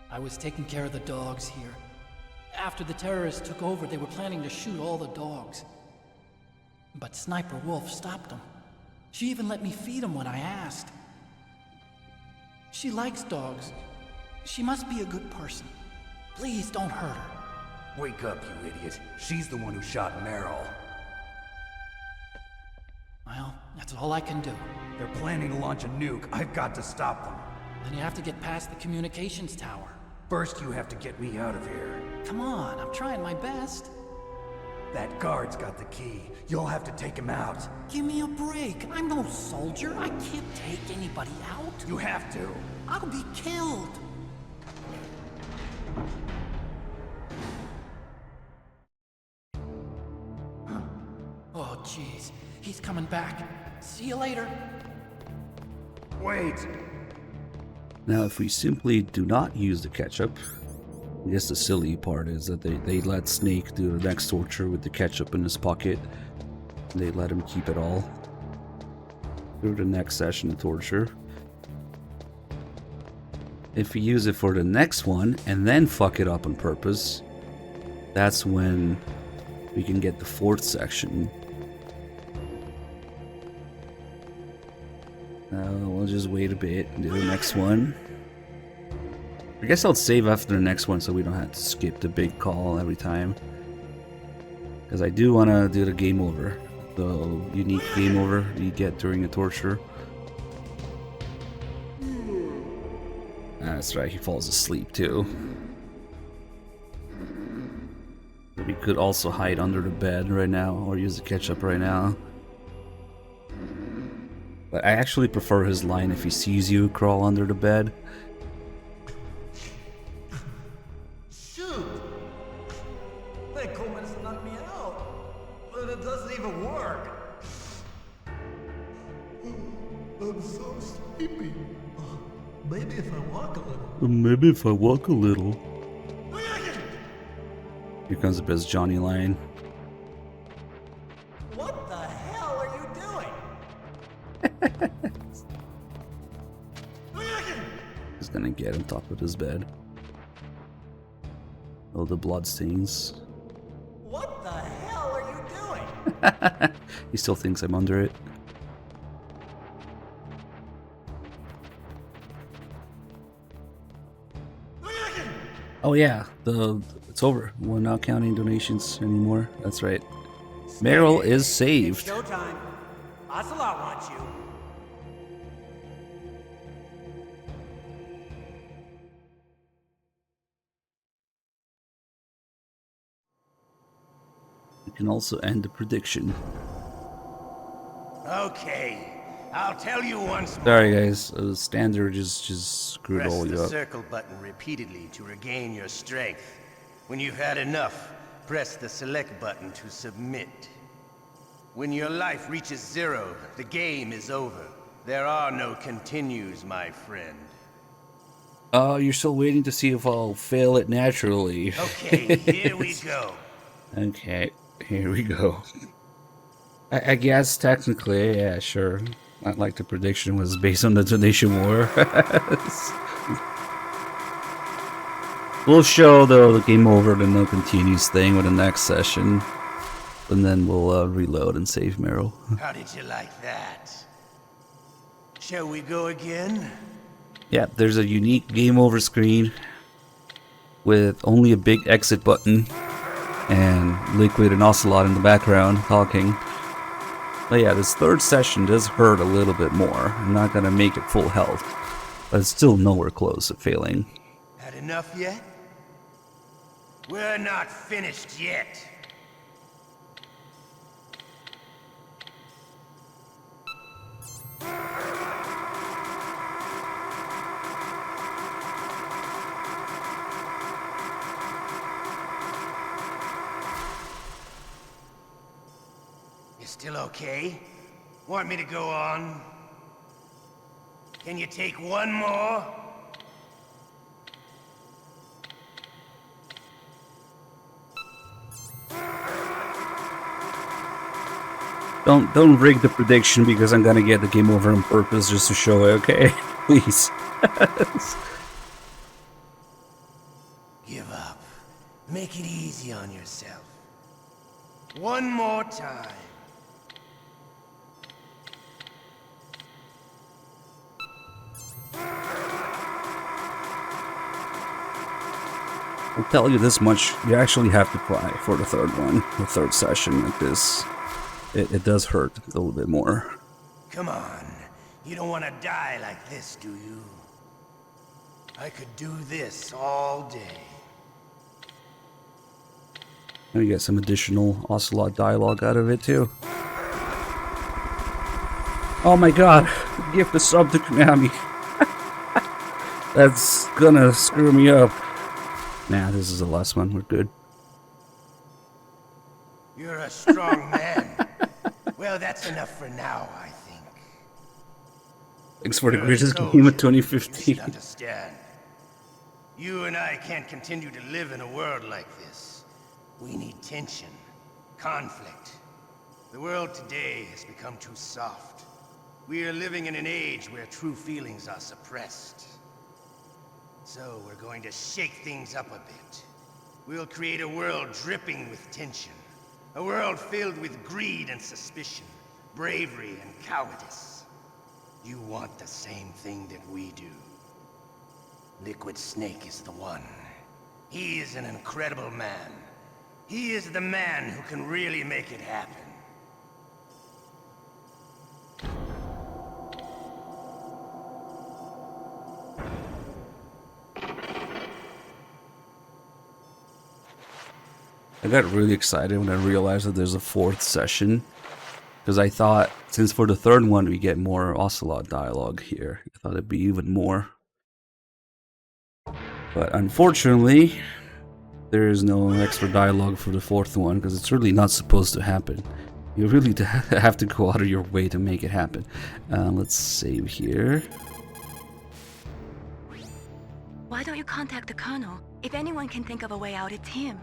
I was taking care of the dogs here. After the terrorists took over, they were planning to shoot all the dogs. But Sniper Wolf stopped them. She even let me feed them when I asked. She likes dogs. She must be a good person. Please don't hurt her. Wake up, you idiot. She's the one who shot Meryl. Well, that's all I can do. They're planning to launch a nuke. I've got to stop them. Then you have to get past the communications tower. First, you have to get me out of here. Come on, I'm trying my best. That guard's got the key. You'll have to take him out. Give me a break. I'm no soldier. I can't take anybody out. You have to. I'll be killed. Oh, jeez. He's coming back. See you later. Wait. Now, if we simply do not use the ketchup, I guess the silly part is that they let Snake do the next torture with the ketchup in his pocket. They let him keep it all through the next session of torture. If we use it for the next one and then fuck it up on purpose, that's when we can get the 4th section. We'll just wait a bit and do the next one. I guess I'll save after the next one so we don't have to skip the big call every time. Because I do want to do the game over. The unique game over you get during a torture. That's right, he falls asleep too. We could also hide under the bed right now or use the ketchup right now. But I actually prefer his line if he sees you crawl under the bed. Shoot! They Coleman's knocked me out, but it doesn't even work. I'm so sleepy. Maybe if I walk a little. Maybe if I walk a little. Here comes the best Johnny line. What the hell are you doing? He's gonna get on top of his bed. Oh, the blood stains. What the hell are you doing? He still thinks I'm under it. Oh yeah, it's over. We're not counting donations anymore. That's right. Meryl is saved. Showtime. Ocelot wants you. We can also end the prediction. Okay, I'll tell you once more. Sorry guys, standard just screwed Press all you the up. circle button repeatedly to regain your strength. When you've had enough, press the select button to submit. When your life reaches 0, the game is over. There are no continues, my friend. Oh, you're still waiting to see if I'll fail it naturally. Okay, here we go. Okay, here we go. I guess technically, yeah, sure. Not like the prediction was based on the donation war. We'll show the game over, the no continues thing with the next session. And then we'll reload and save Meryl. How did you like that? Shall we go again? Yeah, there's a unique game over screen with only a big exit button and Liquid and Ocelot in the background talking. But yeah, this third session does hurt a little bit more. I'm not gonna make it full health, but it's still nowhere close to failing. Had enough yet? We're not finished yet. You still okay? Want me to go on? Can you take one more? Don't rig the prediction because I'm gonna get the game over on purpose just to show it, okay? Please. Give up. Make it easy on yourself. One more time. I'll tell you this much, you actually have to try for the third one, the third session at this. It does hurt a little bit more. Come on. You don't want to die like this, do you? I could do this all day. And you get some additional Ocelot dialogue out of it too. Oh my god, give the sub to Konami. That's gonna screw me up. Nah, this is the last one, we're good. You're a strong man. Well, that's enough for now, I think. Thanks for the greatest game of 2015. Understand. You and I can't continue to live in a world like this. We need tension, conflict. The world today has become too soft. We are living in an age where true feelings are suppressed. So we're going to shake things up a bit. We'll create a world dripping with tension. A world filled with greed and suspicion, bravery and cowardice. You want the same thing that we do. Liquid Snake is the one. He is an incredible man. He is the man who can really make it happen. I got really excited when I realized that there's a fourth session. Because I thought, since for the third one we get more Ocelot dialogue here, I thought it'd be even more. But unfortunately, there is no extra dialogue for the fourth one, because it's really not supposed to happen. You really have to go out of your way to make it happen. Let's save here. Why don't you contact the Colonel? If anyone can think of a way out, it's him.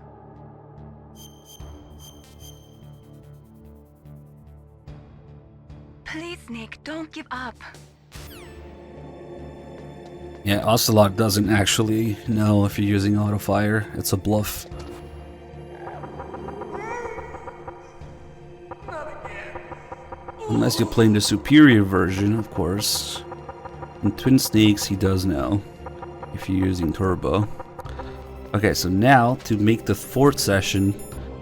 Please, Nick, don't give up. Yeah, Ocelot doesn't actually know if you're using auto-fire. It's a bluff. Unless you're playing the superior version, of course. In Twin Snakes, he does know if you're using turbo. Okay, so now to make the fourth session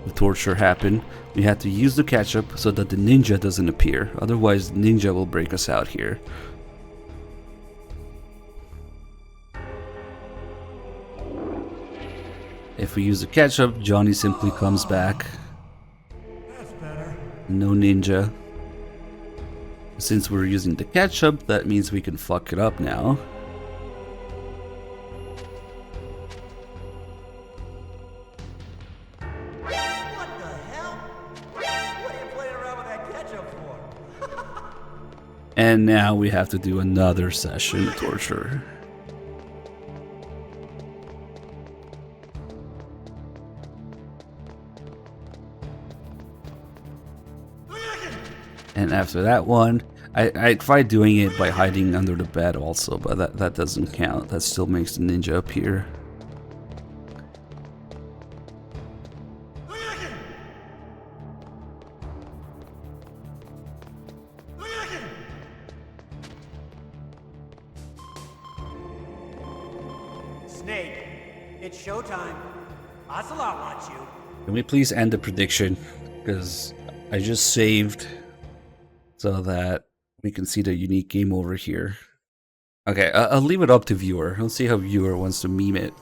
of torture happen, we have to use the ketchup so that the ninja doesn't appear. Otherwise, the ninja will break us out here. If we use the ketchup, Johnny simply comes back. That's better. No ninja. Since we're using the ketchup, that means we can fuck it up now. And now we have to do another session of torture. And after that one, I tried doing it by hiding under the bed also, but that doesn't count. That still makes the ninja appear. Snake, it's showtime. Ocelot wants you. Can we please end the prediction? Because I just saved so that we can see the unique game over here. Okay, I'll leave it up to viewer. Let's see how viewer wants to meme it.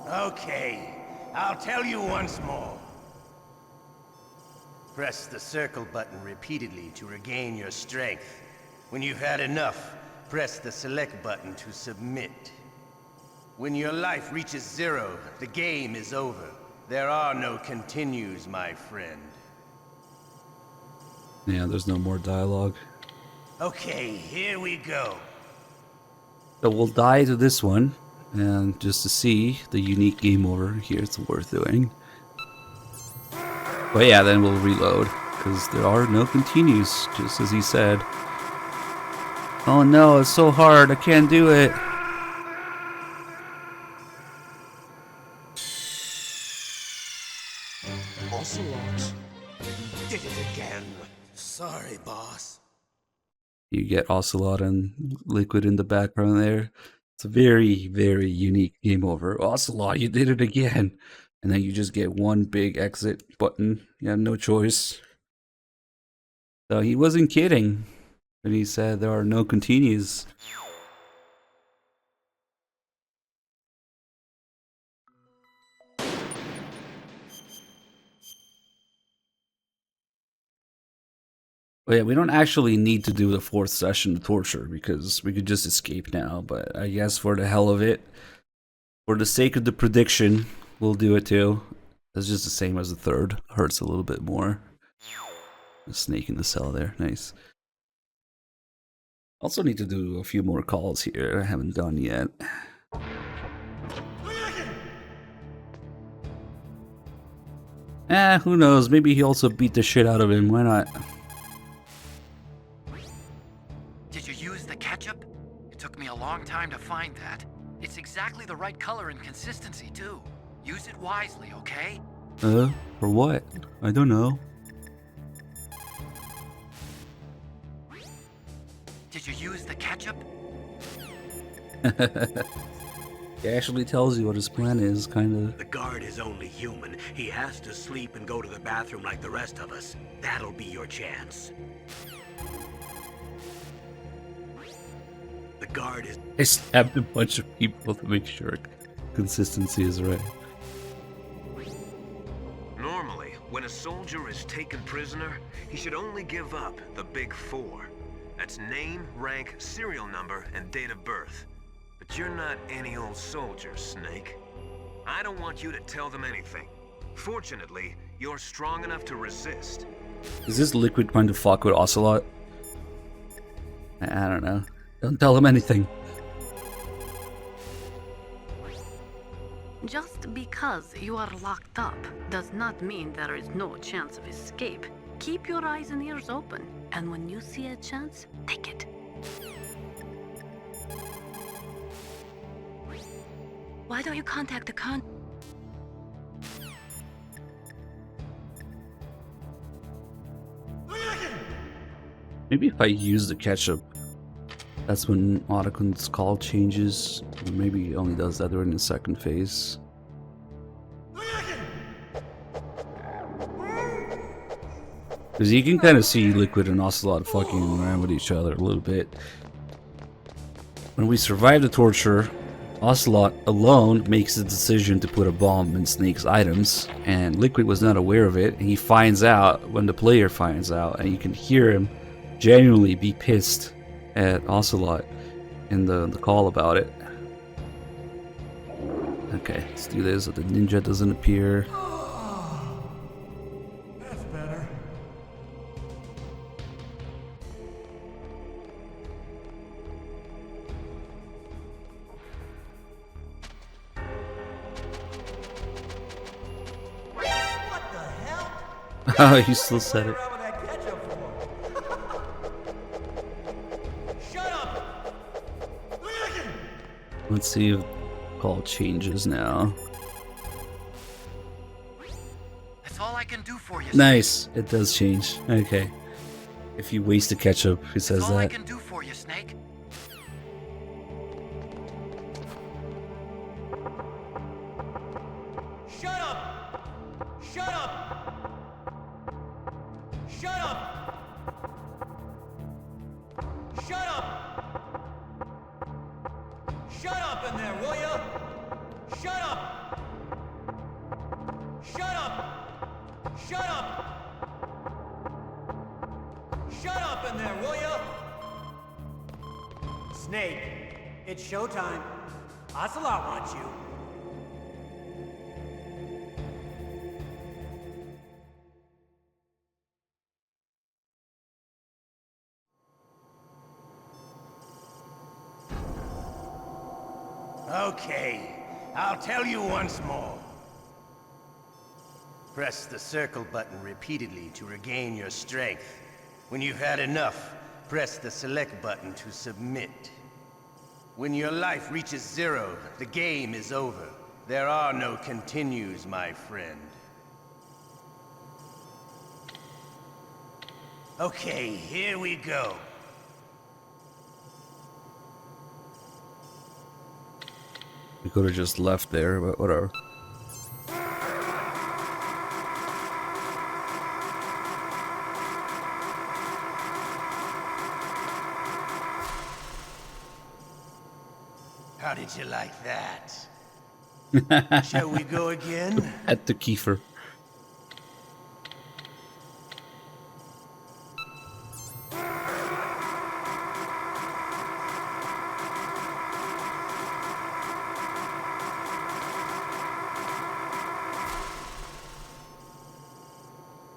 Okay, I'll tell you once more. Press the circle button repeatedly to regain your strength. When you've had enough, press the select button to submit. When your life reaches 0, the game is over. There are no continues, my friend. Yeah, there's no more dialogue. Okay, here we go. So we'll die to this one, and just to see the unique game over here, it's worth doing. But yeah, then we'll reload, because there are no continues, just as he said. Oh no, it's so hard, I can't do it. Ocelot. Did it again. Sorry, boss. You get Ocelot and Liquid in the background there. It's a very, very unique game over. Ocelot, you did it again. And then you just get one big exit button. You have no choice. So he wasn't kidding when he said there are no continues. But yeah, we don't actually need to do the 4th session of torture because we could just escape now. But I guess for the hell of it, for the sake of the prediction, we'll do it too. It's just the same as the 3rd. Hurts a little bit more. The snake in the cell there, nice. Also need to do a few more calls here. I haven't done yet. Who knows? Maybe he also beat the shit out of him. Why not? Did you use the ketchup? It took me a long time to find that. It's exactly the right color and consistency, too. Use it wisely, okay? For what? I don't know. Did you use the ketchup? He actually tells you what his plan is, kinda. The guard is only human. He has to sleep and go to the bathroom like the rest of us. That'll be your chance. The guard is... I stabbed a bunch of people to make sure consistency is right. Normally, when a soldier is taken prisoner, he should only give up the big 4. That's name, rank, serial number, and date of birth. But you're not any old soldier, Snake. I don't want you to tell them anything. Fortunately, you're strong enough to resist. Is this Liquid trying to fuck with Ocelot? I don't know. Don't tell him anything. Just because you are locked up does not mean there is no chance of escape. Keep your eyes and ears open, and when you see a chance, take it. Why don't you contact the con... Maybe if I use the ketchup, that's when Otakun's call changes. Or maybe he only does that during the 2nd phase. Because you can kind of see Liquid and Ocelot fucking around with each other a little bit. When we survive the torture, Ocelot alone makes the decision to put a bomb in Snake's items, and Liquid was not aware of it, and he finds out when the player finds out, and you can hear him genuinely be pissed at Ocelot in the call about it. Okay, let's do this so the ninja doesn't appear. That's better. What the hell? Oh, you still said it. What that ketchup for? Shut up! Let's see if call changes now. That's all I can do for you. Nice, it does change. Okay. If you waste the ketchup, it says That's all I that. can do for you, Snake. Shut up! Shut up! Shut up! Shut up! Shut up in there, will ya? Shut up! Shut up! Shut up! Shut up in there, will ya? Snake, it's showtime. Ocelot wants you. Okay, I'll tell you once more. Press the circle button repeatedly to regain your strength. When you've had enough, press the select button to submit. When your life reaches 0, the game is over. There are no continues, my friend. Okay, here we go. We could have just left there, but whatever. How did you like that? Shall we go again? At the Kiefer.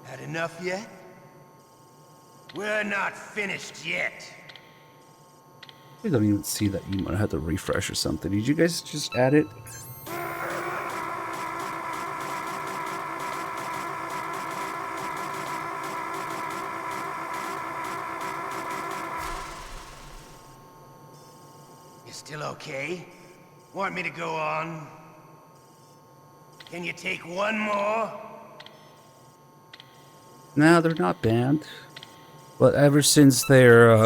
Had enough yet? We're not finished yet. I don't even see that you might have to refresh or something. Did you guys just add it? You still okay? Want me to go on? Can you take one more? Nah, they're not banned. But ever since their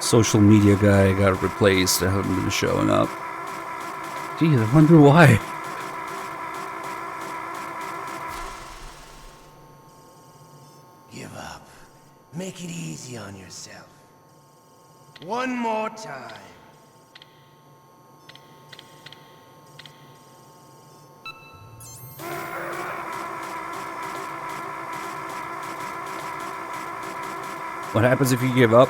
social media guy got replaced, I haven't been showing up. Gee, I wonder why. Give up. Make it easy on yourself. One more time. What happens if you give up?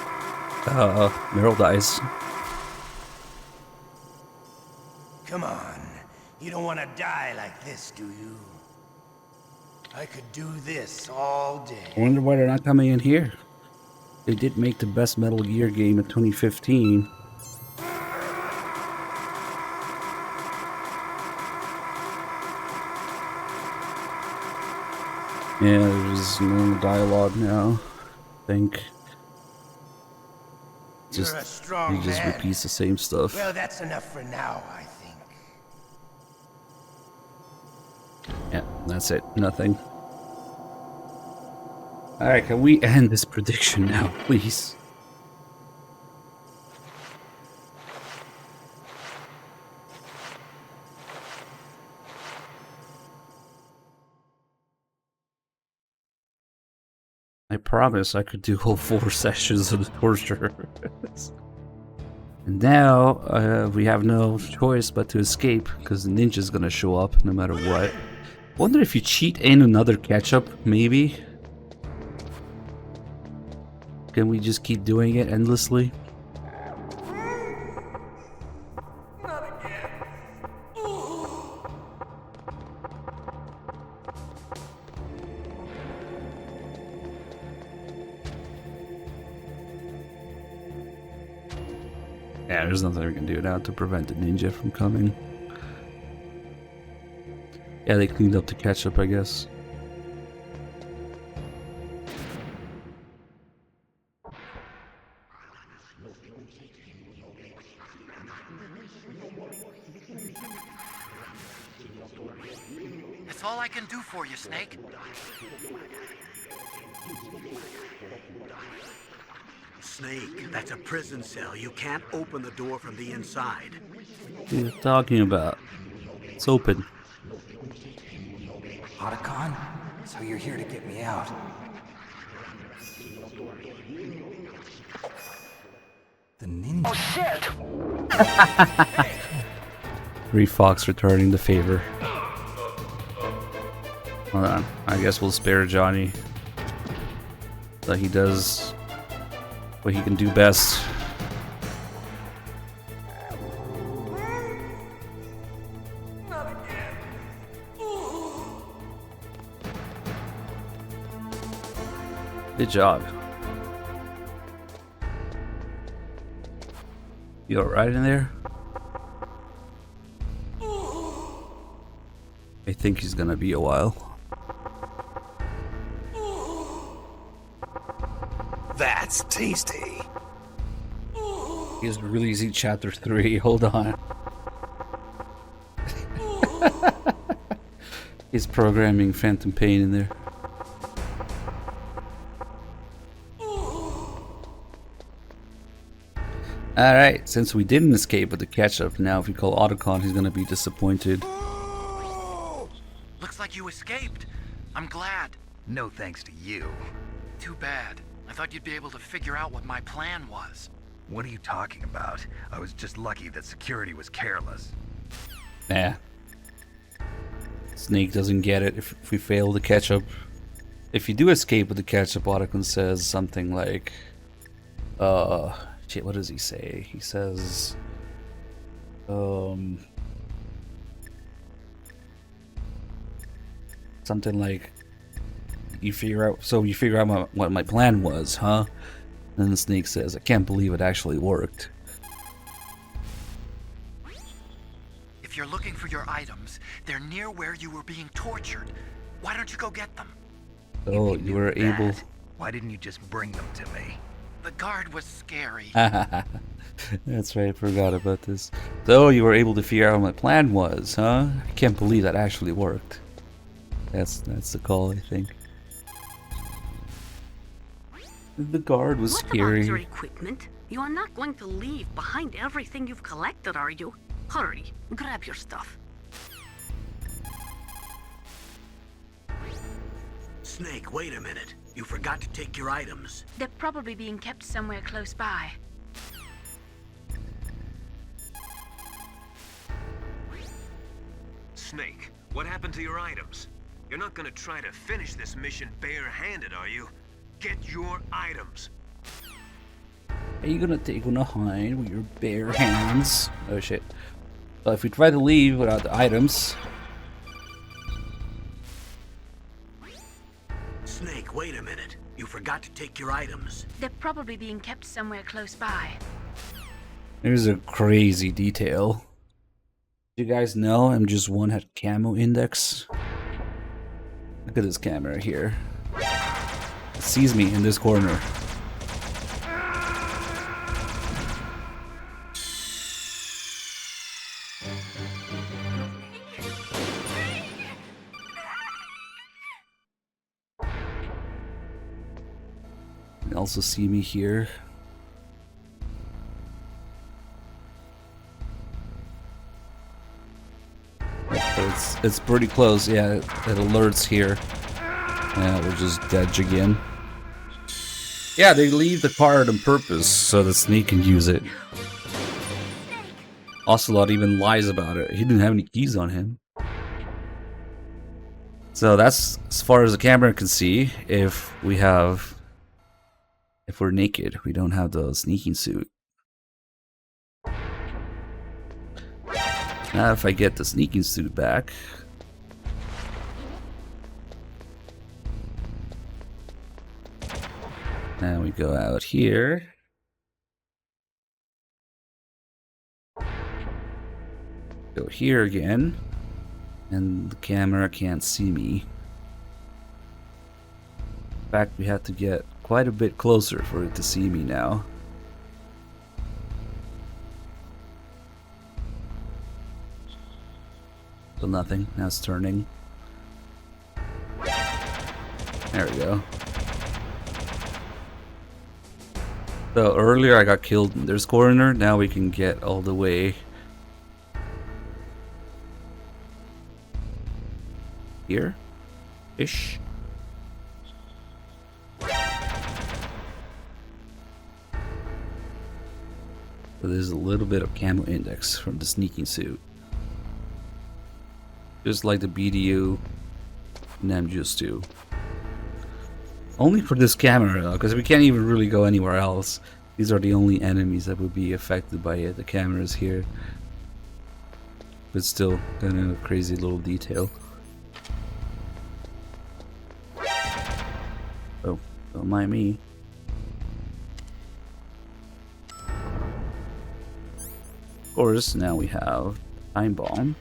Meryl dies. Come on. You don't want to die like this, do you? I could do this all day. I wonder why they're not coming in here. They did make the best Metal Gear game in 2015. Yeah, there's no dialogue now, I think. Just, You're a strong he just man. repeats the same stuff. Well, that's enough for now, I think. Yeah, that's it. Nothing. Alright, can we end this prediction now, please? I promise I could do all 4 sessions of the torture. And now, we have no choice but to escape, because the ninja's gonna show up no matter what. Wonder if you cheat in another ketchup, maybe? Can we just keep doing it endlessly? Yeah, there's nothing we can do now to prevent the ninja from coming. Yeah, they cleaned up the ketchup, I guess. That's all I can do for you, Snake. Snake, that's a prison cell. You can't open the door from the inside. What are you talking about? It's open. Otacon? So you're here to get me out. The ninja. Oh shit! Reef Fox returning the favor. Hold on. I guess we'll spare Johnny. So he does what he can do best. Good job. You alright in there? I think he's gonna be a while. That's tasty. He's releasing chapter 3. Hold on. He's programming Phantom Pain in there. Alright, since we didn't escape with the ketchup, now if we call Otacon, he's gonna be disappointed. Looks like you escaped. I'm glad. No thanks to you. Too bad. I thought you'd be able to figure out what my plan was. What are you talking about? I was just lucky that security was careless. Nah. Snake doesn't get it if we fail the ketchup. If you do escape with the ketchup, Otacon says something like, shit, what does he say? He says, something like, you figure out what my plan was, huh? And the Snake says, I can't believe it actually worked. If you're looking for your items, they're near where you were being tortured. Why don't you go get them? Oh, you were able. Why didn't you just bring them to me? The guard was scary. That's right, I forgot about this. So you were able to figure out what my plan was, huh? I can't believe that actually worked. That's the call, I think. The guard was scary. What about your equipment? You are not going to leave behind everything you've collected, are you? Hurry, grab your stuff. Snake, wait a minute. You forgot to take your items. They're probably being kept somewhere close by. Snake, what happened to your items? You're not gonna try to finish this mission bare-handed, are you? Get your items. Are you gonna take one to hide with your bare hands? Oh shit. So if we try to leave without the items... Snake, wait a minute. You forgot to take your items. They're probably being kept somewhere close by. There's a crazy detail. You guys know M1 had camo index? Look at this camera here. It sees me in this corner. You can also see me here. It's pretty close, yeah, it alerts here. Yeah, we're just dead again. Yeah, they leave the card on purpose so the Snake can use it. Ocelot even lies about it. He didn't have any keys on him. So that's as far as the camera can see. If we're naked, we don't have the sneaking suit. Now if I get the sneaking suit back, now we go out here. Go here again, and the camera can't see me. In fact, we have to get quite a bit closer for it to see me now. So nothing. Now it's turning. There we go. So earlier I got killed in this corner. Now we can get all the way here. Ish. So there's a little bit of camo index from the sneaking suit. Just like the BDU and M2. Only for this camera though, because we can't even really go anywhere else. These are the only enemies that would be affected by it. The cameras here. But still, kind of a crazy little detail. Oh, don't mind me. Of course, now we have time bomb.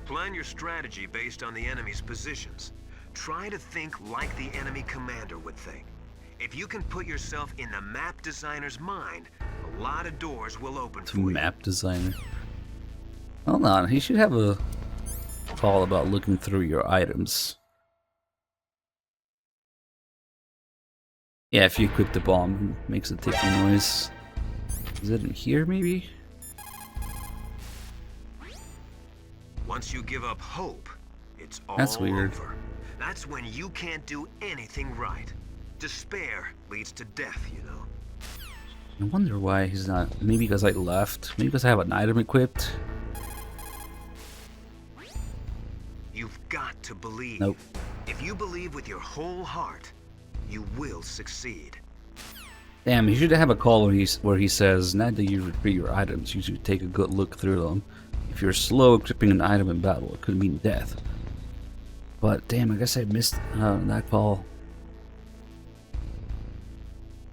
Plan your strategy based on the enemy's positions. Try to think like the enemy commander would think. If you can put yourself in the map designer's mind, a lot of doors will open for you. Map designer. Hold on, he should have a call about looking through your items. Yeah, if you equip the bomb, it makes a ticking noise. Is it in here, maybe? Once you give up hope, it's all That's weird. over. That's when you can't do anything right. Despair leads to death, you know. I wonder why he's not. Maybe because I left. Maybe because I have an item equipped. You've got to believe. Nope. If you believe with your whole heart, you will succeed. Damn, he should have a call where he says, "Not that you retrieve your items, you should take a good look through them. If you're slow equipping an item in battle, it could mean death." But damn, I guess I missed that call.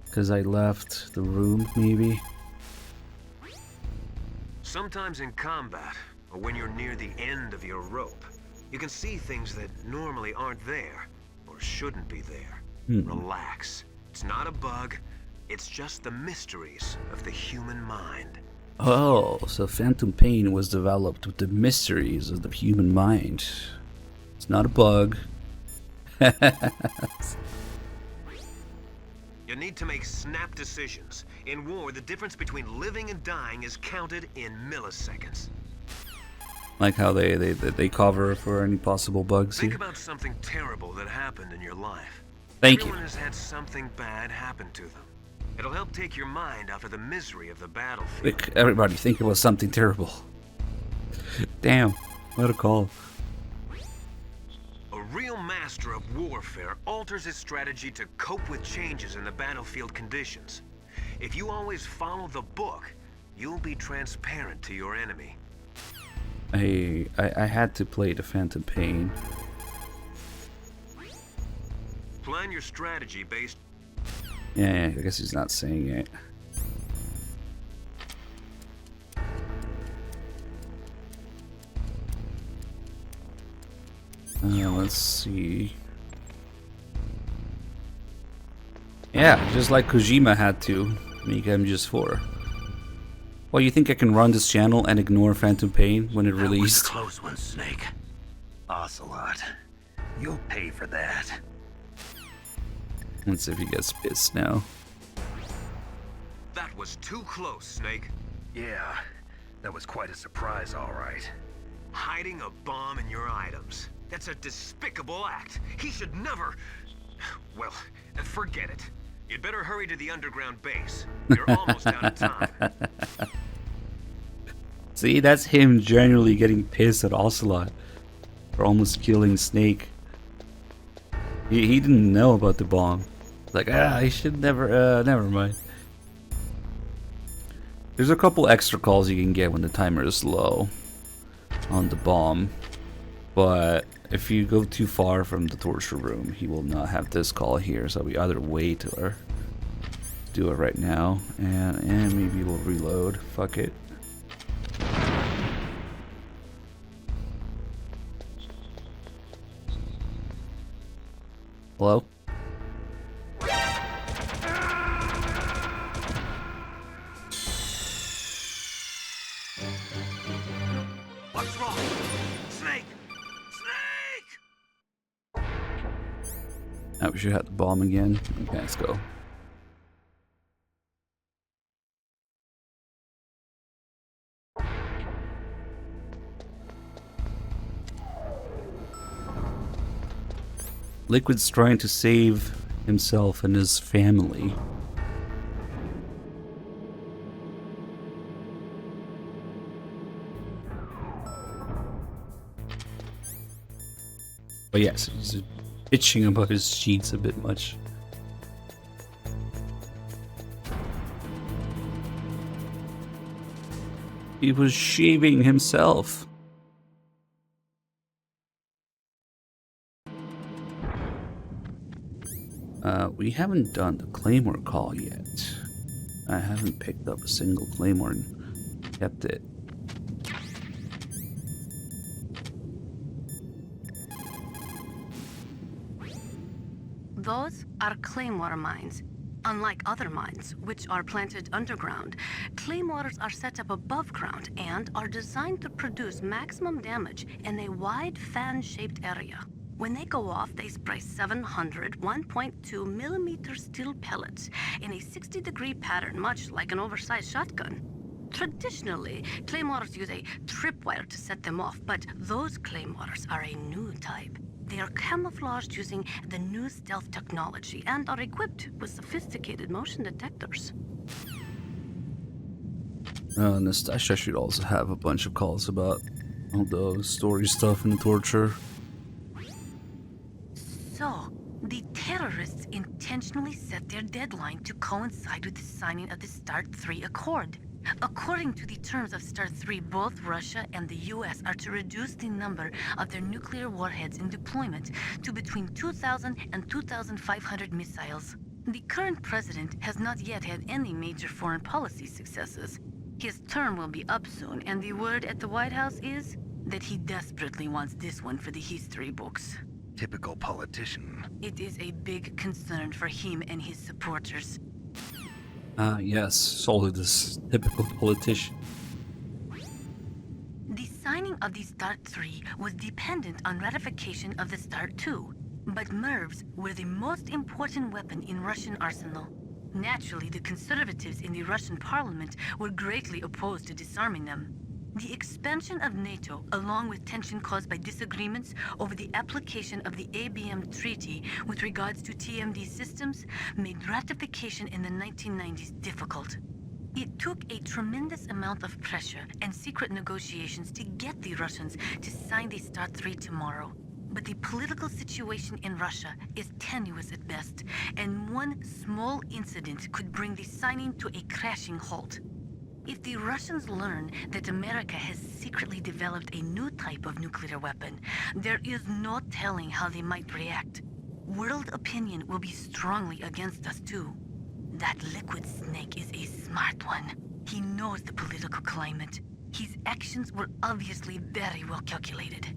Because I left the room, maybe? Sometimes in combat, or when you're near the end of your rope, you can see things that normally aren't there, or shouldn't be there. Relax. It's not a bug. It's just the mysteries of the human mind. Oh, so Phantom Pain was developed with the mysteries of the human mind. It's not a bug. You need to make snap decisions. In war, the difference between living and dying is counted in milliseconds. Like how they cover for any possible bugs Think here. about something terrible that happened in your life. Thank you. Everyone has had something bad happen to them. It'll help take your mind off of the misery of the battlefield. Quick, everybody, think about something terrible. Damn, what a call. A real master of warfare alters his strategy to cope with changes in the battlefield conditions. If you always follow the book, you'll be transparent to your enemy. I had to play the Phantom Pain. Plan your strategy based... Yeah, I guess he's not saying it. Let's see. Yeah, just like Kojima had to make MGS4. Well, you think I can run this channel and ignore Phantom Pain when it released? That was a close one, Snake. Ocelot, you'll pay for that. Let's see if he gets pissed now. That was too close, Snake. Yeah, that was quite a surprise, all right. Hiding a bomb in your items. That's a despicable act. He should never... Well, forget it. You'd better hurry to the underground base. You're almost out of time. See, that's him generally getting pissed at Ocelot for almost killing Snake. He didn't know about the bomb. Like, I should never, never mind. There's a couple extra calls you can get when the timer is low on the bomb. But if you go too far from the torture room, he will not have this call here. So we either wait or do it right now. And maybe we'll reload. Fuck it. Hello? What's wrong? Snake! Snake! Oh, we should have the bomb again. Okay, let's go. Liquid's trying to save himself and his family. But yes, he's bitching about his sheets a bit much. He was shaving himself. We haven't done the Claymore call yet. I haven't picked up a single Claymore and kept it. Those are Claymore mines. Unlike other mines, which are planted underground, claymores are set up above ground and are designed to produce maximum damage in a wide fan-shaped area. When they go off, they spray 700 1.2 millimeter steel pellets in a 60-degree pattern, much like an oversized shotgun. Traditionally, claymores use a tripwire to set them off, but those claymores are a new type. They are camouflaged using the new stealth technology and are equipped with sophisticated motion detectors. Nastasha should also have a bunch of calls about all the story stuff and torture. So, the terrorists intentionally set their deadline to coincide with the signing of the START 3 Accord. According to the terms of START 3, both Russia and the US are to reduce the number of their nuclear warheads in deployment to between 2,000 and 2,500 missiles. The current president has not yet had any major foreign policy successes. His term will be up soon, and the word at the White House is that he desperately wants this one for the history books. Typical politician. It is a big concern for him and his supporters. Yes, Solidus, typical politician. The signing of the START 3 was dependent on ratification of the START 2, but MIRVs were the most important weapon in Russian arsenal. Naturally, the conservatives in the Russian parliament were greatly opposed to disarming them. The expansion of NATO, along with tension caused by disagreements over the application of the ABM Treaty with regards to TMD systems, made ratification in the 1990s difficult. It took a tremendous amount of pressure and secret negotiations to get the Russians to sign the START 3 tomorrow. But the political situation in Russia is tenuous at best, and one small incident could bring the signing to a crashing halt. If the Russians learn that America has secretly developed a new type of nuclear weapon, there is no telling how they might react. World opinion will be strongly against us too. That liquid snake is a smart one. He knows the political climate. His actions were obviously very well calculated.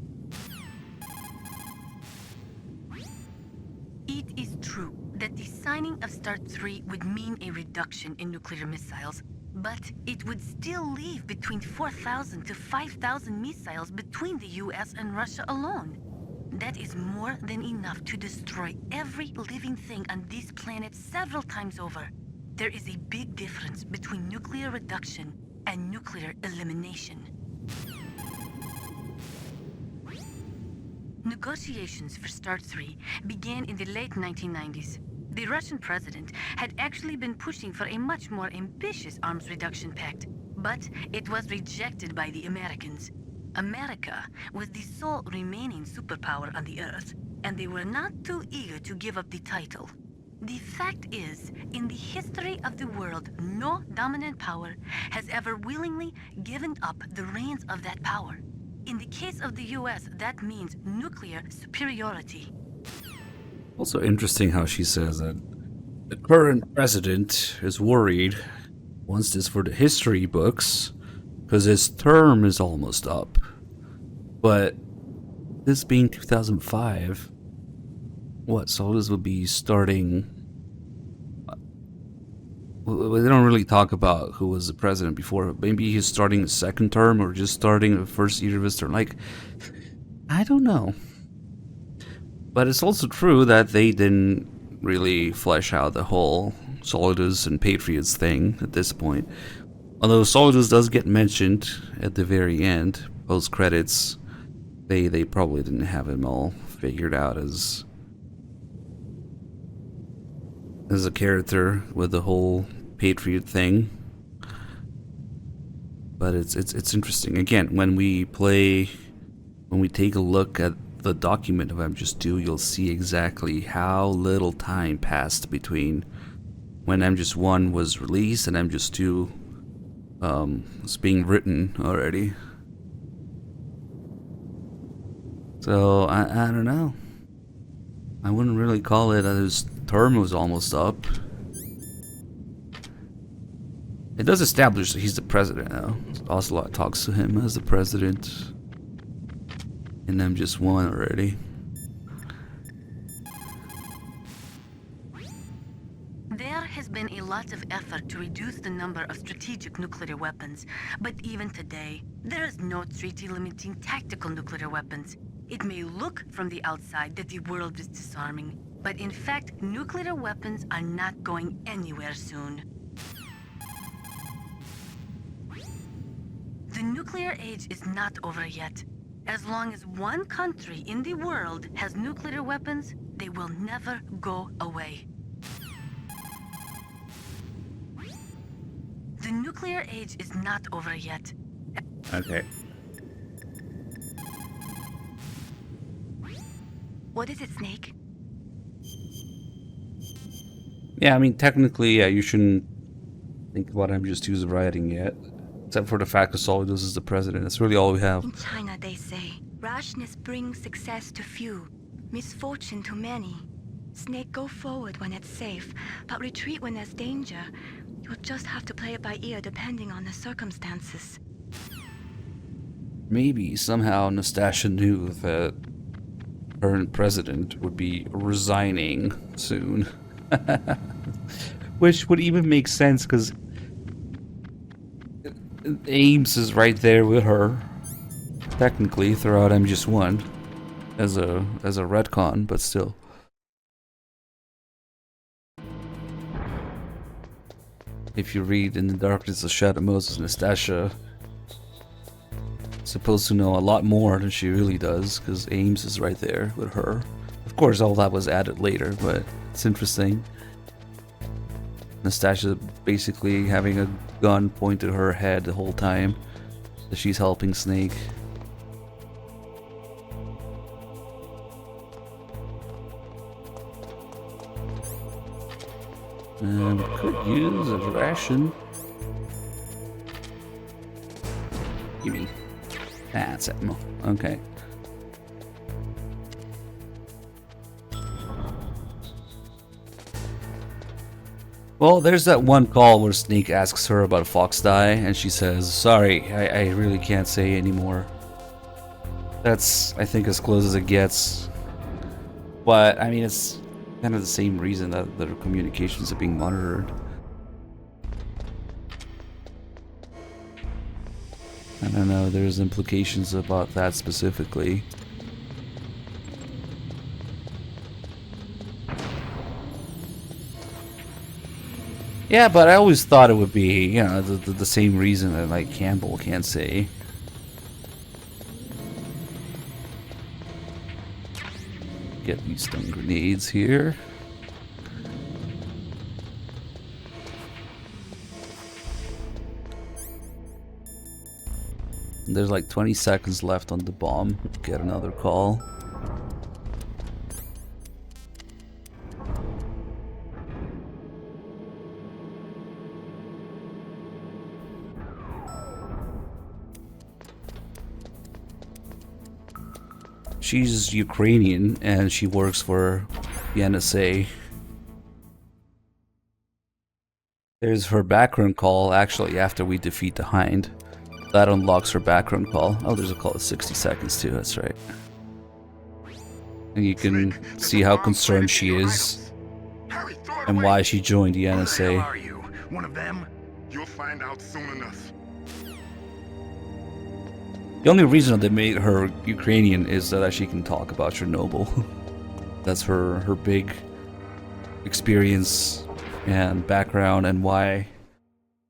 It is true that the signing of START 3 would mean a reduction in nuclear missiles, but it would still leave between 4,000 to 5,000 missiles between the US and Russia alone. That is more than enough to destroy every living thing on this planet several times over. There is a big difference between nuclear reduction and nuclear elimination. Negotiations for START 3 began in the late 1990s. The Russian president had actually been pushing for a much more ambitious arms reduction pact, but it was rejected by the Americans. America was the sole remaining superpower on the Earth, and they were not too eager to give up the title. The fact is, in the history of the world, no dominant power has ever willingly given up the reins of that power. In the case of the US, that means nuclear superiority. Also interesting how she says that the current president is worried, wants this for the history books, because his term is almost up. But this being 2005, what, so this would be starting... Well, they don't really talk about who was the president before. Maybe he's starting the second term or just starting the first year of his term. Like, I don't know. But it's also true that they didn't really flesh out the whole Solidus and Patriots thing at this point. Although Solidus does get mentioned at the very end, post credits, they probably didn't have him all figured out as as a character with the whole Patriot thing. But it's interesting. Again, when we take a look at the document of MGS2, you'll see exactly how little time passed between when MGS1 was released and MGS2 was being written already. So I don't know. I wouldn't really call it his term was almost up. It does establish that he's the president now. Ocelot talks to him as the president. And MGS1 already. There has been a lot of effort to reduce the number of strategic nuclear weapons, but even today, there is no treaty limiting tactical nuclear weapons. It may look from the outside that the world is disarming, but in fact, nuclear weapons are not going anywhere soon. The nuclear age is not over yet. As long as one country in the world has nuclear weapons, they will never go away. The nuclear age is not over yet. Okay. What is it, Snake? Yeah, I mean, technically, yeah, you shouldn't think about MGS2's writing yet. Except for the fact that all he does is the president. That's really all we have. In China, they say, rashness brings success to few, misfortune to many. Snake, go forward when it's safe, but retreat when there's danger. You'll just have to play it by ear depending on the circumstances. Maybe somehow Nastasia knew that current president would be resigning soon. Which would even make sense because Ames is right there with her, technically, throughout MGS1 as a retcon, but still. If you read In the Darkness of Shadow Moses, Nastasia is supposed to know a lot more than she really does, because Ames is right there with her. Of course, all that was added later, but it's interesting. Nastasia basically having a gun pointed at her head the whole time that she's helping Snake. And we could use a ration. Give me. That's ammo. Okay. Well, there's that one call where Snake asks her about Fox Die, and she says, sorry, I really can't say anymore. That's, I think, as close as it gets. But, I mean, it's kind of the same reason that their communications are being monitored. I don't know, there's implications about that specifically. Yeah, but I always thought it would be, you know, the same reason that, like, Campbell can't say. Get these stun grenades here. There's like 20 seconds left on the bomb. Get another call. She's Ukrainian and she works for the NSA. There's her background call actually after we defeat the Hind. That unlocks her background call. Oh, there's a call at 60 seconds too, that's right. And you can see how concerned she is and why she joined the NSA. Who the hell are you? One of them? You'll find out soon enough. The only reason they made her Ukrainian is so that she can talk about Chernobyl. That's her big experience and background and why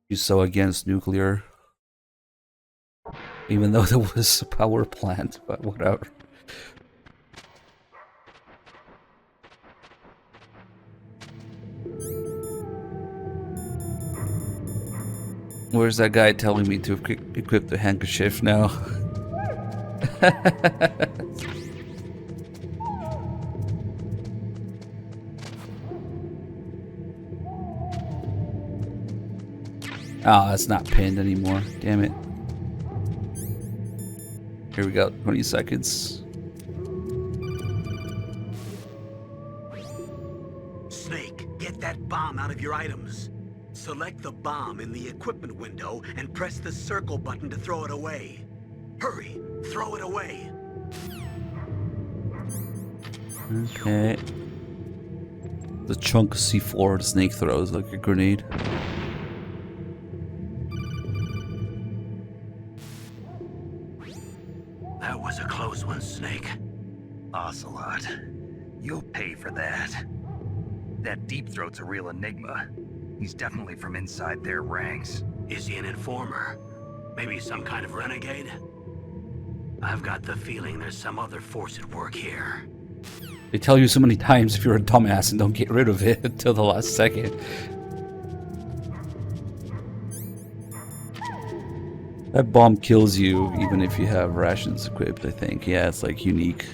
she's so against nuclear. Even though there was a power plant, but whatever. Where's that guy telling me to equip the handkerchief now? Oh, it's not pinned anymore. Damn it. Here we go. 20 seconds. Snake, get that bomb out of your items. Select the bomb in the equipment window and press the circle button to throw it away. Hurry, throw it away. Okay. The chunk of C4 the snake throws like a grenade. That was a close one, Snake. Ocelot, you'll pay for that. That Deep Throat's a real enigma. He's definitely from inside their ranks. Is he an informer? Maybe some kind of renegade? I've got the feeling there's some other force at work here. They tell you so many times if you're a dumbass and don't get rid of it until the last second. That bomb kills you even if you have rations equipped, I think. Yeah, it's like unique.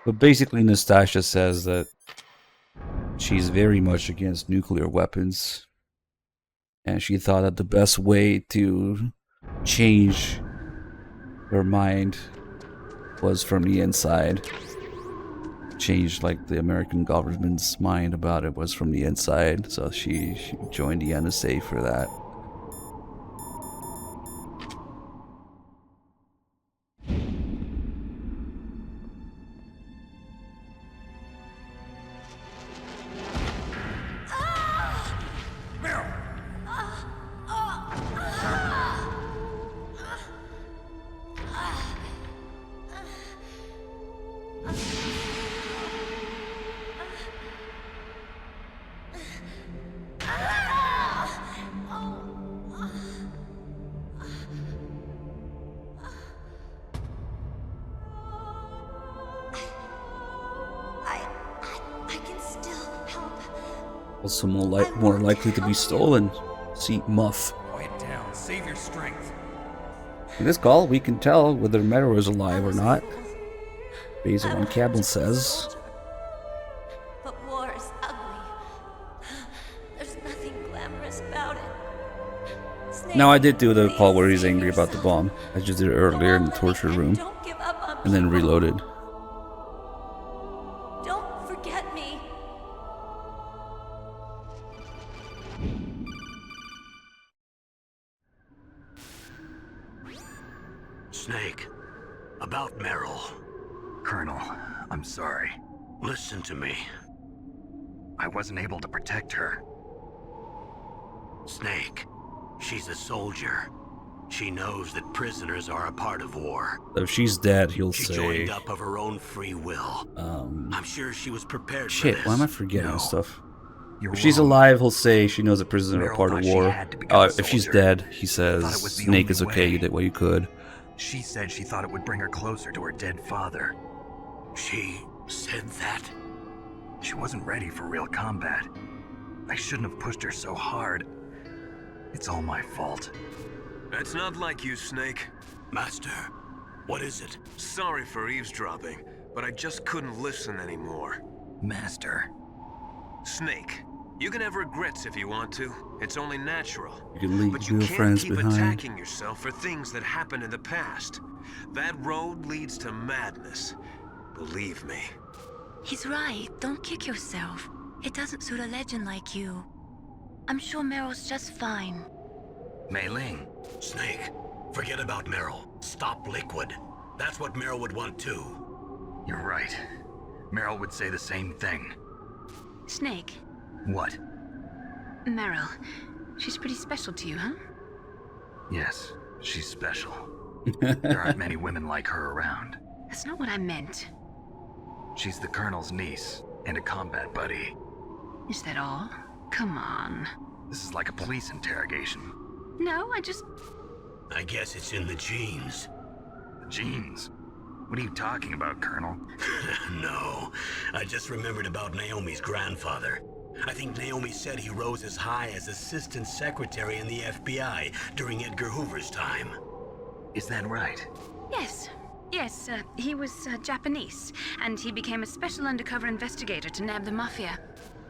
But basically Nastasha says that she's very much against nuclear weapons. And she thought that the best way to change her mind was from the inside. Change like the American government's mind about it was from the inside. So she joined the NSA for that. Also more likely to be stolen. See, muff. Quiet down. Save your strength. In this call, we can tell whether Meadow is alive or not. Based on what Cabell says. But war is ugly. There's nothing glamorous about it. Snake, Now, I did do the call where he's angry about the bomb. I just did it earlier in the torture room. don't give up on And then people. reloaded. Don't forget me. Snake, about Meryl. Colonel, I'm sorry. Listen to me. I wasn't able to protect her. Snake, she's a soldier. She knows that prisoners are a part of war. If she's dead, he'll She say... joined up of her own free will. I'm sure she was prepared for Shit, this. why am I forgetting stuff? You're If she's wrong. alive, he'll say she knows the prisoners are Meryl part of thought she war. had to become a If she's soldier. dead, he Thought it says, was the Snake, only it's okay, way. you did what you could. She said she thought it would bring her closer to her dead father. She said that? She wasn't ready for real combat. I shouldn't have pushed her so hard. It's all my fault. That's not like you, Snake. Master, what is it? Sorry for eavesdropping, but I just couldn't listen anymore. Master. Snake, you can have regrets if you want to. It's only natural. You can leave But you real can't friends keep behind. attacking yourself for things that happened in the past. That road leads to madness. Believe me. He's right. Don't kick yourself. It doesn't suit a legend like you. I'm sure Meryl's just fine. Mei Ling. Snake, forget about Meryl. Stop Liquid. That's what Meryl would want too. You're right. Meryl would say the same thing. Snake, What? Meryl, she's pretty special to you, huh? Yes, she's special. There aren't many women like her around. That's not what I meant. She's the Colonel's niece and a combat buddy. Is that all? Come on. This is like a police interrogation. No, I just... I guess it's in the genes. The genes? What are you talking about, Colonel? No, I just remembered about Naomi's grandfather. I think Naomi said he rose as high as assistant secretary in the FBI during Edgar Hoover's time. Is that right? Yes. Yes, he was Japanese, and he became a special undercover investigator to nab the mafia.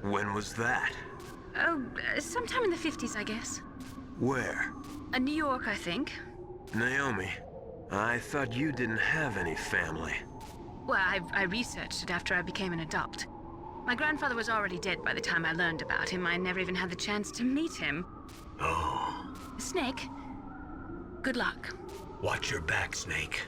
When was that? Oh, sometime in the 50s, I guess. Where? New York, I think. Naomi, I thought you didn't have any family. Well, I researched it after I became an adult. My grandfather was already dead by the time I learned about him. I never even had the chance to meet him. Oh. Snake, good luck. Watch your back, Snake.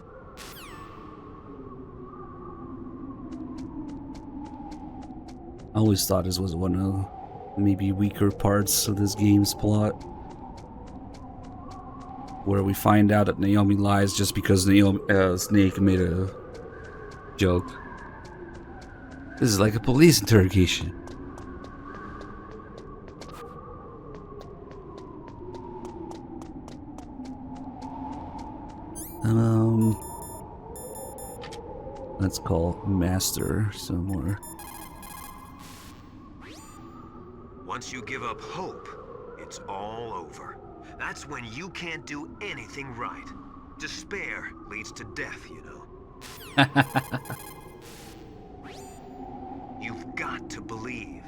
I always thought this was one of maybe weaker parts of this game's plot, where we find out that Naomi lies just because Snake made a joke. This is like a police interrogation. Let's call Master somewhere. Once you give up hope, it's all over. That's when you can't do anything right. Despair leads to death, you know. You've got to believe.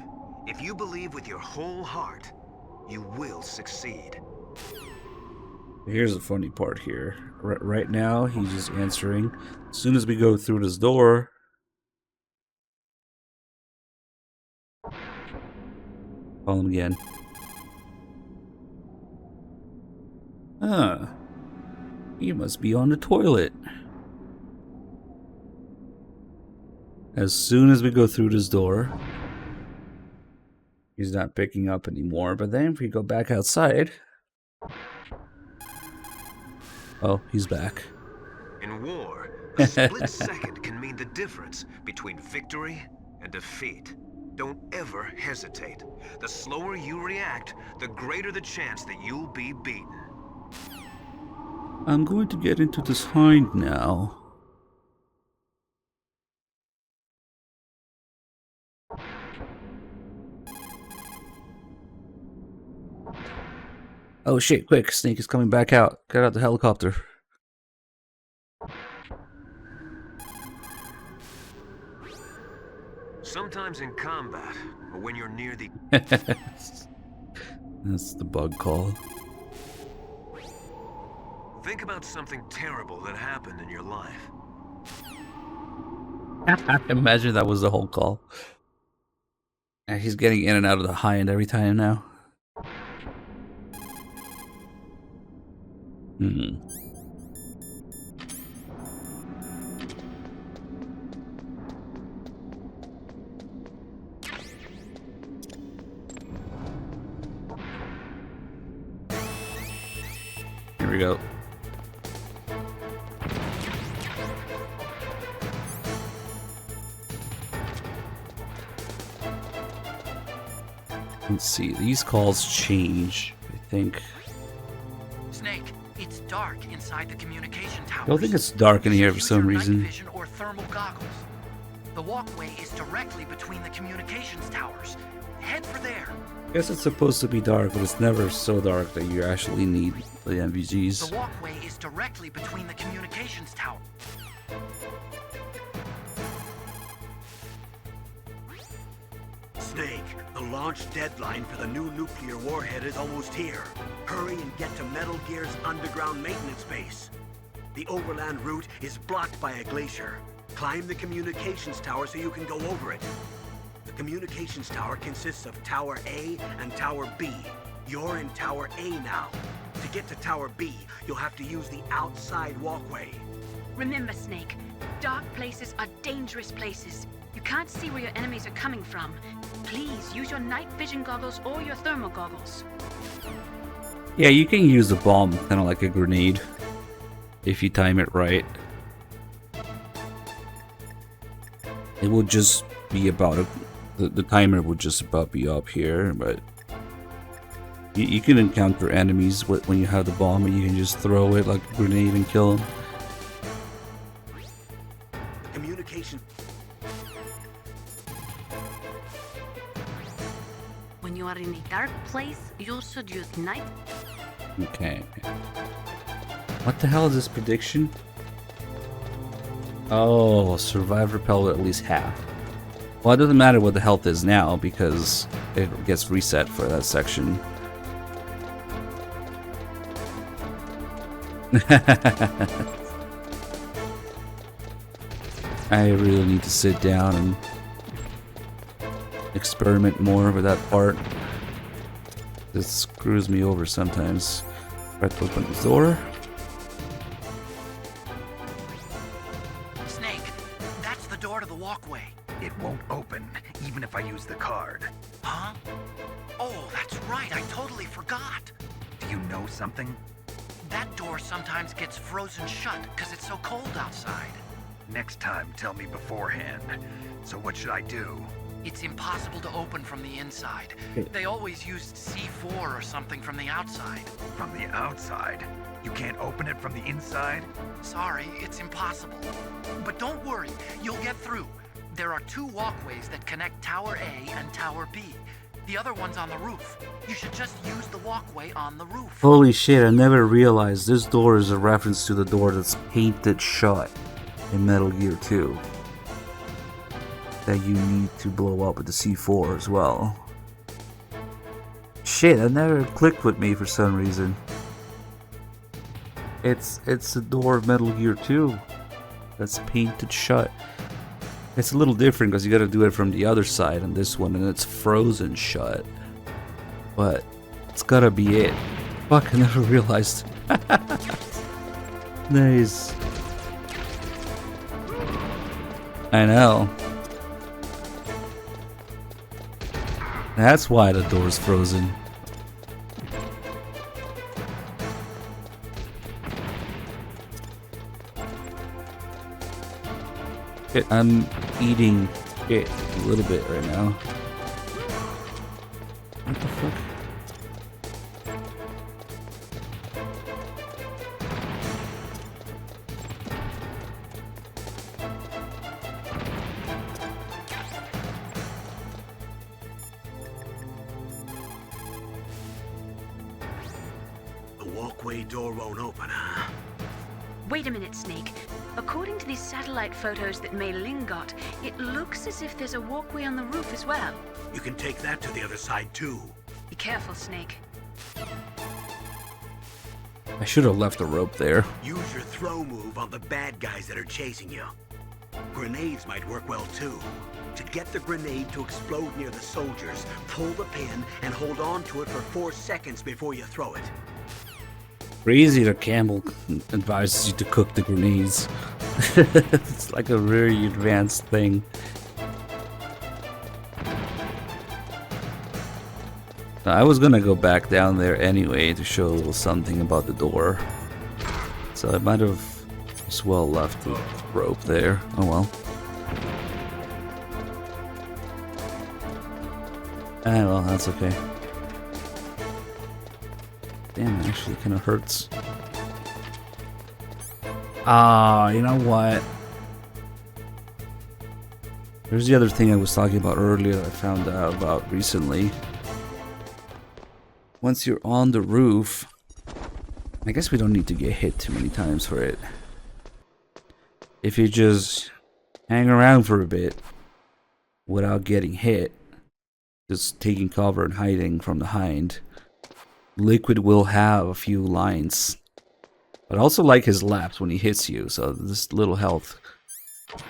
If you believe with your whole heart, you will succeed. Here's the funny part here. Right now, he's just answering. As soon as we go through this door, call him again. Ah, he must be on the toilet. As soon as we go through this door, he's not picking up anymore. But then if we go back outside, oh, he's back. In war, a split second can mean the difference between victory and defeat. Don't ever hesitate. The slower you react, the greater the chance that you'll be beaten. I'm going to get into this hind now. Oh shit, quick, Snake is coming back out. Get out the helicopter. Sometimes in combat, or when you're near the... That's the bug call. Think about something terrible that happened in your life. Imagine that was the whole call. And he's getting in and out of the hind every time now. Here we go. Let's see, these calls change, I think. Snake, it's dark inside the communication towers. I don't think it's dark in here for some reason. Night vision or thermal goggles. The walkway is directly between the communications towers. Head for there. I guess it's supposed to be dark, but it's never so dark that you actually need the NVGs. The walkway is directly between the communications tower. Snake, the launch deadline for the new nuclear warhead is almost here. Hurry and get to Metal Gear's underground maintenance base. The overland route is blocked by a glacier. Climb the communications tower so you can go over it. The communications tower consists of Tower A and Tower B. You're in Tower A now. To get to Tower B, you'll have to use the outside walkway. Remember, Snake, dark places are dangerous places. You can't see where your enemies are coming from. Please use your night vision goggles or your thermal goggles. Yeah, you can use a bomb, kind of like a grenade, if you time it right. It will just be about the timer would just about be up here, but you can encounter enemies when you have the bomb, and you can just throw it like a grenade and kill them. When you are in a dark place, you should use night. Okay. What the hell is this prediction? Oh, survive repel at least half. Well, it doesn't matter what the health is now because it gets reset for that section. I really need to sit down and experiment more with that part. This screws me over sometimes. Try to open the door. Snake, that's the door to the walkway. It won't open, even if I use the card. Huh? Oh, that's right, I totally forgot. Do you know something? That door sometimes gets frozen shut because it's so cold outside. Next time, tell me beforehand. So what should I do? It's impossible to open from the inside. They always used C4 or something from the outside. From the outside? You can't open it from the inside? Sorry, it's impossible. But don't worry, you'll get through. There are 2 walkways that connect Tower A and Tower B. The other one's on the roof. You should just use the walkway on the roof. Holy shit, I never realized this door is a reference to the door that's painted shut in Metal Gear 2. That you need to blow up with the C4 as well. Shit, that never clicked with me for some reason. It's the door of Metal Gear 2 that's painted shut. It's a little different because you gotta do it from the other side on this one and it's frozen shut. But it's gotta be it. Fuck, I never realized. Nice. I know. That's why the door's frozen. I'm eating it a little bit right now. What the fuck? The walkway door won't open, huh? Wait a minute, Snake. According to these satellite photos that Mei Ling got, it looks as if there's a walkway on the roof as well. You can take that to the other side, too. Be careful, Snake. I should have left the rope there. Use your throw move on the bad guys that are chasing you. Grenades might work well, too. To get the grenade to explode near the soldiers, pull the pin and hold on to it for 4 seconds before you throw it. Crazy that Campbell advises you to cook the grenades. It's like a very advanced thing. I was gonna go back down there anyway to show a little something about the door. So I might have as well left the rope there. Oh well. Ah, well, that's okay. Damn, it actually kind of hurts. Ah, you know what? There's the other thing I was talking about earlier that I found out about recently. Once you're on the roof, I guess we don't need to get hit too many times for it. If you just hang around for a bit without getting hit, just taking cover and hiding from the hind, Liquid will have a few lines. But I also like his laps when he hits you, so this little health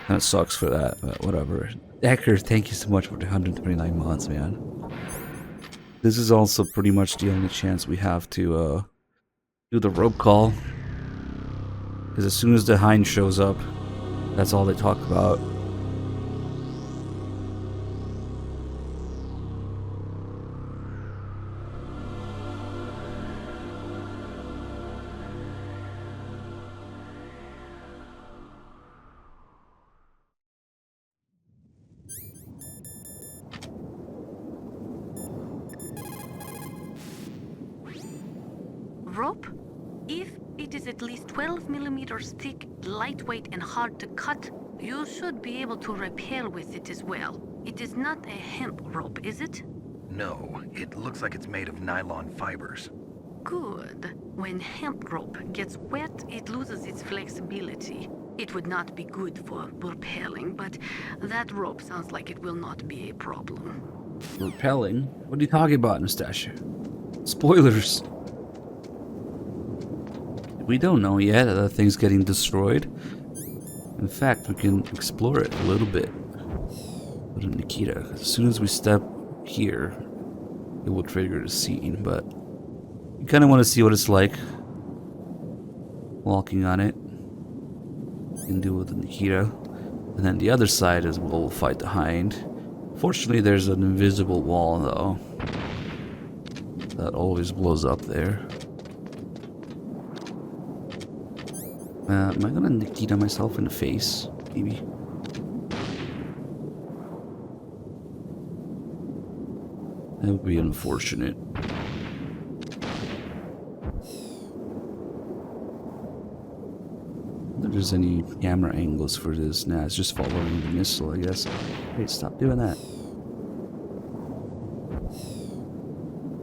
kind of sucks for that, but whatever. Decker, thank you so much for the 129 mods, man. This is also pretty much the only chance we have to do the rope call. Because as soon as the hind shows up, that's all they talk about. Rope? If it is at least 12 millimeters thick, lightweight, and hard to cut, You should be able to rappel with it as well. It is not a hemp rope, is it? No, it looks like it's made of nylon fibers. Good. When hemp rope gets wet, it loses its flexibility. It would not be good for rappelling, but that rope sounds like it will not be a problem. Repelling? What are you talking about, Nastasha? Spoilers. We don't know yet that thing's getting destroyed. In fact, we can explore it a little bit. But Nikita, as soon as we step here, it will trigger the scene, but you kind of want to see what it's like walking on it. You can do it with Nikita. And then the other side is we'll fight the Hind. Fortunately, there's an invisible wall, though. That always blows up there. Am I gonna Nikita myself in the face? Maybe. That would be unfortunate. If there's any camera angles for this, nah, it's just following the missile, I guess. Hey, stop doing that.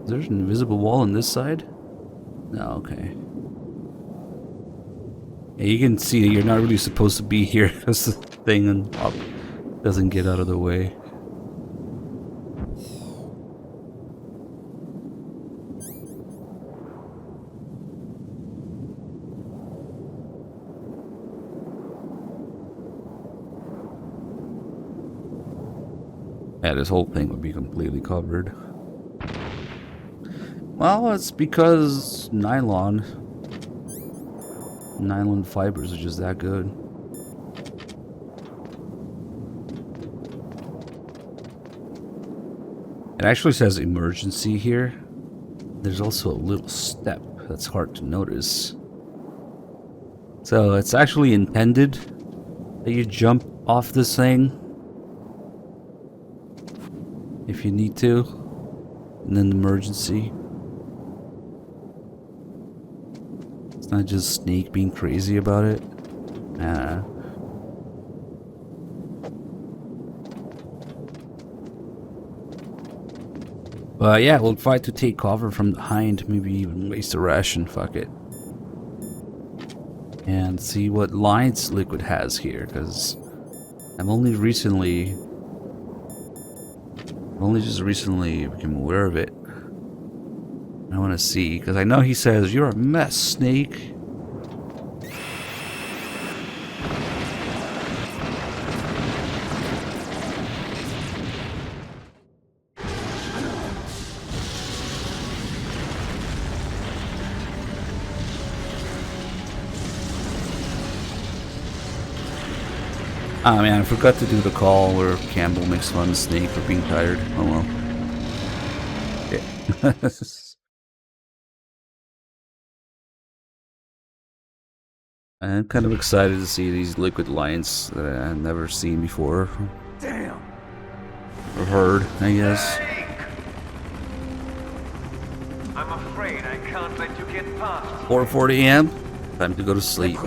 There's an invisible wall on this side? No, okay. Yeah, you can see that you're not really supposed to be here because the thing on top doesn't get out of the way. Yeah, this whole thing would be completely covered. Well, it's because nylon fibers are just that good. It actually says emergency here. There's also a little step that's hard to notice. So it's actually intended that you jump off this thing if you need to, and then emergency. It's not just Snake being crazy about it. Nah. But yeah, we'll try to take cover from behind, maybe even waste a ration, fuck it. And see what lines Liquid has here, because I'm only just recently became aware of it. I want to see, because I know he says, "You're a mess, Snake." Ah man, I forgot to do the call where Campbell makes fun of Snake for being tired. Oh well. Yeah. I'm kind of excited to see these Liquid lions that I've never seen before. Damn. Or heard, I guess. I'm afraid I can't let you get past. 4:40 a.m. Time to go to sleep.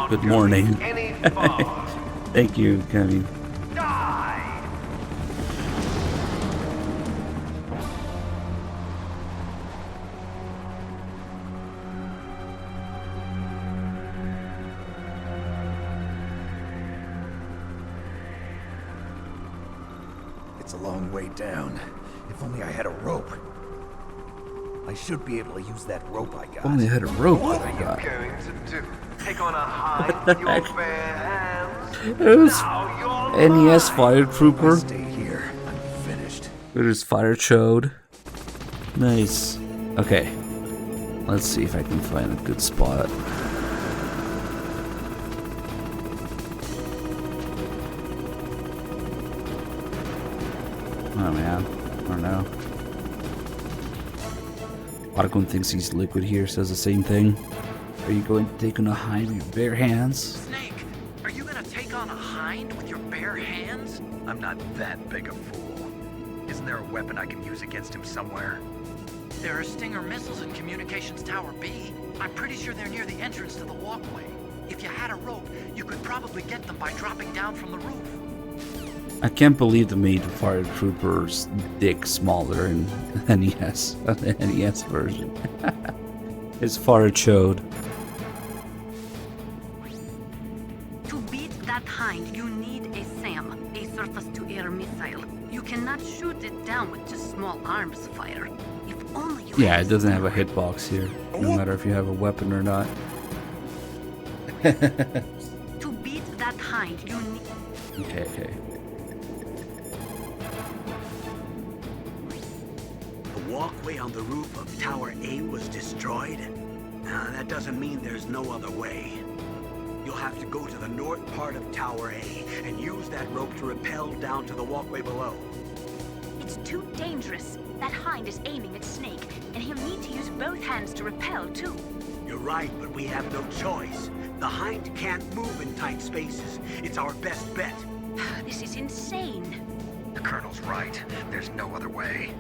Good morning. Thank you, Kenny. It's a long way down. If only I had a rope. I should be able to use that rope I got. If only I had a rope that I got. Going to do? Take on a Hind with your bare hands? It was NES Fire Trooper. Stay here. I'm finished. It is Fire Chode. Nice. Okay. Let's see if I can find a good spot. Oh man. I don't know. Otacon thinks he's Liquid here, says the same thing. Are you going to take on a Hind with your bare hands? Snake, are you gonna take on a Hind with your bare hands? I'm not that big a fool. Isn't there a weapon I can use against him somewhere? There are Stinger missiles in Communications Tower B. I'm pretty sure they're near the entrance to the walkway. If you had a rope, you could probably get them by dropping down from the roof. I can't believe they made the fire trooper's dick smaller in NES, the NES version. It's far chode. To beat that hind, you need a SAM, a surface-to-air missile. You cannot shoot it down with just small arms fire. If only you Yeah, it doesn't have a hitbox here, no matter if you have a weapon or not. To beat that hind, you need... Okay. The walkway on the roof of Tower A was destroyed? That doesn't mean there's no other way. You'll have to go to the north part of Tower A and use that rope to rappel down to the walkway below. It's too dangerous. That hind is aiming at Snake, and he'll need to use both hands to repel, too. You're right, but we have no choice. The hind can't move in tight spaces. It's our best bet. This is insane. The Colonel's right. There's no other way.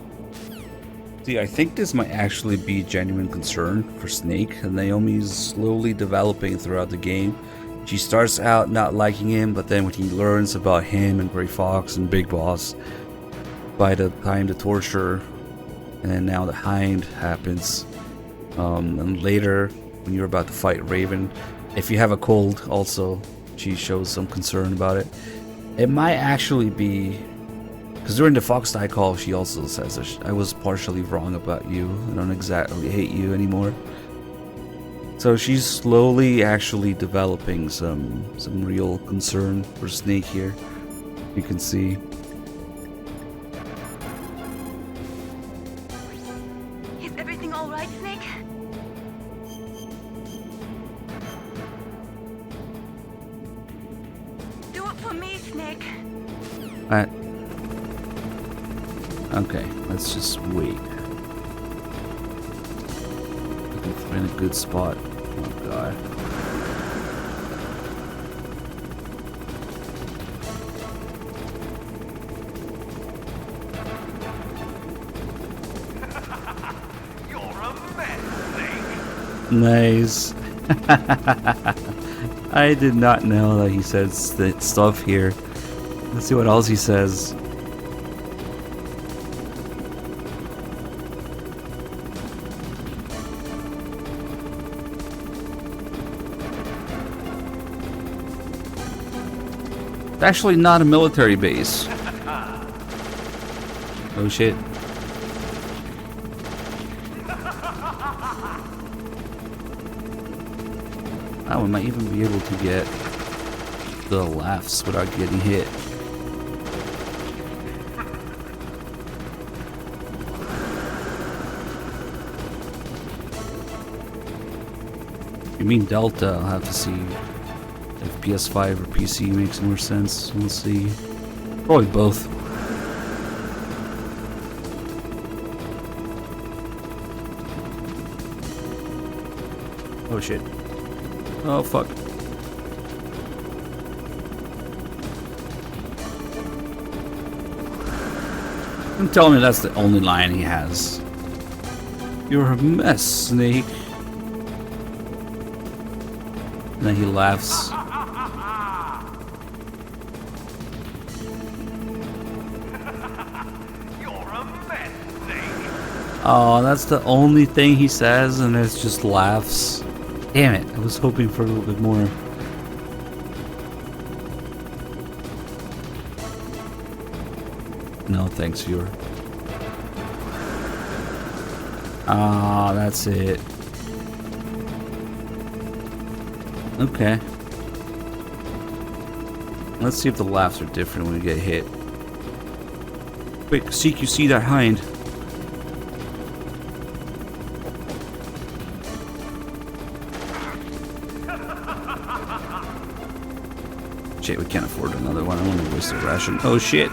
See, I think this might actually be a genuine concern for Snake, and Naomi's slowly developing throughout the game. She starts out not liking him, but then when he learns about him and Gray Fox and Big Boss, by the time the torture and then now the hind happens, and later when you're about to fight Raven, if you have a cold also, she shows some concern about it. It might actually be, because during the Fox Die call she also says that I was partially wrong about you, I don't exactly hate you anymore. So she's slowly actually developing some real concern for Snake here, you can see. Is everything all right, Snake? Do it for me, Snake. Okay, let's just wait. I can find a good spot. Oh god. You're a mess, Snake. Nice. I did not know that he says that stuff here. Let's see what else he says. It's actually not a military base. Oh shit. Oh, we might even be able to get the laughs without getting hit. You mean Delta? I'll have to see if PS5 or PC makes more sense. We'll see. Probably both. Oh shit. Oh fuck. Don't tell me that's the only line he has. You're a mess, Snake. And then he laughs. Oh, that's the only thing he says, and it's just laughs. Damn it, I was hoping for a little bit more. No thanks, viewer. Ah, that's it. Okay. Let's see if the laughs are different when we get hit. Quick, Seek, you see that hind? Shit, we can't afford another one. I want to waste a ration. Oh shit!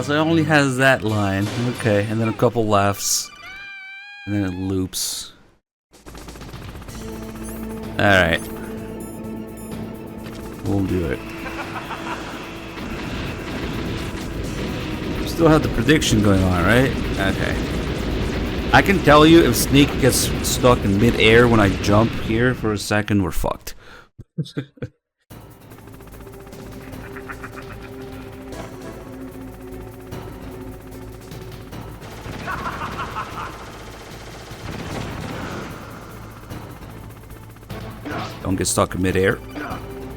So it only has that line. Okay, and then a couple laughs. And then it loops. Alright. We'll do it. Still have the prediction going on, right? Okay. I can tell you if Snake gets stuck in mid-air when I jump here for a second, we're fucked. Don't get stuck in mid-air.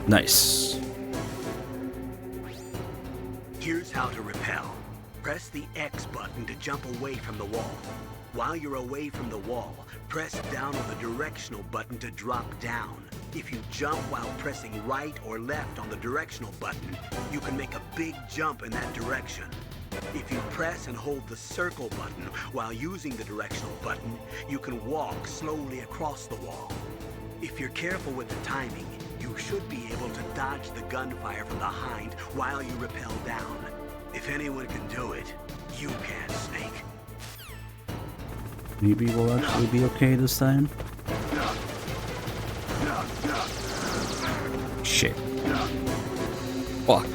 Nice. Here's how to repel. Press the X button to jump away from the wall. While you're away from the wall, press down on the directional button to drop down. If you jump while pressing right or left on the directional button, you can make a big jump in that direction. If you press and hold the circle button while using the directional button, you can walk slowly across the wall. If you're careful with the timing, you should be able to dodge the gunfire from behind while you rappel down. If anyone can do it, you can, Snake. Maybe we'll actually be okay this time. Shit. Fuck.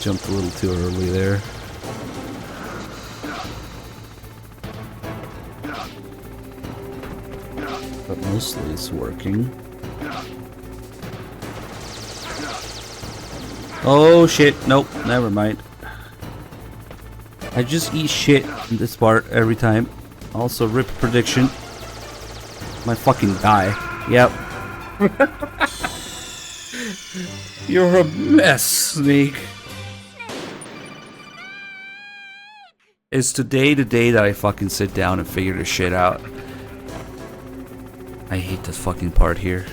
Jumped a little too early there. But mostly it's working. Oh shit, nope, never mind. I just eat shit in this part every time. Also, rip prediction. My fucking die. Yep. You're a mess, Snake. Is today the day that I fucking sit down and figure this shit out? I hate this fucking part here.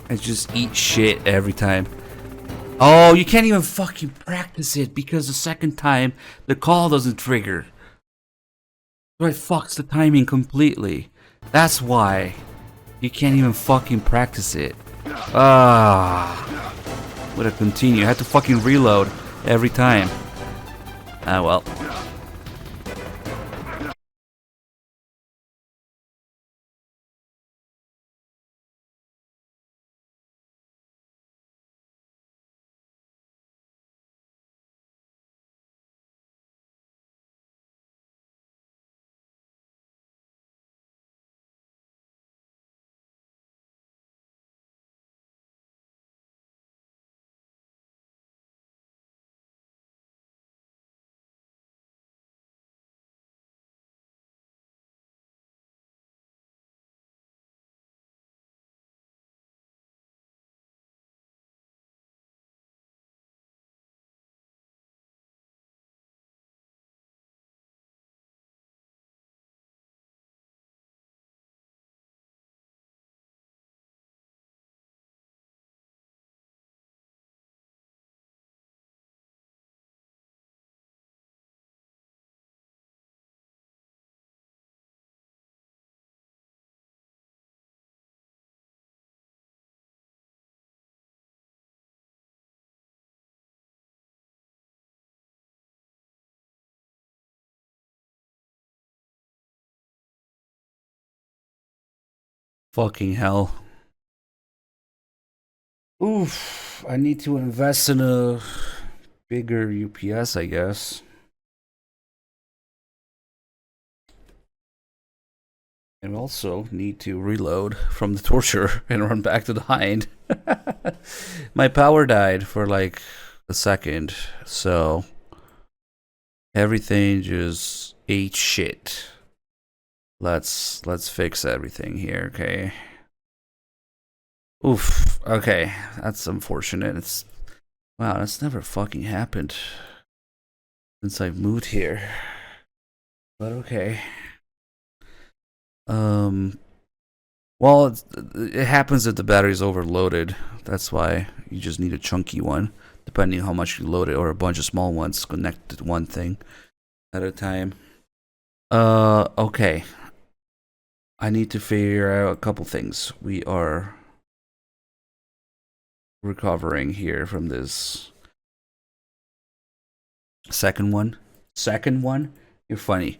I just eat shit every time. Oh, you can't even fucking practice it because the second time the call doesn't trigger. So it fucks the timing completely. That's why you can't even fucking practice it. Ah, would have continued. I had to fucking reload every time. Ah well. Fucking hell. Oof, I need to invest in a bigger UPS, I guess. And also need to reload from the torture and run back to the hind. My power died for like a second, so everything just ate shit. Let's fix everything here, okay? Oof, okay, that's unfortunate. It's wow, that's never fucking happened since I've moved here. But okay. Well, it happens if the battery's overloaded. That's why you just need a chunky one, depending on how much you load it, or a bunch of small ones connected to one thing at a time. Okay. I need to figure out a couple things. We are recovering here from this second one. Second one? You're funny.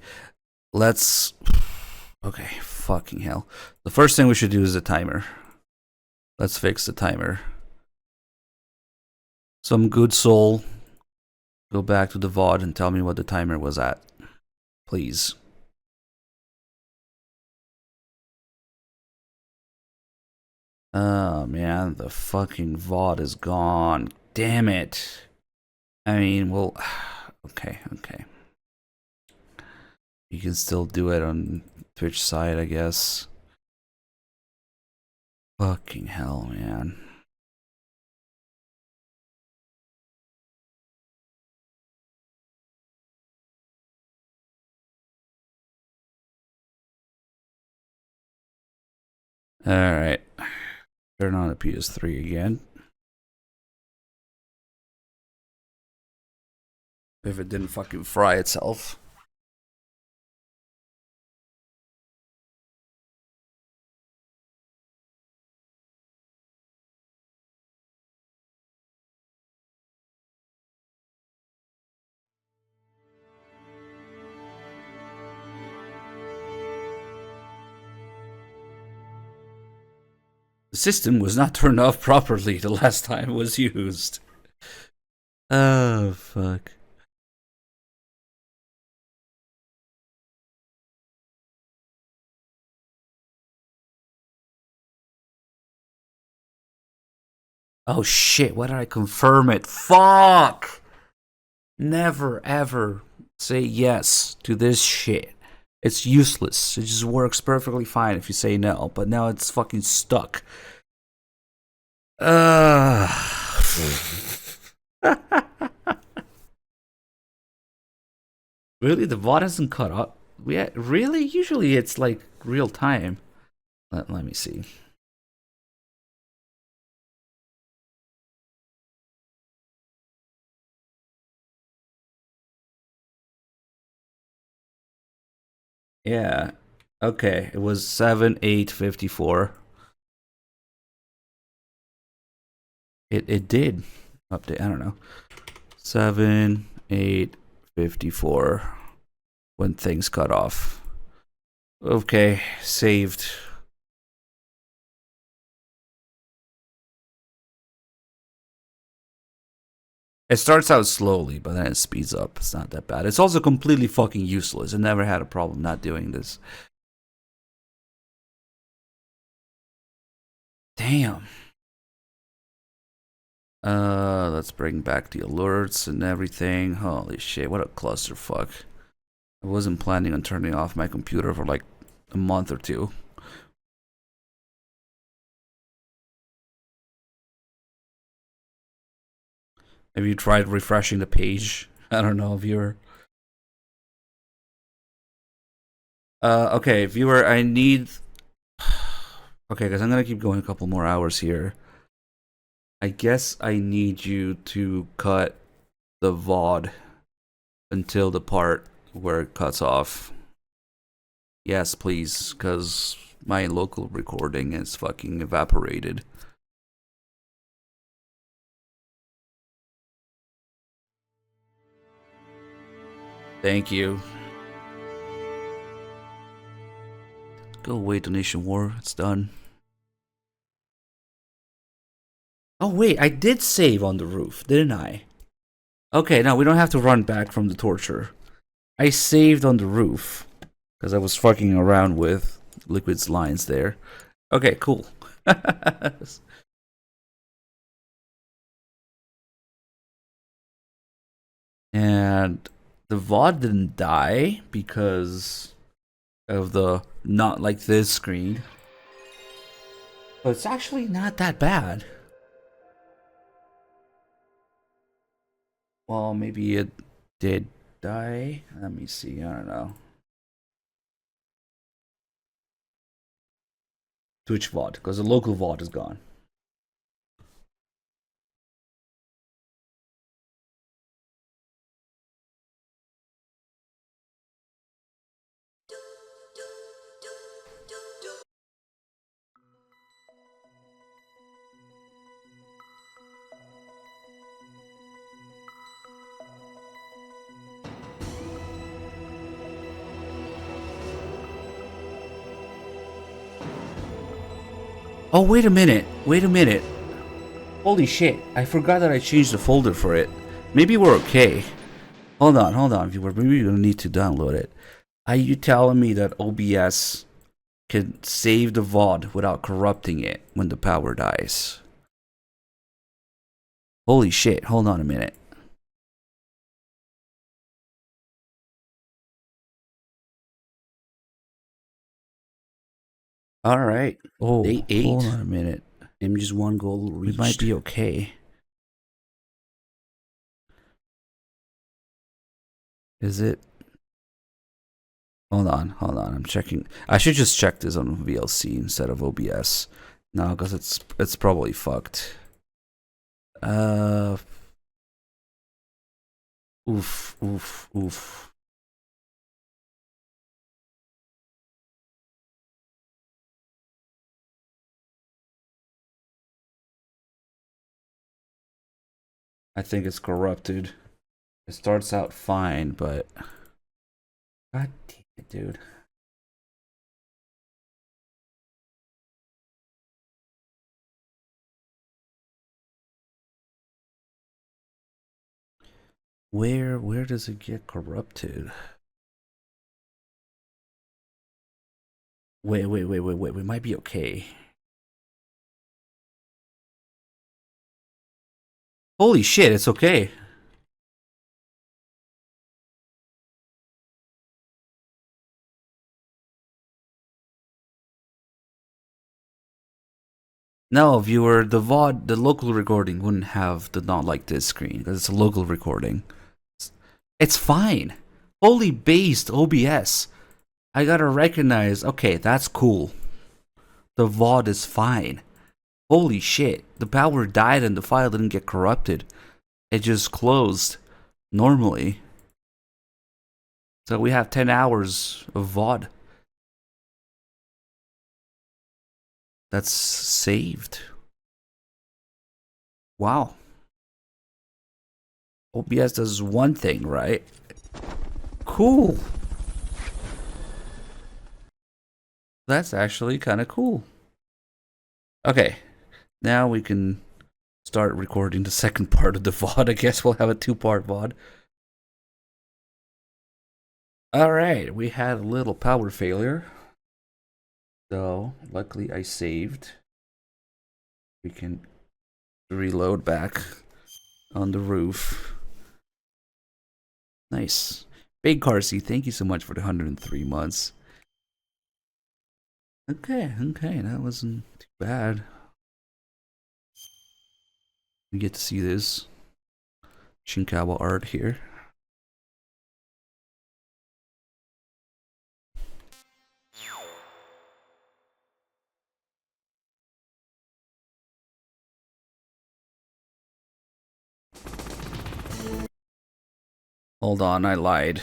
Let's... Okay, fucking hell. The first thing we should do is the timer. Let's fix the timer. Some good soul, go back to the VOD and tell me what the timer was at. Please. Oh man, the fucking VOD is gone. Damn it. I mean, well, okay. You can still do it on Twitch side, I guess. Fucking hell, man. Alright. Turn on the PS3 again. If it didn't fucking fry itself. The system was not turned off properly the last time it was used. Oh, fuck. Oh shit, why did I confirm it? Fuck! Never ever say yes to this shit. It's useless. It just works perfectly fine if you say no, but now it's fucking stuck. Really? The VOD hasn't cut up? Really? Usually it's like real time. Let me see. Yeah. Okay, it was 7/8/54. It did update. I don't know. 7/8/54 when things cut off. Okay, saved. It starts out slowly, but then it speeds up. It's not that bad. It's also completely fucking useless. I never had a problem not doing this. Damn. Let's bring back the alerts and everything. Holy shit, what a clusterfuck. I wasn't planning on turning off my computer for like a month or two. Have you tried refreshing the page? I don't know, viewer. Okay, viewer, I need... Okay, because I'm gonna keep going a couple more hours here. I guess I need you to cut the VOD until the part where it cuts off. Yes, please, because my local recording is fucking evaporated. Thank you. Go away, Donation War. It's done. Oh, wait. I did save on the roof, didn't I? Okay, now we don't have to run back from the torture. I saved on the roof because I was fucking around with Liquid's lines there. Okay, cool. And the VOD didn't die because of the not like this screen. But it's actually not that bad. Well, maybe it did die. Let me see. I don't know. Twitch VOD, because the local VOD is gone. Oh, wait a minute. Wait a minute. Holy shit, I forgot that I changed the folder for it. Maybe we're okay. Hold on, viewer. Maybe we don't need to download it. Are you telling me that OBS can save the VOD without corrupting it when the power dies? Holy shit, hold on a minute. Alright. Oh, day 8. Hold on a minute. Images 1 goal reached. We might be okay. Is it? Hold on. I'm checking. I should just check this on VLC instead of OBS. No, because it's probably fucked. Oof. I think it's corrupted. It starts out fine, but god damn it, dude. Where does it get corrupted? Wait, we might be okay. Holy shit, it's okay. No, viewer, the VOD, the local recording wouldn't have the not like this screen because it's a local recording. It's fine. Holy based OBS. I gotta recognize, okay, that's cool. The VOD is fine. Holy shit, the power died and the file didn't get corrupted. It just closed normally. So we have 10 hours of VOD. That's saved. Wow. OBS does one thing, right? Cool. That's actually kind of cool. Okay. Now we can start recording the second part of the VOD. I guess we'll have a 2-part VOD. Alright, we had a little power failure. So, luckily I saved. We can reload back on the roof. Nice. Big Carsey, thank you so much for the 103 months. Okay, that wasn't too bad. We get to see this Shinkawa art here. Hold on, I lied.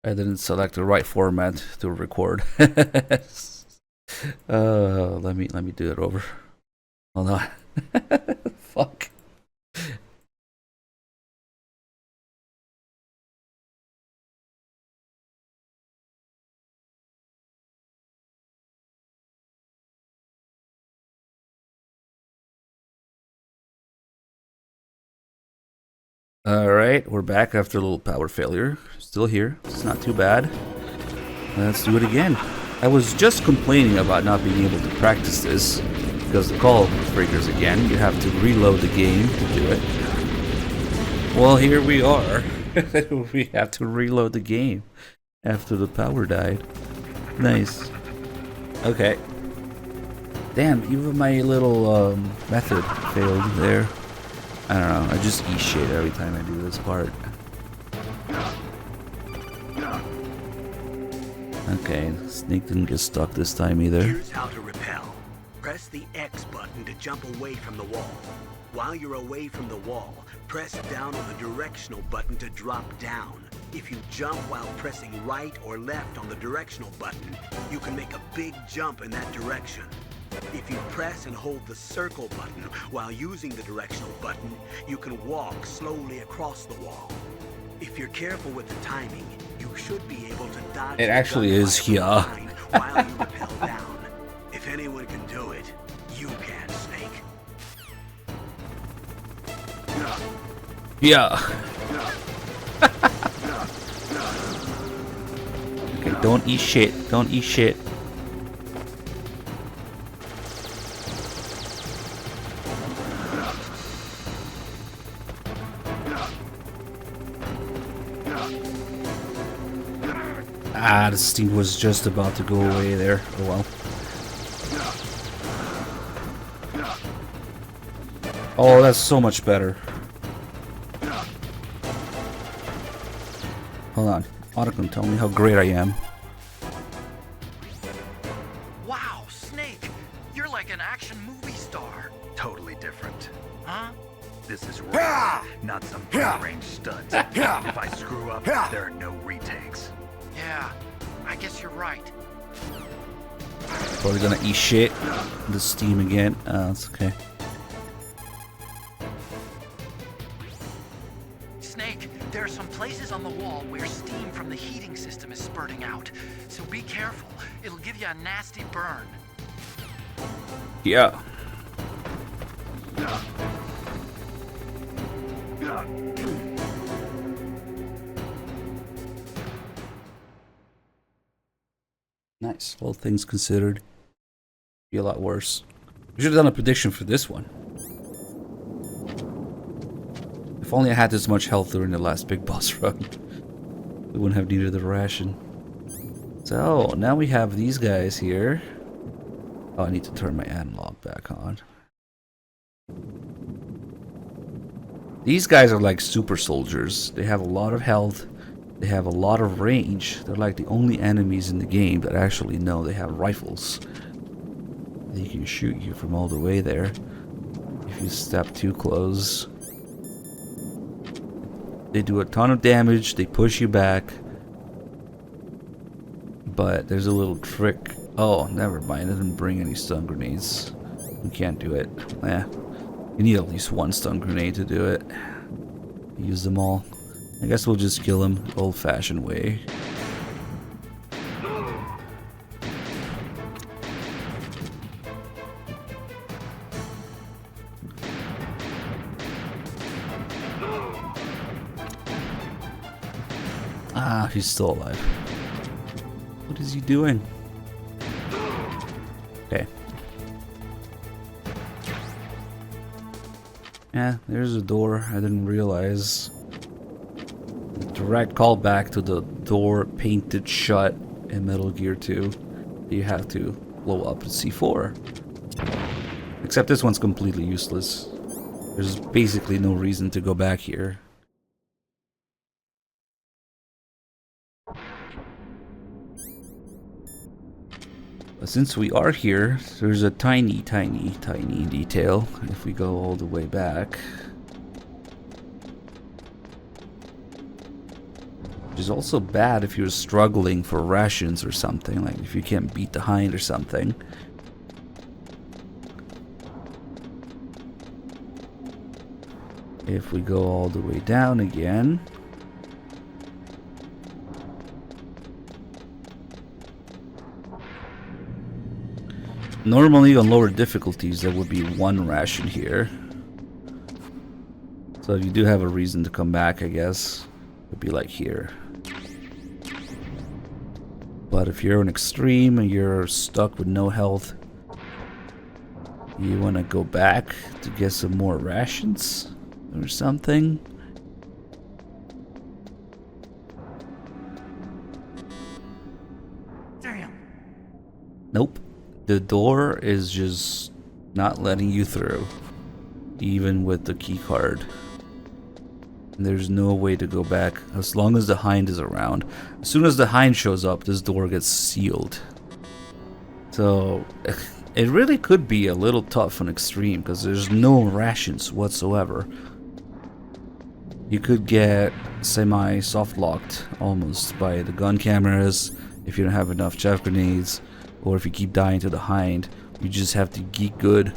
I didn't select the right format to record. Let me do it over. Hold on. Fuck. Alright, we're back after a little power failure. Still here. It's not too bad. Let's do it again. I was just complaining about not being able to practice this because the call triggers again. You have to reload the game to do it. Well, here we are. We have to reload the game after the power died. Nice. Okay. Damn, even my little method failed there. I don't know, I just eat shit every time I do this part. Okay, Snake didn't get stuck this time either. Here's how to repel. Press the X button to jump away from the wall. While you're away from the wall, press down on the directional button to drop down. If you jump while pressing right or left on the directional button, you can make a big jump in that direction. If you press and hold the circle button while using the directional button, you can walk slowly across the wall. If you're careful with the timing, you should be able to dodge. It actually is here. While you rappel down. If anyone can do it, you can, Snake. Yeah. Okay, don't eat shit. Don't eat shit. Ah, the steam was just about to go away there. Oh well. Oh, that's so much better. Hold on. Otacon, tell me how great I am. Wow, Snake! You're like an action movie star. Totally different. Huh? This is real, not some range stunt. If I screw up, there are no retakes. Yeah, I guess you're right. Probably gonna eat shit. The steam again. That's okay. Snake, there are some places on the wall where steam from the heating system is spurting out. So be careful. It'll give you a nasty burn. Yeah. Nice. All things considered, be a lot worse. We should have done a prediction for this one. If only I had this much health during the last big boss run, we wouldn't have needed the ration. So now we have these guys here. Oh, I need to turn my analog back on. These guys are like super soldiers. They have a lot of health. They have a lot of range. They're like the only enemies in the game that actually know they have rifles. They can shoot you from all the way there. If you step too close. They do a ton of damage. They push you back. But there's a little trick. Oh, never mind. I didn't bring any stun grenades. We can't do it. Yeah. You need at least one stun grenade to do it. Use them all. I guess we'll just kill him the old-fashioned way. Ah, he's still alive. What is he doing? Okay. Yeah, there's a door. I didn't realize. Direct callback to the door painted shut in Metal Gear 2. You have to blow up the C4. Except this one's completely useless. There's basically no reason to go back here. But since we are here, there's a tiny detail if we go all the way back. Which is also bad if you're struggling for rations or something, like if you can't beat the hind or something. If we go all the way down again. Normally on lower difficulties there would be one ration here. So you do have a reason to come back, I guess. It would be like here. But if you're on extreme and you're stuck with no health, you want to go back to get some more rations or something. Damn. Nope. The door is just not letting you through, even with the key card. There's no way to go back as long as the hind is around. As soon as the hind shows up, this door gets sealed. So it really could be a little tough on extreme because there's no rations whatsoever. You could get semi-soft locked almost by the gun cameras if you don't have enough chaff grenades, or if you keep dying to the hind. You just have to geek good.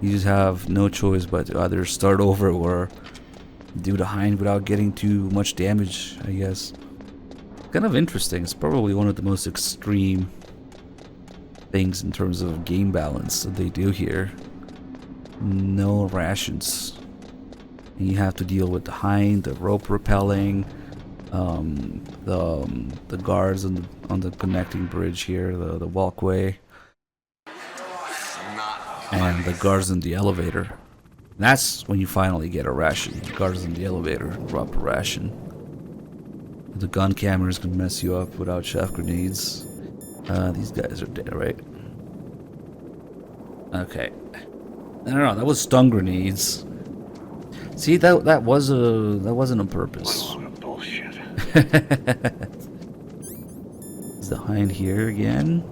You just have no choice but to either start over or do the hind without getting too much damage, I guess. Kind of interesting. It's probably one of the most extreme things in terms of game balance that they do here. no rations. And you have to deal with the hind, the rope rappelling, the guards on the connecting bridge here, the walkway, and the guards in the elevator. And that's when you finally get a ration. The guards in the elevator drop a ration. The gun cameras can mess you up without chaff grenades. These guys are dead, right? Okay. I don't know. That was stun grenades. See, that wasn't on purpose. Bullshit. Is the hind here again?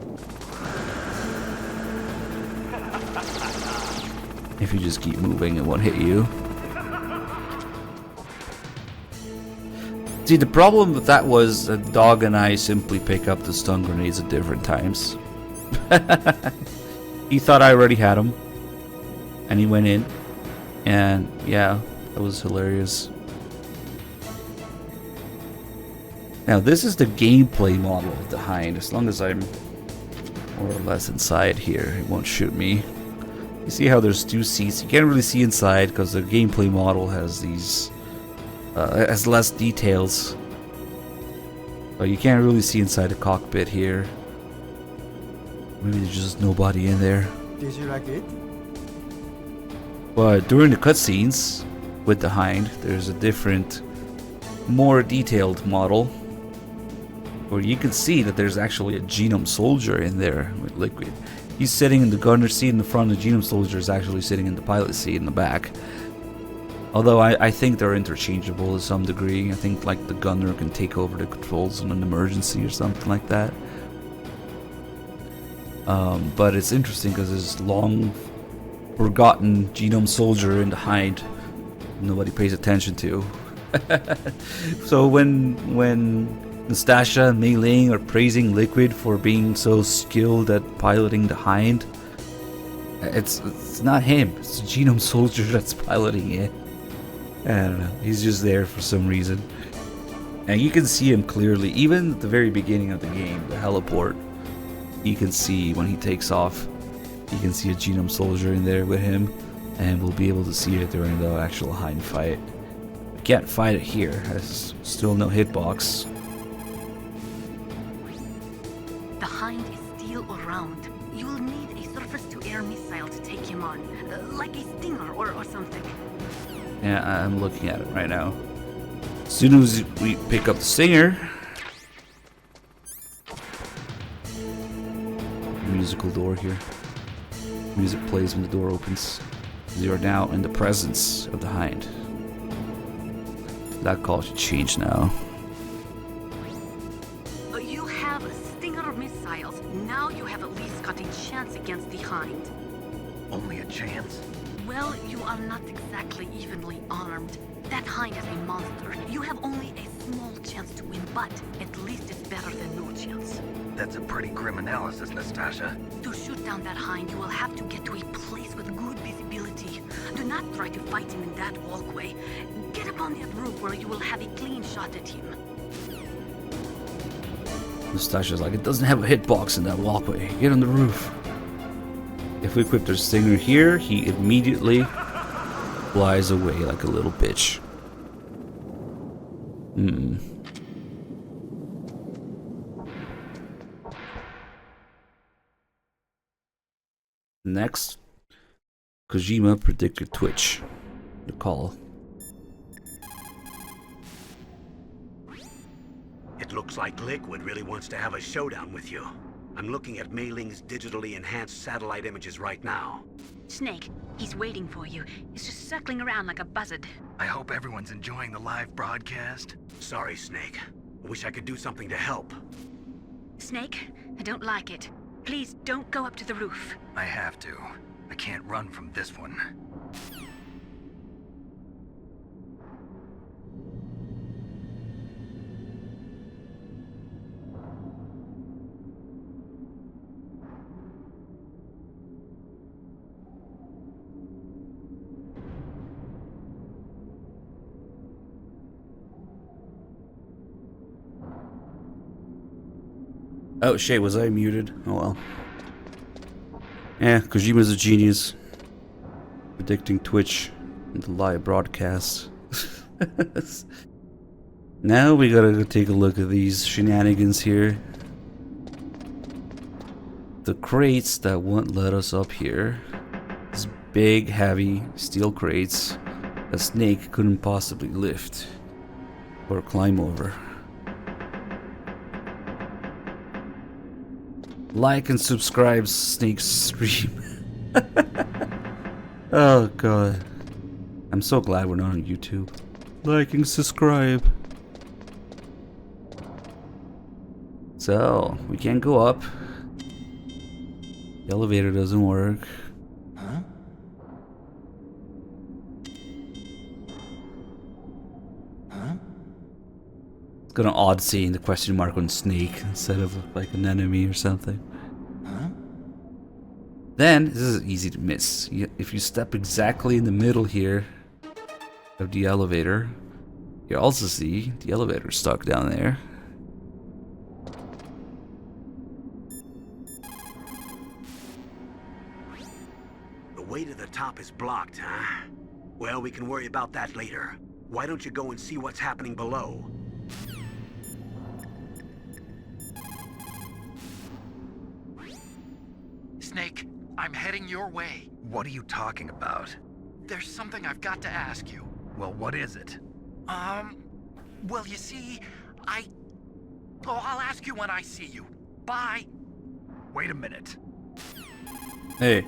If you just keep moving, it won't hit you. See, the problem with that was the dog and I simply pick up the stun grenades at different times. He thought I already had them, and he went in, and yeah, that was hilarious. Now, this is the gameplay model of the hind. As long as I'm more or less inside here, it won't shoot me. You see how there's two seats? You can't really see inside because the gameplay model has these has less details. But you can't really see inside the cockpit here. Maybe there's just nobody in there. Did you like it? But during the cutscenes with the hind, there's a different, more detailed model where you can see that there's actually a genome soldier in there with Liquid. He's sitting in the gunner seat in the front, the genome soldier is actually sitting in the pilot seat in the back. Although I think they're interchangeable to some degree. I think like the gunner can take over the controls in an emergency or something like that. But it's interesting because there's long forgotten genome soldier in the hind nobody pays attention to. So when Nastasha and Mei Ling are praising Liquid for being so skilled at piloting the hind, it's not him, it's the genome soldier that's piloting it. I don't know, he's just there for some reason. And you can see him clearly, even at the very beginning of the game, the heliport. You can see when he takes off, you can see a genome soldier in there with him, and we'll be able to see it during the actual hind fight. We can't fight it here, there's still no hitbox. The hind is still around. You will need a surface-to-air missile to take him on, like a Stinger or something. Yeah, I'm looking at it right now. As soon as we pick up the Stinger, musical door here. Music plays when the door opens. You are now in the presence of the hind. That call should change now. You have Stinger missiles. Now you have at least got a chance against the hind. Only a chance? Well, you are not exactly evenly armed. That hind is a monster. You have only a small chance to win, but at least it's better than no chance. That's a pretty grim analysis, Nastasha. To shoot down that hind, you will have to get to a place with good visibility. Do not try to fight him in that walkway. Get up on that roof where you will have a clean shot at him. Nastasha's like, it doesn't have a hitbox in that walkway. Get on the roof. If we equip the Stinger here, he immediately flies away like a little bitch. Next, Kojima predicted Twitch. The call. It looks like Liquid really wants to have a showdown with you. I'm looking at Mei Ling's digitally enhanced satellite images right now. Snake, he's waiting for you. He's just circling around like a buzzard. I hope everyone's enjoying the live broadcast. Sorry, Snake. I wish I could do something to help. Snake, I don't like it. Please don't go up to the roof. I have to. I can't run from this one. Oh shit, was I muted? Oh well. Yeah, Kojima's a genius. predicting Twitch in the live broadcast. Now we gotta go take a look at these shenanigans here. The crates that won't let us up here. These big, heavy steel crates a snake couldn't possibly lift or climb over. Like and subscribe, Snake's stream. Oh god. I'm so glad we're not on YouTube. Like and subscribe. So, we can't go up. The elevator doesn't work. Huh? Huh? It's kind of odd seeing the question mark on Snake instead of like an enemy or something. Huh? Then, this is easy to miss. If you step exactly in the middle here of the elevator, you also see the elevator stuck down there. The way to the top is blocked, huh? Well, we can worry about that later. Why don't you go and see what's happening below? Snake, I'm heading your way. What are you talking about? There's something I've got to ask you. Well, what is it? Well, you see, I'll ask you when I see you. Bye. Wait a minute. Hey.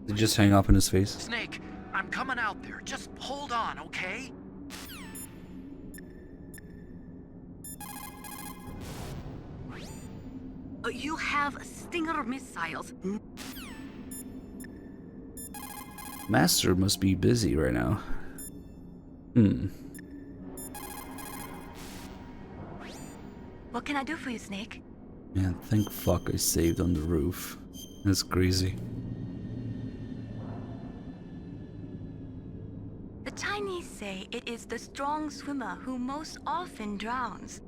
Did you just hang up in his face? Snake, I'm coming out there. Just hold on, okay? You have Stinger missiles. Master must be busy right now. What can I do for you, Snake? Man, thank fuck I saved on the roof. That's crazy. The Chinese say it is the strong swimmer who most often drowns.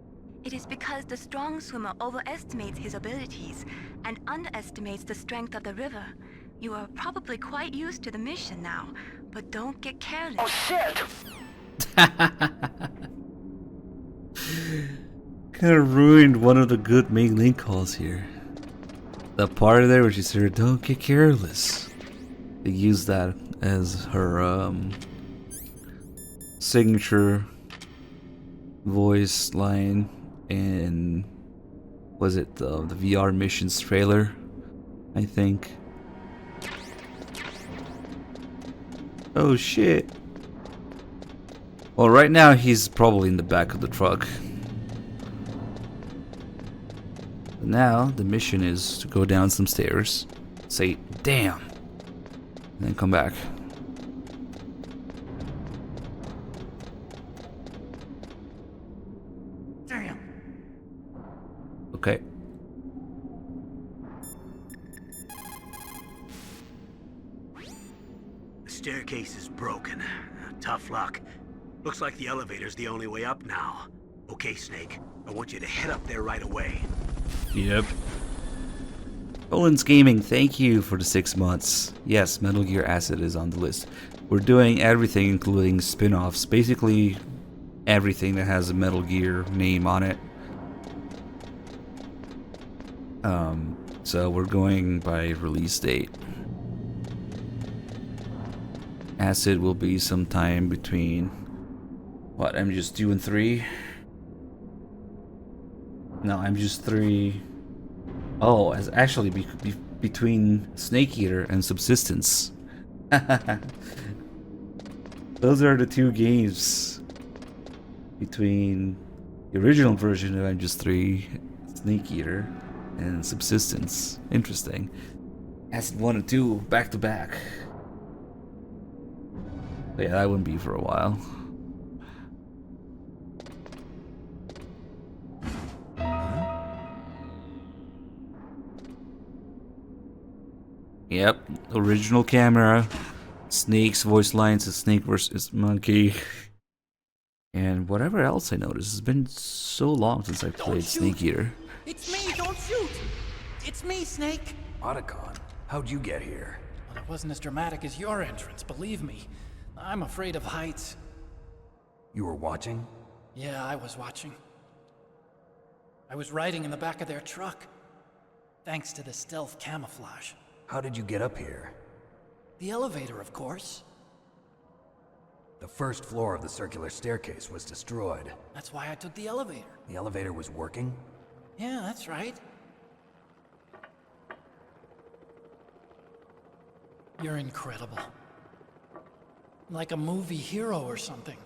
It is because the strong swimmer overestimates his abilities and underestimates the strength of the river. You are probably quite used to the mission now, but don't get careless. Oh shit! Kind of ruined one of the good main link calls here. That part there where she said, "Don't get careless." They used that as her signature voice line in, was it the VR missions trailer, I think. Oh shit. Well, right now he's probably in the back of the truck. Now the mission is to go down some stairs, say damn, and then come back. Damn. Okay. The staircase is broken. Tough luck. Looks like the elevator's the only way up now. Okay, Snake, I want you to head up there right away. Yep. Roland's Gaming, thank you for the 6 months. Yes, Metal Gear Acid is on the list. We're doing everything including spin-offs. Basically everything that has a Metal Gear name on it. So we're going by release date. Acid will be sometime between, what, MGS 2 and 3? No, MGS 3. Oh, it's actually between Snake Eater and Subsistence. Those are the two games between the original version of MGS 3, Snake Eater, and Subsistence. Interesting. Acid 1 and 2 back to back. But yeah, that wouldn't be for a while. Yep, original camera, Snake's voice lines, and Snake versus Monkey, and whatever else I noticed. It's been so long since I played Snake Eater. It's me! Don't shoot! It's me, Snake! Otacon, how'd you get here? What a wasn't as dramatic as your entrance, believe me. I'm afraid of heights. You were watching? Yeah, I was watching. I was riding in the back of their truck. Thanks to the stealth camouflage. How did you get up here? The elevator, of course. The first floor of the circular staircase was destroyed. That's why I took the elevator. The elevator was working? Yeah, that's right. You're incredible. Like a movie hero or something.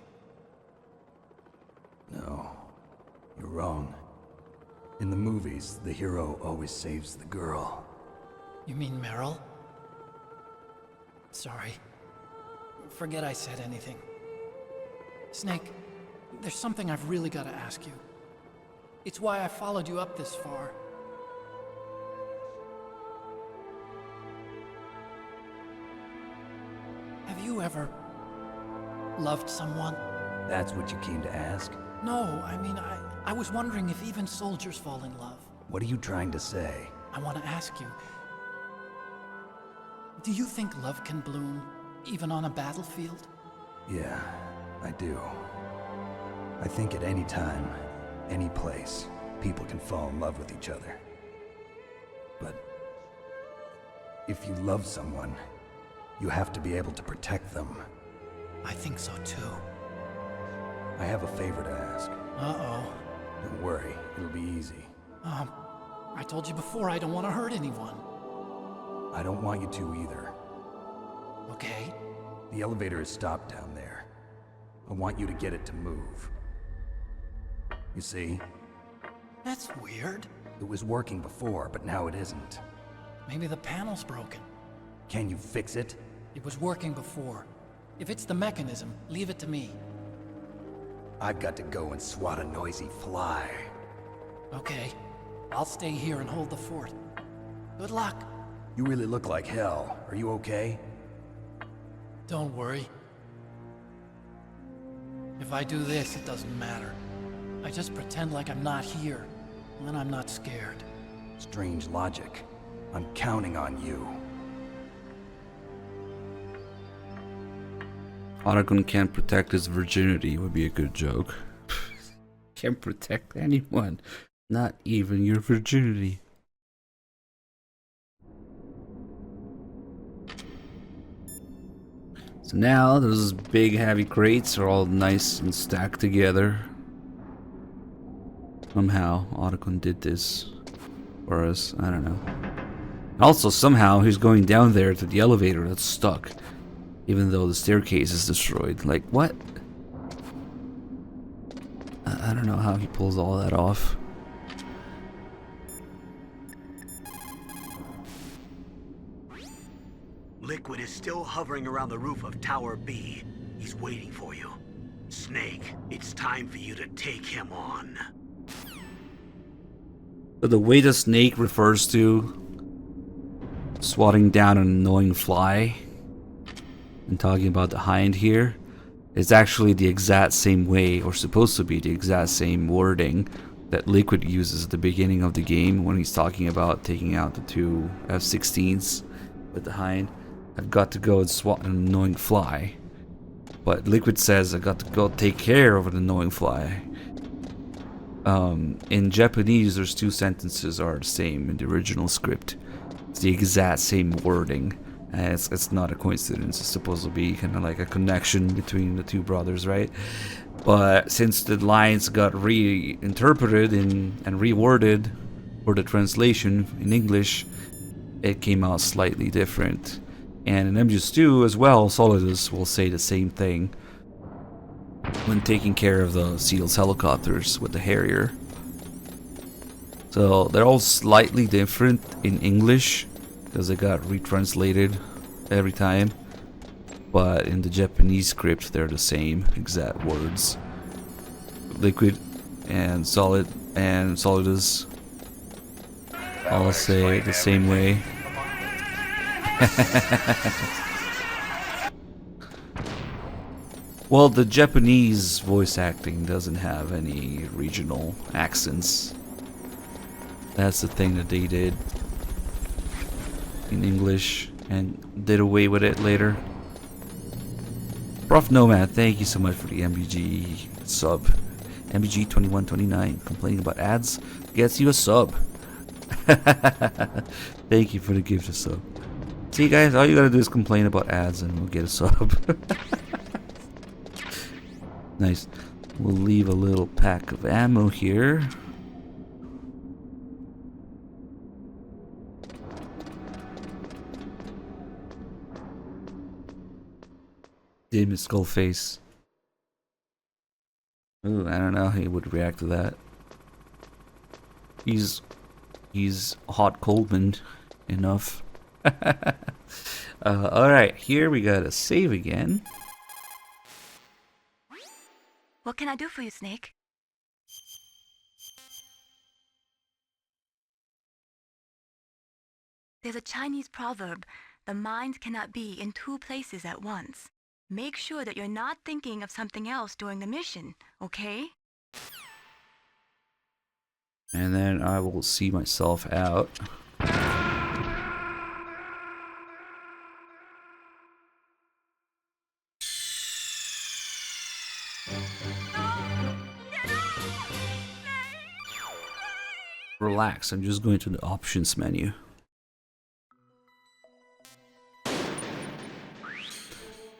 No, you're wrong. In the movies, the hero always saves the girl. You mean Meryl? Sorry. Forget I said anything. Snake, there's something I've really got to ask you. It's why I followed you up this far. Have you ever loved someone? That's what you came to ask? No, I mean, I was wondering if even soldiers fall in love. What are you trying to say? I want to ask you, do you think love can bloom, even on a battlefield? Yeah, I do. I think at any time, any place, people can fall in love with each other. But if you love someone, you have to be able to protect them. I think so too. I have a favor to ask. Uh-oh. Don't worry, it'll be easy. I told you before I don't want to hurt anyone. I don't want you to either. Okay. The elevator is stopped down there. I want you to get it to move. You see? That's weird. It was working before, but now it isn't. Maybe the panel's broken. Can you fix it? It was working before. If it's the mechanism, leave it to me. I've got to go and swat a noisy fly. Okay. I'll stay here and hold the fort. Good luck. You really look like hell. Are you okay? Don't worry. If I do this, it doesn't matter. I just pretend like I'm not here, and then I'm not scared. Strange logic. I'm counting on you. Otacon can't protect his virginity would be a good joke. Can't protect anyone. Not even your virginity. So now those big heavy crates are all nice and stacked together. Somehow Otacon did this for us. I don't know. Also somehow he's going down there to the elevator that's stuck. Even though the staircase is destroyed. Like, what? I don't know how he pulls all that off. Liquid is still hovering around the roof of Tower B. He's waiting for you. Snake, it's time for you to take him on. But the way the snake refers to swatting down an annoying fly and talking about the hind here, it's actually the exact same way, or supposed to be the exact same wording that Liquid uses at the beginning of the game when he's talking about taking out the two F-16s with the hind. I've got to go and swat an annoying fly. But Liquid says I got to go take care of an annoying fly. In Japanese, there's two sentences are the same in the original script. It's the exact same wording. And it's not a coincidence. It's supposed to be kind of like a connection between the two brothers, right? But since the lines got reinterpreted and reworded for the translation in English, it came out slightly different. And in MGS2 as well, Solidus will say the same thing when taking care of the SEALs helicopters with the Harrier. So they're all slightly different in English because they got retranslated every time, but in the Japanese script they're the same exact words. Liquid and Solid and Solidus all say it the same way. Well, the Japanese voice acting doesn't have any regional accents. That's the thing that they did in English, and did away with it later. Prof Nomad, thank you so much for the MBG sub. MBG 2129, complaining about ads gets you a sub. Thank you for the gift of sub. See guys, all you gotta do is complain about ads and we'll get a sub. Nice. We'll leave a little pack of ammo here. Damn, skull face. Ooh, I don't know how he would react to that. He's hot Coleman enough. Alright, here we gotta save again. What can I do for you, Snake? There's a Chinese proverb, the mind cannot be in two places at once. Make sure that you're not thinking of something else during the mission, okay? And then I will see myself out. Relax, I'm just going to the options menu.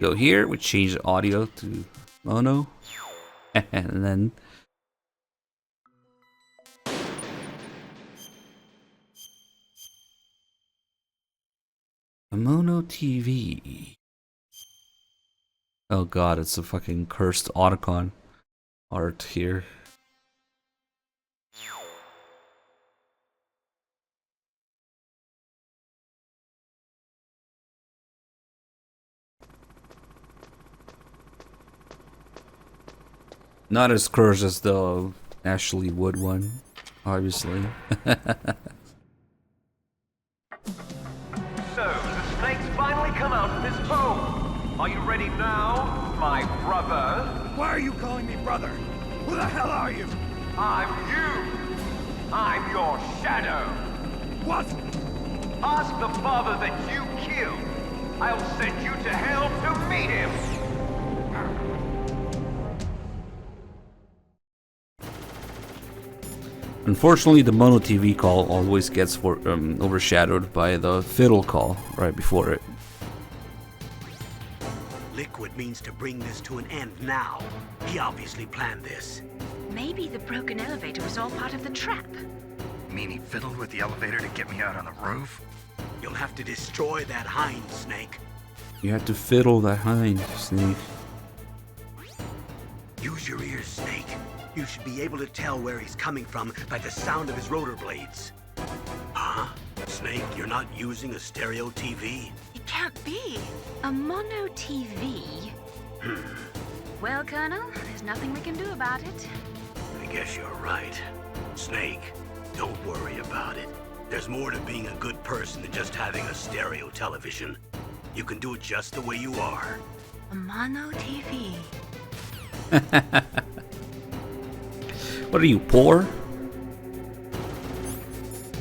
Go here, we change the audio to mono. And then a mono TV. Oh god, it's a fucking cursed Otacon art here. Not as cursed as the Ashley Wood one, obviously. So, the snake's finally come out of his home. Are you ready now, my brother? Why are you calling me brother? Who the hell are you? I'm you. I'm your shadow. What? Ask the father that you killed. I'll send you to hell to meet him. Unfortunately, the mono TV call always gets overshadowed by the fiddle call right before it. Liquid means to bring this to an end now. He obviously planned this. Maybe the broken elevator was all part of the trap. You mean he fiddled with the elevator to get me out on the roof? You'll have to destroy that hind, Snake. You have to fiddle that hind, Snake. Use your ears, Snake. You should be able to tell where he's coming from by the sound of his rotor blades. Huh? Snake, you're not using a stereo TV? It can't be. A mono TV? Well, Colonel, there's nothing we can do about it. I guess you're right. Snake, don't worry about it. There's more to being a good person than just having a stereo television. You can do it just the way you are. A mono TV. What are you, poor?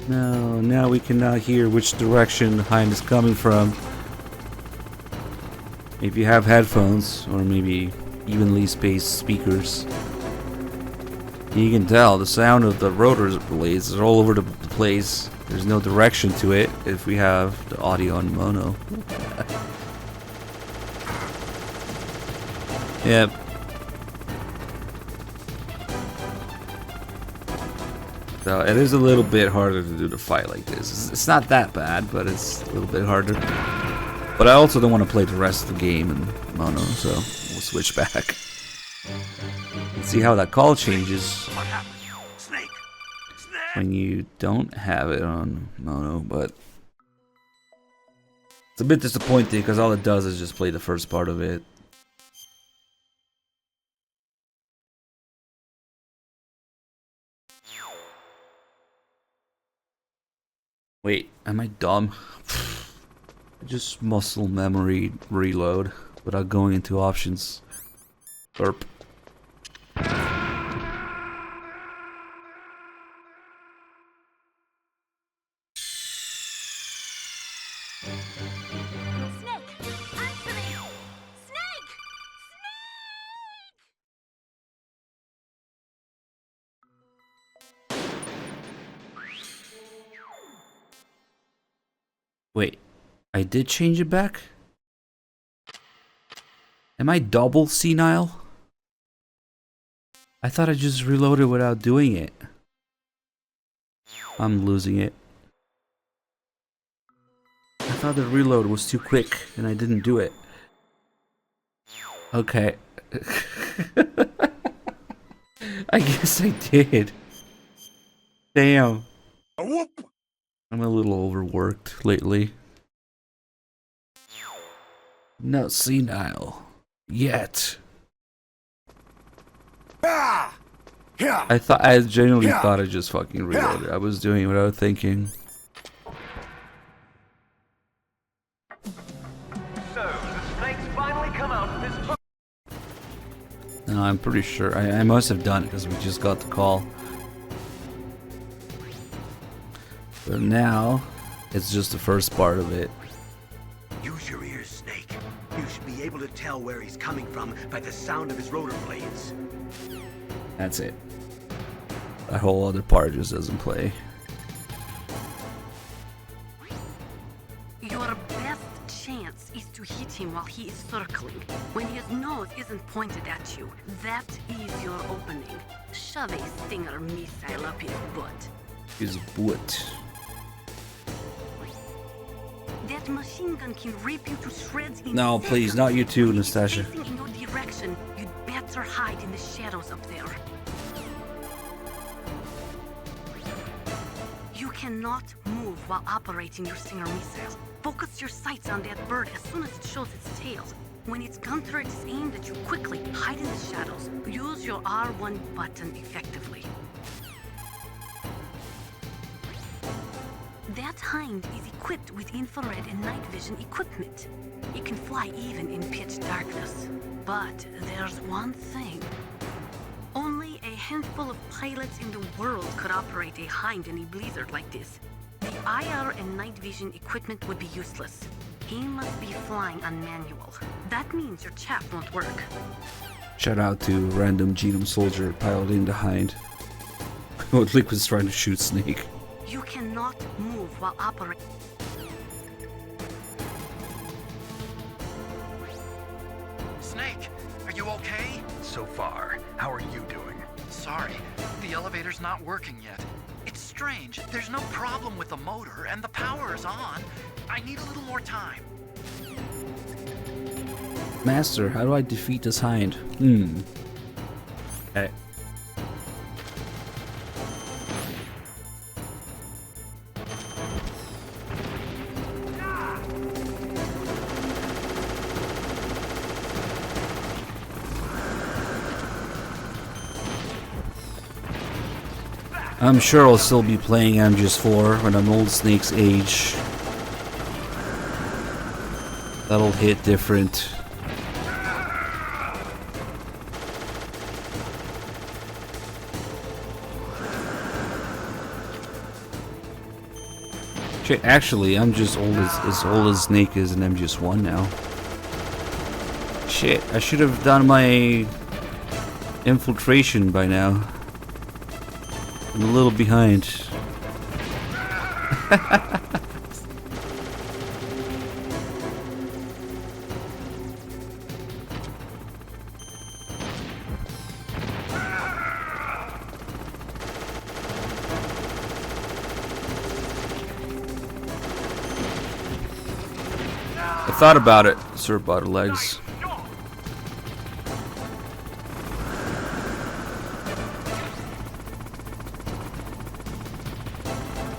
No, now we cannot hear which direction the hind is coming from. If you have headphones, or maybe evenly spaced speakers, you can tell the sound of the rotor blades is all over the place. There's no direction to it if we have the audio on mono. Yep. So it is a little bit harder to do the fight like this. It's not that bad, but it's a little bit harder. But I also don't want to play the rest of the game in mono, so we'll switch back. And see how that call changes when you don't have it on mono, but it's a bit disappointing because all it does is just play the first part of it. Wait, am I dumb? Just muscle memory reload without going into options. Burp. Wait, I did change it back? Am I double senile? I thought I just reloaded without doing it. I'm losing it. I thought the reload was too quick and I didn't do it. Okay. I guess I did. Damn. I'm a little overworked lately. Not senile. Yet. I genuinely thought I just fucking reloaded. I was doing it without thinking. So, the snakes finally come out of this book. No, I'm pretty sure. I must have done it because we just got the call. But now, it's just the first part of it. Use your ears, Snake. You should be able to tell where he's coming from by the sound of his rotor blades. That's it. That whole other part just doesn't play. Your best chance is to hit him while he is circling. When his nose isn't pointed at you, that is your opening. Shove a Stinger missile up his butt. His butt. That machine gun can rip you to shreds in No, please, not you too, Nastasha. facing in your direction. You'd better hide in the shadows up there. You cannot move while operating your Stinger missile. Focus your sights on that bird as soon as it shows its tail. When its gun turret is aimed at you, quickly hide in the shadows. Use your R1 button effectively. That hind is equipped with infrared and night vision equipment. It can fly even in pitch darkness. But there's one thing. Only a handful of pilots in the world could operate a hind in a blizzard like this. The IR and night vision equipment would be useless. He must be flying on manual. That means your chaff won't work. Shout out to random genome soldier piloting the hind. What Liquid's trying to shoot Snake. You cannot move while operating. Snake, are you okay? So far, how are you doing? Sorry, the elevator's not working yet. It's strange. There's no problem with the motor, and the power is on. I need a little more time. Master, how do I defeat this hind? Okay. I'm sure I'll still be playing MGS4 when I'm old Snake's age. That'll hit different. Shit, actually, I'm just as old as Snake is in MGS1 now. Shit, I should have done my infiltration by now. I'm a little behind. I thought about it, Sir Butterlegs.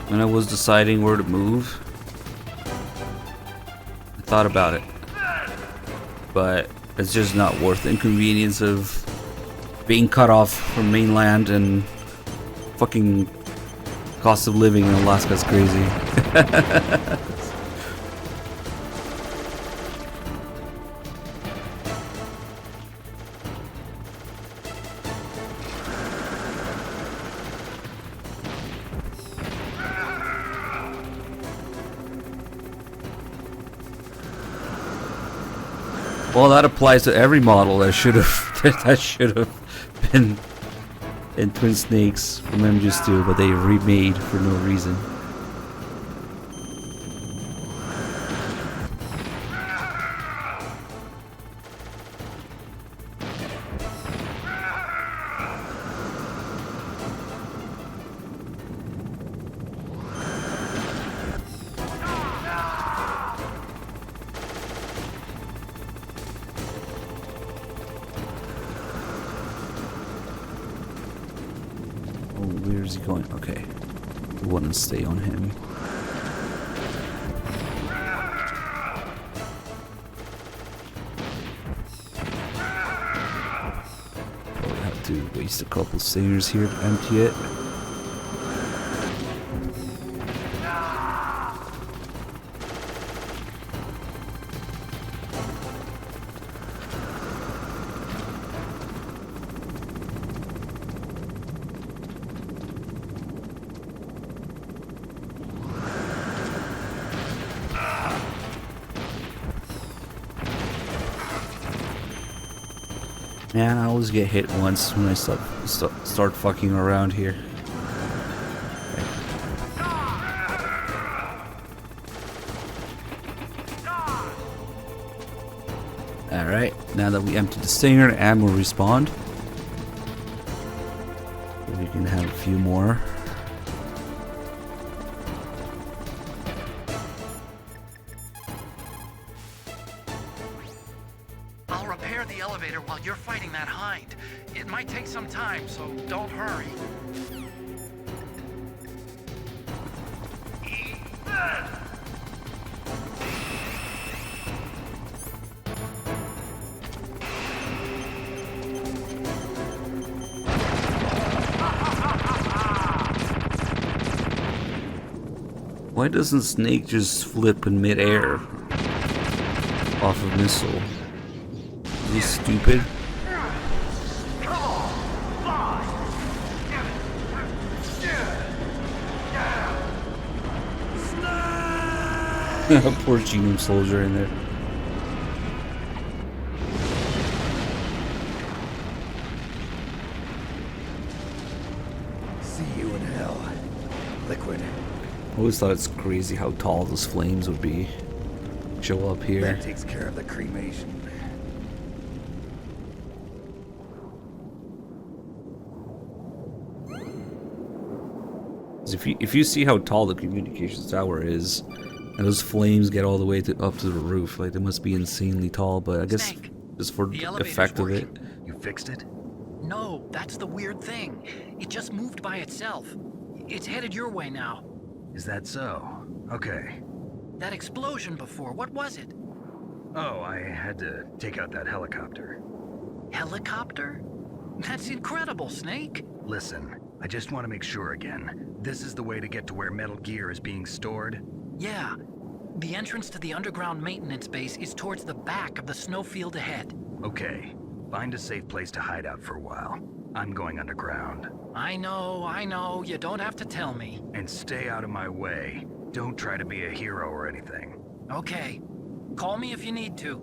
When I was deciding where to move, I thought about it. But it's just not worth the inconvenience of being cut off from mainland, and fucking cost of living in Alaska's crazy. Well, that applies to every model that should have been in Twin Snakes from MGS2, but they remade for no reason. Where is he going? Okay. We want to stay on him. Probably have to waste a couple stingers here to empty it. Man, I always get hit once when I start fucking around here. Alright, now that we emptied the stinger, ammo respawned. We can have a few more. I'll repair the elevator while you're fighting that hind. It might take some time, so don't hurry. Why doesn't Snake just flip in midair off a missile? Is he stupid? Poor Genome Soldier in there. See you in hell, Liquid. I always thought it's crazy how tall those flames would be. Show up here. That takes care of the cremation. If you see how tall the communications tower is, and those flames get all the way up to the roof, like they must be insanely tall. But I guess just for the effect of it. You fixed it? No, that's the weird thing. It just moved by itself. It's headed your way now. Is that so? Okay. That explosion before, what was it? Oh, I had to take out that helicopter. Helicopter? That's incredible, Snake. Listen, I just want to make sure again. This is the way to get to where Metal Gear is being stored? Yeah. The entrance to the underground maintenance base is towards the back of the snowfield ahead. Okay. Find a safe place to hide out for a while. I'm going underground. I know. You don't have to tell me. And stay out of my way. Don't try to be a hero or anything. Okay. Call me if you need to.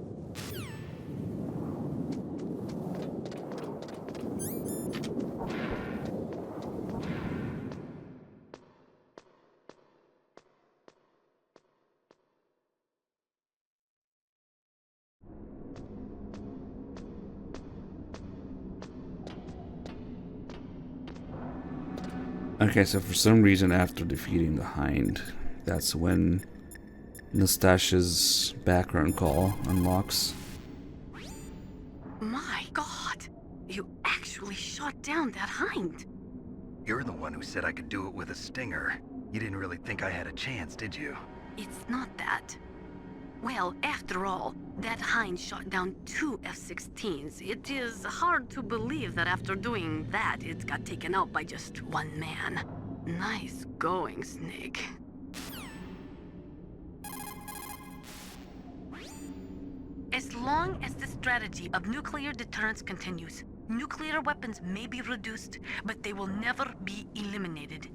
Okay, so for some reason after defeating the Hind, that's when Nastasia's background call unlocks. My God! You actually shot down that Hind! You're the one who said I could do it with a stinger. You didn't really think I had a chance, did you? It's not that. Well, after all, that Hind shot down 2 F-16s. It is hard to believe that after doing that, it got taken out by just one man. Nice going, Snake. As long as the strategy of nuclear deterrence continues, nuclear weapons may be reduced, but they will never be eliminated.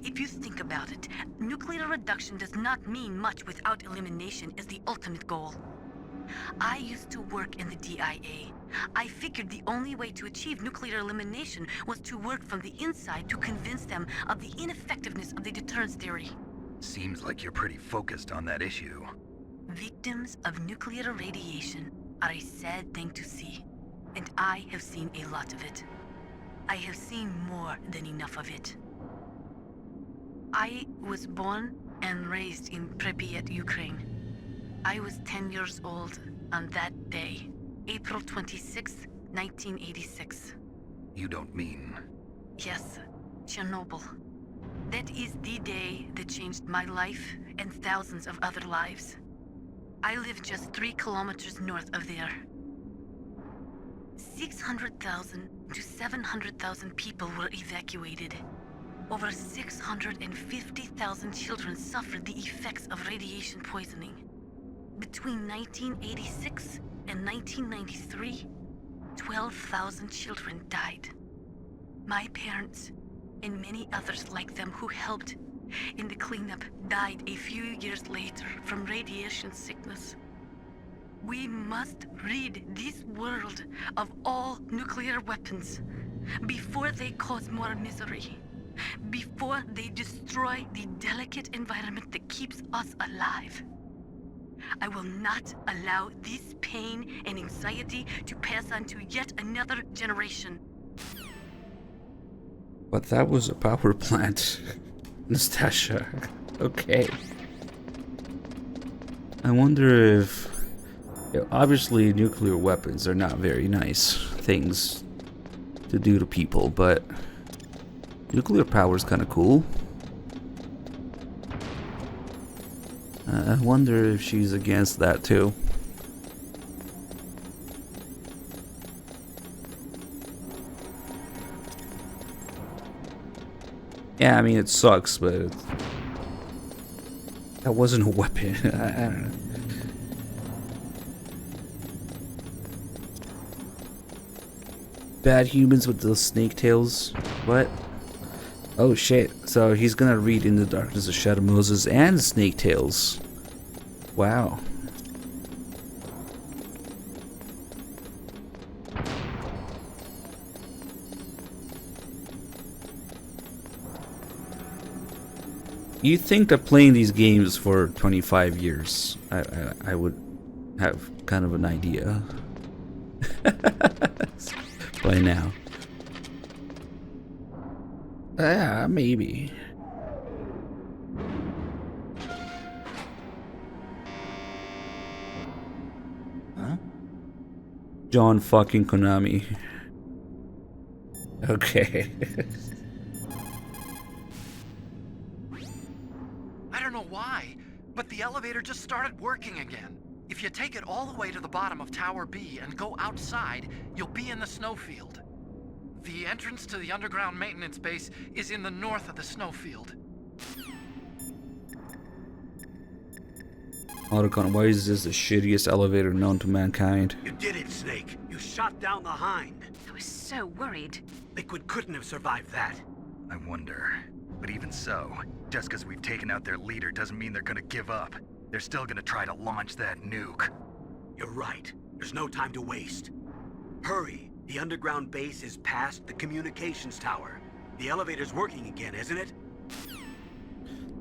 If you think about it, nuclear reduction does not mean much without elimination as the ultimate goal. I used to work in the DIA. I figured the only way to achieve nuclear elimination was to work from the inside to convince them of the ineffectiveness of the deterrence theory. Seems like you're pretty focused on that issue. Victims of nuclear radiation are a sad thing to see, and I have seen a lot of it. I have seen more than enough of it. I was born and raised in Pripyat, Ukraine. I was 10 years old on that day, April 26, 1986. You don't mean... Yes, Chernobyl. That is the day that changed my life and thousands of other lives. I live just 3 kilometers north of there. 600,000 to 700,000 people were evacuated. Over 650,000 children suffered the effects of radiation poisoning. Between 1986 and 1993, 12,000 children died. My parents, and many others like them who helped in the cleanup, died a few years later from radiation sickness. We must rid this world of all nuclear weapons before they cause more misery, before they destroy the delicate environment that keeps us alive. I will not allow this pain and anxiety to pass on to yet another generation. But that was a power plant. Nastasha. Okay. I wonder if... obviously, nuclear weapons are not very nice things to do to people, but nuclear power is kind of cool. I wonder if she's against that too. Yeah, I mean, it sucks, but that wasn't a weapon. I don't know. Bad humans with the snake tails. What? Oh shit. So he's gonna read In the Darkness of Shadow Moses and Snake Tails. Wow. You'd think that playing these games for 25 years, I would have kind of an idea. By now. Yeah, maybe. Huh? John fucking Konami. Okay. I don't know why, but the elevator just started working again. If you take it all the way to the bottom of Tower B and go outside, you'll be in the snowfield. The entrance to the underground maintenance base is in the north of the snowfield. Otacon, why is this the shittiest elevator known to mankind? You did it, Snake. You shot down the Hind. I was so worried. Liquid couldn't have survived that. I wonder. But even so, just because we've taken out their leader doesn't mean they're gonna give up. They're still gonna try to launch that nuke. You're right. There's no time to waste. Hurry. The underground base is past the communications tower. The elevator's working again, isn't it?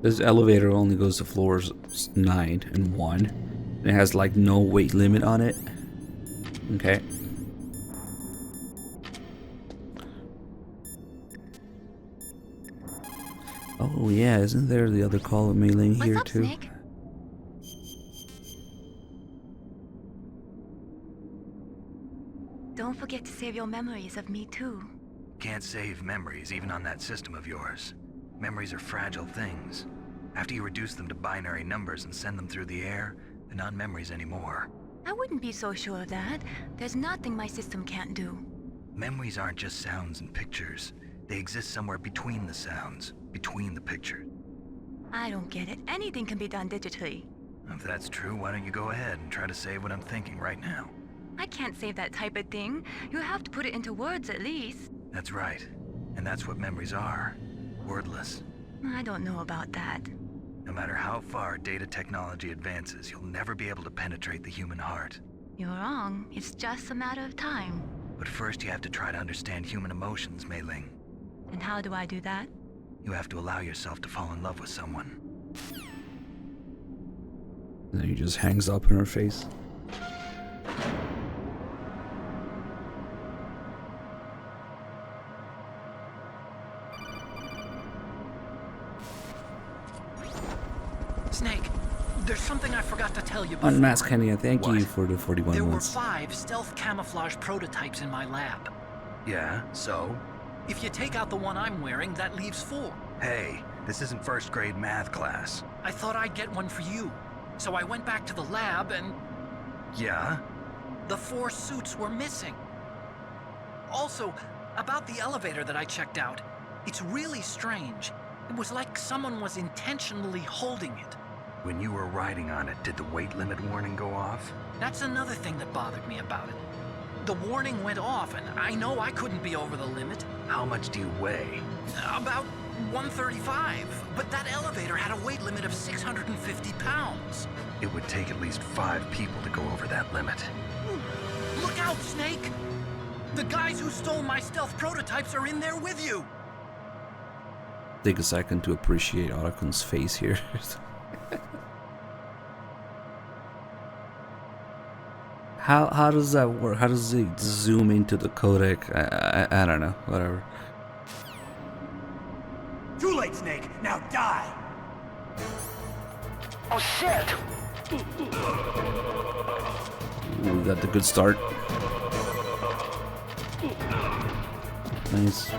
This elevator only goes to floors 9 and 1. It has like no weight limit on it. Okay. Oh yeah, isn't there the other call of mailing here up, too? Snake? Don't forget to save your memories of me too. Can't save memories even on that system of yours. Memories are fragile things. After you reduce them to binary numbers and send them through the air, they're not memories anymore. I wouldn't be so sure of that. There's nothing my system can't do. Memories aren't just sounds and pictures. They exist somewhere between the sounds, between the pictures. I don't get it. Anything can be done digitally. If that's true, why don't you go ahead and try to say what I'm thinking right now? I can't save that type of thing. You have to put it into words at least. That's right. And that's what memories are. Wordless. I don't know about that. No matter how far data technology advances, you'll never be able to penetrate the human heart. You're wrong. It's just a matter of time. But first you have to try to understand human emotions, Mei Ling. And how do I do that? You have to allow yourself to fall in love with someone. And then he just hangs up in her face. Snake, there's something I forgot to tell you before. Unmask Kenya, thank What? you for the 41 There were months. 5 stealth camouflage prototypes in my lab. Yeah, so? If you take out the one I'm wearing, that leaves 4. Hey, this isn't first grade math class. I thought I'd get one for you. So I went back to the lab and Yeah? the 4 suits were missing. Also, about the elevator that I checked out, it's really strange. It was like someone was intentionally holding it. When you were riding on it, did the weight limit warning go off? That's another thing that bothered me about it. The warning went off, and I know I couldn't be over the limit. How much do you weigh? About 135, but that elevator had a weight limit of 650 pounds. It would take at least 5 people to go over that limit. Look out, Snake! The guys who stole my stealth prototypes are in there with you! Take a second to appreciate Otakun's face here. How does that work? How does it zoom into the codec? I don't know. Whatever. Too late, Snake. Now die. Oh shit! Ooh, we got the good start. Nice.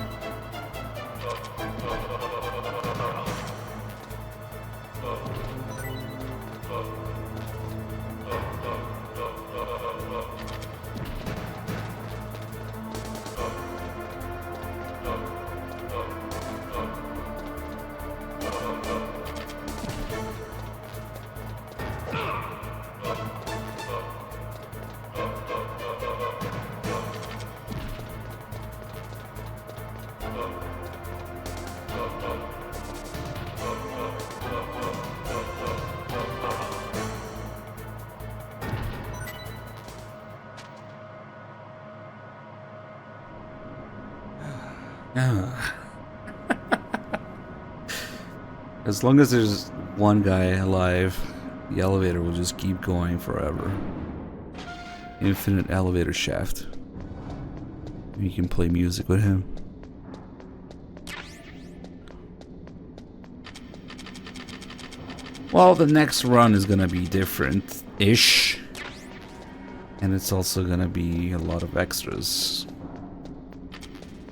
As long as there's one guy alive, the elevator will just keep going forever. Infinite elevator shaft. You can play music with him. Well, the next run is gonna be different-ish. And it's also gonna be a lot of extras.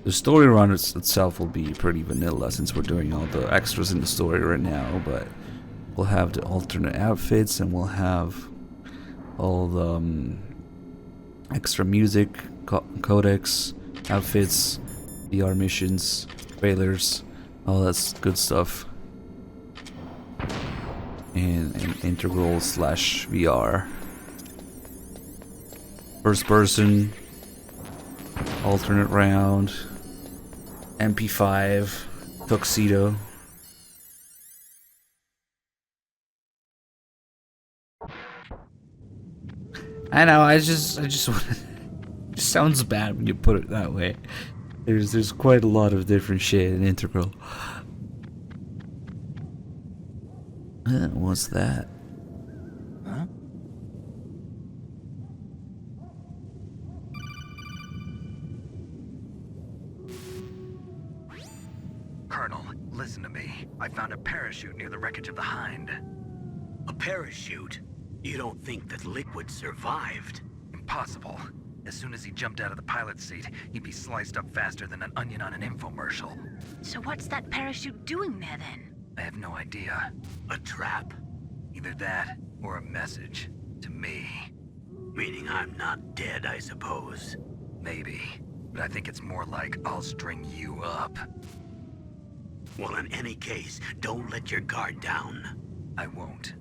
The story run itself will be pretty vanilla since we're doing all the extras in the story right now, but we'll have the alternate outfits and we'll have all the extra music, codex, outfits, VR missions, trailers, all that good stuff. And integral / VR. First person, alternate round, MP5, tuxedo. I know, I just want to, it just sounds bad when you put it that way. There's quite a lot of different shit in integral. What's that? Huh? Colonel, listen to me. I found a parachute near the wreckage of the Hind. A parachute? You don't think that Liquid survived? Impossible. As soon as he jumped out of the pilot's seat, he'd be sliced up faster than an onion on an infomercial. So what's that parachute doing there then? I have no idea. A trap? Either that, or a message. To me. Meaning I'm not dead, I suppose. Maybe. But I think it's more like I'll string you up. Well, in any case, don't let your guard down. I won't.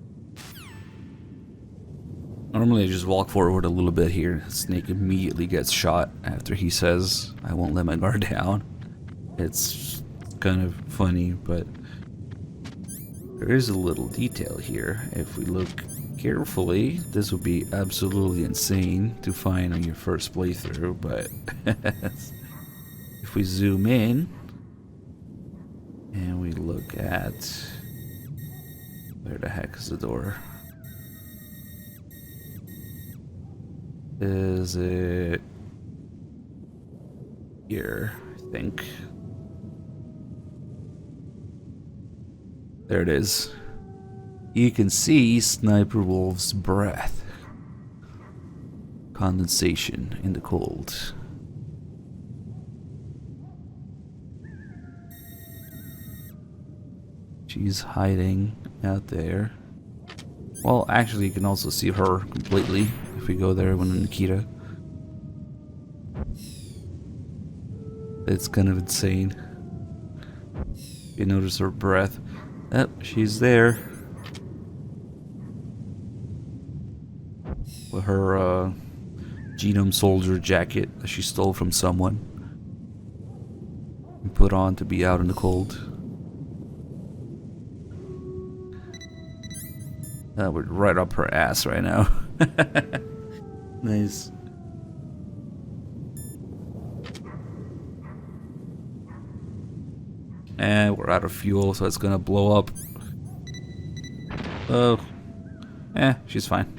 Normally I just walk forward a little bit here. Snake immediately gets shot after he says, I won't let my guard down. It's kind of funny, but there is a little detail here. If we look carefully, this would be absolutely insane to find on your first playthrough, but if we zoom in and we look at, where the heck is the door? Is it here? I think. There it is. You can see Sniper Wolf's breath. Condensation in the cold. She's hiding out there. Well, actually, you can also see her completely if we go there with Nikita. It's kind of insane. You notice her breath. Oh, she's there. With her genome soldier jacket that she stole from someone. And put on to be out in the cold. We're right up her ass right now. Nice. And we're out of fuel, so it's gonna blow up. Oh. She's fine.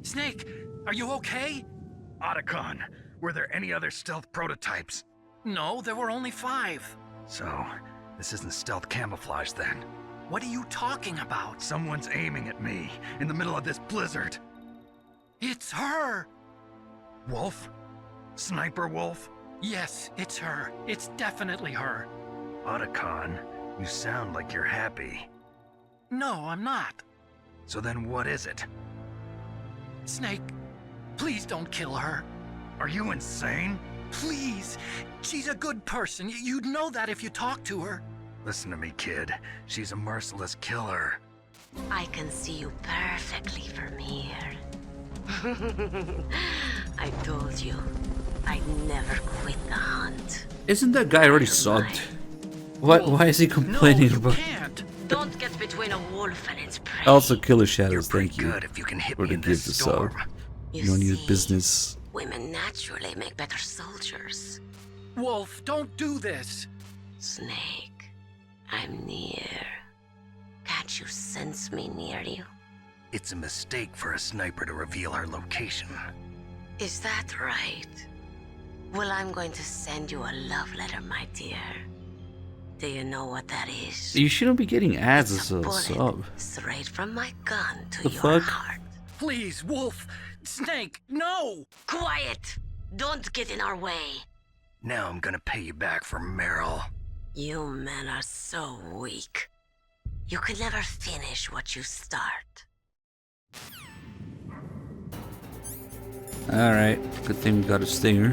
Snake, are you okay? Otacon, were there any other stealth prototypes? No, there were only 5. So, this isn't stealth camouflage then? What are you talking about? Someone's aiming at me in the middle of this blizzard. It's her! Wolf? Sniper Wolf? Yes, it's her. It's definitely her. Otacon, you sound like you're happy. No, I'm not. So then what is it? Snake, please don't kill her. Are you insane? Please! She's a good person. You'd know that if you talked to her. Listen to me, kid. She's a merciless killer. I can see you perfectly from here. I told you, I'd never quit the hunt. Isn't that guy already subbed? What? Why is he complaining No, about? Can't. Don't get between a wolf and its prey. Also, Killer Shadows, thank you Good if you can hit for me the in gift this of sub. storm. You don't need business. Women naturally make better soldiers. Wolf, don't do this. Snake, I'm near. Can't you sense me near you? It's a mistake for a sniper to reveal her location. Is that right? Well, I'm going to send you a love letter, my dear. Do you know what that is? You shouldn't be getting ads as a Bullet sub. straight from my gun to The your fuck? heart. Please, Wolf. Snake, no! Quiet! Don't get in our way. Now I'm gonna pay you back for Meryl. You men are so weak. You can never finish what you start. Alright, good thing we got a stinger.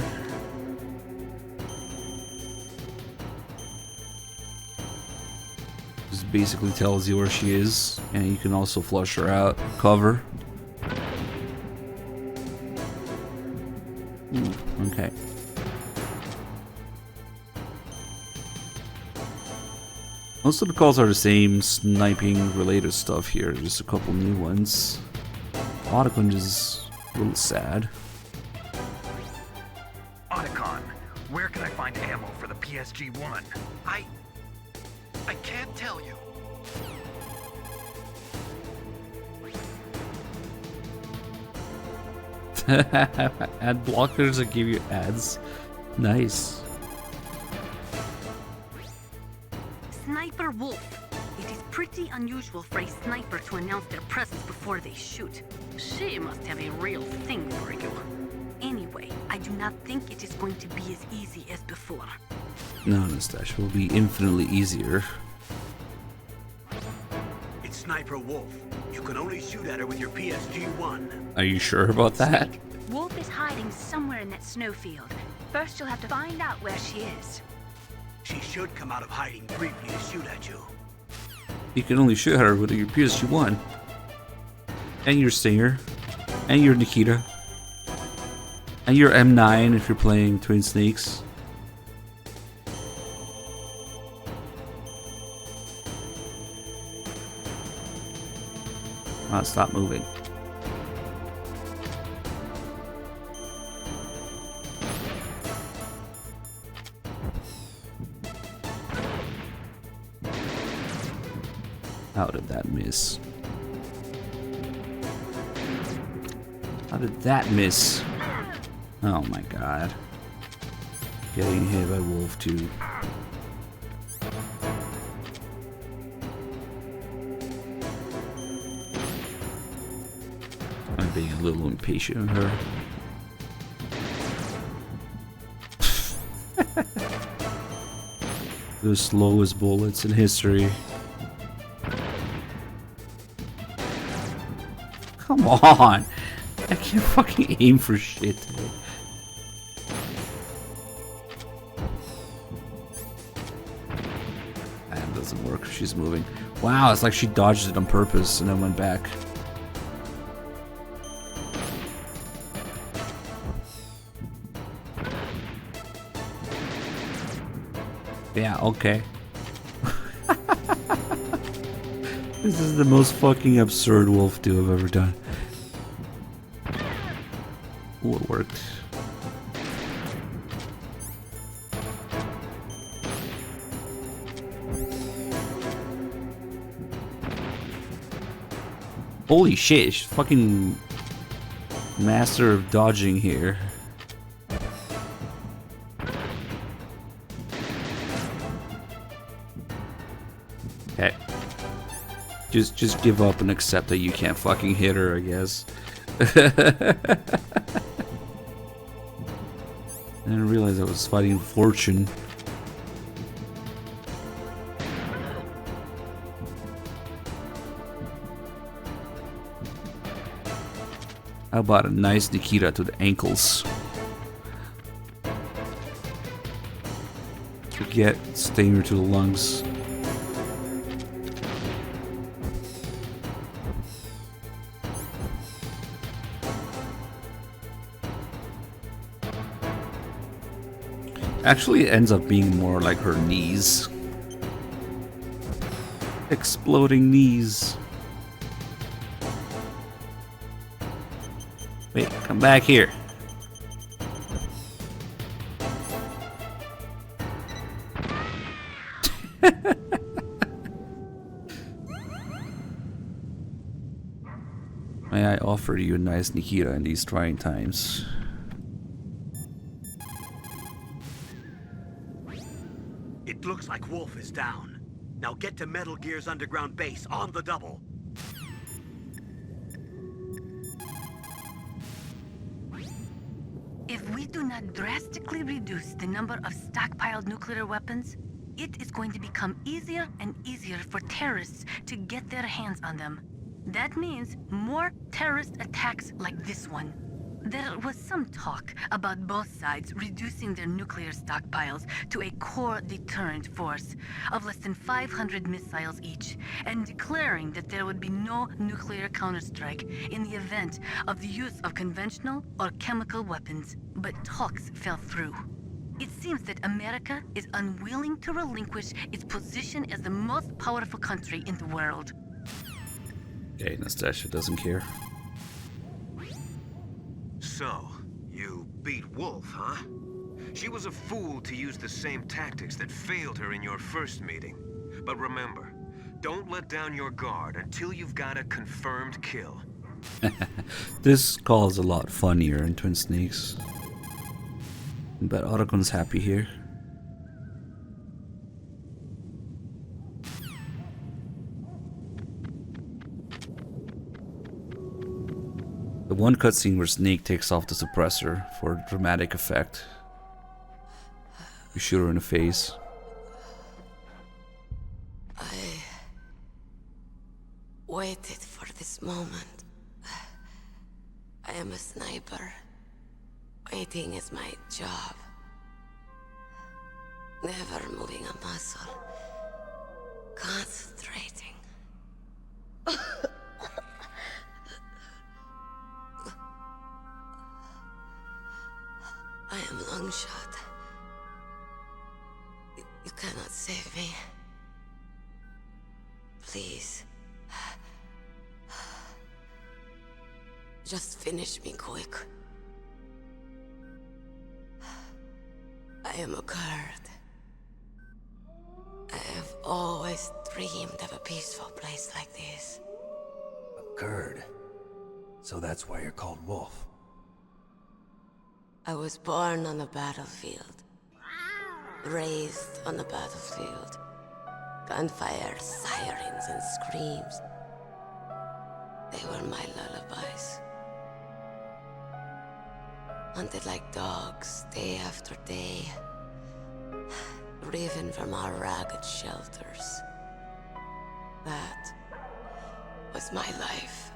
This basically tells you where she is, and you can also flush her out. Cover. Ooh, okay. Most of the calls are the same sniping related stuff here, just a couple new ones. Otacon is a little sad. Otacon, where can I find ammo for the PSG-1? I can't tell you. Ad blockers that give you ads. Nice. Sniper Wolf. It is pretty unusual for a sniper to announce their presence before they shoot. She must have a real thing for you. Anyway, I do not think it is going to be as easy as before. No, Mustache will be infinitely easier. It's Sniper Wolf. You can only shoot at her with your PSG-1. Are you sure about that? Wolf is hiding somewhere in that snowfield. First, you'll have to find out where she is. She should come out of hiding briefly to shoot at you. You can only shoot her with your PSG-1. And your Stinger. And your Nikita. And your M9 if you're playing Twin Snakes. Stop moving. How did that miss? How did that miss? Oh my god. Getting hit by Wolf too. I'm being a little impatient with her. The slowest bullets in history. Come on! I can't fucking aim for shit today. That doesn't work. She's moving. Wow, it's like she dodged it on purpose and then went back. Yeah, okay. This is the most fucking absurd wolf do I've ever done. Oh, it worked. Holy shit, she's fucking master of dodging here. Okay. Just give up and accept that you can't fucking hit her, I guess. I didn't realize I was fighting Fortune. How about a nice Nikita to the ankles? Forget Stinger to the lungs. Actually, it ends up being more like her knees. Exploding knees. Wait, come back here. May I offer you a nice Nikita in these trying times? It looks like Wolf is down. Now get to Metal Gear's underground base on the double. If we do not drastically reduce the number of stockpiled nuclear weapons, it is going to become easier and easier for terrorists to get their hands on them. That means more terrorist attacks like this one. There was some talk about both sides reducing their nuclear stockpiles to a core deterrent force of less than 500 missiles each, and declaring that there would be no nuclear counterstrike in the event of the use of conventional or chemical weapons. But talks fell through. It seems that America is unwilling to relinquish its position as the most powerful country in the world. Okay, Nastasha doesn't care. So, you beat Wolf, huh? She was a fool to use the same tactics that failed her in your first meeting. But remember, don't let down your guard until you've got a confirmed kill. This call is a lot funnier in Twin Snakes. But Otacun's happy here. The one cutscene where Snake takes off the suppressor for dramatic effect. You shoot her in the face. I waited for this moment. I am a sniper. Waiting is my job. Never moving a muscle. Concentrating. I am Longshot. You cannot save me. Please. Just finish me quick. I am a Kurd. I have always dreamed of a peaceful place like this. A Kurd? So that's why you're called Wolf. I was born on the battlefield. Raised on the battlefield. Gunfire, sirens, and screams. They were my lullabies. Hunted like dogs, day after day. Driven from our ragged shelters. That was my life.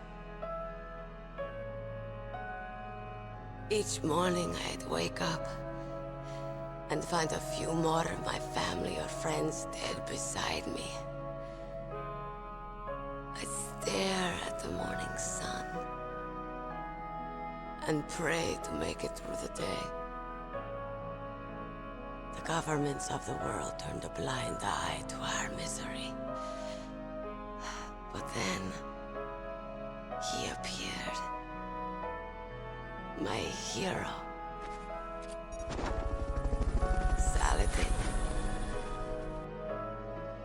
Each morning I'd wake up and find a few more of my family or friends dead beside me. I'd stare at the morning sun and pray to make it through the day. The governments of the world turned a blind eye to our misery. But then, he appeared. My hero. Saladin.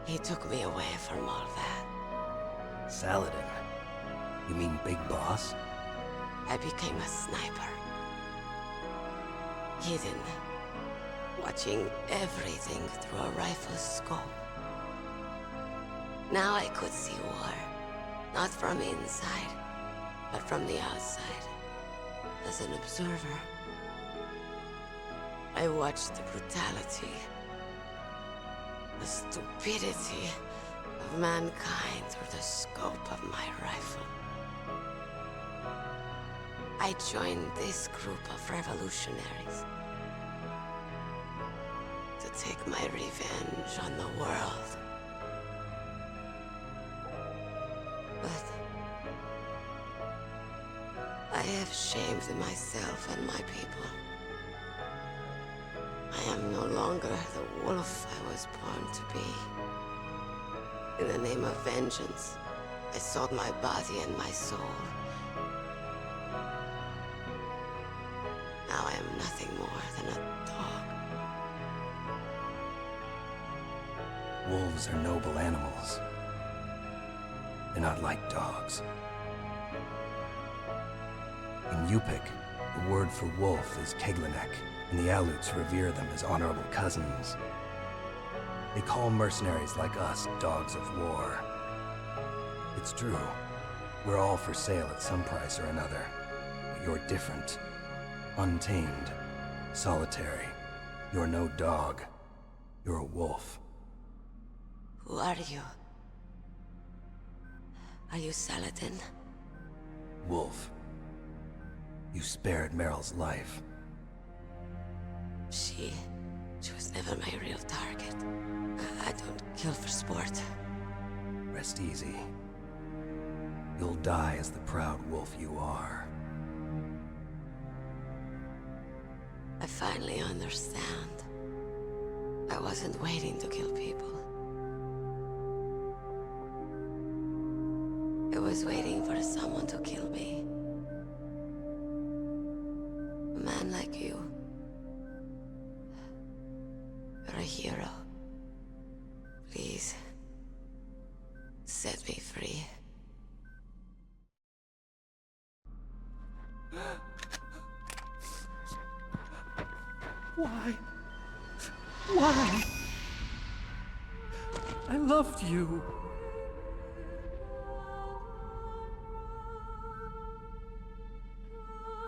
He took me away from all that. Saladin? You mean Big Boss? I became a sniper. Hidden. Watching everything through a rifle's scope. Now I could see war. Not from inside, but from the outside. As an observer. I watched the brutality, the stupidity of mankind through the scope of my rifle. I joined this group of revolutionaries to take my revenge on the world. But I have shamed myself and my people. I am no longer the wolf I was born to be. In the name of vengeance, I sold my body and my soul. Now I am nothing more than a dog. Wolves are noble animals. They're not like dogs. In Yupik, the word for wolf is Keglanek, and the Aleuts revere them as honorable cousins. They call mercenaries like us dogs of war. It's true. We're all for sale at some price or another. But you're different. Untamed. Solitary. You're no dog. You're a wolf. Who are you? Are you Saladin? Wolf. You spared Meryl's life. She was never my real target. I don't kill for sport. Rest easy. You'll die as the proud wolf you are. I finally understand. I wasn't waiting to kill people. I was waiting for someone to kill me. A man like you. You're a hero. Please, set me free. Why? Why? I loved you.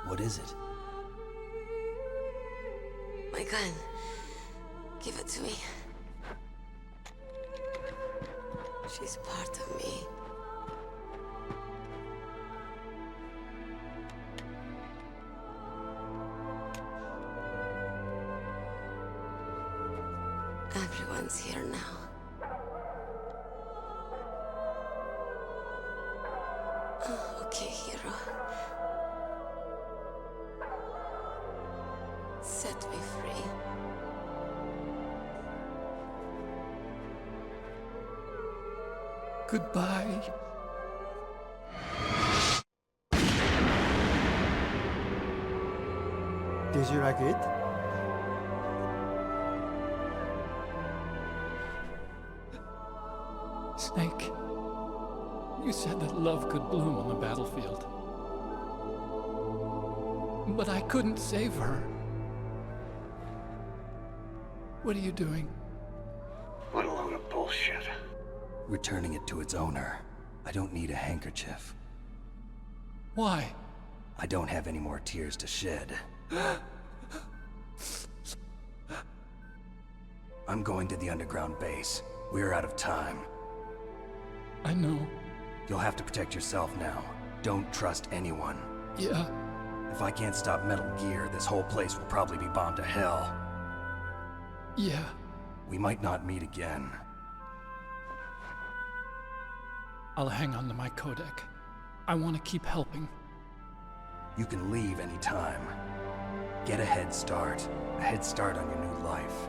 What is it? My gun. Give it to me. She's part of me. Everyone's here now. Oh, okay, hero. Set me free. Goodbye. Did you like it? Snake, you said that love could bloom on the battlefield. But I couldn't save her. What are you doing? What a load of bullshit. Returning it to its owner. I don't need a handkerchief. Why? I don't have any more tears to shed. I'm going to the underground base. We're out of time. I know. You'll have to protect yourself now. Don't trust anyone. Yeah. If I can't stop Metal Gear, this whole place will probably be bombed to hell. Yeah. We might not meet again. I'll hang on to my codec. I want to keep helping. You can leave anytime. Get a head start. A head start on your new life.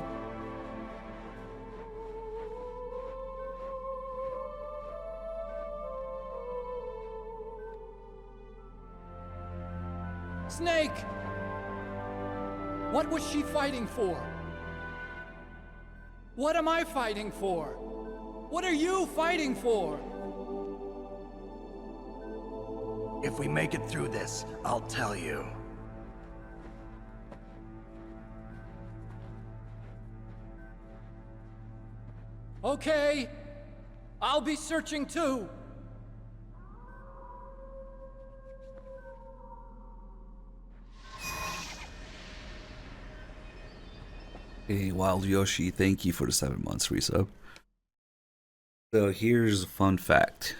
Snake! What was she fighting for? What am I fighting for? What are you fighting for? If we make it through this, I'll tell you. Okay. I'll be searching too. Hey, Wild Yoshi, thank you for the 7 months resub. So here's a fun fact.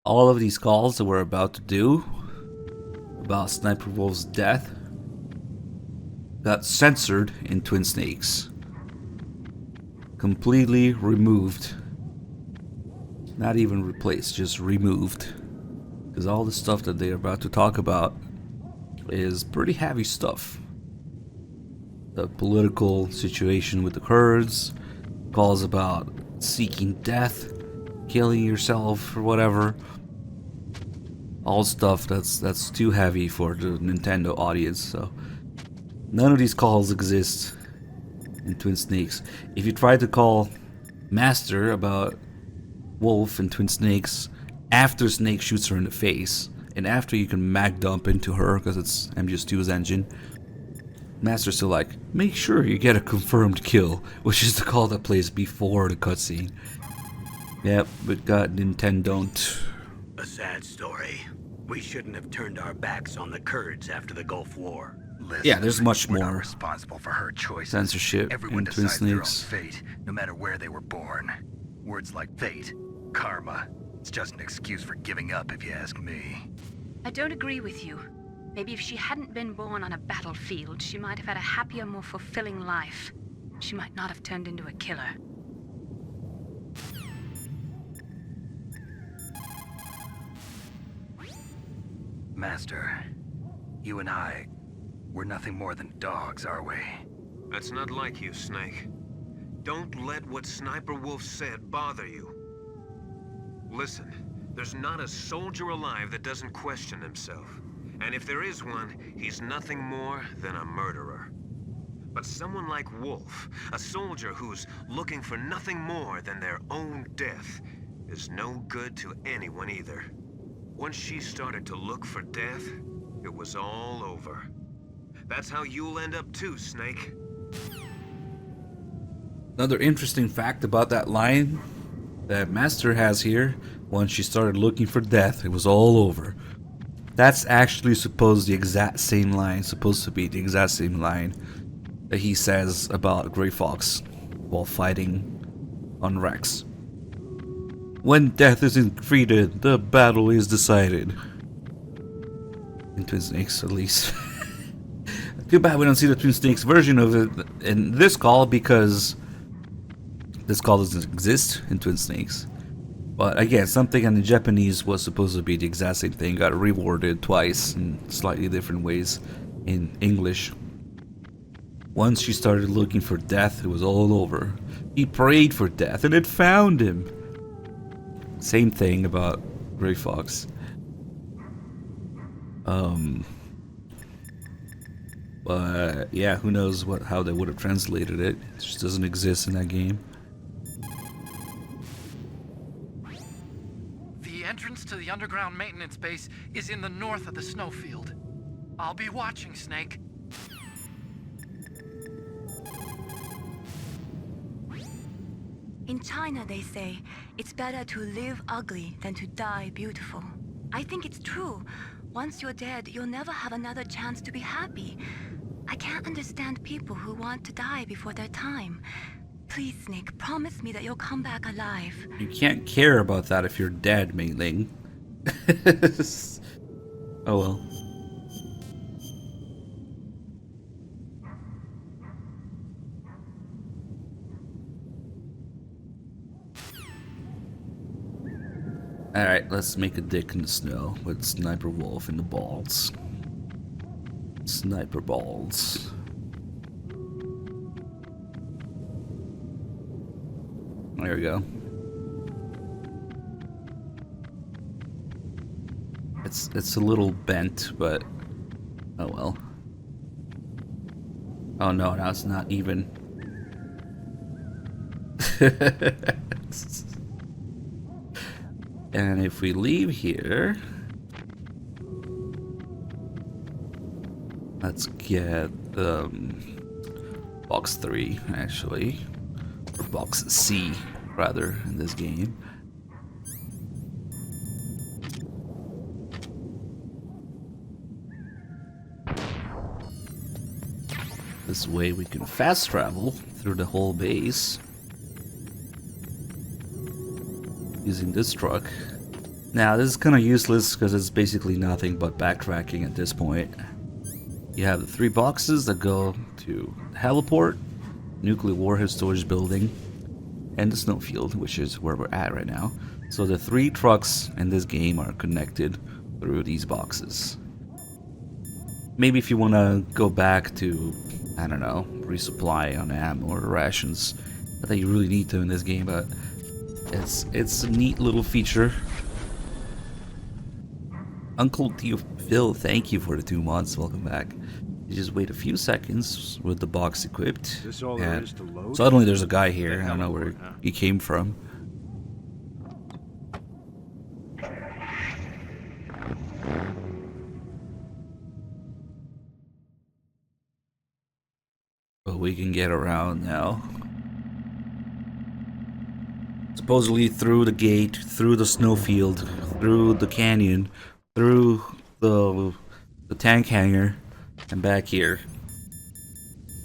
All of these calls that we're about to do about Sniper Wolf's death got censored in Twin Snakes. Completely removed. Not even replaced, just removed. Because all the stuff that they're about to talk about is pretty heavy stuff. The political situation with the Kurds, calls about seeking death, killing yourself or whatever. All stuff that's too heavy for the Nintendo audience, so none of these calls exist in Twin Snakes. If you try to call Master about Wolf and Twin Snakes after Snake shoots her in the face, and after you can mag dump into her because it's MGS2's engine, Master's still like, make sure you get a confirmed kill, which is the call that plays before the cutscene. Yep, but God, Nintendo don't. A sad story. We shouldn't have turned our backs on the Kurds after the Gulf War. Listen, Yeah, there's much we're more not responsible for her choices. censorship Everyone in Twin decides their own Snakes. fate, no matter where they were born. Words like fate, karma, it's just an excuse for giving up if you ask me. I don't agree with you. Maybe if she hadn't been born on a battlefield, she might have had a happier, more fulfilling life. She might not have turned into a killer. Master, you and I, we're nothing more than dogs, are we? That's not like you, Snake. Don't let what Sniper Wolf said bother you. Listen, there's not a soldier alive that doesn't question himself. And if there is one, he's nothing more than a murderer. But someone like Wolf, a soldier who's looking for nothing more than their own death, is no good to anyone either. Once she started to look for death, it was all over. That's how you'll end up too, Snake. Another interesting fact about that line that Master has here, once she started looking for death, it was all over. That's actually supposed to be the exact same line that he says about Grey Fox while fighting on Rex. When death is defeated, the battle is decided. In Twin Snakes, at least. Too bad we don't see the Twin Snakes version of it in this call, because this call doesn't exist in Twin Snakes. But again, something in the Japanese was supposed to be the exact same thing, got reworded twice in slightly different ways in English. Once she started looking for death, it was all over. He prayed for death and it found him. Same thing about Grey Fox. But yeah, who knows how they would have translated it. It just doesn't exist in that game. The entrance to the underground maintenance base is in the north of the snowfield. I'll be watching, Snake. In China, they say, it's better to live ugly than to die beautiful. I think it's true. Once you're dead, you'll never have another chance to be happy. I can't understand people who want to die before their time. Please, Snake, promise me that you'll come back alive. You can't care about that if you're dead, Mei Ling. Oh well. Alright, let's make a dick in the snow with Sniper Wolf in the balls. Sniper balls. There we go. It's a little bent, but oh well. Oh no, now it's not even. And if we leave here, let's get box 3 actually, or box C rather in this game. This way we can fast travel through the whole base using this truck. Now this is kind of useless because it's basically nothing but backtracking at this point. You have the 3 boxes that go to the heliport, nuclear warhead storage building, and the snowfield, which is where we're at right now. So the 3 trucks in this game are connected through these boxes. Maybe if you want to go back to, I don't know, resupply on ammo or rations, I think you really need to in this game, but it's a neat little feature. Uncle Theo Phil, thank you for the 2 months. Welcome back. You just wait a few seconds with the box equipped, Is this all there is to load? Suddenly there's a guy here. I don't know where he came from. But we can get around now. Supposedly through the gate, through the snowfield, through the canyon, through the tank hangar, and back here.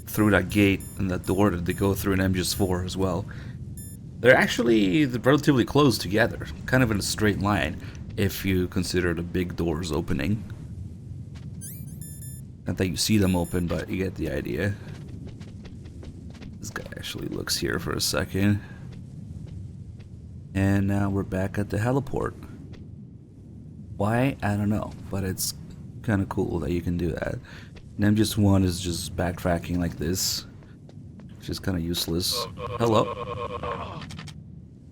Through that gate and that door that they go through in MGS4 as well. They're actually relatively close together, kind of in a straight line, if you consider the big doors opening. Not that you see them open, but you get the idea. This guy actually looks here for a second. And now we're back at the heliport. Why? I don't know, but it's kind of cool that you can do that. And MGS1 is just backtracking like this, which is kind of useless. Hello.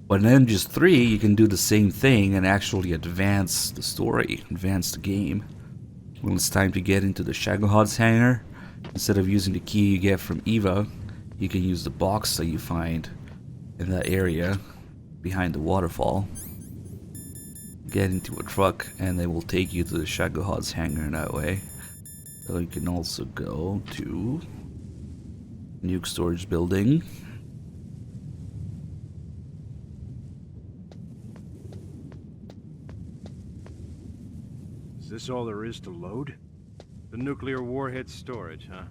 But in MGS3, you can do the same thing and actually advance the story, advance the game. When it's time to get into the Shagohod's hangar, instead of using the key you get from Eva, you can use the box that you find in that area behind the waterfall. Get into a truck and they will take you to the Shagohod's hangar in that way. So you can also go to nuke storage building. Is this all there is to load? The nuclear warhead storage, huh?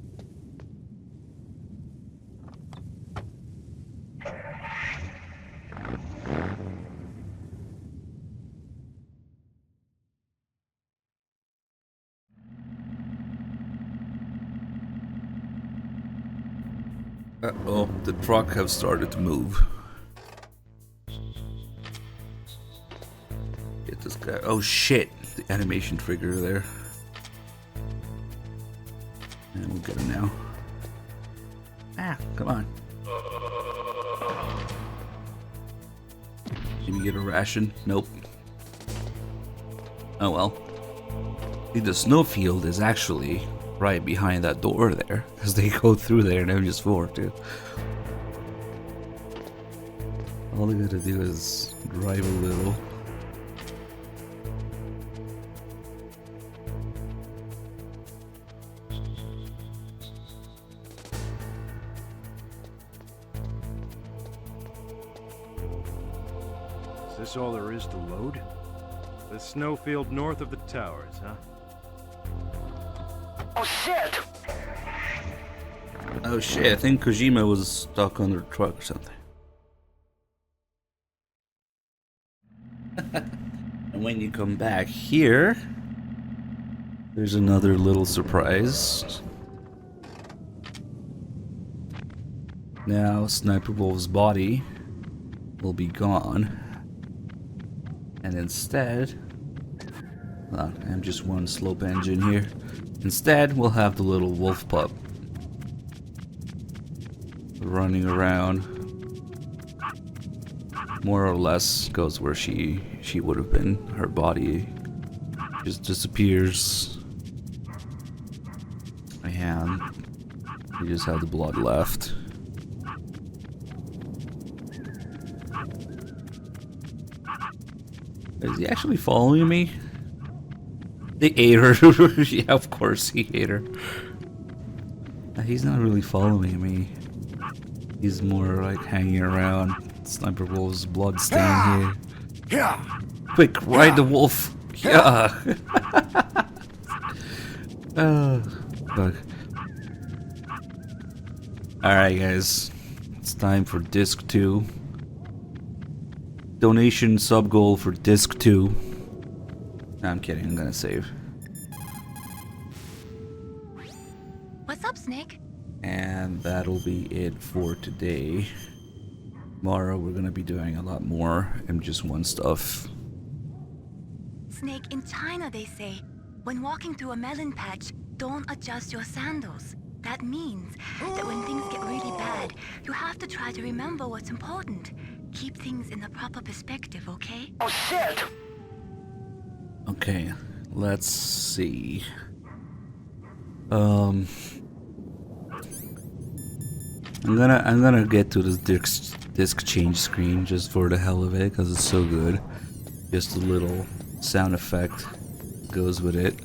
Uh-oh, the truck have started to move. Get this guy. Oh shit, the animation trigger there. And we'll get him now. Ah, come on. Can you get a ration? Nope. Oh well. See, the snowfield is actually right behind that door there, because they go through there in MGS4 too. All they gotta do is drive a little. Is this all there is to load? The snowfield north of the towers, huh? Oh shit! Oh shit, I think Kojima was stuck under a truck or something. And when you come back here, there's another little surprise. Now Sniper Wolf's body will be gone. And instead, I'm just one slope engine here. Instead, we'll have the little wolf pup running around. More or less goes where she would have been. Her body just disappears. And we just have the blood left. Is he actually following me? They ate her. Yeah, of course he ate her. He's not really following me. He's more like hanging around. Sniper Wolf's blood stain here. Yeah. Quick, ride the wolf. Yeah. Oh, fuck. Alright, guys. It's time for Disc 2. Donation sub goal for Disc 2. No, I'm kidding, I'm gonna save. What's up, Snake? And that'll be it for today. Tomorrow we're gonna be doing a lot more MGS1 stuff. Snake, in China they say, when walking through a melon patch, don't adjust your sandals. That means that when things get really bad, you have to try to remember what's important. Keep things in the proper perspective, okay? Oh shit! Okay, let's see. I'm gonna get to this disc change screen just for the hell of it, because it's so good. Just a little sound effect goes with it.